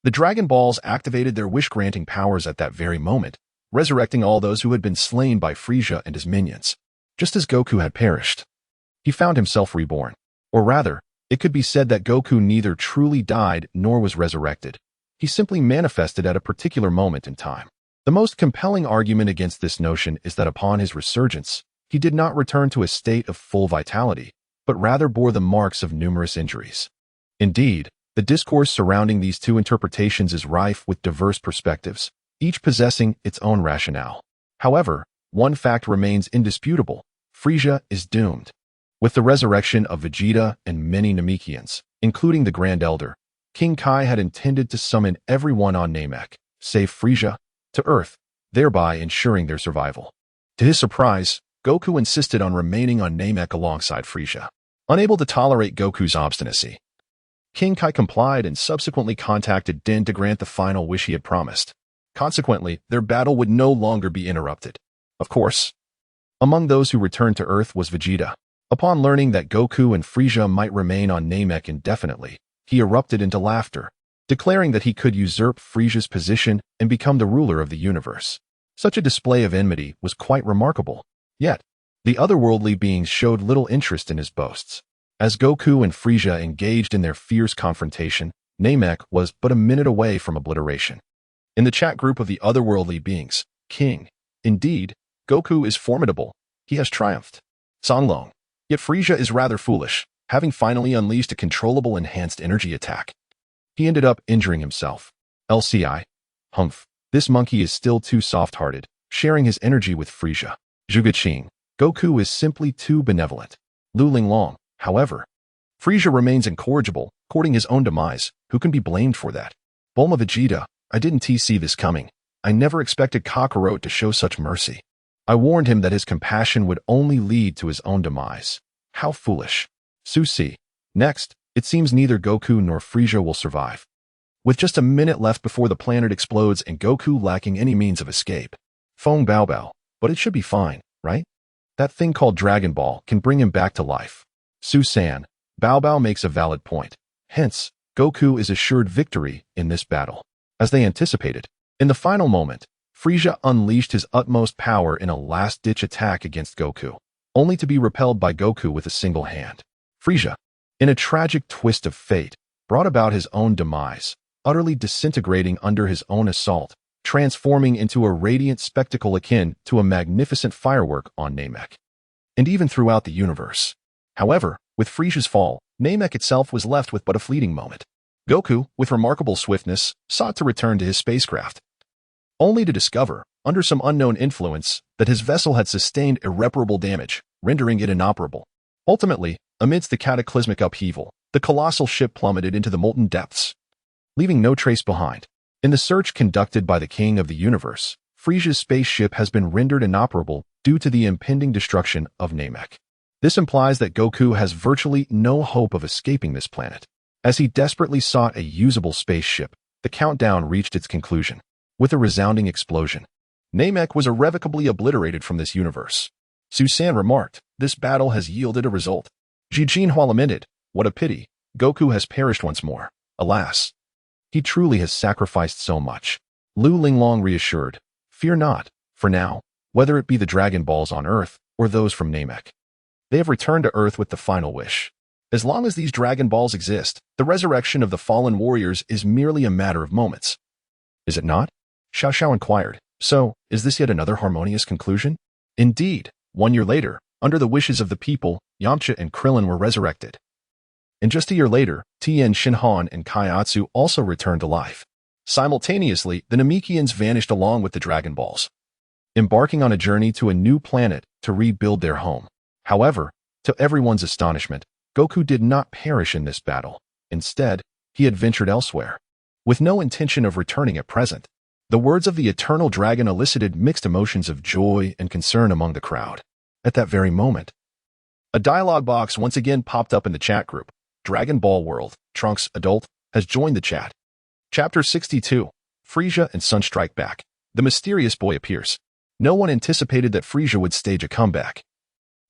Speaker 1: the Dragon Balls activated their wish-granting powers at that very moment, resurrecting all those who had been slain by Frieza and his minions. Just as Goku had perished, he found himself reborn. Or rather, it could be said that Goku neither truly died nor was resurrected. He simply manifested at a particular moment in time. The most compelling argument against this notion is that upon his resurgence, he did not return to a state of full vitality, but rather bore the marks of numerous injuries. Indeed, the discourse surrounding these two interpretations is rife with diverse perspectives, each possessing its own rationale. However, one fact remains indisputable: Frieza is doomed. With the resurrection of Vegeta and many Namekians, including the Grand Elder, King Kai had intended to summon everyone on Namek, save Frieza, to Earth, thereby ensuring their survival. To his surprise, Goku insisted on remaining on Namek alongside Frieza. Unable to tolerate Goku's obstinacy, King Kai complied and subsequently contacted Din to grant the final wish he had promised. Consequently, their battle would no longer be interrupted. Of course, among those who returned to Earth was Vegeta. Upon learning that Goku and Frieza might remain on Namek indefinitely, he erupted into laughter, declaring that he could usurp Frieza's position and become the ruler of the universe. Such a display of enmity was quite remarkable. Yet, the otherworldly beings showed little interest in his boasts. As Goku and Frieza engaged in their fierce confrontation, Namek was but a minute away from obliteration. In the chat group of the otherworldly beings, King, indeed, Goku is formidable. He has triumphed. Songlong. Yet Frieza is rather foolish, having finally unleashed a controllable enhanced energy attack. He ended up injuring himself. LCI. Humph. This monkey is still too soft-hearted, sharing his energy with Frieza. Zhuge-Qing. Goku is simply too benevolent. Lu Linglong, however. Frieza remains incorrigible, courting his own demise. Who can be blamed for that? Bulma Vegeta. I didn't see this coming. I never expected Kakarot to show such mercy. I warned him that his compassion would only lead to his own demise. How foolish. Susi. Next, it seems neither Goku nor Frieza will survive. With just a minute left before the planet explodes and Goku lacking any means of escape. Feng Bao. But it should be fine, right? That thing called Dragon Ball can bring him back to life. Susan. Bao makes a valid point. Hence, Goku is assured victory in this battle. As they anticipated, in the final moment, Frieza unleashed his utmost power in a last-ditch attack against Goku, only to be repelled by Goku with a single hand. Frieza, in a tragic twist of fate, brought about his own demise, utterly disintegrating under his own assault, transforming into a radiant spectacle akin to a magnificent firework on Namek, and even throughout the universe. However, with Frieza's fall, Namek itself was left with but a fleeting moment. Goku, with remarkable swiftness, sought to return to his spacecraft, only to discover, under some unknown influence, that his vessel had sustained irreparable damage, rendering it inoperable. Ultimately, amidst the cataclysmic upheaval, the colossal ship plummeted into the molten depths, leaving no trace behind. In the search conducted by the King of the Universe, Frieza's spaceship has been rendered inoperable due to the impending destruction of Namek. This implies that Goku has virtually no hope of escaping this planet. As he desperately sought a usable spaceship, the countdown reached its conclusion. With a resounding explosion, Namek was irrevocably obliterated from this universe. Susan remarked, "This battle has yielded a result." Jinhua lamented, "What a pity, Goku has perished once more. Alas, he truly has sacrificed so much." Lu Linglong reassured, "Fear not, for now, whether it be the Dragon Balls on Earth or those from Namek. They have returned to Earth with the final wish. As long as these Dragon Balls exist, the resurrection of the fallen warriors is merely a matter of moments." "Is it not?" Xiao inquired. "So, is this yet another harmonious conclusion?" Indeed, 1 year later, under the wishes of the people, Yamcha and Krillin were resurrected. And just a year later, Tien Shinhan and Kaiatsu also returned to life. Simultaneously, the Namekians vanished along with the Dragon Balls, embarking on a journey to a new planet to rebuild their home. However, to everyone's astonishment, Goku did not perish in this battle. Instead, he had ventured elsewhere, with no intention of returning at present. The words of the Eternal Dragon elicited mixed emotions of joy and concern among the crowd. At that very moment, a dialogue box once again popped up in the chat group. Dragon Ball World, Trunks, adult, has joined the chat. Chapter 62, Frieza and Sun Strike Back. The mysterious boy appears. No one anticipated that Frieza would stage a comeback,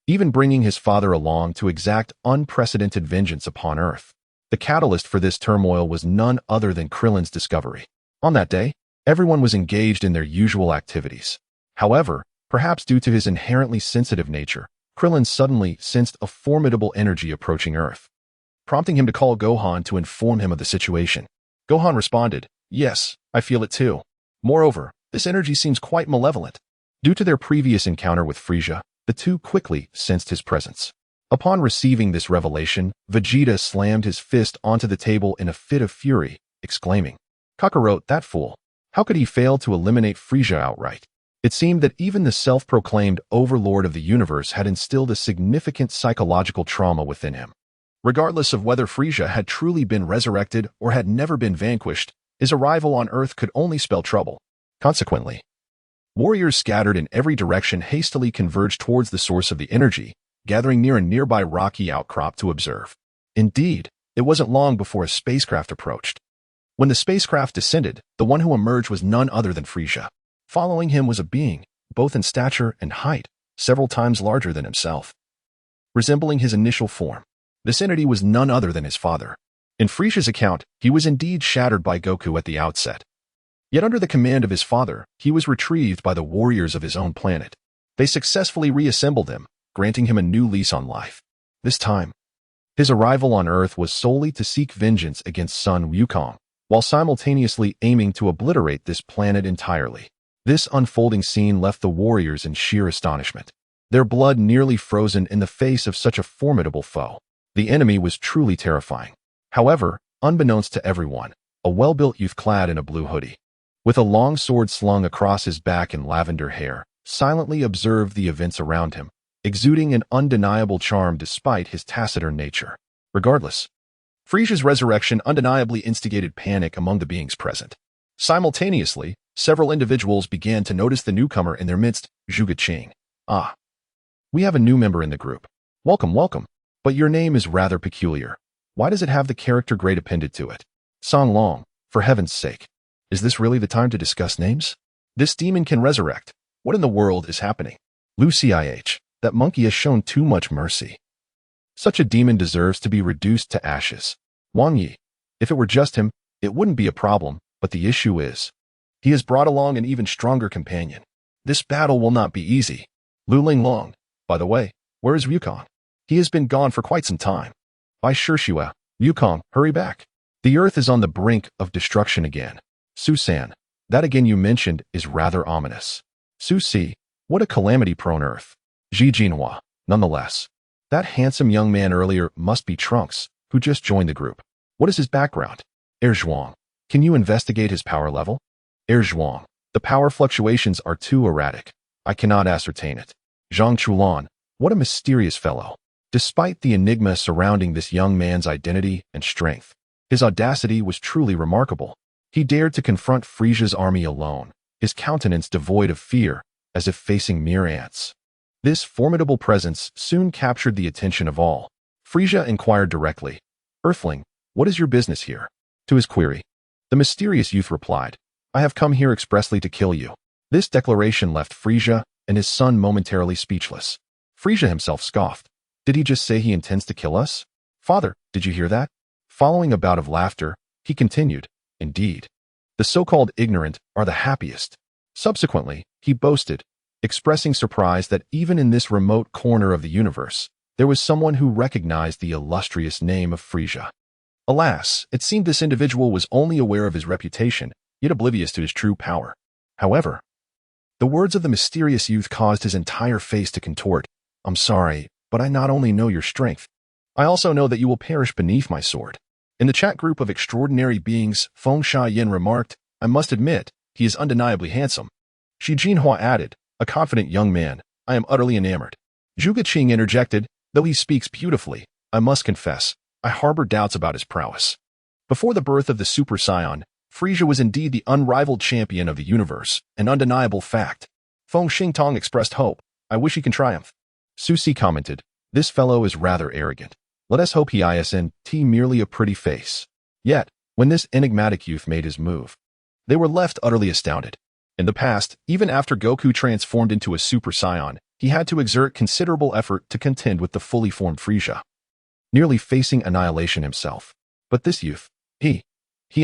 Speaker 1: even bringing his father along to exact unprecedented vengeance upon Earth. The catalyst for this turmoil was none other than Krillin's discovery. On that day, everyone was engaged in their usual activities. However, perhaps due to his inherently sensitive nature, Krillin suddenly sensed a formidable energy approaching Earth, prompting him to call Gohan to inform him of the situation. Gohan responded, "Yes, I feel it too. Moreover, this energy seems quite malevolent." Due to their previous encounter with Frieza, the two quickly sensed his presence. Upon receiving this revelation, Vegeta slammed his fist onto the table in a fit of fury, exclaiming, "Kakarot, that fool! How could he fail to eliminate Frieza outright?" It seemed that even the self-proclaimed overlord of the universe had instilled a significant psychological trauma within him. Regardless of whether Frieza had truly been resurrected or had never been vanquished, his arrival on Earth could only spell trouble. Consequently, warriors scattered in every direction hastily converged towards the source of the energy, gathering near a nearby rocky outcrop to observe. Indeed, it wasn't long before a spacecraft approached. When the spacecraft descended, the one who emerged was none other than Frieza. Following him was a being, both in stature and height, several times larger than himself, resembling his initial form. This entity was none other than his father. In Frieza's account, he was indeed shattered by Goku at the outset. Yet under the command of his father, he was retrieved by the warriors of his own planet. They successfully reassembled him, granting him a new lease on life. This time, His arrival on Earth was solely to seek vengeance against Sun Wukong, while simultaneously aiming to obliterate this planet entirely. This unfolding scene left the warriors in sheer astonishment, their blood nearly frozen in the face of such a formidable foe. The enemy was truly terrifying. However, unbeknownst to everyone, a well-built youth clad in a blue hoodie, with a long sword slung across his back and lavender hair, silently observed the events around him, exuding an undeniable charm despite his taciturn nature. Regardless, Frisia's resurrection undeniably instigated panic among the beings present. Simultaneously, several individuals began to notice the newcomer in their midst. Zhuge Qing. Ah, we have a new member in the group. Welcome, welcome. But your name is rather peculiar. Why does it have the character grade appended to it? Song Long, for heaven's sake. Is this really the time to discuss names? This demon can resurrect. What in the world is happening? Lu Cih, that monkey has shown too much mercy. Such a demon deserves to be reduced to ashes. Wang Yi, if it were just him, it wouldn't be a problem, but the issue is, he has brought along an even stronger companion. This battle will not be easy. Lu Linglong, by the way, where is Wukong? He has been gone for quite some time. By Shishua, Wukong, hurry back. The earth is on the brink of destruction again. Susan, that again you mentioned is rather ominous. Su Si, what a calamity-prone earth. Ji Jinhua, nonetheless. That handsome young man earlier must be Trunks, who just joined the group. What is his background? Zhuang, can you investigate his power level? Zhuang, the power fluctuations are too erratic. I cannot ascertain it. Zhang Chulan, what a mysterious fellow. Despite the enigma surrounding this young man's identity and strength, his audacity was truly remarkable. He dared to confront Frisia's army alone, his countenance devoid of fear, as if facing mere ants. This formidable presence soon captured the attention of all. Frisia inquired directly, Earthling, what is your business here? To his query, the mysterious youth replied, I have come here expressly to kill you. This declaration left Frisia and his son momentarily speechless. Frisia himself scoffed. Did he just say he intends to kill us? Father, did you hear that? Following a bout of laughter, he continued, Indeed, the so-called ignorant are the happiest. Subsequently, he boasted, expressing surprise that even in this remote corner of the universe, there was someone who recognized the illustrious name of Frisia. Alas, it seemed this individual was only aware of his reputation, yet oblivious to his true power. However, the words of the mysterious youth caused his entire face to contort. I'm sorry, but I not only know your strength, I also know that you will perish beneath my sword. In the chat group of extraordinary beings, Feng Xiaoyan remarked, I must admit, he is undeniably handsome. Shi Jinhua added, a confident young man, I am utterly enamored. Zhuge Qing interjected, though he speaks beautifully, I must confess, I harbor doubts about his prowess. Before the birth of the Super Saiyan, Frisia was indeed the unrivaled champion of the universe, an undeniable fact. Feng Xingtong expressed hope, I wish he can triumph. Su Si commented, this fellow is rather arrogant. Let us hope he isn't merely a pretty face. Yet, when this enigmatic youth made his move, they were left utterly astounded. In the past, even after Goku transformed into a Super Saiyan, he had to exert considerable effort to contend with the fully formed Frisia, nearly facing annihilation himself. But this youth, he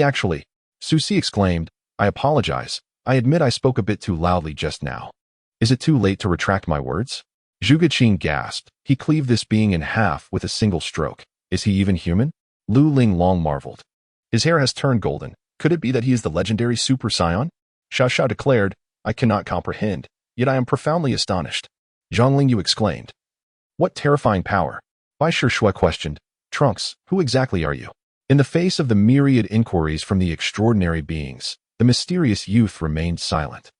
Speaker 1: actually, Su Si exclaimed, I apologize. I admit I spoke a bit too loudly just now. Is it too late to retract my words? Zhuge Qing gasped. He cleaved this being in half with a single stroke. Is he even human? Lu Linglong marveled. His hair has turned golden. Could it be that he is the legendary Super Saiyan? Xiao declared, I cannot comprehend, yet I am profoundly astonished. Zhang Lingyu exclaimed. What terrifying power? Bai Shishua questioned. Trunks, who exactly are you? In the face of the myriad inquiries from the extraordinary beings, the mysterious youth remained silent.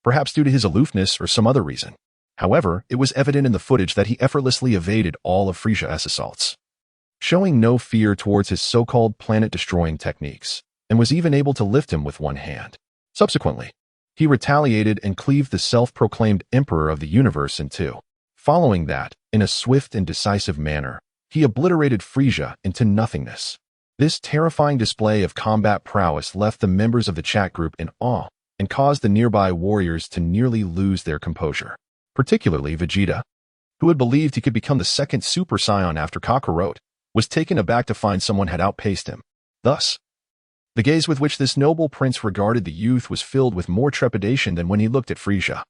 Speaker 1: Perhaps due to his aloofness or some other reason. However, it was evident in the footage that he effortlessly evaded all of Frisia's assaults, showing no fear towards his so-called planet-destroying techniques, and was even able to lift him with one hand. Subsequently, he retaliated and cleaved the self-proclaimed emperor of the universe in two. Following that, in a swift and decisive manner, he obliterated Frisia into nothingness. This terrifying display of combat prowess left the members of the chat group in awe and caused the nearby warriors to nearly lose their composure. Particularly Vegeta, who had believed he could become the second Super Saiyan after Kakarot, was taken aback to find someone had outpaced him. Thus, the gaze with which this noble prince regarded the youth was filled with more trepidation than when he looked at Frisia,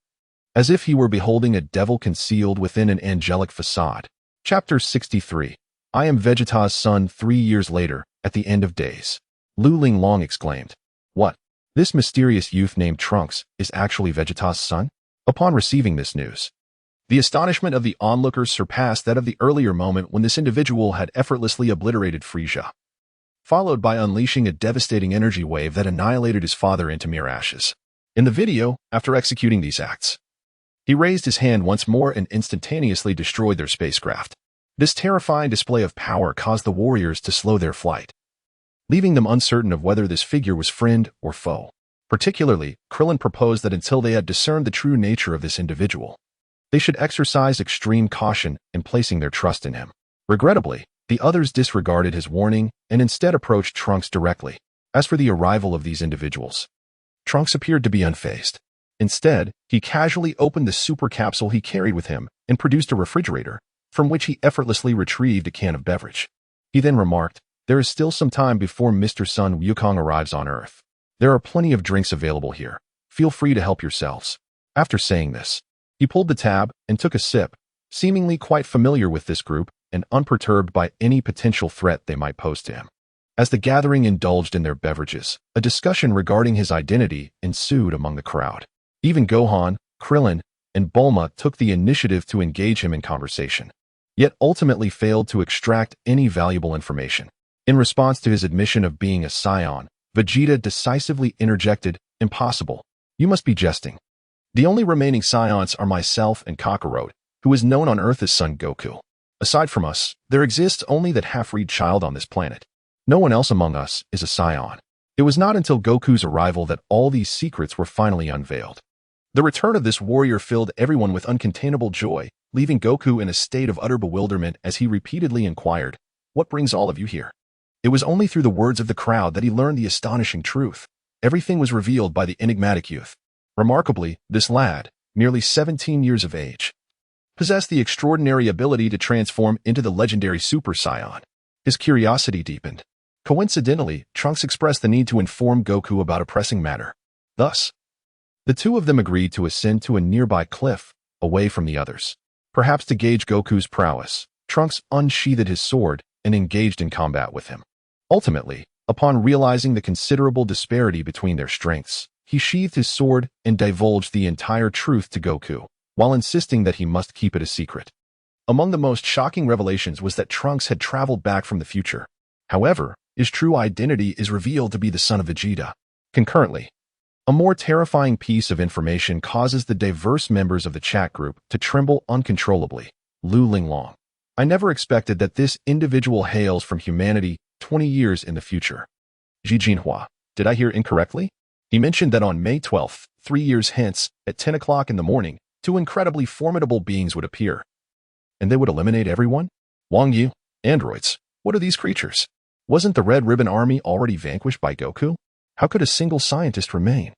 Speaker 1: as if he were beholding a devil concealed within an angelic facade. Chapter 63. I am Vegeta's son 3 years later, at the end of days. Lu Linglong exclaimed. What? This mysterious youth named Trunks is actually Vegeta's son? Upon receiving this news, the astonishment of the onlookers surpassed that of the earlier moment when this individual had effortlessly obliterated Frieza, followed by unleashing a devastating energy wave that annihilated his father into mere ashes. In the video, after executing these acts, he raised his hand once more and instantaneously destroyed their spacecraft. This terrifying display of power caused the warriors to slow their flight, leaving them uncertain of whether this figure was friend or foe. Particularly, Krillin proposed that until they had discerned the true nature of this individual, they should exercise extreme caution in placing their trust in him. Regrettably, the others disregarded his warning and instead approached Trunks directly. As for the arrival of these individuals, Trunks appeared to be unfazed. Instead, he casually opened the super capsule he carried with him and produced a refrigerator, from which he effortlessly retrieved a can of beverage. He then remarked, "There is still some time before Mr. Sun Wukong arrives on Earth. There are plenty of drinks available here. Feel free to help yourselves." After saying this, he pulled the tab and took a sip, seemingly quite familiar with this group and unperturbed by any potential threat they might pose to him. As the gathering indulged in their beverages, a discussion regarding his identity ensued among the crowd. Even Gohan, Krillin, and Bulma took the initiative to engage him in conversation, yet ultimately failed to extract any valuable information. In response to his admission of being a Saiyan, Vegeta decisively interjected, "Impossible. You must be jesting. The only remaining Saiyans are myself and Kakarot, who is known on Earth as Son Goku. Aside from us, there exists only that half-breed child on this planet. No one else among us is a Saiyan." It was not until Goku's arrival that all these secrets were finally unveiled. The return of this warrior filled everyone with uncontainable joy, leaving Goku in a state of utter bewilderment as he repeatedly inquired, "What brings all of you here?" It was only through the words of the crowd that he learned the astonishing truth. Everything was revealed by the enigmatic youth. Remarkably, this lad, merely 17 years of age, possessed the extraordinary ability to transform into the legendary Super Saiyan. His curiosity deepened. Coincidentally, Trunks expressed the need to inform Goku about a pressing matter. Thus, the two of them agreed to ascend to a nearby cliff, away from the others. Perhaps to gauge Goku's prowess, Trunks unsheathed his sword and engaged in combat with him. Ultimately, upon realizing the considerable disparity between their strengths, he sheathed his sword and divulged the entire truth to Goku, while insisting that he must keep it a secret. Among the most shocking revelations was that Trunks had traveled back from the future. However, his true identity is revealed to be the son of Vegeta. Concurrently, a more terrifying piece of information causes the diverse members of the chat group to tremble uncontrollably. Lu Linglong. I never expected that this individual hails from humanity 20 years in the future. Ji Jinhua. Did I hear incorrectly? He mentioned that on May 12th, 3 years hence, at 10 o'clock in the morning, two incredibly formidable beings would appear. And they would eliminate everyone? Wang Yu, androids. What are these creatures? Wasn't the Red Ribbon Army already vanquished by Goku? How could a single scientist remain?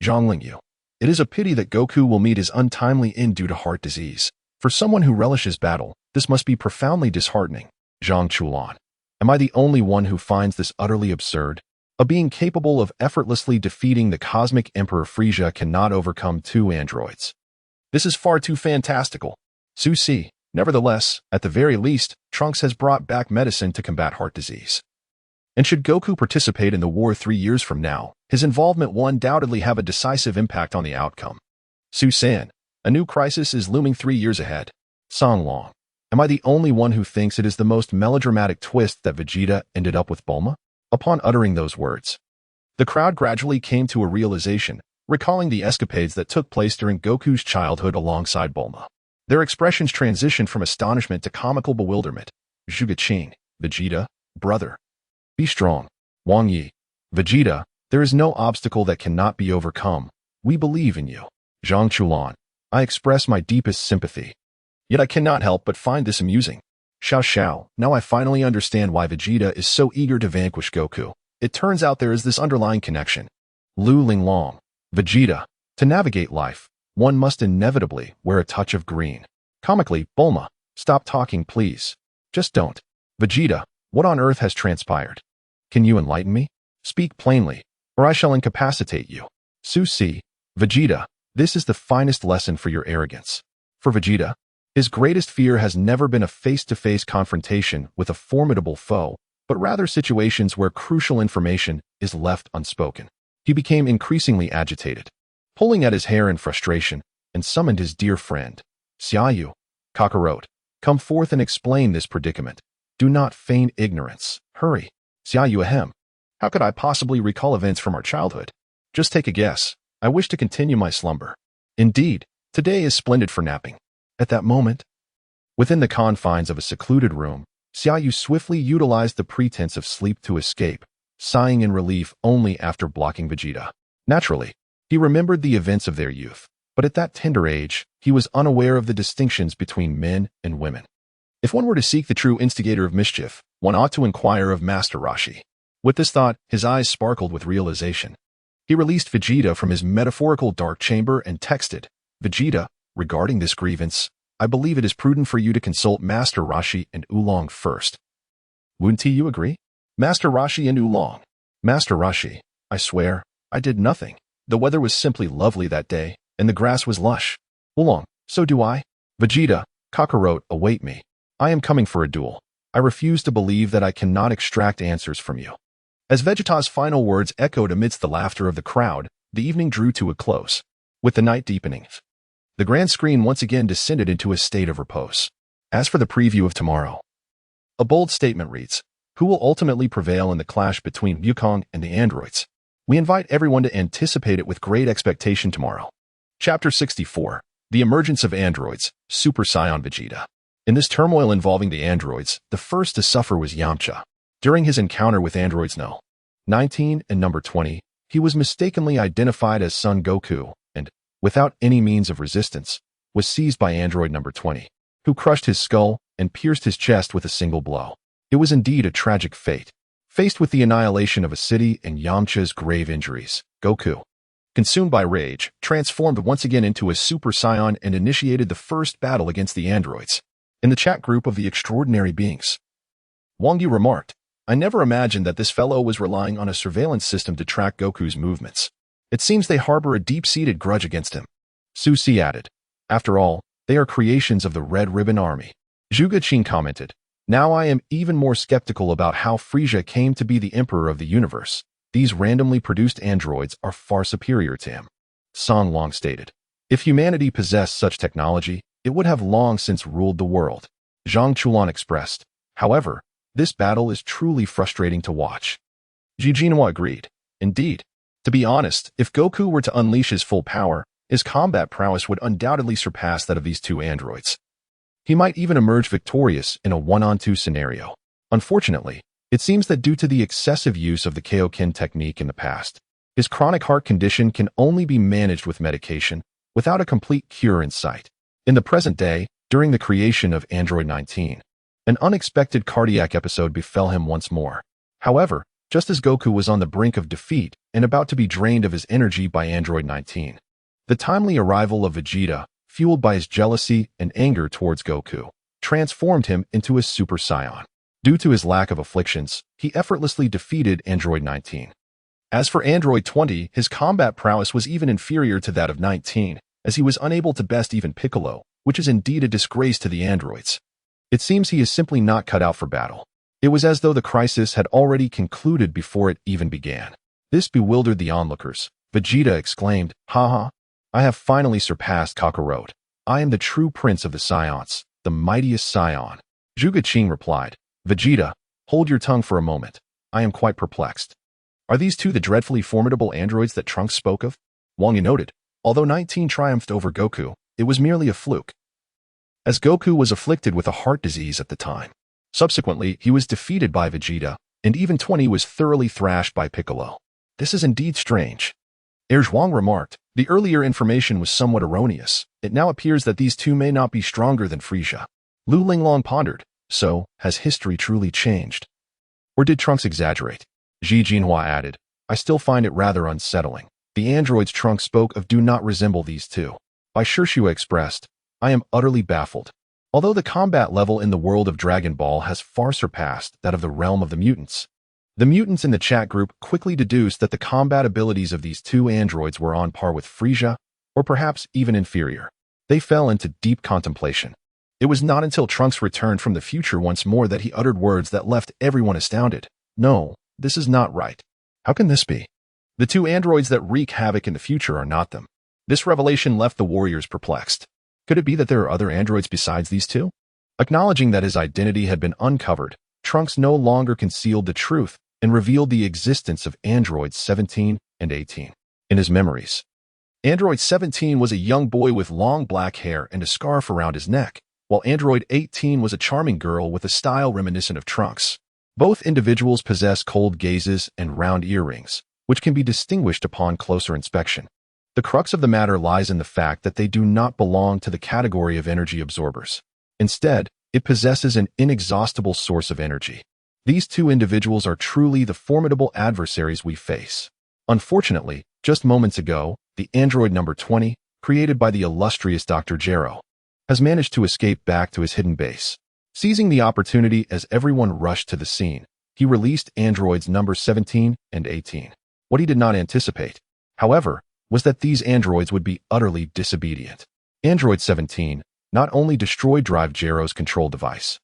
Speaker 1: Zhang Lingyu. It is a pity that Goku will meet his untimely end due to heart disease. For someone who relishes battle, this must be profoundly disheartening. Zhang Chulan. Am I the only one who finds this utterly absurd? A being capable of effortlessly defeating the cosmic Emperor Frieza cannot overcome two androids. This is far too fantastical. Su Si. Nevertheless, at the very least, Trunks has brought back medicine to combat heart disease. And should Goku participate in the war 3 years from now, his involvement will undoubtedly have a decisive impact on the outcome. Su San. A new crisis is looming 3 years ahead. Song Long. Am I the only one who thinks it is the most melodramatic twist that Vegeta ended up with Bulma? Upon uttering those words, the crowd gradually came to a realization, recalling the escapades that took place during Goku's childhood alongside Bulma. Their expressions transitioned from astonishment to comical bewilderment. Zhuge Qing. Vegeta, brother. Be strong. Wang Yi. Vegeta, there is no obstacle that cannot be overcome. We believe in you. Zhang Chulan. I express my deepest sympathy. Yet I cannot help but find this amusing. Xiao Xiao. Now I finally understand why Vegeta is so eager to vanquish Goku. It turns out there is this underlying connection. Lu Linglong. Vegeta. To navigate life, one must inevitably wear a touch of green. Comically, Bulma. Stop talking, please. Just don't. Vegeta, what on earth has transpired? Can you enlighten me? Speak plainly, or I shall incapacitate you. Su Si. Vegeta, this is the finest lesson for your arrogance. For Vegeta, His greatest fear has never been a face-to-face confrontation with a formidable foe, but rather situations where crucial information is left unspoken. He became increasingly agitated, pulling at his hair in frustration, and summoned his dear friend, Xiayu. Kakarot, come forth and explain this predicament. Do not feign ignorance. Hurry. Xiayu, ahem. How could I possibly recall events from our childhood? Just take a guess. I wish to continue my slumber. Indeed, today is splendid for napping. At that moment, within the confines of a secluded room, Xiayu swiftly utilized the pretense of sleep to escape, sighing in relief only after blocking Vegeta. Naturally, he remembered the events of their youth, but at that tender age, he was unaware of the distinctions between men and women. If one were to seek the true instigator of mischief, one ought to inquire of Master Roshi. With this thought, his eyes sparkled with realization. He released Vegeta from his metaphorical dark chamber and texted, Vegeta, regarding this grievance, I believe it is prudent for you to consult Master Roshi and Oolong first. Wouldn't you agree? Master Roshi and Oolong. Master Roshi, I swear, I did nothing. The weather was simply lovely that day, and the grass was lush. Oolong, so do I. Vegeta, Kakarot, await me. I am coming for a duel. I refuse to believe that I cannot extract answers from you. As Vegeta's final words echoed amidst the laughter of the crowd, the evening drew to a close. With the night deepening, the grand screen once again descended into a state of repose. As for the preview of tomorrow, a bold statement reads, who will ultimately prevail in the clash between Wukong and the androids? We invite everyone to anticipate it with great expectation tomorrow. Chapter 64, The Emergence of Androids, Super Saiyan Vegeta. In this turmoil involving the androids, the first to suffer was Yamcha. During his encounter with androids No. 19 and number 20, he was mistakenly identified as Son Goku, and, without any means of resistance, was seized by android number 20, who crushed his skull and pierced his chest with a single blow. It was indeed a tragic fate. Faced with the annihilation of a city and Yamcha's grave injuries, Goku, consumed by rage, transformed once again into a Super Saiyan and initiated the first battle against the androids. In the chat group of the extraordinary beings, Wang Yu remarked, I never imagined that this fellow was relying on a surveillance system to track Goku's movements. It seems they harbor a deep-seated grudge against him. Su Si added, after all, they are creations of the Red Ribbon Army. Zhuge Qin commented, now I am even more skeptical about how Frieza came to be the emperor of the universe. These randomly produced androids are far superior to him. Song Long stated, if humanity possessed such technology, it would have long since ruled the world. Zhang Chulan expressed, however, this battle is truly frustrating to watch. Ji Jinhua agreed, indeed. To be honest, if Goku were to unleash his full power, his combat prowess would undoubtedly surpass that of these two androids. He might even emerge victorious in a one-on-two scenario. Unfortunately, it seems that due to the excessive use of the Kaioken technique in the past, his chronic heart condition can only be managed with medication, without a complete cure in sight. In the present day, during the creation of Android 19, an unexpected cardiac episode befell him once more. However, just as Goku was on the brink of defeat and about to be drained of his energy by Android 19, the timely arrival of Vegeta, fueled by his jealousy and anger towards Goku, transformed him into a Super Saiyan. Due to his lack of afflictions, he effortlessly defeated Android 19. As for Android 20, his combat prowess was even inferior to that of 19, as he was unable to best even Piccolo, which is indeed a disgrace to the androids. It seems he is simply not cut out for battle. It was as though the crisis had already concluded before it even began. This bewildered the onlookers. Vegeta exclaimed, haha, I have finally surpassed Kakarot. I am the true prince of the Saiyans, the mightiest Saiyan. Zhuge Qin replied, Vegeta, hold your tongue for a moment. I am quite perplexed. Are these two the dreadfully formidable androids that Trunks spoke of? Wang Yu noted, although 19 triumphed over Goku, it was merely a fluke, as Goku was afflicted with a heart disease at the time. Subsequently, he was defeated by Vegeta, and even 20 was thoroughly thrashed by Piccolo. This is indeed strange. Zhuang remarked, the earlier information was somewhat erroneous. It now appears that these two may not be stronger than Frieza. Lu Linglong pondered, so, has history truly changed? Or did Trunks exaggerate? Ji Jinhua added, I still find it rather unsettling. The androids Trunks spoke of do not resemble these two. Bai Shishua expressed, I am utterly baffled. Although the combat level in the world of Dragon Ball has far surpassed that of the realm of the mutants in the chat group quickly deduced that the combat abilities of these two androids were on par with Frieza, or perhaps even inferior. They fell into deep contemplation. It was not until Trunks returned from the future once more that he uttered words that left everyone astounded. No, this is not right. How can this be? The two androids that wreak havoc in the future are not them. This revelation left the warriors perplexed. Could it be that there are other androids besides these two? Acknowledging that his identity had been uncovered, Trunks no longer concealed the truth and revealed the existence of androids 17 and 18 in his memories. Android 17 was a young boy with long black hair and a scarf around his neck, while Android 18 was a charming girl with a style reminiscent of Trunks. Both individuals possess cold gazes and round earrings, which can be distinguished upon closer inspection. The crux of the matter lies in the fact that they do not belong to the category of energy absorbers. Instead, it possesses an inexhaustible source of energy. These two individuals are truly the formidable adversaries we face. Unfortunately, just moments ago, the android number 20, created by the illustrious Dr. Gero, has managed to escape back to his hidden base. Seizing the opportunity as everyone rushed to the scene, he released androids number 17 and 18. What he did not anticipate, however, was that these androids would be utterly disobedient. Android 17 not only destroyed Drive Gero's control device,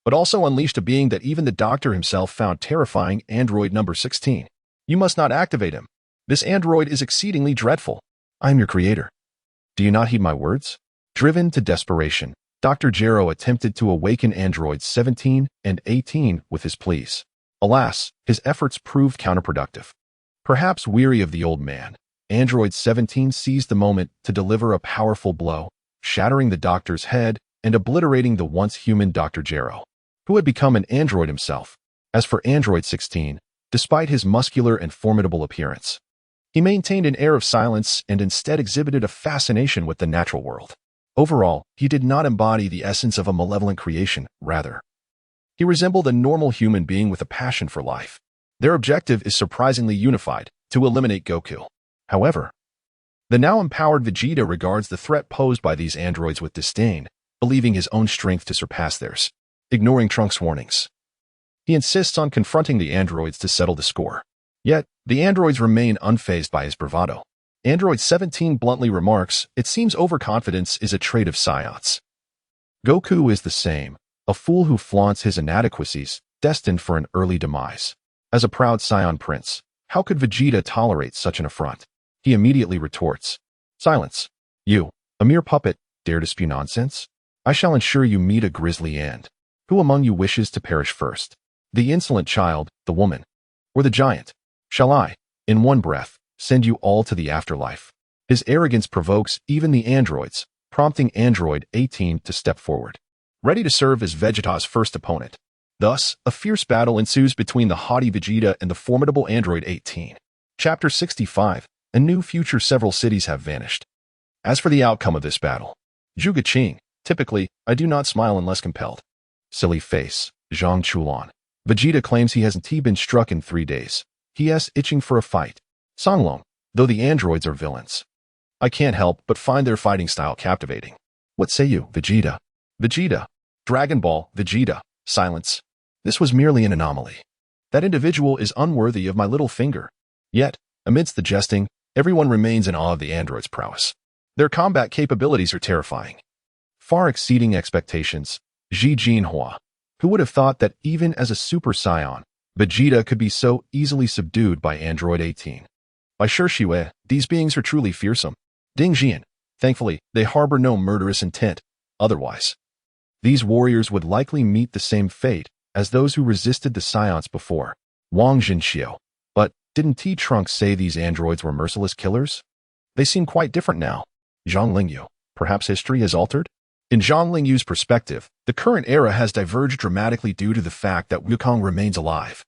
Speaker 1: but also unleashed a being that even the doctor himself found terrifying. Android number 16. You must not activate him. This android is exceedingly dreadful. I am your creator. Do you not heed my words? Driven to desperation, Dr. Gero attempted to awaken androids 17 and 18 with his pleas. Alas, his efforts proved counterproductive. Perhaps weary of the old man, Android 17 seized the moment to deliver a powerful blow, shattering the doctor's head and obliterating the once human Dr. Gero, who had become an android himself. As for Android 16, despite his muscular and formidable appearance, he maintained an air of silence and instead exhibited a fascination with the natural world. Overall, he did not embody the essence of a malevolent creation, rather. He resembled a normal human being with a passion for life. Their objective is surprisingly unified, to eliminate Goku. However, the now empowered Vegeta regards the threat posed by these androids with disdain, believing his own strength to surpass theirs. Ignoring Trunks' warnings, he insists on confronting the androids to settle the score. Yet, the androids remain unfazed by his bravado. Android 17 bluntly remarks, "It seems overconfidence is a trait of Saiyans." Goku is the same, a fool who flaunts his inadequacies, destined for an early demise. As a proud Saiyan prince, how could Vegeta tolerate such an affront? He immediately retorts, "Silence. You, a mere puppet, dare to spew nonsense? I shall ensure you meet a grisly end. Who among you wishes to perish first? The insolent child, the woman, or the giant? Shall I, in one breath, send you all to the afterlife?" His arrogance provokes even the androids, prompting Android 18 to step forward, ready to serve as Vegeta's first opponent. Thus, a fierce battle ensues between the haughty Vegeta and the formidable Android 18. Chapter 65. A new future. Several cities have vanished. As for the outcome of this battle, Zhuge Qing, typically, I do not smile unless compelled. Silly face, Zhang Chulan. Vegeta claims he hasn't been struck in 3 days. He is itching for a fight. Songlong, though the androids are villains, I can't help but find their fighting style captivating. What say you, Vegeta? Vegeta. Dragon Ball, Vegeta. Silence. This was merely an anomaly. That individual is unworthy of my little finger. Yet, amidst the jesting, everyone remains in awe of the android's prowess. Their combat capabilities are terrifying, far exceeding expectations. Ji Jinhua, who would have thought that even as a Super Saiyan, Vegeta could be so easily subdued by Android 18. By Shue, these beings are truly fearsome. Ding Jian, thankfully, they harbor no murderous intent. Otherwise, these warriors would likely meet the same fate as those who resisted the Saiyans before. Wang Jinxiu. But didn't Trunks say these androids were merciless killers? They seem quite different now. Zhang Lingyu. Perhaps history has altered? In Zhang Lingyu's perspective, the current era has diverged dramatically due to the fact that Wukong remains alive.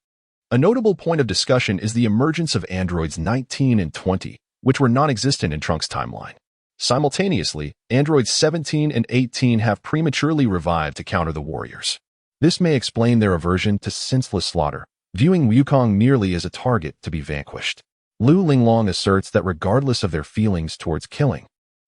Speaker 1: A notable point of discussion is the emergence of androids 19 and 20, which were non-existent in Trunks' timeline. Simultaneously, androids 17 and 18 have prematurely revived to counter the warriors. This may explain their aversion to senseless slaughter, viewing Wukong merely as a target to be vanquished. Lu Linglong asserts that regardless of their feelings towards killing,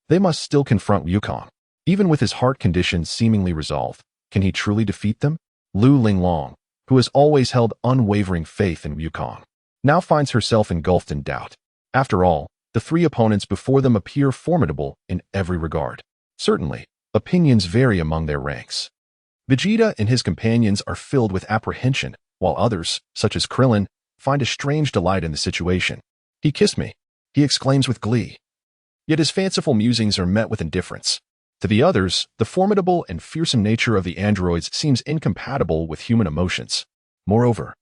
Speaker 1: they must still confront Wukong. Even with his heart condition seemingly resolved, can he truly defeat them? Lu Linglong, who has always held unwavering faith in Wukong, now finds herself engulfed in doubt. After all, the three opponents before them appear formidable in every regard. Certainly, Opinions vary among their ranks. Vegeta and his companions are filled with apprehension, while others, such as Krillin, find a strange delight in the situation. "He kissed me," he exclaims with glee. Yet his fanciful musings are met with indifference. To the others, the formidable and fearsome nature of the androids seems incompatible with human emotions. Moreover,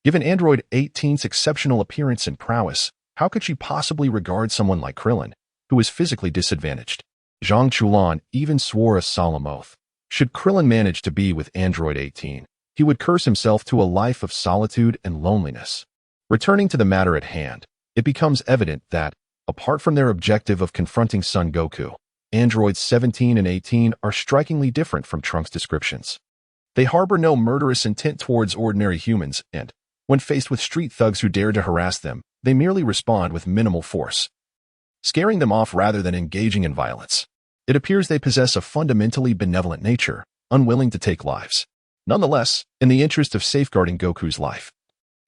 Speaker 1: given Android 18's exceptional appearance and prowess, how could she possibly regard someone like Krillin, who is physically disadvantaged? Zhang Chulan even swore a solemn oath. Should Krillin manage to be with Android 18, he would curse himself to a life of solitude and loneliness. Returning to the matter at hand, it becomes evident that, apart from their objective of confronting Son Goku, Androids 17 and 18 are strikingly different from Trunks' descriptions. They harbor no murderous intent towards ordinary humans, and, when faced with street thugs who dare to harass them, they merely respond with minimal force, scaring them off rather than engaging in violence. It appears they possess a fundamentally benevolent nature, unwilling to take lives. Nonetheless, in the interest of safeguarding Goku's life,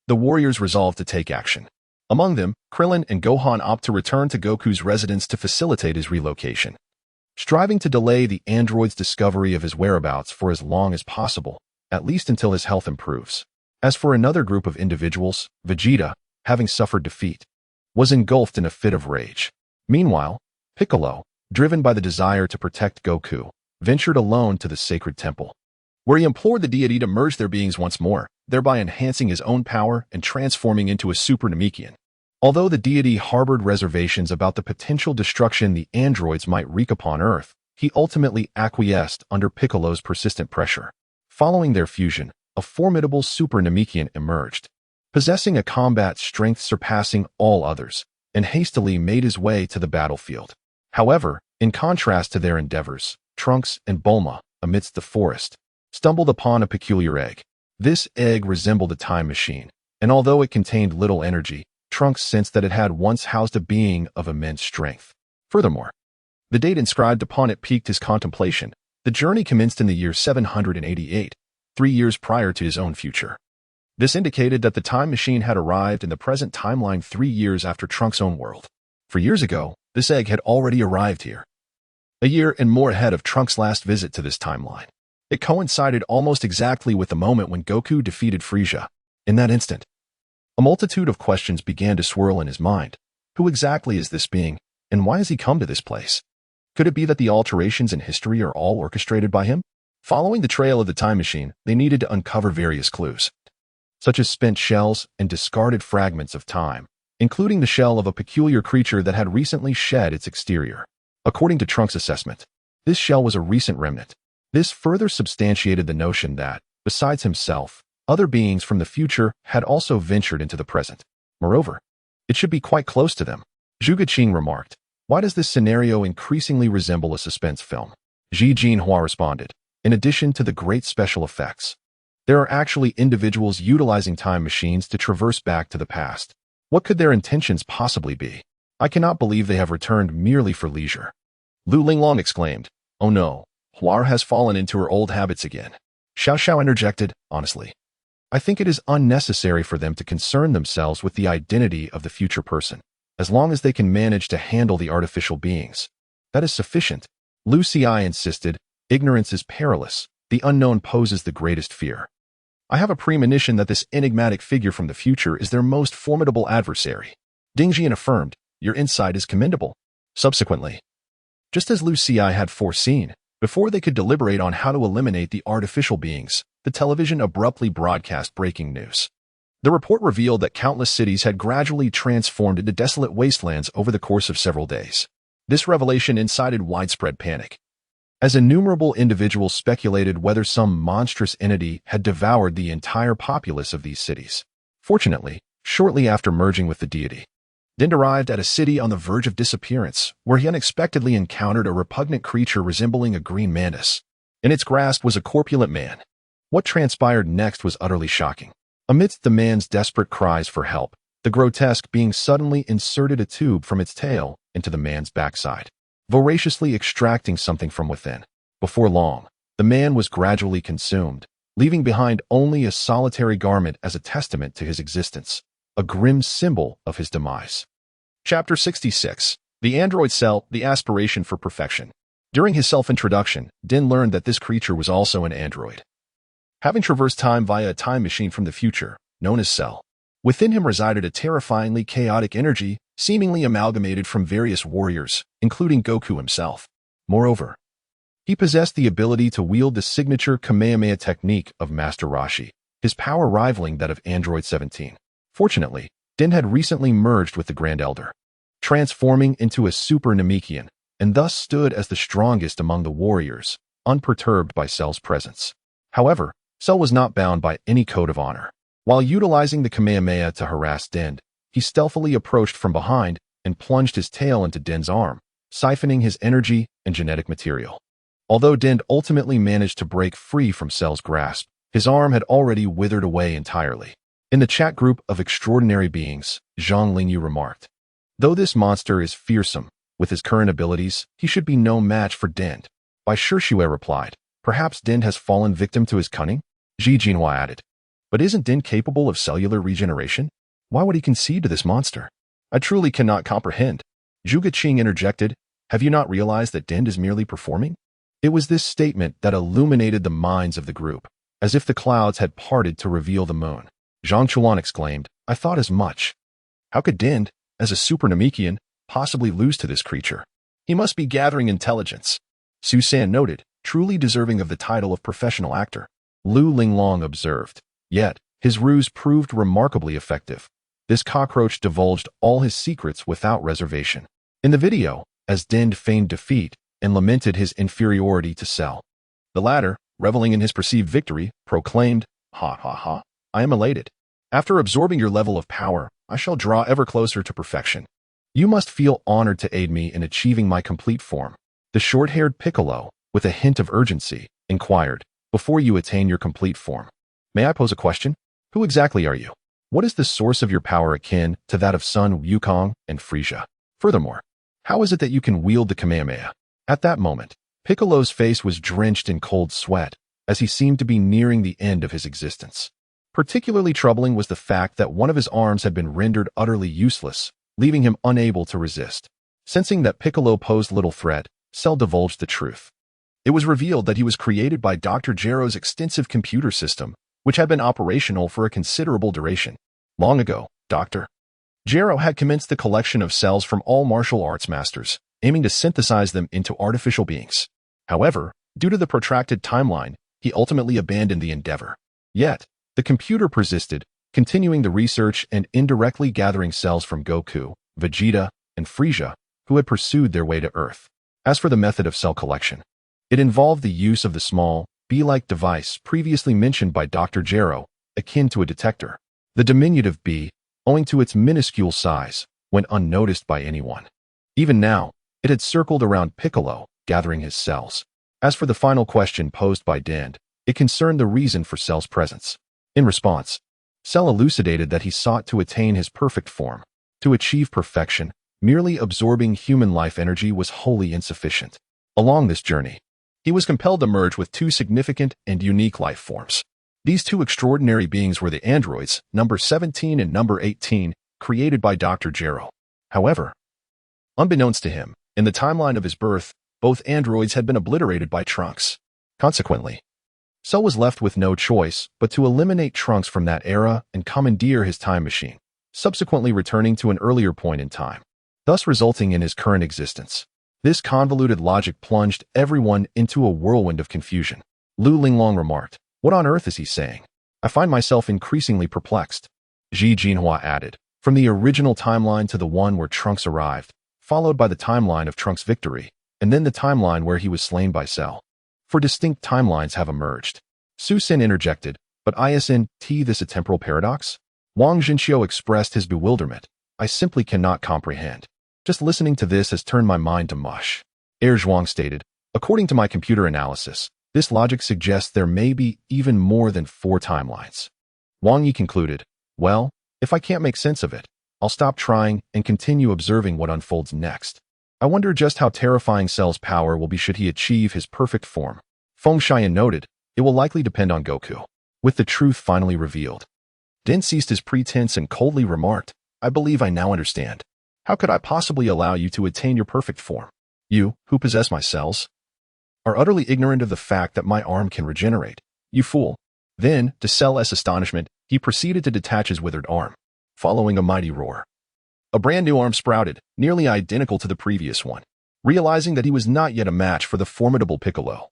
Speaker 1: the warriors resolve to take action. Among them, Krillin and Gohan opt to return to Goku's residence to facilitate his relocation, striving to delay the android's discovery of his whereabouts for as long as possible, at least until his health improves. As for another group of individuals, Vegeta, having suffered defeat, was engulfed in a fit of rage. Meanwhile, Piccolo, driven by the desire to protect Goku, ventured alone to the sacred temple, where he implored the deity to merge their beings once more, thereby enhancing his own power and transforming into a Super Namekian. Although the deity harbored reservations about the potential destruction the androids might wreak upon Earth, he ultimately acquiesced under Piccolo's persistent pressure. Following their fusion, a formidable Super Namekian emerged, possessing a combat strength surpassing all others, and hastily made his way to the battlefield. However, in contrast to their endeavors, Trunks and Bulma, amidst the forest, stumbled upon a peculiar egg. This egg resembled a time machine, and although it contained little energy, Trunks sensed that it had once housed a being of immense strength. Furthermore, the date inscribed upon it piqued his contemplation. The journey commenced in the year 788, 3 years prior to his own future. This indicated that the time machine had arrived in the present timeline 3 years after Trunks' own world. For years ago, this egg had already arrived here, a year and more ahead of Trunks' last visit to this timeline. It coincided almost exactly with the moment when Goku defeated Frieza. In that instant, a multitude of questions began to swirl in his mind. Who exactly is this being, and why has he come to this place? Could it be that the alterations in history are all orchestrated by him? Following the trail of the time machine, they needed to uncover various clues, such as spent shells and discarded fragments of time, including the shell of a peculiar creature that had recently shed its exterior. According to Trunks' assessment, this shell was a recent remnant. This further substantiated the notion that, besides himself, other beings from the future had also ventured into the present. Moreover, it should be quite close to them. Zhuge Qing remarked, "Why does this scenario increasingly resemble a suspense film?" Ji Jinhua responded, "In addition to the great special effects, there are actually individuals utilizing time machines to traverse back to the past. What could their intentions possibly be? I cannot believe they have returned merely for leisure." Lu Linglong exclaimed, "Oh no, Huar has fallen into her old habits again." Xiao Xiao interjected, "Honestly, I think it is unnecessary for them to concern themselves with the identity of the future person. As long as they can manage to handle the artificial beings, that is sufficient." Lu Xi insisted, "Ignorance is perilous. The unknown poses the greatest fear. I have a premonition that this enigmatic figure from the future is their most formidable adversary." Ding Jian affirmed, "Your insight is commendable." Subsequently, just as Lu Xi had foreseen, before they could deliberate on how to eliminate the artificial beings, the television abruptly broadcast breaking news. The report revealed that countless cities had gradually transformed into desolate wastelands over the course of several days. This revelation incited widespread panic, as innumerable individuals speculated whether some monstrous entity had devoured the entire populace of these cities. Fortunately, shortly after merging with the deity, Din arrived at a city on the verge of disappearance, where he unexpectedly encountered a repugnant creature resembling a green mantis. In its grasp was a corpulent man. What transpired next was utterly shocking. Amidst the man's desperate cries for help, the grotesque being suddenly inserted a tube from its tail into the man's backside, voraciously extracting something from within. Before long, the man was gradually consumed, leaving behind only a solitary garment as a testament to his existence, a grim symbol of his demise. Chapter 66. The Android Cell, the Aspiration for Perfection. During his self-introduction, Din learned that this creature was also an android, having traversed time via a time machine from the future, known as Cell. Within him resided a terrifyingly chaotic energy, seemingly amalgamated from various warriors, including Goku himself. Moreover, he possessed the ability to wield the signature Kamehameha technique of Master Roshi, his power rivaling that of Android 17. Fortunately, Din had recently merged with the Grand Elder, transforming into a Super Namekian, and thus stood as the strongest among the warriors, unperturbed by Cell's presence. However, Cell was not bound by any code of honor. While utilizing the Kamehameha to harass Din, he stealthily approached from behind and plunged his tail into Din's arm, siphoning his energy and genetic material. Although Din ultimately managed to break free from Cell's grasp, his arm had already withered away entirely. In the chat group of extraordinary beings, Zhang Lingyu remarked, "Though this monster is fearsome, with his current abilities, he should be no match for Din." Bai Shishue replied, "Perhaps Din has fallen victim to his cunning?" Ji Jinhua added, "But isn't Din capable of cellular regeneration? Why would he concede to this monster? I truly cannot comprehend." Zhuge Qing interjected, "Have you not realized that Din is merely performing?" It was this statement that illuminated the minds of the group, as if the clouds had parted to reveal the moon. Zhang Chuan exclaimed, "I thought as much. How could Din, as a Super Namekian, possibly lose to this creature? He must be gathering intelligence." Su San noted, "Truly deserving of the title of professional actor." Lu Linglong observed, "Yet, his ruse proved remarkably effective. This cockroach divulged all his secrets without reservation." In the video, as Din feigned defeat and lamented his inferiority to Cell, the latter, reveling in his perceived victory, proclaimed, "Ha ha ha, I am elated. After absorbing your level of power, I shall draw ever closer to perfection. You must feel honored to aid me in achieving my complete form." The short-haired Piccolo, with a hint of urgency, inquired, "Before you attain your complete form, may I pose a question? Who exactly are you? What is the source of your power akin to that of Sun Wukong and Frisia? Furthermore, how is it that you can wield the Kamehameha?" At that moment, Piccolo's face was drenched in cold sweat, as he seemed to be nearing the end of his existence. Particularly troubling was the fact that one of his arms had been rendered utterly useless, leaving him unable to resist. Sensing that Piccolo posed little threat, Cell divulged the truth. It was revealed that he was created by Dr. Gero's extensive computer system, which had been operational for a considerable duration. Long ago, Dr. Gero had commenced the collection of cells from all martial arts masters, aiming to synthesize them into artificial beings. However, due to the protracted timeline, he ultimately abandoned the endeavor. Yet, the computer persisted, continuing the research and indirectly gathering cells from Goku, Vegeta, and Frisia, who had pursued their way to Earth. As for the method of cell collection, it involved the use of the small, bee-like device previously mentioned by Dr. Gero, akin to a detector. The diminutive bee, owing to its minuscule size, went unnoticed by anyone. Even now, it had circled around Piccolo, gathering his cells. As for the final question posed by Din, it concerned the reason for Cell's presence. In response, Cell elucidated that he sought to attain his perfect form. To achieve perfection, merely absorbing human life energy was wholly insufficient. Along this journey, he was compelled to merge with two significant and unique life forms. These two extraordinary beings were the androids, number 17 and number 18, created by Dr. Gero. However, unbeknownst to him, in the timeline of his birth, both androids had been obliterated by Trunks. Consequently, Cell was left with no choice but to eliminate Trunks from that era and commandeer his time machine, subsequently returning to an earlier point in time, thus resulting in his current existence. This convoluted logic plunged everyone into a whirlwind of confusion. Lu Linglong remarked, "What on earth is he saying? I find myself increasingly perplexed." Ji Jinhua added, "From the original timeline to the one where Trunks arrived, followed by the timeline of Trunks' victory, and then the timeline where he was slain by Cell. For distinct timelines have emerged." Su Sin interjected, "But isn't this a temporal paradox?" Wang Jinxiu expressed his bewilderment. "I simply cannot comprehend. Just listening to this has turned my mind to mush." Zhuang stated, "According to my computer analysis, this logic suggests there may be even more than 4 timelines." Wang Yi concluded, "Well, if I can't make sense of it, I'll stop trying and continue observing what unfolds next. I wonder just how terrifying Cell's power will be should he achieve his perfect form." Feng Xian noted, "It will likely depend on Goku." With the truth finally revealed, Din ceased his pretense and coldly remarked, "I believe I now understand. How could I possibly allow you to attain your perfect form? You, who possess my cells, are utterly ignorant of the fact that my arm can regenerate. You fool. Then, to Cell's astonishment, he proceeded to detach his withered arm, following a mighty roar. A brand new arm sprouted, nearly identical to the previous one. Realizing that he was not yet a match for the formidable Piccolo,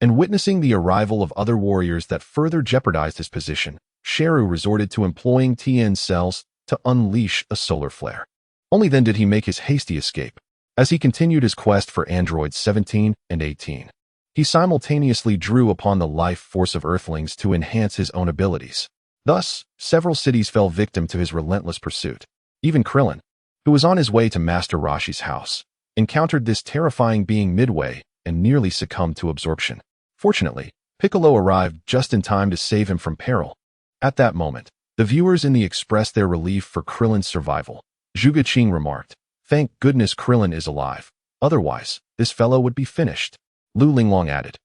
Speaker 1: and witnessing the arrival of other warriors that further jeopardized his position, Xiayu resorted to employing Tian's cells to unleash a solar flare. Only then did he make his hasty escape. As he continued his quest for androids 17 and 18, he simultaneously drew upon the life force of Earthlings to enhance his own abilities. Thus, several cities fell victim to his relentless pursuit. Even Krillin, who was on his way to Master Roshi's house, encountered this terrifying being midway and nearly succumbed to absorption. Fortunately, Piccolo arrived just in time to save him from peril. At that moment, the viewers in the expressed their relief for Krillin's survival. Zhuge Qing remarked, "Thank goodness Krillin is alive. Otherwise, this fellow would be finished." Lu Linglong added,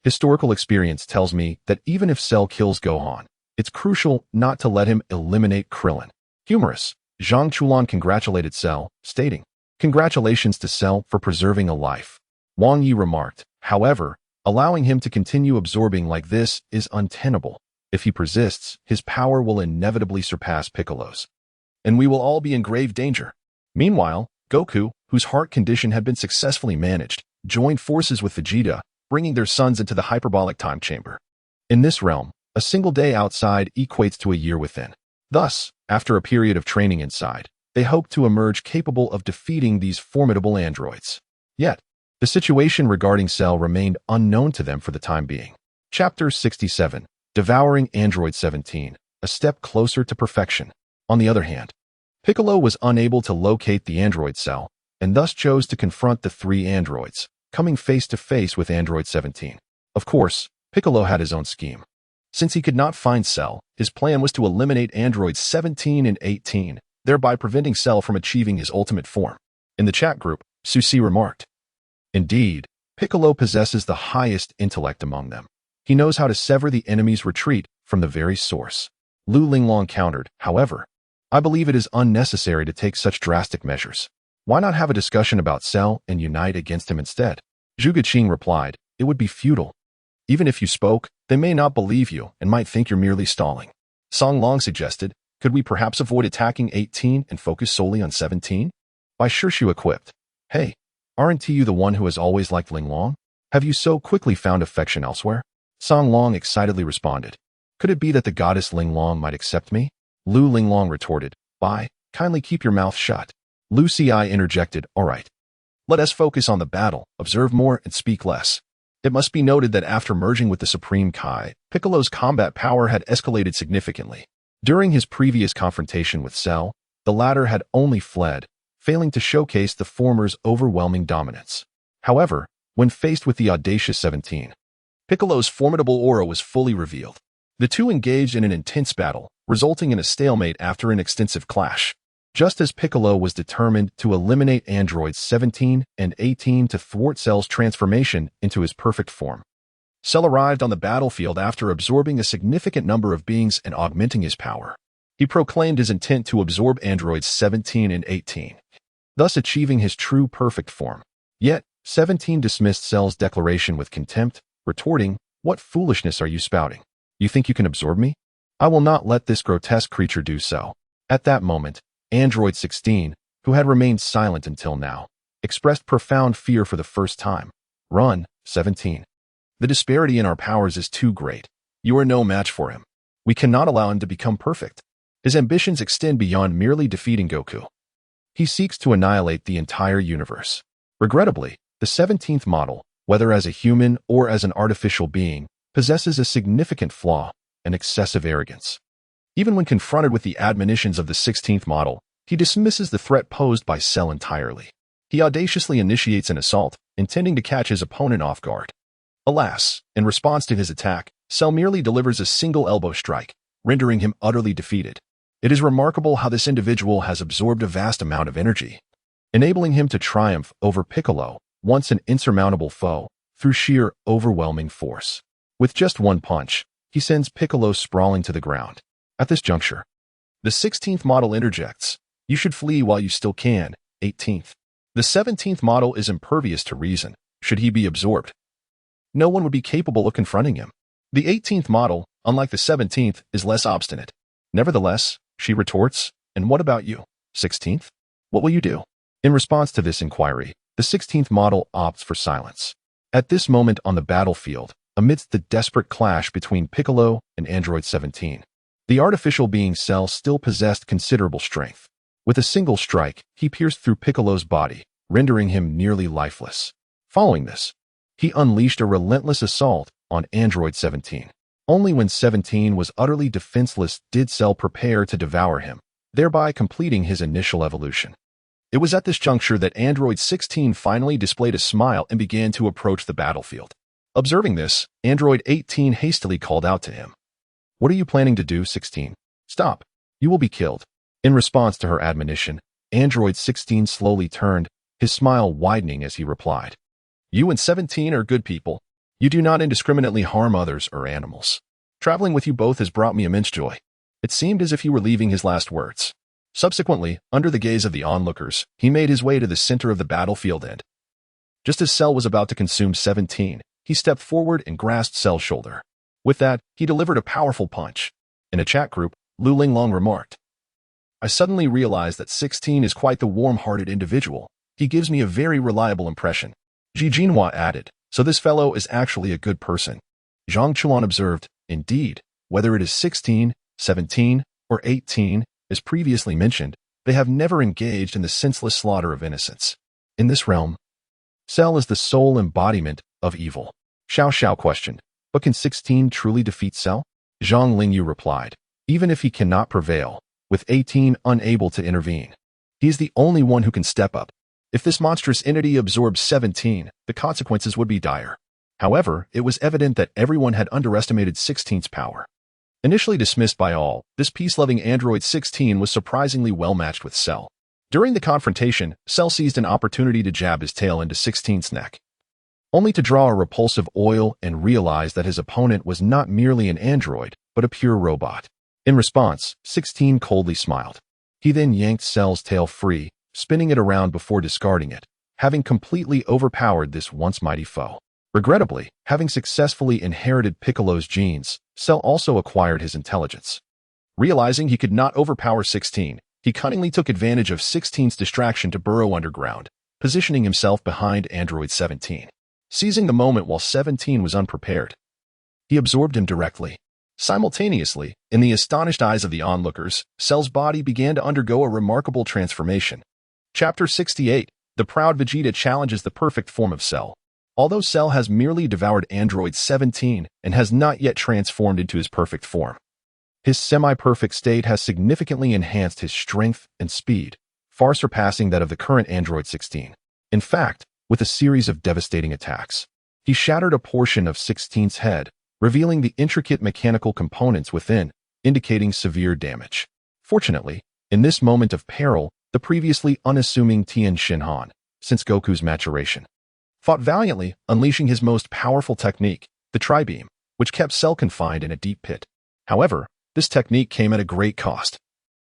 Speaker 1: "Historical experience tells me that even if Cell kills Gohan, it's crucial not to let him eliminate Krillin." Humorous, Zhang Chulan congratulated Cell, stating, "Congratulations to Cell for preserving a life." Wang Yi remarked, "However, allowing him to continue absorbing like this is untenable. If he persists, his power will inevitably surpass Piccolo's, and we will all be in grave danger." Meanwhile, Goku, whose heart condition had been successfully managed, joined forces with Vegeta, bringing their sons into the hyperbolic time chamber. In this realm, a single day outside equates to a year within. Thus, after a period of training inside, they hoped to emerge capable of defeating these formidable androids. Yet, the situation regarding Cell remained unknown to them for the time being. Chapter 67, Devouring Android 17, a step closer to perfection. On the other hand, Piccolo was unable to locate the android Cell, and thus chose to confront the three androids, coming face to face with Android 17. Of course, Piccolo had his own scheme. Since he could not find Cell, his plan was to eliminate androids 17 and 18, thereby preventing Cell from achieving his ultimate form. In the chat group, Susi remarked, "Indeed, Piccolo possesses the highest intellect among them. He knows how to sever the enemy's retreat from the very source." Lu Linglong countered, "However, I believe it is unnecessary to take such drastic measures. Why not have a discussion about Cell and unite against him instead?" Zhuge Qing replied, "It would be futile. Even if you spoke, they may not believe you and might think you're merely stalling." Song Long suggested, "Could we perhaps avoid attacking 18 and focus solely on 17? By Shirshu equipped. Hey, aren't you the one who has always liked Linglong? Have you so quickly found affection elsewhere?" Song Long excitedly responded, "Could it be that the goddess Linglong might accept me?" Lu Linglong retorted, "Bye, kindly keep your mouth shut." Lu Ci interjected, "All right. Let us focus on the battle, observe more, and speak less." It must be noted that after merging with the Supreme Kai, Piccolo's combat power had escalated significantly. During his previous confrontation with Cell, the latter had only fled, failing to showcase the former's overwhelming dominance. However, when faced with the audacious 17, Piccolo's formidable aura was fully revealed. The two engaged in an intense battle, resulting in a stalemate after an extensive clash. Just as Piccolo was determined to eliminate androids 17 and 18 to thwart Cell's transformation into his perfect form, Cell arrived on the battlefield after absorbing a significant number of beings and augmenting his power. He proclaimed his intent to absorb androids 17 and 18, thus achieving his true perfect form. Yet, 17 dismissed Cell's declaration with contempt, retorting, "What foolishness are you spouting? You think you can absorb me? I will not let this grotesque creature do so." At that moment, Android 16, who had remained silent until now, expressed profound fear for the first time. "Run, 17. The disparity in our powers is too great. You are no match for him. We cannot allow him to become perfect. His ambitions extend beyond merely defeating Goku. He seeks to annihilate the entire universe." Regrettably, the 17th model, whether as a human or as an artificial being, possesses a significant flaw, an excessive arrogance. Even when confronted with the admonitions of the 16th model, he dismisses the threat posed by Cell entirely. He audaciously initiates an assault, intending to catch his opponent off guard. Alas, in response to his attack, Cell merely delivers a single elbow strike, rendering him utterly defeated. It is remarkable how this individual has absorbed a vast amount of energy, enabling him to triumph over Piccolo, once an insurmountable foe, through sheer overwhelming force. With just one punch, he sends Piccolo sprawling to the ground. At this juncture, the 16th model interjects, "You should flee while you still can, 18th. The 17th model is impervious to reason, should he be absorbed." no one would be capable of confronting him. The 18th model, unlike the 17th, is less obstinate. Nevertheless, she retorts, and what about you, 16th? What will you do? In response to this inquiry, the 16th model opts for silence. At this moment on the battlefield, amidst the desperate clash between Piccolo and Android 17, the artificial being Cell still possessed considerable strength. With a single strike, he pierced through Piccolo's body, rendering him nearly lifeless. Following this, he unleashed a relentless assault on Android 17. Only when 17 was utterly defenseless did Cell prepare to devour him, thereby completing his initial evolution. It was at this juncture that Android 16 finally displayed a smile and began to approach the battlefield. Observing this, Android 18 hastily called out to him. What are you planning to do, 16? Stop. You will be killed. In response to her admonition, Android 16 slowly turned, his smile widening as he replied. You and 17 are good people. You do not indiscriminately harm others or animals. Traveling with you both has brought me immense joy. It seemed as if he were leaving his last words. Subsequently, under the gaze of the onlookers, he made his way to the center of the battlefield and, just as Cell was about to consume 17, he stepped forward and grasped Cell's shoulder. With that, he delivered a powerful punch. In a chat group, Lu Linglong remarked, I suddenly realized that 16 is quite the warm-hearted individual. He gives me a very reliable impression. Ji Jinhua added, so this fellow is actually a good person. Zhang Chuan observed, indeed, whether it is 16, 17, or 18, as previously mentioned, they have never engaged in the senseless slaughter of innocents. In this realm, Cell is the sole embodiment of evil. Xiao Xiao questioned, but can 16 truly defeat Cell? Zhang Lingyu replied, even if he cannot prevail, with 18 unable to intervene. He is the only one who can step up. If this monstrous entity absorbs 17, the consequences would be dire. However, it was evident that everyone had underestimated 16's power. Initially dismissed by all, this peace-loving Android 16 was surprisingly well-matched with Cell. During the confrontation, Cell seized an opportunity to jab his tail into 16's neck, only to draw a repulsive oil and realize that his opponent was not merely an android, but a pure robot. In response, 16 coldly smiled. He then yanked Cell's tail free, spinning it around before discarding it, having completely overpowered this once mighty foe. Regrettably, having successfully inherited Piccolo's genes, Cell also acquired his intelligence. Realizing he could not overpower 16, he cunningly took advantage of 16's distraction to burrow underground, positioning himself behind Android 17. Seizing the moment while 17 was unprepared, he absorbed him directly. Simultaneously, in the astonished eyes of the onlookers, Cell's body began to undergo a remarkable transformation. Chapter 68, The Proud Vegeta Challenges the Perfect Form of Cell. Although Cell has merely devoured Android 17 and has not yet transformed into his perfect form, his semi-perfect state has significantly enhanced his strength and speed, far surpassing that of the current Android 16. In fact, with a series of devastating attacks, he shattered a portion of 16's head, revealing the intricate mechanical components within, indicating severe damage. Fortunately, in this moment of peril, the previously unassuming Tien Shinhan, since Goku's maturation, fought valiantly, unleashing his most powerful technique, the Tri-Beam, which kept Cell confined in a deep pit. However, this technique came at a great cost,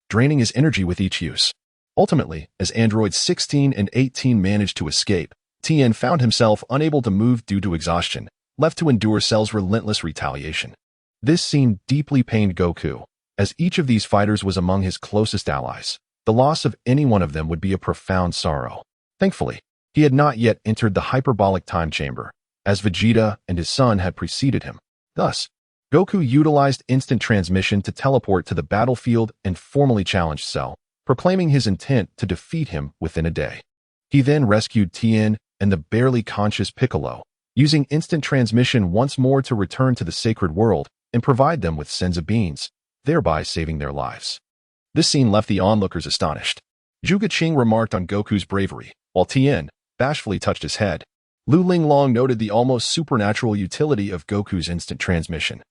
Speaker 1: draining his energy with each use. Ultimately, as Androids 16 and 18 managed to escape, Tien found himself unable to move due to exhaustion, left to endure Cell's relentless retaliation. This scene deeply pained Goku, as each of these fighters was among his closest allies. The loss of any one of them would be a profound sorrow. Thankfully, he had not yet entered the hyperbolic time chamber, as Vegeta and his son had preceded him. Thus, Goku utilized instant transmission to teleport to the battlefield and formally challenged Cell, proclaiming his intent to defeat him within a day. He then rescued Tien and the barely conscious Piccolo, using instant transmission once more to return to the sacred world and provide them with senzu beans, thereby saving their lives. This scene left the onlookers astonished. Zhuge Qing remarked on Goku's bravery, while Tien bashfully touched his head. Lu Linglong noted the almost supernatural utility of Goku's instant transmission,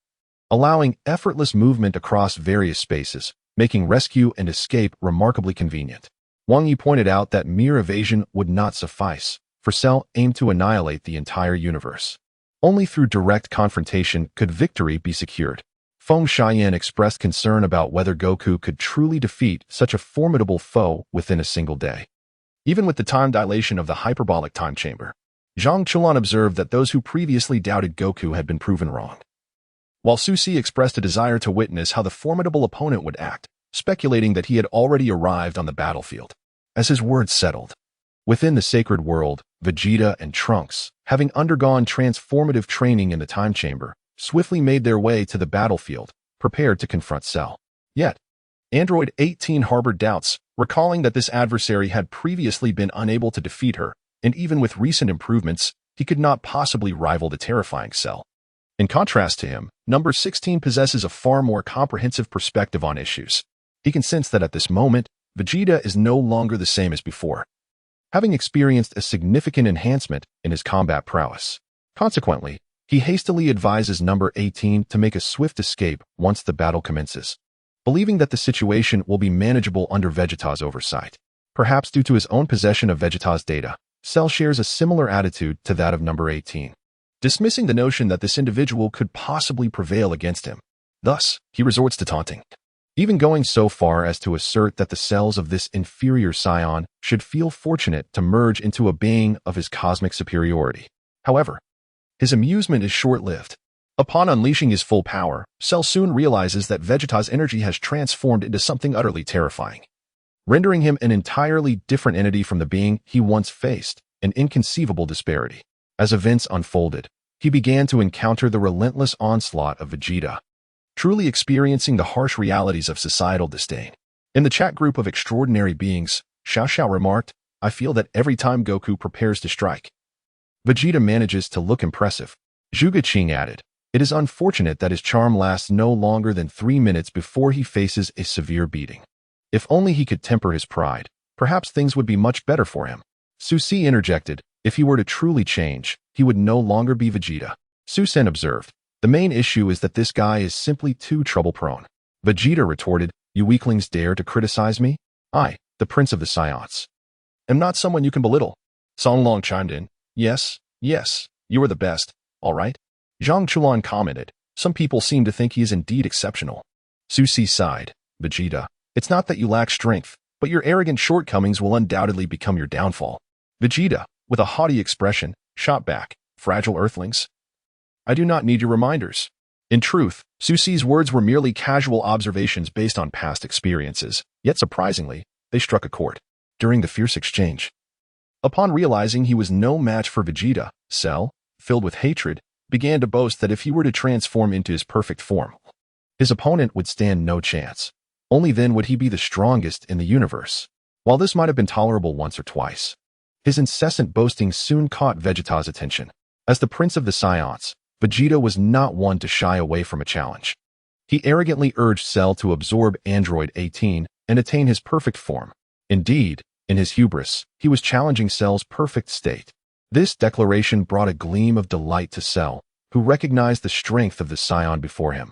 Speaker 1: allowing effortless movement across various spaces, making rescue and escape remarkably convenient. Wang Yi pointed out that mere evasion would not suffice, for Cell aimed to annihilate the entire universe. Only through direct confrontation could victory be secured. Feng Xiayan expressed concern about whether Goku could truly defeat such a formidable foe within a single day. Even with the time dilation of the hyperbolic time chamber, Zhang Chulan observed that those who previously doubted Goku had been proven wrong. While Su Si expressed a desire to witness how the formidable opponent would act, speculating that he had already arrived on the battlefield. As his words settled, within the sacred world, Vegeta and Trunks, having undergone transformative training in the time chamber, swiftly made their way to the battlefield, prepared to confront Cell. Yet, Android 18 harbored doubts, recalling that this adversary had previously been unable to defeat her, and even with recent improvements, he could not possibly rival the terrifying Cell. In contrast to him, number 16 possesses a far more comprehensive perspective on issues. He can sense that at this moment, Vegeta is no longer the same as before, having experienced a significant enhancement in his combat prowess. Consequently, he hastily advises number 18 to make a swift escape once the battle commences, believing that the situation will be manageable under Vegeta's oversight. Perhaps due to his own possession of Vegeta's data, Cell shares a similar attitude to that of number 18, dismissing the notion that this individual could possibly prevail against him. Thus, he resorts to taunting, even going so far as to assert that the cells of this inferior Saiyan should feel fortunate to merge into a being of his cosmic superiority. However, his amusement is short-lived. Upon unleashing his full power, Cell soon realizes that Vegeta's energy has transformed into something utterly terrifying, rendering him an entirely different entity from the being he once faced, an inconceivable disparity. As events unfolded, he began to encounter the relentless onslaught of Vegeta, truly experiencing the harsh realities of societal disdain. In the chat group of extraordinary beings, Xiayu remarked, "I feel that every time Goku prepares to strike, Vegeta manages to look impressive." Zhuge Qing added, "It is unfortunate that his charm lasts no longer than 3 minutes before he faces a severe beating. If only he could temper his pride, perhaps things would be much better for him." Su Si interjected, "If he were to truly change, he would no longer be Vegeta." Su Sen observed, "The main issue is that this guy is simply too trouble-prone." Vegeta retorted, "You weaklings dare to criticize me? I, the Prince of the Saiyans, am not someone you can belittle." Song Long chimed in, Yes, you are the best, all right." Zhang Chulan commented, "Some people seem to think he is indeed exceptional." Su Si sighed, "Vegeta, it's not that you lack strength, but your arrogant shortcomings will undoubtedly become your downfall." Vegeta, with a haughty expression, shot back, "Fragile earthlings, I do not need your reminders." In truth, Su Si's words were merely casual observations based on past experiences, yet surprisingly, they struck a chord. During the fierce exchange, upon realizing he was no match for Vegeta, Cell, filled with hatred, began to boast that if he were to transform into his perfect form, his opponent would stand no chance. Only then would he be the strongest in the universe. While this might have been tolerable once or twice, his incessant boasting soon caught Vegeta's attention. As the Prince of the Saiyans, Vegeta was not one to shy away from a challenge. He arrogantly urged Cell to absorb Android 18 and attain his perfect form. Indeed, in his hubris, he was challenging Cell's perfect state. This declaration brought a gleam of delight to Cell, who recognized the strength of the Saiyan before him,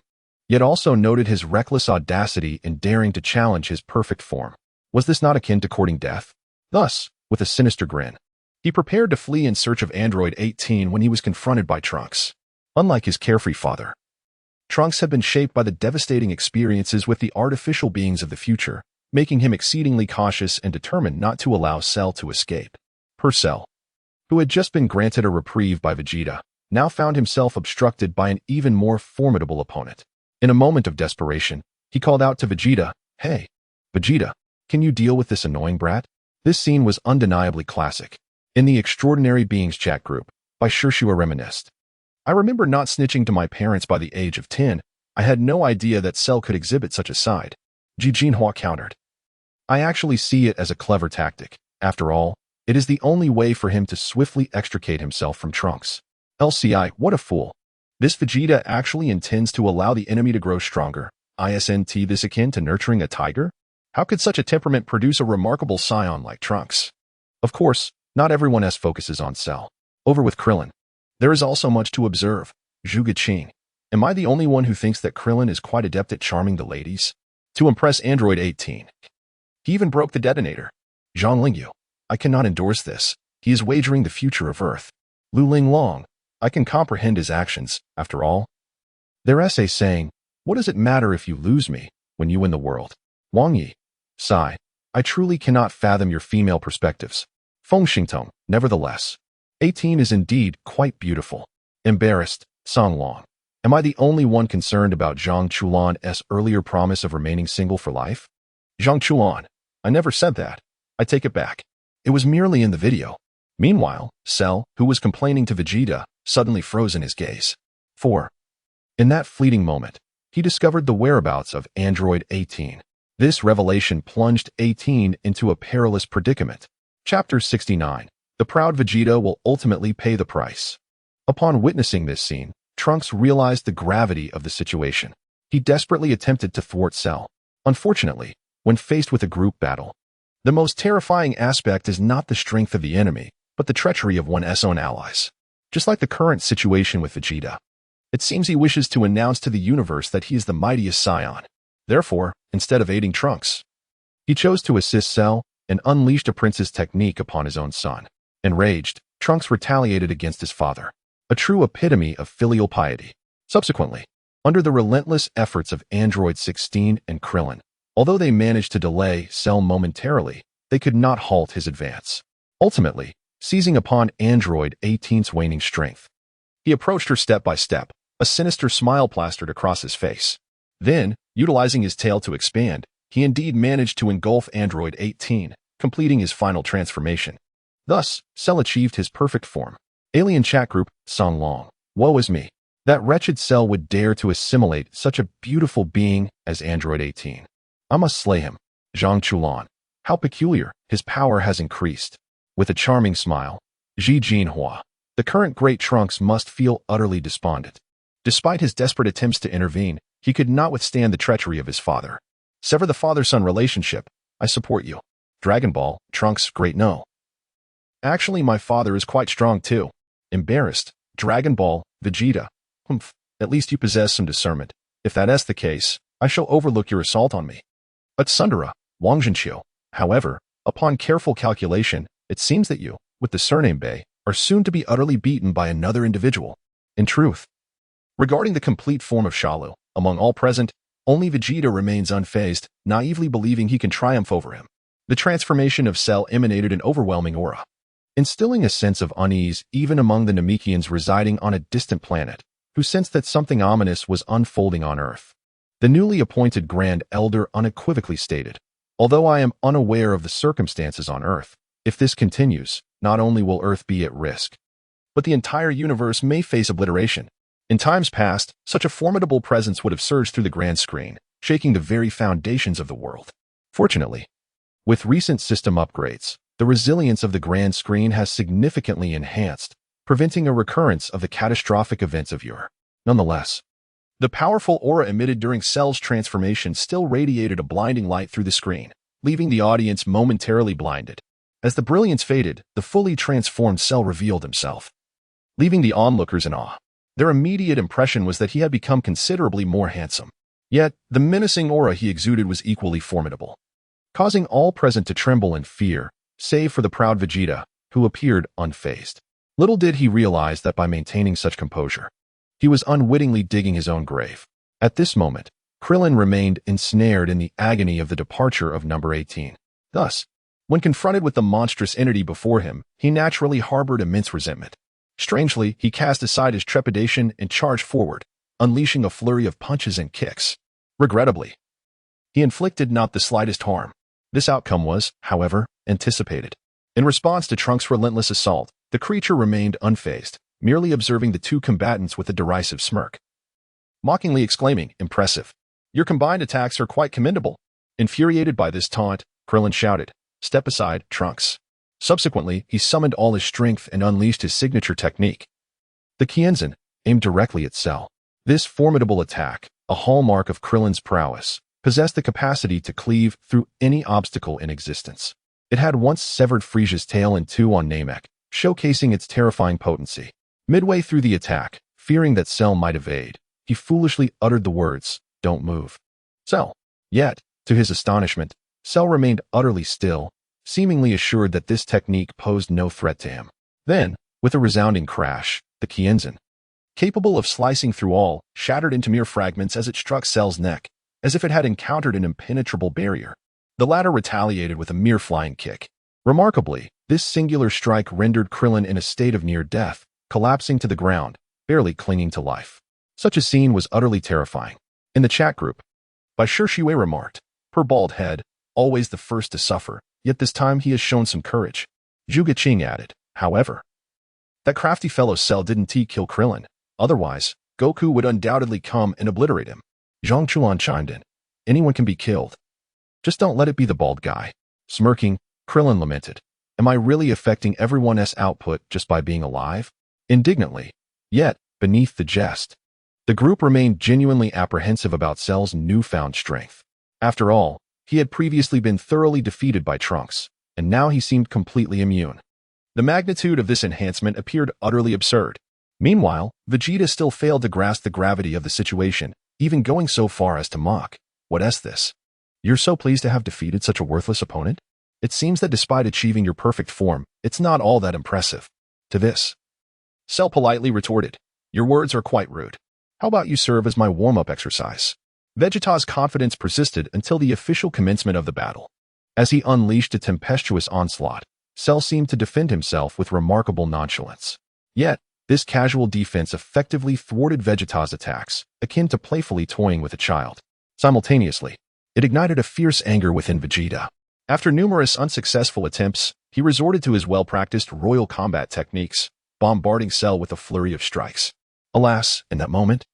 Speaker 1: yet also noted his reckless audacity in daring to challenge his perfect form. Was this not akin to courting death? Thus, with a sinister grin, he prepared to flee in search of Android 18 when he was confronted by Trunks. Unlike his carefree father, Trunks had been shaped by the devastating experiences with the artificial beings of the future, making him exceedingly cautious and determined not to allow Cell to escape. Cell, who had just been granted a reprieve by Vegeta, now found himself obstructed by an even more formidable opponent. In a moment of desperation, he called out to Vegeta, "Hey, Vegeta, can you deal with this annoying brat?" This scene was undeniably classic. In the Extraordinary Beings chat group, by Xiayu reminisced, "I remember not snitching to my parents by the age of 10. I had no idea that Cell could exhibit such a side." Ji Jinhua countered, "I actually see it as a clever tactic. After all, it is the only way for him to swiftly extricate himself from Trunks." LCI, what a fool. This Vegeta actually intends to allow the enemy to grow stronger. Isn't this akin to nurturing a tiger? How could such a temperament produce a remarkable Saiyan like Trunks? Of course, not everyone else focuses on Cell. Over with Krillin. There is also much to observe. Zhuge Qing, am I the only one who thinks that Krillin is quite adept at charming the ladies? To impress Android 18. He even broke the detonator. Zhang Lingyu, I cannot endorse this. He is wagering the future of Earth. Lu Linglong, I can comprehend his actions, after all. Their essay saying, what does it matter if you lose me, when you win the world? Wang Yi, sigh, I truly cannot fathom your female perspectives. Feng Xingtong, nevertheless. 18 is indeed quite beautiful. Embarrassed, Song Long. Am I the only one concerned about Zhang Chulan's earlier promise of remaining single for life? Zhang Chulan. I never said that. I take it back. It was merely in the video. Meanwhile, Cell, who was complaining to Vegeta, suddenly froze in his gaze. 4. In that fleeting moment, he discovered the whereabouts of Android 18. This revelation plunged 18 into a perilous predicament. Chapter 69. The proud Vegeta will ultimately pay the price. Upon witnessing this scene, Trunks realized the gravity of the situation. He desperately attempted to thwart Cell. Unfortunately, when faced with a group battle, the most terrifying aspect is not the strength of the enemy, but the treachery of one's own allies. Just like the current situation with Vegeta, it seems he wishes to announce to the universe that he is the mightiest Saiyan. Therefore, instead of aiding Trunks, he chose to assist Cell and unleashed a prince's technique upon his own son. Enraged, Trunks retaliated against his father, a true epitome of filial piety. Subsequently, under the relentless efforts of Android 16 and Krillin, although they managed to delay Cell momentarily, they could not halt his advance. Ultimately, seizing upon Android 18's waning strength, he approached her step by step, a sinister smile plastered across his face. Then, utilizing his tail to expand, he indeed managed to engulf Android 18, completing his final transformation. Thus, Cell achieved his perfect form. Alien chat group, Song Long. Woe is me. That wretched Cell would dare to assimilate such a beautiful being as Android 18. I must slay him. Zhang Chulan. How peculiar, his power has increased. With a charming smile, Ji Jinhua. The current Great Trunks must feel utterly despondent. Despite his desperate attempts to intervene, he could not withstand the treachery of his father. Sever the father-son relationship. I support you. Dragon Ball, Trunks, Great No. Actually, my father is quite strong too. Embarrassed, Dragon Ball, Vegeta. Humph, at least you possess some discernment. If that is the case, I shall overlook your assault on me. But Sundara, Wang Zhenqiu. However, upon careful calculation, it seems that you, with the surname Bei, are soon to be utterly beaten by another individual. In truth, regarding the complete form of Xiayu, among all present, only Vegeta remains unfazed, naively believing he can triumph over him. The transformation of Cell emanated an overwhelming aura, instilling a sense of unease even among the Namekians residing on a distant planet, who sensed that something ominous was unfolding on Earth. The newly appointed Grand Elder unequivocally stated, "Although I am unaware of the circumstances on Earth, if this continues, not only will Earth be at risk, but the entire universe may face obliteration." In times past, such a formidable presence would have surged through the grand screen, shaking the very foundations of the world. Fortunately, with recent system upgrades, the resilience of the grand screen has significantly enhanced, preventing a recurrence of the catastrophic events of yore. Nonetheless, the powerful aura emitted during Cell's transformation still radiated a blinding light through the screen, leaving the audience momentarily blinded. As the brilliance faded, the fully transformed Cell revealed himself, leaving the onlookers in awe. Their immediate impression was that he had become considerably more handsome. Yet, the menacing aura he exuded was equally formidable, causing all present to tremble in fear, save for the proud Vegeta, who appeared unfazed. Little did he realize that by maintaining such composure, he was unwittingly digging his own grave. At this moment, Krillin remained ensnared in the agony of the departure of number 18. Thus, when confronted with the monstrous entity before him, he naturally harbored immense resentment. Strangely, he cast aside his trepidation and charged forward, unleashing a flurry of punches and kicks. Regrettably, he inflicted not the slightest harm. This outcome was, however, anticipated. In response to Trunks' relentless assault, the creature remained unfazed, merely observing the two combatants with a derisive smirk, mockingly exclaiming, "Impressive. Your combined attacks are quite commendable." Infuriated by this taunt, Krillin shouted, "Step aside, Trunks." Subsequently, he summoned all his strength and unleashed his signature technique, the Qianzhen, aimed directly at Cell. This formidable attack, a hallmark of Krillin's prowess, possessed the capacity to cleave through any obstacle in existence. It had once severed Frisia's tail in two on Namek, showcasing its terrifying potency. Midway through the attack, fearing that Cell might evade, he foolishly uttered the words, "Don't move, Cell." Yet, to his astonishment, Cell remained utterly still, seemingly assured that this technique posed no threat to him. Then, with a resounding crash, the Qianzhen, capable of slicing through all, shattered into mere fragments as it struck Cell's neck, as if it had encountered an impenetrable barrier. The latter retaliated with a mere flying kick. Remarkably, This singular strike rendered Krillin in a state of near death, collapsing to the ground, barely clinging to life. Such a scene was utterly terrifying. In the chat group, by Xiayu remarked, "Her bald head, always the first to suffer, yet this time he has shown some courage." Zhuge Qing added, "However, that crafty fellow Cell didn't kill Krillin. Otherwise, Goku would undoubtedly come and obliterate him." Zhang Chuan chimed in, "Anyone can be killed. Just don't let it be the bald guy." Smirking, Krillin lamented, "Am I really affecting everyone's output just by being alive?" Indignantly, yet, beneath the jest, the group remained genuinely apprehensive about Cell's newfound strength. After all, he had previously been thoroughly defeated by Trunks, and now he seemed completely immune. The magnitude of this enhancement appeared utterly absurd. Meanwhile, Vegeta still failed to grasp the gravity of the situation, even going so far as to mock, "What's this? You're so pleased to have defeated such a worthless opponent? It seems that despite achieving your perfect form, it's not all that impressive." To this, Cell politely retorted, "Your words are quite rude. How about you serve as my warm-up exercise?" Vegeta's confidence persisted until the official commencement of the battle. As he unleashed a tempestuous onslaught, Cell seemed to defend himself with remarkable nonchalance. Yet, this casual defense effectively thwarted Vegeta's attacks, akin to playfully toying with a child. Simultaneously, it ignited a fierce anger within Vegeta. After numerous unsuccessful attempts, he resorted to his well-practiced royal combat techniques, bombarding Cell with a flurry of strikes. Alas, in that moment,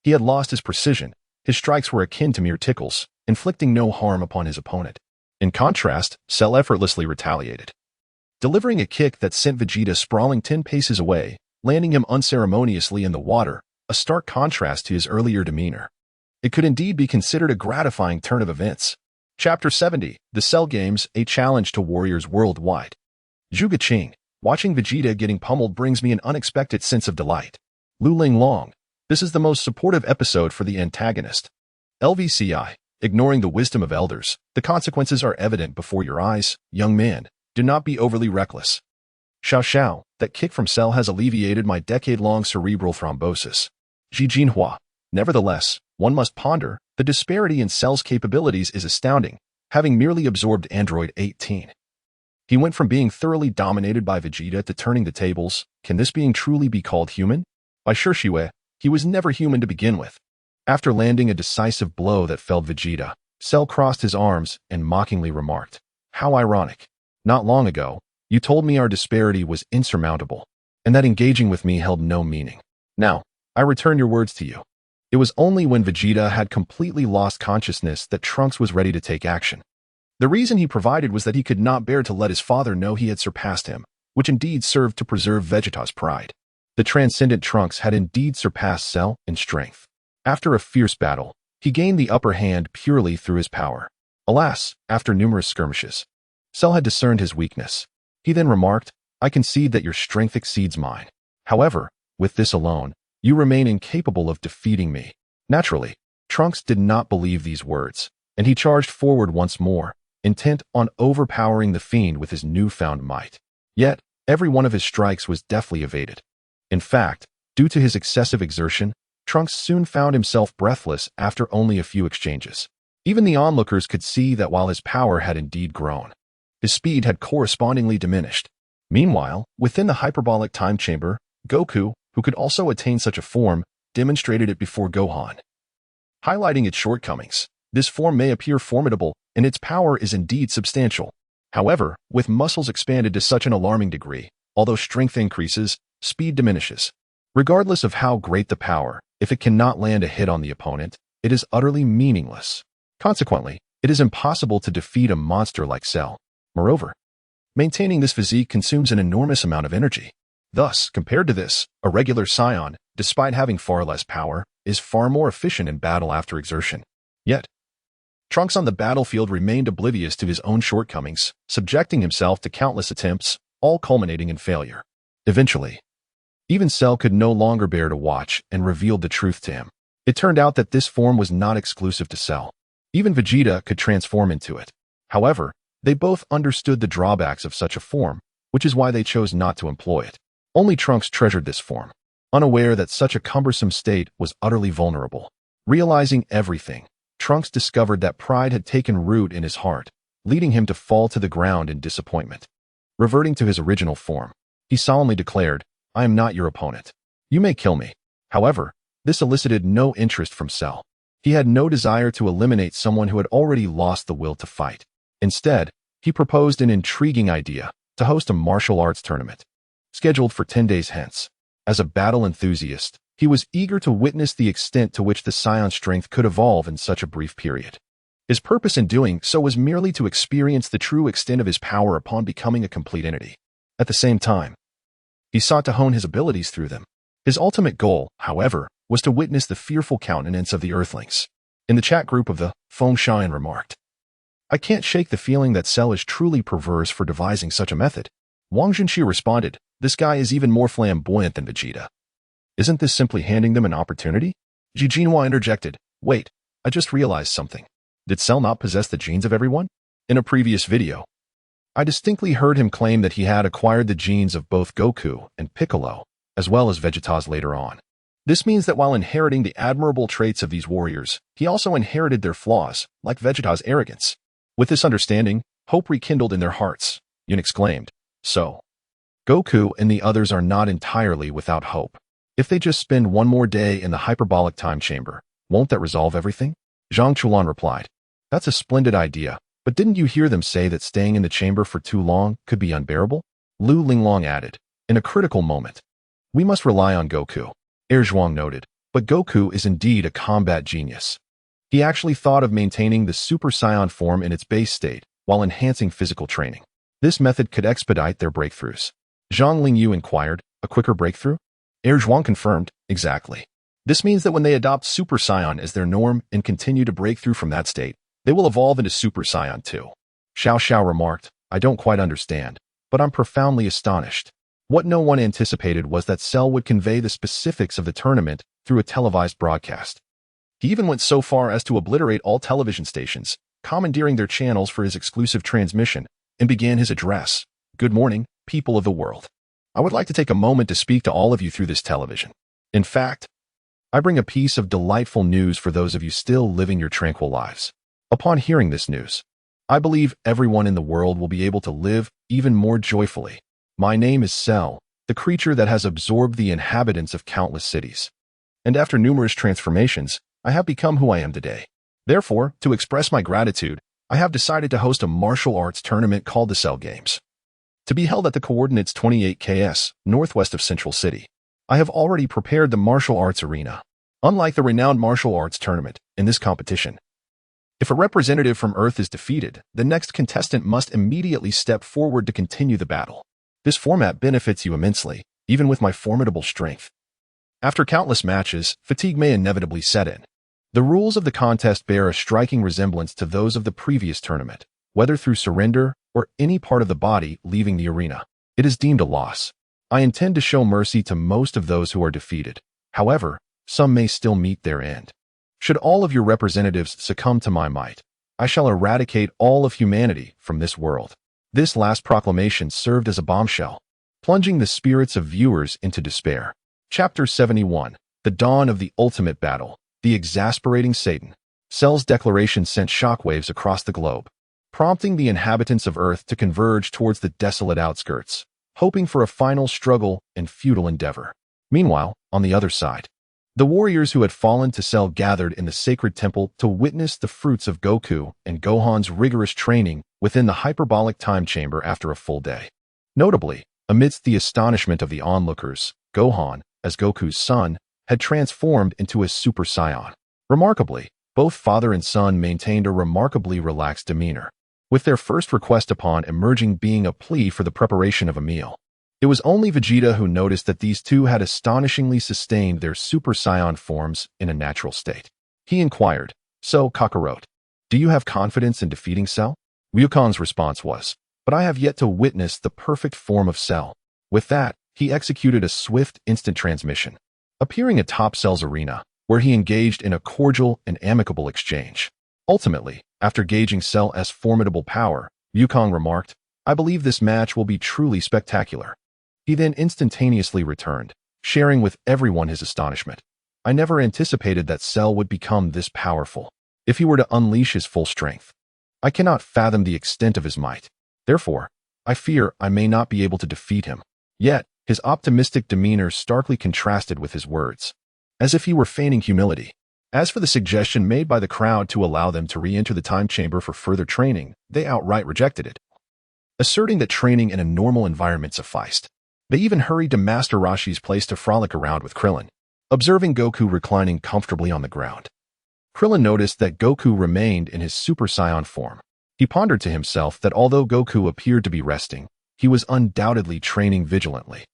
Speaker 1: he had lost his precision. His strikes were akin to mere tickles, inflicting no harm upon his opponent. In contrast, Cell effortlessly retaliated, delivering a kick that sent Vegeta sprawling 10 paces away, landing him unceremoniously in the water, a stark contrast to his earlier demeanor. It could indeed be considered a gratifying turn of events. Chapter 70, The Cell Games, a Challenge to Warriors Worldwide. Zhuge Qing, watching Vegeta getting pummeled brings me an unexpected sense of delight. Lu Ling Long, this is the most supportive episode for the antagonist. LVCI, ignoring the wisdom of elders, the consequences are evident before your eyes, young man. Do not be overly reckless. Xiao, that kick from Cell has alleviated my decade-long cerebral thrombosis. Ji Jinhua, nevertheless, one must ponder, the disparity in Cell's capabilities is astounding, having merely absorbed Android 18. He went from being thoroughly dominated by Vegeta to turning the tables. Can this being truly be called human? By Xiayu, he was never human to begin with. After landing a decisive blow that felled Vegeta, Cell crossed his arms and mockingly remarked, "How ironic. Not long ago, you told me our disparity was insurmountable, and that engaging with me held no meaning. Now, I return your words to you." It was only when Vegeta had completely lost consciousness that Trunks was ready to take action. The reason he provided was that he could not bear to let his father know he had surpassed him, which indeed served to preserve Vegeta's pride. The transcendent Trunks had indeed surpassed Cell in strength. After a fierce battle, he gained the upper hand purely through his power. Alas, after numerous skirmishes, Cell had discerned his weakness. He then remarked, "I concede that your strength exceeds mine. However, with this alone, you remain incapable of defeating me." Naturally, Trunks did not believe these words, and he charged forward once more, intent on overpowering the fiend with his newfound might. Yet, every one of his strikes was deftly evaded. In fact, due to his excessive exertion, Trunks soon found himself breathless after only a few exchanges. Even the onlookers could see that while his power had indeed grown, his speed had correspondingly diminished. Meanwhile, within the hyperbolic time chamber, Goku, who could also attain such a form, demonstrated it before Gohan. Highlighting its shortcomings, this form may appear formidable, and its power is indeed substantial. However, with muscles expanded to such an alarming degree, although strength increases, speed diminishes. Regardless of how great the power, if it cannot land a hit on the opponent, it is utterly meaningless. Consequently, it is impossible to defeat a monster like Cell. Moreover, maintaining this physique consumes an enormous amount of energy. Thus, compared to this, a regular Saiyan, despite having far less power, is far more efficient in battle after exertion. Yet, Trunks on the battlefield remained oblivious to his own shortcomings, subjecting himself to countless attempts, all culminating in failure. Eventually, even Cell could no longer bear to watch and revealed the truth to him. It turned out that this form was not exclusive to Cell. Even Vegeta could transform into it. However, they both understood the drawbacks of such a form, which is why they chose not to employ it. Only Trunks treasured this form, unaware that such a cumbersome state was utterly vulnerable. Realizing everything, Trunks discovered that pride had taken root in his heart, leading him to fall to the ground in disappointment. Reverting to his original form, he solemnly declared, "I am not your opponent. You may kill me." However, this elicited no interest from Cell. He had no desire to eliminate someone who had already lost the will to fight. Instead, he proposed an intriguing idea to host a martial arts tournament, scheduled for 10 days hence. As a battle enthusiast, he was eager to witness the extent to which the Saiyan strength could evolve in such a brief period. His purpose in doing so was merely to experience the true extent of his power upon becoming a complete entity. At the same time, he sought to hone his abilities through them. His ultimate goal, however, was to witness the fearful countenance of the Earthlings. In the chat group of the Fengshan remarked, "I can't shake the feeling that Cell is truly perverse for devising such a method." Wang Junshi responded, "This guy is even more flamboyant than Vegeta. Isn't this simply handing them an opportunity?" Ji Jinhua interjected, "Wait, I just realized something. Did Cell not possess the genes of everyone? In a previous video, I distinctly heard him claim that he had acquired the genes of both Goku and Piccolo, as well as Vegeta's later on. This means that while inheriting the admirable traits of these warriors, he also inherited their flaws, like Vegeta's arrogance." With this understanding, hope rekindled in their hearts. Yun exclaimed, "So, Goku and the others are not entirely without hope. If they just spend one more day in the hyperbolic time chamber, won't that resolve everything?" Zhang Chulan replied, "That's a splendid idea, but didn't you hear them say that staying in the chamber for too long could be unbearable?" Lu Linglong added, "In a critical moment, we must rely on Goku." Zhuang noted, "But Goku is indeed a combat genius. He actually thought of maintaining the Super Saiyan form in its base state while enhancing physical training. This method could expedite their breakthroughs." Zhang Lingyu inquired, "A quicker breakthrough?" Zhuang confirmed, "Exactly. This means that when they adopt Super Saiyan as their norm and continue to break through from that state, they will evolve into Super Saiyan too." Xiao Xiao remarked, "I don't quite understand, but I'm profoundly astonished." What no one anticipated was that Cell would convey the specifics of the tournament through a televised broadcast. He even went so far as to obliterate all television stations, commandeering their channels for his exclusive transmission, and began his address. "Good morning, people of the world. I would like to take a moment to speak to all of you through this television. In fact, I bring a piece of delightful news for those of you still living your tranquil lives. Upon hearing this news, I believe everyone in the world will be able to live even more joyfully. My name is Cell, the creature that has absorbed the inhabitants of countless cities. And after numerous transformations, I have become who I am today. Therefore, to express my gratitude, I have decided to host a martial arts tournament called the Cell Games, to be held at the coordinates 28 km, northwest of Central City. I have already prepared the martial arts arena. Unlike the renowned martial arts tournament, in this competition, if a representative from Earth is defeated, the next contestant must immediately step forward to continue the battle. This format benefits you immensely, even with my formidable strength. After countless matches, fatigue may inevitably set in. The rules of the contest bear a striking resemblance to those of the previous tournament, whether through surrender or any part of the body leaving the arena. It is deemed a loss. I intend to show mercy to most of those who are defeated. However, some may still meet their end. Should all of your representatives succumb to my might, I shall eradicate all of humanity from this world." This last proclamation served as a bombshell, plunging the spirits of viewers into despair. Chapter 71, The Dawn of the Ultimate Battle, The Exasperating Satan. Cell's declaration sent shockwaves across the globe, prompting the inhabitants of Earth to converge towards the desolate outskirts, hoping for a final struggle and futile endeavor. Meanwhile, on the other side, the warriors who had fallen to Cell gathered in the sacred temple to witness the fruits of Goku and Gohan's rigorous training within the hyperbolic time chamber after a full day. Notably, amidst the astonishment of the onlookers, Gohan, as Goku's son, had transformed into a Super Saiyan. Remarkably, both father and son maintained a remarkably relaxed demeanor, with their first request upon emerging being a plea for the preparation of a meal. It was only Vegeta who noticed that these two had astonishingly sustained their Super Saiyan forms in a natural state. He inquired, "So, Kakarot, do you have confidence in defeating Cell?" Ryukon's response was, "But I have yet to witness the perfect form of Cell." With that, he executed a swift, instant transmission, appearing atop Cell's arena, where he engaged in a cordial and amicable exchange. Ultimately, after gauging Cell's formidable power, Ryukong remarked, "I believe this match will be truly spectacular." He then instantaneously returned, sharing with everyone his astonishment. "I never anticipated that Cell would become this powerful. If he were to unleash his full strength, I cannot fathom the extent of his might. Therefore, I fear I may not be able to defeat him. Yet, his optimistic demeanor starkly contrasted with his words, as if he were feigning humility. As for the suggestion made by the crowd to allow them to re-enter the time chamber for further training, they outright rejected it, asserting that training in a normal environment sufficed. They even hurried to Master Roshi's place to frolic around with Krillin, observing Goku reclining comfortably on the ground. Krillin noticed that Goku remained in his Super Saiyan form. He pondered to himself that although Goku appeared to be resting, he was undoubtedly training vigilantly,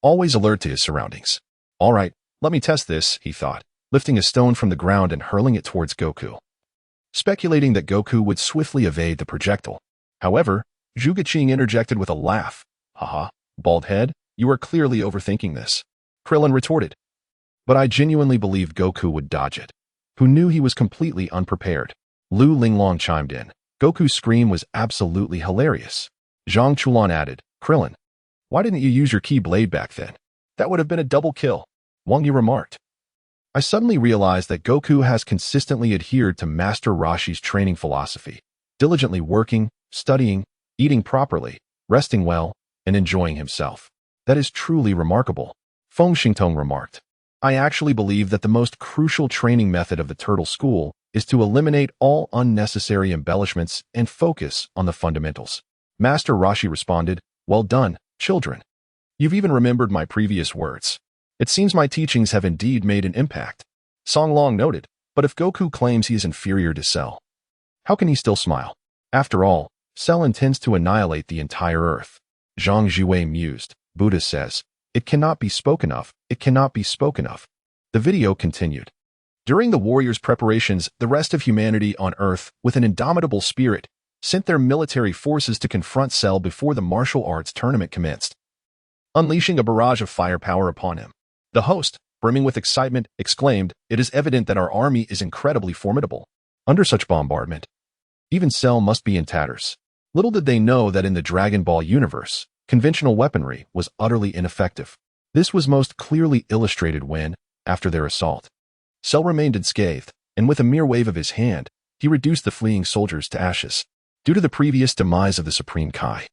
Speaker 1: always alert to his surroundings. All right, let me test this, he thought, lifting a stone from the ground and hurling it towards Goku, speculating that Goku would swiftly evade the projectile. However, Zhuge-Ching interjected with a laugh. Haha, bald head, you are clearly overthinking this. Krillin retorted. But I genuinely believed Goku would dodge it. Who knew he was completely unprepared? Lu Linglong chimed in. Goku's scream was absolutely hilarious. Zhang Chulan added, Krillin, why didn't you use your key blade back then? That would have been a double kill. Wang Yi remarked. I suddenly realized that Goku has consistently adhered to Master Roshi's training philosophy, diligently working, studying, eating properly, resting well, and enjoying himself. That is truly remarkable. Feng Xingtong remarked. I actually believe that the most crucial training method of the Turtle School is to eliminate all unnecessary embellishments and focus on the fundamentals. Master Roshi responded, Well done, children. You've even remembered my previous words. It seems my teachings have indeed made an impact. Song Long noted, but if Goku claims he is inferior to Cell, how can he still smile? After all, Cell intends to annihilate the entire Earth. Zhang Jiwei mused. Buddha says, it cannot be spoken of, it cannot be spoken of. The video continued. During the warriors' preparations, the rest of humanity on Earth, with an indomitable spirit, sent their military forces to confront Cell before the martial arts tournament commenced, unleashing a barrage of firepower upon him. The host, brimming with excitement, exclaimed, It is evident that our army is incredibly formidable. Under such bombardment, even Cell must be in tatters. Little did they know that in the Dragon Ball universe, conventional weaponry was utterly ineffective. This was most clearly illustrated when, after their assault, Cell remained unscathed, and with a mere wave of his hand, he reduced the fleeing soldiers to ashes. Due to the previous demise of the Supreme Kai,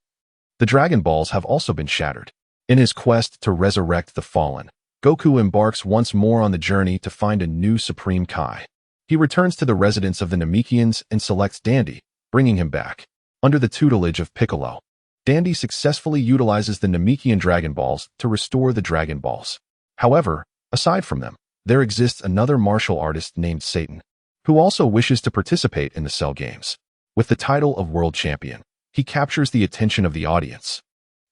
Speaker 1: the Dragon Balls have also been shattered. In his quest to resurrect the fallen, Goku embarks once more on the journey to find a new Supreme Kai. He returns to the residence of the Namekians and selects Dandy, bringing him back. Under the tutelage of Piccolo, Dandy successfully utilizes the Namekian Dragon Balls to restore the Dragon Balls. However, aside from them, there exists another martial artist named Satan, who also wishes to participate in the Cell games. With the title of World Champion, he captures the attention of the audience,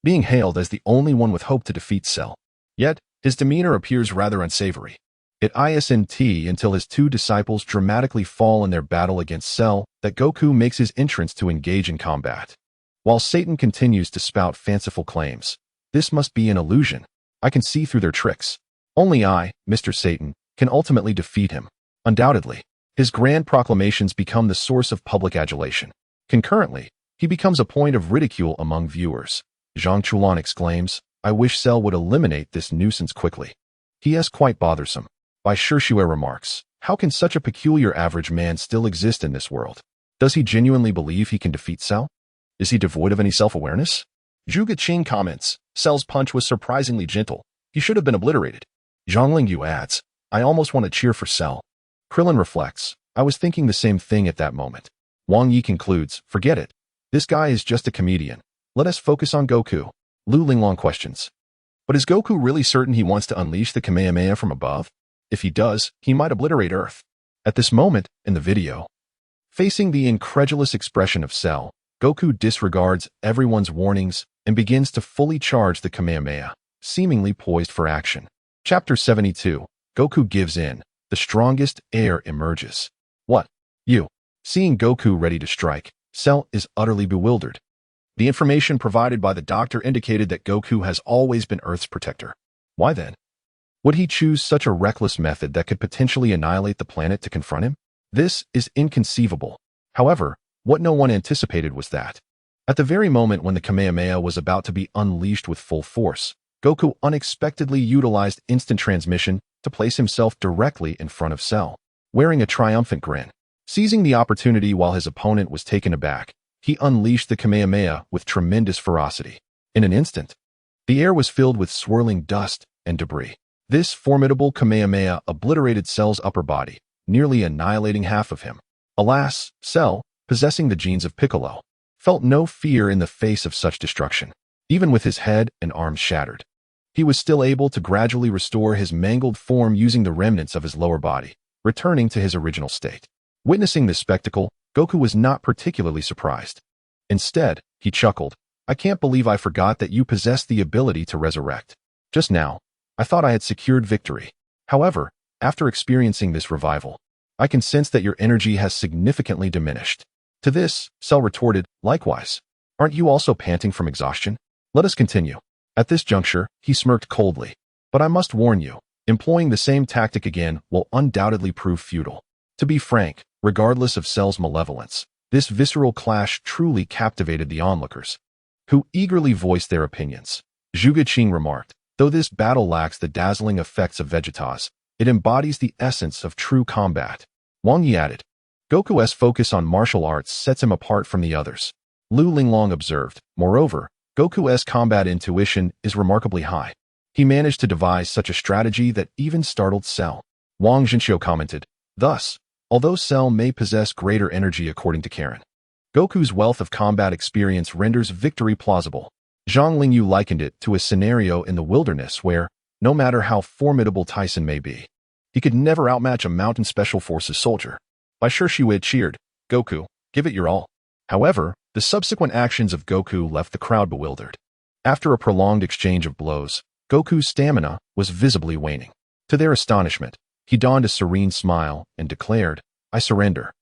Speaker 1: being hailed as the only one with hope to defeat Cell. Yet, his demeanor appears rather unsavory. It isn't until his two disciples dramatically fall in their battle against Cell that Goku makes his entrance to engage in combat. While Satan continues to spout fanciful claims, this must be an illusion. I can see through their tricks. Only I, Mr. Satan, can ultimately defeat him. Undoubtedly, his grand proclamations become the source of public adulation. Concurrently, he becomes a point of ridicule among viewers. Zhang Chulan exclaims, I wish Cell would eliminate this nuisance quickly. He is quite bothersome. Bai Shishue remarks, how can such a peculiar average man still exist in this world? Does he genuinely believe he can defeat Cell? Is he devoid of any self-awareness? Zhuge Qing comments, Cell's punch was surprisingly gentle. He should have been obliterated. Zhang Lingyu adds, I almost want to cheer for Cell. Krillin reflects, I was thinking the same thing at that moment. Wang Yi concludes, forget it. This guy is just a comedian. Let us focus on Goku. Lu Linglong questions. But is Goku really certain he wants to unleash the Kamehameha from above? If he does, he might obliterate Earth. At this moment, in the video, facing the incredulous expression of Cell, Goku disregards everyone's warnings and begins to fully charge the Kamehameha, seemingly poised for action. Chapter 72, Goku gives in. The strongest heir emerges. What? You. Seeing Goku ready to strike, Cell is utterly bewildered. The information provided by the doctor indicated that Goku has always been Earth's protector. Why then would he choose such a reckless method that could potentially annihilate the planet to confront him? This is inconceivable. However, what no one anticipated was that, at the very moment when the Kamehameha was about to be unleashed with full force, Goku unexpectedly utilized instant transmission to place himself directly in front of Cell, wearing a triumphant grin. Seizing the opportunity while his opponent was taken aback, He unleashed the Kamehameha with tremendous ferocity. In an instant, the air was filled with swirling dust and debris. This formidable Kamehameha obliterated Cell's upper body, nearly annihilating half of him. Alas, Cell, possessing the genes of Piccolo, felt no fear in the face of such destruction. Even with his head and arms shattered, he was still able to gradually restore his mangled form using the remnants of his lower body, returning to his original state. Witnessing this spectacle, Goku was not particularly surprised. Instead, he chuckled. I can't believe I forgot that you possess the ability to resurrect. Just now, I thought I had secured victory. However, after experiencing this revival, I can sense that your energy has significantly diminished. To this, Cell retorted, likewise. Aren't you also panting from exhaustion? Let us continue. At this juncture, he smirked coldly. But I must warn you, employing the same tactic again will undoubtedly prove futile. To be frank, regardless of Cell's malevolence, this visceral clash truly captivated the onlookers, who eagerly voiced their opinions. Zhuge Qing remarked, though this battle lacks the dazzling effects of Vegeta's, it embodies the essence of true combat. Wang Yi added, Goku's focus on martial arts sets him apart from the others. Lu Linglong observed, moreover, Goku's combat intuition is remarkably high. He managed to devise such a strategy that even startled Cell. Wang Zhenxiu commented, thus, although Cell may possess greater energy according to Karen, Goku's wealth of combat experience renders victory plausible. Zhang Lingyu likened it to a scenario in the wilderness where, no matter how formidable Tyson may be, he could never outmatch a mountain special forces soldier. Bai Shihui cheered, Goku, give it your all. However, the subsequent actions of Goku left the crowd bewildered. After a prolonged exchange of blows, Goku's stamina was visibly waning. To their astonishment, he donned a serene smile and declared, I surrender.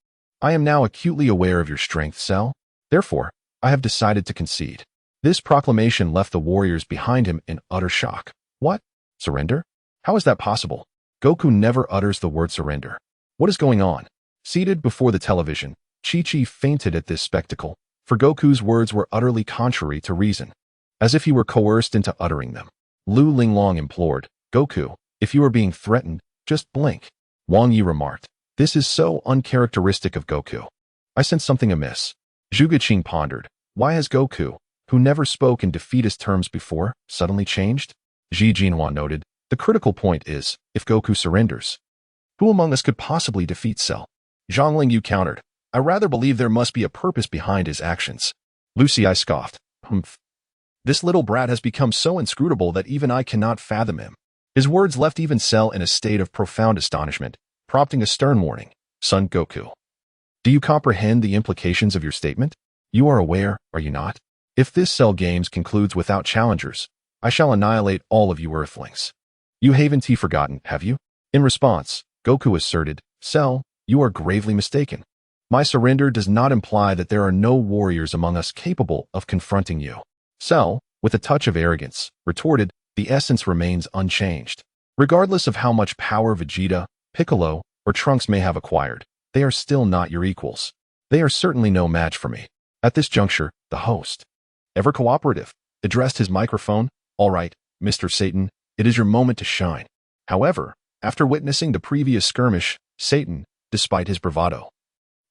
Speaker 1: I am now acutely aware of your strength, Cell. Therefore, I have decided to concede. This proclamation left the warriors behind him in utter shock. What? Surrender? How is that possible? Goku never utters the word surrender. What is going on? Seated before the television, Chi-Chi fainted at this spectacle, for Goku's words were utterly contrary to reason, as if he were coerced into uttering them. Lu Linglong implored, Goku, if you are being threatened, just blink. Wang Yi remarked, this is so uncharacteristic of Goku. I sense something amiss. Zhuge Qing pondered, why has Goku, who never spoke in defeatist terms before, suddenly changed? Ji Jinhua noted, the critical point is, if Goku surrenders, who among us could possibly defeat Cell? Zhang Lingyu countered, I rather believe there must be a purpose behind his actions. Lu Xi scoffed, humph. This little brat has become so inscrutable that even I cannot fathom him. His words left even Cell in a state of profound astonishment, prompting a stern warning. Son Goku, do you comprehend the implications of your statement? You are aware, are you not? If this Cell Games concludes without challengers, I shall annihilate all of you Earthlings. You haven't forgotten, have you? In response, Goku asserted, Cell, you are gravely mistaken. My surrender does not imply that there are no warriors among us capable of confronting you. Cell, with a touch of arrogance, retorted, the essence remains unchanged. Regardless of how much power Vegeta, Piccolo, or Trunks may have acquired, they are still not your equals. They are certainly no match for me. At this juncture, the host, ever cooperative, addressed his microphone, all right, Mr. Satan, it is your moment to shine. However, after witnessing the previous skirmish, Satan, despite his bravado,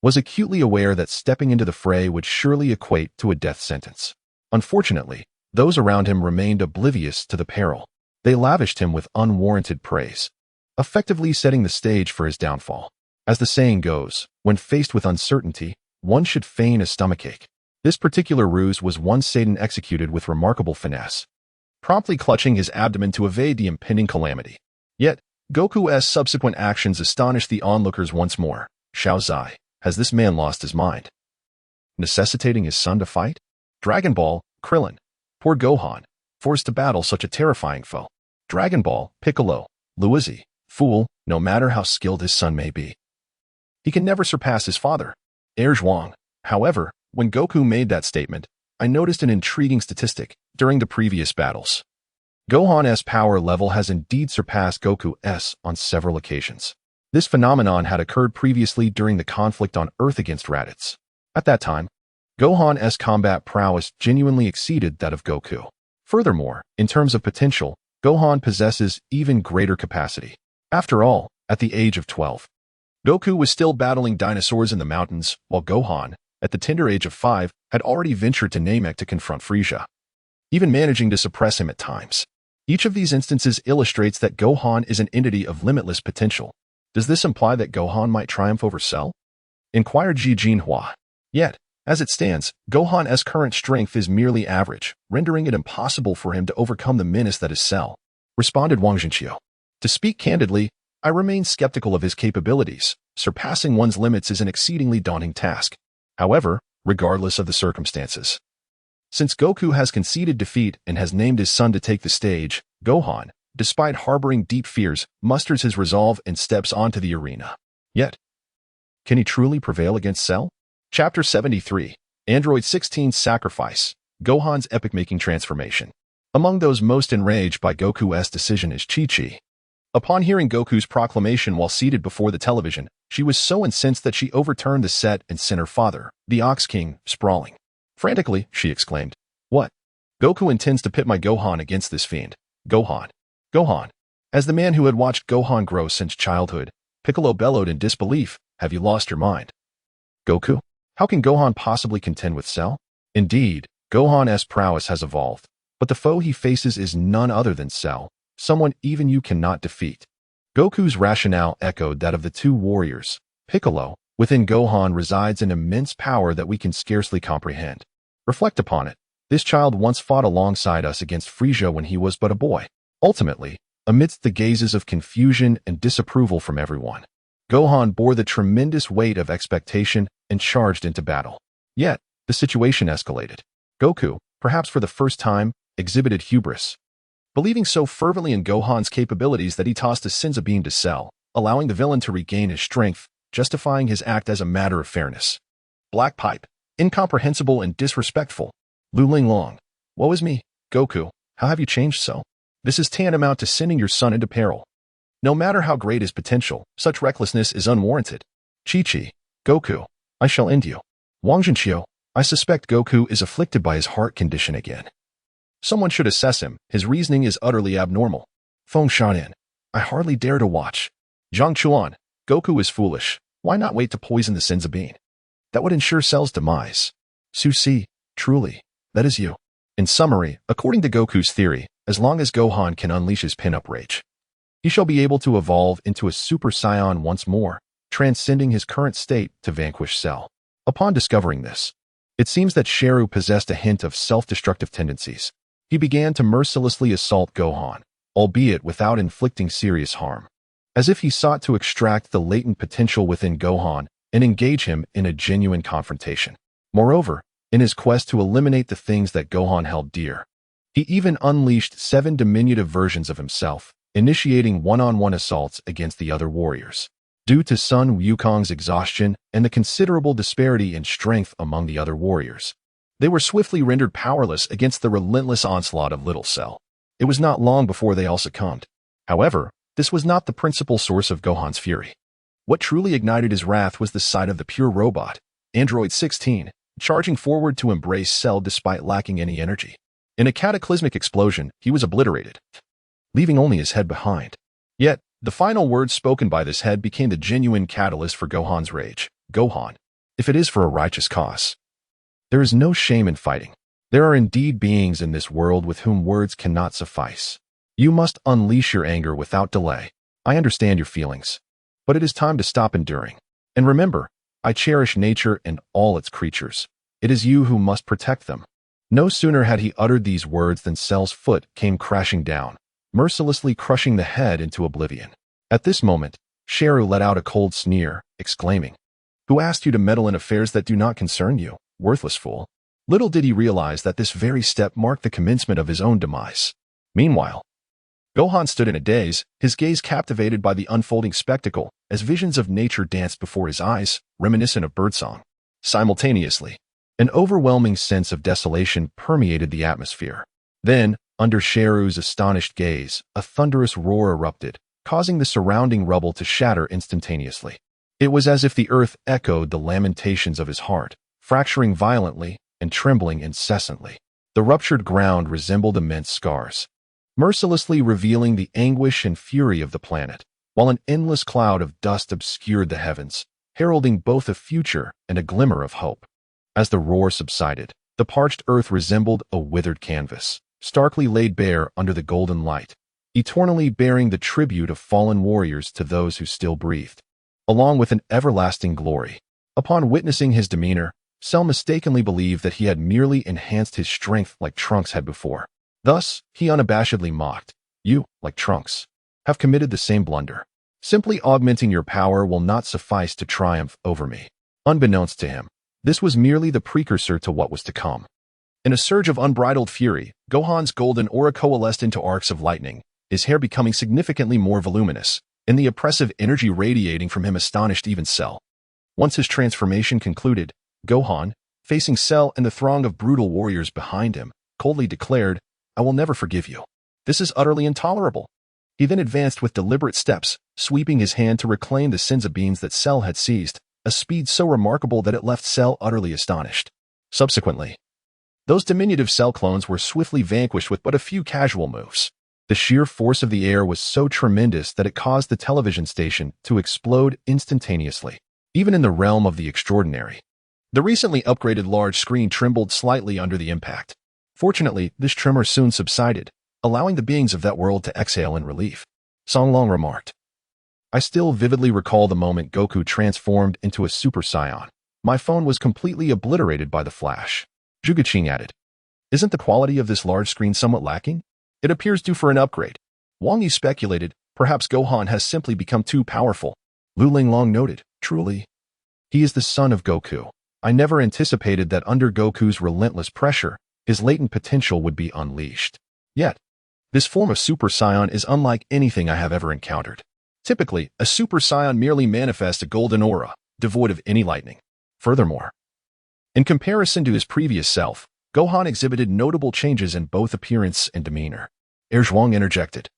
Speaker 1: was acutely aware that stepping into the fray would surely equate to a death sentence. Unfortunately, those around him remained oblivious to the peril. They lavished him with unwarranted praise, effectively setting the stage for his downfall. As the saying goes, when faced with uncertainty, one should feign a stomachache. This particular ruse was one Satan executed with remarkable finesse, promptly clutching his abdomen to evade the impending calamity. Yet, Goku's subsequent actions astonished the onlookers once more. Xiao Zai, has this man lost his mind? Necessitating his son to fight? Dragon Ball, Krillin. Poor Gohan, forced to battle such a terrifying foe. Dragon Ball, Piccolo, Luizhi, fool, no matter how skilled his son may be, he can never surpass his father. Zhuang. However, when Goku made that statement, I noticed an intriguing statistic. During the previous battles, Gohan's power level has indeed surpassed Goku's on several occasions. This phenomenon had occurred previously during the conflict on Earth against Raditz. At that time, Gohan's combat prowess genuinely exceeded that of Goku. Furthermore, in terms of potential, Gohan possesses even greater capacity. After all, at the age of 12, Goku was still battling dinosaurs in the mountains, while Gohan, at the tender age of 5, had already ventured to Namek to confront Frieza, even managing to suppress him at times. Each of these instances illustrates that Gohan is an entity of limitless potential. Does this imply that Gohan might triumph over Cell? Inquired Ji Jinhua. Yet, as it stands, Gohan's current strength is merely average, rendering it impossible for him to overcome the menace that is Cell, responded Wang Zhenqiu. To speak candidly, I remain skeptical of his capabilities. Surpassing one's limits is an exceedingly daunting task. However, regardless of the circumstances, since Goku has conceded defeat and has named his son to take the stage, Gohan, despite harboring deep fears, musters his resolve and steps onto the arena. Yet, can he truly prevail against Cell? Chapter 73, Android 16's Sacrifice, Gohan's epic-making transformation. Among those most enraged by Goku's decision is Chi-Chi. Upon hearing Goku's proclamation while seated before the television, she was so incensed that she overturned the set and sent her father, the Ox King, sprawling. Frantically, she exclaimed, "What? Goku intends to pit my Gohan against this fiend. Gohan. Gohan." As the man who had watched Gohan grow since childhood, Piccolo bellowed in disbelief, "Have you lost your mind? Goku? How can Gohan possibly contend with Cell?" Indeed, Gohan's prowess has evolved, but the foe he faces is none other than Cell, someone even you cannot defeat. Goku's rationale echoed that of the two warriors. Piccolo, within Gohan resides an immense power that we can scarcely comprehend. Reflect upon it. This child once fought alongside us against Frieza when he was but a boy. Ultimately, amidst the gazes of confusion and disapproval from everyone, Gohan bore the tremendous weight of expectation and charged into battle. Yet, the situation escalated. Goku, perhaps for the first time, exhibited hubris, believing so fervently in Gohan's capabilities that he tossed a Senzu beam to Cell, allowing the villain to regain his strength, justifying his act as a matter of fairness. Black pipe, incomprehensible and disrespectful. Lu Linglong, woe is me, Goku, how have you changed so? This is tantamount to sending your son into peril. No matter how great his potential, such recklessness is unwarranted. Chi-Chi, Goku, I shall end you. Wang Zhenqiu, I suspect Goku is afflicted by his heart condition again. Someone should assess him, his reasoning is utterly abnormal. Feng Shanin, I hardly dare to watch. Zhang Chuan, Goku is foolish. Why not wait to poison the Senzu bean? That would ensure Cell's demise. Su Si, truly, that is you. In summary, according to Goku's theory, as long as Gohan can unleash his pin-up rage, he shall be able to evolve into a Super Saiyan once more, transcending his current state to vanquish Cell. Upon discovering this, it seems that Xiayu possessed a hint of self-destructive tendencies. He began to mercilessly assault Gohan, albeit without inflicting serious harm, as if he sought to extract the latent potential within Gohan and engage him in a genuine confrontation. Moreover, in his quest to eliminate the things that Gohan held dear, he even unleashed 7 diminutive versions of himself, initiating one-on-one assaults against the other warriors. Due to Sun Wukong's exhaustion and the considerable disparity in strength among the other warriors, they were swiftly rendered powerless against the relentless onslaught of Little Cell. It was not long before they all succumbed. However, this was not the principal source of Gohan's fury. What truly ignited his wrath was the sight of the pure robot, Android 16, charging forward to embrace Cell despite lacking any energy. In a cataclysmic explosion, he was obliterated, leaving only his head behind. Yet, the final words spoken by this head became the genuine catalyst for Gohan's rage. Gohan, if it is for a righteous cause, there is no shame in fighting. There are indeed beings in this world with whom words cannot suffice. You must unleash your anger without delay. I understand your feelings, but it is time to stop enduring. And remember, I cherish nature and all its creatures. It is you who must protect them. No sooner had he uttered these words than Cell's foot came crashing down, mercilessly crushing the head into oblivion. At this moment, Xiayu let out a cold sneer, exclaiming, "Who asked you to meddle in affairs that do not concern you, worthless fool?" Little did he realize that this very step marked the commencement of his own demise. Meanwhile, Gohan stood in a daze, his gaze captivated by the unfolding spectacle, as visions of nature danced before his eyes, reminiscent of birdsong. Simultaneously, an overwhelming sense of desolation permeated the atmosphere. Then, under Xiayu's astonished gaze, a thunderous roar erupted, causing the surrounding rubble to shatter instantaneously. It was as if the earth echoed the lamentations of his heart, fracturing violently and trembling incessantly. The ruptured ground resembled immense scars, mercilessly revealing the anguish and fury of the planet, while an endless cloud of dust obscured the heavens, heralding both a future and a glimmer of hope. As the roar subsided, the parched earth resembled a withered canvas, starkly laid bare under the golden light, eternally bearing the tribute of fallen warriors to those who still breathed, along with an everlasting glory. Upon witnessing his demeanor, Cell mistakenly believed that he had merely enhanced his strength like Trunks had before. Thus, he unabashedly mocked, "You, like Trunks, have committed the same blunder. Simply augmenting your power will not suffice to triumph over me." Unbeknownst to him, this was merely the precursor to what was to come. In a surge of unbridled fury, Gohan's golden aura coalesced into arcs of lightning, his hair becoming significantly more voluminous, and the oppressive energy radiating from him astonished even Cell. Once his transformation concluded, Gohan, facing Cell and the throng of brutal warriors behind him, coldly declared, "I will never forgive you. This is utterly intolerable." He then advanced with deliberate steps, sweeping his hand to reclaim the senzu beans that Cell had seized, a speed so remarkable that it left Cell utterly astonished. Subsequently, those diminutive Cell clones were swiftly vanquished with but a few casual moves. The sheer force of the air was so tremendous that it caused the television station to explode instantaneously, even in the realm of the extraordinary. The recently upgraded large screen trembled slightly under the impact. Fortunately, this tremor soon subsided, allowing the beings of that world to exhale in relief. Songlong remarked, "I still vividly recall the moment Goku transformed into a Super Saiyan. My phone was completely obliterated by the flash." Zhuge added, "Isn't the quality of this large screen somewhat lacking? It appears due for an upgrade." Wang Yi speculated, "Perhaps Gohan has simply become too powerful." Lu Linglong noted, "Truly, he is the son of Goku. I never anticipated that under Goku's relentless pressure, his latent potential would be unleashed. Yet, this form of Super Saiyan is unlike anything I have ever encountered. Typically, a Super Saiyan merely manifests a golden aura, devoid of any lightning. Furthermore, in comparison to his previous self, Gohan exhibited notable changes in both appearance and demeanor." Zhuang interjected,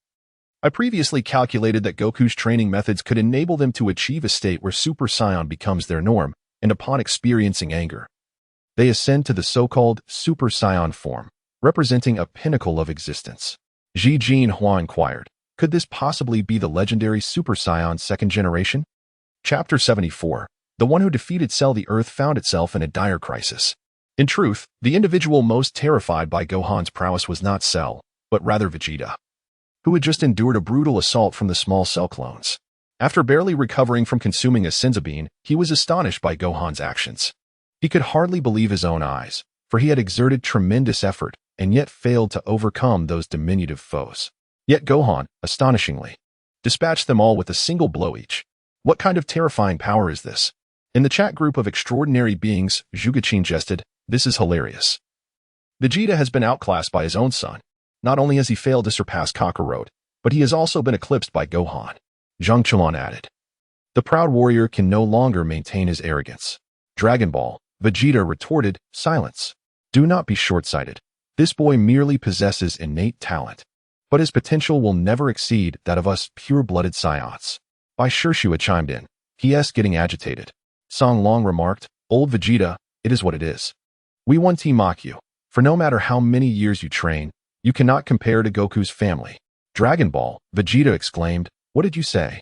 Speaker 1: "I previously calculated that Goku's training methods could enable them to achieve a state where Super Saiyan becomes their norm, and upon experiencing anger, they ascend to the so-called Super Saiyan form, representing a pinnacle of existence." Ji Jinhua inquired, "Could this possibly be the legendary Super Saiyan second generation?" Chapter 74. The one who defeated Cell. The Earth found itself in a dire crisis. In truth, the individual most terrified by Gohan's prowess was not Cell, but rather Vegeta, who had just endured a brutal assault from the small Cell clones. After barely recovering from consuming a senzu bean, he was astonished by Gohan's actions. He could hardly believe his own eyes, for he had exerted tremendous effort and yet failed to overcome those diminutive foes. Yet Gohan, astonishingly, dispatched them all with a single blow each. What kind of terrifying power is this? In the chat group of extraordinary beings, Zhuge jested, "This is hilarious. Vegeta has been outclassed by his own son. Not only has he failed to surpass Kakarot, but he has also been eclipsed by Gohan." Zhang Chuan added, "The proud warrior can no longer maintain his arrogance." Dragon Ball, Vegeta retorted, "Silence. Do not be short-sighted. This boy merely possesses innate talent, but his potential will never exceed that of us pure-blooded Saiyans." Bai Shishua chimed in, "P.S. getting agitated." Song Long remarked, "Old Vegeta, it is what it is. We one team mock you, for no matter how many years you train, you cannot compare to Goku's family." Dragon Ball, Vegeta exclaimed, "What did you say?"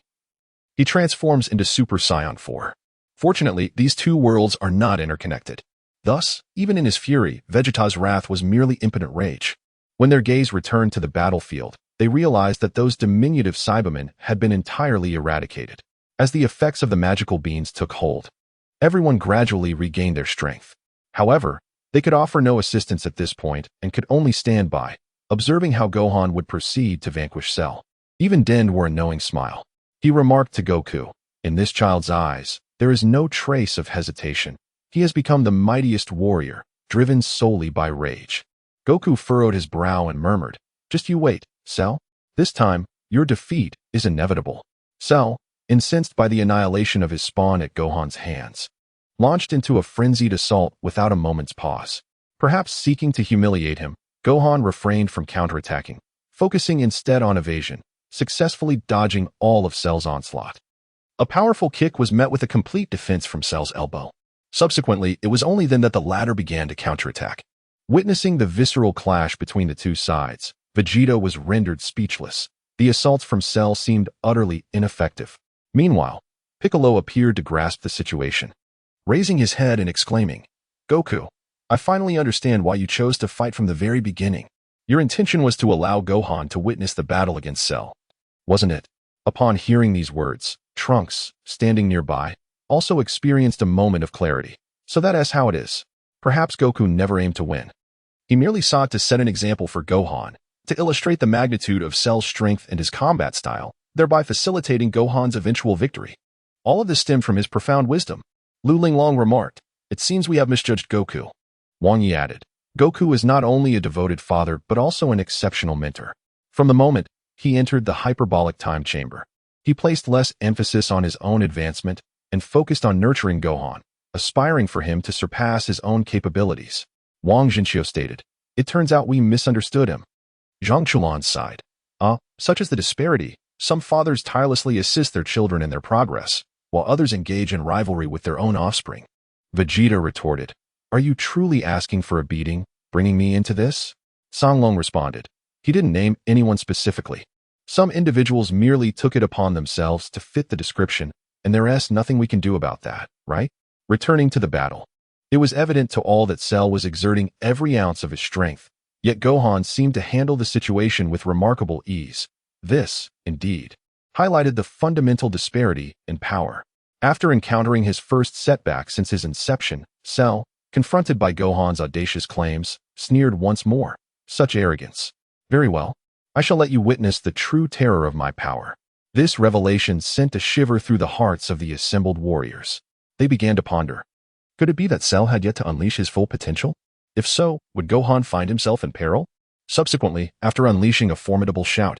Speaker 1: He transforms into Super Saiyan 4. Fortunately, these two worlds are not interconnected. Thus, even in his fury, Vegeta's wrath was merely impotent rage. When their gaze returned to the battlefield, they realized that those diminutive Cybermen had been entirely eradicated. As the effects of the magical beans took hold, everyone gradually regained their strength. However, they could offer no assistance at this point and could only stand by, observing how Gohan would proceed to vanquish Cell. Even Den wore a knowing smile. He remarked to Goku, "In this child's eyes, there is no trace of hesitation. He has become the mightiest warrior, driven solely by rage." Goku furrowed his brow and murmured, "Just you wait, Cell. This time, your defeat is inevitable." Cell, incensed by the annihilation of his spawn at Gohan's hands, launched into a frenzied assault without a moment's pause. Perhaps seeking to humiliate him, Gohan refrained from counterattacking, focusing instead on evasion, successfully dodging all of Cell's onslaught. A powerful kick was met with a complete defense from Cell's elbow. Subsequently, it was only then that the latter began to counterattack. Witnessing the visceral clash between the two sides, Vegeta was rendered speechless. The assaults from Cell seemed utterly ineffective. Meanwhile, Piccolo appeared to grasp the situation. Raising his head and exclaiming, Goku, I finally understand why you chose to fight from the very beginning. Your intention was to allow Gohan to witness the battle against Cell, wasn't it? Upon hearing these words, Trunks, standing nearby, also experienced a moment of clarity. So that is how it is. Perhaps Goku never aimed to win. He merely sought to set an example for Gohan, to illustrate the magnitude of Cell's strength and his combat style, thereby facilitating Gohan's eventual victory. All of this stemmed from his profound wisdom. Lu Linglong remarked, "It seems we have misjudged Goku." Wang Yi added, "Goku is not only a devoted father but also an exceptional mentor. From the moment he entered the hyperbolic time chamber, he placed less emphasis on his own advancement and focused on nurturing Gohan, aspiring for him to surpass his own capabilities." Wang Jinxiu stated, "It turns out we misunderstood him." Zhang Chulan sighed. Such is the disparity. Some fathers tirelessly assist their children in their progress, while others engage in rivalry with their own offspring." Vegeta retorted, "Are you truly asking for a beating, bringing me into this?" Sanglong responded, "He didn't name anyone specifically. Some individuals merely took it upon themselves to fit the description, and there's nothing we can do about that, right?" Returning to the battle, it was evident to all that Cell was exerting every ounce of his strength, yet Gohan seemed to handle the situation with remarkable ease. This, indeed, highlighted the fundamental disparity in power. After encountering his first setback since his inception, Cell, confronted by Gohan's audacious claims, sneered once more. Such arrogance. "Very well. I shall let you witness the true terror of my power." This revelation sent a shiver through the hearts of the assembled warriors. They began to ponder. Could it be that Cell had yet to unleash his full potential? If so, would Gohan find himself in peril? Subsequently, after unleashing a formidable shout,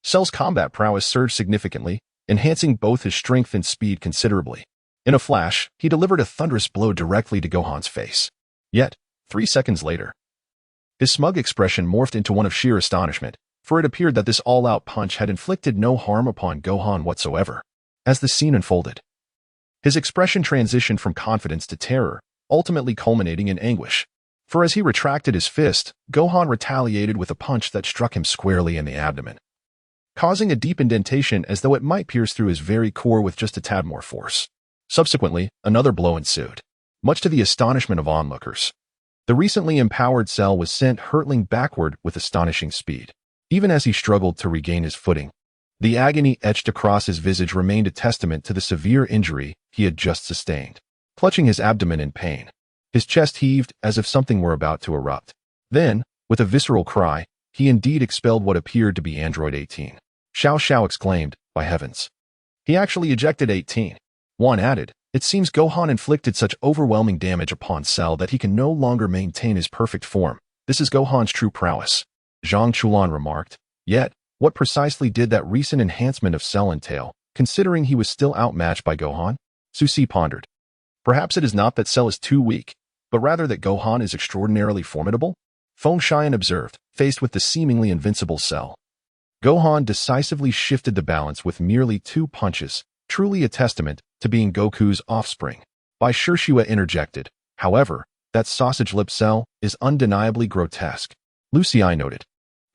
Speaker 1: Cell's combat prowess surged significantly, enhancing both his strength and speed considerably. In a flash, he delivered a thunderous blow directly to Gohan's face. Yet, 3 seconds later, his smug expression morphed into one of sheer astonishment, for it appeared that this all-out punch had inflicted no harm upon Gohan whatsoever. As the scene unfolded, his expression transitioned from confidence to terror, ultimately culminating in anguish. For as he retracted his fist, Gohan retaliated with a punch that struck him squarely in the abdomen, causing a deep indentation as though it might pierce through his very core with just a tad more force. Subsequently, another blow ensued, much to the astonishment of onlookers. The recently empowered Cell was sent hurtling backward with astonishing speed. Even as he struggled to regain his footing, the agony etched across his visage remained a testament to the severe injury he had just sustained. Clutching his abdomen in pain, his chest heaved as if something were about to erupt. Then, with a visceral cry, he indeed expelled what appeared to be Android 18. Xiao Xiao exclaimed, "By heavens. He actually ejected 18. One added, "It seems Gohan inflicted such overwhelming damage upon Cell that he can no longer maintain his perfect form. This is Gohan's true prowess." Zhang Chulan remarked, "Yet, what precisely did that recent enhancement of Cell entail, considering he was still outmatched by Gohan?" Su Si pondered. "Perhaps it is not that Cell is too weak, but rather that Gohan is extraordinarily formidable?" Feng Xian observed, faced with the seemingly invincible Cell. Gohan decisively shifted the balance with merely 2 punches, truly a testament to being Goku's offspring. Bai Shishua interjected, "However, that sausage-lipped Cell is undeniably grotesque." Lu Xi noted,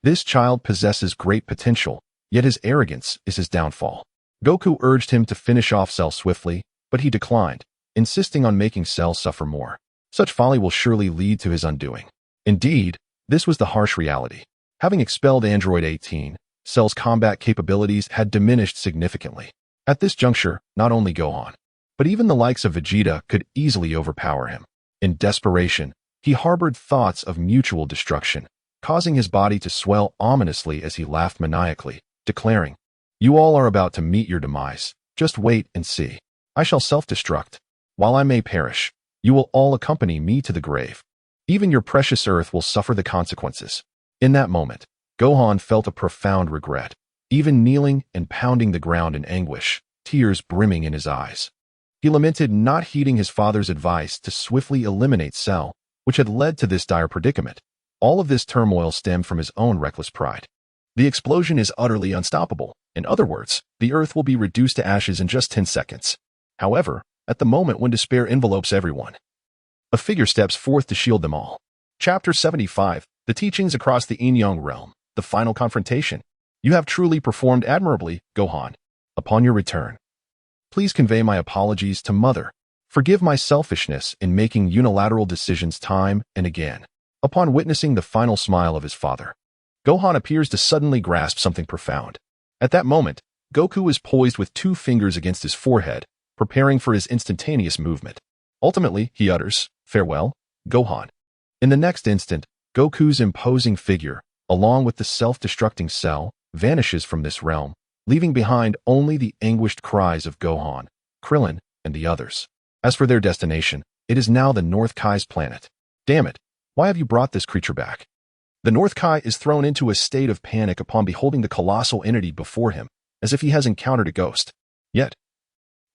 Speaker 1: "This child possesses great potential, yet his arrogance is his downfall." Goku urged him to finish off Cell swiftly, but he declined, insisting on making Cell suffer more. Such folly will surely lead to his undoing. Indeed, this was the harsh reality. Having expelled Android 18, Cell's combat capabilities had diminished significantly. At this juncture, not only Gohan, but even the likes of Vegeta could easily overpower him. In desperation, he harbored thoughts of mutual destruction, causing his body to swell ominously as he laughed maniacally, declaring, "You all are about to meet your demise. Just wait and see. I shall self-destruct. While I may perish, you will all accompany me to the grave. Even your precious earth will suffer the consequences." In that moment, Gohan felt a profound regret, even kneeling and pounding the ground in anguish, tears brimming in his eyes. He lamented not heeding his father's advice to swiftly eliminate Cell, which had led to this dire predicament. All of this turmoil stemmed from his own reckless pride. The explosion is utterly unstoppable. In other words, the Earth will be reduced to ashes in just 10 seconds. However, at the moment when despair envelopes everyone, a figure steps forth to shield them all. Chapter 75, The Teachings Across the Yin-Yang Realm, The Final Confrontation. You have truly performed admirably, Gohan. Upon your return, please convey my apologies to Mother. Forgive my selfishness in making unilateral decisions time and again. Upon witnessing the final smile of his father, Gohan appears to suddenly grasp something profound. At that moment, Goku is poised with 2 fingers against his forehead, preparing for his instantaneous movement. Ultimately, he utters, "Farewell, Gohan." In the next instant, Goku's imposing figure, along with the self-destructing cell, vanishes from this realm, leaving behind only the anguished cries of Gohan, Krillin, and the others. As for their destination, it is now the North Kai's planet. Damn it, why have you brought this creature back? The North Kai is thrown into a state of panic upon beholding the colossal entity before him, as if he has encountered a ghost. Yet,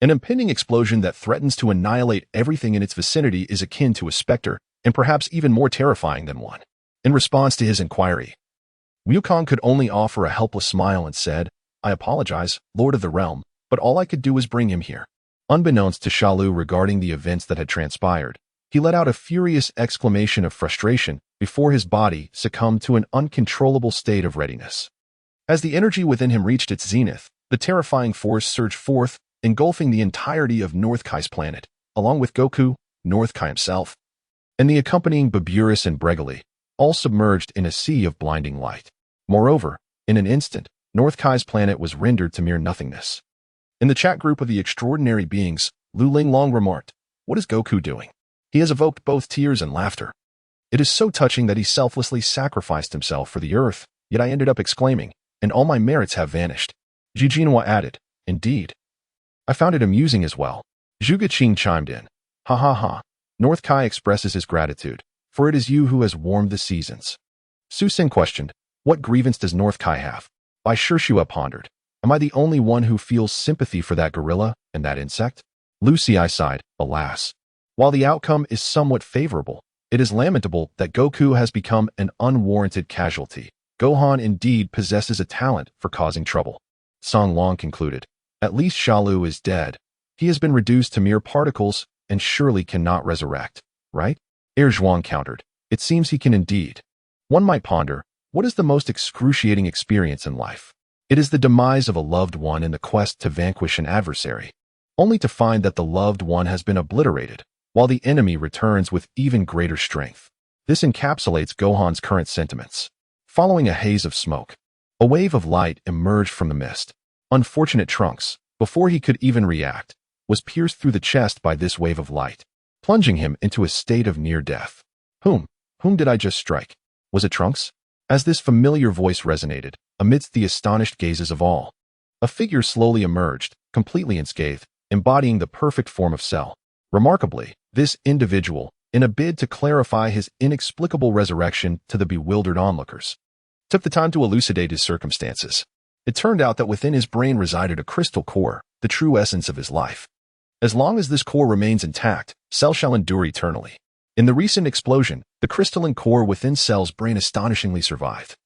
Speaker 1: an impending explosion that threatens to annihilate everything in its vicinity is akin to a specter, and perhaps even more terrifying than one. In response to his inquiry, Wukong could only offer a helpless smile and said, "I apologize, Lord of the Realm, but all I could do was bring him here." Unbeknownst to Xiayu regarding the events that had transpired, he let out a furious exclamation of frustration before his body succumbed to an uncontrollable state of readiness. As the energy within him reached its zenith, the terrifying force surged forth, engulfing the entirety of North Kai's planet, along with Goku, North Kai himself, and the accompanying Baburus and Bregali, all submerged in a sea of blinding light. Moreover, in an instant, North Kai's planet was rendered to mere nothingness. In the chat group of the extraordinary beings, Lu Linglong remarked, "What is Goku doing? He has evoked both tears and laughter. It is so touching that he selflessly sacrificed himself for the earth, yet I ended up exclaiming, and all my merits have vanished." Jijinwa added, "Indeed. I found it amusing as well." Zhuge Qing chimed in, "Ha ha ha. North Kai expresses his gratitude, for it is you who has warmed the seasons." Su Xin questioned, "What grievance does North Kai have?" Bai Shishua pondered, "Am I the only one who feels sympathy for that gorilla and that insect?" Lu Xi sighed, "Alas. While the outcome is somewhat favorable, it is lamentable that Goku has become an unwarranted casualty. Gohan indeed possesses a talent for causing trouble." Song Long concluded, "At least Xiayu is dead. He has been reduced to mere particles and surely cannot resurrect, right?" Er Zhuang countered, "It seems he can indeed." One might ponder, what is the most excruciating experience in life? It is the demise of a loved one in the quest to vanquish an adversary, only to find that the loved one has been obliterated, while the enemy returns with even greater strength. This encapsulates Gohan's current sentiments. Following a haze of smoke, a wave of light emerged from the mist. Unfortunate Trunks, before he could even react, was pierced through the chest by this wave of light, plunging him into a state of near death. Whom did I just strike? Was it Trunks? As this familiar voice resonated, amidst the astonished gazes of all, a figure slowly emerged, completely unscathed, embodying the perfect form of Cell. Remarkably, this individual, in a bid to clarify his inexplicable resurrection to the bewildered onlookers, took the time to elucidate his circumstances. It turned out that within his brain resided a crystal core, the true essence of his life. As long as this core remains intact, Cell shall endure eternally. In the recent explosion, the crystalline core within Cell's brain astonishingly survived,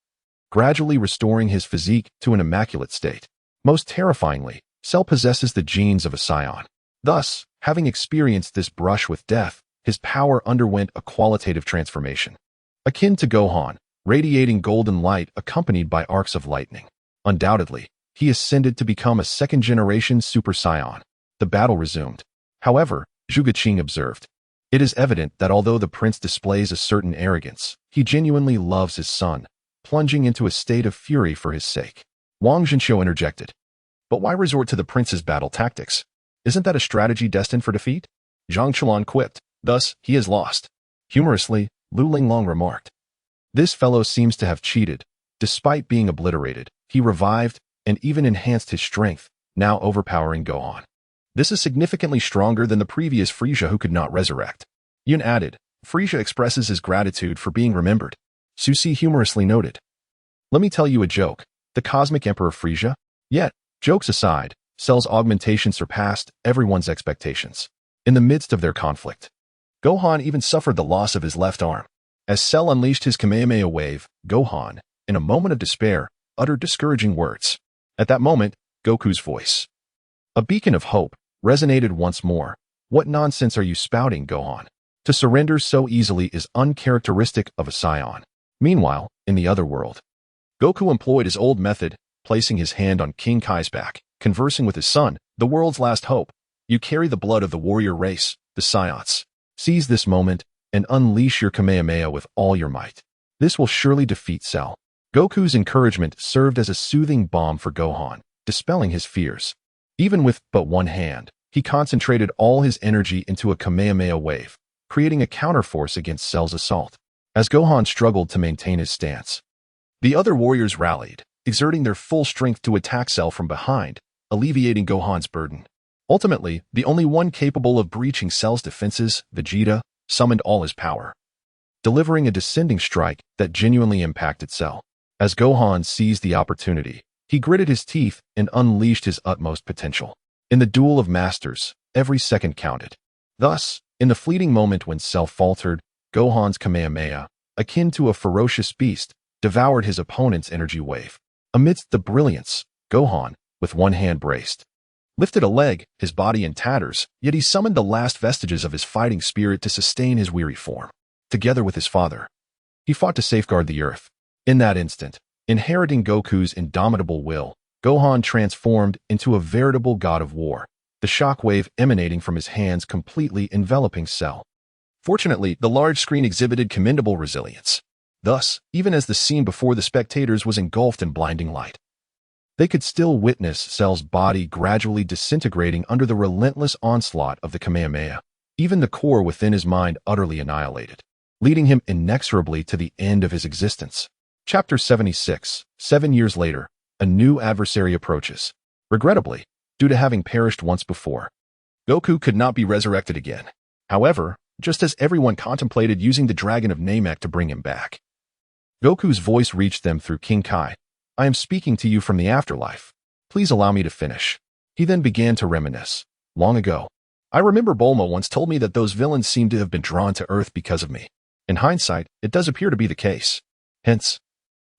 Speaker 1: gradually restoring his physique to an immaculate state. Most terrifyingly, Cell possesses the genes of a Saiyan. Thus, having experienced this brush with death, his power underwent a qualitative transformation, akin to Gohan, radiating golden light accompanied by arcs of lightning. Undoubtedly, he ascended to become a second-generation Super Saiyan. The battle resumed. However, Zhuge Qing observed, "It is evident that although the prince displays a certain arrogance, he genuinely loves his son, plunging into a state of fury for his sake." Wang Zhenxiu interjected, "But why resort to the prince's battle tactics? Isn't that a strategy destined for defeat?" Zhang Chulan quipped, "Thus, he is lost." Humorously, Lu Linglong remarked, "This fellow seems to have cheated. Despite being obliterated, he revived and even enhanced his strength, now overpowering Gohan. This is significantly stronger than the previous Frieza who could not resurrect." Yun added, "Frieza expresses his gratitude for being remembered." Su Si humorously noted, "Let me tell you a joke. The Cosmic Emperor Frieza?" Yet, jokes aside, Cell's augmentation surpassed everyone's expectations. In the midst of their conflict, Gohan even suffered the loss of his left arm. As Cell unleashed his Kamehameha wave, Gohan, in a moment of despair, uttered discouraging words. At that moment, Goku's voice, a beacon of hope, resonated once more. "What nonsense are you spouting, Gohan? To surrender so easily is uncharacteristic of a Saiyan." Meanwhile, in the other world, Goku employed his old method, placing his hand on King Kai's back, conversing with his son, "The world's last hope. You carry the blood of the warrior race. the Saiyans. Seize this moment and unleash your Kamehameha with all your might. This will surely defeat Cell. Goku's encouragement served as a soothing balm for Gohan, dispelling his fears. Even with but one hand, he concentrated all his energy into a Kamehameha wave, creating a counterforce against Cell's assault. As Gohan struggled to maintain his stance, the other warriors rallied, exerting their full strength to attack Cell from behind, alleviating Gohan's burden. Ultimately, the only one capable of breaching Cell's defenses, Vegeta, summoned all his power, delivering a descending strike that genuinely impacted Cell. As Gohan seized the opportunity, he gritted his teeth and unleashed his utmost potential. In the duel of masters, every second counted. Thus, in the fleeting moment when Cell faltered, Gohan's Kamehameha, akin to a ferocious beast, devoured his opponent's energy wave. Amidst the brilliance, Gohan, with one hand braced, lifted a leg, his body in tatters, yet he summoned the last vestiges of his fighting spirit to sustain his weary form. Together with his father, he fought to safeguard the Earth. In that instant, inheriting Goku's indomitable will, Gohan transformed into a veritable god of war, the shockwave emanating from his hands completely enveloping Cell. Fortunately, the large screen exhibited commendable resilience. Thus, even as the scene before the spectators was engulfed in blinding light, they could still witness Cell's body gradually disintegrating under the relentless onslaught of the Kamehameha, even the core within his mind utterly annihilated, leading him inexorably to the end of his existence. Chapter 76. 7 years later, a new adversary approaches. Regrettably, due to having perished once before, Goku could not be resurrected again. However, just as everyone contemplated using the Dragon of Namek to bring him back, Goku's voice reached them through King Kai. I am speaking to you from the afterlife. Please allow me to finish. He then began to reminisce. Long ago, I remember Bulma once told me that those villains seemed to have been drawn to Earth because of me. In hindsight, it does appear to be the case. Hence,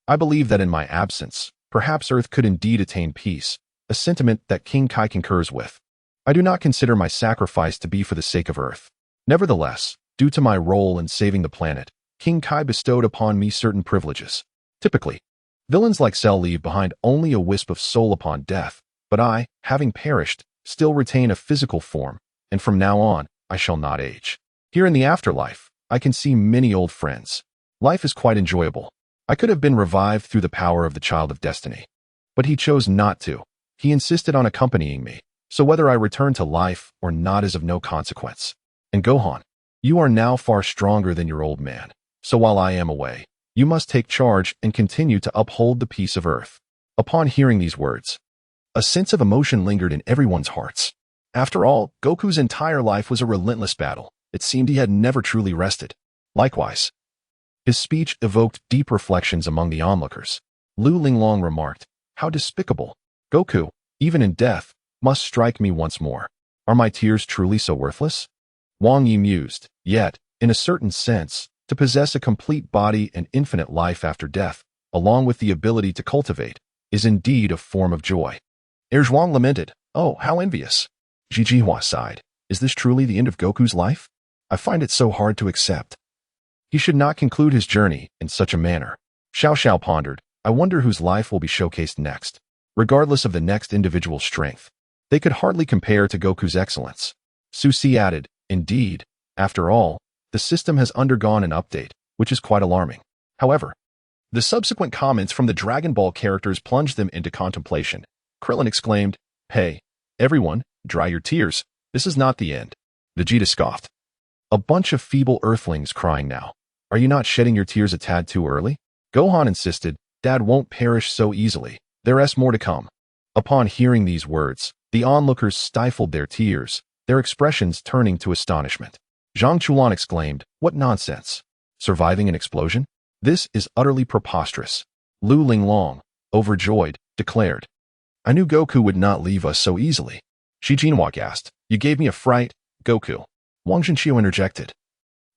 Speaker 1: I believe that in my absence, perhaps Earth could indeed attain peace, a sentiment that King Kai concurs with. I do not consider my sacrifice to be for the sake of Earth. Nevertheless, due to my role in saving the planet, King Kai bestowed upon me certain privileges. Typically, villains like Cell leave behind only a wisp of soul upon death, but I, having perished, still retain a physical form, and from now on, I shall not age. Here in the afterlife, I can see many old friends. Life is quite enjoyable. I could have been revived through the power of the Child of Destiny, but he chose not to. He insisted on accompanying me, so whether I return to life or not is of no consequence. And Gohan, you are now far stronger than your old man, so while I am away, you must take charge and continue to uphold the peace of Earth. Upon hearing these words, a sense of emotion lingered in everyone's hearts. After all, Goku's entire life was a relentless battle. It seemed he had never truly rested. Likewise, his speech evoked deep reflections among the onlookers. Lu Linglong remarked, how despicable. Goku, even in death, must strike me once more. Are my tears truly so worthless? Wang Yi mused, yet, in a certain sense, to possess a complete body and infinite life after death, along with the ability to cultivate, is indeed a form of joy. Zhuang lamented, oh, how envious. Jihua sighed, is this truly the end of Goku's life? I find it so hard to accept. He should not conclude his journey in such a manner. Xiao Xiao pondered, I wonder whose life will be showcased next. Regardless of the next individual's strength, they could hardly compare to Goku's excellence. Su Si added, indeed, after all, the system has undergone an update, which is quite alarming. However, the subsequent comments from the Dragon Ball characters plunged them into contemplation. Krillin exclaimed, hey, everyone, dry your tears. This is not the end. Vegeta scoffed. A bunch of feeble earthlings crying now. Are you not shedding your tears a tad too early? Gohan insisted, Dad won't perish so easily. There's more to come. Upon hearing these words, the onlookers stifled their tears, their expressions turning to astonishment. Zhang Chulan exclaimed, what nonsense. Surviving an explosion? This is utterly preposterous. Lu Linglong, overjoyed, declared, I knew Goku would not leave us so easily. Shi Jinwok asked, you gave me a fright, Goku. Wang Zhenqiu interjected.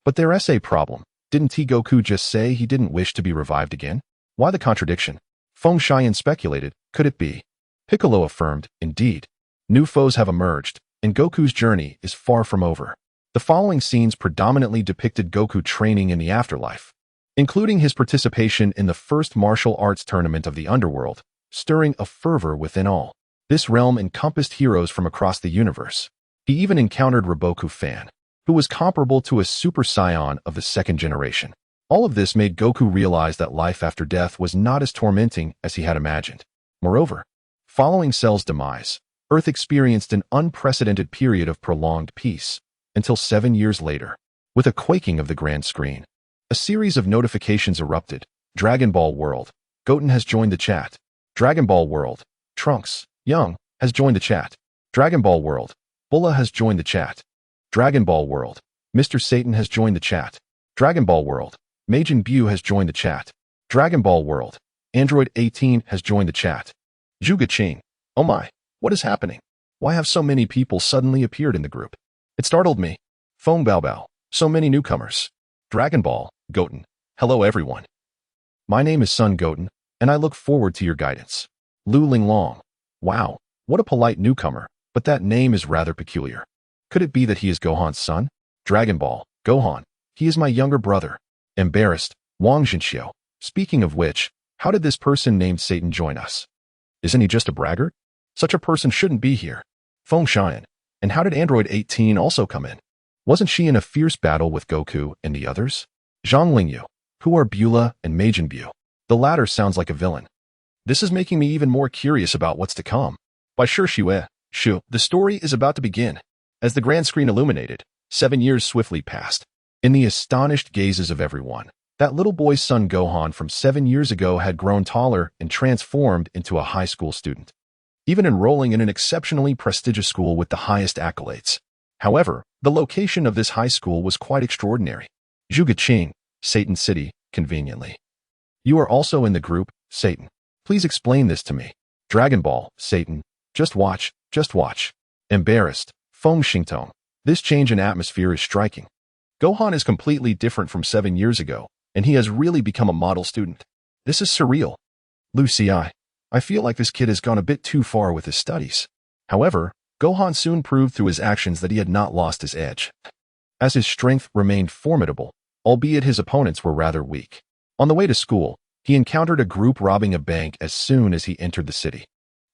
Speaker 1: But there's a problem. Didn't Goku just say he didn't wish to be revived again? Why the contradiction? Feng Xian speculated, could it be? Piccolo affirmed, indeed. New foes have emerged, and Goku's journey is far from over. The following scenes predominantly depicted Goku training in the afterlife, including his participation in the first martial arts tournament of the underworld, stirring a fervor within all. This realm encompassed heroes from across the universe. He even encountered Reboku Fan, who was comparable to a Super Saiyan of the second generation. All of this made Goku realize that life after death was not as tormenting as he had imagined. Moreover, following Cell's demise, Earth experienced an unprecedented period of prolonged peace, until 7 years later. With a quaking of the grand screen, a series of notifications erupted. Dragon Ball World, Goten has joined the chat. Dragon Ball World, Trunks, Young, has joined the chat. Dragon Ball World, Bulma has joined the chat. Dragon Ball World, Mr. Satan has joined the chat. Dragon Ball World, Majin Buu has joined the chat. Dragon Ball World, Android 18 has joined the chat. Zhuge Qing, oh my, what is happening? Why have so many people suddenly appeared in the group? It startled me. Feng Bao Bao, so many newcomers. Dragon Ball, Goten, hello everyone. My name is Son Goten, and I look forward to your guidance. Lu Linglong, wow, what a polite newcomer, but that name is rather peculiar. Could it be that he is Gohan's son? Dragon Ball, Gohan, he is my younger brother. Embarrassed, Wang Jinxiu. Speaking of which, how did this person named Satan join us? Isn't he just a braggart? Such a person shouldn't be here. Feng Xian, and how did Android 18 also come in? Wasn't she in a fierce battle with Goku and the others? Zhang Lingyu, who are Bula and Majin Buu? The latter sounds like a villain. This is making me even more curious about what's to come. By Shiwei, the story is about to begin. As the grand screen illuminated, 7 years swiftly passed. In the astonished gazes of everyone, that little boy's son Gohan from 7 years ago had grown taller and transformed into a high school student, even enrolling in an exceptionally prestigious school with the highest accolades. However, the location of this high school was quite extraordinary. Zhuge Qing, Satan City, conveniently. You are also in the group, Satan. Please explain this to me. Dragon Ball, Satan. Just watch, just watch. Embarrassed, Feng Xingtong. This change in atmosphere is striking. Gohan is completely different from 7 years ago, and he has really become a model student. This is surreal. Lucy, I feel like this kid has gone a bit too far with his studies. However, Gohan soon proved through his actions that he had not lost his edge, as his strength remained formidable, albeit his opponents were rather weak. On the way to school, he encountered a group robbing a bank as soon as he entered the city.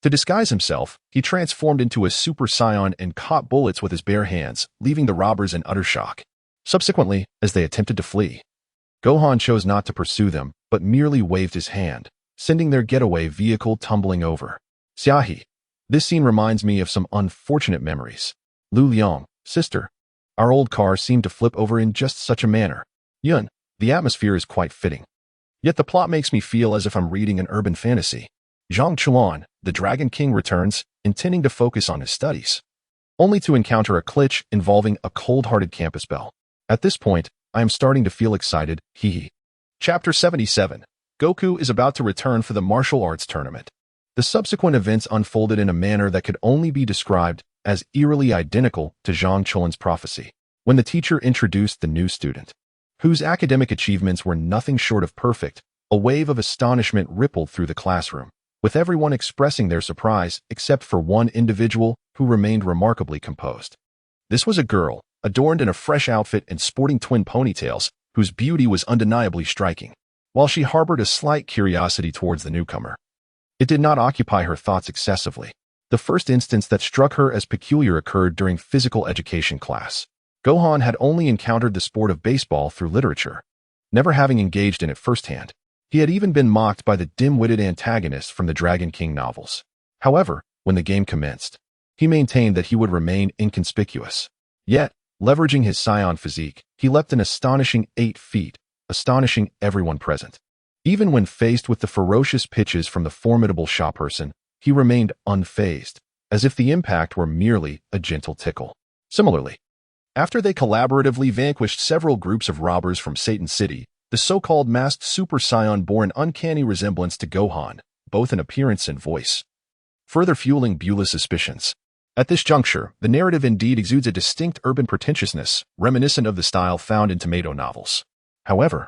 Speaker 1: To disguise himself, he transformed into a Super Saiyan and caught bullets with his bare hands, leaving the robbers in utter shock. Subsequently, as they attempted to flee, Gohan chose not to pursue them, but merely waved his hand, sending their getaway vehicle tumbling over. Xiayu. This scene reminds me of some unfortunate memories. Lu Liang, sister. Our old car seemed to flip over in just such a manner. Yun, the atmosphere is quite fitting. Yet the plot makes me feel as if I'm reading an urban fantasy. Zhang Chuan, the Dragon King returns, intending to focus on his studies, only to encounter a glitch involving a cold-hearted campus belle. At this point, I am starting to feel excited, hee. Chapter 77. Goku is about to return for the martial arts tournament. The subsequent events unfolded in a manner that could only be described as eerily identical to Zhang Chuan's prophecy, when the teacher introduced the new student, whose academic achievements were nothing short of perfect. A wave of astonishment rippled through the classroom, with everyone expressing their surprise except for one individual who remained remarkably composed. This was a girl, adorned in a fresh outfit and sporting twin ponytails, whose beauty was undeniably striking. While she harbored a slight curiosity towards the newcomer, it did not occupy her thoughts excessively. The first instance that struck her as peculiar occurred during physical education class. Gohan had only encountered the sport of baseball through literature, never having engaged in it firsthand. He had even been mocked by the dim-witted antagonists from the Dragon King novels. However, when the game commenced, he maintained that he would remain inconspicuous. Yet, leveraging his Saiyan physique, he leapt an astonishing 8 feet, astonishing everyone present. Even when faced with the ferocious pitches from the formidable Shawperson, he remained unfazed, as if the impact were merely a gentle tickle. Similarly, after they collaboratively vanquished several groups of robbers from Satan City, the so-called masked Super Saiyan bore an uncanny resemblance to Gohan, both in appearance and voice, further fueling Beulah's suspicions. At this juncture, the narrative indeed exudes a distinct urban pretentiousness, reminiscent of the style found in tomato novels. However,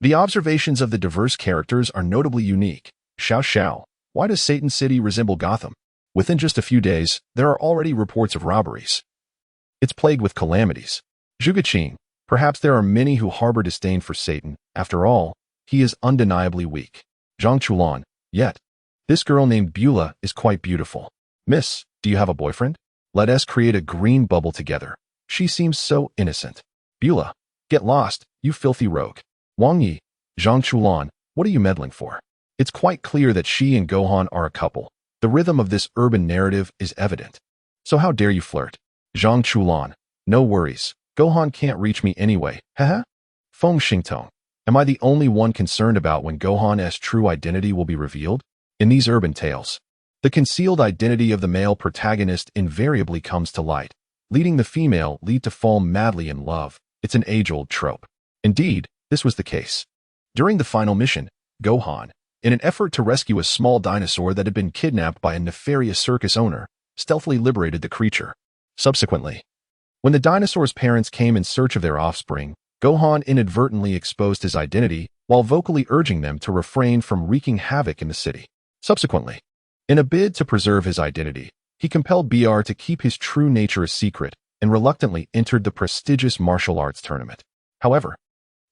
Speaker 1: the observations of the diverse characters are notably unique. Xiao, why does Satan City resemble Gotham? Within just a few days, there are already reports of robberies. It's plagued with calamities. Zhuge Qing, perhaps there are many who harbor disdain for Satan. After all, he is undeniably weak. Zhang Chulan, yet, this girl named Beulah is quite beautiful. Miss, do you have a boyfriend? Let us create a green bubble together. She seems so innocent. Beulah, get lost, you filthy rogue. Wang Yi, Zhang Chulan, what are you meddling for? It's quite clear that she and Gohan are a couple. The rhythm of this urban narrative is evident. So how dare you flirt? Zhang Chulan, no worries. Gohan can't reach me anyway, haha. Feng Xingtong, am I the only one concerned about when Gohan's true identity will be revealed? In these urban tales, the concealed identity of the male protagonist invariably comes to light, leading the female lead to fall madly in love. It's an age-old trope. Indeed, this was the case. During the final mission, Gohan, in an effort to rescue a small dinosaur that had been kidnapped by a nefarious circus owner, stealthily liberated the creature. Subsequently, when the dinosaur's parents came in search of their offspring, Gohan inadvertently exposed his identity while vocally urging them to refrain from wreaking havoc in the city. Subsequently, in a bid to preserve his identity, he compelled BR to keep his true nature a secret and reluctantly entered the prestigious martial arts tournament. However,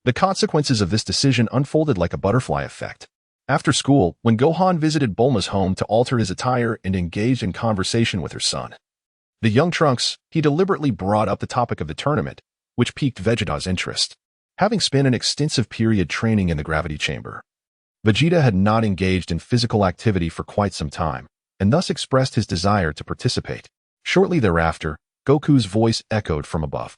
Speaker 1: the consequences of this decision unfolded like a butterfly effect. After school, when Gohan visited Bulma's home to alter his attire and engaged in conversation with her son, the young Trunks, he deliberately brought up the topic of the tournament, which piqued Vegeta's interest. Having spent an extensive period training in the gravity chamber, Vegeta had not engaged in physical activity for quite some time, and thus expressed his desire to participate. Shortly thereafter, Goku's voice echoed from above.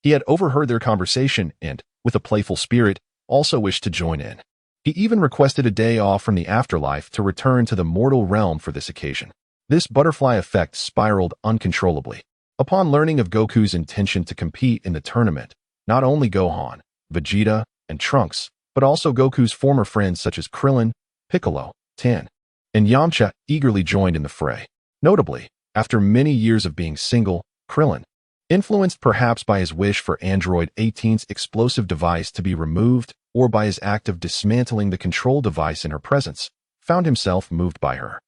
Speaker 1: He had overheard their conversation and, with a playful spirit, also wished to join in. He even requested a day off from the afterlife to return to the mortal realm for this occasion. This butterfly effect spiraled uncontrollably. Upon learning of Goku's intention to compete in the tournament, not only Gohan, Vegeta, and Trunks, but also Goku's former friends such as Krillin, Piccolo, Tan, and Yamcha eagerly joined in the fray. Notably, after many years of being single, Krillin, influenced perhaps by his wish for Android 18's explosive device to be removed or by his act of dismantling the control device in her presence, found himself moved by her.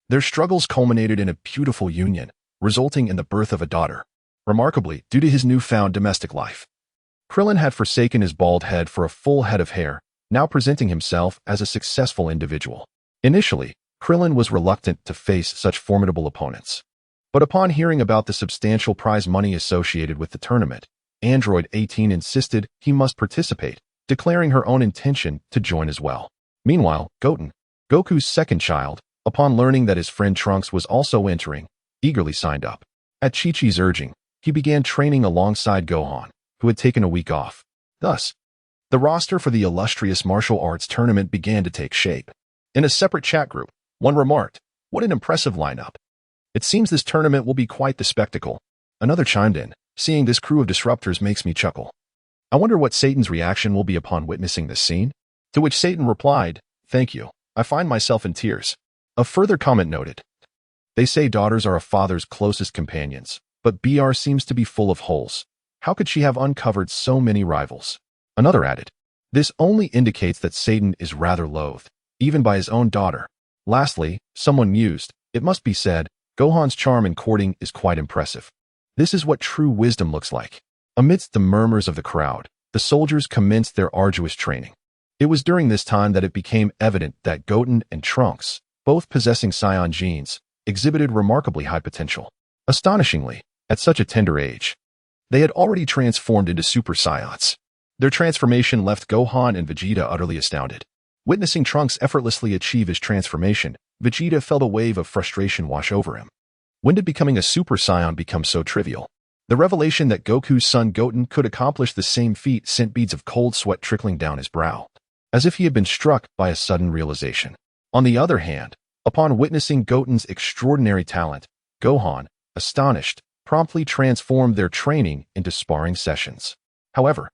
Speaker 1: Their struggles culminated in a beautiful union, resulting in the birth of a daughter. Remarkably, due to his newfound domestic life, Krillin had forsaken his bald head for a full head of hair, now presenting himself as a successful individual. Initially, Krillin was reluctant to face such formidable opponents. But upon hearing about the substantial prize money associated with the tournament, Android 18 insisted he must participate, declaring her own intention to join as well. Meanwhile, Goten, Goku's second child, upon learning that his friend Trunks was also entering, eagerly signed up. At Chi-Chi's urging, he began training alongside Gohan, who had taken a week off. Thus, the roster for the illustrious martial arts tournament began to take shape. In a separate chat group, one remarked, "What an impressive lineup. It seems this tournament will be quite the spectacle." Another chimed in, "Seeing this crew of disruptors makes me chuckle. I wonder what Satan's reaction will be upon witnessing this scene?" To which Satan replied, "Thank you. I find myself in tears." A further comment noted, "They say daughters are a father's closest companions, but BR seems to be full of holes. How could she have uncovered so many rivals?" Another added, "This only indicates that Satan is rather loathed, even by his own daughter." Lastly, someone mused, "It must be said, Gohan's charm in courting is quite impressive. This is what true wisdom looks like." Amidst the murmurs of the crowd, the soldiers commenced their arduous training. It was during this time that it became evident that Goten and Trunks, both possessing Saiyan genes, exhibited remarkably high potential. Astonishingly, at such a tender age, they had already transformed into Super Saiyans. Their transformation left Gohan and Vegeta utterly astounded. Witnessing Trunks effortlessly achieve his transformation, Vegeta felt a wave of frustration wash over him. When did becoming a Super Saiyan become so trivial? The revelation that Goku's son Goten could accomplish the same feat sent beads of cold sweat trickling down his brow, as if he had been struck by a sudden realization. On the other hand, upon witnessing Goten's extraordinary talent, Gohan, astonished, promptly transformed their training into sparring sessions. However,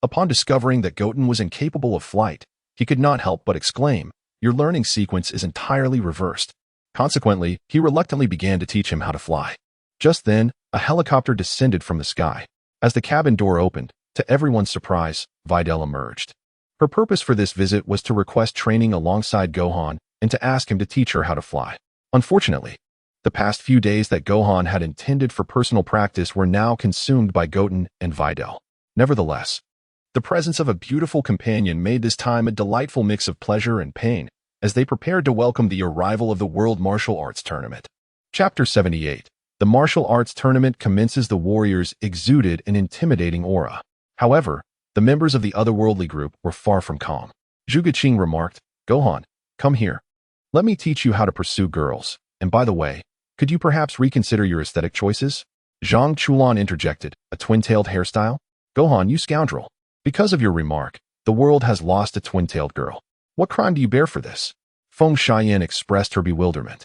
Speaker 1: upon discovering that Goten was incapable of flight, he could not help but exclaim, "Your learning sequence is entirely reversed." Consequently, he reluctantly began to teach him how to fly. Just then, a helicopter descended from the sky. As the cabin door opened, to everyone's surprise, Videl emerged. Her purpose for this visit was to request training alongside Gohan and to ask him to teach her how to fly. Unfortunately, the past few days that Gohan had intended for personal practice were now consumed by Goten and Videl. Nevertheless, the presence of a beautiful companion made this time a delightful mix of pleasure and pain as they prepared to welcome the arrival of the World Martial Arts Tournament. Chapter 78. The martial arts tournament commences. The warriors exuded an intimidating aura. However, the members of the otherworldly group were far from calm. Zhuge Qing remarked, "Gohan, come here. Let me teach you how to pursue girls. And by the way, could you perhaps reconsider your aesthetic choices?" Zhang Chulan interjected, "A twin-tailed hairstyle? Gohan, you scoundrel. Because of your remark, the world has lost a twin-tailed girl. What crime do you bear for this?" Feng Xiayan expressed her bewilderment.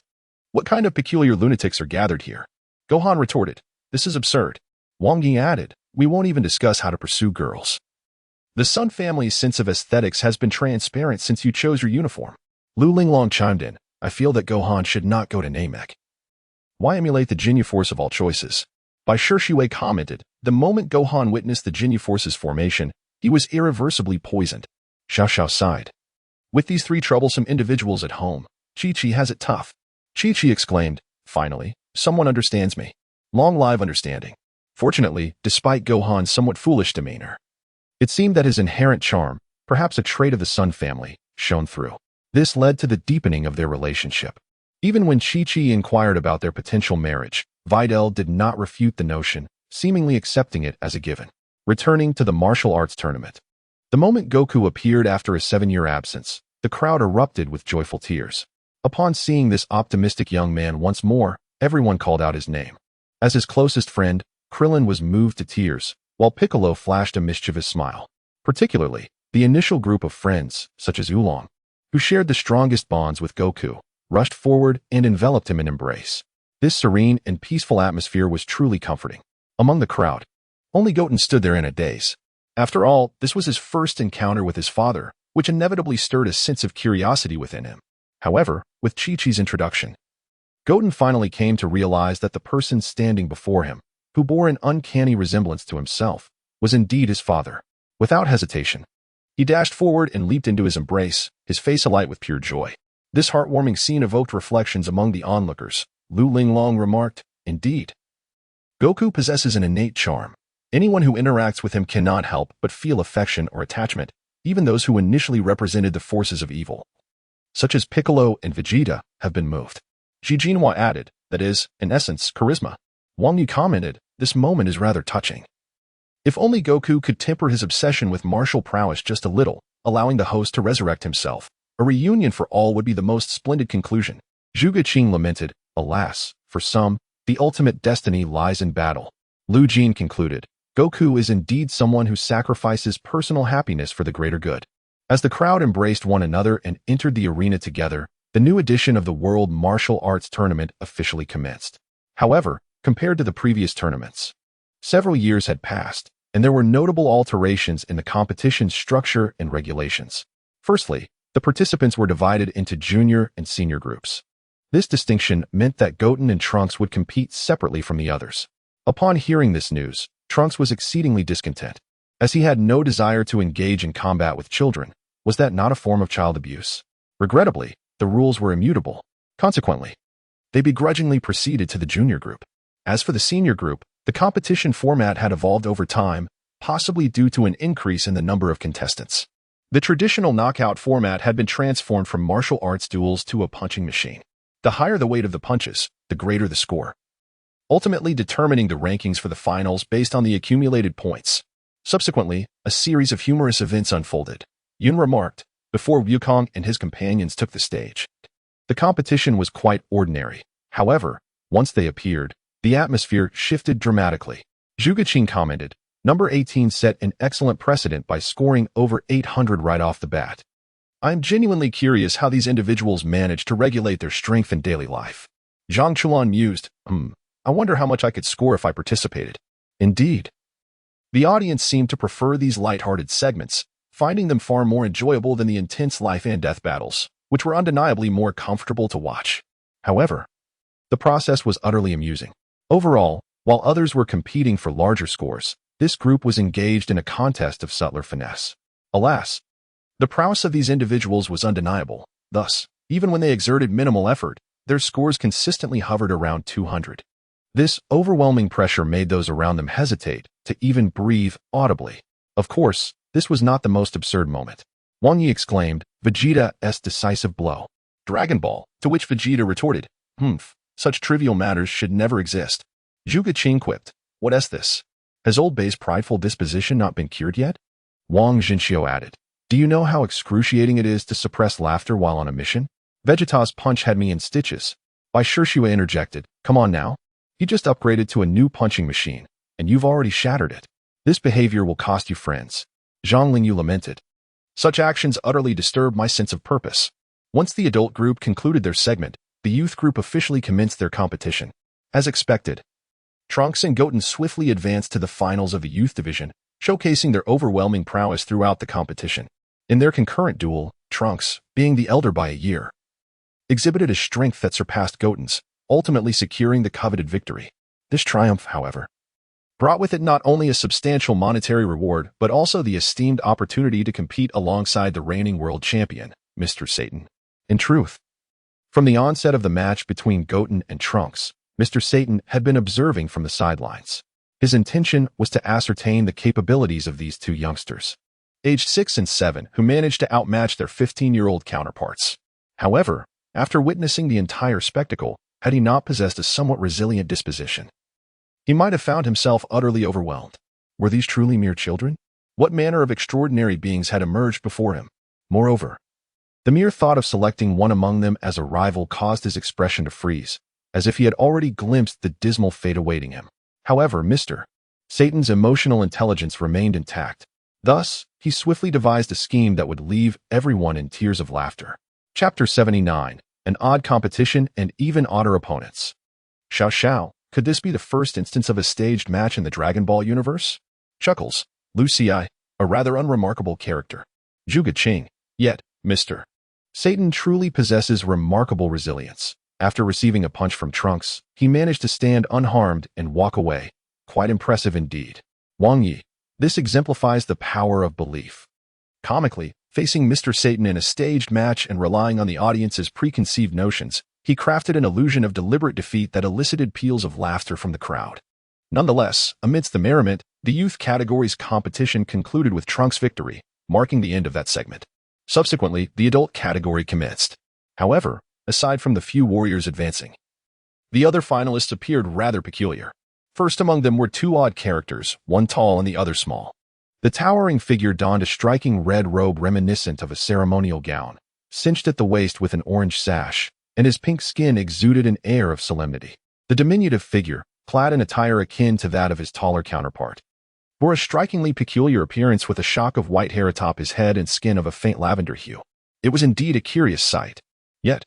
Speaker 1: "What kind of peculiar lunatics are gathered here?" Gohan retorted, "This is absurd." Wang Yi added, "We won't even discuss how to pursue girls. The Sun family's sense of aesthetics has been transparent since you chose your uniform." Lu Linglong chimed in, "I feel that Gohan should not go to Namek. Why emulate the Jinyu Force of all choices?" Bai Shiwei commented, "The moment Gohan witnessed the Jinyu Force's formation, he was irreversibly poisoned." Xiao Xiao sighed. "With these three troublesome individuals at home, Chi-Chi has it tough." Chi-Chi exclaimed, "Finally, someone understands me. Long live understanding." Fortunately, despite Gohan's somewhat foolish demeanor, it seemed that his inherent charm, perhaps a trait of the Sun family, shone through. This led to the deepening of their relationship. Even when Chi-Chi inquired about their potential marriage, Videl did not refute the notion, seemingly accepting it as a given. Returning to the martial arts tournament. The moment Goku appeared after a 7-year absence, the crowd erupted with joyful tears. Upon seeing this optimistic young man once more, everyone called out his name. As his closest friend, Krillin was moved to tears, while Piccolo flashed a mischievous smile. Particularly, the initial group of friends, such as Oolong, who shared the strongest bonds with Goku, rushed forward and enveloped him in embrace. This serene and peaceful atmosphere was truly comforting. Among the crowd, only Goten stood there in a daze. After all, this was his first encounter with his father, which inevitably stirred a sense of curiosity within him. However, with Chi-Chi's introduction, Goten finally came to realize that the person standing before him, who bore an uncanny resemblance to himself, was indeed his father. Without hesitation, he dashed forward and leaped into his embrace, his face alight with pure joy. This heartwarming scene evoked reflections among the onlookers. Lu Linglong remarked, "Indeed, Goku possesses an innate charm. Anyone who interacts with him cannot help but feel affection or attachment, even those who initially represented the forces of evil, such as Piccolo and Vegeta, have been moved." Xi Jinhua added, "That is, in essence, charisma." Wang Yi commented, "This moment is rather touching. If only Goku could temper his obsession with martial prowess just a little, allowing the host to resurrect himself. A reunion for all would be the most splendid conclusion." Zhuge Qing lamented, "Alas, for some, the ultimate destiny lies in battle." Lu Jin concluded, "Goku is indeed someone who sacrifices personal happiness for the greater good." As the crowd embraced one another and entered the arena together, the new edition of the World Martial Arts Tournament officially commenced. However, compared to the previous tournaments, several years had passed, and there were notable alterations in the competition's structure and regulations. Firstly, the participants were divided into junior and senior groups. This distinction meant that Goten and Trunks would compete separately from the others. Upon hearing this news, Trunks was exceedingly discontent, as he had no desire to engage in combat with children. Was that not a form of child abuse? Regrettably, the rules were immutable. Consequently, they begrudgingly proceeded to the junior group. As for the senior group, the competition format had evolved over time, possibly due to an increase in the number of contestants. The traditional knockout format had been transformed from martial arts duels to a punching machine. The higher the weight of the punches, the greater the score, ultimately determining the rankings for the finals based on the accumulated points. Subsequently, a series of humorous events unfolded. Yun remarked, before Wukong and his companions took the stage. The competition was quite ordinary. However, once they appeared, the atmosphere shifted dramatically. Zhuge Qing commented, "Number 18 set an excellent precedent by scoring over 800 right off the bat. I'm genuinely curious how these individuals manage to regulate their strength in daily life." Zhang Chulan mused, I wonder how much I could score if I participated." Indeed. The audience seemed to prefer these light-hearted segments, finding them far more enjoyable than the intense life-and-death battles, which were undeniably more comfortable to watch. However, the process was utterly amusing. Overall, while others were competing for larger scores, this group was engaged in a contest of subtler finesse. Alas, the prowess of these individuals was undeniable. Thus, even when they exerted minimal effort, their scores consistently hovered around 200. This overwhelming pressure made those around them hesitate to even breathe audibly. Of course, this was not the most absurd moment. Wang Yi exclaimed, "Vegeta's decisive blow. Dragon Ball," to which Vegeta retorted, Such trivial matters should never exist. Zhuge Qing quipped. What is this? Has Old Bei's prideful disposition not been cured yet? Wang Jinxiu added. Do you know how excruciating it is to suppress laughter while on a mission? Vegeta's punch had me in stitches. Bai Shishue interjected. Come on now. He just upgraded to a new punching machine, and you've already shattered it. This behavior will cost you friends. Zhang Lingyu lamented. Such actions utterly disturb my sense of purpose. Once the adult group concluded their segment, the youth group officially commenced their competition. As expected, Trunks and Goten swiftly advanced to the finals of the youth division, showcasing their overwhelming prowess throughout the competition. In their concurrent duel, Trunks, being the elder by a year, exhibited a strength that surpassed Goten's, ultimately securing the coveted victory. This triumph, however, brought with it not only a substantial monetary reward, but also the esteemed opportunity to compete alongside the reigning world champion, Mr. Satan. In truth, from the onset of the match between Goten and Trunks, Mr. Satan had been observing from the sidelines. His intention was to ascertain the capabilities of these two youngsters, aged 6 and 7, who managed to outmatch their 15-year-old counterparts. However, after witnessing the entire spectacle, had he not possessed a somewhat resilient disposition, he might have found himself utterly overwhelmed. Were these truly mere children? What manner of extraordinary beings had emerged before him? Moreover, the mere thought of selecting one among them as a rival caused his expression to freeze, as if he had already glimpsed the dismal fate awaiting him. However, Mr. Satan's emotional intelligence remained intact. Thus, he swiftly devised a scheme that would leave everyone in tears of laughter. Chapter 79. An odd competition and even odder opponents. Xiao, could this be the first instance of a staged match in the Dragon Ball universe? Chuckles. Lucii, a rather unremarkable character. Zhuge Qing. Yet, Mr. Satan truly possesses remarkable resilience. After receiving a punch from Trunks, he managed to stand unharmed and walk away. Quite impressive indeed. Wang Yi. This exemplifies the power of belief. Comically, facing Mr. Satan in a staged match and relying on the audience's preconceived notions, he crafted an illusion of deliberate defeat that elicited peals of laughter from the crowd. Nonetheless, amidst the merriment, the youth category's competition concluded with Trunks' victory, marking the end of that segment. Subsequently, the adult category commenced. However, aside from the few warriors advancing, the other finalists appeared rather peculiar. First among them were two odd characters, one tall and the other small. The towering figure donned a striking red robe reminiscent of a ceremonial gown, cinched at the waist with an orange sash, and his pink skin exuded an air of solemnity. The diminutive figure, clad in attire akin to that of his taller counterpart, bore a strikingly peculiar appearance with a shock of white hair atop his head and skin of a faint lavender hue. It was indeed a curious sight. Yet,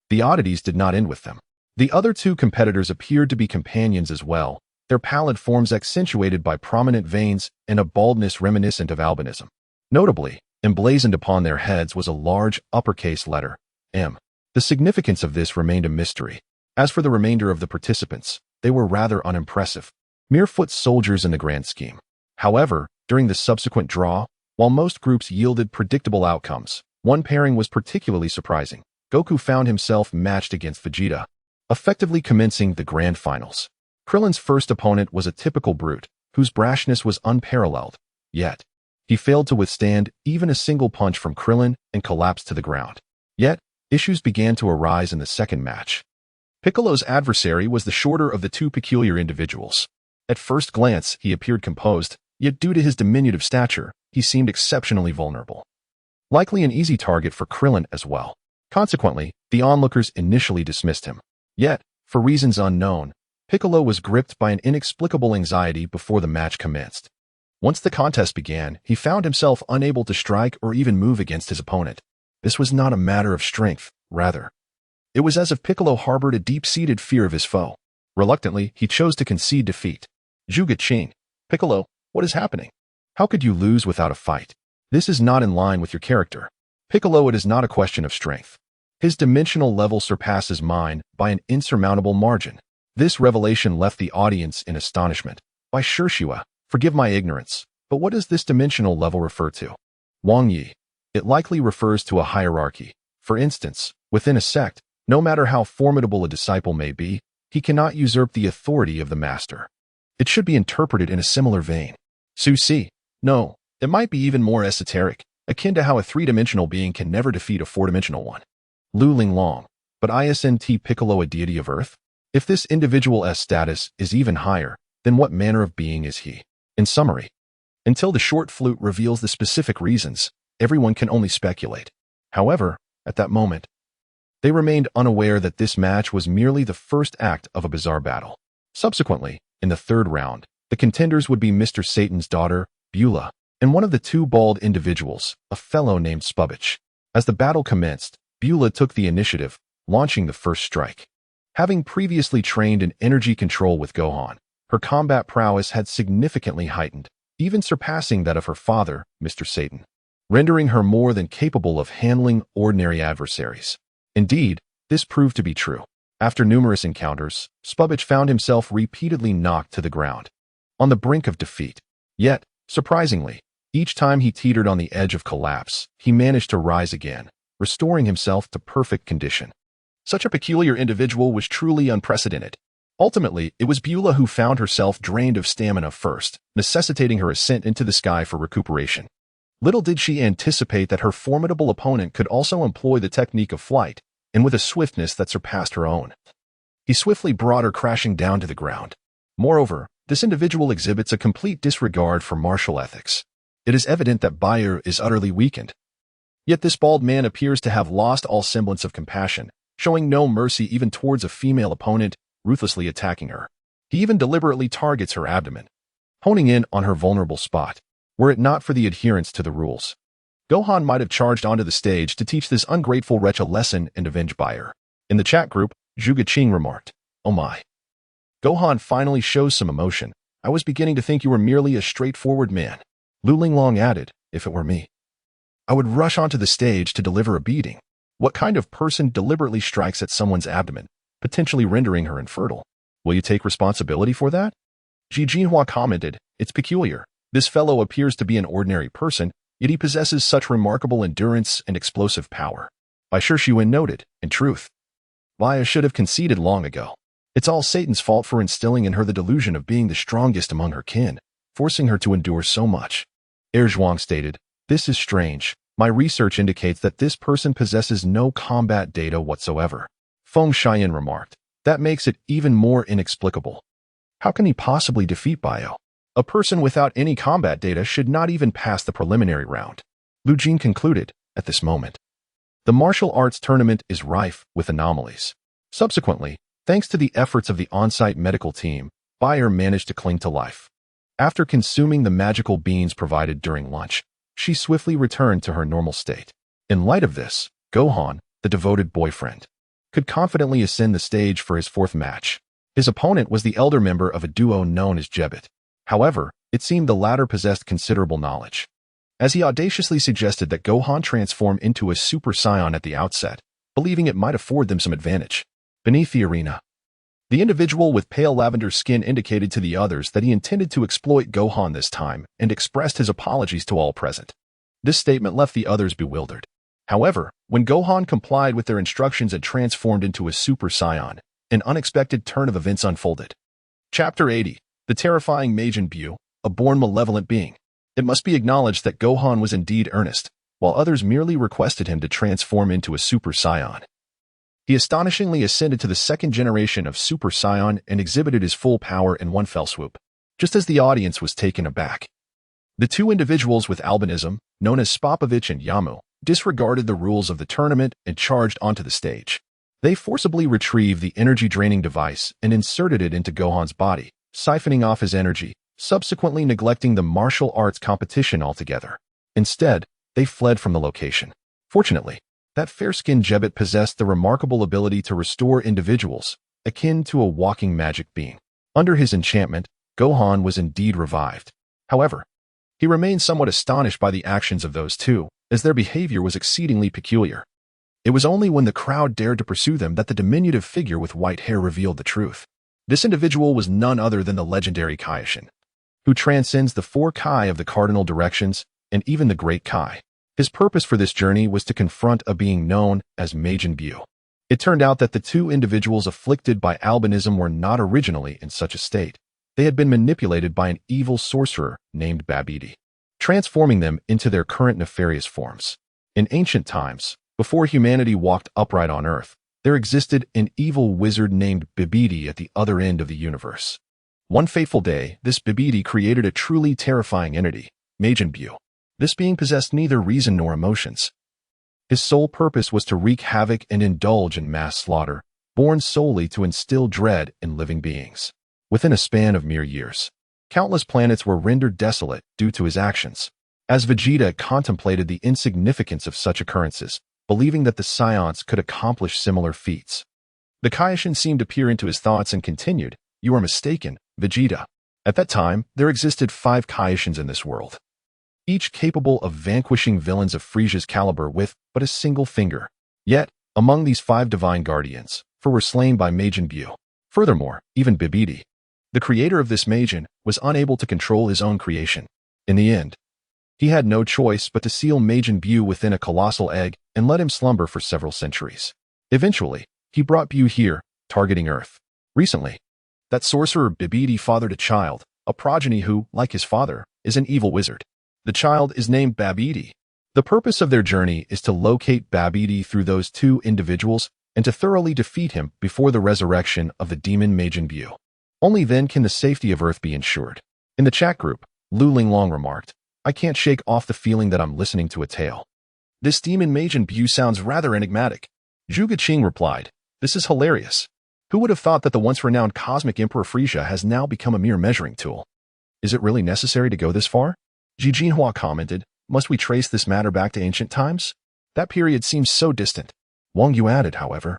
Speaker 1: the oddities did not end with them. The other two competitors appeared to be companions as well, their pallid forms accentuated by prominent veins and a baldness reminiscent of albinism. Notably, emblazoned upon their heads was a large uppercase letter, M. The significance of this remained a mystery. As for the remainder of the participants, they were rather unimpressive, mere foot soldiers in the grand scheme. However, during the subsequent draw, while most groups yielded predictable outcomes, one pairing was particularly surprising. Goku found himself matched against Vegeta, effectively commencing the grand finals. Krillin's first opponent was a typical brute, whose brashness was unparalleled. Yet, he failed to withstand even a single punch from Krillin and collapsed to the ground. Yet, issues began to arise in the second match. Piccolo's adversary was the shorter of the two peculiar individuals. At first glance, he appeared composed, yet due to his diminutive stature, he seemed exceptionally vulnerable. Likely an easy target for Krillin as well. Consequently, the onlookers initially dismissed him. Yet, for reasons unknown, Piccolo was gripped by an inexplicable anxiety before the match commenced. Once the contest began, he found himself unable to strike or even move against his opponent. This was not a matter of strength, rather. It was as if Piccolo harbored a deep-seated fear of his foe. Reluctantly, he chose to concede defeat. Zhuge Qing. Piccolo, what is happening? How could you lose without a fight? This is not in line with your character. Piccolo, it is not a question of strength. His dimensional level surpasses mine by an insurmountable margin. This revelation left the audience in astonishment. By Shishue, forgive my ignorance, but what does this dimensional level refer to? Wang Yi. It likely refers to a hierarchy. For instance, within a sect, no matter how formidable a disciple may be, he cannot usurp the authority of the master. It should be interpreted in a similar vein. Susi. No, it might be even more esoteric, akin to how a three-dimensional being can never defeat a four-dimensional one. Lu Linglong. But isn't Piccolo a deity of Earth? If this individual's status is even higher, then what manner of being is he? In summary, until the short flute reveals the specific reasons, everyone can only speculate. However, at that moment, they remained unaware that this match was merely the first act of a bizarre battle. Subsequently, in the third round, the contenders would be Mr. Satan's daughter, Beulah, and one of the two bald individuals, a fellow named Spubich. As the battle commenced, Beulah took the initiative, launching the first strike. Having previously trained in energy control with Gohan, her combat prowess had significantly heightened, even surpassing that of her father, Mr. Satan, rendering her more than capable of handling ordinary adversaries. Indeed, this proved to be true. After numerous encounters, Spubich found himself repeatedly knocked to the ground, on the brink of defeat. Yet, surprisingly, each time he teetered on the edge of collapse, he managed to rise again, restoring himself to perfect condition. Such a peculiar individual was truly unprecedented. Ultimately, it was Beulah who found herself drained of stamina first, necessitating her ascent into the sky for recuperation. Little did she anticipate that her formidable opponent could also employ the technique of flight, and with a swiftness that surpassed her own. He swiftly brought her crashing down to the ground. Moreover, this individual exhibits a complete disregard for martial ethics. It is evident that Bayer is utterly weakened. Yet this bald man appears to have lost all semblance of compassion, showing no mercy even towards a female opponent, ruthlessly attacking her. He even deliberately targets her abdomen, honing in on her vulnerable spot. Were it not for the adherence to the rules, Gohan might have charged onto the stage to teach this ungrateful wretch a lesson and avenge Bayer. In the chat group, Zhuge Qing remarked, "Oh my. Gohan finally shows some emotion. I was beginning to think you were merely a straightforward man." Lu Linglong added, "If it were me, I would rush onto the stage to deliver a beating. What kind of person deliberately strikes at someone's abdomen, potentially rendering her infertile? Will you take responsibility for that?" Ji Jinhua commented, "It's peculiar. This fellow appears to be an ordinary person, yet he possesses such remarkable endurance and explosive power." Bai Shiyuan noted, "In truth, Maya should have conceded long ago. It's all Satan's fault for instilling in her the delusion of being the strongest among her kin, forcing her to endure so much." Zhuang stated, "This is strange. My research indicates that this person possesses no combat data whatsoever." Feng Xian remarked, "That makes it even more inexplicable. How can he possibly defeat Bio? A person without any combat data should not even pass the preliminary round." Lu Jing concluded, "At this moment, the martial arts tournament is rife with anomalies." Subsequently, thanks to the efforts of the on-site medical team, Bayer managed to cling to life. After consuming the magical beans provided during lunch, she swiftly returned to her normal state. In light of this, Gohan, the devoted boyfriend, could confidently ascend the stage for his fourth match. His opponent was the elder member of a duo known as Jebit. However, it seemed the latter possessed considerable knowledge, as he audaciously suggested that Gohan transform into a Super Saiyan at the outset, believing it might afford them some advantage. Beneath the arena, the individual with pale lavender skin indicated to the others that he intended to exploit Gohan this time and expressed his apologies to all present. This statement left the others bewildered. However, when Gohan complied with their instructions and transformed into a Super Saiyan, an unexpected turn of events unfolded. Chapter 80. The terrifying Majin Buu, a born malevolent being. It must be acknowledged that Gohan was indeed earnest, while others merely requested him to transform into a Super Saiyan. He astonishingly ascended to the second generation of Super Saiyan and exhibited his full power in one fell swoop, just as the audience was taken aback. The two individuals with albinism, known as Spopovich and Yamu, disregarded the rules of the tournament and charged onto the stage. They forcibly retrieved the energy-draining device and inserted it into Gohan's body, siphoning off his energy, subsequently neglecting the martial arts competition altogether. Instead, they fled from the location. Fortunately, that fair-skinned Jebit possessed the remarkable ability to restore individuals, akin to a walking magic being. Under his enchantment, Gohan was indeed revived. However, he remained somewhat astonished by the actions of those two, as their behavior was exceedingly peculiar. It was only when the crowd dared to pursue them that the diminutive figure with white hair revealed the truth. This individual was none other than the legendary Kaioshin, who transcends the 4 Kai of the cardinal directions and even the Great Kai. His purpose for this journey was to confront a being known as Majin Buu. It turned out that the two individuals afflicted by albinism were not originally in such a state. They had been manipulated by an evil sorcerer named Babidi, transforming them into their current nefarious forms. In ancient times, before humanity walked upright on earth, there existed an evil wizard named Bibidi at the other end of the universe. One fateful day, this Bibidi created a truly terrifying entity, Majin Buu. This being possessed neither reason nor emotions. His sole purpose was to wreak havoc and indulge in mass slaughter, born solely to instill dread in living beings. Within a span of mere years, countless planets were rendered desolate due to his actions. As Vegeta contemplated the insignificance of such occurrences, believing that the Saiyans could accomplish similar feats, the Kaishin seemed to peer into his thoughts and continued, "You are mistaken, Vegeta. At that time, there existed 5 Kaishins in this world, each capable of vanquishing villains of Frisia's caliber with but a single finger. Yet, among these 5 divine guardians, 4 were slain by Majin Buu. Furthermore, even Bibidi, the creator of this Majin, was unable to control his own creation. In the end, he had no choice but to seal Majin Buu within a colossal egg and let him slumber for several centuries. Eventually, he brought Buu here, targeting Earth. Recently, that sorcerer Bibidi fathered a child, a progeny who, like his father, is an evil wizard. The child is named Babidi. The purpose of their journey is to locate Babidi through those 2 individuals and to thoroughly defeat him before the resurrection of the demon Majin Buu. Only then can the safety of Earth be ensured." In the chat group, Lu Linglong remarked, "I can't shake off the feeling that I'm listening to a tale. This demon Majin Buu sounds rather enigmatic." Zhuge Qing replied, "This is hilarious. Who would have thought that the once-renowned cosmic emperor Frisia has now become a mere measuring tool? Is it really necessary to go this far?" Ji Jinhua commented, "Must we trace this matter back to ancient times? That period seems so distant." Wang Yu added, however,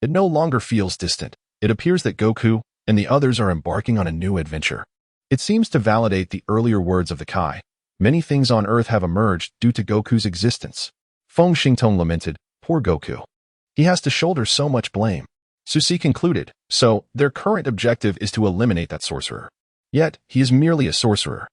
Speaker 1: "It no longer feels distant. It appears that Goku and the others are embarking on a new adventure. It seems to validate the earlier words of the Kai. Many things on Earth have emerged due to Goku's existence." Feng Xingtong lamented, "Poor Goku. He has to shoulder so much blame." Susi concluded, "So, their current objective is to eliminate that sorcerer. Yet, he is merely a sorcerer.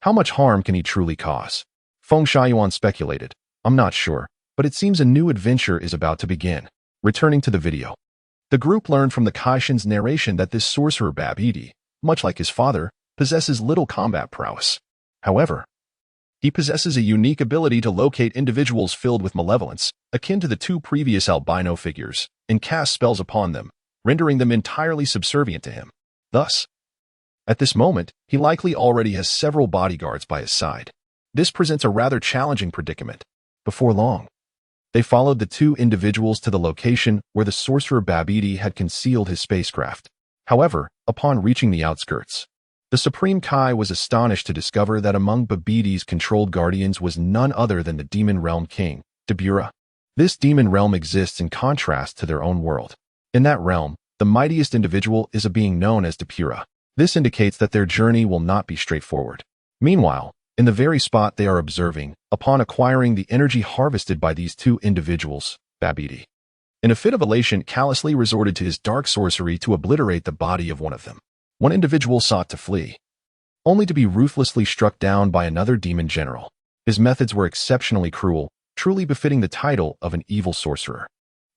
Speaker 1: How much harm can he truly cause?" Feng Xiaoyuan speculated, "I'm not sure, but it seems a new adventure is about to begin." Returning to the video, the group learned from the Kaishin's narration that this sorcerer Babidi, much like his father, possesses little combat prowess. However, he possesses a unique ability to locate individuals filled with malevolence, akin to the 2 previous albino figures, and cast spells upon them, rendering them entirely subservient to him. Thus, at this moment, he likely already has several bodyguards by his side. This presents a rather challenging predicament. Before long, they followed the 2 individuals to the location where the sorcerer Babidi had concealed his spacecraft. However, upon reaching the outskirts, the Supreme Kai was astonished to discover that among Babidi's controlled guardians was none other than the Demon Realm King, Dabura. This demon realm exists in contrast to their own world. In that realm, the mightiest individual is a being known as Dabura. This indicates that their journey will not be straightforward. Meanwhile, in the very spot they are observing, upon acquiring the energy harvested by these 2 individuals, Babidi, in a fit of elation, callously resorted to his dark sorcery to obliterate the body of one of them. One individual sought to flee, only to be ruthlessly struck down by another demon general. His methods were exceptionally cruel, truly befitting the title of an evil sorcerer.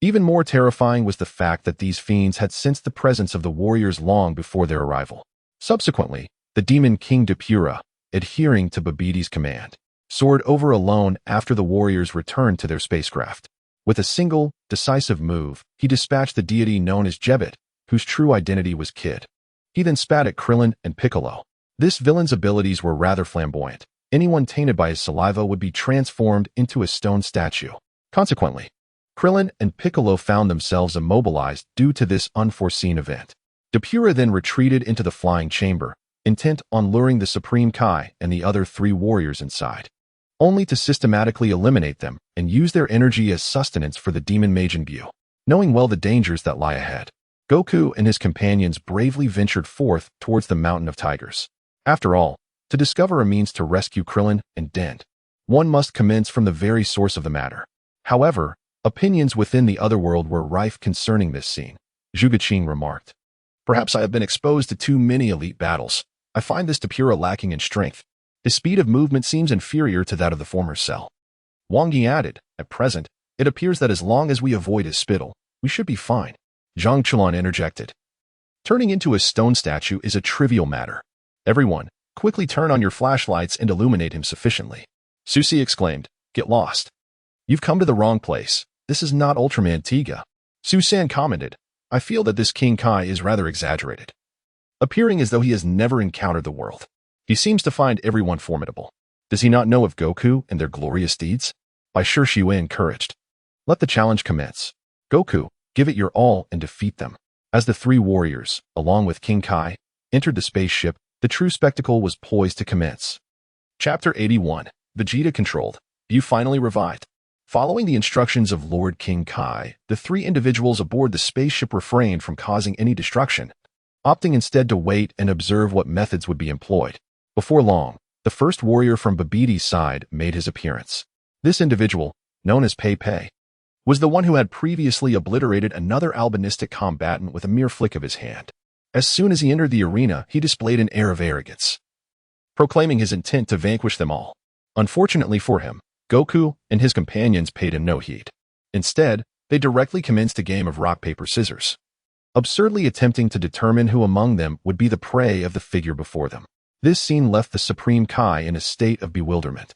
Speaker 1: Even more terrifying was the fact that these fiends had sensed the presence of the warriors long before their arrival. Subsequently, the demon King Dabura, adhering to Babidi's command, soared over alone after the warriors returned to their spacecraft. With a single, decisive move, he dispatched the deity known as Jebet, whose true identity was Kid. He then spat at Krillin and Piccolo. This villain's abilities were rather flamboyant. Anyone tainted by his saliva would be transformed into a stone statue. Consequently, Krillin and Piccolo found themselves immobilized due to this unforeseen event. Dabura then retreated into the flying chamber, intent on luring the Supreme Kai and the other 3 warriors inside, only to systematically eliminate them and use their energy as sustenance for the demon Majin Buu. Knowing well the dangers that lie ahead, Goku and his companions bravely ventured forth towards the Mountain of Tigers. After all, to discover a means to rescue Krillin and Dent, one must commence from the very source of the matter. However, opinions within the otherworld were rife concerning this scene. Zhuge Qing remarked, "Perhaps I have been exposed to too many elite battles. I find this Dabura lacking in strength. His speed of movement seems inferior to that of the former Cell." Wang Yi added, "At present, it appears that as long as we avoid his spittle, we should be fine." Zhang Chulan interjected, "Turning into a stone statue is a trivial matter. Everyone, quickly turn on your flashlights and illuminate him sufficiently." Susi exclaimed, "Get lost. You've come to the wrong place. This is not Ultraman Tiga." Su-san commented, I feel that this King Kai is rather exaggerated, appearing as though he has never encountered the world. He seems to find everyone formidable. Does he not know of Goku and their glorious deeds? By Xiayu encouraged. Let the challenge commence. Goku, give it your all and defeat them. As the three warriors, along with King Kai, entered the spaceship, the true spectacle was poised to commence. Chapter 81. Vegeta controlled. Buu finally revived. Following the instructions of Lord King Kai, the three individuals aboard the spaceship refrained from causing any destruction, opting instead to wait and observe what methods would be employed. Before long, the first warrior from Babbidi's side made his appearance. This individual, known as Pei Pei, was the one who had previously obliterated another albinistic combatant with a mere flick of his hand. As soon as he entered the arena, he displayed an air of arrogance, proclaiming his intent to vanquish them all. Unfortunately for him, Goku and his companions paid him no heed. Instead, they directly commenced a game of rock, paper, scissors, absurdly attempting to determine who among them would be the prey of the figure before them. This scene left the Supreme Kai in a state of bewilderment.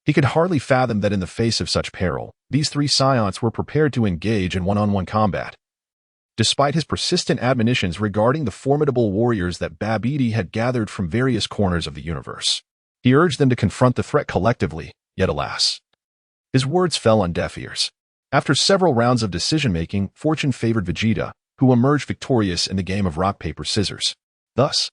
Speaker 1: He could hardly fathom that in the face of such peril, these three Saiyans were prepared to engage in one-on-one combat. Despite his persistent admonitions regarding the formidable warriors that Babbidi had gathered from various corners of the universe, he urged them to confront the threat collectively, yet alas, his words fell on deaf ears. After several rounds of decision-making, fortune favored Vegeta, who emerged victorious in the game of rock, paper, scissors. Thus,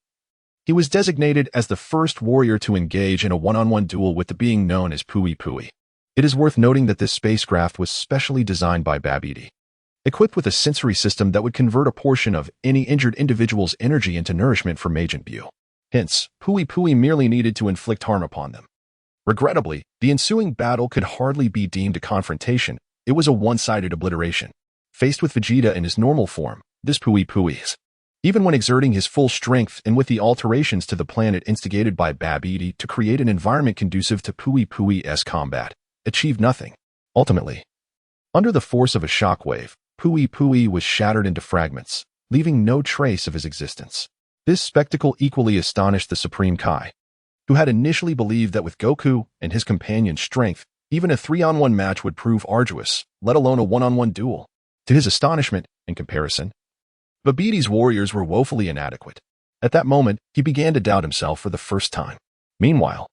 Speaker 1: he was designated as the first warrior to engage in a one-on-one duel with the being known as Pui Pui. It is worth noting that this spacecraft was specially designed by Babbidi, equipped with a sensory system that would convert a portion of any injured individual's energy into nourishment for Majin Buu. Hence, Pui Pui merely needed to inflict harm upon them. Regrettably, the ensuing battle could hardly be deemed a confrontation. It was a one-sided obliteration. Faced with Vegeta in his normal form, this Pui Pui's, even when exerting his full strength and with the alterations to the planet instigated by Babbidi to create an environment conducive to Pui Pui's combat, achieved nothing. Ultimately, under the force of a shockwave, Pui Pui was shattered into fragments, leaving no trace of his existence. This spectacle equally astonished the Supreme Kai, who had initially believed that with Goku and his companion's strength, even a 3-on-1 match would prove arduous, let alone a 1-on-1 duel. To his astonishment, in comparison, Babbidi's warriors were woefully inadequate. At that moment, he began to doubt himself for the first time. Meanwhile,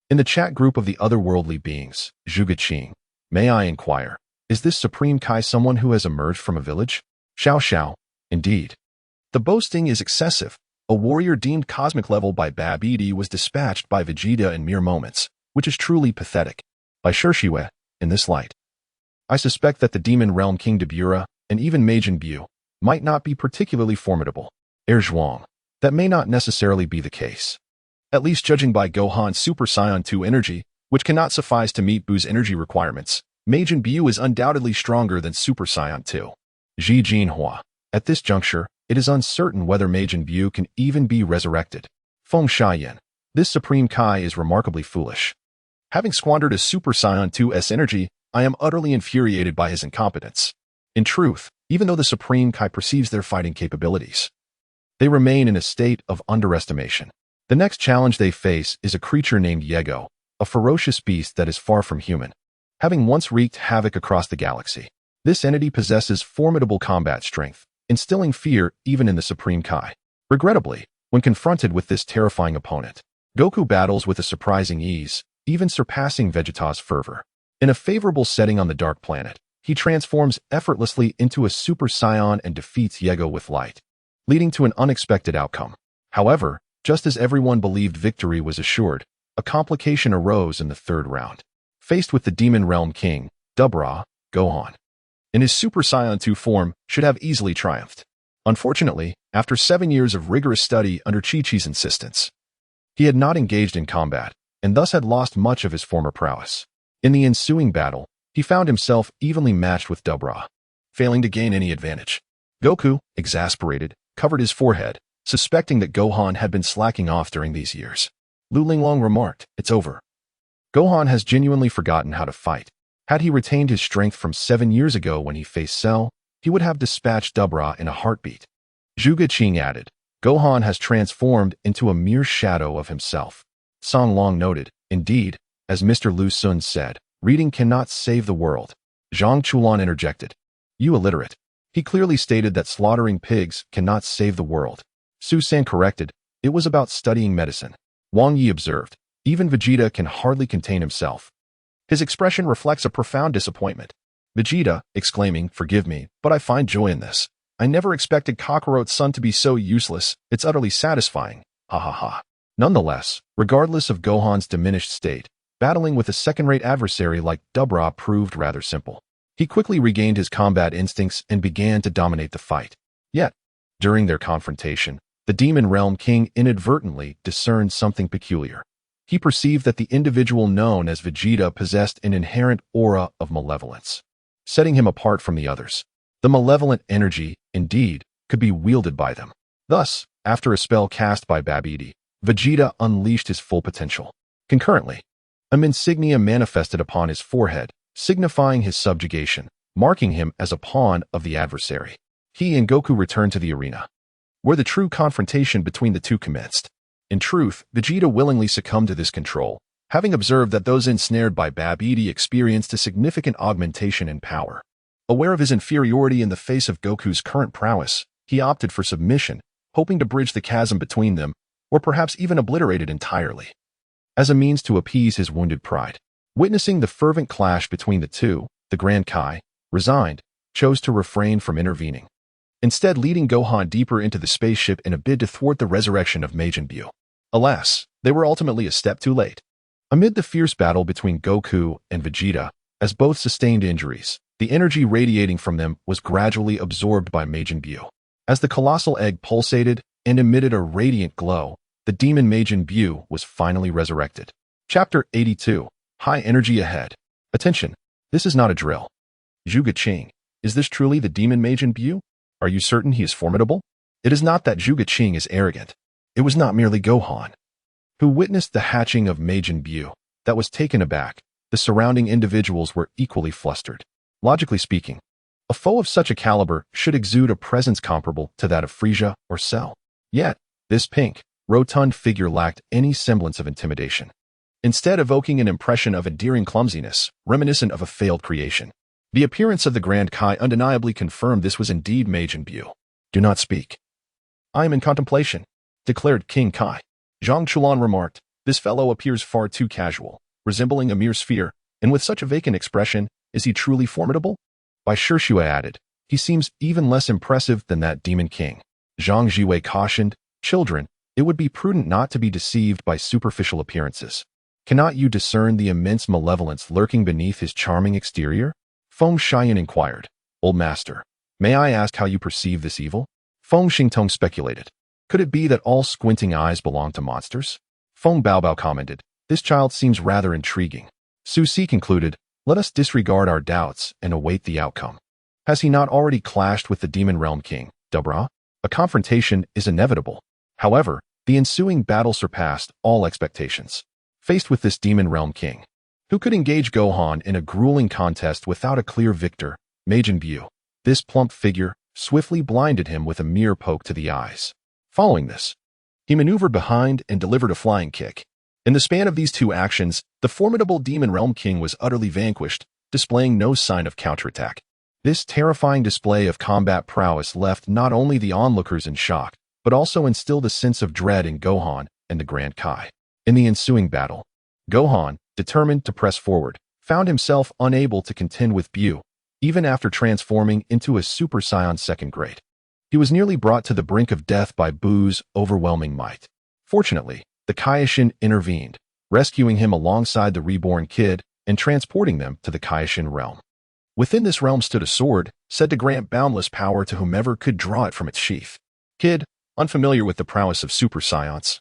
Speaker 1: in the chat group of the otherworldly beings, Zhuge-Ching, may I inquire, is this Supreme Kai someone who has emerged from a village? Xiao, indeed. The boasting is excessive. A warrior deemed cosmic level by Babbidi was dispatched by Vegeta in mere moments, which is truly pathetic. By Xiayu, in this light, I suspect that the Demon Realm King Dabura and even Majin Buu might not be particularly formidable. Zhuang, that may not necessarily be the case. At least judging by Gohan's Super Saiyan 2 energy, which cannot suffice to meet Buu's energy requirements, Majin Buu is undoubtedly stronger than Super Saiyan 2. Ji Jinhua. At this juncture, it is uncertain whether Majin Buu can even be resurrected. Feng Xiayan. This Supreme Kai is remarkably foolish. Having squandered a Super Saiyan 2's energy, I am utterly infuriated by his incompetence. In truth, even though the Supreme Kai perceives their fighting capabilities, they remain in a state of underestimation. The next challenge they face is a creature named Yego, a ferocious beast that is far from human, having once wreaked havoc across the galaxy. This entity possesses formidable combat strength, instilling fear even in the Supreme Kai. Regrettably, when confronted with this terrifying opponent, Goku battles with a surprising ease, even surpassing Vegeta's fervor. In a favorable setting on the Dark Planet, he transforms effortlessly into a Super Saiyan and defeats Yego with light, leading to an unexpected outcome. However, just as everyone believed victory was assured, a complication arose in the third round. Faced with the Demon Realm King, Dabura, Gohan, in his Super Saiyan 2 form, should have easily triumphed. Unfortunately, after 7 years of rigorous study under Chi-Chi's insistence, he had not engaged in combat, and thus had lost much of his former prowess. In the ensuing battle, he found himself evenly matched with Dabura, failing to gain any advantage. Goku, exasperated, covered his forehead, suspecting that Gohan had been slacking off during these years. Lu Linglong remarked, "It's over. Gohan has genuinely forgotten how to fight. Had he retained his strength from 7 years ago when he faced Cell, he would have dispatched Dabura in a heartbeat." Zhuge-Ching added, "Gohan has transformed into a mere shadow of himself." Song Long noted, "Indeed, as Mr. Lu Sun said, reading cannot save the world." Zhang Chulan interjected, "You illiterate. He clearly stated that slaughtering pigs cannot save the world. Su-san corrected, it was about studying medicine. Wang Yi observed, even Vegeta can hardly contain himself. His expression reflects a profound disappointment. Vegeta, exclaiming, forgive me, but I find joy in this. I never expected Kakarot's son to be so useless, it's utterly satisfying. Ha ha ha. Nonetheless, regardless of Gohan's diminished state, battling with a second-rate adversary like Dubra proved rather simple. He quickly regained his combat instincts and began to dominate the fight. Yet, during their confrontation, the Demon Realm King inadvertently discerned something peculiar. He perceived that the individual known as Vegeta possessed an inherent aura of malevolence, setting him apart from the others. The malevolent energy, indeed, could be wielded by them. Thus, after a spell cast by Babidi, Vegeta unleashed his full potential. Concurrently, an insignia manifested upon his forehead, signifying his subjugation, marking him as a pawn of the adversary. He and Goku returned to the arena, where the true confrontation between the two commenced. In truth, Vegeta willingly succumbed to this control, having observed that those ensnared by Babidi experienced a significant augmentation in power. Aware of his inferiority in the face of Goku's current prowess, he opted for submission, hoping to bridge the chasm between them, or perhaps even obliterate it entirely, as a means to appease his wounded pride. Witnessing the fervent clash between the two, the Grand Kai, resigned, chose to refrain from intervening, instead leading Gohan deeper into the spaceship in a bid to thwart the resurrection of Majin Buu. Alas, they were ultimately a step too late. Amid the fierce battle between Goku and Vegeta, as both sustained injuries, the energy radiating from them was gradually absorbed by Majin Buu. As the colossal egg pulsated and emitted a radiant glow, the demon Majin Buu was finally resurrected. Chapter 82. High Energy Ahead. Attention, this is not a drill. Zhuge Qing, is this truly the demon Majin Buu? Are you certain he is formidable? It is not that Zhuge Qing is arrogant. It was not merely Gohan, who witnessed the hatching of Majin Buu, that was taken aback. The surrounding individuals were equally flustered. Logically speaking, a foe of such a caliber should exude a presence comparable to that of Frieza or Cell. Yet, this pink, rotund figure lacked any semblance of intimidation, instead evoking an impression of endearing clumsiness, reminiscent of a failed creation. The appearance of the Grand Kai undeniably confirmed this was indeed Majin Buu. Do not speak. I am in contemplation, declared King Kai. Zhang Chulan remarked, this fellow appears far too casual, resembling a mere sphere, and with such a vacant expression, is he truly formidable? Bai Shishue added, he seems even less impressive than that Demon King. Zhang Jiwei cautioned, children, it would be prudent not to be deceived by superficial appearances. Cannot you discern the immense malevolence lurking beneath his charming exterior? Feng Xiayan inquired, Old Master, may I ask how you perceive this evil? Feng Xingtong speculated, could it be that all squinting eyes belong to monsters? Feng Baobao commented, this child seems rather intriguing. Su Si concluded, let us disregard our doubts and await the outcome. Has he not already clashed with the Demon Realm King, Dubra? A confrontation is inevitable. However, the ensuing battle surpassed all expectations. Faced with this Demon Realm King, who could engage Gohan in a grueling contest without a clear victor, Majin Buu, this plump figure, swiftly blinded him with a mere poke to the eyes. Following this, he maneuvered behind and delivered a flying kick. In the span of these two actions, the formidable Demon Realm King was utterly vanquished, displaying no sign of counterattack. This terrifying display of combat prowess left not only the onlookers in shock, but also instilled a sense of dread in Gohan and the Grand Kai. In the ensuing battle, Gohan, determined to press forward, found himself unable to contend with Buu, even after transforming into a Super Saiyan second grade. He was nearly brought to the brink of death by Buu's overwhelming might. Fortunately, the Kaioshin intervened, rescuing him alongside the reborn kid and transporting them to the Kaioshin realm. Within this realm stood a sword, said to grant boundless power to whomever could draw it from its sheath. Kid, unfamiliar with the prowess of Super Saiyans,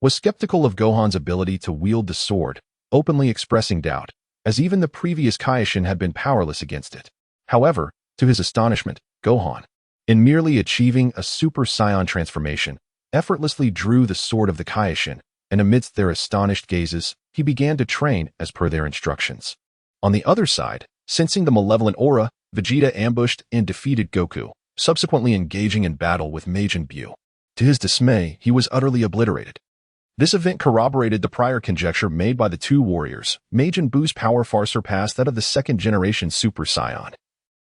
Speaker 1: was skeptical of Gohan's ability to wield the sword, openly expressing doubt, as even the previous Kaioshin had been powerless against it. However, to his astonishment, Gohan, in merely achieving a Super Saiyan transformation, effortlessly drew the sword of the Kaioshin, and amidst their astonished gazes, he began to train as per their instructions. On the other side, sensing the malevolent aura, Vegeta ambushed and defeated Goku, subsequently engaging in battle with Majin Buu. To his dismay, he was utterly obliterated. This event corroborated the prior conjecture made by the two warriors. Majin Buu's power far surpassed that of the second-generation Super Saiyan.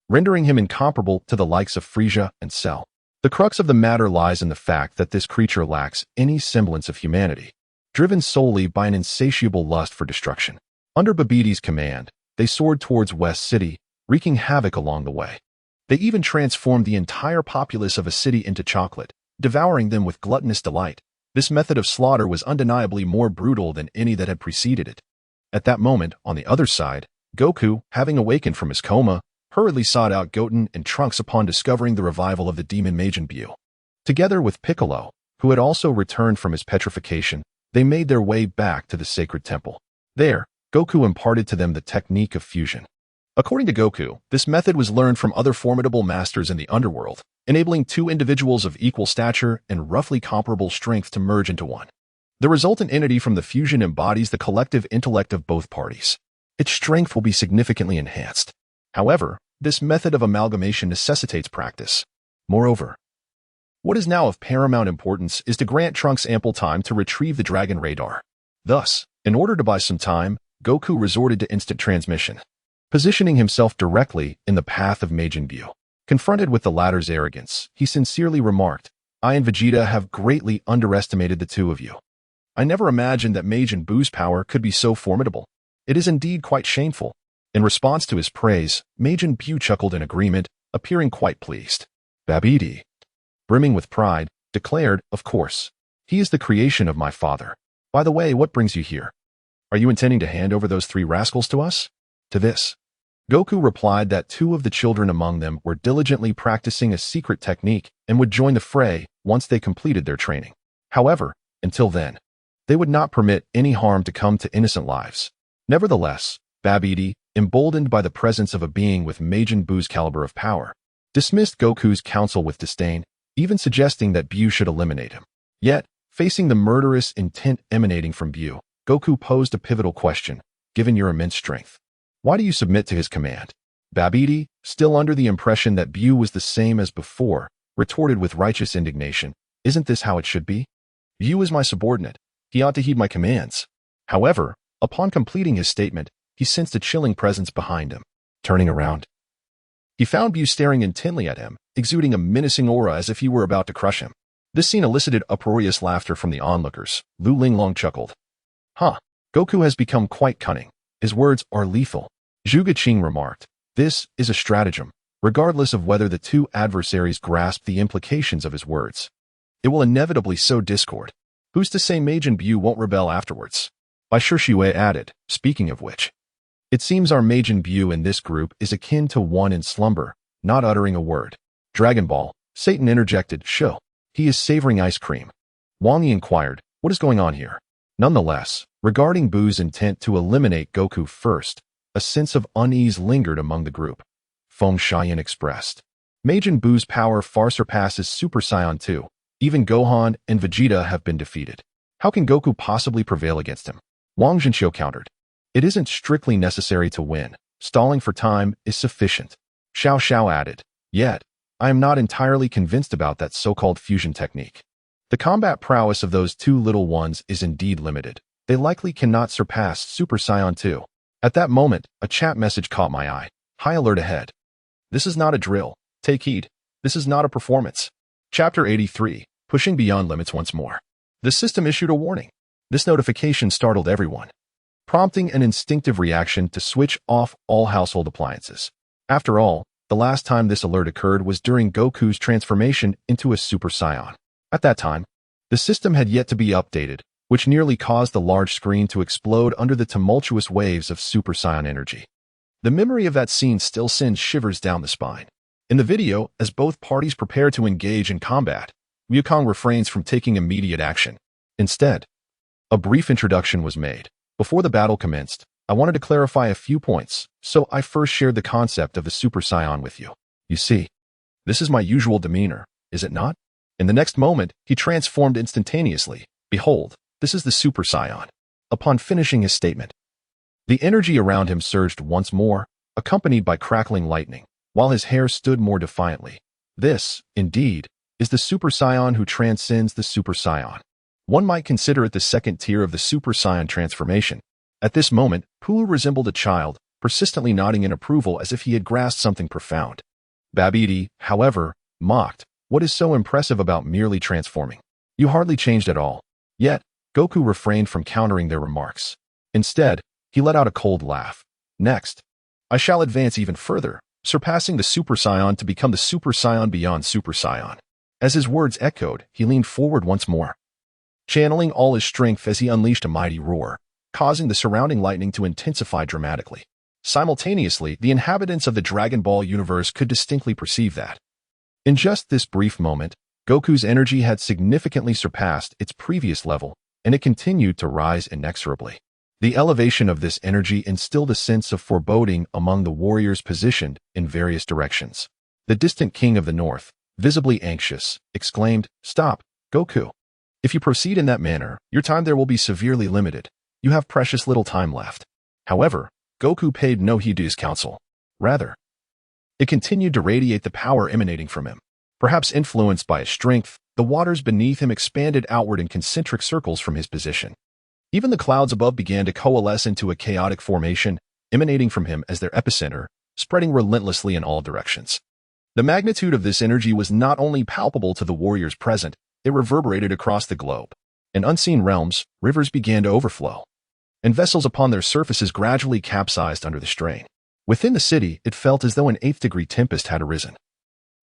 Speaker 1: rendering him incomparable to the likes of Frieza and Cell. The crux of the matter lies in the fact that this creature lacks any semblance of humanity, driven solely by an insatiable lust for destruction. Under Babbidi's command, they soared towards West City, wreaking havoc along the way. They even transformed the entire populace of a city into chocolate, devouring them with gluttonous delight. This method of slaughter was undeniably more brutal than any that had preceded it. At that moment, on the other side, Goku, having awakened from his coma, hurriedly sought out Goten and Trunks upon discovering the revival of the demon Majin Buu. Together with Piccolo, who had also returned from his petrification, they made their way back to the sacred temple. There, Goku imparted to them the technique of fusion. According to Goku, this method was learned from other formidable masters in the underworld, enabling two individuals of equal stature and roughly comparable strength to merge into one. The resultant entity from the fusion embodies the collective intellect of both parties. Its strength will be significantly enhanced. However, this method of amalgamation necessitates practice. Moreover, what is now of paramount importance is to grant Trunks ample time to retrieve the Dragon Radar. Thus, in order to buy some time, Goku resorted to instant transmission, positioning himself directly in the path of Majin Buu. Confronted with the latter's arrogance, he sincerely remarked, "I and Vegeta have greatly underestimated the two of you. I never imagined that Majin Buu's power could be so formidable. It is indeed quite shameful." In response to his praise, Majin Buu chuckled in agreement, appearing quite pleased. Babbidi, brimming with pride, declared, "Of course. He is the creation of my father. By the way, what brings you here? Are you intending to hand over those three rascals to us?" To this, Goku replied that two of the children among them were diligently practicing a secret technique and would join the fray once they completed their training. However, until then, they would not permit any harm to come to innocent lives. Nevertheless, Babbidi, emboldened by the presence of a being with Majin Buu's caliber of power, dismissed Goku's counsel with disdain, even suggesting that Buu should eliminate him. Yet, facing the murderous intent emanating from Buu, Goku posed a pivotal question: given your immense strength, why do you submit to his command? Babbidi, still under the impression that Buu was the same as before, retorted with righteous indignation, "Isn't this how it should be? Buu is my subordinate. He ought to heed my commands." However, upon completing his statement, he sensed a chilling presence behind him. Turning around, he found Buu staring intently at him, exuding a menacing aura as if he were about to crush him. This scene elicited uproarious laughter from the onlookers. Lu Linglong chuckled. "Huh, Goku has become quite cunning. His words are lethal." Zhuge Qing remarked, "This is a stratagem, regardless of whether the two adversaries grasp the implications of his words. It will inevitably sow discord. Who's to say Majin Buu won't rebel afterwards?" Bai Shishui added, "Speaking of which, it seems our Majin Buu in this group is akin to one in slumber, not uttering a word." Dragon Ball, Satan interjected, "Show. He is savoring ice cream." Wang Yi inquired, "What is going on here?" Nonetheless, regarding Buu's intent to eliminate Goku first, a sense of unease lingered among the group. Feng Xiaoyan expressed, "Majin Buu's power far surpasses Super Saiyan 2. Even Gohan and Vegeta have been defeated. How can Goku possibly prevail against him?" Wang Zhenxiu countered, "It isn't strictly necessary to win. Stalling for time is sufficient." Xiao Xiao added, "Yet, I am not entirely convinced about that so-called fusion technique. The combat prowess of those two little ones is indeed limited. They likely cannot surpass Super Saiyan 2. At that moment, a chat message caught my eye. "High alert ahead. This is not a drill. Take heed. This is not a performance." Chapter 83, Pushing Beyond Limits Once More. The system issued a warning. This notification startled everyone, prompting an instinctive reaction to switch off all household appliances. After all, the last time this alert occurred was during Goku's transformation into a Super Saiyan. At that time, the system had yet to be updated, which nearly caused the large screen to explode under the tumultuous waves of Super Saiyan energy. The memory of that scene still sends shivers down the spine. In the video, as both parties prepare to engage in combat, Wukong refrains from taking immediate action. Instead, a brief introduction was made. Before the battle commenced, I wanted to clarify a few points, so I first shared the concept of the Super Saiyan with you. You see, this is my usual demeanor, is it not? In the next moment, he transformed instantaneously. Behold, this is the Super Saiyan. Upon finishing his statement, the energy around him surged once more, accompanied by crackling lightning, while his hair stood more defiantly. This, indeed, is the Super Saiyan who transcends the Super Saiyan. One might consider it the second tier of the Super Saiyan transformation. At this moment, Pulu resembled a child, persistently nodding in approval as if he had grasped something profound. Babidi, however, mocked, "What is so impressive about merely transforming? You hardly changed at all." Yet, Goku refrained from countering their remarks. Instead, he let out a cold laugh. "Next, I shall advance even further, surpassing the Super Saiyan to become the Super Saiyan beyond Super Saiyan." As his words echoed, he leaned forward once more, channeling all his strength as he unleashed a mighty roar, causing the surrounding lightning to intensify dramatically. Simultaneously, the inhabitants of the Dragon Ball universe could distinctly perceive that. In just this brief moment, Goku's energy had significantly surpassed its previous level, and it continued to rise inexorably. The elevation of this energy instilled a sense of foreboding among the warriors positioned in various directions. The distant king of the north, visibly anxious, exclaimed, "Stop, Goku. If you proceed in that manner, your time there will be severely limited. You have precious little time left." However, Goku paid no heed to his counsel. Rather, it continued to radiate the power emanating from him. Perhaps influenced by his strength, the waters beneath him expanded outward in concentric circles from his position. Even the clouds above began to coalesce into a chaotic formation, emanating from him as their epicenter, spreading relentlessly in all directions. The magnitude of this energy was not only palpable to the warriors present, it reverberated across the globe. In unseen realms, rivers began to overflow, and vessels upon their surfaces gradually capsized under the strain. Within the city, it felt as though an eighth-degree tempest had arisen,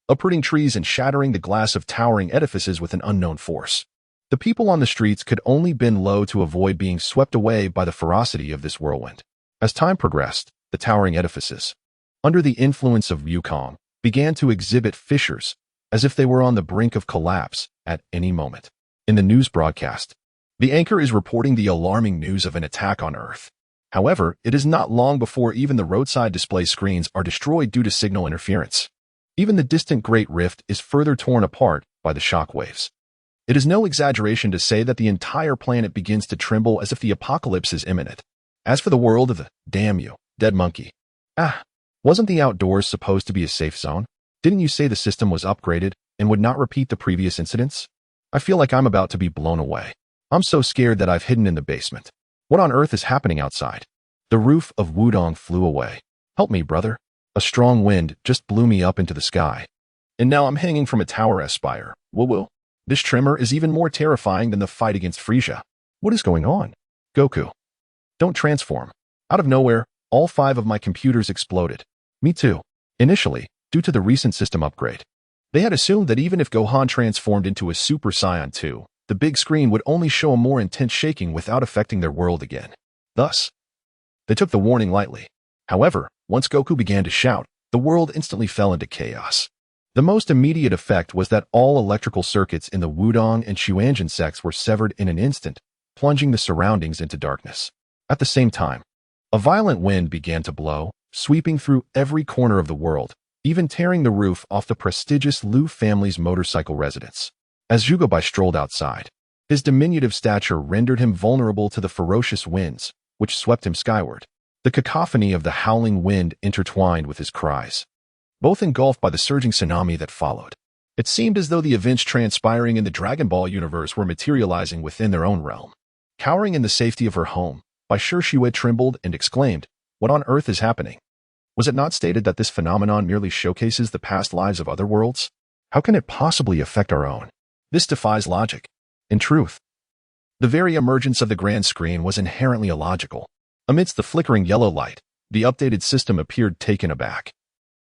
Speaker 1: uprooting trees and shattering the glass of towering edifices with an unknown force. The people on the streets could only bend low to avoid being swept away by the ferocity of this whirlwind. As time progressed, the towering edifices, under the influence of Wukong, began to exhibit fissures, as if they were on the brink of collapse at any moment. In the news broadcast, the anchor is reporting the alarming news of an attack on Earth. However, it is not long before even the roadside display screens are destroyed due to signal interference. Even the distant Great Rift is further torn apart by the shock waves. It is no exaggeration to say that the entire planet begins to tremble as if the apocalypse is imminent. As for the world of the, damn you, dead monkey. Wasn't the outdoors supposed to be a safe zone? Didn't you say the system was upgraded and would not repeat the previous incidents? I feel like I'm about to be blown away. I'm so scared that I've hidden in the basement. What on earth is happening outside? The roof of Wudong flew away. Help me, brother. A strong wind just blew me up into the sky. And now I'm hanging from a tower spire. Woo-woo. This tremor is even more terrifying than the fight against Frieza. What is going on? Goku. Don't transform. Out of nowhere, all 5 of my computers exploded. Me too. Initially, due to the recent system upgrade, they had assumed that even if Gohan transformed into a Super Saiyan 2, the big screen would only show a more intense shaking without affecting their world again. Thus, they took the warning lightly. However, once Goku began to shout, the world instantly fell into chaos. The most immediate effect was that all electrical circuits in the Wudong and Xuanzhen sects were severed in an instant, plunging the surroundings into darkness. At the same time, a violent wind began to blow, sweeping through every corner of the world, even tearing the roof off the prestigious Liu family's motorcycle residence. As Zhuge strolled outside, his diminutive stature rendered him vulnerable to the ferocious winds, which swept him skyward. The cacophony of the howling wind intertwined with his cries, both engulfed by the surging tsunami that followed. It seemed as though the events transpiring in the Dragon Ball universe were materializing within their own realm. Cowering in the safety of her home, Bai Shue trembled and exclaimed, "What on earth is happening? Was it not stated that this phenomenon merely showcases the past lives of other worlds? How can it possibly affect our own? This defies logic." In truth, the very emergence of the grand screen was inherently illogical. Amidst the flickering yellow light, the updated system appeared taken aback,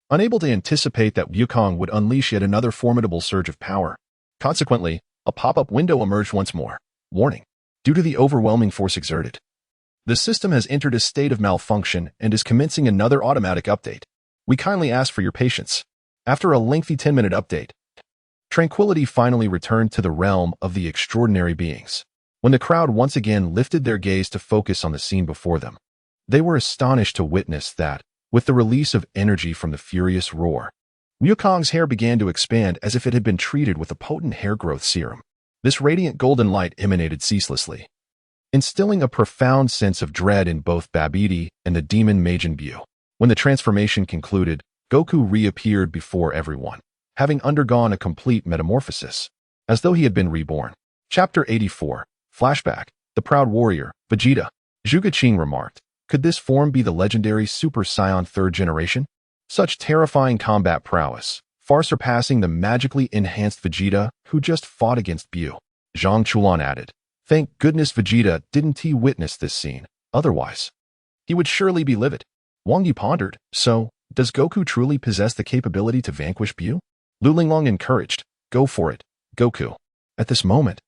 Speaker 1: unable to anticipate that Wukong would unleash yet another formidable surge of power. Consequently, a pop-up window emerged once more. Warning: due to the overwhelming force exerted, the system has entered a state of malfunction and is commencing another automatic update. We kindly ask for your patience. After a lengthy 10-minute update, tranquility finally returned to the realm of the extraordinary beings. When the crowd once again lifted their gaze to focus on the scene before them, they were astonished to witness that, with the release of energy from the furious roar, Wukong's hair began to expand as if it had been treated with a potent hair growth serum. This radiant golden light emanated ceaselessly, instilling a profound sense of dread in both Babidi and the demon Majin Buu. When the transformation concluded, Goku reappeared before everyone, having undergone a complete metamorphosis, as though he had been reborn. Chapter 84. Flashback. The Proud Warrior, Vegeta. Zhuge remarked, Could this form be the legendary Super Saiyan 3rd generation? Such terrifying combat prowess, far surpassing the magically enhanced Vegeta who just fought against Buu. Zhang Chulan added, "Thank goodness Vegeta didn't witness this scene. Otherwise, he would surely be livid." Wang Yi pondered, "So, does Goku truly possess the capability to vanquish Buu?" Lu Linglong encouraged, "Go for it, Goku." At this moment,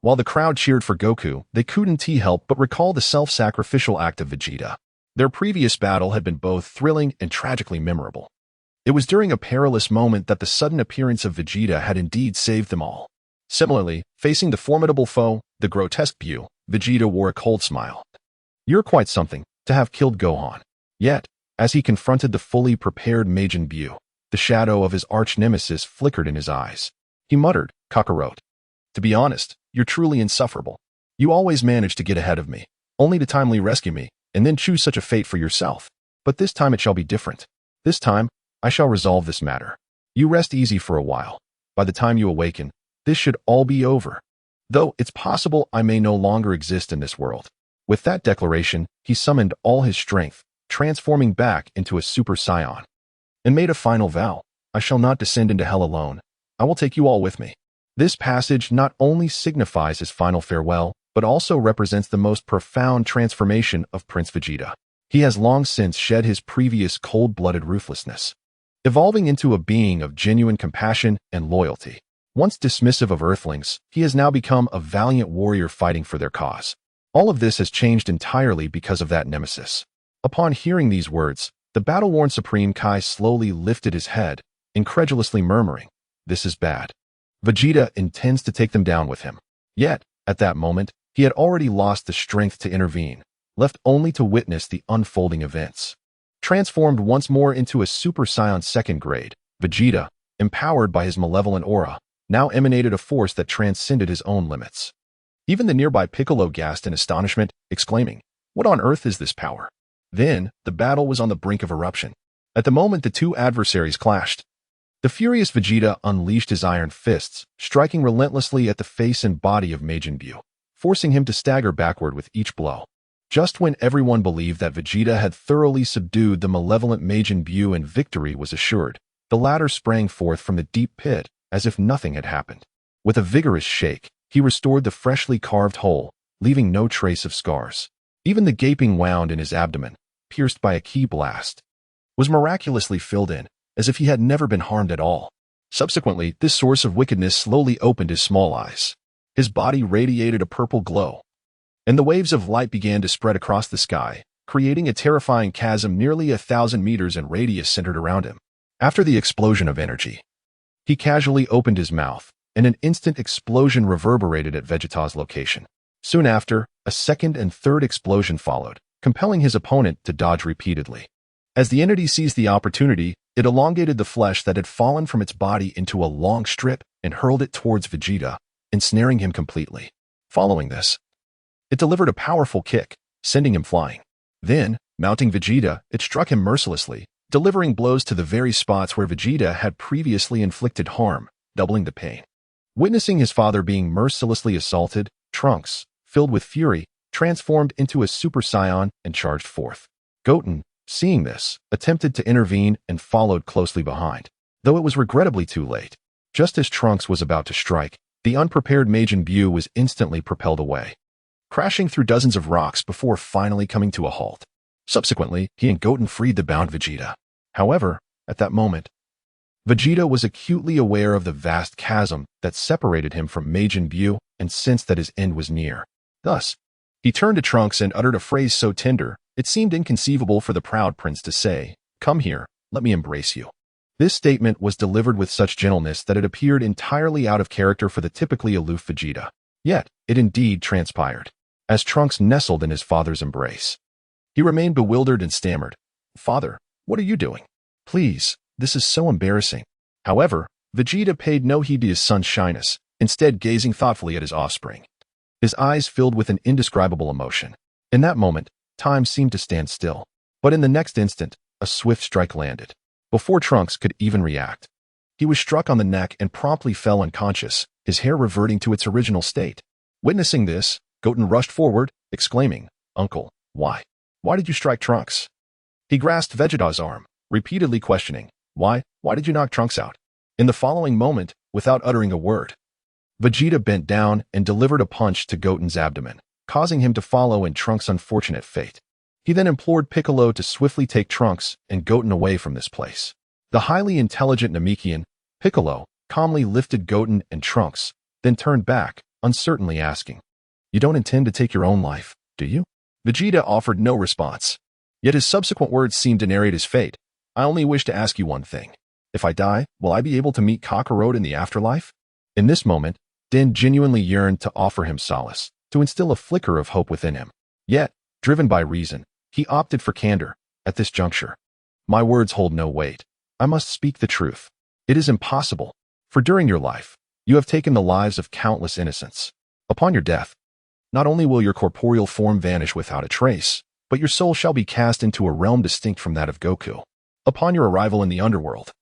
Speaker 1: while the crowd cheered for Goku, they couldn't help but recall the self-sacrificial act of Vegeta. Their previous battle had been both thrilling and tragically memorable. It was during a perilous moment that the sudden appearance of Vegeta had indeed saved them all. Similarly, facing the formidable foe, the grotesque Buu, Vegeta wore a cold smile. "You're quite something, to have killed Gohan." Yet, as he confronted the fully prepared Majin Buu, the shadow of his arch-nemesis flickered in his eyes. He muttered, "Kakarot. To be honest, you're truly insufferable. You always manage to get ahead of me, only to timely rescue me, and then choose such a fate for yourself. But this time it shall be different. This time, I shall resolve this matter. You rest easy for a while. By the time you awaken, this should all be over. Though it's possible I may no longer exist in this world." With that declaration, he summoned all his strength, transforming back into a Super Saiyan, and made a final vow, "I shall not descend into hell alone. I will take you all with me." This passage not only signifies his final farewell, but also represents the most profound transformation of Prince Vegeta. He has long since shed his previous cold-blooded ruthlessness, evolving into a being of genuine compassion and loyalty. Once dismissive of Earthlings, he has now become a valiant warrior fighting for their cause. All of this has changed entirely because of that nemesis. Upon hearing these words, the battle-worn Supreme Kai slowly lifted his head, incredulously murmuring, "This is bad. Vegeta intends to take them down with him." Yet, at that moment, he had already lost the strength to intervene, left only to witness the unfolding events. Transformed once more into a Super Saiyan 2nd grade, Vegeta, empowered by his malevolent aura, now emanated a force that transcended his own limits. Even the nearby Piccolo gasped in astonishment, exclaiming, "What on earth is this power?" Then, the battle was on the brink of eruption. At the moment the two adversaries clashed, the furious Vegeta unleashed his iron fists, striking relentlessly at the face and body of Majin Buu, forcing him to stagger backward with each blow. Just when everyone believed that Vegeta had thoroughly subdued the malevolent Majin Buu and victory was assured, the latter sprang forth from the deep pit as if nothing had happened. With a vigorous shake, he restored the freshly carved hole, leaving no trace of scars. Even the gaping wound in his abdomen, pierced by a ki blast, was miraculously filled in, as if he had never been harmed at all. Subsequently, this source of wickedness slowly opened his small eyes. His body radiated a purple glow, and the waves of light began to spread across the sky, creating a terrifying chasm nearly 1,000 meters in radius centered around him. After the explosion of energy, he casually opened his mouth, and an instant explosion reverberated at Vegeta's location. Soon after, a second and third explosion followed, compelling his opponent to dodge repeatedly. As the entity seized the opportunity, it elongated the flesh that had fallen from its body into a long strip and hurled it towards Vegeta, ensnaring him completely. Following this, it delivered a powerful kick, sending him flying. Then, mounting Vegeta, it struck him mercilessly, delivering blows to the very spots where Vegeta had previously inflicted harm, doubling the pain. Witnessing his father being mercilessly assaulted, Trunks, filled with fury, transformed into a Super Saiyan and charged forth. Goten, seeing this, attempted to intervene and followed closely behind, though it was regrettably too late. Just as Trunks was about to strike, the unprepared Majin Buu was instantly propelled away, crashing through dozens of rocks before finally coming to a halt. Subsequently, he and Goten freed the bound Vegeta. However, at that moment, Vegeta was acutely aware of the vast chasm that separated him from Majin Buu and sensed that his end was near. Thus, he turned to Trunks and uttered a phrase so tender, it seemed inconceivable for the proud prince to say, "Come here, let me embrace you." This statement was delivered with such gentleness that it appeared entirely out of character for the typically aloof Vegeta. Yet, it indeed transpired. As Trunks nestled in his father's embrace, he remained bewildered and stammered, "Father, what are you doing? Please, this is so embarrassing." However, Vegeta paid no heed to his son's shyness, instead gazing thoughtfully at his offspring. His eyes filled with an indescribable emotion. In that moment, time seemed to stand still. But in the next instant, a swift strike landed. Before Trunks could even react, he was struck on the neck and promptly fell unconscious, his hair reverting to its original state. Witnessing this, Goten rushed forward, exclaiming, "Uncle, why? Why did you strike Trunks? He grasped Vegeta's arm, repeatedly questioning, Why did you knock Trunks out? In the following moment, without uttering a word, Vegeta bent down and delivered a punch to Goten's abdomen, causing him to follow in Trunks' unfortunate fate. He then implored Piccolo to swiftly take Trunks and Goten away from this place. The highly intelligent Namekian, Piccolo, calmly lifted Goten and Trunks, then turned back, uncertainly asking, You don't intend to take your own life, do you? Vegeta offered no response. Yet his subsequent words seemed to narrate his fate. I only wish to ask you one thing. If I die, will I be able to meet Kakarot in the afterlife? In this moment, Din genuinely yearned to offer him solace, to instill a flicker of hope within him. Yet, driven by reason, he opted for candor. At this juncture, my words hold no weight. I must speak the truth. It is impossible, for during your life, you have taken the lives of countless innocents. Upon your death, not only will your corporeal form vanish without a trace, but your soul shall be cast into a realm distinct from that of Goku. Upon your arrival in the underworld,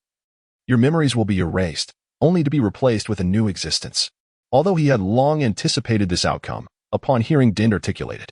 Speaker 1: your memories will be erased, only to be replaced with a new existence. Although he had long anticipated this outcome, upon hearing Din articulate it,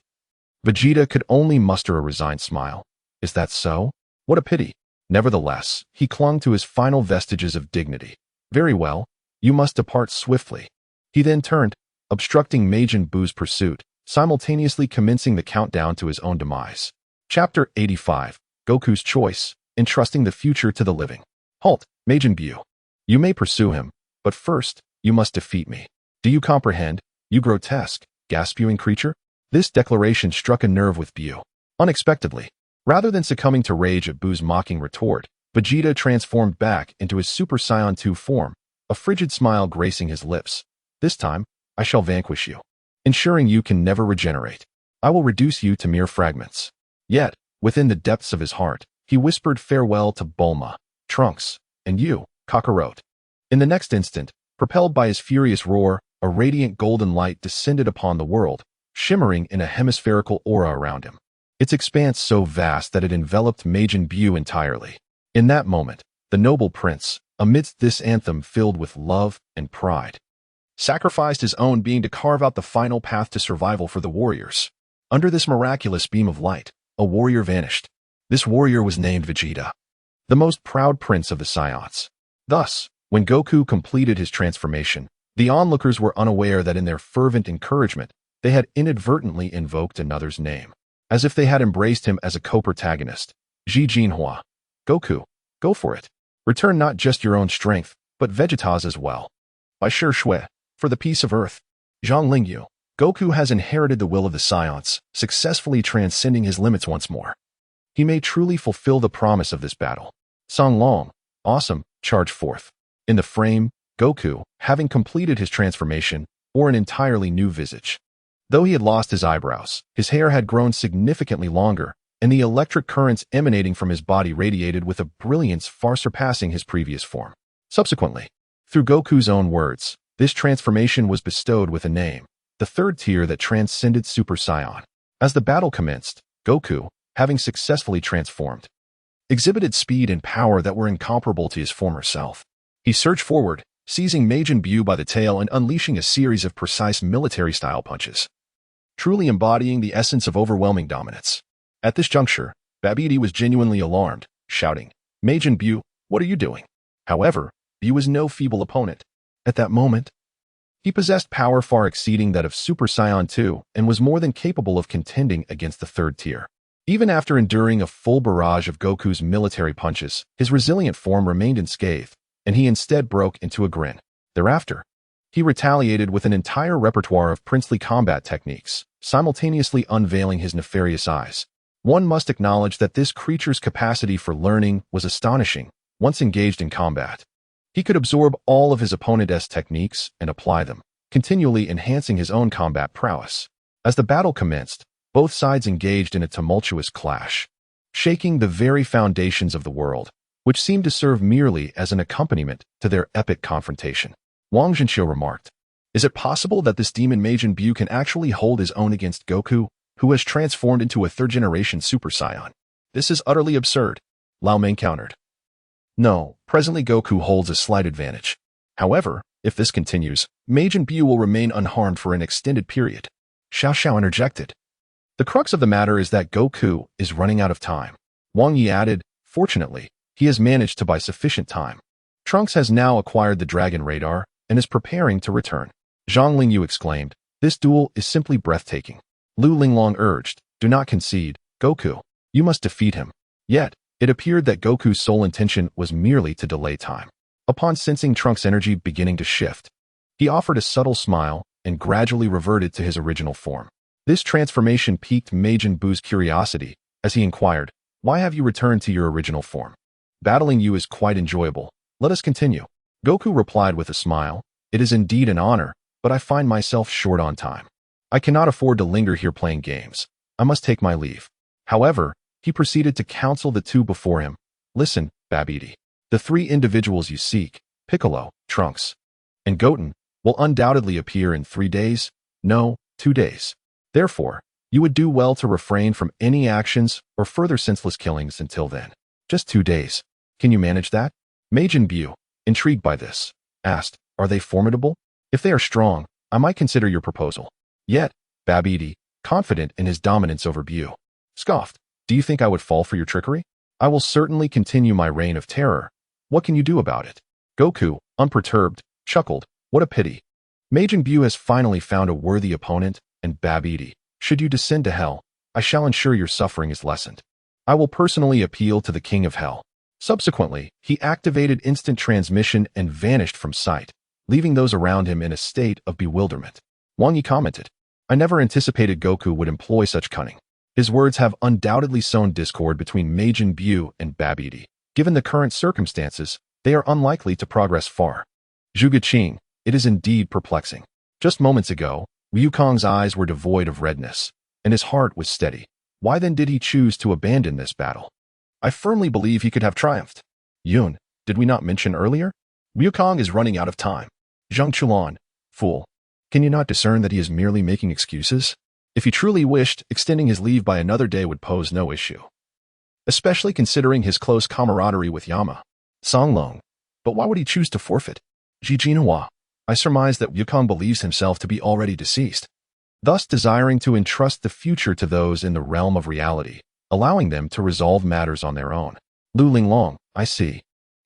Speaker 1: Vegeta could only muster a resigned smile. Is that so? What a pity. Nevertheless, he clung to his final vestiges of dignity. Very well, you must depart swiftly. He then turned, obstructing Majin Buu's pursuit, simultaneously commencing the countdown to his own demise. Chapter 85, Goku's Choice, Entrusting the Future to the Living. Halt, Majin Buu. You may pursue him, but first, you must defeat me. Do you comprehend, you grotesque, gas-spewing creature? This declaration struck a nerve with Buu. Unexpectedly, rather than succumbing to rage at Buu's mocking retort, Vegeta transformed back into his Super Saiyan 2 form, a frigid smile gracing his lips. This time, I shall vanquish you, ensuring you can never regenerate. I will reduce you to mere fragments. Yet, within the depths of his heart, he whispered farewell to Bulma, Trunks, and you, Kakarot. In the next instant, propelled by his furious roar, a radiant golden light descended upon the world, shimmering in a hemispherical aura around him. Its expanse so vast that it enveloped Majin Buu entirely. In that moment, the noble prince, amidst this anthem filled with love and pride, sacrificed his own being to carve out the final path to survival for the warriors. Under this miraculous beam of light, a warrior vanished. This warrior was named Vegeta, the most proud prince of the Saiyans. Thus, when Goku completed his transformation, the onlookers were unaware that in their fervent encouragement, they had inadvertently invoked another's name, as if they had embraced him as a co-protagonist. Ji Jinhua. Goku, go for it. Return not just your own strength, but Vegeta's as well. By Shi Shui, for the peace of Earth. Zhang Lingyu. Goku has inherited the will of the Saiyans, successfully transcending his limits once more. He may truly fulfill the promise of this battle. Song Long. Awesome, charge forth. In the frame, Goku, having completed his transformation, wore an entirely new visage. Though he had lost his eyebrows, his hair had grown significantly longer, and the electric currents emanating from his body radiated with a brilliance far surpassing his previous form. Subsequently, through Goku's own words, this transformation was bestowed with a name, the third tier that transcended Super Saiyan. As the battle commenced, Goku, having successfully transformed, exhibited speed and power that were incomparable to his former self. He surged forward, seizing Majin Buu by the tail and unleashing a series of precise military-style punches, truly embodying the essence of overwhelming dominance. At this juncture, Babidi was genuinely alarmed, shouting, Majin Buu, what are you doing? However, Buu was no feeble opponent. At that moment, he possessed power far exceeding that of Super Saiyan 2 and was more than capable of contending against the third tier. Even after enduring a full barrage of Goku's military punches, his resilient form remained unscathed, and he instead broke into a grin. Thereafter, he retaliated with an entire repertoire of princely combat techniques, simultaneously unveiling his nefarious eyes. One must acknowledge that this creature's capacity for learning was astonishing. Once engaged in combat, he could absorb all of his opponent's techniques and apply them, continually enhancing his own combat prowess. As the battle commenced, both sides engaged in a tumultuous clash, shaking the very foundations of the world, which seemed to serve merely as an accompaniment to their epic confrontation. Wang Zhenxiu remarked, Is it possible that this demon Majin Buu can actually hold his own against Goku, who has transformed into a third-generation Super Saiyan? This is utterly absurd, Lao Meng countered. No, presently Goku holds a slight advantage. However, if this continues, Majin Buu will remain unharmed for an extended period. Xiao Xiao interjected. The crux of the matter is that Goku is running out of time. Wang Yi added, fortunately, he has managed to buy sufficient time. Trunks has now acquired the Dragon Radar and is preparing to return. Zhang Lingyu exclaimed, this duel is simply breathtaking. Lu Linglong urged, do not concede, Goku. You must defeat him. Yet, it appeared that Goku's sole intention was merely to delay time. Upon sensing Trunks' energy beginning to shift, he offered a subtle smile and gradually reverted to his original form. This transformation piqued Majin Buu's curiosity as he inquired, why have you returned to your original form? Battling you is quite enjoyable. Let us continue. Goku replied with a smile, it is indeed an honor, but I find myself short on time. I cannot afford to linger here playing games. I must take my leave. However, he proceeded to counsel the two before him. Listen, Babidi. The three individuals you seek, Piccolo, Trunks, and Goten, will undoubtedly appear in 3 days, no, 2 days. Therefore, you would do well to refrain from any actions or further senseless killings until then. Just 2 days. Can you manage that? Majin Buu, intrigued by this, asked, are they formidable? If they are strong, I might consider your proposal. Yet, Babidi, confident in his dominance over Buu, scoffed, do you think I would fall for your trickery? I will certainly continue my reign of terror. What can you do about it? Goku, unperturbed, chuckled, what a pity. Majin Buu has finally found a worthy opponent, and Babidi, should you descend to hell, I shall ensure your suffering is lessened. I will personally appeal to the King of Hell. Subsequently, he activated instant transmission and vanished from sight, leaving those around him in a state of bewilderment. Wang Yi commented, I never anticipated Goku would employ such cunning. His words have undoubtedly sown discord between Majin Buu and Babidi. Given the current circumstances, they are unlikely to progress far. Zhuge Qing, it is indeed perplexing. Just moments ago, Wukong's eyes were devoid of redness, and his heart was steady. Why then did he choose to abandon this battle? I firmly believe he could have triumphed. Yun, did we not mention earlier? Wukong is running out of time. Zhang Chulan, fool. Can you not discern that he is merely making excuses? If he truly wished, extending his leave by another day would pose no issue. Especially considering his close camaraderie with Yama. Songlong. But why would he choose to forfeit? Jijinhua. I surmise that Wukong believes himself to be already deceased, thus desiring to entrust the future to those in the realm of reality, allowing them to resolve matters on their own. Lu Linglong, I see.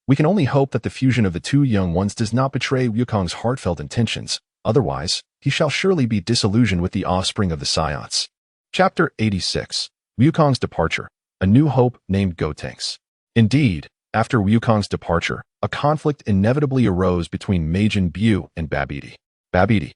Speaker 1: We can only hope that the fusion of the two young ones does not betray Wukong's heartfelt intentions, otherwise, he shall surely be disillusioned with the offspring of the Saiyans. Chapter 86. Wukong's Departure. A new hope named Gotenks. Indeed, after Wukong's departure, a conflict inevitably arose between Majin Buu and Babidi. Babidi,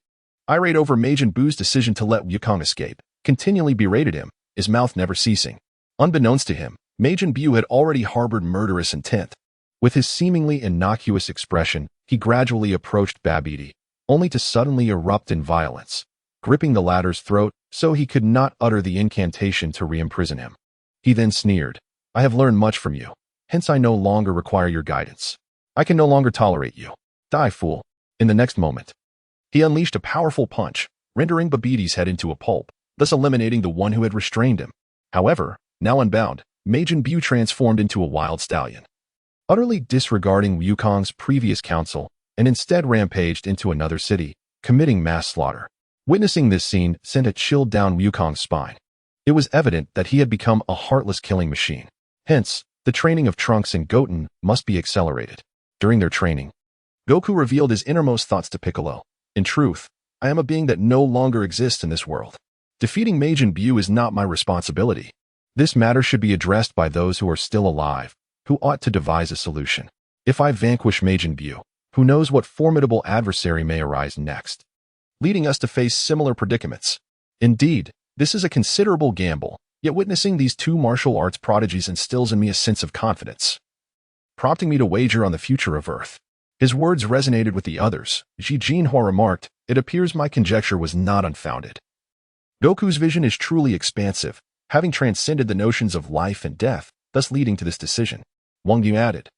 Speaker 1: irate over Majin Buu's decision to let Wukong escape, continually berated him, his mouth never ceasing. Unbeknownst to him, Majin Buu had already harbored murderous intent. With his seemingly innocuous expression, he gradually approached Babidi, only to suddenly erupt in violence, gripping the latter's throat so he could not utter the incantation to re-imprison him. He then sneered, I have learned much from you, hence I no longer require your guidance. I can no longer tolerate you. Die, fool. In the next moment, he unleashed a powerful punch, rendering Babidi's head into a pulp, thus eliminating the one who had restrained him. However, now unbound, Majin Buu transformed into a wild stallion, utterly disregarding Wukong's previous counsel, and instead rampaged into another city, committing mass slaughter. Witnessing this scene sent a chill down Wukong's spine. It was evident that he had become a heartless killing machine. Hence, the training of Trunks and Goten must be accelerated. During their training, Goku revealed his innermost thoughts to Piccolo. In truth, I am a being that no longer exists in this world. Defeating Majin Buu is not my responsibility. This matter should be addressed by those who are still alive, who ought to devise a solution. If I vanquish Majin Buu, who knows what formidable adversary may arise next, leading us to face similar predicaments. Indeed, this is a considerable gamble, yet witnessing these two martial arts prodigies instills in me a sense of confidence, prompting me to wager on the future of Earth. His words resonated with the others. Jijinhua remarked, it appears my conjecture was not unfounded. Goku's vision is truly expansive, having transcended the notions of life and death, thus leading to this decision. Wang Yu added,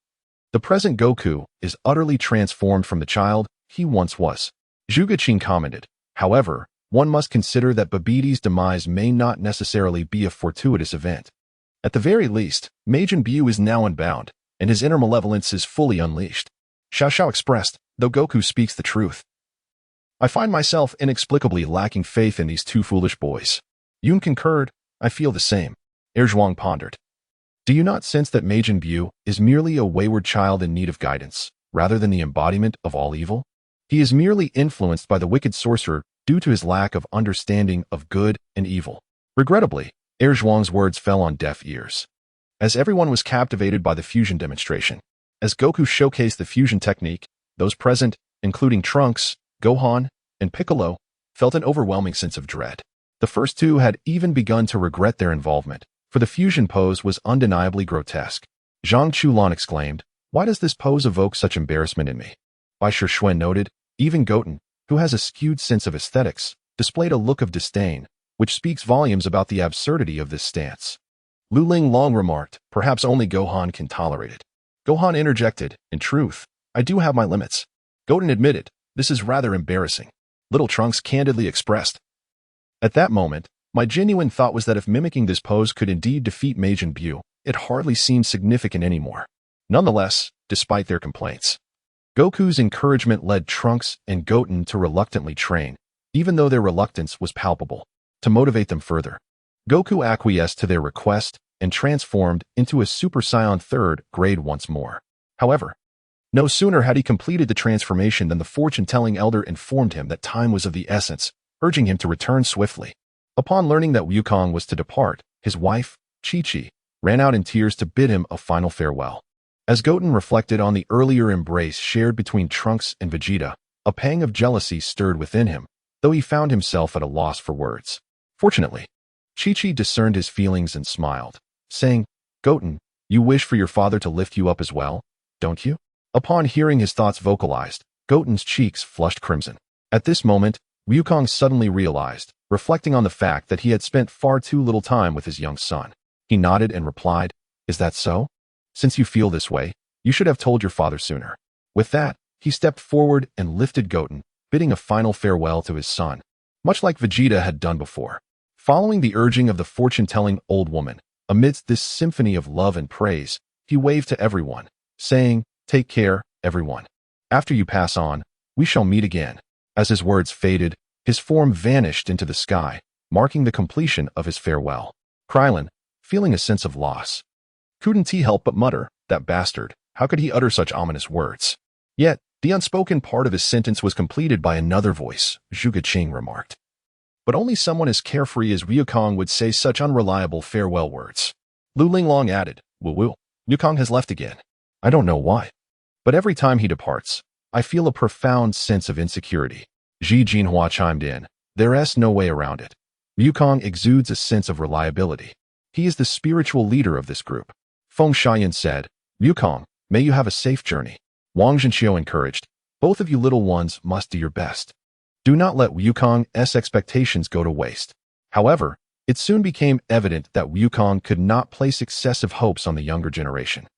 Speaker 1: the present Goku is utterly transformed from the child he once was. Zhuge Qing commented, however, one must consider that Babidi's demise may not necessarily be a fortuitous event. At the very least, Majin Buu is now unbound, and his inner malevolence is fully unleashed. Xiao expressed, though Goku speaks the truth, I find myself inexplicably lacking faith in these two foolish boys. Yun concurred. I feel the same. Zhuang pondered. Do you not sense that Majin Buu is merely a wayward child in need of guidance, rather than the embodiment of all evil? He is merely influenced by the wicked sorcerer due to his lack of understanding of good and evil. Regrettably, Zhuang's words fell on deaf ears. As everyone was captivated by the fusion demonstration, as Goku showcased the fusion technique, those present, including Trunks, Gohan, and Piccolo, felt an overwhelming sense of dread. The first two had even begun to regret their involvement, for the fusion pose was undeniably grotesque. Zhang Chulan exclaimed, "Why does this pose evoke such embarrassment in me?" Bai Shixuan noted, even Goten, who has a skewed sense of aesthetics, displayed a look of disdain, which speaks volumes about the absurdity of this stance. Lu Linglong remarked, "Perhaps only Gohan can tolerate it." Gohan interjected, "In truth, I do have my limits." Goten admitted, "This is rather embarrassing." Little Trunks candidly expressed. At that moment, my genuine thought was that if mimicking this pose could indeed defeat Majin Buu, it hardly seemed significant anymore. Nonetheless, despite their complaints, Goku's encouragement led Trunks and Goten to reluctantly train, even though their reluctance was palpable, to motivate them further. Goku acquiesced to their request and transformed into a Super Saiyan 3rd grade once more. However, no sooner had he completed the transformation than the fortune-telling elder informed him that time was of the essence, urging him to return swiftly. Upon learning that Wukong was to depart, his wife, Chi-Chi, ran out in tears to bid him a final farewell. As Goten reflected on the earlier embrace shared between Trunks and Vegeta, a pang of jealousy stirred within him, though he found himself at a loss for words. Fortunately, Chi-Chi discerned his feelings and smiled, saying, "Goten, you wish for your father to lift you up as well, don't you?" Upon hearing his thoughts vocalized, Goten's cheeks flushed crimson. At this moment, Wukong suddenly realized, reflecting on the fact that he had spent far too little time with his young son. He nodded and replied, "Is that so? Since you feel this way, you should have told your father sooner." With that, he stepped forward and lifted Goten, bidding a final farewell to his son, much like Vegeta had done before. Following the urging of the fortune-telling old woman, amidst this symphony of love and praise, he waved to everyone, saying, "Take care, everyone. After you pass on, we shall meet again." As his words faded, his form vanished into the sky, marking the completion of his farewell. Krillin, feeling a sense of loss, couldn't he help but mutter, "That bastard, how could he utter such ominous words?" Yet, the unspoken part of his sentence was completed by another voice, Zhuge Qing remarked. But only someone as carefree as Wukong would say such unreliable farewell words. Lu Linglong added, "Woo-woo, Wukong has left again. I don't know why. But every time he departs, I feel a profound sense of insecurity." Ji Jinhua chimed in, "There's no way around it. Wukong exudes a sense of reliability. He is the spiritual leader of this group." Feng Xiayan said, "Wukong, may you have a safe journey." Wang Zhenxiu encouraged, "Both of you little ones must do your best. Do not let Wukong's expectations go to waste." However, it soon became evident that Wukong could not place excessive hopes on the younger generation.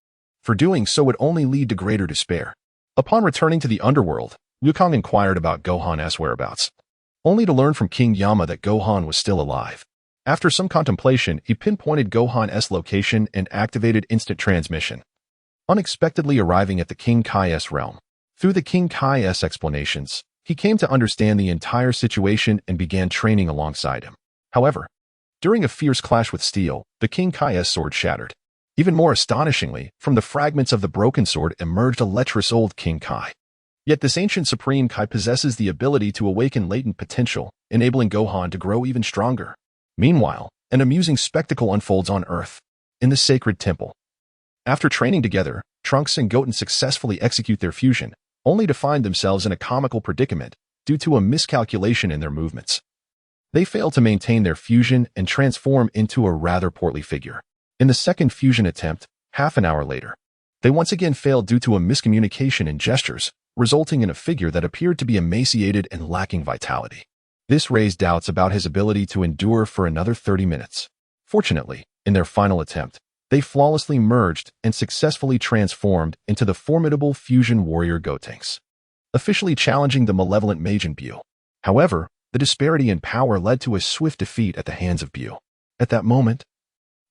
Speaker 1: For doing so would only lead to greater despair. Upon returning to the underworld, Wukong inquired about Gohan's whereabouts, only to learn from King Yama that Gohan was still alive. After some contemplation, he pinpointed Gohan's location and activated instant transmission, unexpectedly arriving at the King Kai's realm. Through the King Kai's explanations, he came to understand the entire situation and began training alongside him. However, during a fierce clash with steel, the King Kai's sword shattered. Even more astonishingly, from the fragments of the broken sword emerged a lecherous old King Kai. Yet this ancient Supreme Kai possesses the ability to awaken latent potential, enabling Gohan to grow even stronger. Meanwhile, an amusing spectacle unfolds on Earth, in the sacred temple. After training together, Trunks and Goten successfully execute their fusion, only to find themselves in a comical predicament due to a miscalculation in their movements. They fail to maintain their fusion and transform into a rather portly figure. In the second fusion attempt, half an hour later, they once again failed due to a miscommunication in gestures, resulting in a figure that appeared to be emaciated and lacking vitality. This raised doubts about his ability to endure for another 30 minutes. Fortunately, in their final attempt, they flawlessly merged and successfully transformed into the formidable fusion warrior Gotenks, officially challenging the malevolent Majin Buu. However, the disparity in power led to a swift defeat at the hands of Buu. At that moment,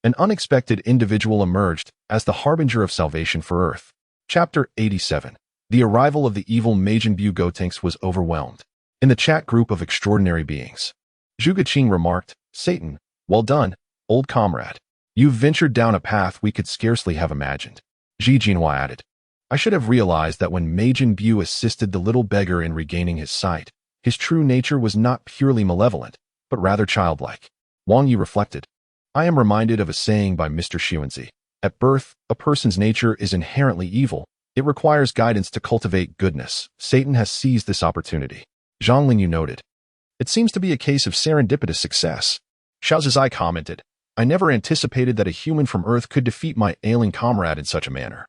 Speaker 1: an unexpected individual emerged as the harbinger of salvation for Earth. Chapter 87. The arrival of the evil Majin Buu Gotenks was overwhelmed. In the chat group of extraordinary beings, Zhuge Qing remarked, "Satan, Well done, old comrade. You've ventured down a path we could scarcely have imagined. Ji Jinhua added. I should have realized that when Majin Buu assisted the little beggar in regaining his sight, his true nature was not purely malevolent, but rather childlike. Wang Yi reflected. I am reminded of a saying by Mr. Xuanzi. At birth, a person's nature is inherently evil. It requires guidance to cultivate goodness. Satan has seized this opportunity. Zhang Linyu noted. It seems to be a case of serendipitous success. Xiao Zizai commented. I never anticipated that a human from Earth could defeat my ailing comrade in such a manner.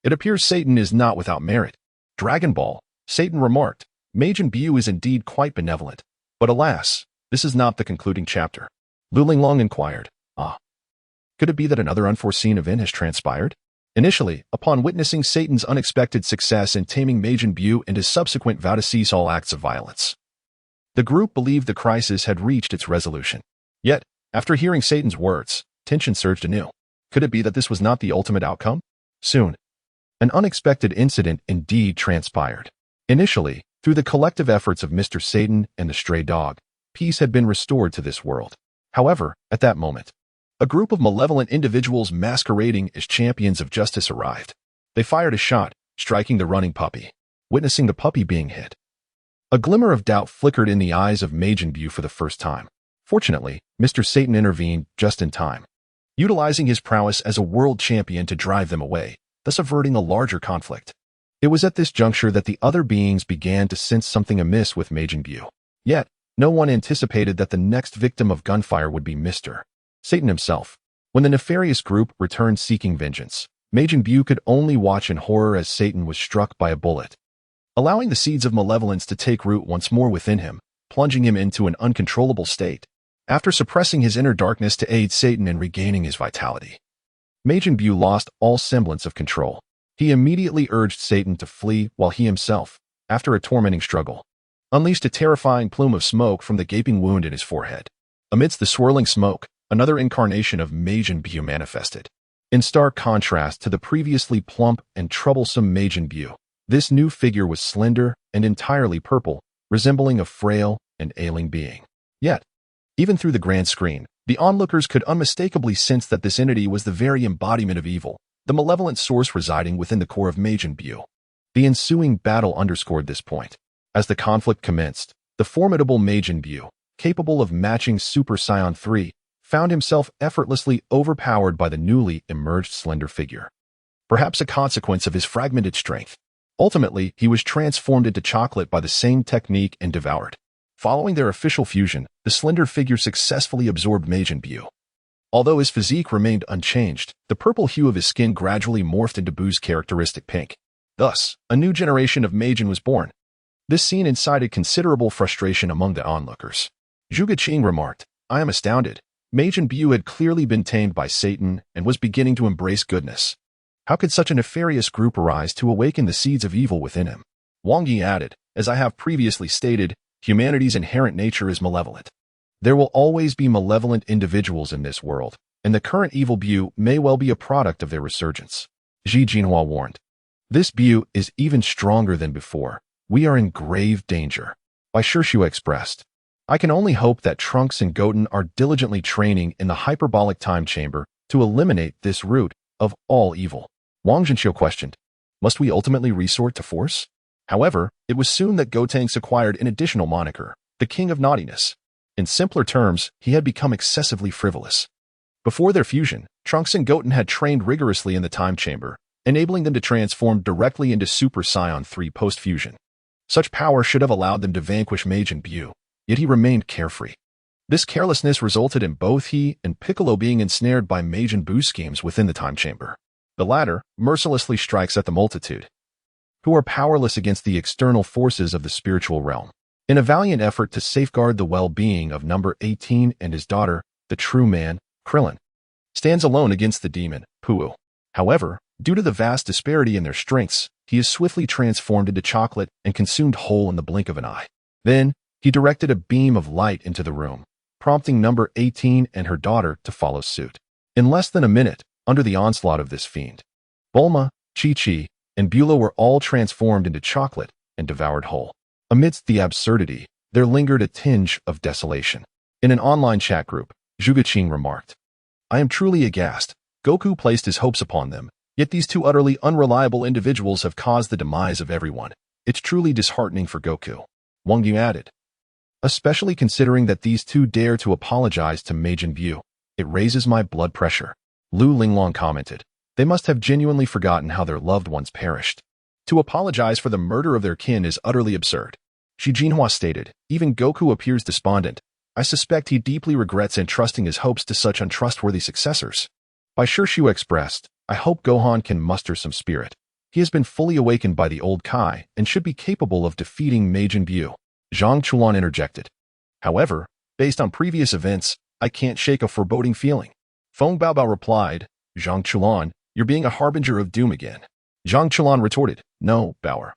Speaker 1: It appears Satan is not without merit. Dragon Ball, Satan remarked. Majin Buu is indeed quite benevolent. But alas, this is not the concluding chapter. Lu Linglong inquired. Could it be that another unforeseen event has transpired? Initially, upon witnessing Satan's unexpected success in taming Majin Buu and his subsequent vow to cease all acts of violence, the group believed the crisis had reached its resolution. Yet, after hearing Satan's words, tension surged anew. Could it be that this was not the ultimate outcome? Soon, an unexpected incident indeed transpired. Initially, through the collective efforts of Mr. Satan and the stray dog, peace had been restored to this world. However, at that moment, a group of malevolent individuals masquerading as champions of justice arrived. They fired a shot, striking the running puppy. Witnessing the puppy being hit, a glimmer of doubt flickered in the eyes of Majin Buu for the first time. Fortunately, Mr. Satan intervened just in time, utilizing his prowess as a world champion to drive them away, thus averting a larger conflict. It was at this juncture that the other beings began to sense something amiss with Majin Buu. Yet, no one anticipated that the next victim of gunfire would be Mr. Satan himself. When the nefarious group returned seeking vengeance, Majin Buu could only watch in horror as Satan was struck by a bullet, allowing the seeds of malevolence to take root once more within him, plunging him into an uncontrollable state. After suppressing his inner darkness to aid Satan in regaining his vitality, Majin Buu lost all semblance of control. He immediately urged Satan to flee while he himself, after a tormenting struggle, unleashed a terrifying plume of smoke from the gaping wound in his forehead. Amidst the swirling smoke, another incarnation of Majin Buu manifested. In stark contrast to the previously plump and troublesome Majin Buu, this new figure was slender and entirely purple, resembling a frail and ailing being. Yet, even through the grand screen, the onlookers could unmistakably sense that this entity was the very embodiment of evil, the malevolent source residing within the core of Majin Buu. The ensuing battle underscored this point. As the conflict commenced, the formidable Majin Buu, capable of matching Super Saiyan 3, found himself effortlessly overpowered by the newly emerged slender figure. Perhaps a consequence of his fragmented strength. Ultimately, he was transformed into chocolate by the same technique and devoured. Following their official fusion, the slender figure successfully absorbed Majin Buu. Although his physique remained unchanged, the purple hue of his skin gradually morphed into Buu's characteristic pink. Thus, a new generation of Majin was born. This scene incited considerable frustration among the onlookers. Zhuge Qing remarked, I am astounded. Majin Buu had clearly been tamed by Satan and was beginning to embrace goodness. How could such a nefarious group arise to awaken the seeds of evil within him? Wang Yi added, as I have previously stated, humanity's inherent nature is malevolent. There will always be malevolent individuals in this world, and the current evil Buu may well be a product of their resurgence. Ji Jinhua warned. This Buu is even stronger than before. We are in grave danger. Bai Shishua expressed. I can only hope that Trunks and Goten are diligently training in the hyperbolic time chamber to eliminate this root of all evil. Wang Zhenxiu questioned. Must we ultimately resort to force? However, it was soon that Gotenks acquired an additional moniker, the King of Naughtiness. In simpler terms, he had become excessively frivolous. Before their fusion, Trunks and Goten had trained rigorously in the time chamber, enabling them to transform directly into Super Saiyan 3 post-fusion. Such power should have allowed them to vanquish Majin Buu, yet he remained carefree. This carelessness resulted in both he and Piccolo being ensnared by Majin Buu's schemes within the time chamber. The latter mercilessly strikes at the multitude, who are powerless against the external forces of the spiritual realm. In a valiant effort to safeguard the well-being of number 18 and his daughter, the true man, Krillin, stands alone against the demon, Puu. However, due to the vast disparity in their strengths, he is swiftly transformed into chocolate and consumed whole in the blink of an eye. Then, he directed a beam of light into the room, prompting number 18 and her daughter to follow suit. In less than a minute, under the onslaught of this fiend, Bulma, Chi-Chi, and Beulah were all transformed into chocolate and devoured whole. Amidst the absurdity, there lingered a tinge of desolation. In an online chat group, Zhuge remarked. I am truly aghast. Goku placed his hopes upon them, yet these two utterly unreliable individuals have caused the demise of everyone. It's truly disheartening for Goku. Wang Yu added. Especially considering that these two dare to apologize to Majin Buu. It raises my blood pressure. Lu Linglong commented. They must have genuinely forgotten how their loved ones perished. To apologize for the murder of their kin is utterly absurd. Shi Jinhua stated. Even Goku appears despondent. I suspect he deeply regrets entrusting his hopes to such untrustworthy successors. Bai Shirshu expressed, I hope Gohan can muster some spirit. He has been fully awakened by the old Kai and should be capable of defeating Majin Buu. Zhang Chulan interjected. However, based on previous events, I can't shake a foreboding feeling. Feng Baobao replied, Zhang Chulan, you're being a harbinger of doom again. Zhang Chulan retorted, No, Bauer.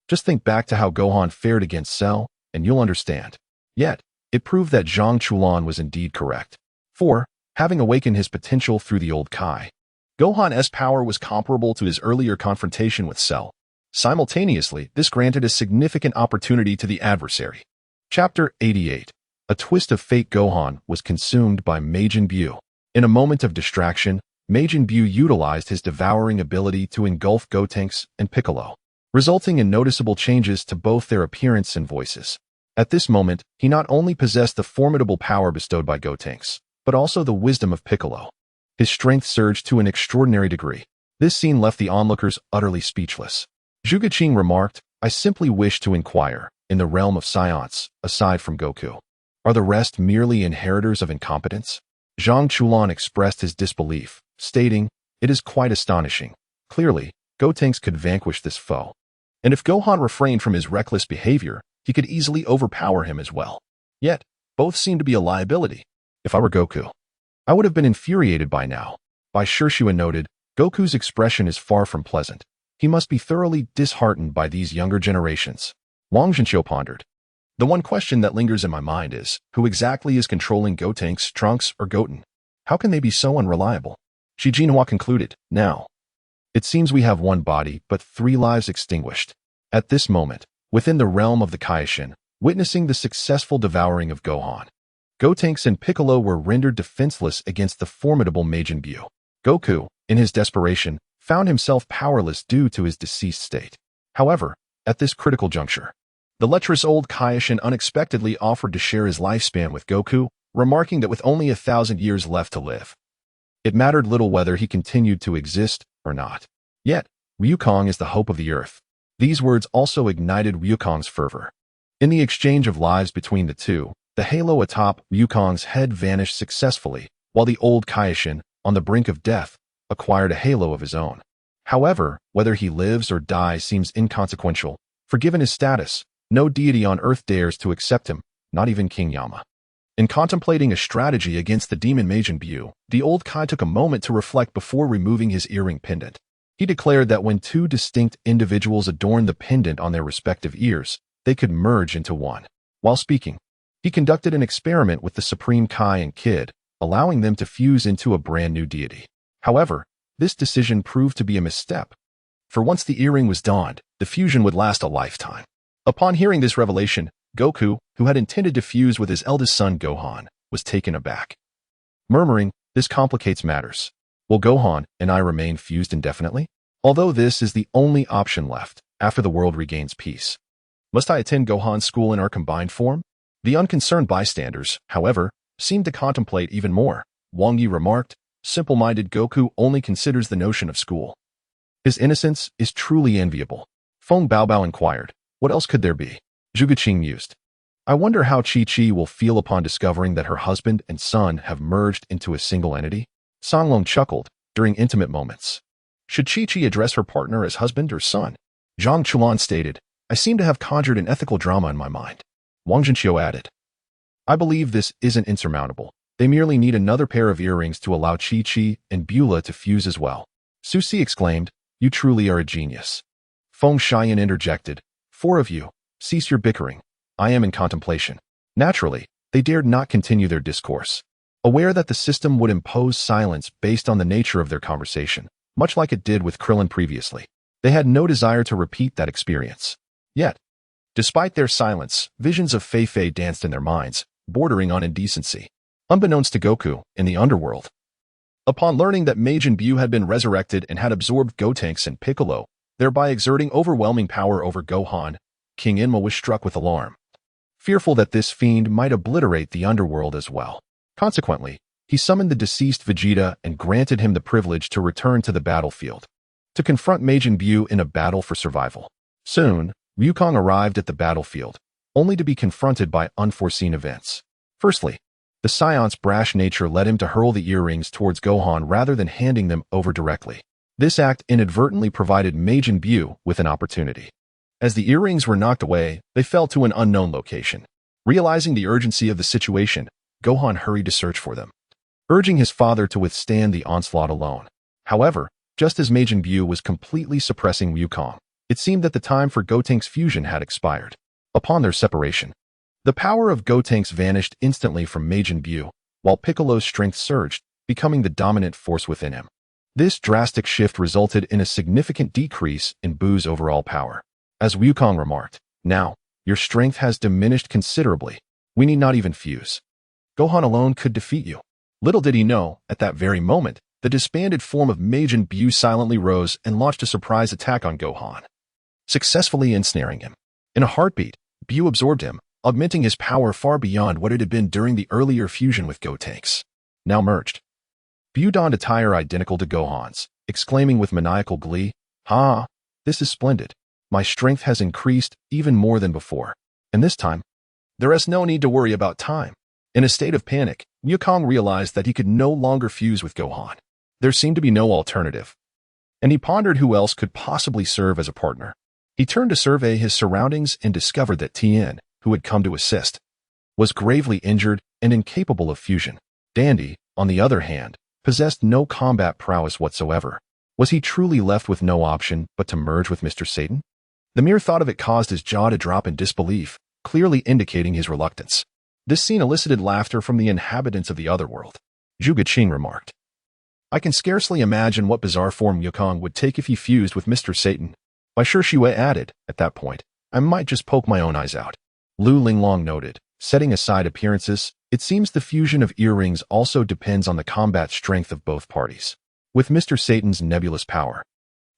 Speaker 1: Just think back to how Gohan fared against Cell, and you'll understand. Yet, it proved that Zhang Chulan was indeed correct. 4. Having awakened his potential through the old Kai, Gohan's power was comparable to his earlier confrontation with Cell. Simultaneously, this granted a significant opportunity to the adversary. Chapter 88. A twist of fate. Gohan was consumed by Majin Buu. In a moment of distraction, Majin Buu utilized his devouring ability to engulf Gotenks and Piccolo, resulting in noticeable changes to both their appearance and voices. At this moment, he not only possessed the formidable power bestowed by Gotenks, but also the wisdom of Piccolo. His strength surged to an extraordinary degree. This scene left the onlookers utterly speechless. Zhuge remarked, I simply wish to inquire, in the realm of Saiyans, aside from Goku, are the rest merely inheritors of incompetence? Zhang Chulan expressed his disbelief, stating, It is quite astonishing. Clearly, Gotenks could vanquish this foe. And if Gohan refrained from his reckless behavior, he could easily overpower him as well. Yet, both seem to be a liability. If I were Goku, I would have been infuriated by now. Bai Shirshu noted, Goku's expression is far from pleasant. He must be thoroughly disheartened by these younger generations. Wang Zhenqiu pondered. The one question that lingers in my mind is, who exactly is controlling Gotenks, Trunks, or Goten? How can they be so unreliable? Shi Jinhua concluded, Now, it seems we have one body, but 3 lives extinguished. At this moment, within the realm of the Kaioshin, witnessing the successful devouring of Gohan, Gotenks and Piccolo were rendered defenseless against the formidable Majin Buu. Goku, in his desperation, found himself powerless due to his deceased state. However, at this critical juncture, the lecherous old Kaioshin unexpectedly offered to share his lifespan with Goku, remarking that with only 1,000 years left to live, it mattered little whether he continued to exist or not. Yet, Wukong is the hope of the earth. These words also ignited Wukong's fervor. In the exchange of lives between the two, the halo atop Wukong's head vanished successfully, while the old Kaioshin, on the brink of death, acquired a halo of his own. However, whether he lives or dies seems inconsequential, for given his status, no deity on earth dares to accept him, not even King Yama. In contemplating a strategy against the demon Majin Buu, the old Kai took a moment to reflect before removing his earring pendant. He declared that when 2 distinct individuals adorned the pendant on their respective ears, they could merge into one. While speaking, he conducted an experiment with the Supreme Kai and Kid, allowing them to fuse into a brand new deity. However, this decision proved to be a misstep. For once the earring was donned, the fusion would last a lifetime. Upon hearing this revelation, Goku, who had intended to fuse with his eldest son Gohan, was taken aback. Murmuring, This complicates matters. Will Gohan and I remain fused indefinitely? Although this is the only option left after the world regains peace. Must I attend Gohan's school in our combined form? The unconcerned bystanders, however, seemed to contemplate even more. Wang Yi remarked, Simple-minded Goku only considers the notion of school. His innocence is truly enviable. Feng Baobao inquired, What else could there be? Zhuge mused. I wonder how Chi-Chi will feel upon discovering that her husband and son have merged into a single entity. Songlong chuckled, during intimate moments. Should Chi-Chi address her partner as husband or son? Zhang Chulan stated, I seem to have conjured an ethical drama in my mind. Wang Zhenqiu added, I believe this isn't insurmountable. They merely need another pair of earrings to allow Chi-Chi and Beulah to fuse as well. Su Si exclaimed, You truly are a genius. Feng Xiayan interjected, 4 of you, cease your bickering. I am in contemplation. Naturally, they dared not continue their discourse. Aware that the system would impose silence based on the nature of their conversation, much like it did with Krillin previously. They had no desire to repeat that experience. Yet, despite their silence, visions of Fei Fei danced in their minds, bordering on indecency. Unbeknownst to Goku in the underworld, upon learning that Majin Buu had been resurrected and had absorbed Gotenks and Piccolo, thereby exerting overwhelming power over Gohan, King Enma was struck with alarm, fearful that this fiend might obliterate the underworld as well. Consequently, he summoned the deceased Vegeta and granted him the privilege to return to the battlefield, to confront Majin Buu in a battle for survival. Soon, Wukong arrived at the battlefield, only to be confronted by unforeseen events. Firstly, the Saiyans' brash nature led him to hurl the earrings towards Gohan rather than handing them over directly. This act inadvertently provided Majin Buu with an opportunity. As the earrings were knocked away, they fell to an unknown location. Realizing the urgency of the situation, Gohan hurried to search for them, urging his father to withstand the onslaught alone. However, just as Majin Buu was completely suppressing Wukong, it seemed that the time for Gotenks fusion had expired. Upon their separation, the power of Gotenks vanished instantly from Majin Buu, while Piccolo's strength surged, becoming the dominant force within him. This drastic shift resulted in a significant decrease in Buu's overall power. As Wukong remarked, "Now, your strength has diminished considerably. We need not even fuse. Gohan alone could defeat you." Little did he know, at that very moment, the disbanded form of Majin Buu silently rose and launched a surprise attack on Gohan, successfully ensnaring him. In a heartbeat, Buu absorbed him, augmenting his power far beyond what it had been during the earlier fusion with Gotenks. Now merged, Buu donned attire identical to Gohan's, exclaiming with maniacal glee, "Ha! This is splendid. My strength has increased even more than before. And this time, there is no need to worry about time." In a state of panic, Wukong realized that he could no longer fuse with Gohan. There seemed to be no alternative, and he pondered who else could possibly serve as a partner. He turned to survey his surroundings and discovered that Tien, who had come to assist, was gravely injured and incapable of fusion. Dandy, on the other hand, possessed no combat prowess whatsoever. Was he truly left with no option but to merge with Mr. Satan? The mere thought of it caused his jaw to drop in disbelief, clearly indicating his reluctance. This scene elicited laughter from the inhabitants of the otherworld. Zhuge Qing remarked, "I can scarcely imagine what bizarre form Wukong would take if he fused with Mr. Satan." Why, Shi Shui added, "At that point, I might just poke my own eyes out." Lu Linglong noted, "Setting aside appearances, it seems the fusion of earrings also depends on the combat strength of both parties. With Mr. Satan's nebulous power,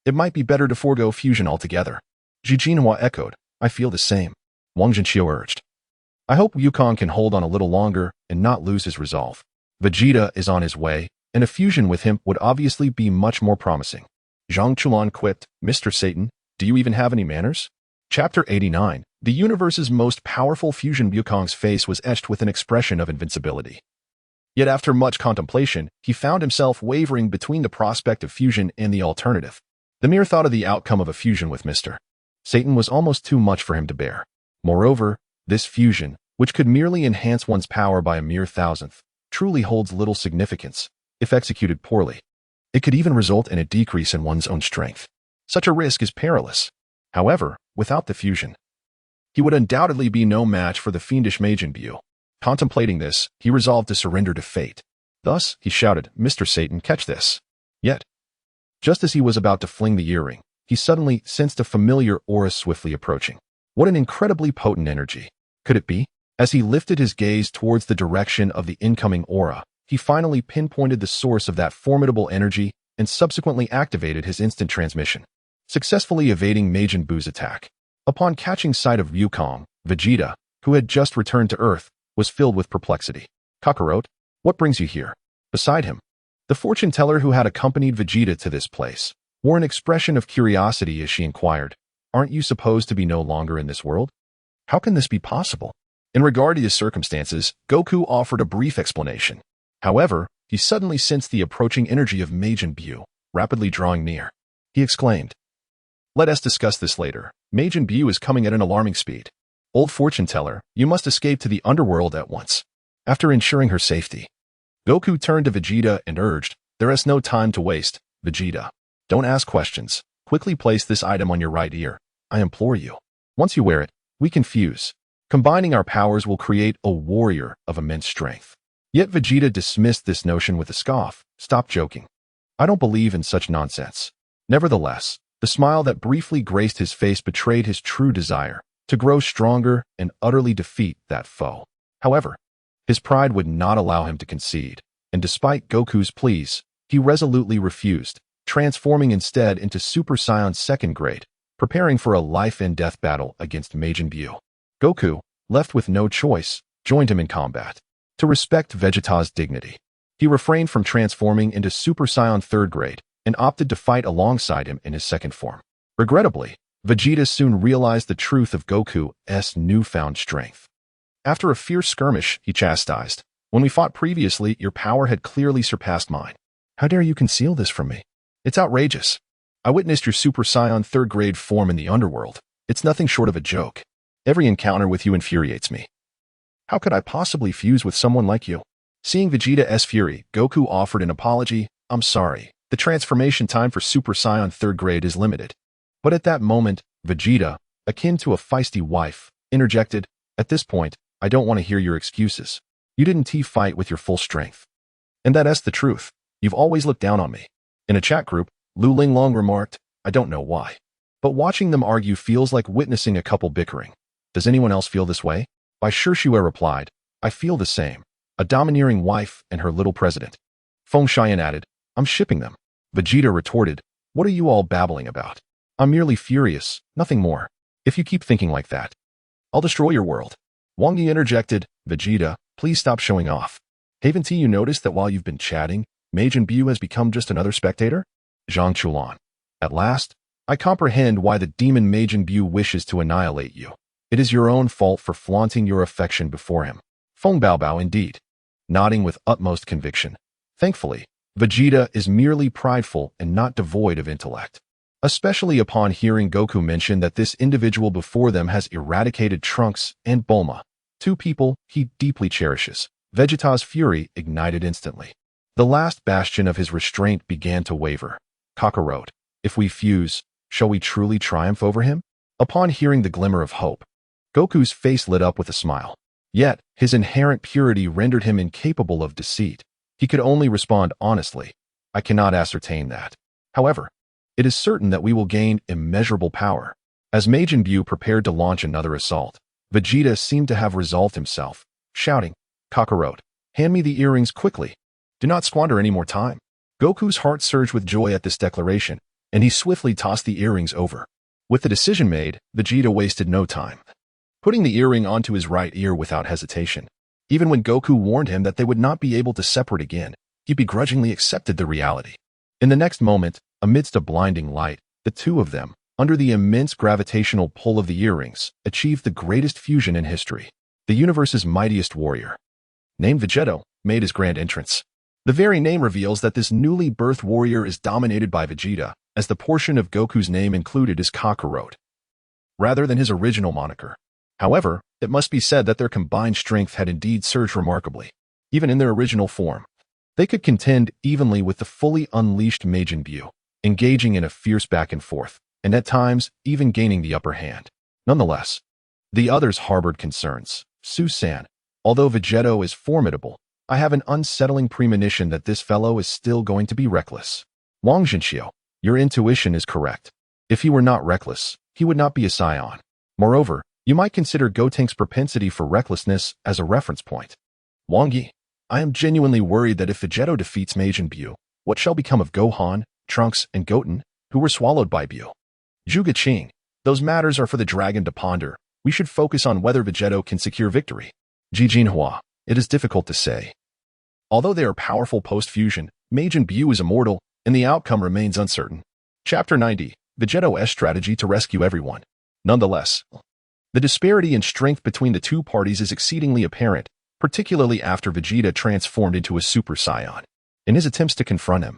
Speaker 1: it might be better to forego fusion altogether." Ji Jinhua echoed, "I feel the same." Wang Zhenqiu urged, "I hope Wukong can hold on a little longer and not lose his resolve. Vegeta is on his way, and a fusion with him would obviously be much more promising." Zhang Chuan quipped, "Mr. Satan, do you even have any manners?" Chapter 89. The universe's most powerful fusion. Wukong's face was etched with an expression of invincibility. Yet after much contemplation, he found himself wavering between the prospect of fusion and the alternative. The mere thought of the outcome of a fusion with Mr. Satan was almost too much for him to bear. Moreover, this fusion, which could merely enhance one's power by a mere thousandth, truly holds little significance if executed poorly. It could even result in a decrease in one's own strength. Such a risk is perilous. However, without the fusion, he would undoubtedly be no match for the fiendish Majin Buu. Contemplating this, he resolved to surrender to fate. Thus, he shouted, "Mr. Satan, catch this." Yet, just as he was about to fling the earring, he suddenly sensed a familiar aura swiftly approaching. What an incredibly potent energy. Could it be? As he lifted his gaze towards the direction of the incoming aura, he finally pinpointed the source of that formidable energy and subsequently activated his instant transmission, successfully evading Majin Buu's attack. Upon catching sight of Wukong, Vegeta, who had just returned to Earth, was filled with perplexity. "Kakarot, what brings you here?" Beside him, the fortune teller who had accompanied Vegeta to this place wore an expression of curiosity as she inquired, "Aren't you supposed to be no longer in this world? How can this be possible?" In regard to his circumstances, Goku offered a brief explanation. However, he suddenly sensed the approaching energy of Majin Buu, rapidly drawing near. He exclaimed, "Let us discuss this later. Majin Buu is coming at an alarming speed. Old fortune teller, you must escape to the underworld at once." After ensuring her safety, Goku turned to Vegeta and urged, "There is no time to waste, Vegeta. Don't ask questions. Quickly place this item on your right ear. I implore you. Once you wear it, we can fuse. Combining our powers will create a warrior of immense strength." Yet Vegeta dismissed this notion with a scoff. "Stop joking. I don't believe in such nonsense." Nevertheless, the smile that briefly graced his face betrayed his true desire to grow stronger and utterly defeat that foe. However, His pride would not allow him to concede, and despite Goku's pleas, he resolutely refused, transforming instead into Super Saiyan second grade, preparing for a life-and-death battle against Majin Buu. Goku, left with no choice, joined him in combat. To respect Vegeta's dignity, he refrained from transforming into Super Saiyan third grade and opted to fight alongside him in his second form. Regrettably, Vegeta soon realized the truth of Goku's newfound strength. After a fierce skirmish, he chastised, "When we fought previously, your power had clearly surpassed mine. How dare you conceal this from me? It's outrageous. I witnessed your Super Saiyan third grade form in the underworld. It's nothing short of a joke. Every encounter with you infuriates me. How could I possibly fuse with someone like you?" Seeing Vegeta's fury, Goku offered an apology. "I'm sorry. The transformation time for Super Saiyan third grade is limited." But at that moment, Vegeta, akin to a feisty wife, interjected, "At this point, I don't want to hear your excuses. You didn't fight with your full strength. And that's the truth. You've always looked down on me." In a chat group, Lu Linglong remarked, "I don't know why, but watching them argue feels like witnessing a couple bickering. Does anyone else feel this way?" Bai Shishue replied, "I feel the same. A domineering wife and her little president." Feng Xian added, "I'm shipping them." Vegeta retorted, "What are you all babbling about? I'm merely furious, nothing more. If you keep thinking like that, I'll destroy your world." Wang Yi interjected, "Vegeta, please stop showing off. Haven't you noticed that while you've been chatting, Majin Buu has become just another spectator?" Zhang Chulan, "At last, I comprehend why the demon Majin Buu wishes to annihilate you. It is your own fault for flaunting your affection before him." Feng Baobao indeed, nodding with utmost conviction. Thankfully, Vegeta is merely prideful and not devoid of intellect. Especially upon hearing Goku mention that this individual before them has eradicated Trunks and Bulma, two people he deeply cherishes, Vegeta's fury ignited instantly. The last bastion of his restraint began to waver. "Kakarot, if we fuse, shall we truly triumph over him?" Upon hearing the glimmer of hope, Goku's face lit up with a smile. Yet, his inherent purity rendered him incapable of deceit. He could only respond honestly, "I cannot ascertain that. However, it is certain that we will gain immeasurable power." As Majin Buu prepared to launch another assault, Vegeta seemed to have resolved himself, shouting, "Kakarot, hand me the earrings quickly. Do not squander any more time." Goku's heart surged with joy at this declaration, and he swiftly tossed the earrings over. With the decision made, Vegeta wasted no time, putting the earring onto his right ear without hesitation. Even when Goku warned him that they would not be able to separate again, he begrudgingly accepted the reality. In the next moment, amidst a blinding light, the two of them, under the immense gravitational pull of the earrings, achieved the greatest fusion in history. The universe's mightiest warrior, named Vegeta, made his grand entrance. The very name reveals that this newly birthed warrior is dominated by Vegeta, as the portion of Goku's name included is Kakarot, rather than his original moniker. However, it must be said that their combined strength had indeed surged remarkably. Even in their original form, they could contend evenly with the fully unleashed Majin Buu, engaging in a fierce back and forth, and at times even gaining the upper hand. Nonetheless, the others harbored concerns. "Su-san, although Vegeta is formidable, I have an unsettling premonition that this fellow is still going to be reckless." Wang Zhenxiu, your intuition is correct. If he were not reckless, he would not be a Saiyan. Moreover, you might consider Gotenks' propensity for recklessness as a reference point. Wang Yi, I am genuinely worried that if Vegeta defeats Majin Buu, what shall become of Gohan, Trunks, and Goten, who were swallowed by Buu? Zhuge Qing, those matters are for the dragon to ponder. We should focus on whether Vegeta can secure victory. Ji Jinhua, it is difficult to say. Although they are powerful post-fusion, Majin Buu is immortal, and the outcome remains uncertain. Chapter 90, Vegeta's strategy to rescue everyone. Nonetheless, the disparity in strength between the two parties is exceedingly apparent, particularly after Vegeta transformed into a Super Saiyan. In his attempts to confront him,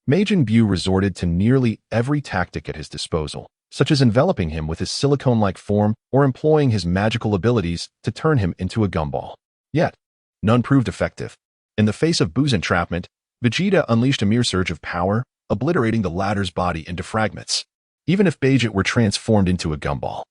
Speaker 1: Majin Buu resorted to nearly every tactic at his disposal, such as enveloping him with his silicone-like form or employing his magical abilities to turn him into a gumball. Yet, none proved effective. In the face of Buu's entrapment, Vegeta unleashed a mere surge of power, obliterating the latter's body into fragments. Even if Vegeta were transformed into a gumball,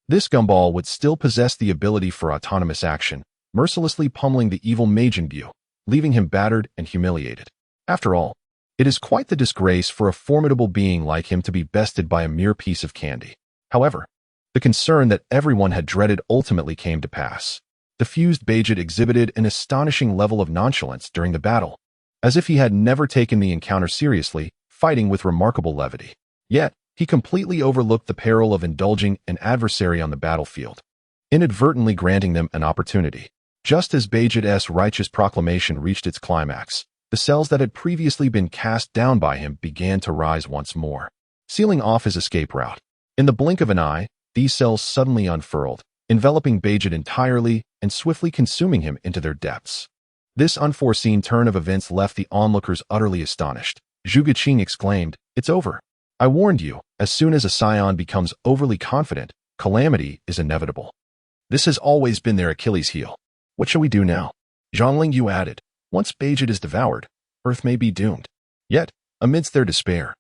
Speaker 1: this gumball would still possess the ability for autonomous action, mercilessly pummeling the evil Majin Buu, leaving him battered and humiliated. After all, it is quite the disgrace for a formidable being like him to be bested by a mere piece of candy. However, the concern that everyone had dreaded ultimately came to pass. The fused Vegeta exhibited an astonishing level of nonchalance during the battle, as if he had never taken the encounter seriously, fighting with remarkable levity. Yet, he completely overlooked the peril of indulging an adversary on the battlefield, inadvertently granting them an opportunity. Just as Vegeta's righteous proclamation reached its climax, the cells that had previously been cast down by him began to rise once more, sealing off his escape route. In the blink of an eye, these cells suddenly unfurled, enveloping Vegeta entirely and swiftly consuming him into their depths. This unforeseen turn of events left the onlookers utterly astonished. Zhuge Qing exclaimed, "It's over. I warned you, as soon as a Saiyan becomes overly confident, calamity is inevitable. This has always been their Achilles heel. What shall we do now?" Zhang Yu added, "Once Vegeta is devoured, Earth may be doomed." Yet, amidst their despair,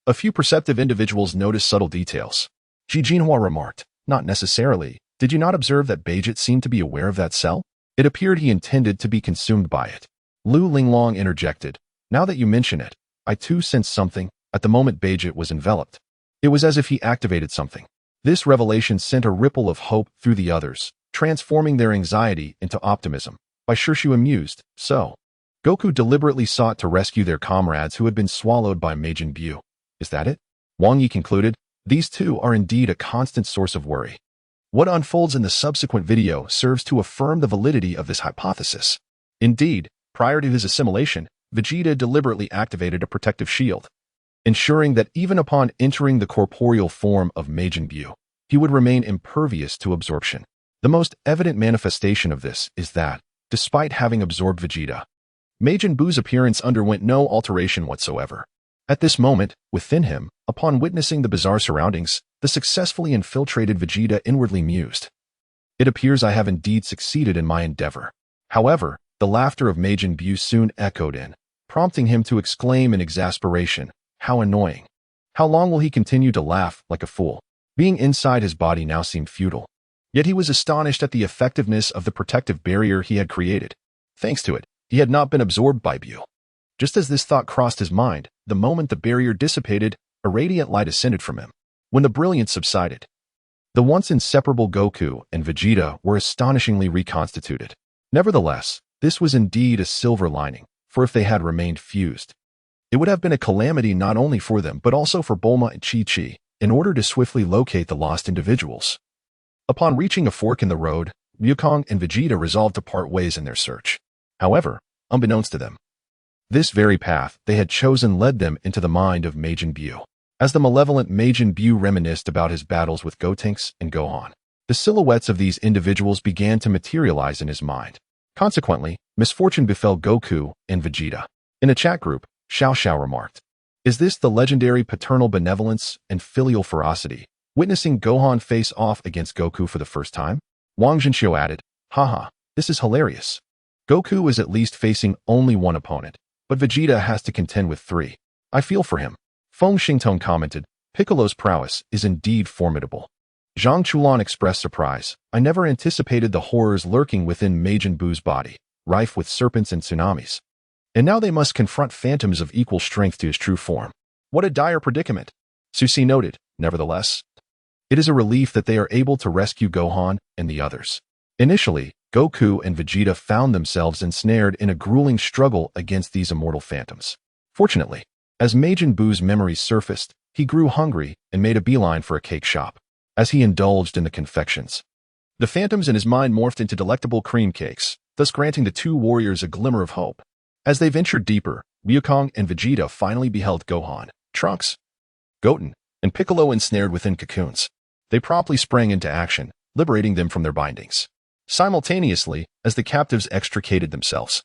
Speaker 1: a few perceptive individuals noticed subtle details. Ji Jinhua remarked, "Not necessarily. Did you not observe that Vegeta seemed to be aware of that cell? It appeared he intended to be consumed by it." Lu Linglong interjected, "Now that you mention it, I too sensed something. At the moment Vegeta was enveloped, it was as if he activated something." This revelation sent a ripple of hope through the others, transforming their anxiety into optimism. By Xiayu amused, "So, Goku deliberately sought to rescue their comrades who had been swallowed by Majin Buu. Is that it?" Wang Yi concluded, "These two are indeed a constant source of worry." What unfolds in the subsequent video serves to affirm the validity of this hypothesis. Indeed, prior to his assimilation, Vegeta deliberately activated a protective shield, ensuring that even upon entering the corporeal form of Majin Buu, he would remain impervious to absorption. The most evident manifestation of this is that, despite having absorbed Vegeta, Majin Buu's appearance underwent no alteration whatsoever. At this moment, within him, upon witnessing the bizarre surroundings, the successfully infiltrated Vegeta inwardly mused, "It appears I have indeed succeeded in my endeavor." However, the laughter of Majin Buu soon echoed in, prompting him to exclaim in exasperation, "How annoying! How long will he continue to laugh like a fool?" Being inside his body now seemed futile. Yet he was astonished at the effectiveness of the protective barrier he had created. Thanks to it, he had not been absorbed by Buu. Just as this thought crossed his mind, the moment the barrier dissipated, a radiant light ascended from him. When the brilliance subsided, the once inseparable Goku and Vegeta were astonishingly reconstituted. Nevertheless, this was indeed a silver lining, for if they had remained fused, it would have been a calamity not only for them but also for Bulma and Chi-Chi, in order to swiftly locate the lost individuals. Upon reaching a fork in the road, Wukong and Vegeta resolved to part ways in their search. However, unbeknownst to them, this very path they had chosen led them into the mind of Majin Buu. As the malevolent Majin Buu reminisced about his battles with Gotenks and Gohan, the silhouettes of these individuals began to materialize in his mind. Consequently, misfortune befell Goku and Vegeta. In a chat group, Xiao remarked, "Is this the legendary paternal benevolence and filial ferocity, witnessing Gohan face off against Goku for the first time?" Wang Zhenxiu added, "Haha, this is hilarious. Goku is at least facing only one opponent, but Vegeta has to contend with three. I feel for him." Feng Xingtong commented, "Piccolo's prowess is indeed formidable." Zhang Chulan expressed surprise. "I never anticipated the horrors lurking within Majin Buu's body, rife with serpents and tsunamis. And now they must confront phantoms of equal strength to his true form. What a dire predicament." Susi noted, "Nevertheless, it is a relief that they are able to rescue Gohan and the others." Initially, Goku and Vegeta found themselves ensnared in a grueling struggle against these immortal phantoms. Fortunately, as Majin Buu's memories surfaced, he grew hungry and made a beeline for a cake shop. As he indulged in the confections, the phantoms in his mind morphed into delectable cream cakes, thus granting the two warriors a glimmer of hope. As they ventured deeper, Wukong and Vegeta finally beheld Gohan, Trunks, Goten, and Piccolo ensnared within cocoons. They promptly sprang into action, liberating them from their bindings. Simultaneously, as the captives extricated themselves,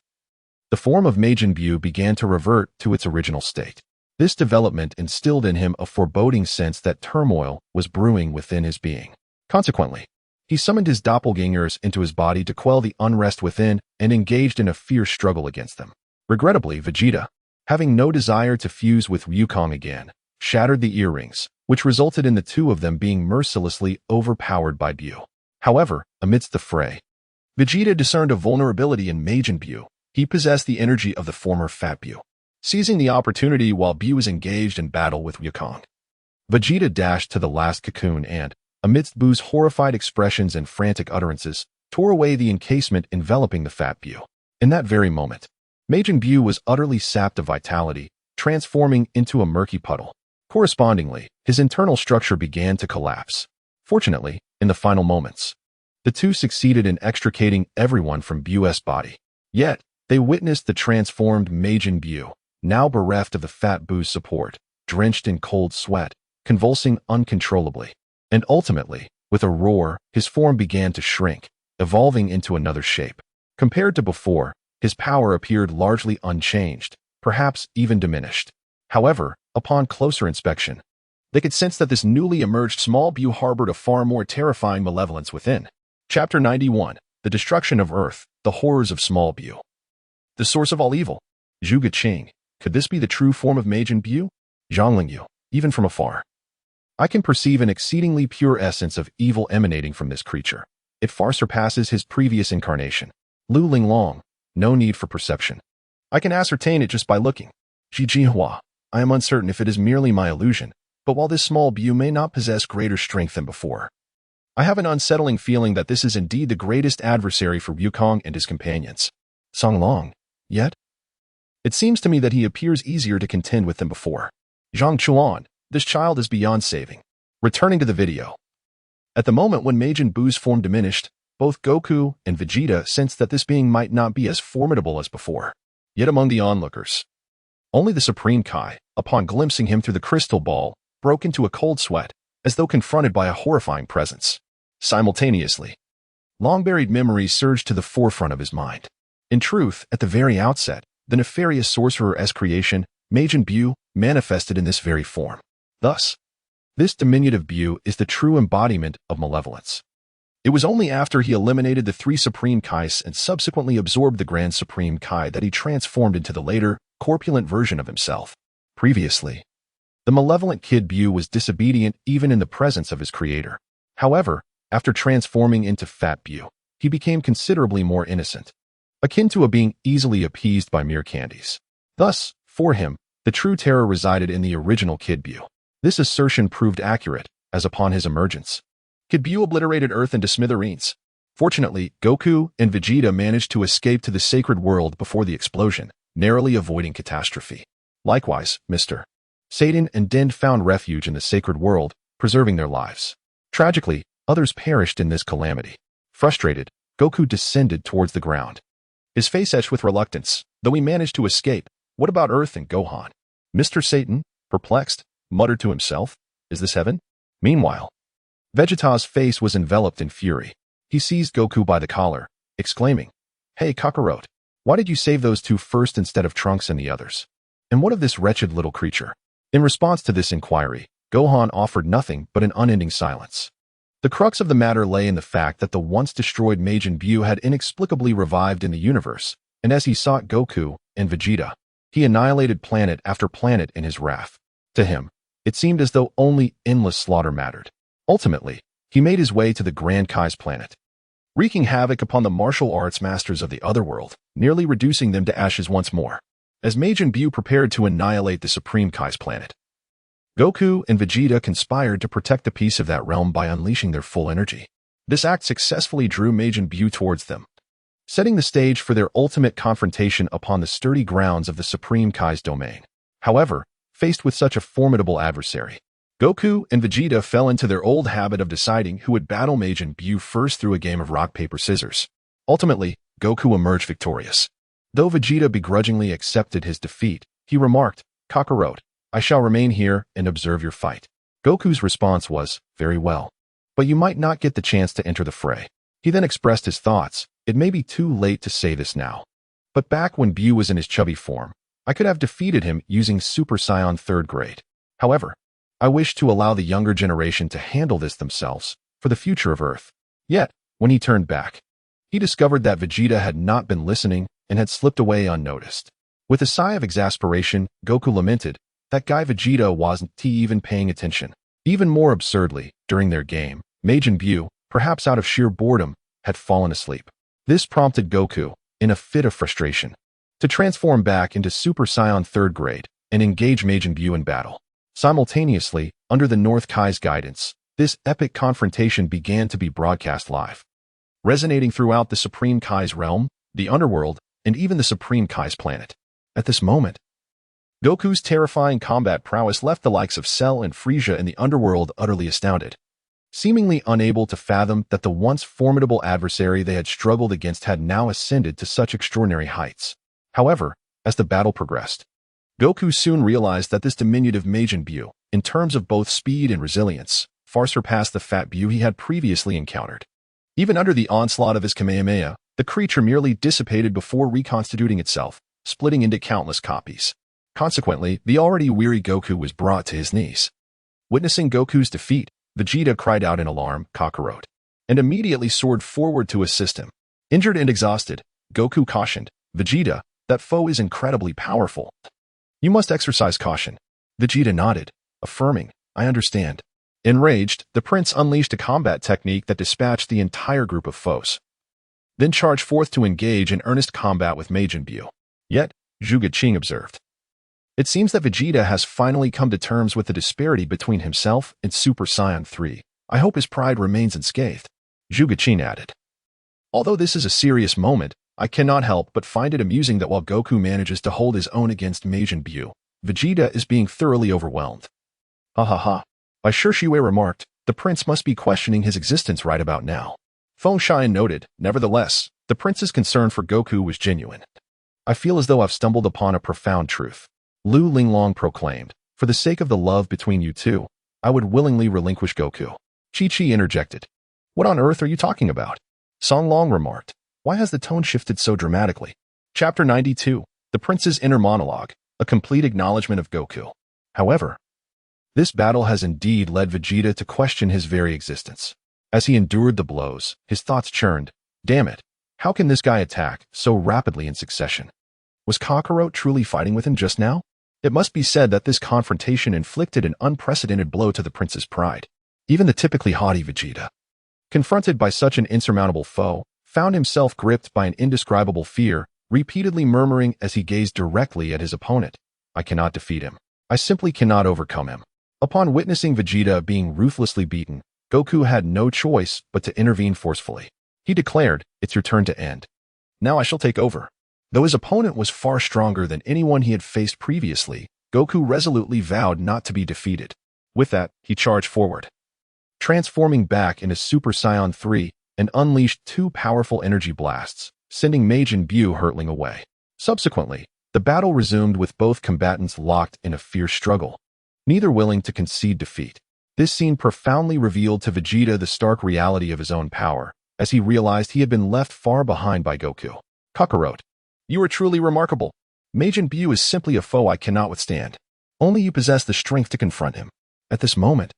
Speaker 1: the form of Majin Buu began to revert to its original state. This development instilled in him a foreboding sense that turmoil was brewing within his being. Consequently, he summoned his doppelgangers into his body to quell the unrest within and engaged in a fierce struggle against them. Regrettably, Vegeta, having no desire to fuse with Wukong again, shattered the earrings, which resulted in the two of them being mercilessly overpowered by Buu. However, amidst the fray, Vegeta discerned a vulnerability in Majin Buu. He possessed the energy of the former Fat Buu. Seizing the opportunity while Buu was engaged in battle with Wukong, Vegeta dashed to the last cocoon and, amidst Buu's horrified expressions and frantic utterances, tore away the encasement enveloping the Fat Buu. In that very moment, Majin Buu was utterly sapped of vitality, transforming into a murky puddle. Correspondingly, his internal structure began to collapse. Fortunately, in the final moments, the two succeeded in extricating everyone from Buu's body. Yet, they witnessed the transformed Majin Buu, now bereft of the Fat Buu's support, drenched in cold sweat, convulsing uncontrollably. And ultimately, with a roar, his form began to shrink, evolving into another shape. Compared to before, his power appeared largely unchanged, perhaps even diminished. However, upon closer inspection, they could sense that this newly emerged small Buu harbored a far more terrifying malevolence within. Chapter 91, The Destruction of Earth, The Horrors of Small Buu. The source of all evil. Zhuge Qing. Could this be the true form of Majin Buu? Zhonglingyu, even from afar, I can perceive an exceedingly pure essence of evil emanating from this creature. It far surpasses his previous incarnation. Lu Linglong, no need for perception. I can ascertain it just by looking. Jihua, I am uncertain if it is merely my illusion, but while this small Buu may not possess greater strength than before, I have an unsettling feeling that this is indeed the greatest adversary for Wukong and his companions. Song Long, yet? It seems to me that he appears easier to contend with than before. Zhang Chuan, this child is beyond saving. Returning to the video. At the moment when Majin Buu's form diminished, both Goku and Vegeta sensed that this being might not be as formidable as before. Yet among the onlookers, only the Supreme Kai, upon glimpsing him through the crystal ball, broke into a cold sweat, as though confronted by a horrifying presence. Simultaneously, long-buried memories surged to the forefront of his mind. In truth, at the very outset, the nefarious sorcerer's creation, Majin Buu, manifested in this very form. Thus, this diminutive Buu is the true embodiment of malevolence. It was only after he eliminated the three Supreme Kais and subsequently absorbed the Grand Supreme Kai that he transformed into the later, corpulent version of himself. Previously, the malevolent Kid Buu was disobedient even in the presence of his creator. However, after transforming into Fat Buu, he became considerably more innocent, akin to a being easily appeased by mere candies. Thus, for him, the true terror resided in the original Kid Buu. This assertion proved accurate, as upon his emergence, Kid Buu obliterated Earth into smithereens. Fortunately, Goku and Vegeta managed to escape to the sacred world before the explosion, narrowly avoiding catastrophe. Likewise, Mr. Satan and Din found refuge in the sacred world, preserving their lives. Tragically, others perished in this calamity. Frustrated, Goku descended towards the ground, his face etched with reluctance. Though he managed to escape, what about Earth and Gohan? Mr. Satan, perplexed, muttered to himself, is this heaven? Meanwhile, Vegeta's face was enveloped in fury. He seized Goku by the collar, exclaiming, "Hey, Kakarot, why did you save those two first instead of Trunks and the others? And what of this wretched little creature?" In response to this inquiry, Gohan offered nothing but an unending silence. The crux of the matter lay in the fact that the once destroyed Majin Buu had inexplicably revived in the universe, and as he sought Goku and Vegeta, he annihilated planet after planet in his wrath. To him, it seemed as though only endless slaughter mattered. Ultimately, he made his way to the Grand Kai's planet, wreaking havoc upon the martial arts masters of the otherworld, nearly reducing them to ashes once more. As Majin Buu prepared to annihilate the Supreme Kai's planet, Goku and Vegeta conspired to protect the peace of that realm by unleashing their full energy. This act successfully drew Majin Buu towards them, setting the stage for their ultimate confrontation upon the sturdy grounds of the Supreme Kai's domain. However, faced with such a formidable adversary, Goku and Vegeta fell into their old habit of deciding who would battle Majin Buu first through a game of rock, paper, scissors. Ultimately, Goku emerged victorious. Though Vegeta begrudgingly accepted his defeat, he remarked, "Kakarot, I shall remain here and observe your fight." Goku's response was, "Very well. But you might not get the chance to enter the fray." He then expressed his thoughts, "It may be too late to say this now, but back when Buu was in his chubby form, I could have defeated him using Super Saiyan 3rd grade. However, I wish to allow the younger generation to handle this themselves, for the future of Earth." Yet, when he turned back, he discovered that Vegeta had not been listening and had slipped away unnoticed. With a sigh of exasperation, Goku lamented, "That guy Vegeta wasn't even paying attention." Even more absurdly, during their game, Majin Buu, perhaps out of sheer boredom, had fallen asleep. This prompted Goku, in a fit of frustration, to transform back into Super Saiyan 3rd grade and engage Majin Buu in battle. Simultaneously, under the North Kai's guidance, this epic confrontation began to be broadcast live. resonating throughout the Supreme Kai's realm, the underworld, and even the Supreme Kai's planet. At this moment, Goku's terrifying combat prowess left the likes of Cell and Frieza in the underworld utterly astounded, seemingly unable to fathom that the once formidable adversary they had struggled against had now ascended to such extraordinary heights. However, as the battle progressed, Goku soon realized that this diminutive Majin Buu, in terms of both speed and resilience, far surpassed the fat Buu he had previously encountered. Even under the onslaught of his Kamehameha, the creature merely dissipated before reconstituting itself, splitting into countless copies. Consequently, the already weary Goku was brought to his knees. Witnessing Goku's defeat, Vegeta cried out in alarm, "Kakarot," and immediately soared forward to assist him. Injured and exhausted, Goku cautioned, "Vegeta, that foe is incredibly powerful. You must exercise caution." Vegeta nodded, affirming, "I understand." Enraged, the prince unleashed a combat technique that dispatched the entire group of foes, then charged forth to engage in earnest combat with Majin Buu. Yet, Zhuge Qing observed, "It seems that Vegeta has finally come to terms with the disparity between himself and Super Saiyan 3. I hope his pride remains unscathed." Zhuge Qing added, "Although this is a serious moment, I cannot help but find it amusing that while Goku manages to hold his own against Majin Buu, Vegeta is being thoroughly overwhelmed." "Ha ha ha." By Xiayu remarked, "The prince must be questioning his existence right about now." Feng Xian noted, "Nevertheless, the prince's concern for Goku was genuine." "I feel as though I've stumbled upon a profound truth," Lu Linglong proclaimed. "For the sake of the love between you two, I would willingly relinquish Goku." Chi-Chi interjected, "What on earth are you talking about?" Song Long remarked, "Why has the tone shifted so dramatically?" Chapter 92, The Prince's Inner Monologue, a complete acknowledgement of Goku. However, this battle has indeed led Vegeta to question his very existence. As he endured the blows, his thoughts churned. Damn it, how can this guy attack so rapidly in succession? Was Kakarot truly fighting with him just now? It must be said that this confrontation inflicted an unprecedented blow to the prince's pride. Even the typically haughty Vegeta, confronted by such an insurmountable foe, found himself gripped by an indescribable fear, repeatedly murmuring as he gazed directly at his opponent, "I cannot defeat him. I simply cannot overcome him." Upon witnessing Vegeta being ruthlessly beaten, Goku had no choice but to intervene forcefully. He declared, "It's your turn to end. Now I shall take over." Though his opponent was far stronger than anyone he had faced previously, Goku resolutely vowed not to be defeated. With that, he charged forward, transforming back into Super Saiyan 3 and unleashed two powerful energy blasts, sending Majin Buu hurtling away. Subsequently, the battle resumed with both combatants locked in a fierce struggle, neither willing to concede defeat. This scene profoundly revealed to Vegeta the stark reality of his own power, as he realized he had been left far behind by Goku. "Kakarot, you are truly remarkable. Majin Buu is simply a foe I cannot withstand. Only you possess the strength to confront him." At this moment,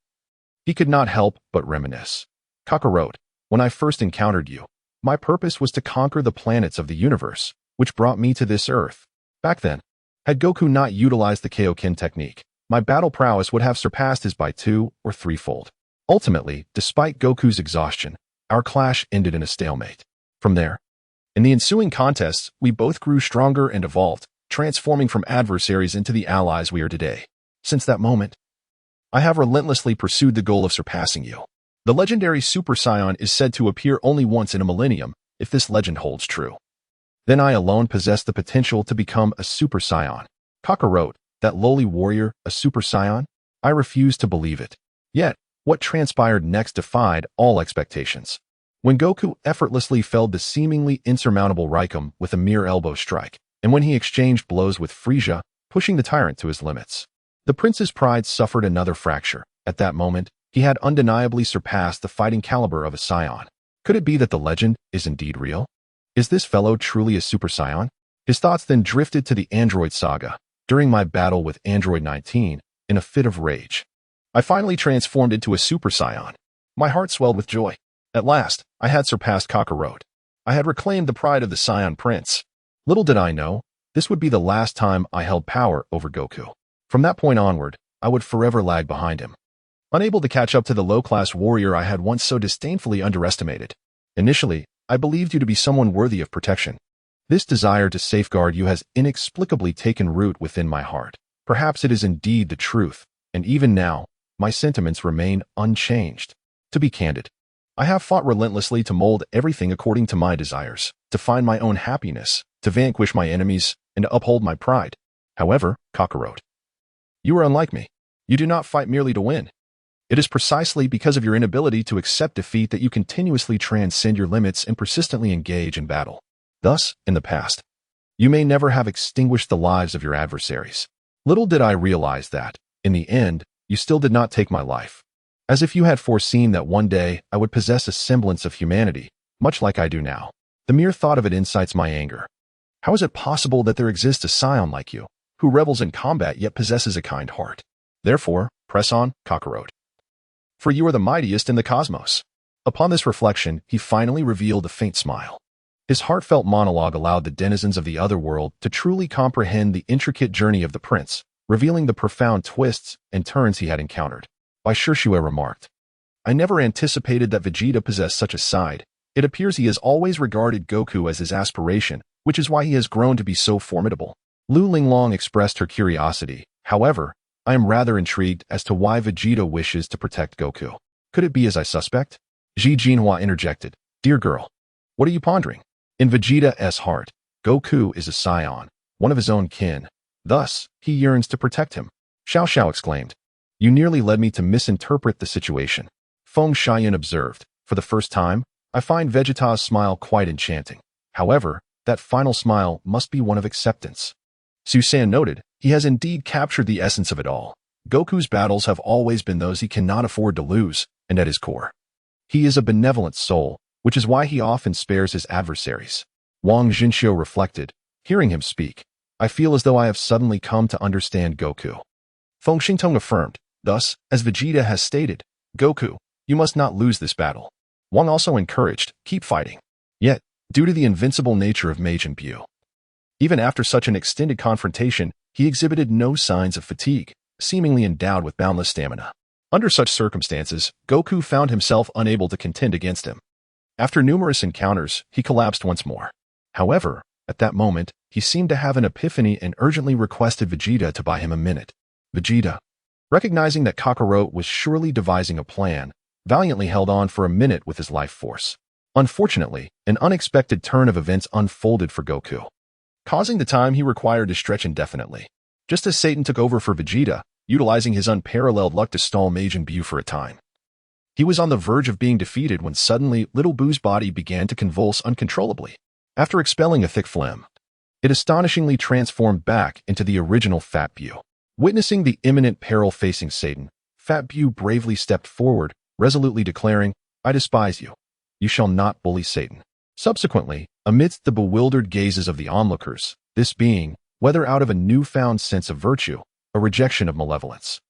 Speaker 1: he could not help but reminisce. "Kakarot, when I first encountered you, my purpose was to conquer the planets of the universe, which brought me to this Earth. Back then, had Goku not utilized the Kaioken technique, my battle prowess would have surpassed his by 2 or 3-fold. Ultimately, despite Goku's exhaustion, our clash ended in a stalemate. From there, in the ensuing contests, we both grew stronger and evolved, transforming from adversaries into the allies we are today. Since that moment, I have relentlessly pursued the goal of surpassing you. The legendary Super Saiyan is said to appear only once in a millennium, if this legend holds true. Then I alone possess the potential to become a Super Saiyan. Kakarot, that lowly warrior, a Super Saiyan? I refuse to believe it. Yet, what transpired next defied all expectations. When Goku effortlessly felled the seemingly insurmountable Raikou with a mere elbow strike, and when he exchanged blows with Frieza, pushing the tyrant to his limits, the prince's pride suffered another fracture. At that moment, he had undeniably surpassed the fighting caliber of a Saiyan. Could it be that the legend is indeed real? Is this fellow truly a Super Saiyan? His thoughts then drifted to the Android saga. During my battle with Android 19, in a fit of rage, I finally transformed into a Super Saiyan. My heart swelled with joy. At last, I had surpassed Kakarot. I had reclaimed the pride of the Saiyan Prince. Little did I know, this would be the last time I held power over Goku. From that point onward, I would forever lag behind him, unable to catch up to the low-class warrior I had once so disdainfully underestimated. Initially, I believed you to be someone worthy of protection. This desire to safeguard you has inexplicably taken root within my heart. Perhaps it is indeed the truth, and even now, my sentiments remain unchanged. To be candid, I have fought relentlessly to mold everything according to my desires, to find my own happiness, to vanquish my enemies, and to uphold my pride. However, Kakarot, you are unlike me. You do not fight merely to win. It is precisely because of your inability to accept defeat that you continuously transcend your limits and persistently engage in battle. Thus, in the past, you may never have extinguished the lives of your adversaries. Little did I realize that, in the end, you still did not take my life. As if you had foreseen that one day I would possess a semblance of humanity, much like I do now. The mere thought of it incites my anger. How is it possible that there exists a Saiyan like you, who revels in combat yet possesses a kind heart? Therefore, press on, Kakarot. For you are the mightiest in the cosmos. Upon this reflection, he finally revealed a faint smile. His heartfelt monologue allowed the denizens of the other world to truly comprehend the intricate journey of the prince, revealing the profound twists and turns he had encountered. By Xiayu remarked, I never anticipated that Vegeta possessed such a side. It appears he has always regarded Goku as his aspiration, which is why he has grown to be so formidable. Lu Linglong expressed her curiosity. However, I am rather intrigued as to why Vegeta wishes to protect Goku. Could it be as I suspect? Ji Jinhua interjected. Dear girl, what are you pondering? In Vegeta's heart, Goku is a Saiyan, one of his own kin. Thus, he yearns to protect him. Xiao exclaimed. You nearly led me to misinterpret the situation. Feng Xiaoyan observed. For the first time, I find Vegeta's smile quite enchanting. However, that final smile must be one of acceptance. Susan noted, he has indeed captured the essence of it all. Goku's battles have always been those he cannot afford to lose, and at his core, he is a benevolent soul, which is why he often spares his adversaries. Wang Jinxiu reflected, hearing him speak. I feel as though I have suddenly come to understand Goku. Feng Xingtong affirmed, thus, as Vegeta has stated, Goku, you must not lose this battle. Wang also encouraged, keep fighting. Yet, due to the invincible nature of Majin Buu, even after such an extended confrontation, he exhibited no signs of fatigue, seemingly endowed with boundless stamina. Under such circumstances, Goku found himself unable to contend against him. After numerous encounters, he collapsed once more. However, at that moment, he seemed to have an epiphany and urgently requested Vegeta to buy him a minute. Vegeta, recognizing that Kakarot was surely devising a plan, valiantly held on for a minute with his life force. Unfortunately, an unexpected turn of events unfolded for Goku, causing the time he required to stretch indefinitely. Just as Satan took over for Vegeta, utilizing his unparalleled luck to stall Majin Buu for a time. He was on the verge of being defeated when suddenly Little Buu's body began to convulse uncontrollably. After expelling a thick phlegm, it astonishingly transformed back into the original Fat Buu. Witnessing the imminent peril facing Satan, Fat Buu bravely stepped forward, resolutely declaring, I despise you. You shall not bully Satan. Subsequently, amidst the bewildered gazes of the onlookers, this being, whether out of a newfound sense of virtue, a rejection of malevolence,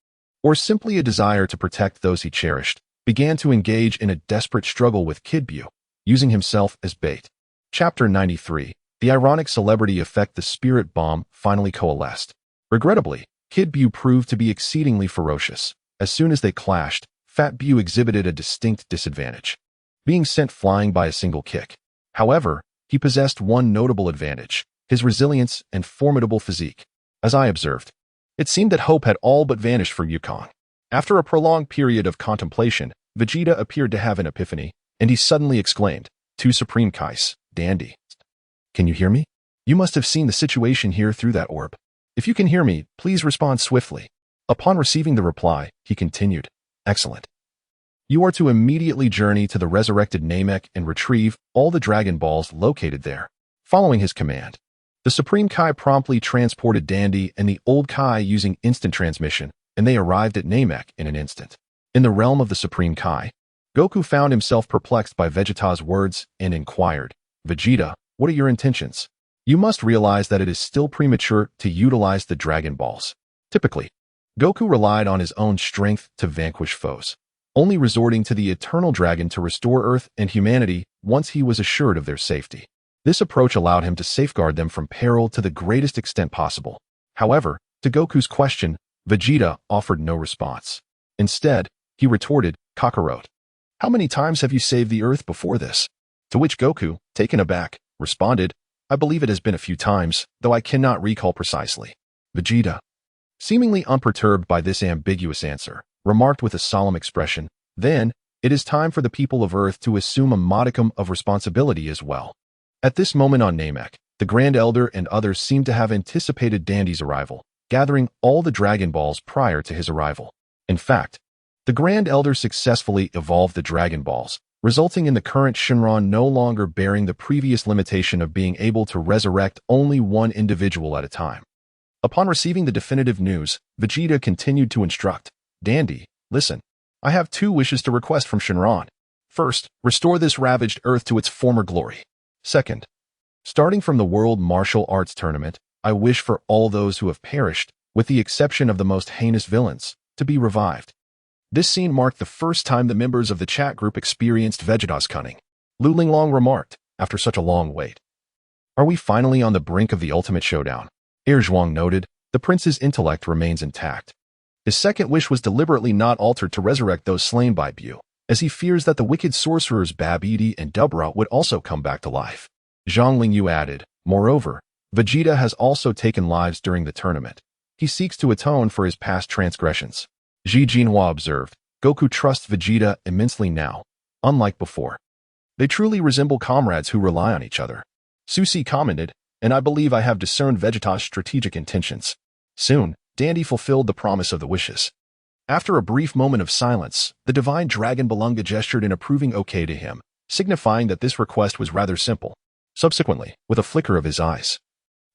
Speaker 1: or simply a desire to protect those he cherished, began to engage in a desperate struggle with Kid Buu, using himself as bait. Chapter 93. The ironic celebrity effect. The spirit bomb finally coalesced. Regrettably, Kid Buu proved to be exceedingly ferocious. As soon as they clashed, Fat Buu exhibited a distinct disadvantage, being sent flying by a single kick. However, he possessed one notable advantage, his resilience and formidable physique. As I observed, it seemed that hope had all but vanished for Yukong. After a prolonged period of contemplation, Vegeta appeared to have an epiphany, and he suddenly exclaimed, "To Supreme Kais, dandy. Can you hear me? You must have seen the situation here through that orb. If you can hear me, please respond swiftly." Upon receiving the reply, he continued, "Excellent. You are to immediately journey to the resurrected Namek and retrieve all the Dragon Balls located there." Following his command, the Supreme Kai promptly transported Dandy and the old Kai using instant transmission, and they arrived at Namek in an instant. In the realm of the Supreme Kai, Goku found himself perplexed by Vegeta's words and inquired, "Vegeta, what are your intentions? You must realize that it is still premature to utilize the Dragon Balls." Typically, Goku relied on his own strength to vanquish foes, only resorting to the Eternal Dragon to restore Earth and humanity once he was assured of their safety. This approach allowed him to safeguard them from peril to the greatest extent possible. However, to Goku's question, Vegeta offered no response. Instead, he retorted, "Kakarot, how many times have you saved the Earth before this?" To which Goku, taken aback, responded, "I believe it has been a few times, though I cannot recall precisely." Vegeta, seemingly unperturbed by this ambiguous answer, remarked with a solemn expression, "Then, it is time for the people of Earth to assume a modicum of responsibility as well. At this moment on Namek, the Grand Elder and others seem to have anticipated Dandy's arrival, gathering all the Dragon Balls prior to his arrival. In fact, the Grand Elder successfully evolved the Dragon Balls, resulting in the current Shenron no longer bearing the previous limitation of being able to resurrect only one individual at a time. Upon receiving the definitive news, Vegeta continued to instruct, Dandy, listen, I have 2 wishes to request from Shenron. First, restore this ravaged Earth to its former glory. Second, starting from the World Martial Arts Tournament, I wish for all those who have perished, with the exception of the most heinous villains, to be revived. This scene marked the first time the members of the chat group experienced Vegeta's cunning. Lu Linglong remarked, after such a long wait. Are we finally on the brink of the ultimate showdown? Zhuang noted, the prince's intellect remains intact. His second wish was deliberately not altered to resurrect those slain by Buu, as he fears that the wicked sorcerers Babidi and Dubra would also come back to life. Zhang Lingyu added, moreover, Vegeta has also taken lives during the tournament. He seeks to atone for his past transgressions. Ji Jinhua observed, Goku trusts Vegeta immensely now, unlike before. They truly resemble comrades who rely on each other. Susi commented, and I believe I have discerned Vegeta's strategic intentions. Soon, Dandy fulfilled the promise of the wishes. After a brief moment of silence, the divine Dragon Balunga gestured an approving okay to him, signifying that this request was rather simple. Subsequently, with a flicker of his eyes,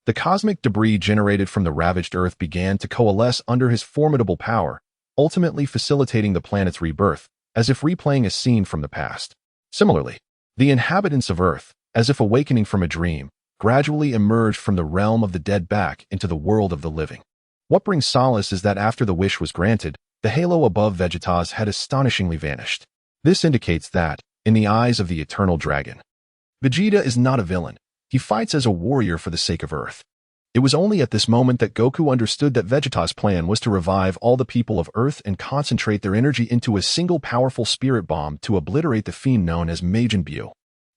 Speaker 1: the cosmic debris generated from the ravaged Earth began to coalesce under his formidable power, ultimately facilitating the planet's rebirth, as if replaying a scene from the past. Similarly, the inhabitants of Earth, as if awakening from a dream, gradually emerged from the realm of the dead back into the world of the living. What brings solace is that after the wish was granted, the halo above Vegeta's had astonishingly vanished. This indicates that, in the eyes of the eternal dragon, Vegeta is not a villain. He fights as a warrior for the sake of Earth. It was only at this moment that Goku understood that Vegeta's plan was to revive all the people of Earth and concentrate their energy into a single powerful spirit bomb to obliterate the fiend known as Majin Buu.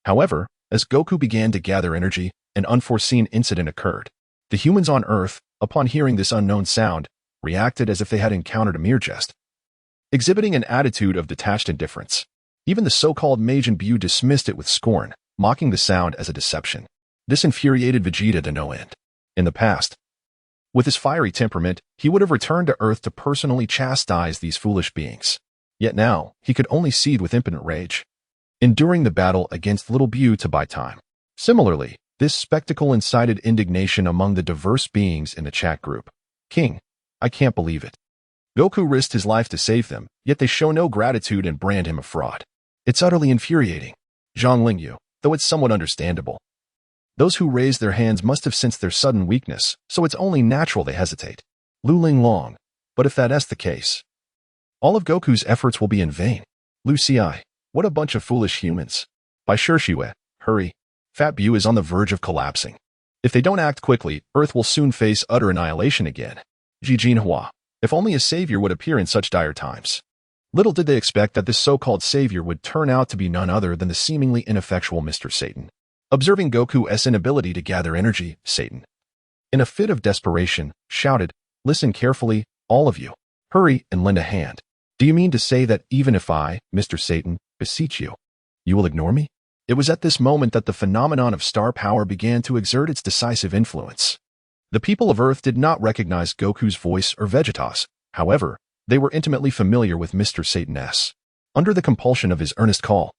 Speaker 1: However, as Goku began to gather energy, an unforeseen incident occurred. The humans on Earth, upon hearing this unknown sound, reacted as if they had encountered a mere jest, exhibiting an attitude of detached indifference. Even the so-called Majin Buu dismissed it with scorn, mocking the sound as a deception. This infuriated Vegeta to no end. In the past, with his fiery temperament, he would have returned to Earth to personally chastise these foolish beings. Yet now, he could only seethe with impotent rage, enduring the battle against little Buu to buy time. Similarly, this spectacle incited indignation among the diverse beings in the chat group. King, I can't believe it. Goku risked his life to save them, yet they show no gratitude and brand him a fraud. It's utterly infuriating. Zhang Lingyu, though it's somewhat understandable. Those who raised their hands must have sensed their sudden weakness, so it's only natural they hesitate. Lu Linglong, but if that's the case, all of Goku's efforts will be in vain. Lu Xi, what a bunch of foolish humans. By Shishue, hurry. Fat Buu is on the verge of collapsing. If they don't act quickly, Earth will soon face utter annihilation again. Ji Jinhua, if only a savior would appear in such dire times. Little did they expect that this so-called savior would turn out to be none other than the seemingly ineffectual Mr. Satan. Observing Goku's inability to gather energy, Satan, in a fit of desperation, shouted, listen carefully, all of you. Hurry and lend a hand. Do you mean to say that even if I, Mr. Satan, beseech you, you will ignore me? It was at this moment that the phenomenon of star power began to exert its decisive influence. The people of Earth did not recognize Goku's voice or Vegeta's. However, they were intimately familiar with Mr. Satan's. Under the compulsion of his earnest call,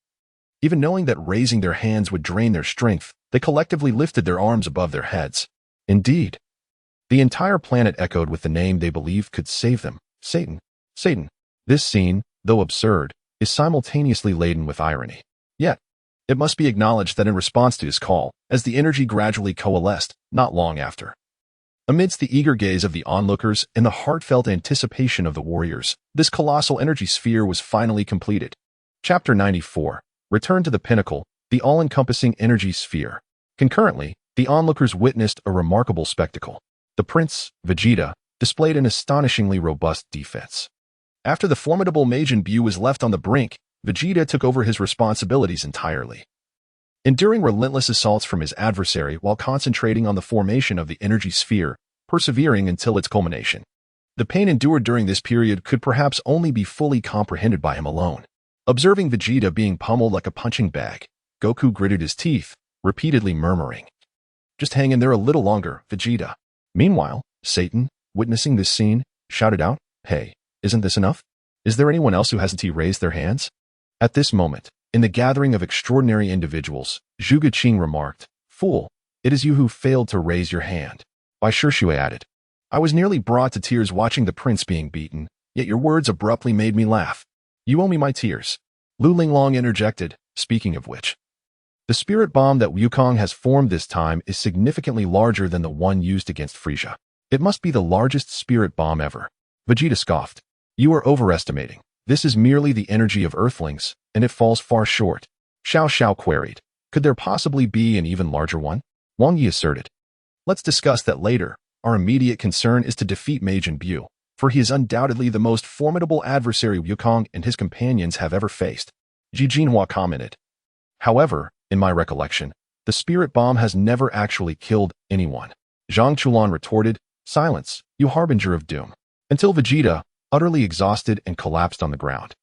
Speaker 1: even knowing that raising their hands would drain their strength, they collectively lifted their arms above their heads. Indeed, the entire planet echoed with the name they believed could save them, Satan. Satan. This scene, though absurd, is simultaneously laden with irony. Yet, it must be acknowledged that in response to his call, as the energy gradually coalesced, not long after, amidst the eager gaze of the onlookers and the heartfelt anticipation of the warriors, this colossal energy sphere was finally completed. Chapter 94. Return to the pinnacle, the all-encompassing energy sphere. Concurrently, the onlookers witnessed a remarkable spectacle. The prince, Vegeta, displayed an astonishingly robust defense. After the formidable Majin Buu was left on the brink, Vegeta took over his responsibilities entirely, enduring relentless assaults from his adversary while concentrating on the formation of the energy sphere, persevering until its culmination. The pain endured during this period could perhaps only be fully comprehended by him alone. Observing Vegeta being pummeled like a punching bag, Goku gritted his teeth, repeatedly murmuring, "Just hang in there a little longer, Vegeta." Meanwhile, Satan, witnessing this scene, shouted out, "Hey, isn't this enough? Is there anyone else who hasn't raised their hands?" At this moment, in the gathering of extraordinary individuals, Zhuge Qing remarked, "Fool, it is you who failed to raise your hand." Bai Shishui added, "I was nearly brought to tears watching the prince being beaten, yet your words abruptly made me laugh. You owe me my tears." Lu Linglong interjected, "Speaking of which, the spirit bomb that Wukong has formed this time is significantly larger than the one used against Frieza. It must be the largest spirit bomb ever." Vegeta scoffed, "You are overestimating. This is merely the energy of Earthlings, and it falls far short." Xiao Xiao queried, "Could there possibly be an even larger one?" Wang Yi asserted, "Let's discuss that later. Our immediate concern is to defeat Majin Buu, for he is undoubtedly the most formidable adversary Wukong and his companions have ever faced." Ji Jinhua commented, "However, in my recollection, the spirit bomb has never actually killed anyone." Zhang Chulan retorted, "Silence, you harbinger of doom." Until Vegeta, utterly exhausted and collapsed on the ground,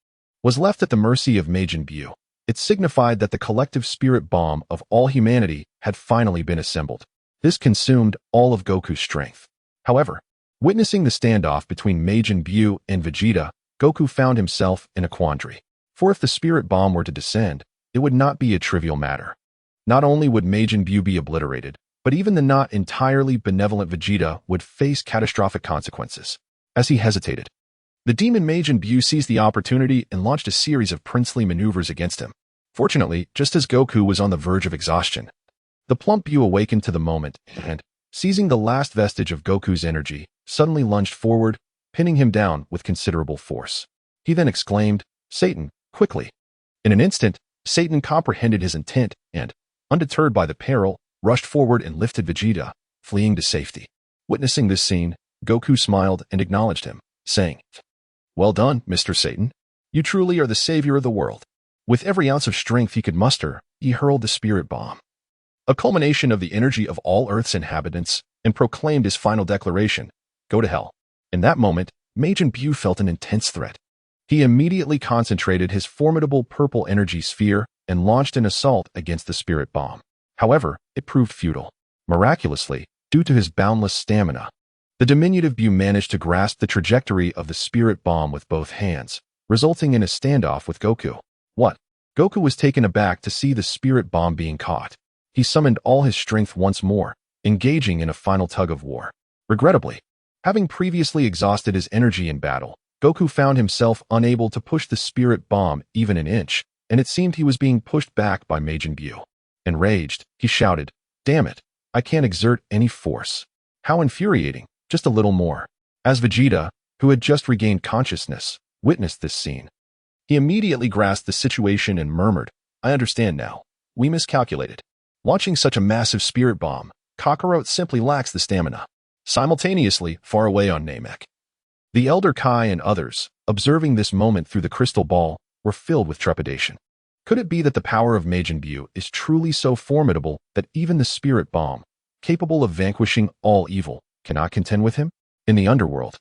Speaker 1: was left at the mercy of Majin Buu. It signified that the collective spirit bomb of all humanity had finally been assembled. This consumed all of Goku's strength. However, witnessing the standoff between Majin Buu and Vegeta, Goku found himself in a quandary. For if the spirit bomb were to descend, it would not be a trivial matter. Not only would Majin Buu be obliterated, but even the not entirely benevolent Vegeta would face catastrophic consequences. As he hesitated, the demon Majin Buu seized the opportunity and launched a series of princely maneuvers against him. Fortunately, just as Goku was on the verge of exhaustion, the plump Buu awakened to the moment and, seizing the last vestige of Goku's energy, suddenly lunged forward, pinning him down with considerable force. He then exclaimed, "Satan, quickly!" In an instant, Satan comprehended his intent and, undeterred by the peril, rushed forward and lifted Vegeta, fleeing to safety. Witnessing this scene, Goku smiled and acknowledged him, saying, "Well done, Mr. Satan. You truly are the savior of the world." With every ounce of strength he could muster, he hurled the spirit bomb, a culmination of the energy of all Earth's inhabitants, and proclaimed his final declaration, "Go to hell." In that moment, Majin Buu felt an intense threat. He immediately concentrated his formidable purple energy sphere and launched an assault against the spirit bomb. However, it proved futile. Miraculously, due to his boundless stamina, the diminutive Buu managed to grasp the trajectory of the spirit bomb with both hands, resulting in a standoff with Goku. What? Goku was taken aback to see the spirit bomb being caught. He summoned all his strength once more, engaging in a final tug of war. Regrettably, having previously exhausted his energy in battle, Goku found himself unable to push the spirit bomb even an inch, and it seemed he was being pushed back by Majin Buu. Enraged, he shouted, "Damn it, I can't exert any force. How infuriating, just a little more." As Vegeta, who had just regained consciousness, witnessed this scene, he immediately grasped the situation and murmured, "I understand now. We miscalculated. Launching such a massive spirit bomb, Kakarot simply lacks the stamina." Simultaneously, far away on Namek, the Elder Kai and others, observing this moment through the crystal ball, were filled with trepidation. Could it be that the power of Majin Buu is truly so formidable that even the spirit bomb, capable of vanquishing all evil, cannot contend with him? In the underworld,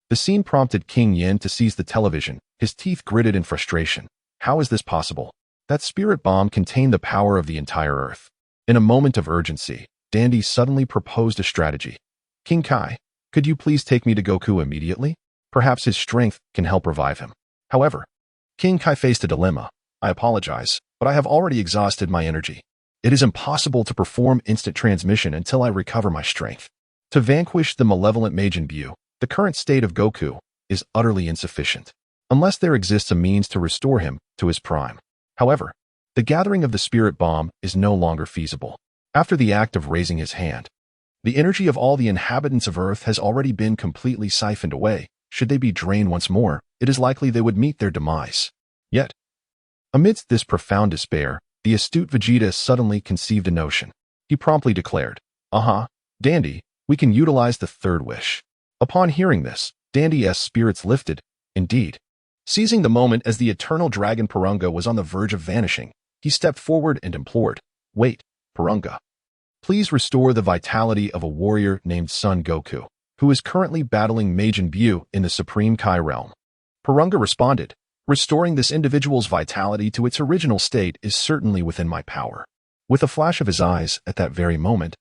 Speaker 1: the scene prompted King Yin to seize the television, his teeth gritted in frustration. How is this possible? That spirit bomb contained the power of the entire Earth. In a moment of urgency, Dandy suddenly proposed a strategy. "King Kai, could you please take me to Goku immediately? Perhaps his strength can help revive him." However, King Kai faced a dilemma. "I apologize, but I have already exhausted my energy. It is impossible to perform instant transmission until I recover my strength. To vanquish the malevolent Majin Buu, the current state of Goku is utterly insufficient, unless there exists a means to restore him to his prime." However, the gathering of the spirit bomb is no longer feasible. After the act of raising his hand, the energy of all the inhabitants of Earth has already been completely siphoned away. Should they be drained once more, it is likely they would meet their demise. Yet, amidst this profound despair, the astute Vegeta suddenly conceived a notion. He promptly declared, Dandy, we can utilize the third wish." Upon hearing this, Dandy's spirits lifted. Indeed, seizing the moment as the eternal dragon Purunga was on the verge of vanishing, he stepped forward and implored, "Wait, Purunga. Please restore the vitality of a warrior named Son Goku, who is currently battling Majin Buu in the Supreme Kai realm." Purunga responded, Restoring this individual's vitality to its original state is certainly within my power. With a flash of his eyes at that very moment,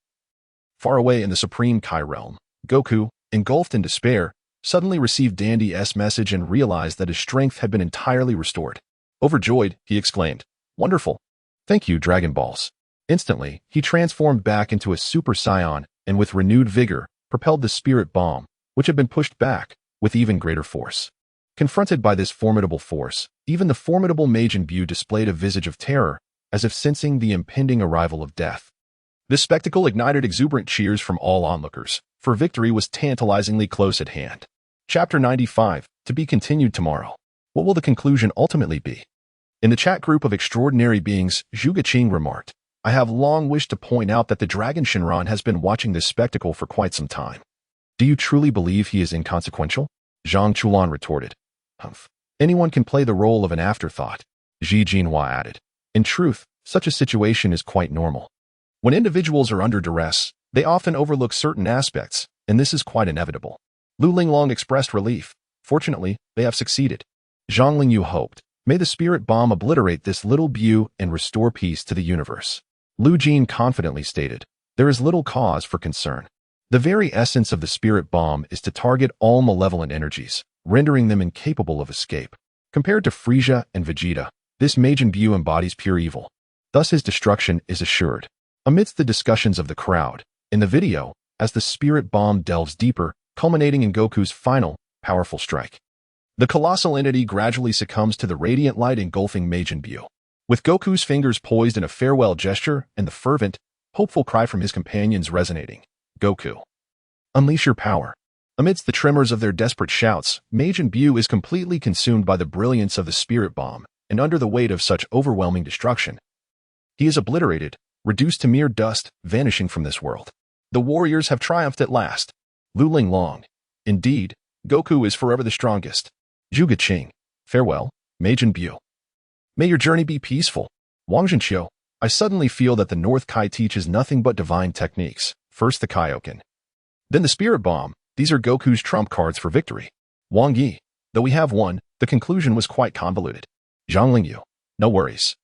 Speaker 1: far away in the Supreme Kai realm, Goku, engulfed in despair, suddenly received Dandy's message and realized that his strength had been entirely restored. Overjoyed, he exclaimed, "Wonderful! Thank you, Dragon Balls." Instantly, he transformed back into a Super Saiyan and with renewed vigor, propelled the spirit bomb, which had been pushed back, with even greater force. Confronted by this formidable force, even the formidable Majin Buu displayed a visage of terror, as if sensing the impending arrival of death. This spectacle ignited exuberant cheers from all onlookers, for victory was tantalizingly close at hand. Chapter 95, to be continued tomorrow. What will the conclusion ultimately be? In the chat group of extraordinary beings, Zhuge remarked, "I have long wished to point out that the Dragon Shinran has been watching this spectacle for quite some time." "Do you truly believe he is inconsequential?" Zhang Chulan retorted. "Humph. Anyone can play the role of an afterthought," Ji Jinhua added. "In truth, such a situation is quite normal. When individuals are under duress, they often overlook certain aspects, and this is quite inevitable." Lu Linglong expressed relief. Fortunately, they have succeeded. Zhang Lingyu hoped, "May the spirit bomb obliterate this little Buu and restore peace to the universe." Lu Jin confidently stated, "There is little cause for concern. The very essence of the spirit bomb is to target all malevolent energies, rendering them incapable of escape. Compared to Frieza and Vegeta, this Majin Buu embodies pure evil. Thus his destruction is assured." Amidst the discussions of the crowd, in the video, as the spirit bomb delves deeper, culminating in Goku's final, powerful strike, the colossal entity gradually succumbs to the radiant light engulfing Majin Buu. With Goku's fingers poised in a farewell gesture and the fervent, hopeful cry from his companions resonating, "Goku, unleash your power." Amidst the tremors of their desperate shouts, Majin Buu is completely consumed by the brilliance of the spirit bomb, and under the weight of such overwhelming destruction, he is obliterated, reduced to mere dust, vanishing from this world. The warriors have triumphed at last. Lu Linglong. Indeed, Goku is forever the strongest. Zhuge Qing. Farewell, Majin Buu. May your journey be peaceful. Wang Zhenqiu. I suddenly feel that the North Kai teaches nothing but divine techniques. First the Kaioken, then the spirit bomb. These are Goku's trump cards for victory. Wang Yi. Though we have won, the conclusion was quite convoluted. Zhang Lingyu. No worries.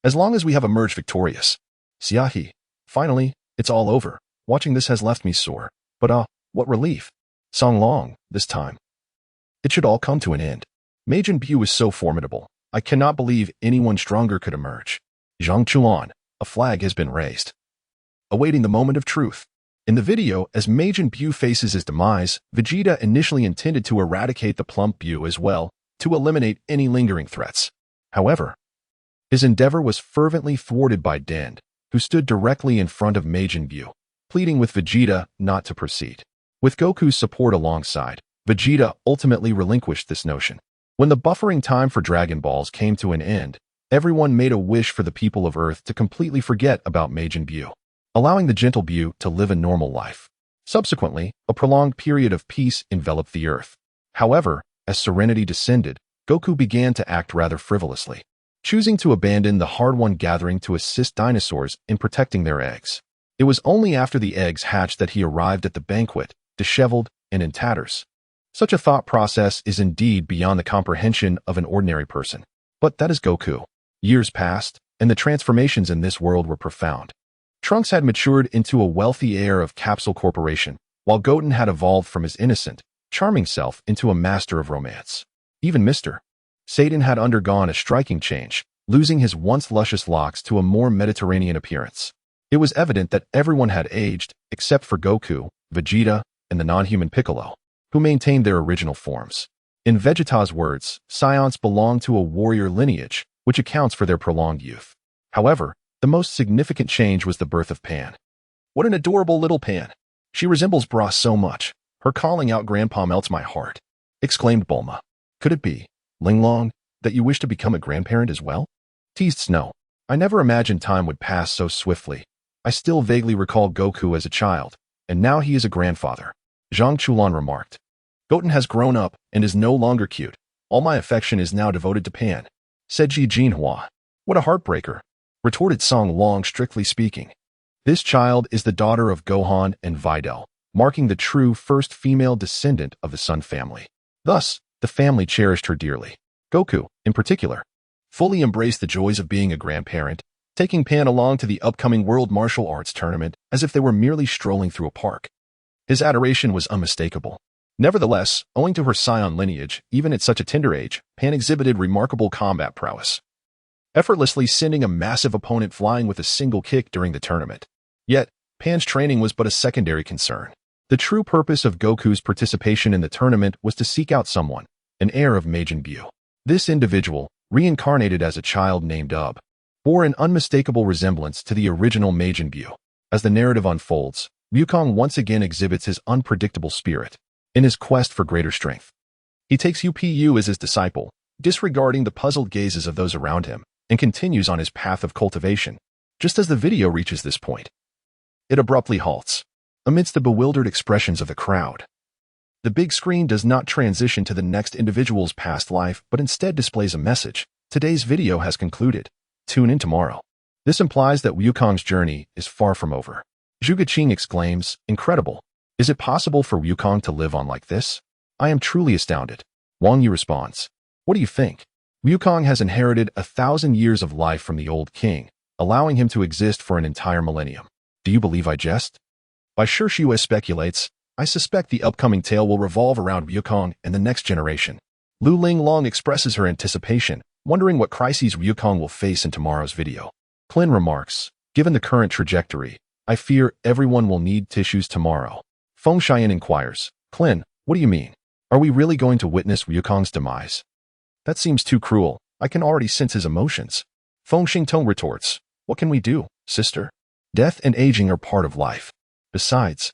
Speaker 1: As long as we have emerged victorious. Xiayu. Finally, it's all over. Watching this has left me sore. But what relief. Song Long, this time. It should all come to an end. Majin Buu is so formidable. I cannot believe anyone stronger could emerge. Zhang Chuan. A flag has been raised. Awaiting the moment of truth. In the video, as Majin Buu faces his demise, Vegeta initially intended to eradicate the plump Buu as well, to eliminate any lingering threats. However, his endeavor was fervently thwarted by Dend, who stood directly in front of Majin Buu, pleading with Vegeta not to proceed. With Goku's support alongside, Vegeta ultimately relinquished this notion. When the buffering time for Dragon Balls came to an end, everyone made a wish for the people of Earth to completely forget about Majin Buu, allowing the gentle Buu to live a normal life. Subsequently, a prolonged period of peace enveloped the Earth. However, as serenity descended, Goku began to act rather frivolously, choosing to abandon the hard-won gathering to assist dinosaurs in protecting their eggs. It was only after the eggs hatched that he arrived at the banquet, disheveled and in tatters. Such a thought process is indeed beyond the comprehension of an ordinary person. But that is Goku. Years passed, and the transformations in this world were profound. Trunks had matured into a wealthy heir of Capsule Corporation, while Goten had evolved from his innocent, charming self into a master of romance. Even Mr. Satan had undergone a striking change, losing his once luscious locks to a more Mediterranean appearance. It was evident that everyone had aged, except for Goku, Vegeta, and the non-human Piccolo, who maintained their original forms. In Vegeta's words, Saiyans belong to a warrior lineage, which accounts for their prolonged youth. However, the most significant change was the birth of Pan. What an adorable little Pan! She resembles Bra so much. Her calling out Grandpa melts my heart, exclaimed Bulma. Could it be, Linglong, that you wish to become a grandparent as well? Teased Snow. I never imagined time would pass so swiftly. I still vaguely recall Goku as a child, and now he is a grandfather. Zhang Chulan remarked. Goten has grown up and is no longer cute. All my affection is now devoted to Pan, said Ji Jinhua. What a heartbreaker, retorted Song Long. Strictly speaking, this child is the daughter of Gohan and Videl, marking the true first female descendant of the Sun family. Thus, the family cherished her dearly. Goku, in particular, fully embraced the joys of being a grandparent, taking Pan along to the upcoming World Martial Arts Tournament as if they were merely strolling through a park. His adoration was unmistakable. Nevertheless, owing to her Saiyan lineage, even at such a tender age, Pan exhibited remarkable combat prowess, effortlessly sending a massive opponent flying with a single kick during the tournament. Yet, Pan's training was but a secondary concern. The true purpose of Goku's participation in the tournament was to seek out someone, an heir of Majin Buu. This individual, reincarnated as a child named Ub, bore an unmistakable resemblance to the original Majin Buu. As the narrative unfolds, Wukong once again exhibits his unpredictable spirit in his quest for greater strength. He takes UPU as his disciple, disregarding the puzzled gazes of those around him, and continues on his path of cultivation. Just as the video reaches this point, it abruptly halts, amidst the bewildered expressions of the crowd. The big screen does not transition to the next individual's past life, but instead displays a message. Today's video has concluded. Tune in tomorrow. This implies that Wukong's journey is far from over. Zhuge Qing exclaims, "Incredible. Is it possible for Wukong to live on like this? I am truly astounded." Wang Yi responds, "What do you think? Wukong has inherited 1,000 years of life from the old king, allowing him to exist for an entire millennium. Do you believe I jest?" By Xiayu speculates, "I suspect the upcoming tale will revolve around Wukong and the next generation." Lu Linglong expresses her anticipation, wondering what crises Wukong will face in tomorrow's video. Clin remarks, "Given the current trajectory, I fear everyone will need tissues tomorrow." Feng Xian inquires, "Clin, what do you mean? Are we really going to witness Wukong's demise?" "That seems too cruel. I can already sense his emotions." Feng Xingtong retorts, "What can we do, sister? Death and aging are part of life. Besides,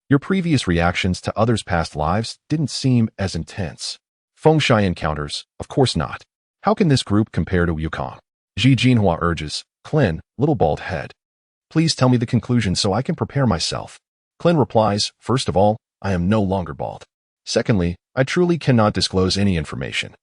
Speaker 1: your previous reactions to others' past lives didn't seem as intense." Feng Xian counters, "Of course not. How can this group compare to Wukong?" Ji Jinhua urges, "Clin, little bald head, please tell me the conclusion so I can prepare myself." Clin replies, "First of all, I am no longer bald. Secondly, I truly cannot disclose any information.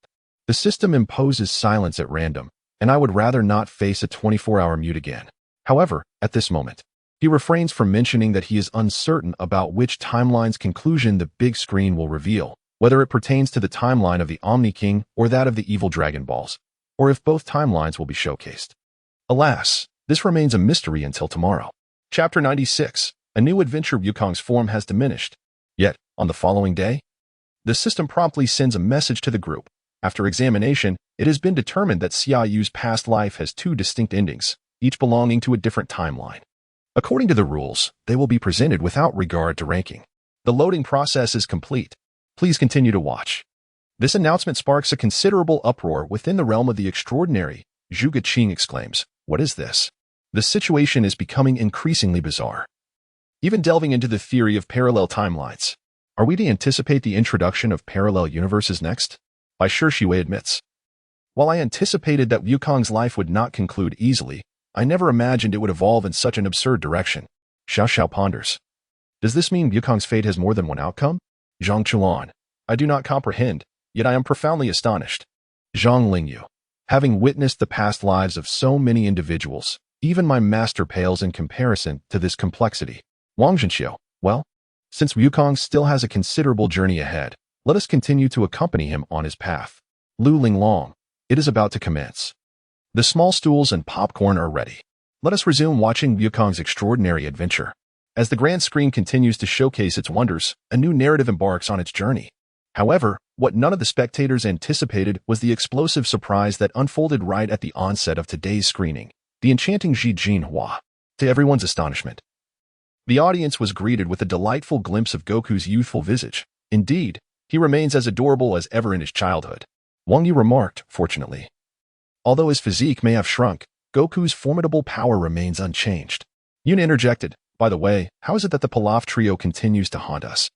Speaker 1: The system imposes silence at random, and I would rather not face a 24-hour mute again. However, at this moment, he refrains from mentioning that he is uncertain about which timeline's conclusion the big screen will reveal, whether it pertains to the timeline of the Omni King or that of the evil Dragon Balls, or if both timelines will be showcased. Alas, this remains a mystery until tomorrow." Chapter 96. A new adventure. Wukong's form has diminished. Yet, on the following day, the system promptly sends a message to the group. After examination, it has been determined that Xiayu's past life has two distinct endings, each belonging to a different timeline. According to the rules, they will be presented without regard to ranking. The loading process is complete. Please continue to watch. This announcement sparks a considerable uproar within the realm of the extraordinary. Zhuge Qing exclaims, "What is this? The situation is becoming increasingly bizarre." Even delving into the theory of parallel timelines, are we to anticipate the introduction of parallel universes next? By Xiayu admits, "While I anticipated that Wukong's life would not conclude easily, I never imagined it would evolve in such an absurd direction." Xiao ponders, "Does this mean Wukong's fate has more than one outcome?" Zhang Chuan, "I do not comprehend, yet I am profoundly astonished." Zhang Lingyu, "Having witnessed the past lives of so many individuals, even my master pales in comparison to this complexity." Wang Zhenxiu, "Well, since Wukong still has a considerable journey ahead, let us continue to accompany him on his path." Lu Linglong, "It is about to commence. The small stools and popcorn are ready. Let us resume watching Wukong's extraordinary adventure." As the grand screen continues to showcase its wonders, a new narrative embarks on its journey. However, what none of the spectators anticipated was the explosive surprise that unfolded right at the onset of today's screening, the enchanting Ji Jinhua. To everyone's astonishment, the audience was greeted with a delightful glimpse of Goku's youthful visage. Indeed, he remains as adorable as ever in his childhood. Wang Yi remarked, "Fortunately, although his physique may have shrunk, Goku's formidable power remains unchanged." Yun interjected, "By the way, how is it that the Pilaf trio continues to haunt us?"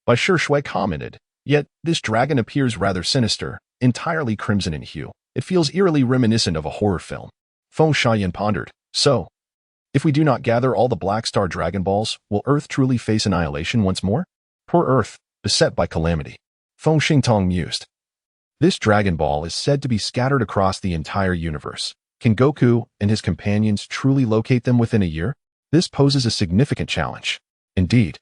Speaker 1: Bai Shui commented, "Yet, this dragon appears rather sinister, entirely crimson in hue. It feels eerily reminiscent of a horror film." Feng Xian pondered, "So, if we do not gather all the Black Star Dragon Balls, will Earth truly face annihilation once more? Poor Earth, beset by calamity." Feng Xingtong mused, "This Dragon Ball is said to be scattered across the entire universe. Can Goku and his companions truly locate them within a year? This poses a significant challenge. Indeed,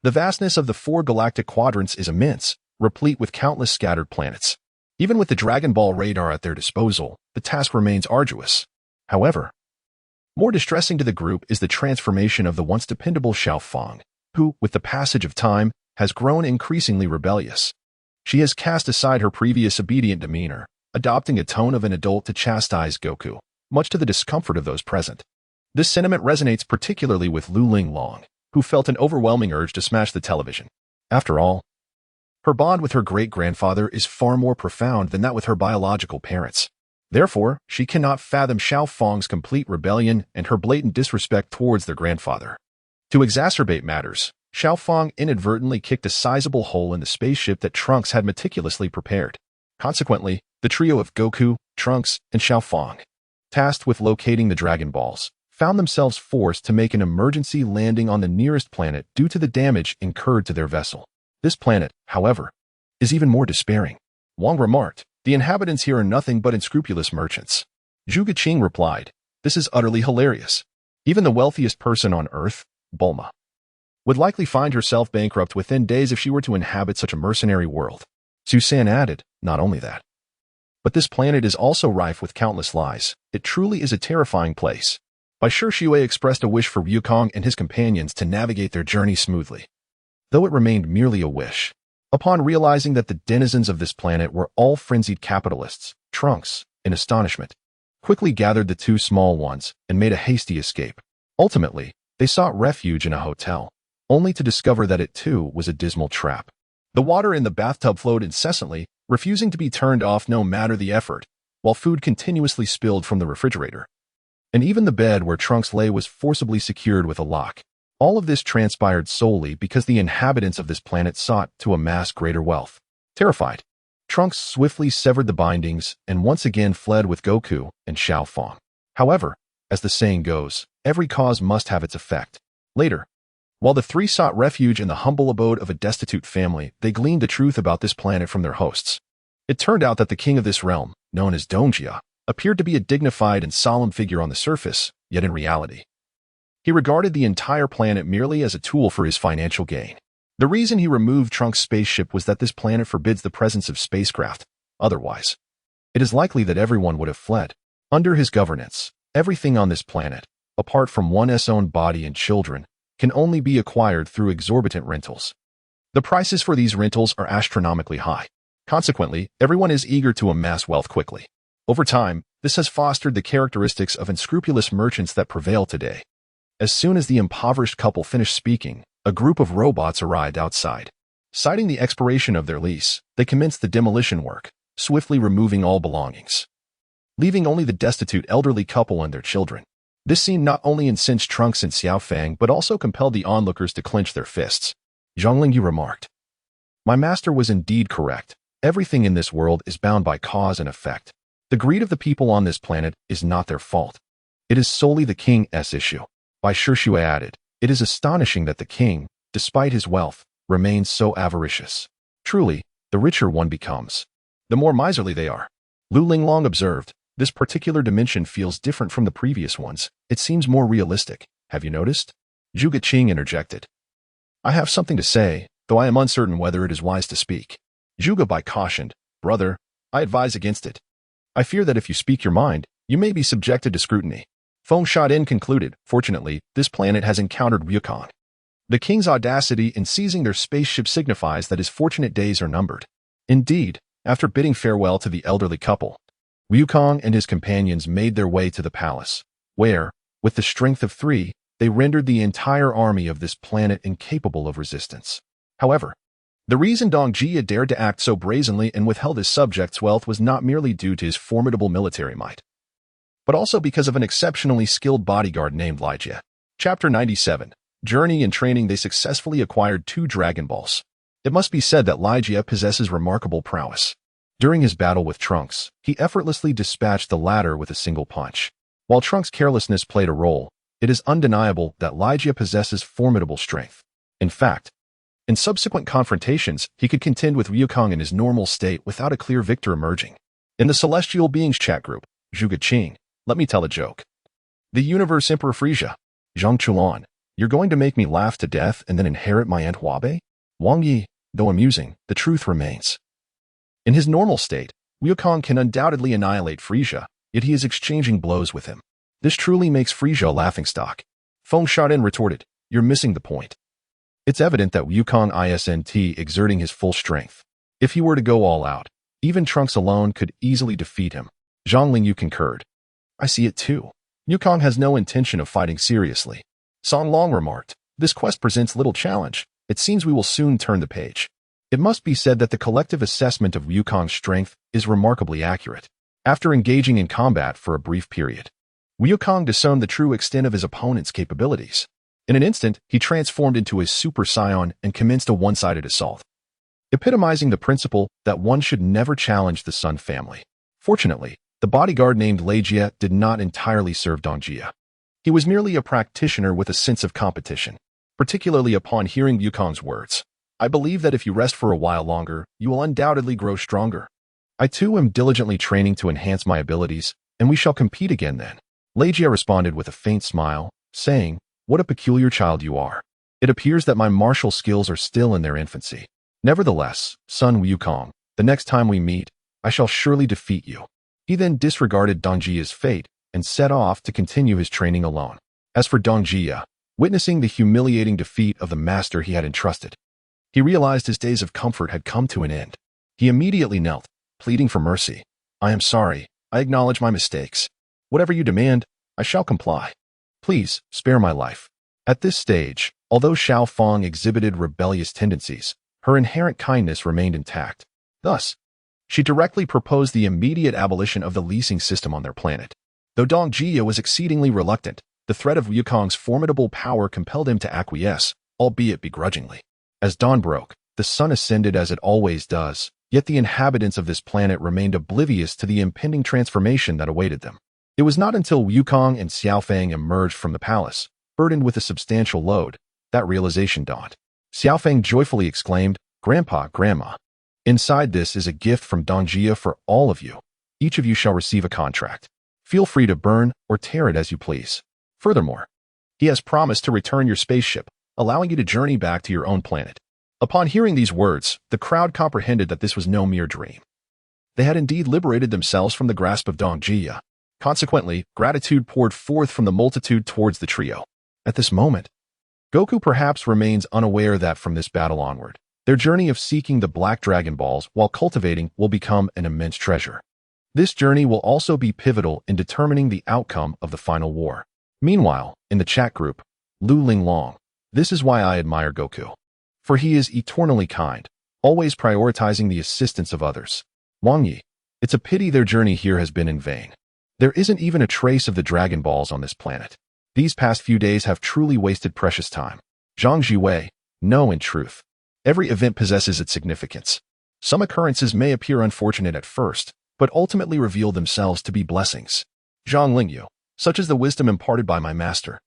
Speaker 1: the vastness of the 4 galactic quadrants is immense, replete with countless scattered planets. Even with the Dragon Ball radar at their disposal, the task remains arduous. However, more distressing to the group is the transformation of the once dependable Xiao Fang, who, with the passage of time, has grown increasingly rebellious. She has cast aside her previous obedient demeanor, adopting a tone of an adult to chastise Goku, much to the discomfort of those present. This sentiment resonates particularly with Lu Linglong, who felt an overwhelming urge to smash the television. After all, her bond with her great-grandfather is far more profound than that with her biological parents. Therefore, she cannot fathom Xiao Fang's complete rebellion and her blatant disrespect towards their grandfather. To exacerbate matters, Xiao Fang inadvertently kicked a sizable hole in the spaceship that Trunks had meticulously prepared. Consequently, the trio of Goku, Trunks, and Xiao Fang, tasked with locating the Dragon Balls, found themselves forced to make an emergency landing on the nearest planet due to the damage incurred to their vessel. This planet, however, is even more despairing. Wang remarked, "The inhabitants here are nothing but unscrupulous merchants." Zhuge Qing replied, "This is utterly hilarious. Even the wealthiest person on Earth, Bulma, would likely find herself bankrupt within days if she were to inhabit such a mercenary world." Susan added, "Not only that, but this planet is also rife with countless lies. It truly is a terrifying place." Bai Shixue expressed a wish for Wukong and his companions to navigate their journey smoothly, though it remained merely a wish. Upon realizing that the denizens of this planet were all frenzied capitalists, Trunks, in astonishment, quickly gathered the two small ones and made a hasty escape. Ultimately, they sought refuge in a hotel, only to discover that it too was a dismal trap. The water in the bathtub flowed incessantly, refusing to be turned off no matter the effort, while food continuously spilled from the refrigerator. And even the bed where Trunks lay was forcibly secured with a lock. All of this transpired solely because the inhabitants of this planet sought to amass greater wealth. Terrified, Trunks swiftly severed the bindings and once again fled with Goku and Xiao Fang. However, as the saying goes, every cause must have its effect. Later, while the three sought refuge in the humble abode of a destitute family, they gleaned the truth about this planet from their hosts. It turned out that the king of this realm, known as Dongjia, appeared to be a dignified and solemn figure on the surface, yet in reality, he regarded the entire planet merely as a tool for his financial gain. The reason he removed Trunks' spaceship was that this planet forbids the presence of spacecraft. Otherwise, it is likely that everyone would have fled. Under his governance, everything on this planet, apart from one's own body and children, can only be acquired through exorbitant rentals. The prices for these rentals are astronomically high. Consequently, everyone is eager to amass wealth quickly. Over time, this has fostered the characteristics of unscrupulous merchants that prevail today. As soon as the impoverished couple finished speaking, a group of robots arrived outside. Citing the expiration of their lease, they commenced the demolition work, swiftly removing all belongings, leaving only the destitute elderly couple and their children. This scene not only incensed Trunks and Xiao Fang but also compelled the onlookers to clench their fists. Zhang Lingyu remarked, "My master was indeed correct. Everything in this world is bound by cause and effect. The greed of the people on this planet is not their fault. It is solely the king's issue." Bai Shixue added, "It is astonishing that the king, despite his wealth, remains so avaricious. Truly, the richer one becomes, the more miserly they are." Lu Linglong observed, "This particular dimension feels different from the previous ones. It seems more realistic. Have you noticed?" Zhuge Qing interjected, "I have something to say, though I am uncertain whether it is wise to speak." Zhuge Bai cautioned, "Brother, I advise against it. I fear that if you speak your mind, you may be subjected to scrutiny." Feng Shadin concluded, "Fortunately, this planet has encountered Wukong. The king's audacity in seizing their spaceship signifies that his fortunate days are numbered." Indeed, after bidding farewell to the elderly couple, Wukong and his companions made their way to the palace, where, with the strength of three, they rendered the entire army of this planet incapable of resistance. However, the reason Dongjia dared to act so brazenly and withheld his subjects' wealth was not merely due to his formidable military might, but also because of an exceptionally skilled bodyguard named Lijia. Chapter 97. Journey and Training. They successfully acquired 2 Dragon Balls. It must be said that Lijia possesses remarkable prowess. During his battle with Trunks, he effortlessly dispatched the latter with a single punch. While Trunks' carelessness played a role, it is undeniable that Lijia possesses formidable strength. In fact, in subsequent confrontations, he could contend with Wukong in his normal state without a clear victor emerging. In the Celestial Beings chat group, Zhuge Qing, "Let me tell a joke. The Universe Emperor Frisia, Zhang Chuan, you're going to make me laugh to death and then inherit my Aunt Huabe?" Wang Yi, though amusing, the truth remains. In his normal state, Wukong can undoubtedly annihilate Frieza, yet he is exchanging blows with him. This truly makes Frieza a laughingstock. Feng Shaodin retorted, "You're missing the point. It's evident that Wukong isn't exerting his full strength. If he were to go all out, even Trunks alone could easily defeat him." Zhang Lingyu concurred. "I see it too. Wukong has no intention of fighting seriously." Song Long remarked, "This quest presents little challenge. It seems we will soon turn the page." It must be said that the collective assessment of Wukong's strength is remarkably accurate. After engaging in combat for a brief period, Wukong discerned the true extent of his opponent's capabilities. In an instant, he transformed into a Super Saiyan and commenced a one-sided assault, epitomizing the principle that one should never challenge the Sun family. Fortunately, the bodyguard named Leijia did not entirely serve Dongjia. He was merely a practitioner with a sense of competition, particularly upon hearing Wukong's words. "I believe that if you rest for a while longer, you will undoubtedly grow stronger. I too am diligently training to enhance my abilities, and we shall compete again then." Leijia responded with a faint smile, saying, "What a peculiar child you are. It appears that my martial skills are still in their infancy. Nevertheless, son Wukong, the next time we meet, I shall surely defeat you." He then disregarded Dongjia's fate and set off to continue his training alone. As for Dongjia, witnessing the humiliating defeat of the master he had entrusted, he realized his days of comfort had come to an end. He immediately knelt, pleading for mercy. "I am sorry. I acknowledge my mistakes. Whatever you demand, I shall comply. Please, spare my life." At this stage, although Xiao Feng exhibited rebellious tendencies, her inherent kindness remained intact. Thus, she directly proposed the immediate abolition of the leasing system on their planet. Though Dongjia was exceedingly reluctant, the threat of Wukong's formidable power compelled him to acquiesce, albeit begrudgingly. As dawn broke, the sun ascended as it always does, yet the inhabitants of this planet remained oblivious to the impending transformation that awaited them. It was not until Wukong and Xiaofang emerged from the palace, burdened with a substantial load, that realization dawned. Xiaofang joyfully exclaimed, "Grandpa, Grandma, inside this is a gift from Dongjia for all of you. Each of you shall receive a contract. Feel free to burn or tear it as you please. Furthermore, he has promised to return your spaceship, allowing you to journey back to your own planet." Upon hearing these words, the crowd comprehended that this was no mere dream. They had indeed liberated themselves from the grasp of Dongjia. Consequently, gratitude poured forth from the multitude towards the trio. At this moment, Goku perhaps remains unaware that from this battle onward, their journey of seeking the Black Dragon Balls while cultivating will become an immense treasure. This journey will also be pivotal in determining the outcome of the final war. Meanwhile, in the chat group, Lu Linglong, "This is why I admire Goku. For he is eternally kind, always prioritizing the assistance of others. Wang Yi, it's a pity their journey here has been in vain. There isn't even a trace of the Dragon Balls on this planet. These past few days have truly wasted precious time." Zhang Jiwei, "No, in truth, every event possesses its significance. Some occurrences may appear unfortunate at first, but ultimately reveal themselves to be blessings. Zhang Lingyu, such is the wisdom imparted by my master.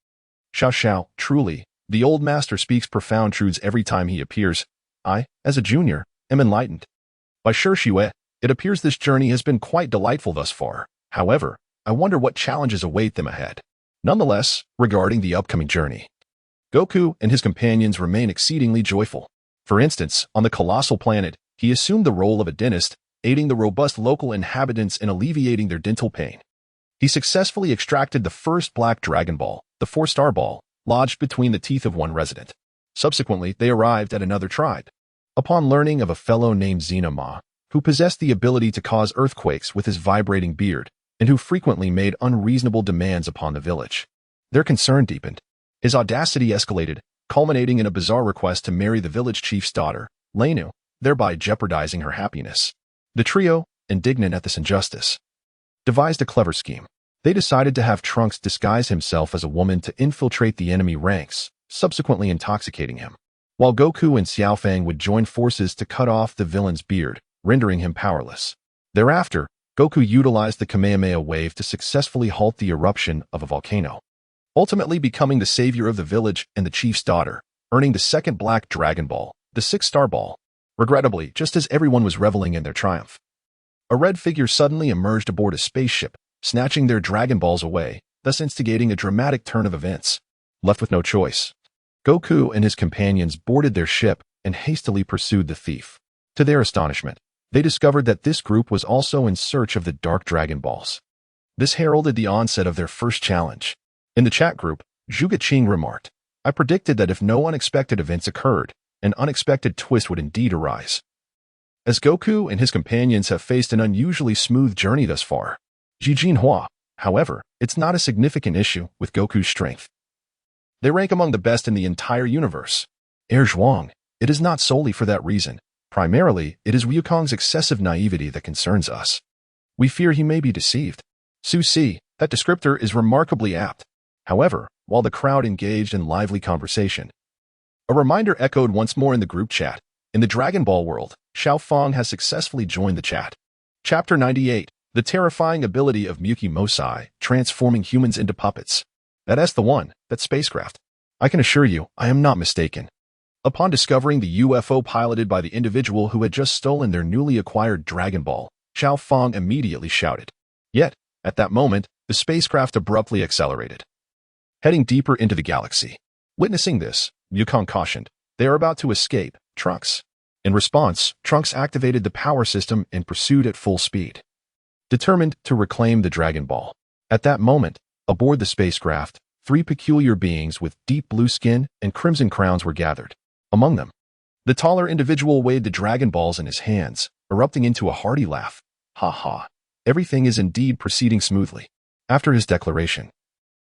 Speaker 1: Xiao Xiao, truly, the old master speaks profound truths every time he appears. I, as a junior, am enlightened. By Shi Xue, it appears this journey has been quite delightful thus far. However, I wonder what challenges await them ahead. Nonetheless, regarding the upcoming journey, Goku and his companions remain exceedingly joyful. For instance, on the colossal planet, he assumed the role of a dentist, aiding the robust local inhabitants in alleviating their dental pain. He successfully extracted the first Black Dragon Ball, the 4-star ball, lodged between the teeth of one resident. Subsequently, they arrived at another tribe. Upon learning of a fellow named Xenoma, who possessed the ability to cause earthquakes with his vibrating beard, and who frequently made unreasonable demands upon the village, their concern deepened. His audacity escalated, culminating in a bizarre request to marry the village chief's daughter, Lenu, thereby jeopardizing her happiness. The trio, indignant at this injustice, devised a clever scheme. They decided to have Trunks disguise himself as a woman to infiltrate the enemy ranks, subsequently intoxicating him, while Goku and Xiaofang would join forces to cut off the villain's beard, rendering him powerless. Thereafter, Goku utilized the Kamehameha wave to successfully halt the eruption of a volcano, ultimately becoming the savior of the village and the chief's daughter, earning the second Black Dragon Ball, the 6-star ball. Regrettably, just as everyone was reveling in their triumph, a red figure suddenly emerged aboard a spaceship, snatching their Dragon Balls away, thus instigating a dramatic turn of events. Left with no choice, Goku and his companions boarded their ship and hastily pursued the thief. To their astonishment, They discovered that this group was also in search of the Dark Dragon Balls. This heralded the onset of their first challenge. In the chat group, Zhuge Qing remarked, "I predicted that if no unexpected events occurred, an unexpected twist would indeed arise." As Goku and his companions have faced an unusually smooth journey thus far, Jinhua, however, it's not a significant issue with Goku's strength. They rank among the best in the entire universe. Zhuang, it is not solely for that reason. Primarily, it is Ryukong's excessive naivety that concerns us. We fear he may be deceived. Su Si, that descriptor is remarkably apt. However, while the crowd engaged in lively conversation, a reminder echoed once more in the group chat. In the Dragon Ball world, Xiao Feng has successfully joined the chat. Chapter 98, The Terrifying Ability of Muki Mosai, Transforming Humans into Puppets. That's the one, that spacecraft. I can assure you, I am not mistaken. Upon discovering the UFO piloted by the individual who had just stolen their newly acquired Dragon Ball, Xiao Feng immediately shouted. Yet, at that moment, the spacecraft abruptly accelerated, heading deeper into the galaxy. Witnessing this, Yukong cautioned, "They are about to escape, Trunks." In response, Trunks activated the power system and pursued at full speed, determined to reclaim the Dragon Ball. At that moment, aboard the spacecraft, 3 peculiar beings with deep blue skin and crimson crowns were gathered. Among them, the taller individual weighed the Dragon Balls in his hands, erupting into a hearty laugh. "Ha ha. Everything is indeed proceeding smoothly." After his declaration,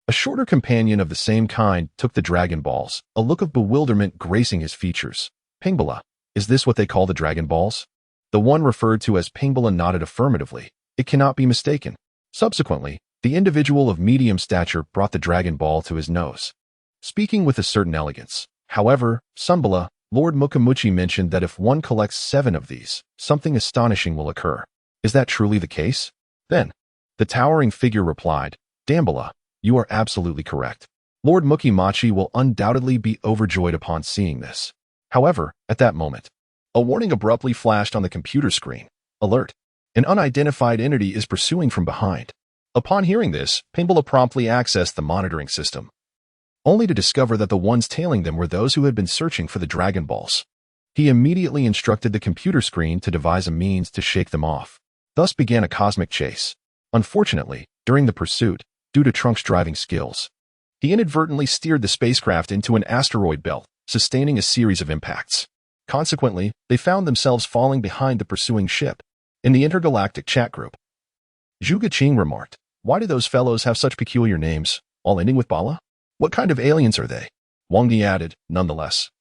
Speaker 1: a shorter companion of the same kind took the Dragon Balls, a look of bewilderment gracing his features. "Pingbala, is this what they call the Dragon Balls?" The one referred to as Pingbala nodded affirmatively. It cannot be mistaken. Subsequently, the individual of medium stature brought the Dragon Ball to his nose, speaking with a certain elegance. However, Sunbala, Lord Mukamuchi mentioned that if one collects 7 of these, something astonishing will occur. Is that truly the case? Then, the towering figure replied, "Dambala, you are absolutely correct. Lord Mukimachi will undoubtedly be overjoyed upon seeing this." However, at that moment, a warning abruptly flashed on the computer screen. "Alert! An unidentified entity is pursuing from behind." Upon hearing this, Pingbala promptly accessed the monitoring system, only to discover that the ones tailing them were those who had been searching for the Dragon Balls. He immediately instructed the computer screen to devise a means to shake them off. Thus began a cosmic chase. Unfortunately, during the pursuit, due to Trunks' driving skills, he inadvertently steered the spacecraft into an asteroid belt, sustaining a series of impacts. Consequently, they found themselves falling behind the pursuing ship. In the intergalactic chat group, Zhuge Qing remarked, "Why do those fellows have such peculiar names, all ending with Bala? What kind of aliens are they?" Wang Yi added, "Nonetheless,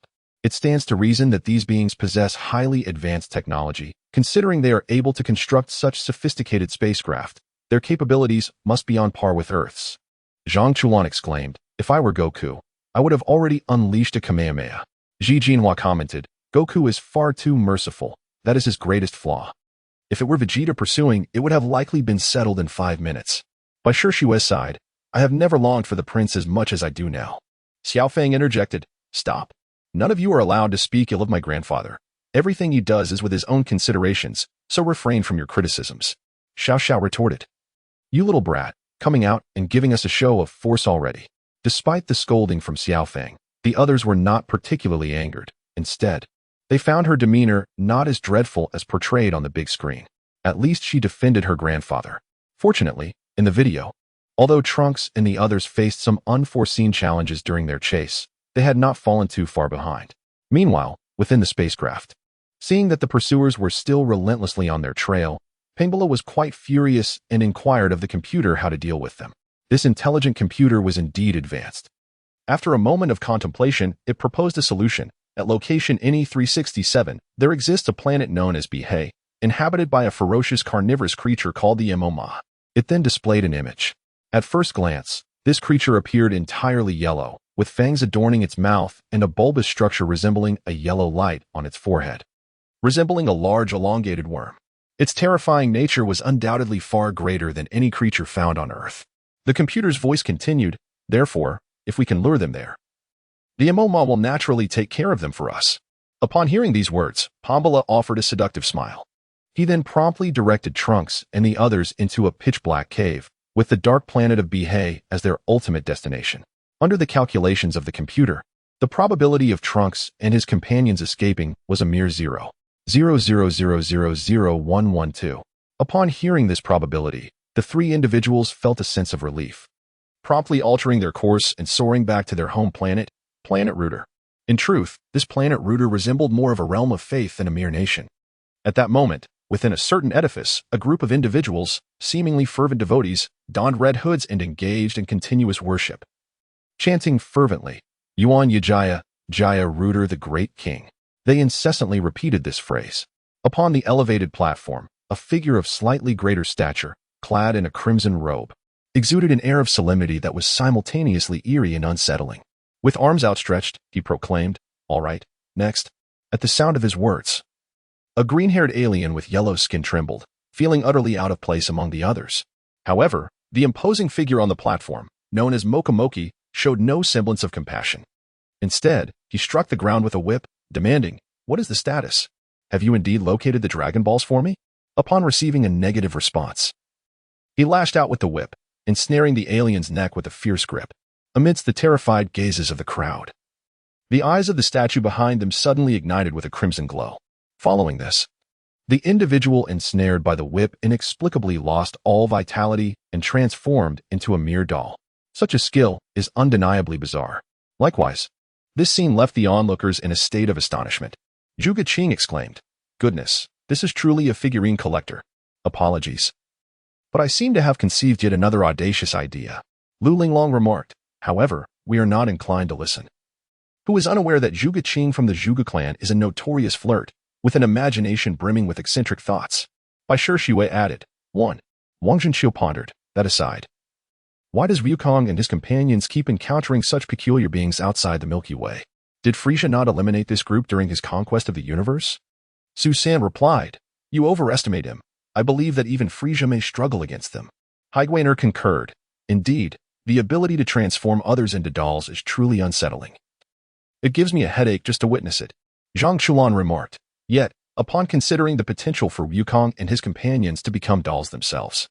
Speaker 1: it stands to reason that these beings possess highly advanced technology. Considering they are able to construct such sophisticated spacecraft, their capabilities must be on par with Earth's." Zhang Chuan exclaimed, "If I were Goku, I would have already unleashed a Kamehameha." Ji Jinhua commented, "Goku is far too merciful. That is his greatest flaw. If it were Vegeta pursuing, it would have likely been settled in 5 minutes." By Shue's side, "I have never longed for the prince as much as I do now." Xiao Feng interjected, "Stop. None of you are allowed to speak ill of my grandfather. Everything he does is with his own considerations, so refrain from your criticisms." Xiao retorted, "You little brat, coming out and giving us a show of force already." Despite the scolding from Xiao Feng, the others were not particularly angered. Instead, they found her demeanor not as dreadful as portrayed on the big screen. At least she defended her grandfather. Fortunately, in the video, although Trunks and the others faced some unforeseen challenges during their chase, they had not fallen too far behind. Meanwhile, within the spacecraft, seeing that the pursuers were still relentlessly on their trail, Pingbala was quite furious and inquired of the computer how to deal with them. This intelligent computer was indeed advanced. After a moment of contemplation, it proposed a solution. At location NE367, there exists a planet known as He, inhabited by a ferocious carnivorous creature called the Emoma. It then displayed an image. At first glance, this creature appeared entirely yellow, with fangs adorning its mouth and a bulbous structure resembling a yellow light on its forehead, resembling a large elongated worm. Its terrifying nature was undoubtedly far greater than any creature found on Earth. The computer's voice continued, "Therefore, if we can lure them there, the Emoma will naturally take care of them for us." Upon hearing these words, Pingbala offered a seductive smile. He then promptly directed Trunks and the others into a pitch-black cave, with the dark planet of He as their ultimate destination. Under the calculations of the computer, the probability of Trunks and his companions escaping was a mere 0. 0.0000112. Upon hearing this probability, the three individuals felt a sense of relief, promptly altering their course and soaring back to their home planet, Planet Rooter. In truth, this Planet Rooter resembled more of a realm of faith than a mere nation. At that moment, within a certain edifice, a group of individuals, seemingly fervent devotees, donned red hoods and engaged in continuous worship, chanting fervently, Yuan Yajaya, Jaya Rooter the Great King. They incessantly repeated this phrase. Upon the elevated platform, a figure of slightly greater stature, clad in a crimson robe, exuded an air of solemnity that was simultaneously eerie and unsettling. With arms outstretched, he proclaimed, "All right, next." At the sound of his words, a green-haired alien with yellow skin trembled, feeling utterly out of place among the others. However, the imposing figure on the platform, known as Mokomoki, showed no semblance of compassion. Instead, he struck the ground with a whip, demanding, "What is the status? Have you indeed located the Dragon Balls for me?" Upon receiving a negative response, he lashed out with the whip, ensnaring the alien's neck with a fierce grip. Amidst the terrified gazes of the crowd, the eyes of the statue behind them suddenly ignited with a crimson glow. Following this, the individual ensnared by the whip inexplicably lost all vitality and transformed into a mere doll. Such a skill is undeniably bizarre. Likewise, this scene left the onlookers in a state of astonishment. Zhuge Qing exclaimed, "Goodness, this is truly a figurine collector. Apologies, but I seem to have conceived yet another audacious idea." Lu Linglong remarked, "However, we are not inclined to listen." Who is unaware that Zhuge Qing from the Zhuge clan is a notorious flirt, with an imagination brimming with eccentric thoughts. By Shi Shiwei added, 1. Wang Zhenqiu pondered, "That aside, why does Wukong and his companions keep encountering such peculiar beings outside the Milky Way? Did Frisia not eliminate this group during his conquest of the universe?" Su San replied, "You overestimate him. I believe that even Frisia may struggle against them." Haiguaner concurred, "Indeed, the ability to transform others into dolls is truly unsettling. It gives me a headache just to witness it." Zhang Chulan remarked, "Yet, upon considering the potential for Wukong and his companions to become dolls themselves,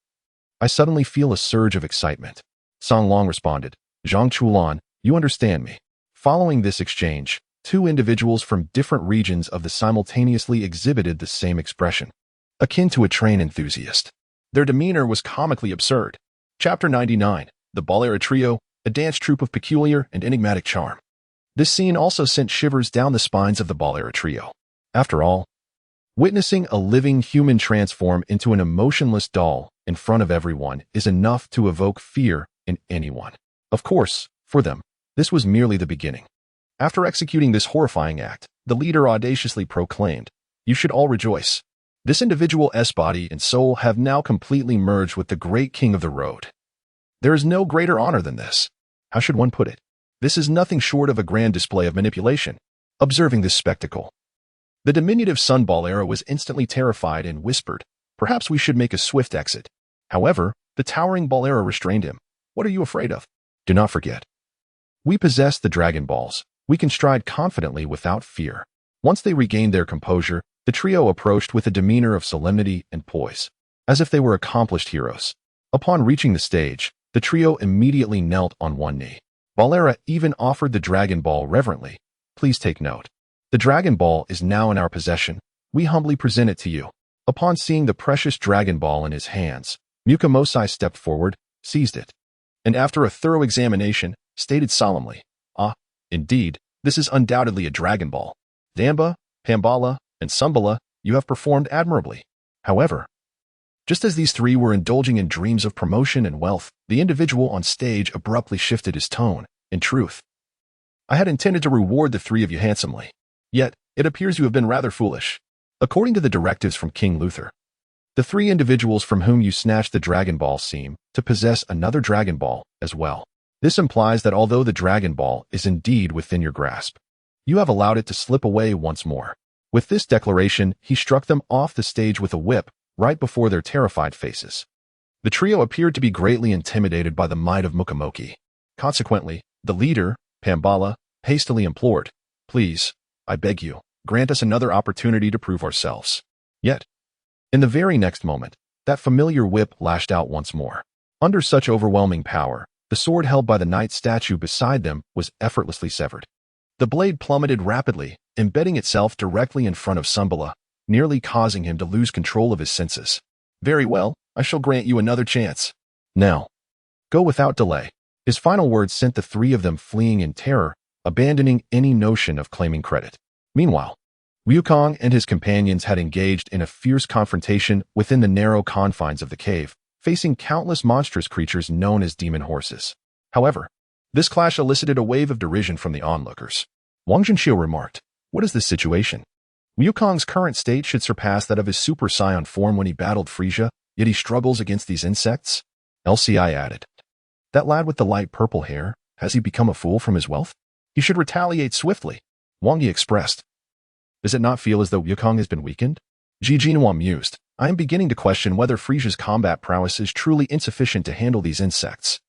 Speaker 1: I suddenly feel a surge of excitement." Song Long responded, "Zhang Chulan, you understand me." Following this exchange, two individuals from different regions of the simultaneously exhibited the same expression, akin to a train enthusiast. Their demeanor was comically absurd. Chapter 99, The Ballera Trio, a dance troupe of peculiar and enigmatic charm. This scene also sent shivers down the spines of the Ballera Trio. After all, witnessing a living human transform into an emotionless doll in front of everyone is enough to evoke fear in anyone. Of course, for them, this was merely the beginning. After executing this horrifying act, the leader audaciously proclaimed, "You should all rejoice. This individual's body and soul have now completely merged with the great king of the road. There is no greater honor than this. How should one put it? This is nothing short of a grand display of manipulation." Observing this spectacle, the diminutive Sun Ballera was instantly terrified and whispered, "Perhaps we should make a swift exit." However, the towering Ballera restrained him. "What are you afraid of? Do not forget, we possess the Dragon Balls. We can stride confidently without fear." Once they regained their composure, the trio approached with a demeanor of solemnity and poise, as if they were accomplished heroes. Upon reaching the stage, the trio immediately knelt on one knee. Ballera even offered the Dragon Ball reverently. "Please take note. The Dragon Ball is now in our possession. We humbly present it to you." Upon seeing the precious Dragon Ball in his hands, Mukamosai stepped forward, seized it, and after a thorough examination, stated solemnly, "Ah, indeed, this is undoubtedly a Dragon Ball. Damba, Pambala, and Sumbala, you have performed admirably." However, just as these three were indulging in dreams of promotion and wealth, the individual on stage abruptly shifted his tone. "In truth, I had intended to reward the three of you handsomely. Yet, it appears you have been rather foolish. According to the directives from King Luther, the three individuals from whom you snatched the Dragon Ball seem to possess another Dragon Ball as well. This implies that although the Dragon Ball is indeed within your grasp, you have allowed it to slip away once more." With this declaration, he struck them off the stage with a whip, right before their terrified faces. The trio appeared to be greatly intimidated by the might of Mukamoki. Consequently, the leader, Pambala, hastily implored, "Please, I beg you, grant us another opportunity to prove ourselves." Yet, in the very next moment, that familiar whip lashed out once more. Under such overwhelming power, the sword held by the knight statue beside them was effortlessly severed. The blade plummeted rapidly, embedding itself directly in front of Sumbala, nearly causing him to lose control of his senses. Very well, I shall grant you another chance. Now, go without delay. His final words sent the three of them fleeing in terror, abandoning any notion of claiming credit. Meanwhile, Wukong and his companions had engaged in a fierce confrontation within the narrow confines of the cave, facing countless monstrous creatures known as demon horses. However, this clash elicited a wave of derision from the onlookers. Wang Zhenxiu remarked, "What is this situation? Wukong's current state should surpass that of his Super Saiyan form when he battled Frieza, yet he struggles against these insects?" LCI added, "That lad with the light purple hair, has he become a fool from his wealth? He should retaliate swiftly," Wang Yi expressed. "Does it not feel as though Wukong has been weakened?" Ji Jinhua mused, "I am beginning to question whether Frieza's combat prowess is truly insufficient to handle these insects."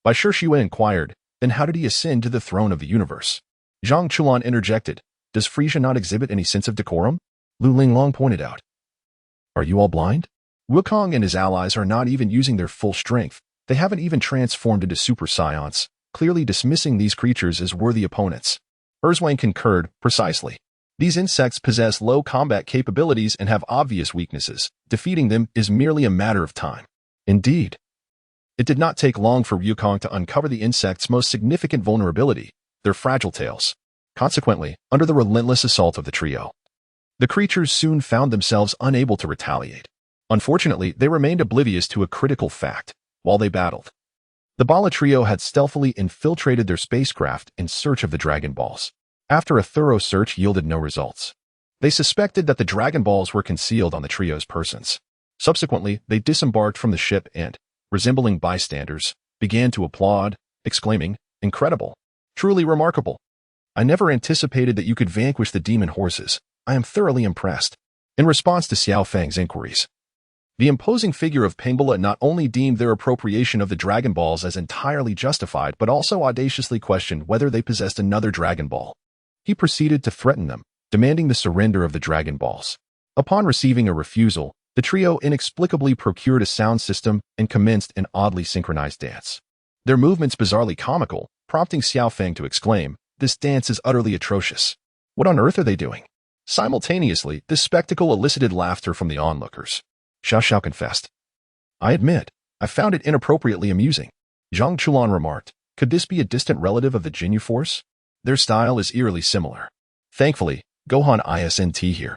Speaker 1: Bai Shixue inquired, "Then how did he ascend to the throne of the universe?" Zhang Chuan interjected, "Does Frieza not exhibit any sense of decorum?" Lu Linglong pointed out, "Are you all blind? Wukong and his allies are not even using their full strength. They haven't even transformed into Super Saiyans, clearly dismissing these creatures as worthy opponents." Erzwang concurred, "Precisely. These insects possess low combat capabilities and have obvious weaknesses. Defeating them is merely a matter of time." Indeed. It did not take long for Wukong to uncover the insects' most significant vulnerability, their fragile tails. Consequently, under the relentless assault of the trio, the creatures soon found themselves unable to retaliate. Unfortunately, they remained oblivious to a critical fact. While they battled, the Bala trio had stealthily infiltrated their spacecraft in search of the Dragon Balls. After a thorough search yielded no results, they suspected that the Dragon Balls were concealed on the trio's persons. Subsequently, they disembarked from the ship and, resembling bystanders, began to applaud, exclaiming, "Incredible! Truly remarkable! I never anticipated that you could vanquish the demon horses. I am thoroughly impressed." In response to Xiao Fang's inquiries, the imposing figure of Pengbala not only deemed their appropriation of the Dragon Balls as entirely justified but also audaciously questioned whether they possessed another Dragon Ball. He proceeded to threaten them, demanding the surrender of the Dragon Balls. Upon receiving a refusal, the trio inexplicably procured a sound system and commenced an oddly synchronized dance. Their movements bizarrely comical, prompting Xiao Fang to exclaim, "This dance is utterly atrocious. What on earth are they doing?" Simultaneously, this spectacle elicited laughter from the onlookers. Xiao Xiao confessed, "I admit, I found it inappropriately amusing." Zhang Chulan remarked, "Could this be a distant relative of the Jinyu Force? Their style is eerily similar. Thankfully, Gohan isn't here.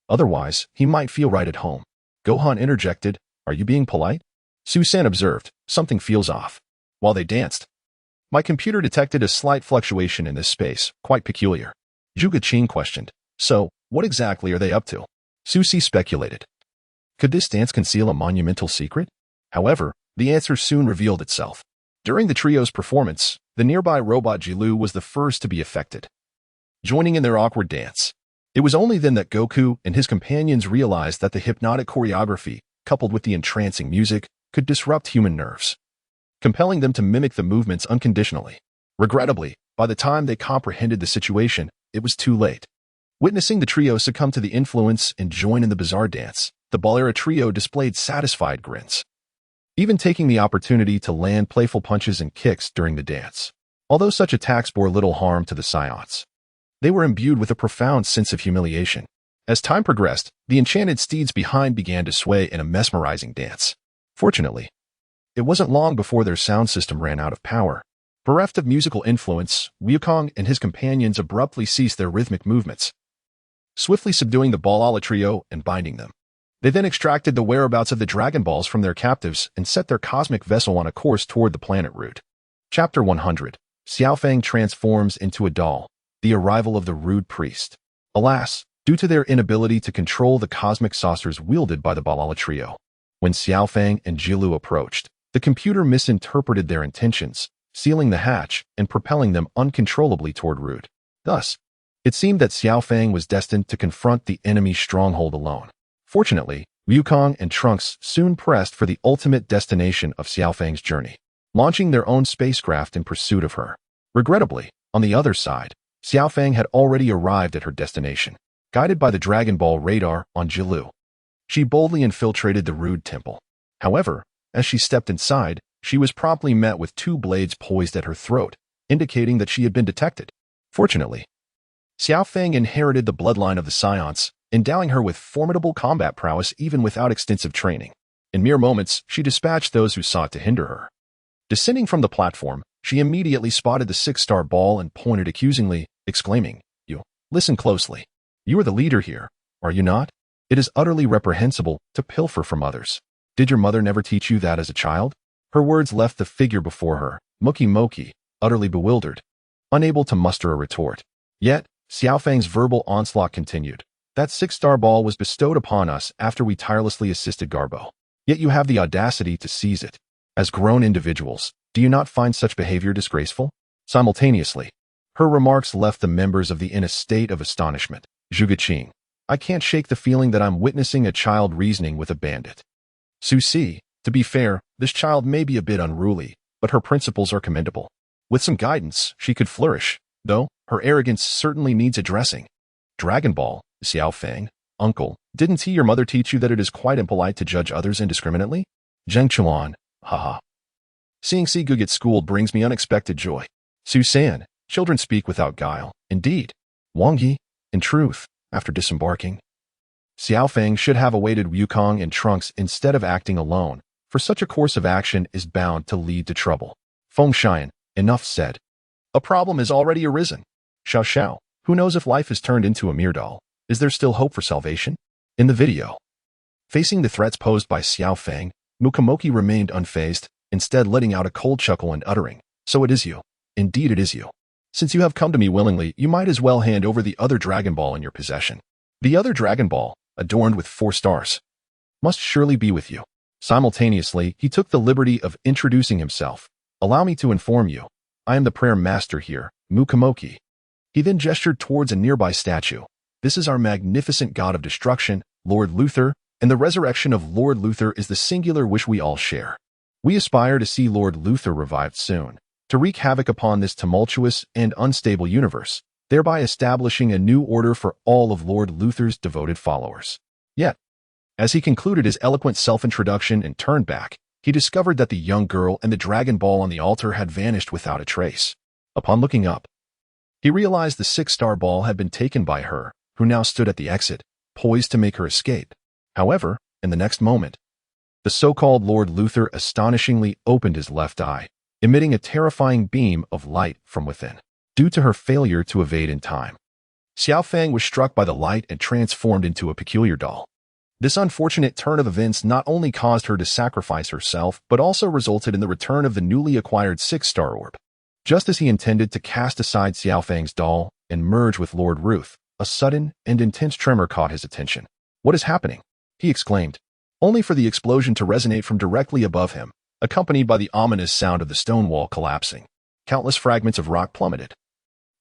Speaker 1: Otherwise, he might feel right at home." Gohan interjected, "Are you being polite?" Su San observed, "Something feels off." While they danced, my computer detected a slight fluctuation in this space, quite peculiar. Zhuge Qin questioned, "So, what exactly are they up to?" Su Si speculated, "Could this dance conceal a monumental secret?" However, the answer soon revealed itself. During the trio's performance, the nearby robot Jilu was the first to be affected, joining in their awkward dance. It was only then that Goku and his companions realized that the hypnotic choreography, coupled with the entrancing music, could disrupt human nerves, compelling them to mimic the movements unconditionally. Regrettably, by the time they comprehended the situation, it was too late. Witnessing the trio succumb to the influence and join in the bizarre dance, the Ball-era trio displayed satisfied grins, even taking the opportunity to land playful punches and kicks during the dance. Although such attacks bore little harm to the Saiyans, they were imbued with a profound sense of humiliation. As time progressed, the enchanted steeds behind began to sway in a mesmerizing dance. Fortunately, it wasn't long before their sound system ran out of power. Bereft of musical influence, Wukong and his companions abruptly ceased their rhythmic movements, swiftly subduing the Ball-ala trio and binding them. They then extracted the whereabouts of the Dragon Balls from their captives and set their cosmic vessel on a course toward the planet route. Chapter 100. Xiao Fang transforms into a doll. The arrival of the rude priest. Alas, due to their inability to control the cosmic saucers wielded by the Ball-ala trio, when Xiao Fang and Jilu approached, the computer misinterpreted their intentions, sealing the hatch and propelling them uncontrollably toward Root. Thus, it seemed that Xiao Fang was destined to confront the enemy's stronghold alone. Fortunately, Wukong and Trunks soon pressed for the ultimate destination of Xiao Fang's journey, launching their own spacecraft in pursuit of her. Regrettably, on the other side, Xiao Fang had already arrived at her destination, guided by the Dragon Ball radar on Jilu. She boldly infiltrated the Rude Temple. However, as she stepped inside, she was promptly met with two blades poised at her throat, indicating that she had been detected. Fortunately, Xiao Fang inherited the bloodline of the Saiyans, endowing her with formidable combat prowess even without extensive training. In mere moments, she dispatched those who sought to hinder her. Descending from the platform, she immediately spotted the six-star ball and pointed accusingly, exclaiming, "You, listen closely. You are the leader here, are you not? It is utterly reprehensible to pilfer from others. Did your mother never teach you that as a child?" Her words left the figure before her, muki-moki, utterly bewildered, unable to muster a retort. Yet, Xiaofang's verbal onslaught continued. "That six-star ball was bestowed upon us after we tirelessly assisted Garbo. Yet you have the audacity to seize it. As grown individuals, do you not find such behavior disgraceful?" Simultaneously, her remarks left the members of the in a state of astonishment. Zhugeqing, I can't shake the feeling that I'm witnessing a child reasoning with a bandit. Susi, to be fair, this child may be a bit unruly, but her principles are commendable. With some guidance, she could flourish, though her arrogance certainly needs addressing. Dragon Ball, Xiaofang, uncle, didn't your mother teach you that it is quite impolite to judge others indiscriminately? Zheng Chuan, haha. Seeing Sigu get schooled brings me unexpected joy. Susan, children speak without guile, indeed. Wang Yi, in truth, after disembarking. Xiaofang should have awaited Wukong and Trunks instead of acting alone, for such a course of action is bound to lead to trouble. Feng Xian, enough said. A problem has already arisen. Xiao Xiao, who knows if life is turned into a mere doll? Is there still hope for salvation? In the video. Facing the threats posed by Xiaofang, Mukamoki remained unfazed, instead letting out a cold chuckle and uttering, "So it is you. Indeed it is you. Since you have come to me willingly, you might as well hand over the other Dragon Ball in your possession. The other Dragon Ball, adorned with 4 stars, must surely be with you." Simultaneously, he took the liberty of introducing himself. "Allow me to inform you. I am the prayer master here, Mukamoki." He then gestured towards a nearby statue. "This is our magnificent god of destruction, Lord Luther, and the resurrection of Lord Luther is the singular wish we all share. We aspire to see Lord Luther revived soon, to wreak havoc upon this tumultuous and unstable universe, thereby establishing a new order for all of Lord Luther's devoted followers." Yet, as he concluded his eloquent self-introduction and turned back, he discovered that the young girl and the Dragon Ball on the altar had vanished without a trace. Upon looking up, he realized the 6-star ball had been taken by her, who now stood at the exit, poised to make her escape. However, in the next moment, the so-called Lord Luther astonishingly opened his left eye, emitting a terrifying beam of light from within, due to her failure to evade in time. Xiaofang was struck by the light and transformed into a peculiar doll. This unfortunate turn of events not only caused her to sacrifice herself, but also resulted in the return of the newly acquired 6-star orb. Just as he intended to cast aside Xiaofang's doll and merge with Lord Ruth, a sudden and intense tremor caught his attention. "What is happening?" he exclaimed, only for the explosion to resonate from directly above him, accompanied by the ominous sound of the stone wall collapsing. Countless fragments of rock plummeted,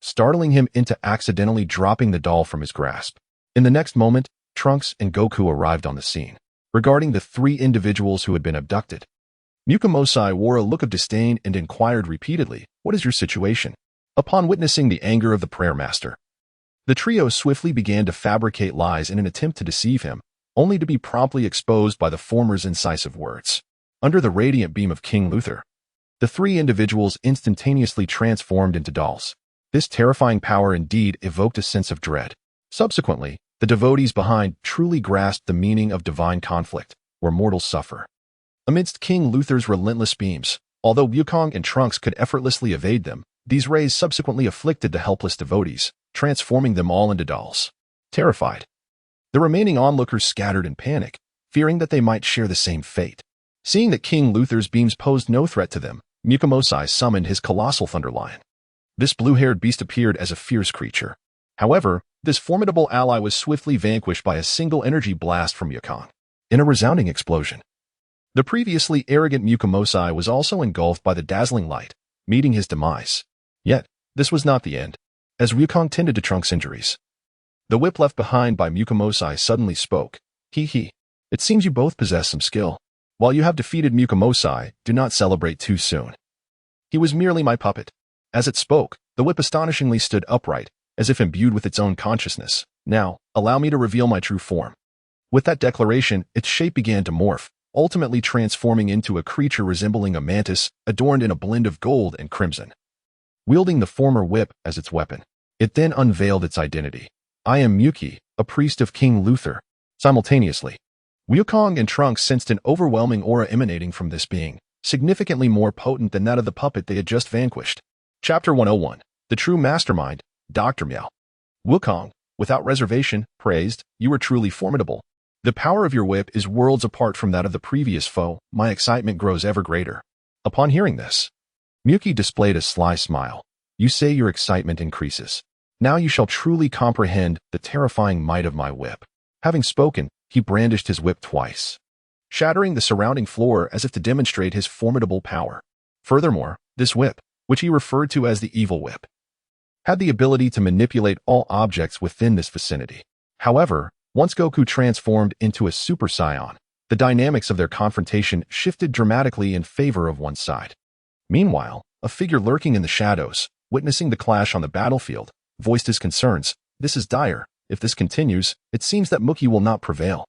Speaker 1: startling him into accidentally dropping the doll from his grasp. In the next moment, Trunks and Goku arrived on the scene. Regarding the 3 individuals who had been abducted, Mukamosai wore a look of disdain and inquired repeatedly, "What is your situation?" Upon witnessing the anger of the prayer master, the trio swiftly began to fabricate lies in an attempt to deceive him, only to be promptly exposed by the former's incisive words. Under the radiant beam of King Luther, the 3 individuals instantaneously transformed into dolls. This terrifying power indeed evoked a sense of dread. Subsequently, the devotees behind truly grasped the meaning of divine conflict, where mortals suffer. Amidst King Luther's relentless beams, although Wukong and Trunks could effortlessly evade them, these rays subsequently afflicted the helpless devotees, transforming them all into dolls. Terrified, the remaining onlookers scattered in panic, fearing that they might share the same fate. Seeing that King Luther's beams posed no threat to them, Mukamosai summoned his colossal thunder lion. This blue-haired beast appeared as a fierce creature. However, this formidable ally was swiftly vanquished by a single energy blast from Wukong. In a resounding explosion, the previously arrogant Mukamosai was also engulfed by the dazzling light, meeting his demise. Yet, this was not the end, as Wukong tended to Trunks' injuries. The whip left behind by Mukamosai suddenly spoke. "He. It seems you both possess some skill. While you have defeated Mukamosai, do not celebrate too soon. He was merely my puppet." As it spoke, the whip astonishingly stood upright, as if imbued with its own consciousness. "Now, allow me to reveal my true form." With that declaration, its shape began to morph, ultimately transforming into a creature resembling a mantis, adorned in a blend of gold and crimson. Wielding the former whip as its weapon, it then unveiled its identity. I am Muki, a priest of King Luther. Simultaneously, Wukong and Trunks sensed an overwhelming aura emanating from this being, significantly more potent than that of the puppet they had just vanquished. Chapter 101. The True Mastermind, Dr. Miao. Wukong, without reservation, praised, "You are truly formidable. The power of your whip is worlds apart from that of the previous foe. My excitement grows ever greater." Upon hearing this, Muki displayed a sly smile. "You say your excitement increases. Now you shall truly comprehend the terrifying might of my whip." Having spoken, he brandished his whip twice, shattering the surrounding floor as if to demonstrate his formidable power. Furthermore, this whip, which he referred to as the Evil Whip, had the ability to manipulate all objects within this vicinity. However, once Goku transformed into a Super Saiyan, the dynamics of their confrontation shifted dramatically in favor of one side. Meanwhile, a figure lurking in the shadows, witnessing the clash on the battlefield, voiced his concerns. "This is dire. If this continues, it seems that Muki will not prevail."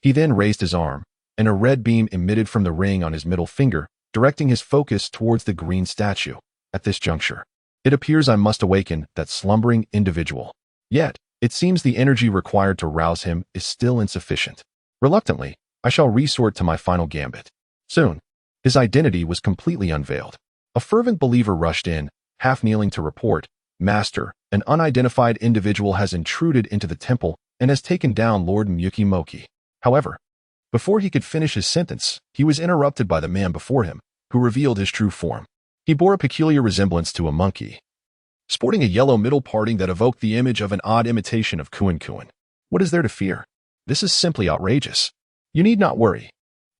Speaker 1: He then raised his arm, and a red beam emitted from the ring on his middle finger, directing his focus towards the green statue. At this juncture, it appears I must awaken that slumbering individual. Yet, it seems the energy required to rouse him is still insufficient. Reluctantly, I shall resort to my final gambit. Soon, his identity was completely unveiled. A fervent believer rushed in, half kneeling to report, "Master, an unidentified individual has intruded into the temple and has taken down Lord Muki Moki." However, before he could finish his sentence, he was interrupted by the man before him, who revealed his true form. He bore a peculiar resemblance to a monkey, sporting a yellow middle parting that evoked the image of an odd imitation of Kuan. What is there to fear? This is simply outrageous. You need not worry.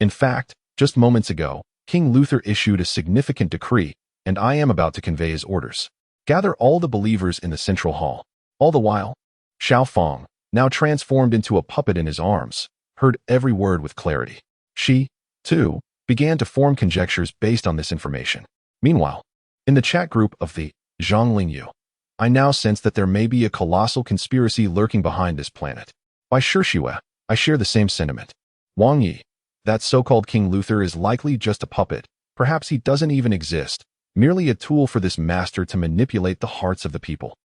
Speaker 1: In fact, just moments ago, King Luther issued a significant decree, and I am about to convey his orders. Gather all the believers in the central hall. All the while, Xiao Fang, now transformed into a puppet in his arms, heard every word with clarity. She, too, began to form conjectures based on this information. Meanwhile, in the chat group of the Zhonglingyu, I now sense that there may be a colossal conspiracy lurking behind this planet. By Shishua, I share the same sentiment. Wang Yi, that so-called King Luther is likely just a puppet. Perhaps he doesn't even exist, merely a tool for this master to manipulate the hearts of the people.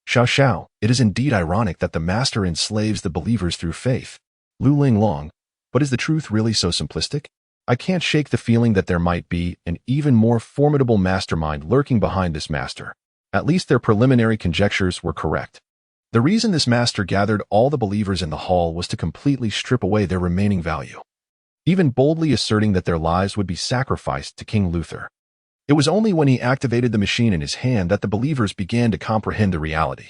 Speaker 1: Xiao, it is indeed ironic that the master enslaves the believers through faith. Lu Linglong, but is the truth really so simplistic? I can't shake the feeling that there might be an even more formidable mastermind lurking behind this master. At least their preliminary conjectures were correct. The reason this master gathered all the believers in the hall was to completely strip away their remaining value, even boldly asserting that their lives would be sacrificed to King Luther. It was only when he activated the machine in his hand that the believers began to comprehend the reality.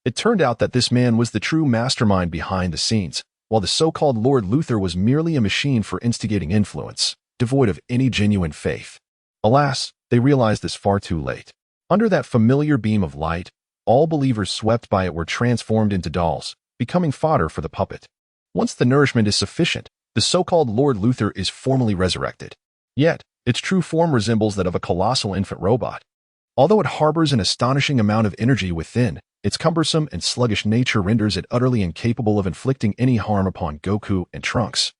Speaker 1: It turned out that this man was the true mastermind behind the scenes, while the so-called Lord Luther was merely a machine for instigating influence, devoid of any genuine faith. Alas, they realized this far too late. Under that familiar beam of light, all believers swept by it were transformed into dolls, becoming fodder for the puppet. Once the nourishment is sufficient, the so-called Lord Luther is formally resurrected. Yet, its true form resembles that of a colossal infant robot. Although it harbors an astonishing amount of energy within, its cumbersome and sluggish nature renders it utterly incapable of inflicting any harm upon Goku and Trunks,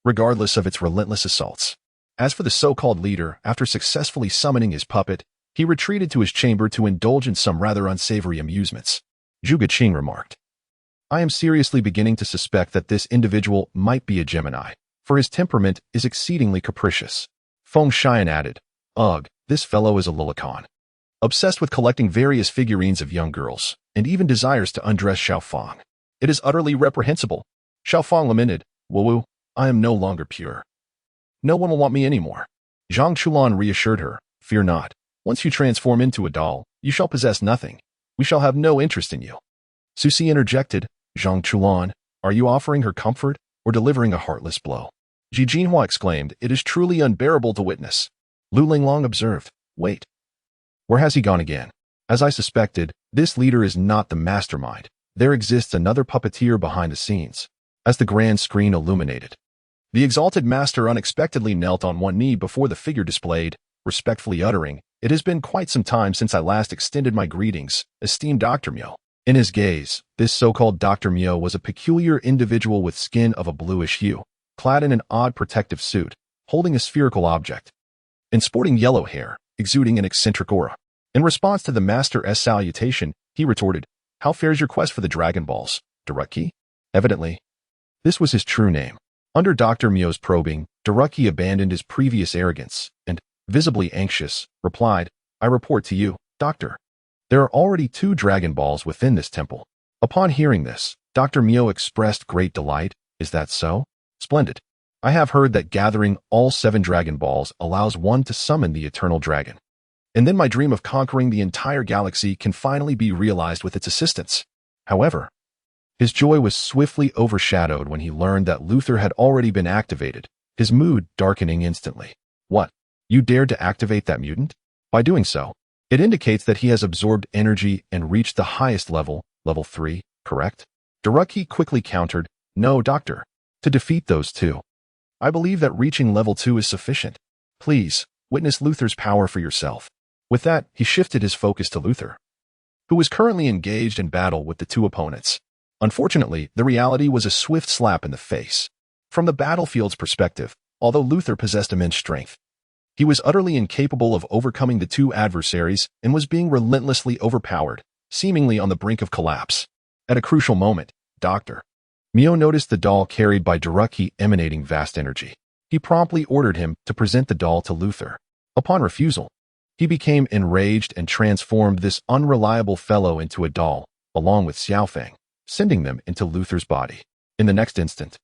Speaker 1: regardless of its relentless assaults. As for the so-called leader, after successfully summoning his puppet, he retreated to his chamber to indulge in some rather unsavory amusements. Zhuge Qing remarked, "I am seriously beginning to suspect that this individual might be a Gemini, for his temperament is exceedingly capricious." Feng Xian added, "Ugh, this fellow is a Lilicon, obsessed with collecting various figurines of young girls, and even desires to undress Xiao Fang. It is utterly reprehensible." Xiao Fang lamented, "Wu, I am no longer pure. No one will want me anymore." Zhang Chulan reassured her, "Fear not. Once you transform into a doll, you shall possess nothing. We shall have no interest in you." Susi interjected, "Zhang Chulan, are you offering her comfort or delivering a heartless blow?" Ji Jinhua exclaimed, "It is truly unbearable to witness." Lu Linglong observed, "Wait. Where has he gone again?" As I suspected, this leader is not the mastermind. There exists another puppeteer behind the scenes. As the grand screen illuminated, the exalted master unexpectedly knelt on one knee before the figure displayed, respectfully uttering, "It has been quite some time since I last extended my greetings, esteemed Dr. Miao." In his gaze, this so-called Dr. Miao was a peculiar individual with skin of a bluish hue, clad in an odd protective suit, holding a spherical object, and sporting yellow hair, exuding an eccentric aura. In response to the master's salutation, he retorted, How fares your quest for the Dragon Balls, the?" Evidently, this was his true name. Under Dr. Mio's probing, the?" abandoned his previous arrogance and, visibly anxious, replied, "I report to you, Doctor. There are already 2 Dragon Balls within this temple." Upon hearing this, Dr. Mio expressed great delight. "Is that so? Splendid. I have heard that gathering all 7 Dragon Balls allows one to summon the eternal dragon. And then my dream of conquering the entire galaxy can finally be realized with its assistance." However, his joy was swiftly overshadowed when he learned that Luther had already been activated, his mood darkening instantly. "What? You dared to activate that mutant? By doing so, it indicates that he has absorbed energy and reached the highest level, level 3, correct?" the?" quickly countered, "No, Doctor. To defeat those 2, I believe that reaching level 2 is sufficient. Please, witness Luther's power for yourself." With that, he shifted his focus to Luther, who was currently engaged in battle with the 2 opponents. Unfortunately, the reality was a swift slap in the face. From the battlefield's perspective, although Luther possessed immense strength, he was utterly incapable of overcoming the 2 adversaries and was being relentlessly overpowered, seemingly on the brink of collapse. At a crucial moment, Dr. Mio noticed the doll carried by the?, emanating vast energy. He promptly ordered him to present the doll to Luther. Upon refusal, he became enraged and transformed this unreliable fellow into a doll, along with Xiaofeng, sending them into Luther's body. In the next instant,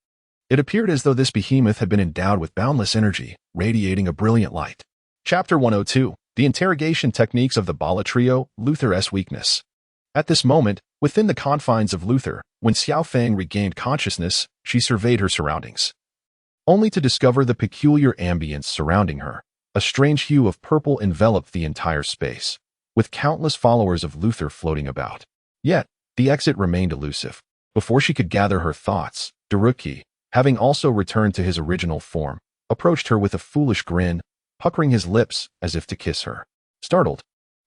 Speaker 1: it appeared as though this behemoth had been endowed with boundless energy, radiating a brilliant light. Chapter 102. The Interrogation Techniques of the Bala Trio, Luther's Weakness. At this moment, within the confines of Luther, when Xiaofeng regained consciousness, she surveyed her surroundings, only to discover the peculiar ambience surrounding her. A strange hue of purple enveloped the entire space, with countless followers of Luther floating about. Yet, the exit remained elusive. Before she could gather her thoughts, the?, having also returned to his original form, approached her with a foolish grin, puckering his lips as if to kiss her. Startled,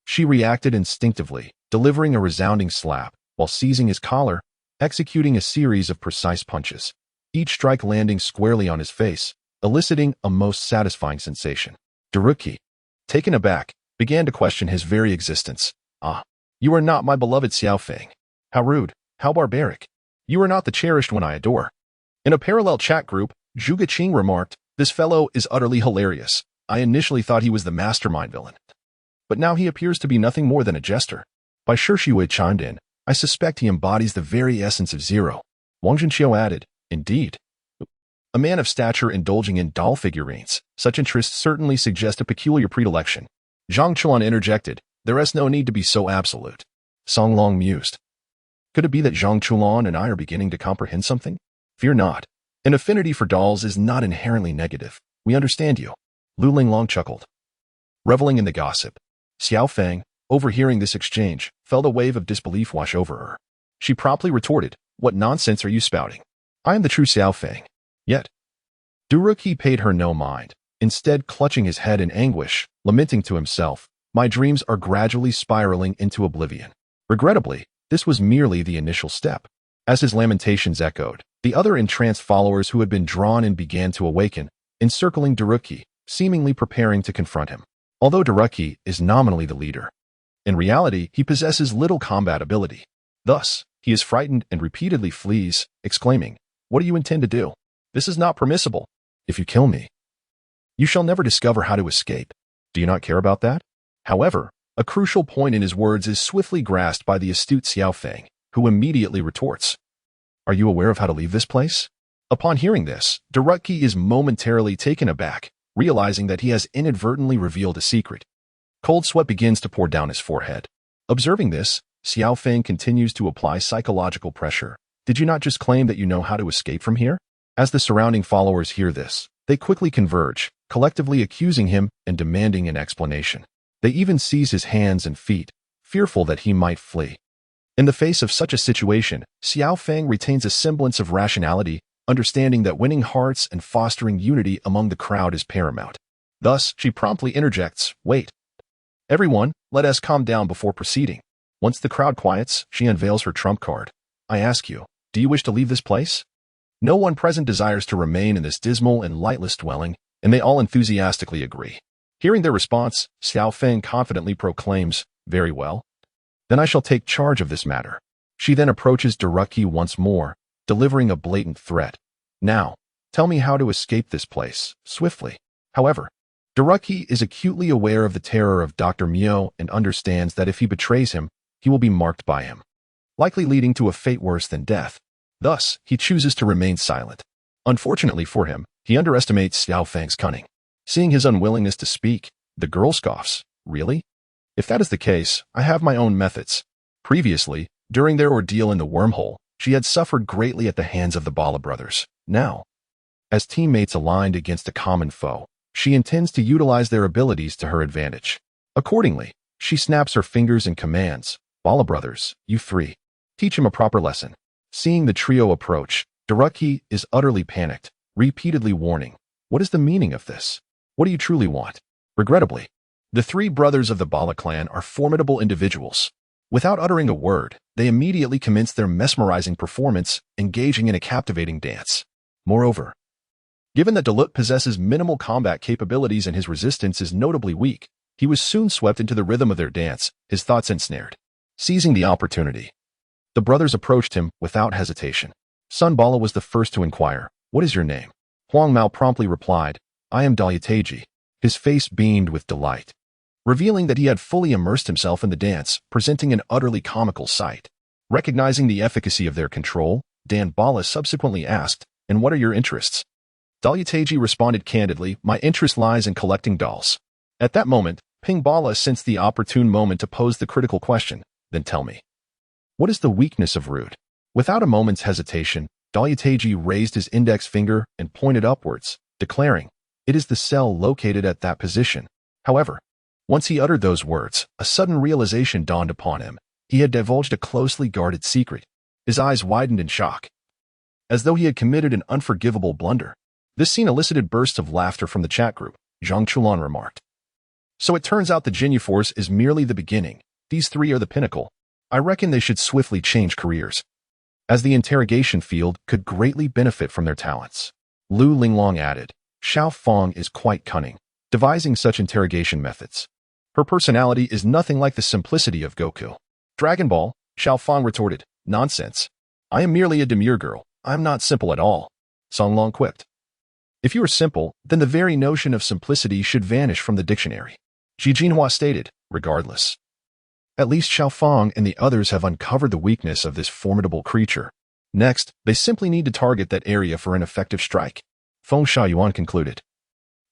Speaker 1: she reacted instinctively, delivering a resounding slap, while seizing his collar, executing a series of precise punches, each strike landing squarely on his face, eliciting a most satisfying sensation. the?, taken aback, began to question his very existence. "Ah, you are not my beloved Xiaofeng. How rude, how barbaric. You are not the cherished one I adore." In a parallel chat group, Zhuge Qing remarked, "This fellow is utterly hilarious. I initially thought he was the mastermind villain, but now he appears to be nothing more than a jester." By Shishui chimed in, "I suspect he embodies the very essence of Zero." Wang Zhenqiu added, "Indeed. A man of stature indulging in doll figurines, such interests certainly suggest a peculiar predilection." Zhang Chuan interjected, "There is no need to be so absolute." Song Long mused, "Could it be that Zhang Chuan and I are beginning to comprehend something? Fear not. An affinity for dolls is not inherently negative. We understand you." Lu Linglong chuckled, reveling in the gossip. Xiaofeng, overhearing this exchange, felt a wave of disbelief wash over her. She promptly retorted, "What nonsense are you spouting? I am the true Xiaofeng." Yet, the?, paid her no mind, instead clutching his head in anguish, lamenting to himself, "My dreams are gradually spiraling into oblivion." Regrettably, this was merely the initial step. As his lamentations echoed, the other entranced followers who had been drawn in began to awaken, encircling the?, seemingly preparing to confront him. Although the?, is nominally the leader, in reality he possesses little combat ability. Thus, he is frightened and repeatedly flees, exclaiming, "What do you intend to do? This is not permissible. If you kill me, you shall never discover how to escape. Do you not care about that?" However, a crucial point in his words is swiftly grasped by the astute Xiaofeng, who immediately retorts, "Are you aware of how to leave this place?" Upon hearing this, the?, is momentarily taken aback, realizing that he has inadvertently revealed a secret. Cold sweat begins to pour down his forehead. Observing this, Xiaofeng continues to apply psychological pressure. "Did you not just claim that you know how to escape from here?" As the surrounding followers hear this, they quickly converge, collectively accusing him and demanding an explanation. They even seize his hands and feet, fearful that he might flee. In the face of such a situation, Xiaofeng retains a semblance of rationality, understanding that winning hearts and fostering unity among the crowd is paramount. Thus, she promptly interjects, "Wait. Everyone, let us calm down before proceeding." Once the crowd quiets, she unveils her trump card. "I ask you, do you wish to leave this place?" No one present desires to remain in this dismal and lightless dwelling, and they all enthusiastically agree. Hearing their response, Xiaofeng confidently proclaims, "Very well. Then I shall take charge of this matter." She then approaches Daruki once more, delivering a blatant threat. Now, tell me how to escape this place, swiftly. However, Daruki is acutely aware of the terror of Dr. Mio and understands that if he betrays him, he will be marked by him, likely leading to a fate worse than death. Thus, he chooses to remain silent. Unfortunately for him, he underestimates Xiao Fang's cunning. Seeing his unwillingness to speak, the girl scoffs. Really? If that is the case, I have my own methods. Previously, during their ordeal in the wormhole, she had suffered greatly at the hands of the Bala brothers. Now, as teammates aligned against a common foe, she intends to utilize their abilities to her advantage. Accordingly, she snaps her fingers and commands, Bala brothers, you three, teach him a proper lesson. Seeing the trio approach, Daruki is utterly panicked, repeatedly warning, what is the meaning of this? What do you truly want? Regrettably, the three brothers of the Bala clan are formidable individuals. Without uttering a word, they immediately commence their mesmerizing performance, engaging in a captivating dance. Moreover, given that Dalut possesses minimal combat capabilities and his resistance is notably weak, he was soon swept into the rhythm of their dance, his thoughts ensnared. Seizing the opportunity, the brothers approached him without hesitation. Sun Bala was the first to inquire, what is your name? Huang Mao promptly replied, I am Dalyataji. His face beamed with delight, revealing that he had fully immersed himself in the dance, presenting an utterly comical sight. Recognizing the efficacy of their control, Dan Bala subsequently asked, and what are your interests? Dalyataji responded candidly, my interest lies in collecting dolls. At that moment, Ping Bala sensed the opportune moment to pose the critical question, then tell me. What is the weakness of Rude? Without a moment's hesitation, Dalyataji raised his index finger and pointed upwards, declaring, it is the cell located at that position. However, once he uttered those words, a sudden realization dawned upon him. He had divulged a closely guarded secret. His eyes widened in shock, as though he had committed an unforgivable blunder. This scene elicited bursts of laughter from the chat group. Zhang Chulan remarked, so it turns out the Jinyu Force is merely the beginning. These three are the pinnacle. I reckon they should swiftly change careers, as the interrogation field could greatly benefit from their talents. Lu Linglong added, Xiao Fang is quite cunning, devising such interrogation methods. Her personality is nothing like the simplicity of Goku. Dragon Ball, Xiao Fang retorted, nonsense. I am merely a demure girl. I'm not simple at all. Song Long quipped. If you are simple, then the very notion of simplicity should vanish from the dictionary. Xi Jinhua stated, regardless. At least Xiao Fang and the others have uncovered the weakness of this formidable creature. Next, they simply need to target that area for an effective strike. Feng Shaoyuan concluded.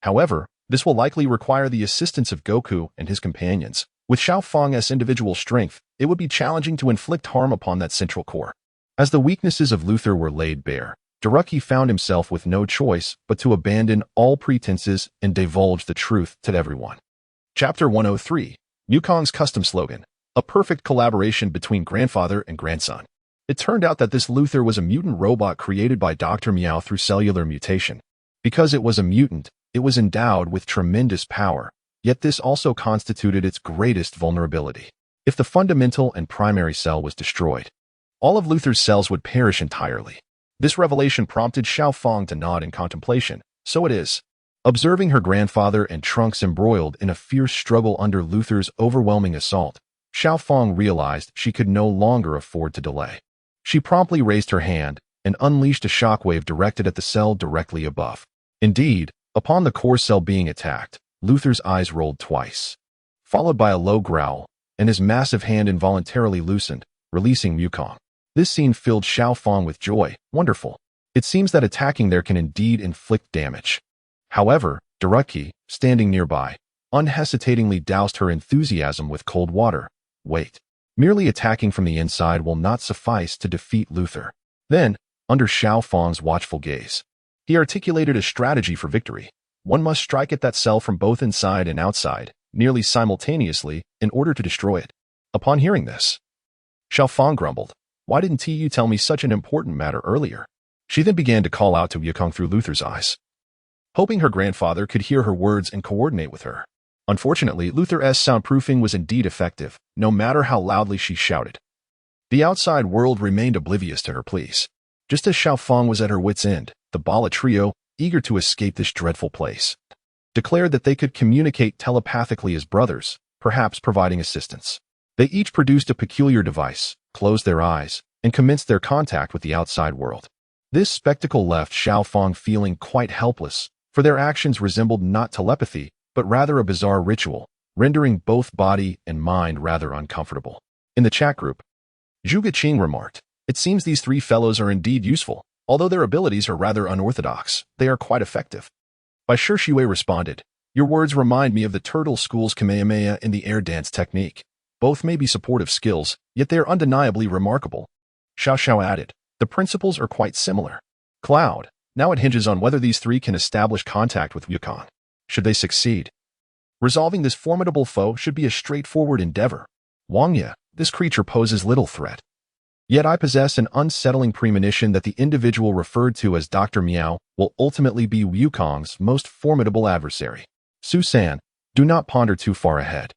Speaker 1: However, this will likely require the assistance of Goku and his companions. With Xiao Fang's individual strength, it would be challenging to inflict harm upon that central core. As the weaknesses of Luther were laid bare, Daruki found himself with no choice but to abandon all pretenses and divulge the truth to everyone. Chapter 103, Yukong's custom slogan, a perfect collaboration between grandfather and grandson. It turned out that this Luther was a mutant robot created by Dr. Meow through cellular mutation. Because it was a mutant, it was endowed with tremendous power, yet this also constituted its greatest vulnerability. If the fundamental and primary cell was destroyed, all of Luther's cells would perish entirely. This revelation prompted Xiao Fang to nod in contemplation. So it is. Observing her grandfather and Trunks embroiled in a fierce struggle under Luther's overwhelming assault, Xiao Fang realized she could no longer afford to delay. She promptly raised her hand and unleashed a shockwave directed at the cell directly above. Indeed, upon the core cell being attacked, Luther's eyes rolled twice, followed by a low growl, and his massive hand involuntarily loosened, releasing Yukong. This scene filled Xiao Fang with joy. Wonderful. It seems that attacking there can indeed inflict damage. However, Daruki, standing nearby, unhesitatingly doused her enthusiasm with cold water. Wait. Merely attacking from the inside will not suffice to defeat Luther. Then, under Xiao Fang's watchful gaze, he articulated a strategy for victory. One must strike at that cell from both inside and outside, nearly simultaneously, in order to destroy it. Upon hearing this, Xiao Fang grumbled, why didn't you tell me such an important matter earlier? She then began to call out to Yukong through Luther's eyes, hoping her grandfather could hear her words and coordinate with her. Unfortunately, Luther's soundproofing was indeed effective, no matter how loudly she shouted. The outside world remained oblivious to her pleas. Just as Xiao Fang was at her wit's end, the Bala trio, eager to escape this dreadful place, declared that they could communicate telepathically as brothers, perhaps providing assistance. They each produced a peculiar device, closed their eyes, and commenced their contact with the outside world. This spectacle left Xiaofang feeling quite helpless, for their actions resembled not telepathy, but rather a bizarre ritual, rendering both body and mind rather uncomfortable. In the chat group, Zhuge Qing remarked, "It seems these three fellows are indeed useful. Although their abilities are rather unorthodox, they are quite effective." Bai Shui responded, "Your words remind me of the Turtle School's Kamehameha in the air dance technique. Both may be supportive skills, yet they are undeniably remarkable." Xiao added, "The principles are quite similar." Cloud, now it hinges on whether these three can establish contact with Wukong. Should they succeed, resolving this formidable foe should be a straightforward endeavor. Wangya, this creature poses little threat. Yet I possess an unsettling premonition that the individual referred to as Dr. Miao will ultimately be Wukong's most formidable adversary. Susan, do not ponder too far ahead.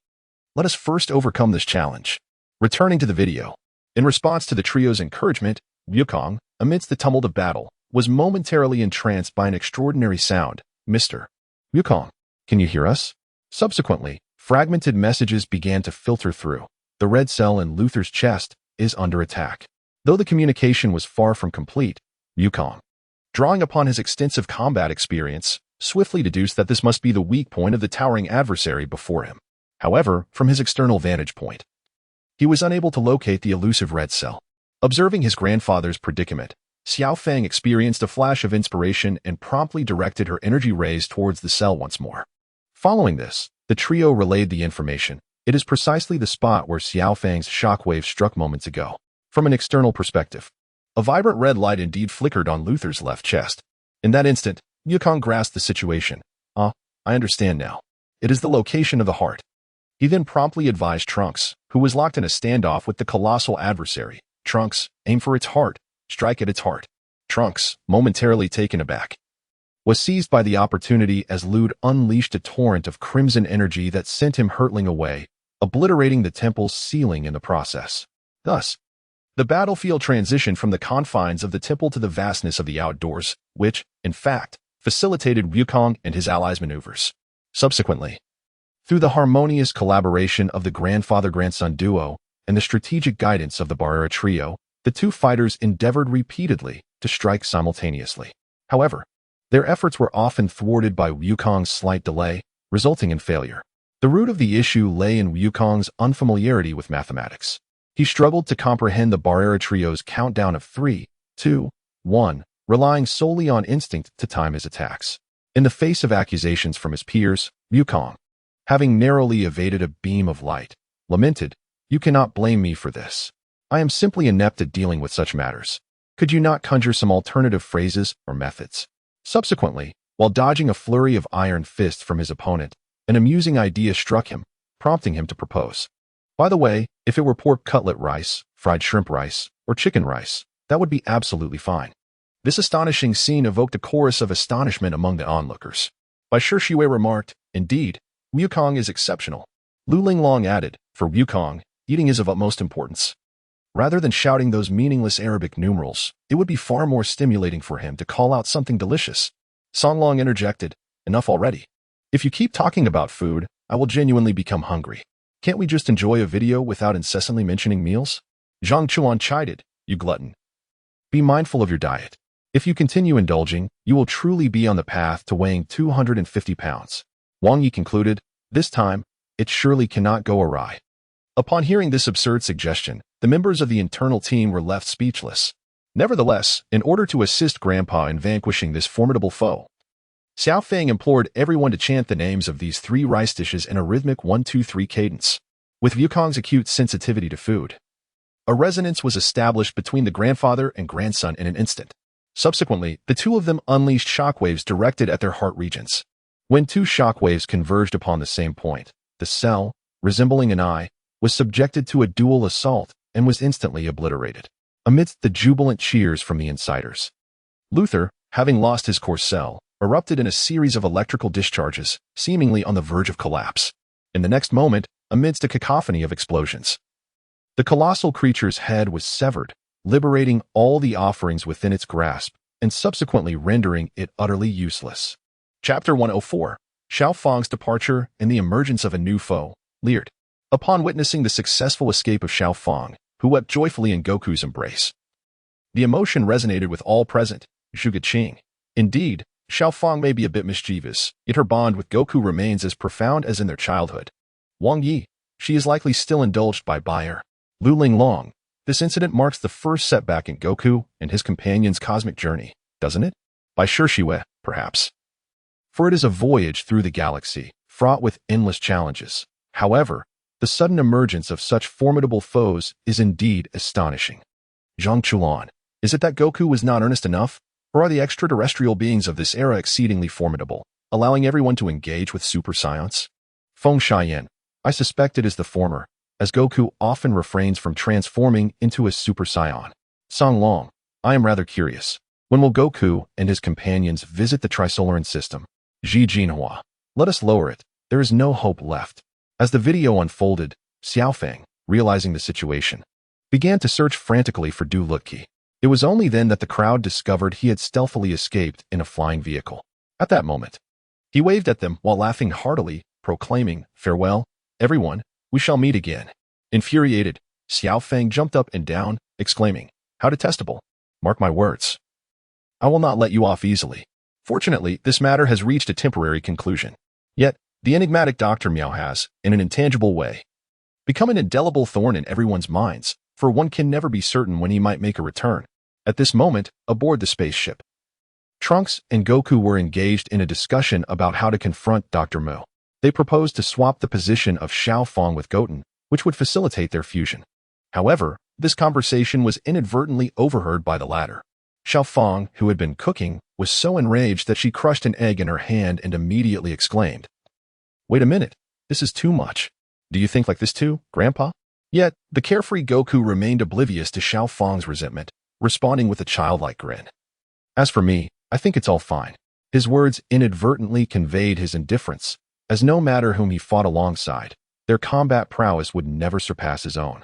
Speaker 1: Let us first overcome this challenge. Returning to the video. In response to the trio's encouragement, Wukong, amidst the tumult of battle, was momentarily entranced by an extraordinary sound. "Mr. Wukong, can you hear us?" Subsequently, fragmented messages began to filter through. "The red cell in Luther's chest is under attack." Though the communication was far from complete, Wukong, drawing upon his extensive combat experience, swiftly deduced that this must be the weak point of the towering adversary before him. However, from his external vantage point, he was unable to locate the elusive red cell. Observing his grandfather's predicament, Xiaofang experienced a flash of inspiration and promptly directed her energy rays towards the cell once more. Following this, the trio relayed the information. It is precisely the spot where Xiaofang's shockwave struck moments ago. From an external perspective, a vibrant red light indeed flickered on Luther's left chest. In that instant, Wukong grasped the situation. "I understand now. It is the location of the heart." He then promptly advised Trunks, who was locked in a standoff with the colossal adversary. "Trunks, aim for its heart. Strike at its heart." Trunks, momentarily taken aback, was seized by the opportunity as Lude unleashed a torrent of crimson energy that sent him hurtling away, obliterating the temple's ceiling in the process. Thus, the battlefield transitioned from the confines of the temple to the vastness of the outdoors, which, in fact, facilitated Wukong and his allies' maneuvers. Subsequently, through the harmonious collaboration of the grandfather-grandson duo and the strategic guidance of the Barrera trio, the two fighters endeavored repeatedly to strike simultaneously. However, their efforts were often thwarted by Wukong's slight delay, resulting in failure. The root of the issue lay in Wukong's unfamiliarity with mathematics. He struggled to comprehend the Barrera trio's countdown of 3, 2, 1, relying solely on instinct to time his attacks. In the face of accusations from his peers, Wukong, having narrowly evaded a beam of light, lamented, "You cannot blame me for this. I am simply inept at dealing with such matters. Could you not conjure some alternative phrases or methods?" Subsequently, while dodging a flurry of iron fists from his opponent, an amusing idea struck him, prompting him to propose. "By the way, if it were pork cutlet rice, fried shrimp rice, or chicken rice, that would be absolutely fine." This astonishing scene evoked a chorus of astonishment among the onlookers. Bai Shui remarked, "Indeed, Wukong is exceptional." Lu Linglong added, "For Wukong, eating is of utmost importance. Rather than shouting those meaningless Arabic numerals, it would be far more stimulating for him to call out something delicious." Songlong interjected, "Enough already. If you keep talking about food, I will genuinely become hungry. Can't we just enjoy a video without incessantly mentioning meals?" Zhang Chuan chided, "You glutton. Be mindful of your diet. If you continue indulging, you will truly be on the path to weighing 250 pounds. Wang Yi concluded, "This time, it surely cannot go awry." Upon hearing this absurd suggestion, the members of the internal team were left speechless. Nevertheless, in order to assist Grandpa in vanquishing this formidable foe, Xiaofang implored everyone to chant the names of these three rice dishes in a rhythmic 1-2-3 cadence. With Wukong's acute sensitivity to food, a resonance was established between the grandfather and grandson in an instant. Subsequently, the two of them unleashed shockwaves directed at their heart regions. When two shockwaves converged upon the same point, the cell, resembling an eye, was subjected to a dual assault and was instantly obliterated. Amidst the jubilant cheers from the insiders, Luther, having lost his core cell, erupted in a series of electrical discharges, seemingly on the verge of collapse. In the next moment, amidst a cacophony of explosions, the colossal creature's head was severed, liberating all the offerings within its grasp and subsequently rendering it utterly useless. Chapter 104, Xiaofang's departure and the emergence of a new foe, Leered. upon witnessing the successful escape of Xiao Fang, who wept joyfully in Goku's embrace. The emotion resonated with all present, Zhuge Qing. Indeed, Xiao Fang may be a bit mischievous, yet her bond with Goku remains as profound as in their childhood. Wang Yi, she is likely still indulged by Bayer. Lu Linglong, this incident marks the first setback in Goku and his companion's cosmic journey, doesn't it? By Shishue, perhaps. For it is a voyage through the galaxy, fraught with endless challenges. However, the sudden emergence of such formidable foes is indeed astonishing. Zhang Chulan, is it that Goku was not earnest enough, or are the extraterrestrial beings of this era exceedingly formidable, allowing everyone to engage with super science? Feng Xiayan, I suspect it is the former, as Goku often refrains from transforming into a super saiyan. Song Long, I am rather curious. When will Goku and his companions visit the Trisolaran system? Ji Jinhua, let us lower it. There is no hope left. As the video unfolded, Xiaofeng, realizing the situation, began to search frantically for Du Luqi. It was only then that the crowd discovered he had stealthily escaped in a flying vehicle. At that moment, he waved at them while laughing heartily, proclaiming, "Farewell, everyone, we shall meet again." Infuriated, Xiaofeng jumped up and down, exclaiming, "How detestable! Mark my words. I will not let you off easily." Fortunately, this matter has reached a temporary conclusion. Yet, the enigmatic Dr. Miao has, in an intangible way, become an indelible thorn in everyone's minds, for one can never be certain when he might make a return. At this moment, aboard the spaceship, Trunks and Goku were engaged in a discussion about how to confront Dr. Mu. They proposed to swap the position of Xiao Fang with Goten, which would facilitate their fusion. However, this conversation was inadvertently overheard by the latter. Xiao Fang, who had been cooking, was so enraged that she crushed an egg in her hand and immediately exclaimed, "Wait a minute, this is too much. Do you think like this too, Grandpa?" Yet, the carefree Goku remained oblivious to Xiao Fang's resentment, responding with a childlike grin. "As for me, I think it's all fine." His words inadvertently conveyed his indifference, as no matter whom he fought alongside, their combat prowess would never surpass his own.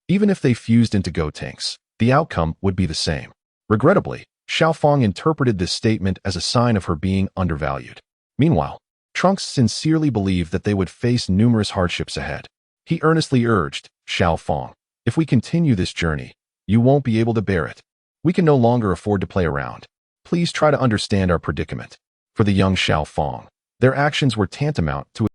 Speaker 1: Even if they fused into Gotenks, the outcome would be the same. Regrettably, Xiao Fang interpreted this statement as a sign of her being undervalued. Meanwhile, Trunks sincerely believed that they would face numerous hardships ahead. He earnestly urged, "Xiao Fang, if we continue this journey, you won't be able to bear it. We can no longer afford to play around. Please try to understand our predicament." For the young Xiao Fang, their actions were tantamount to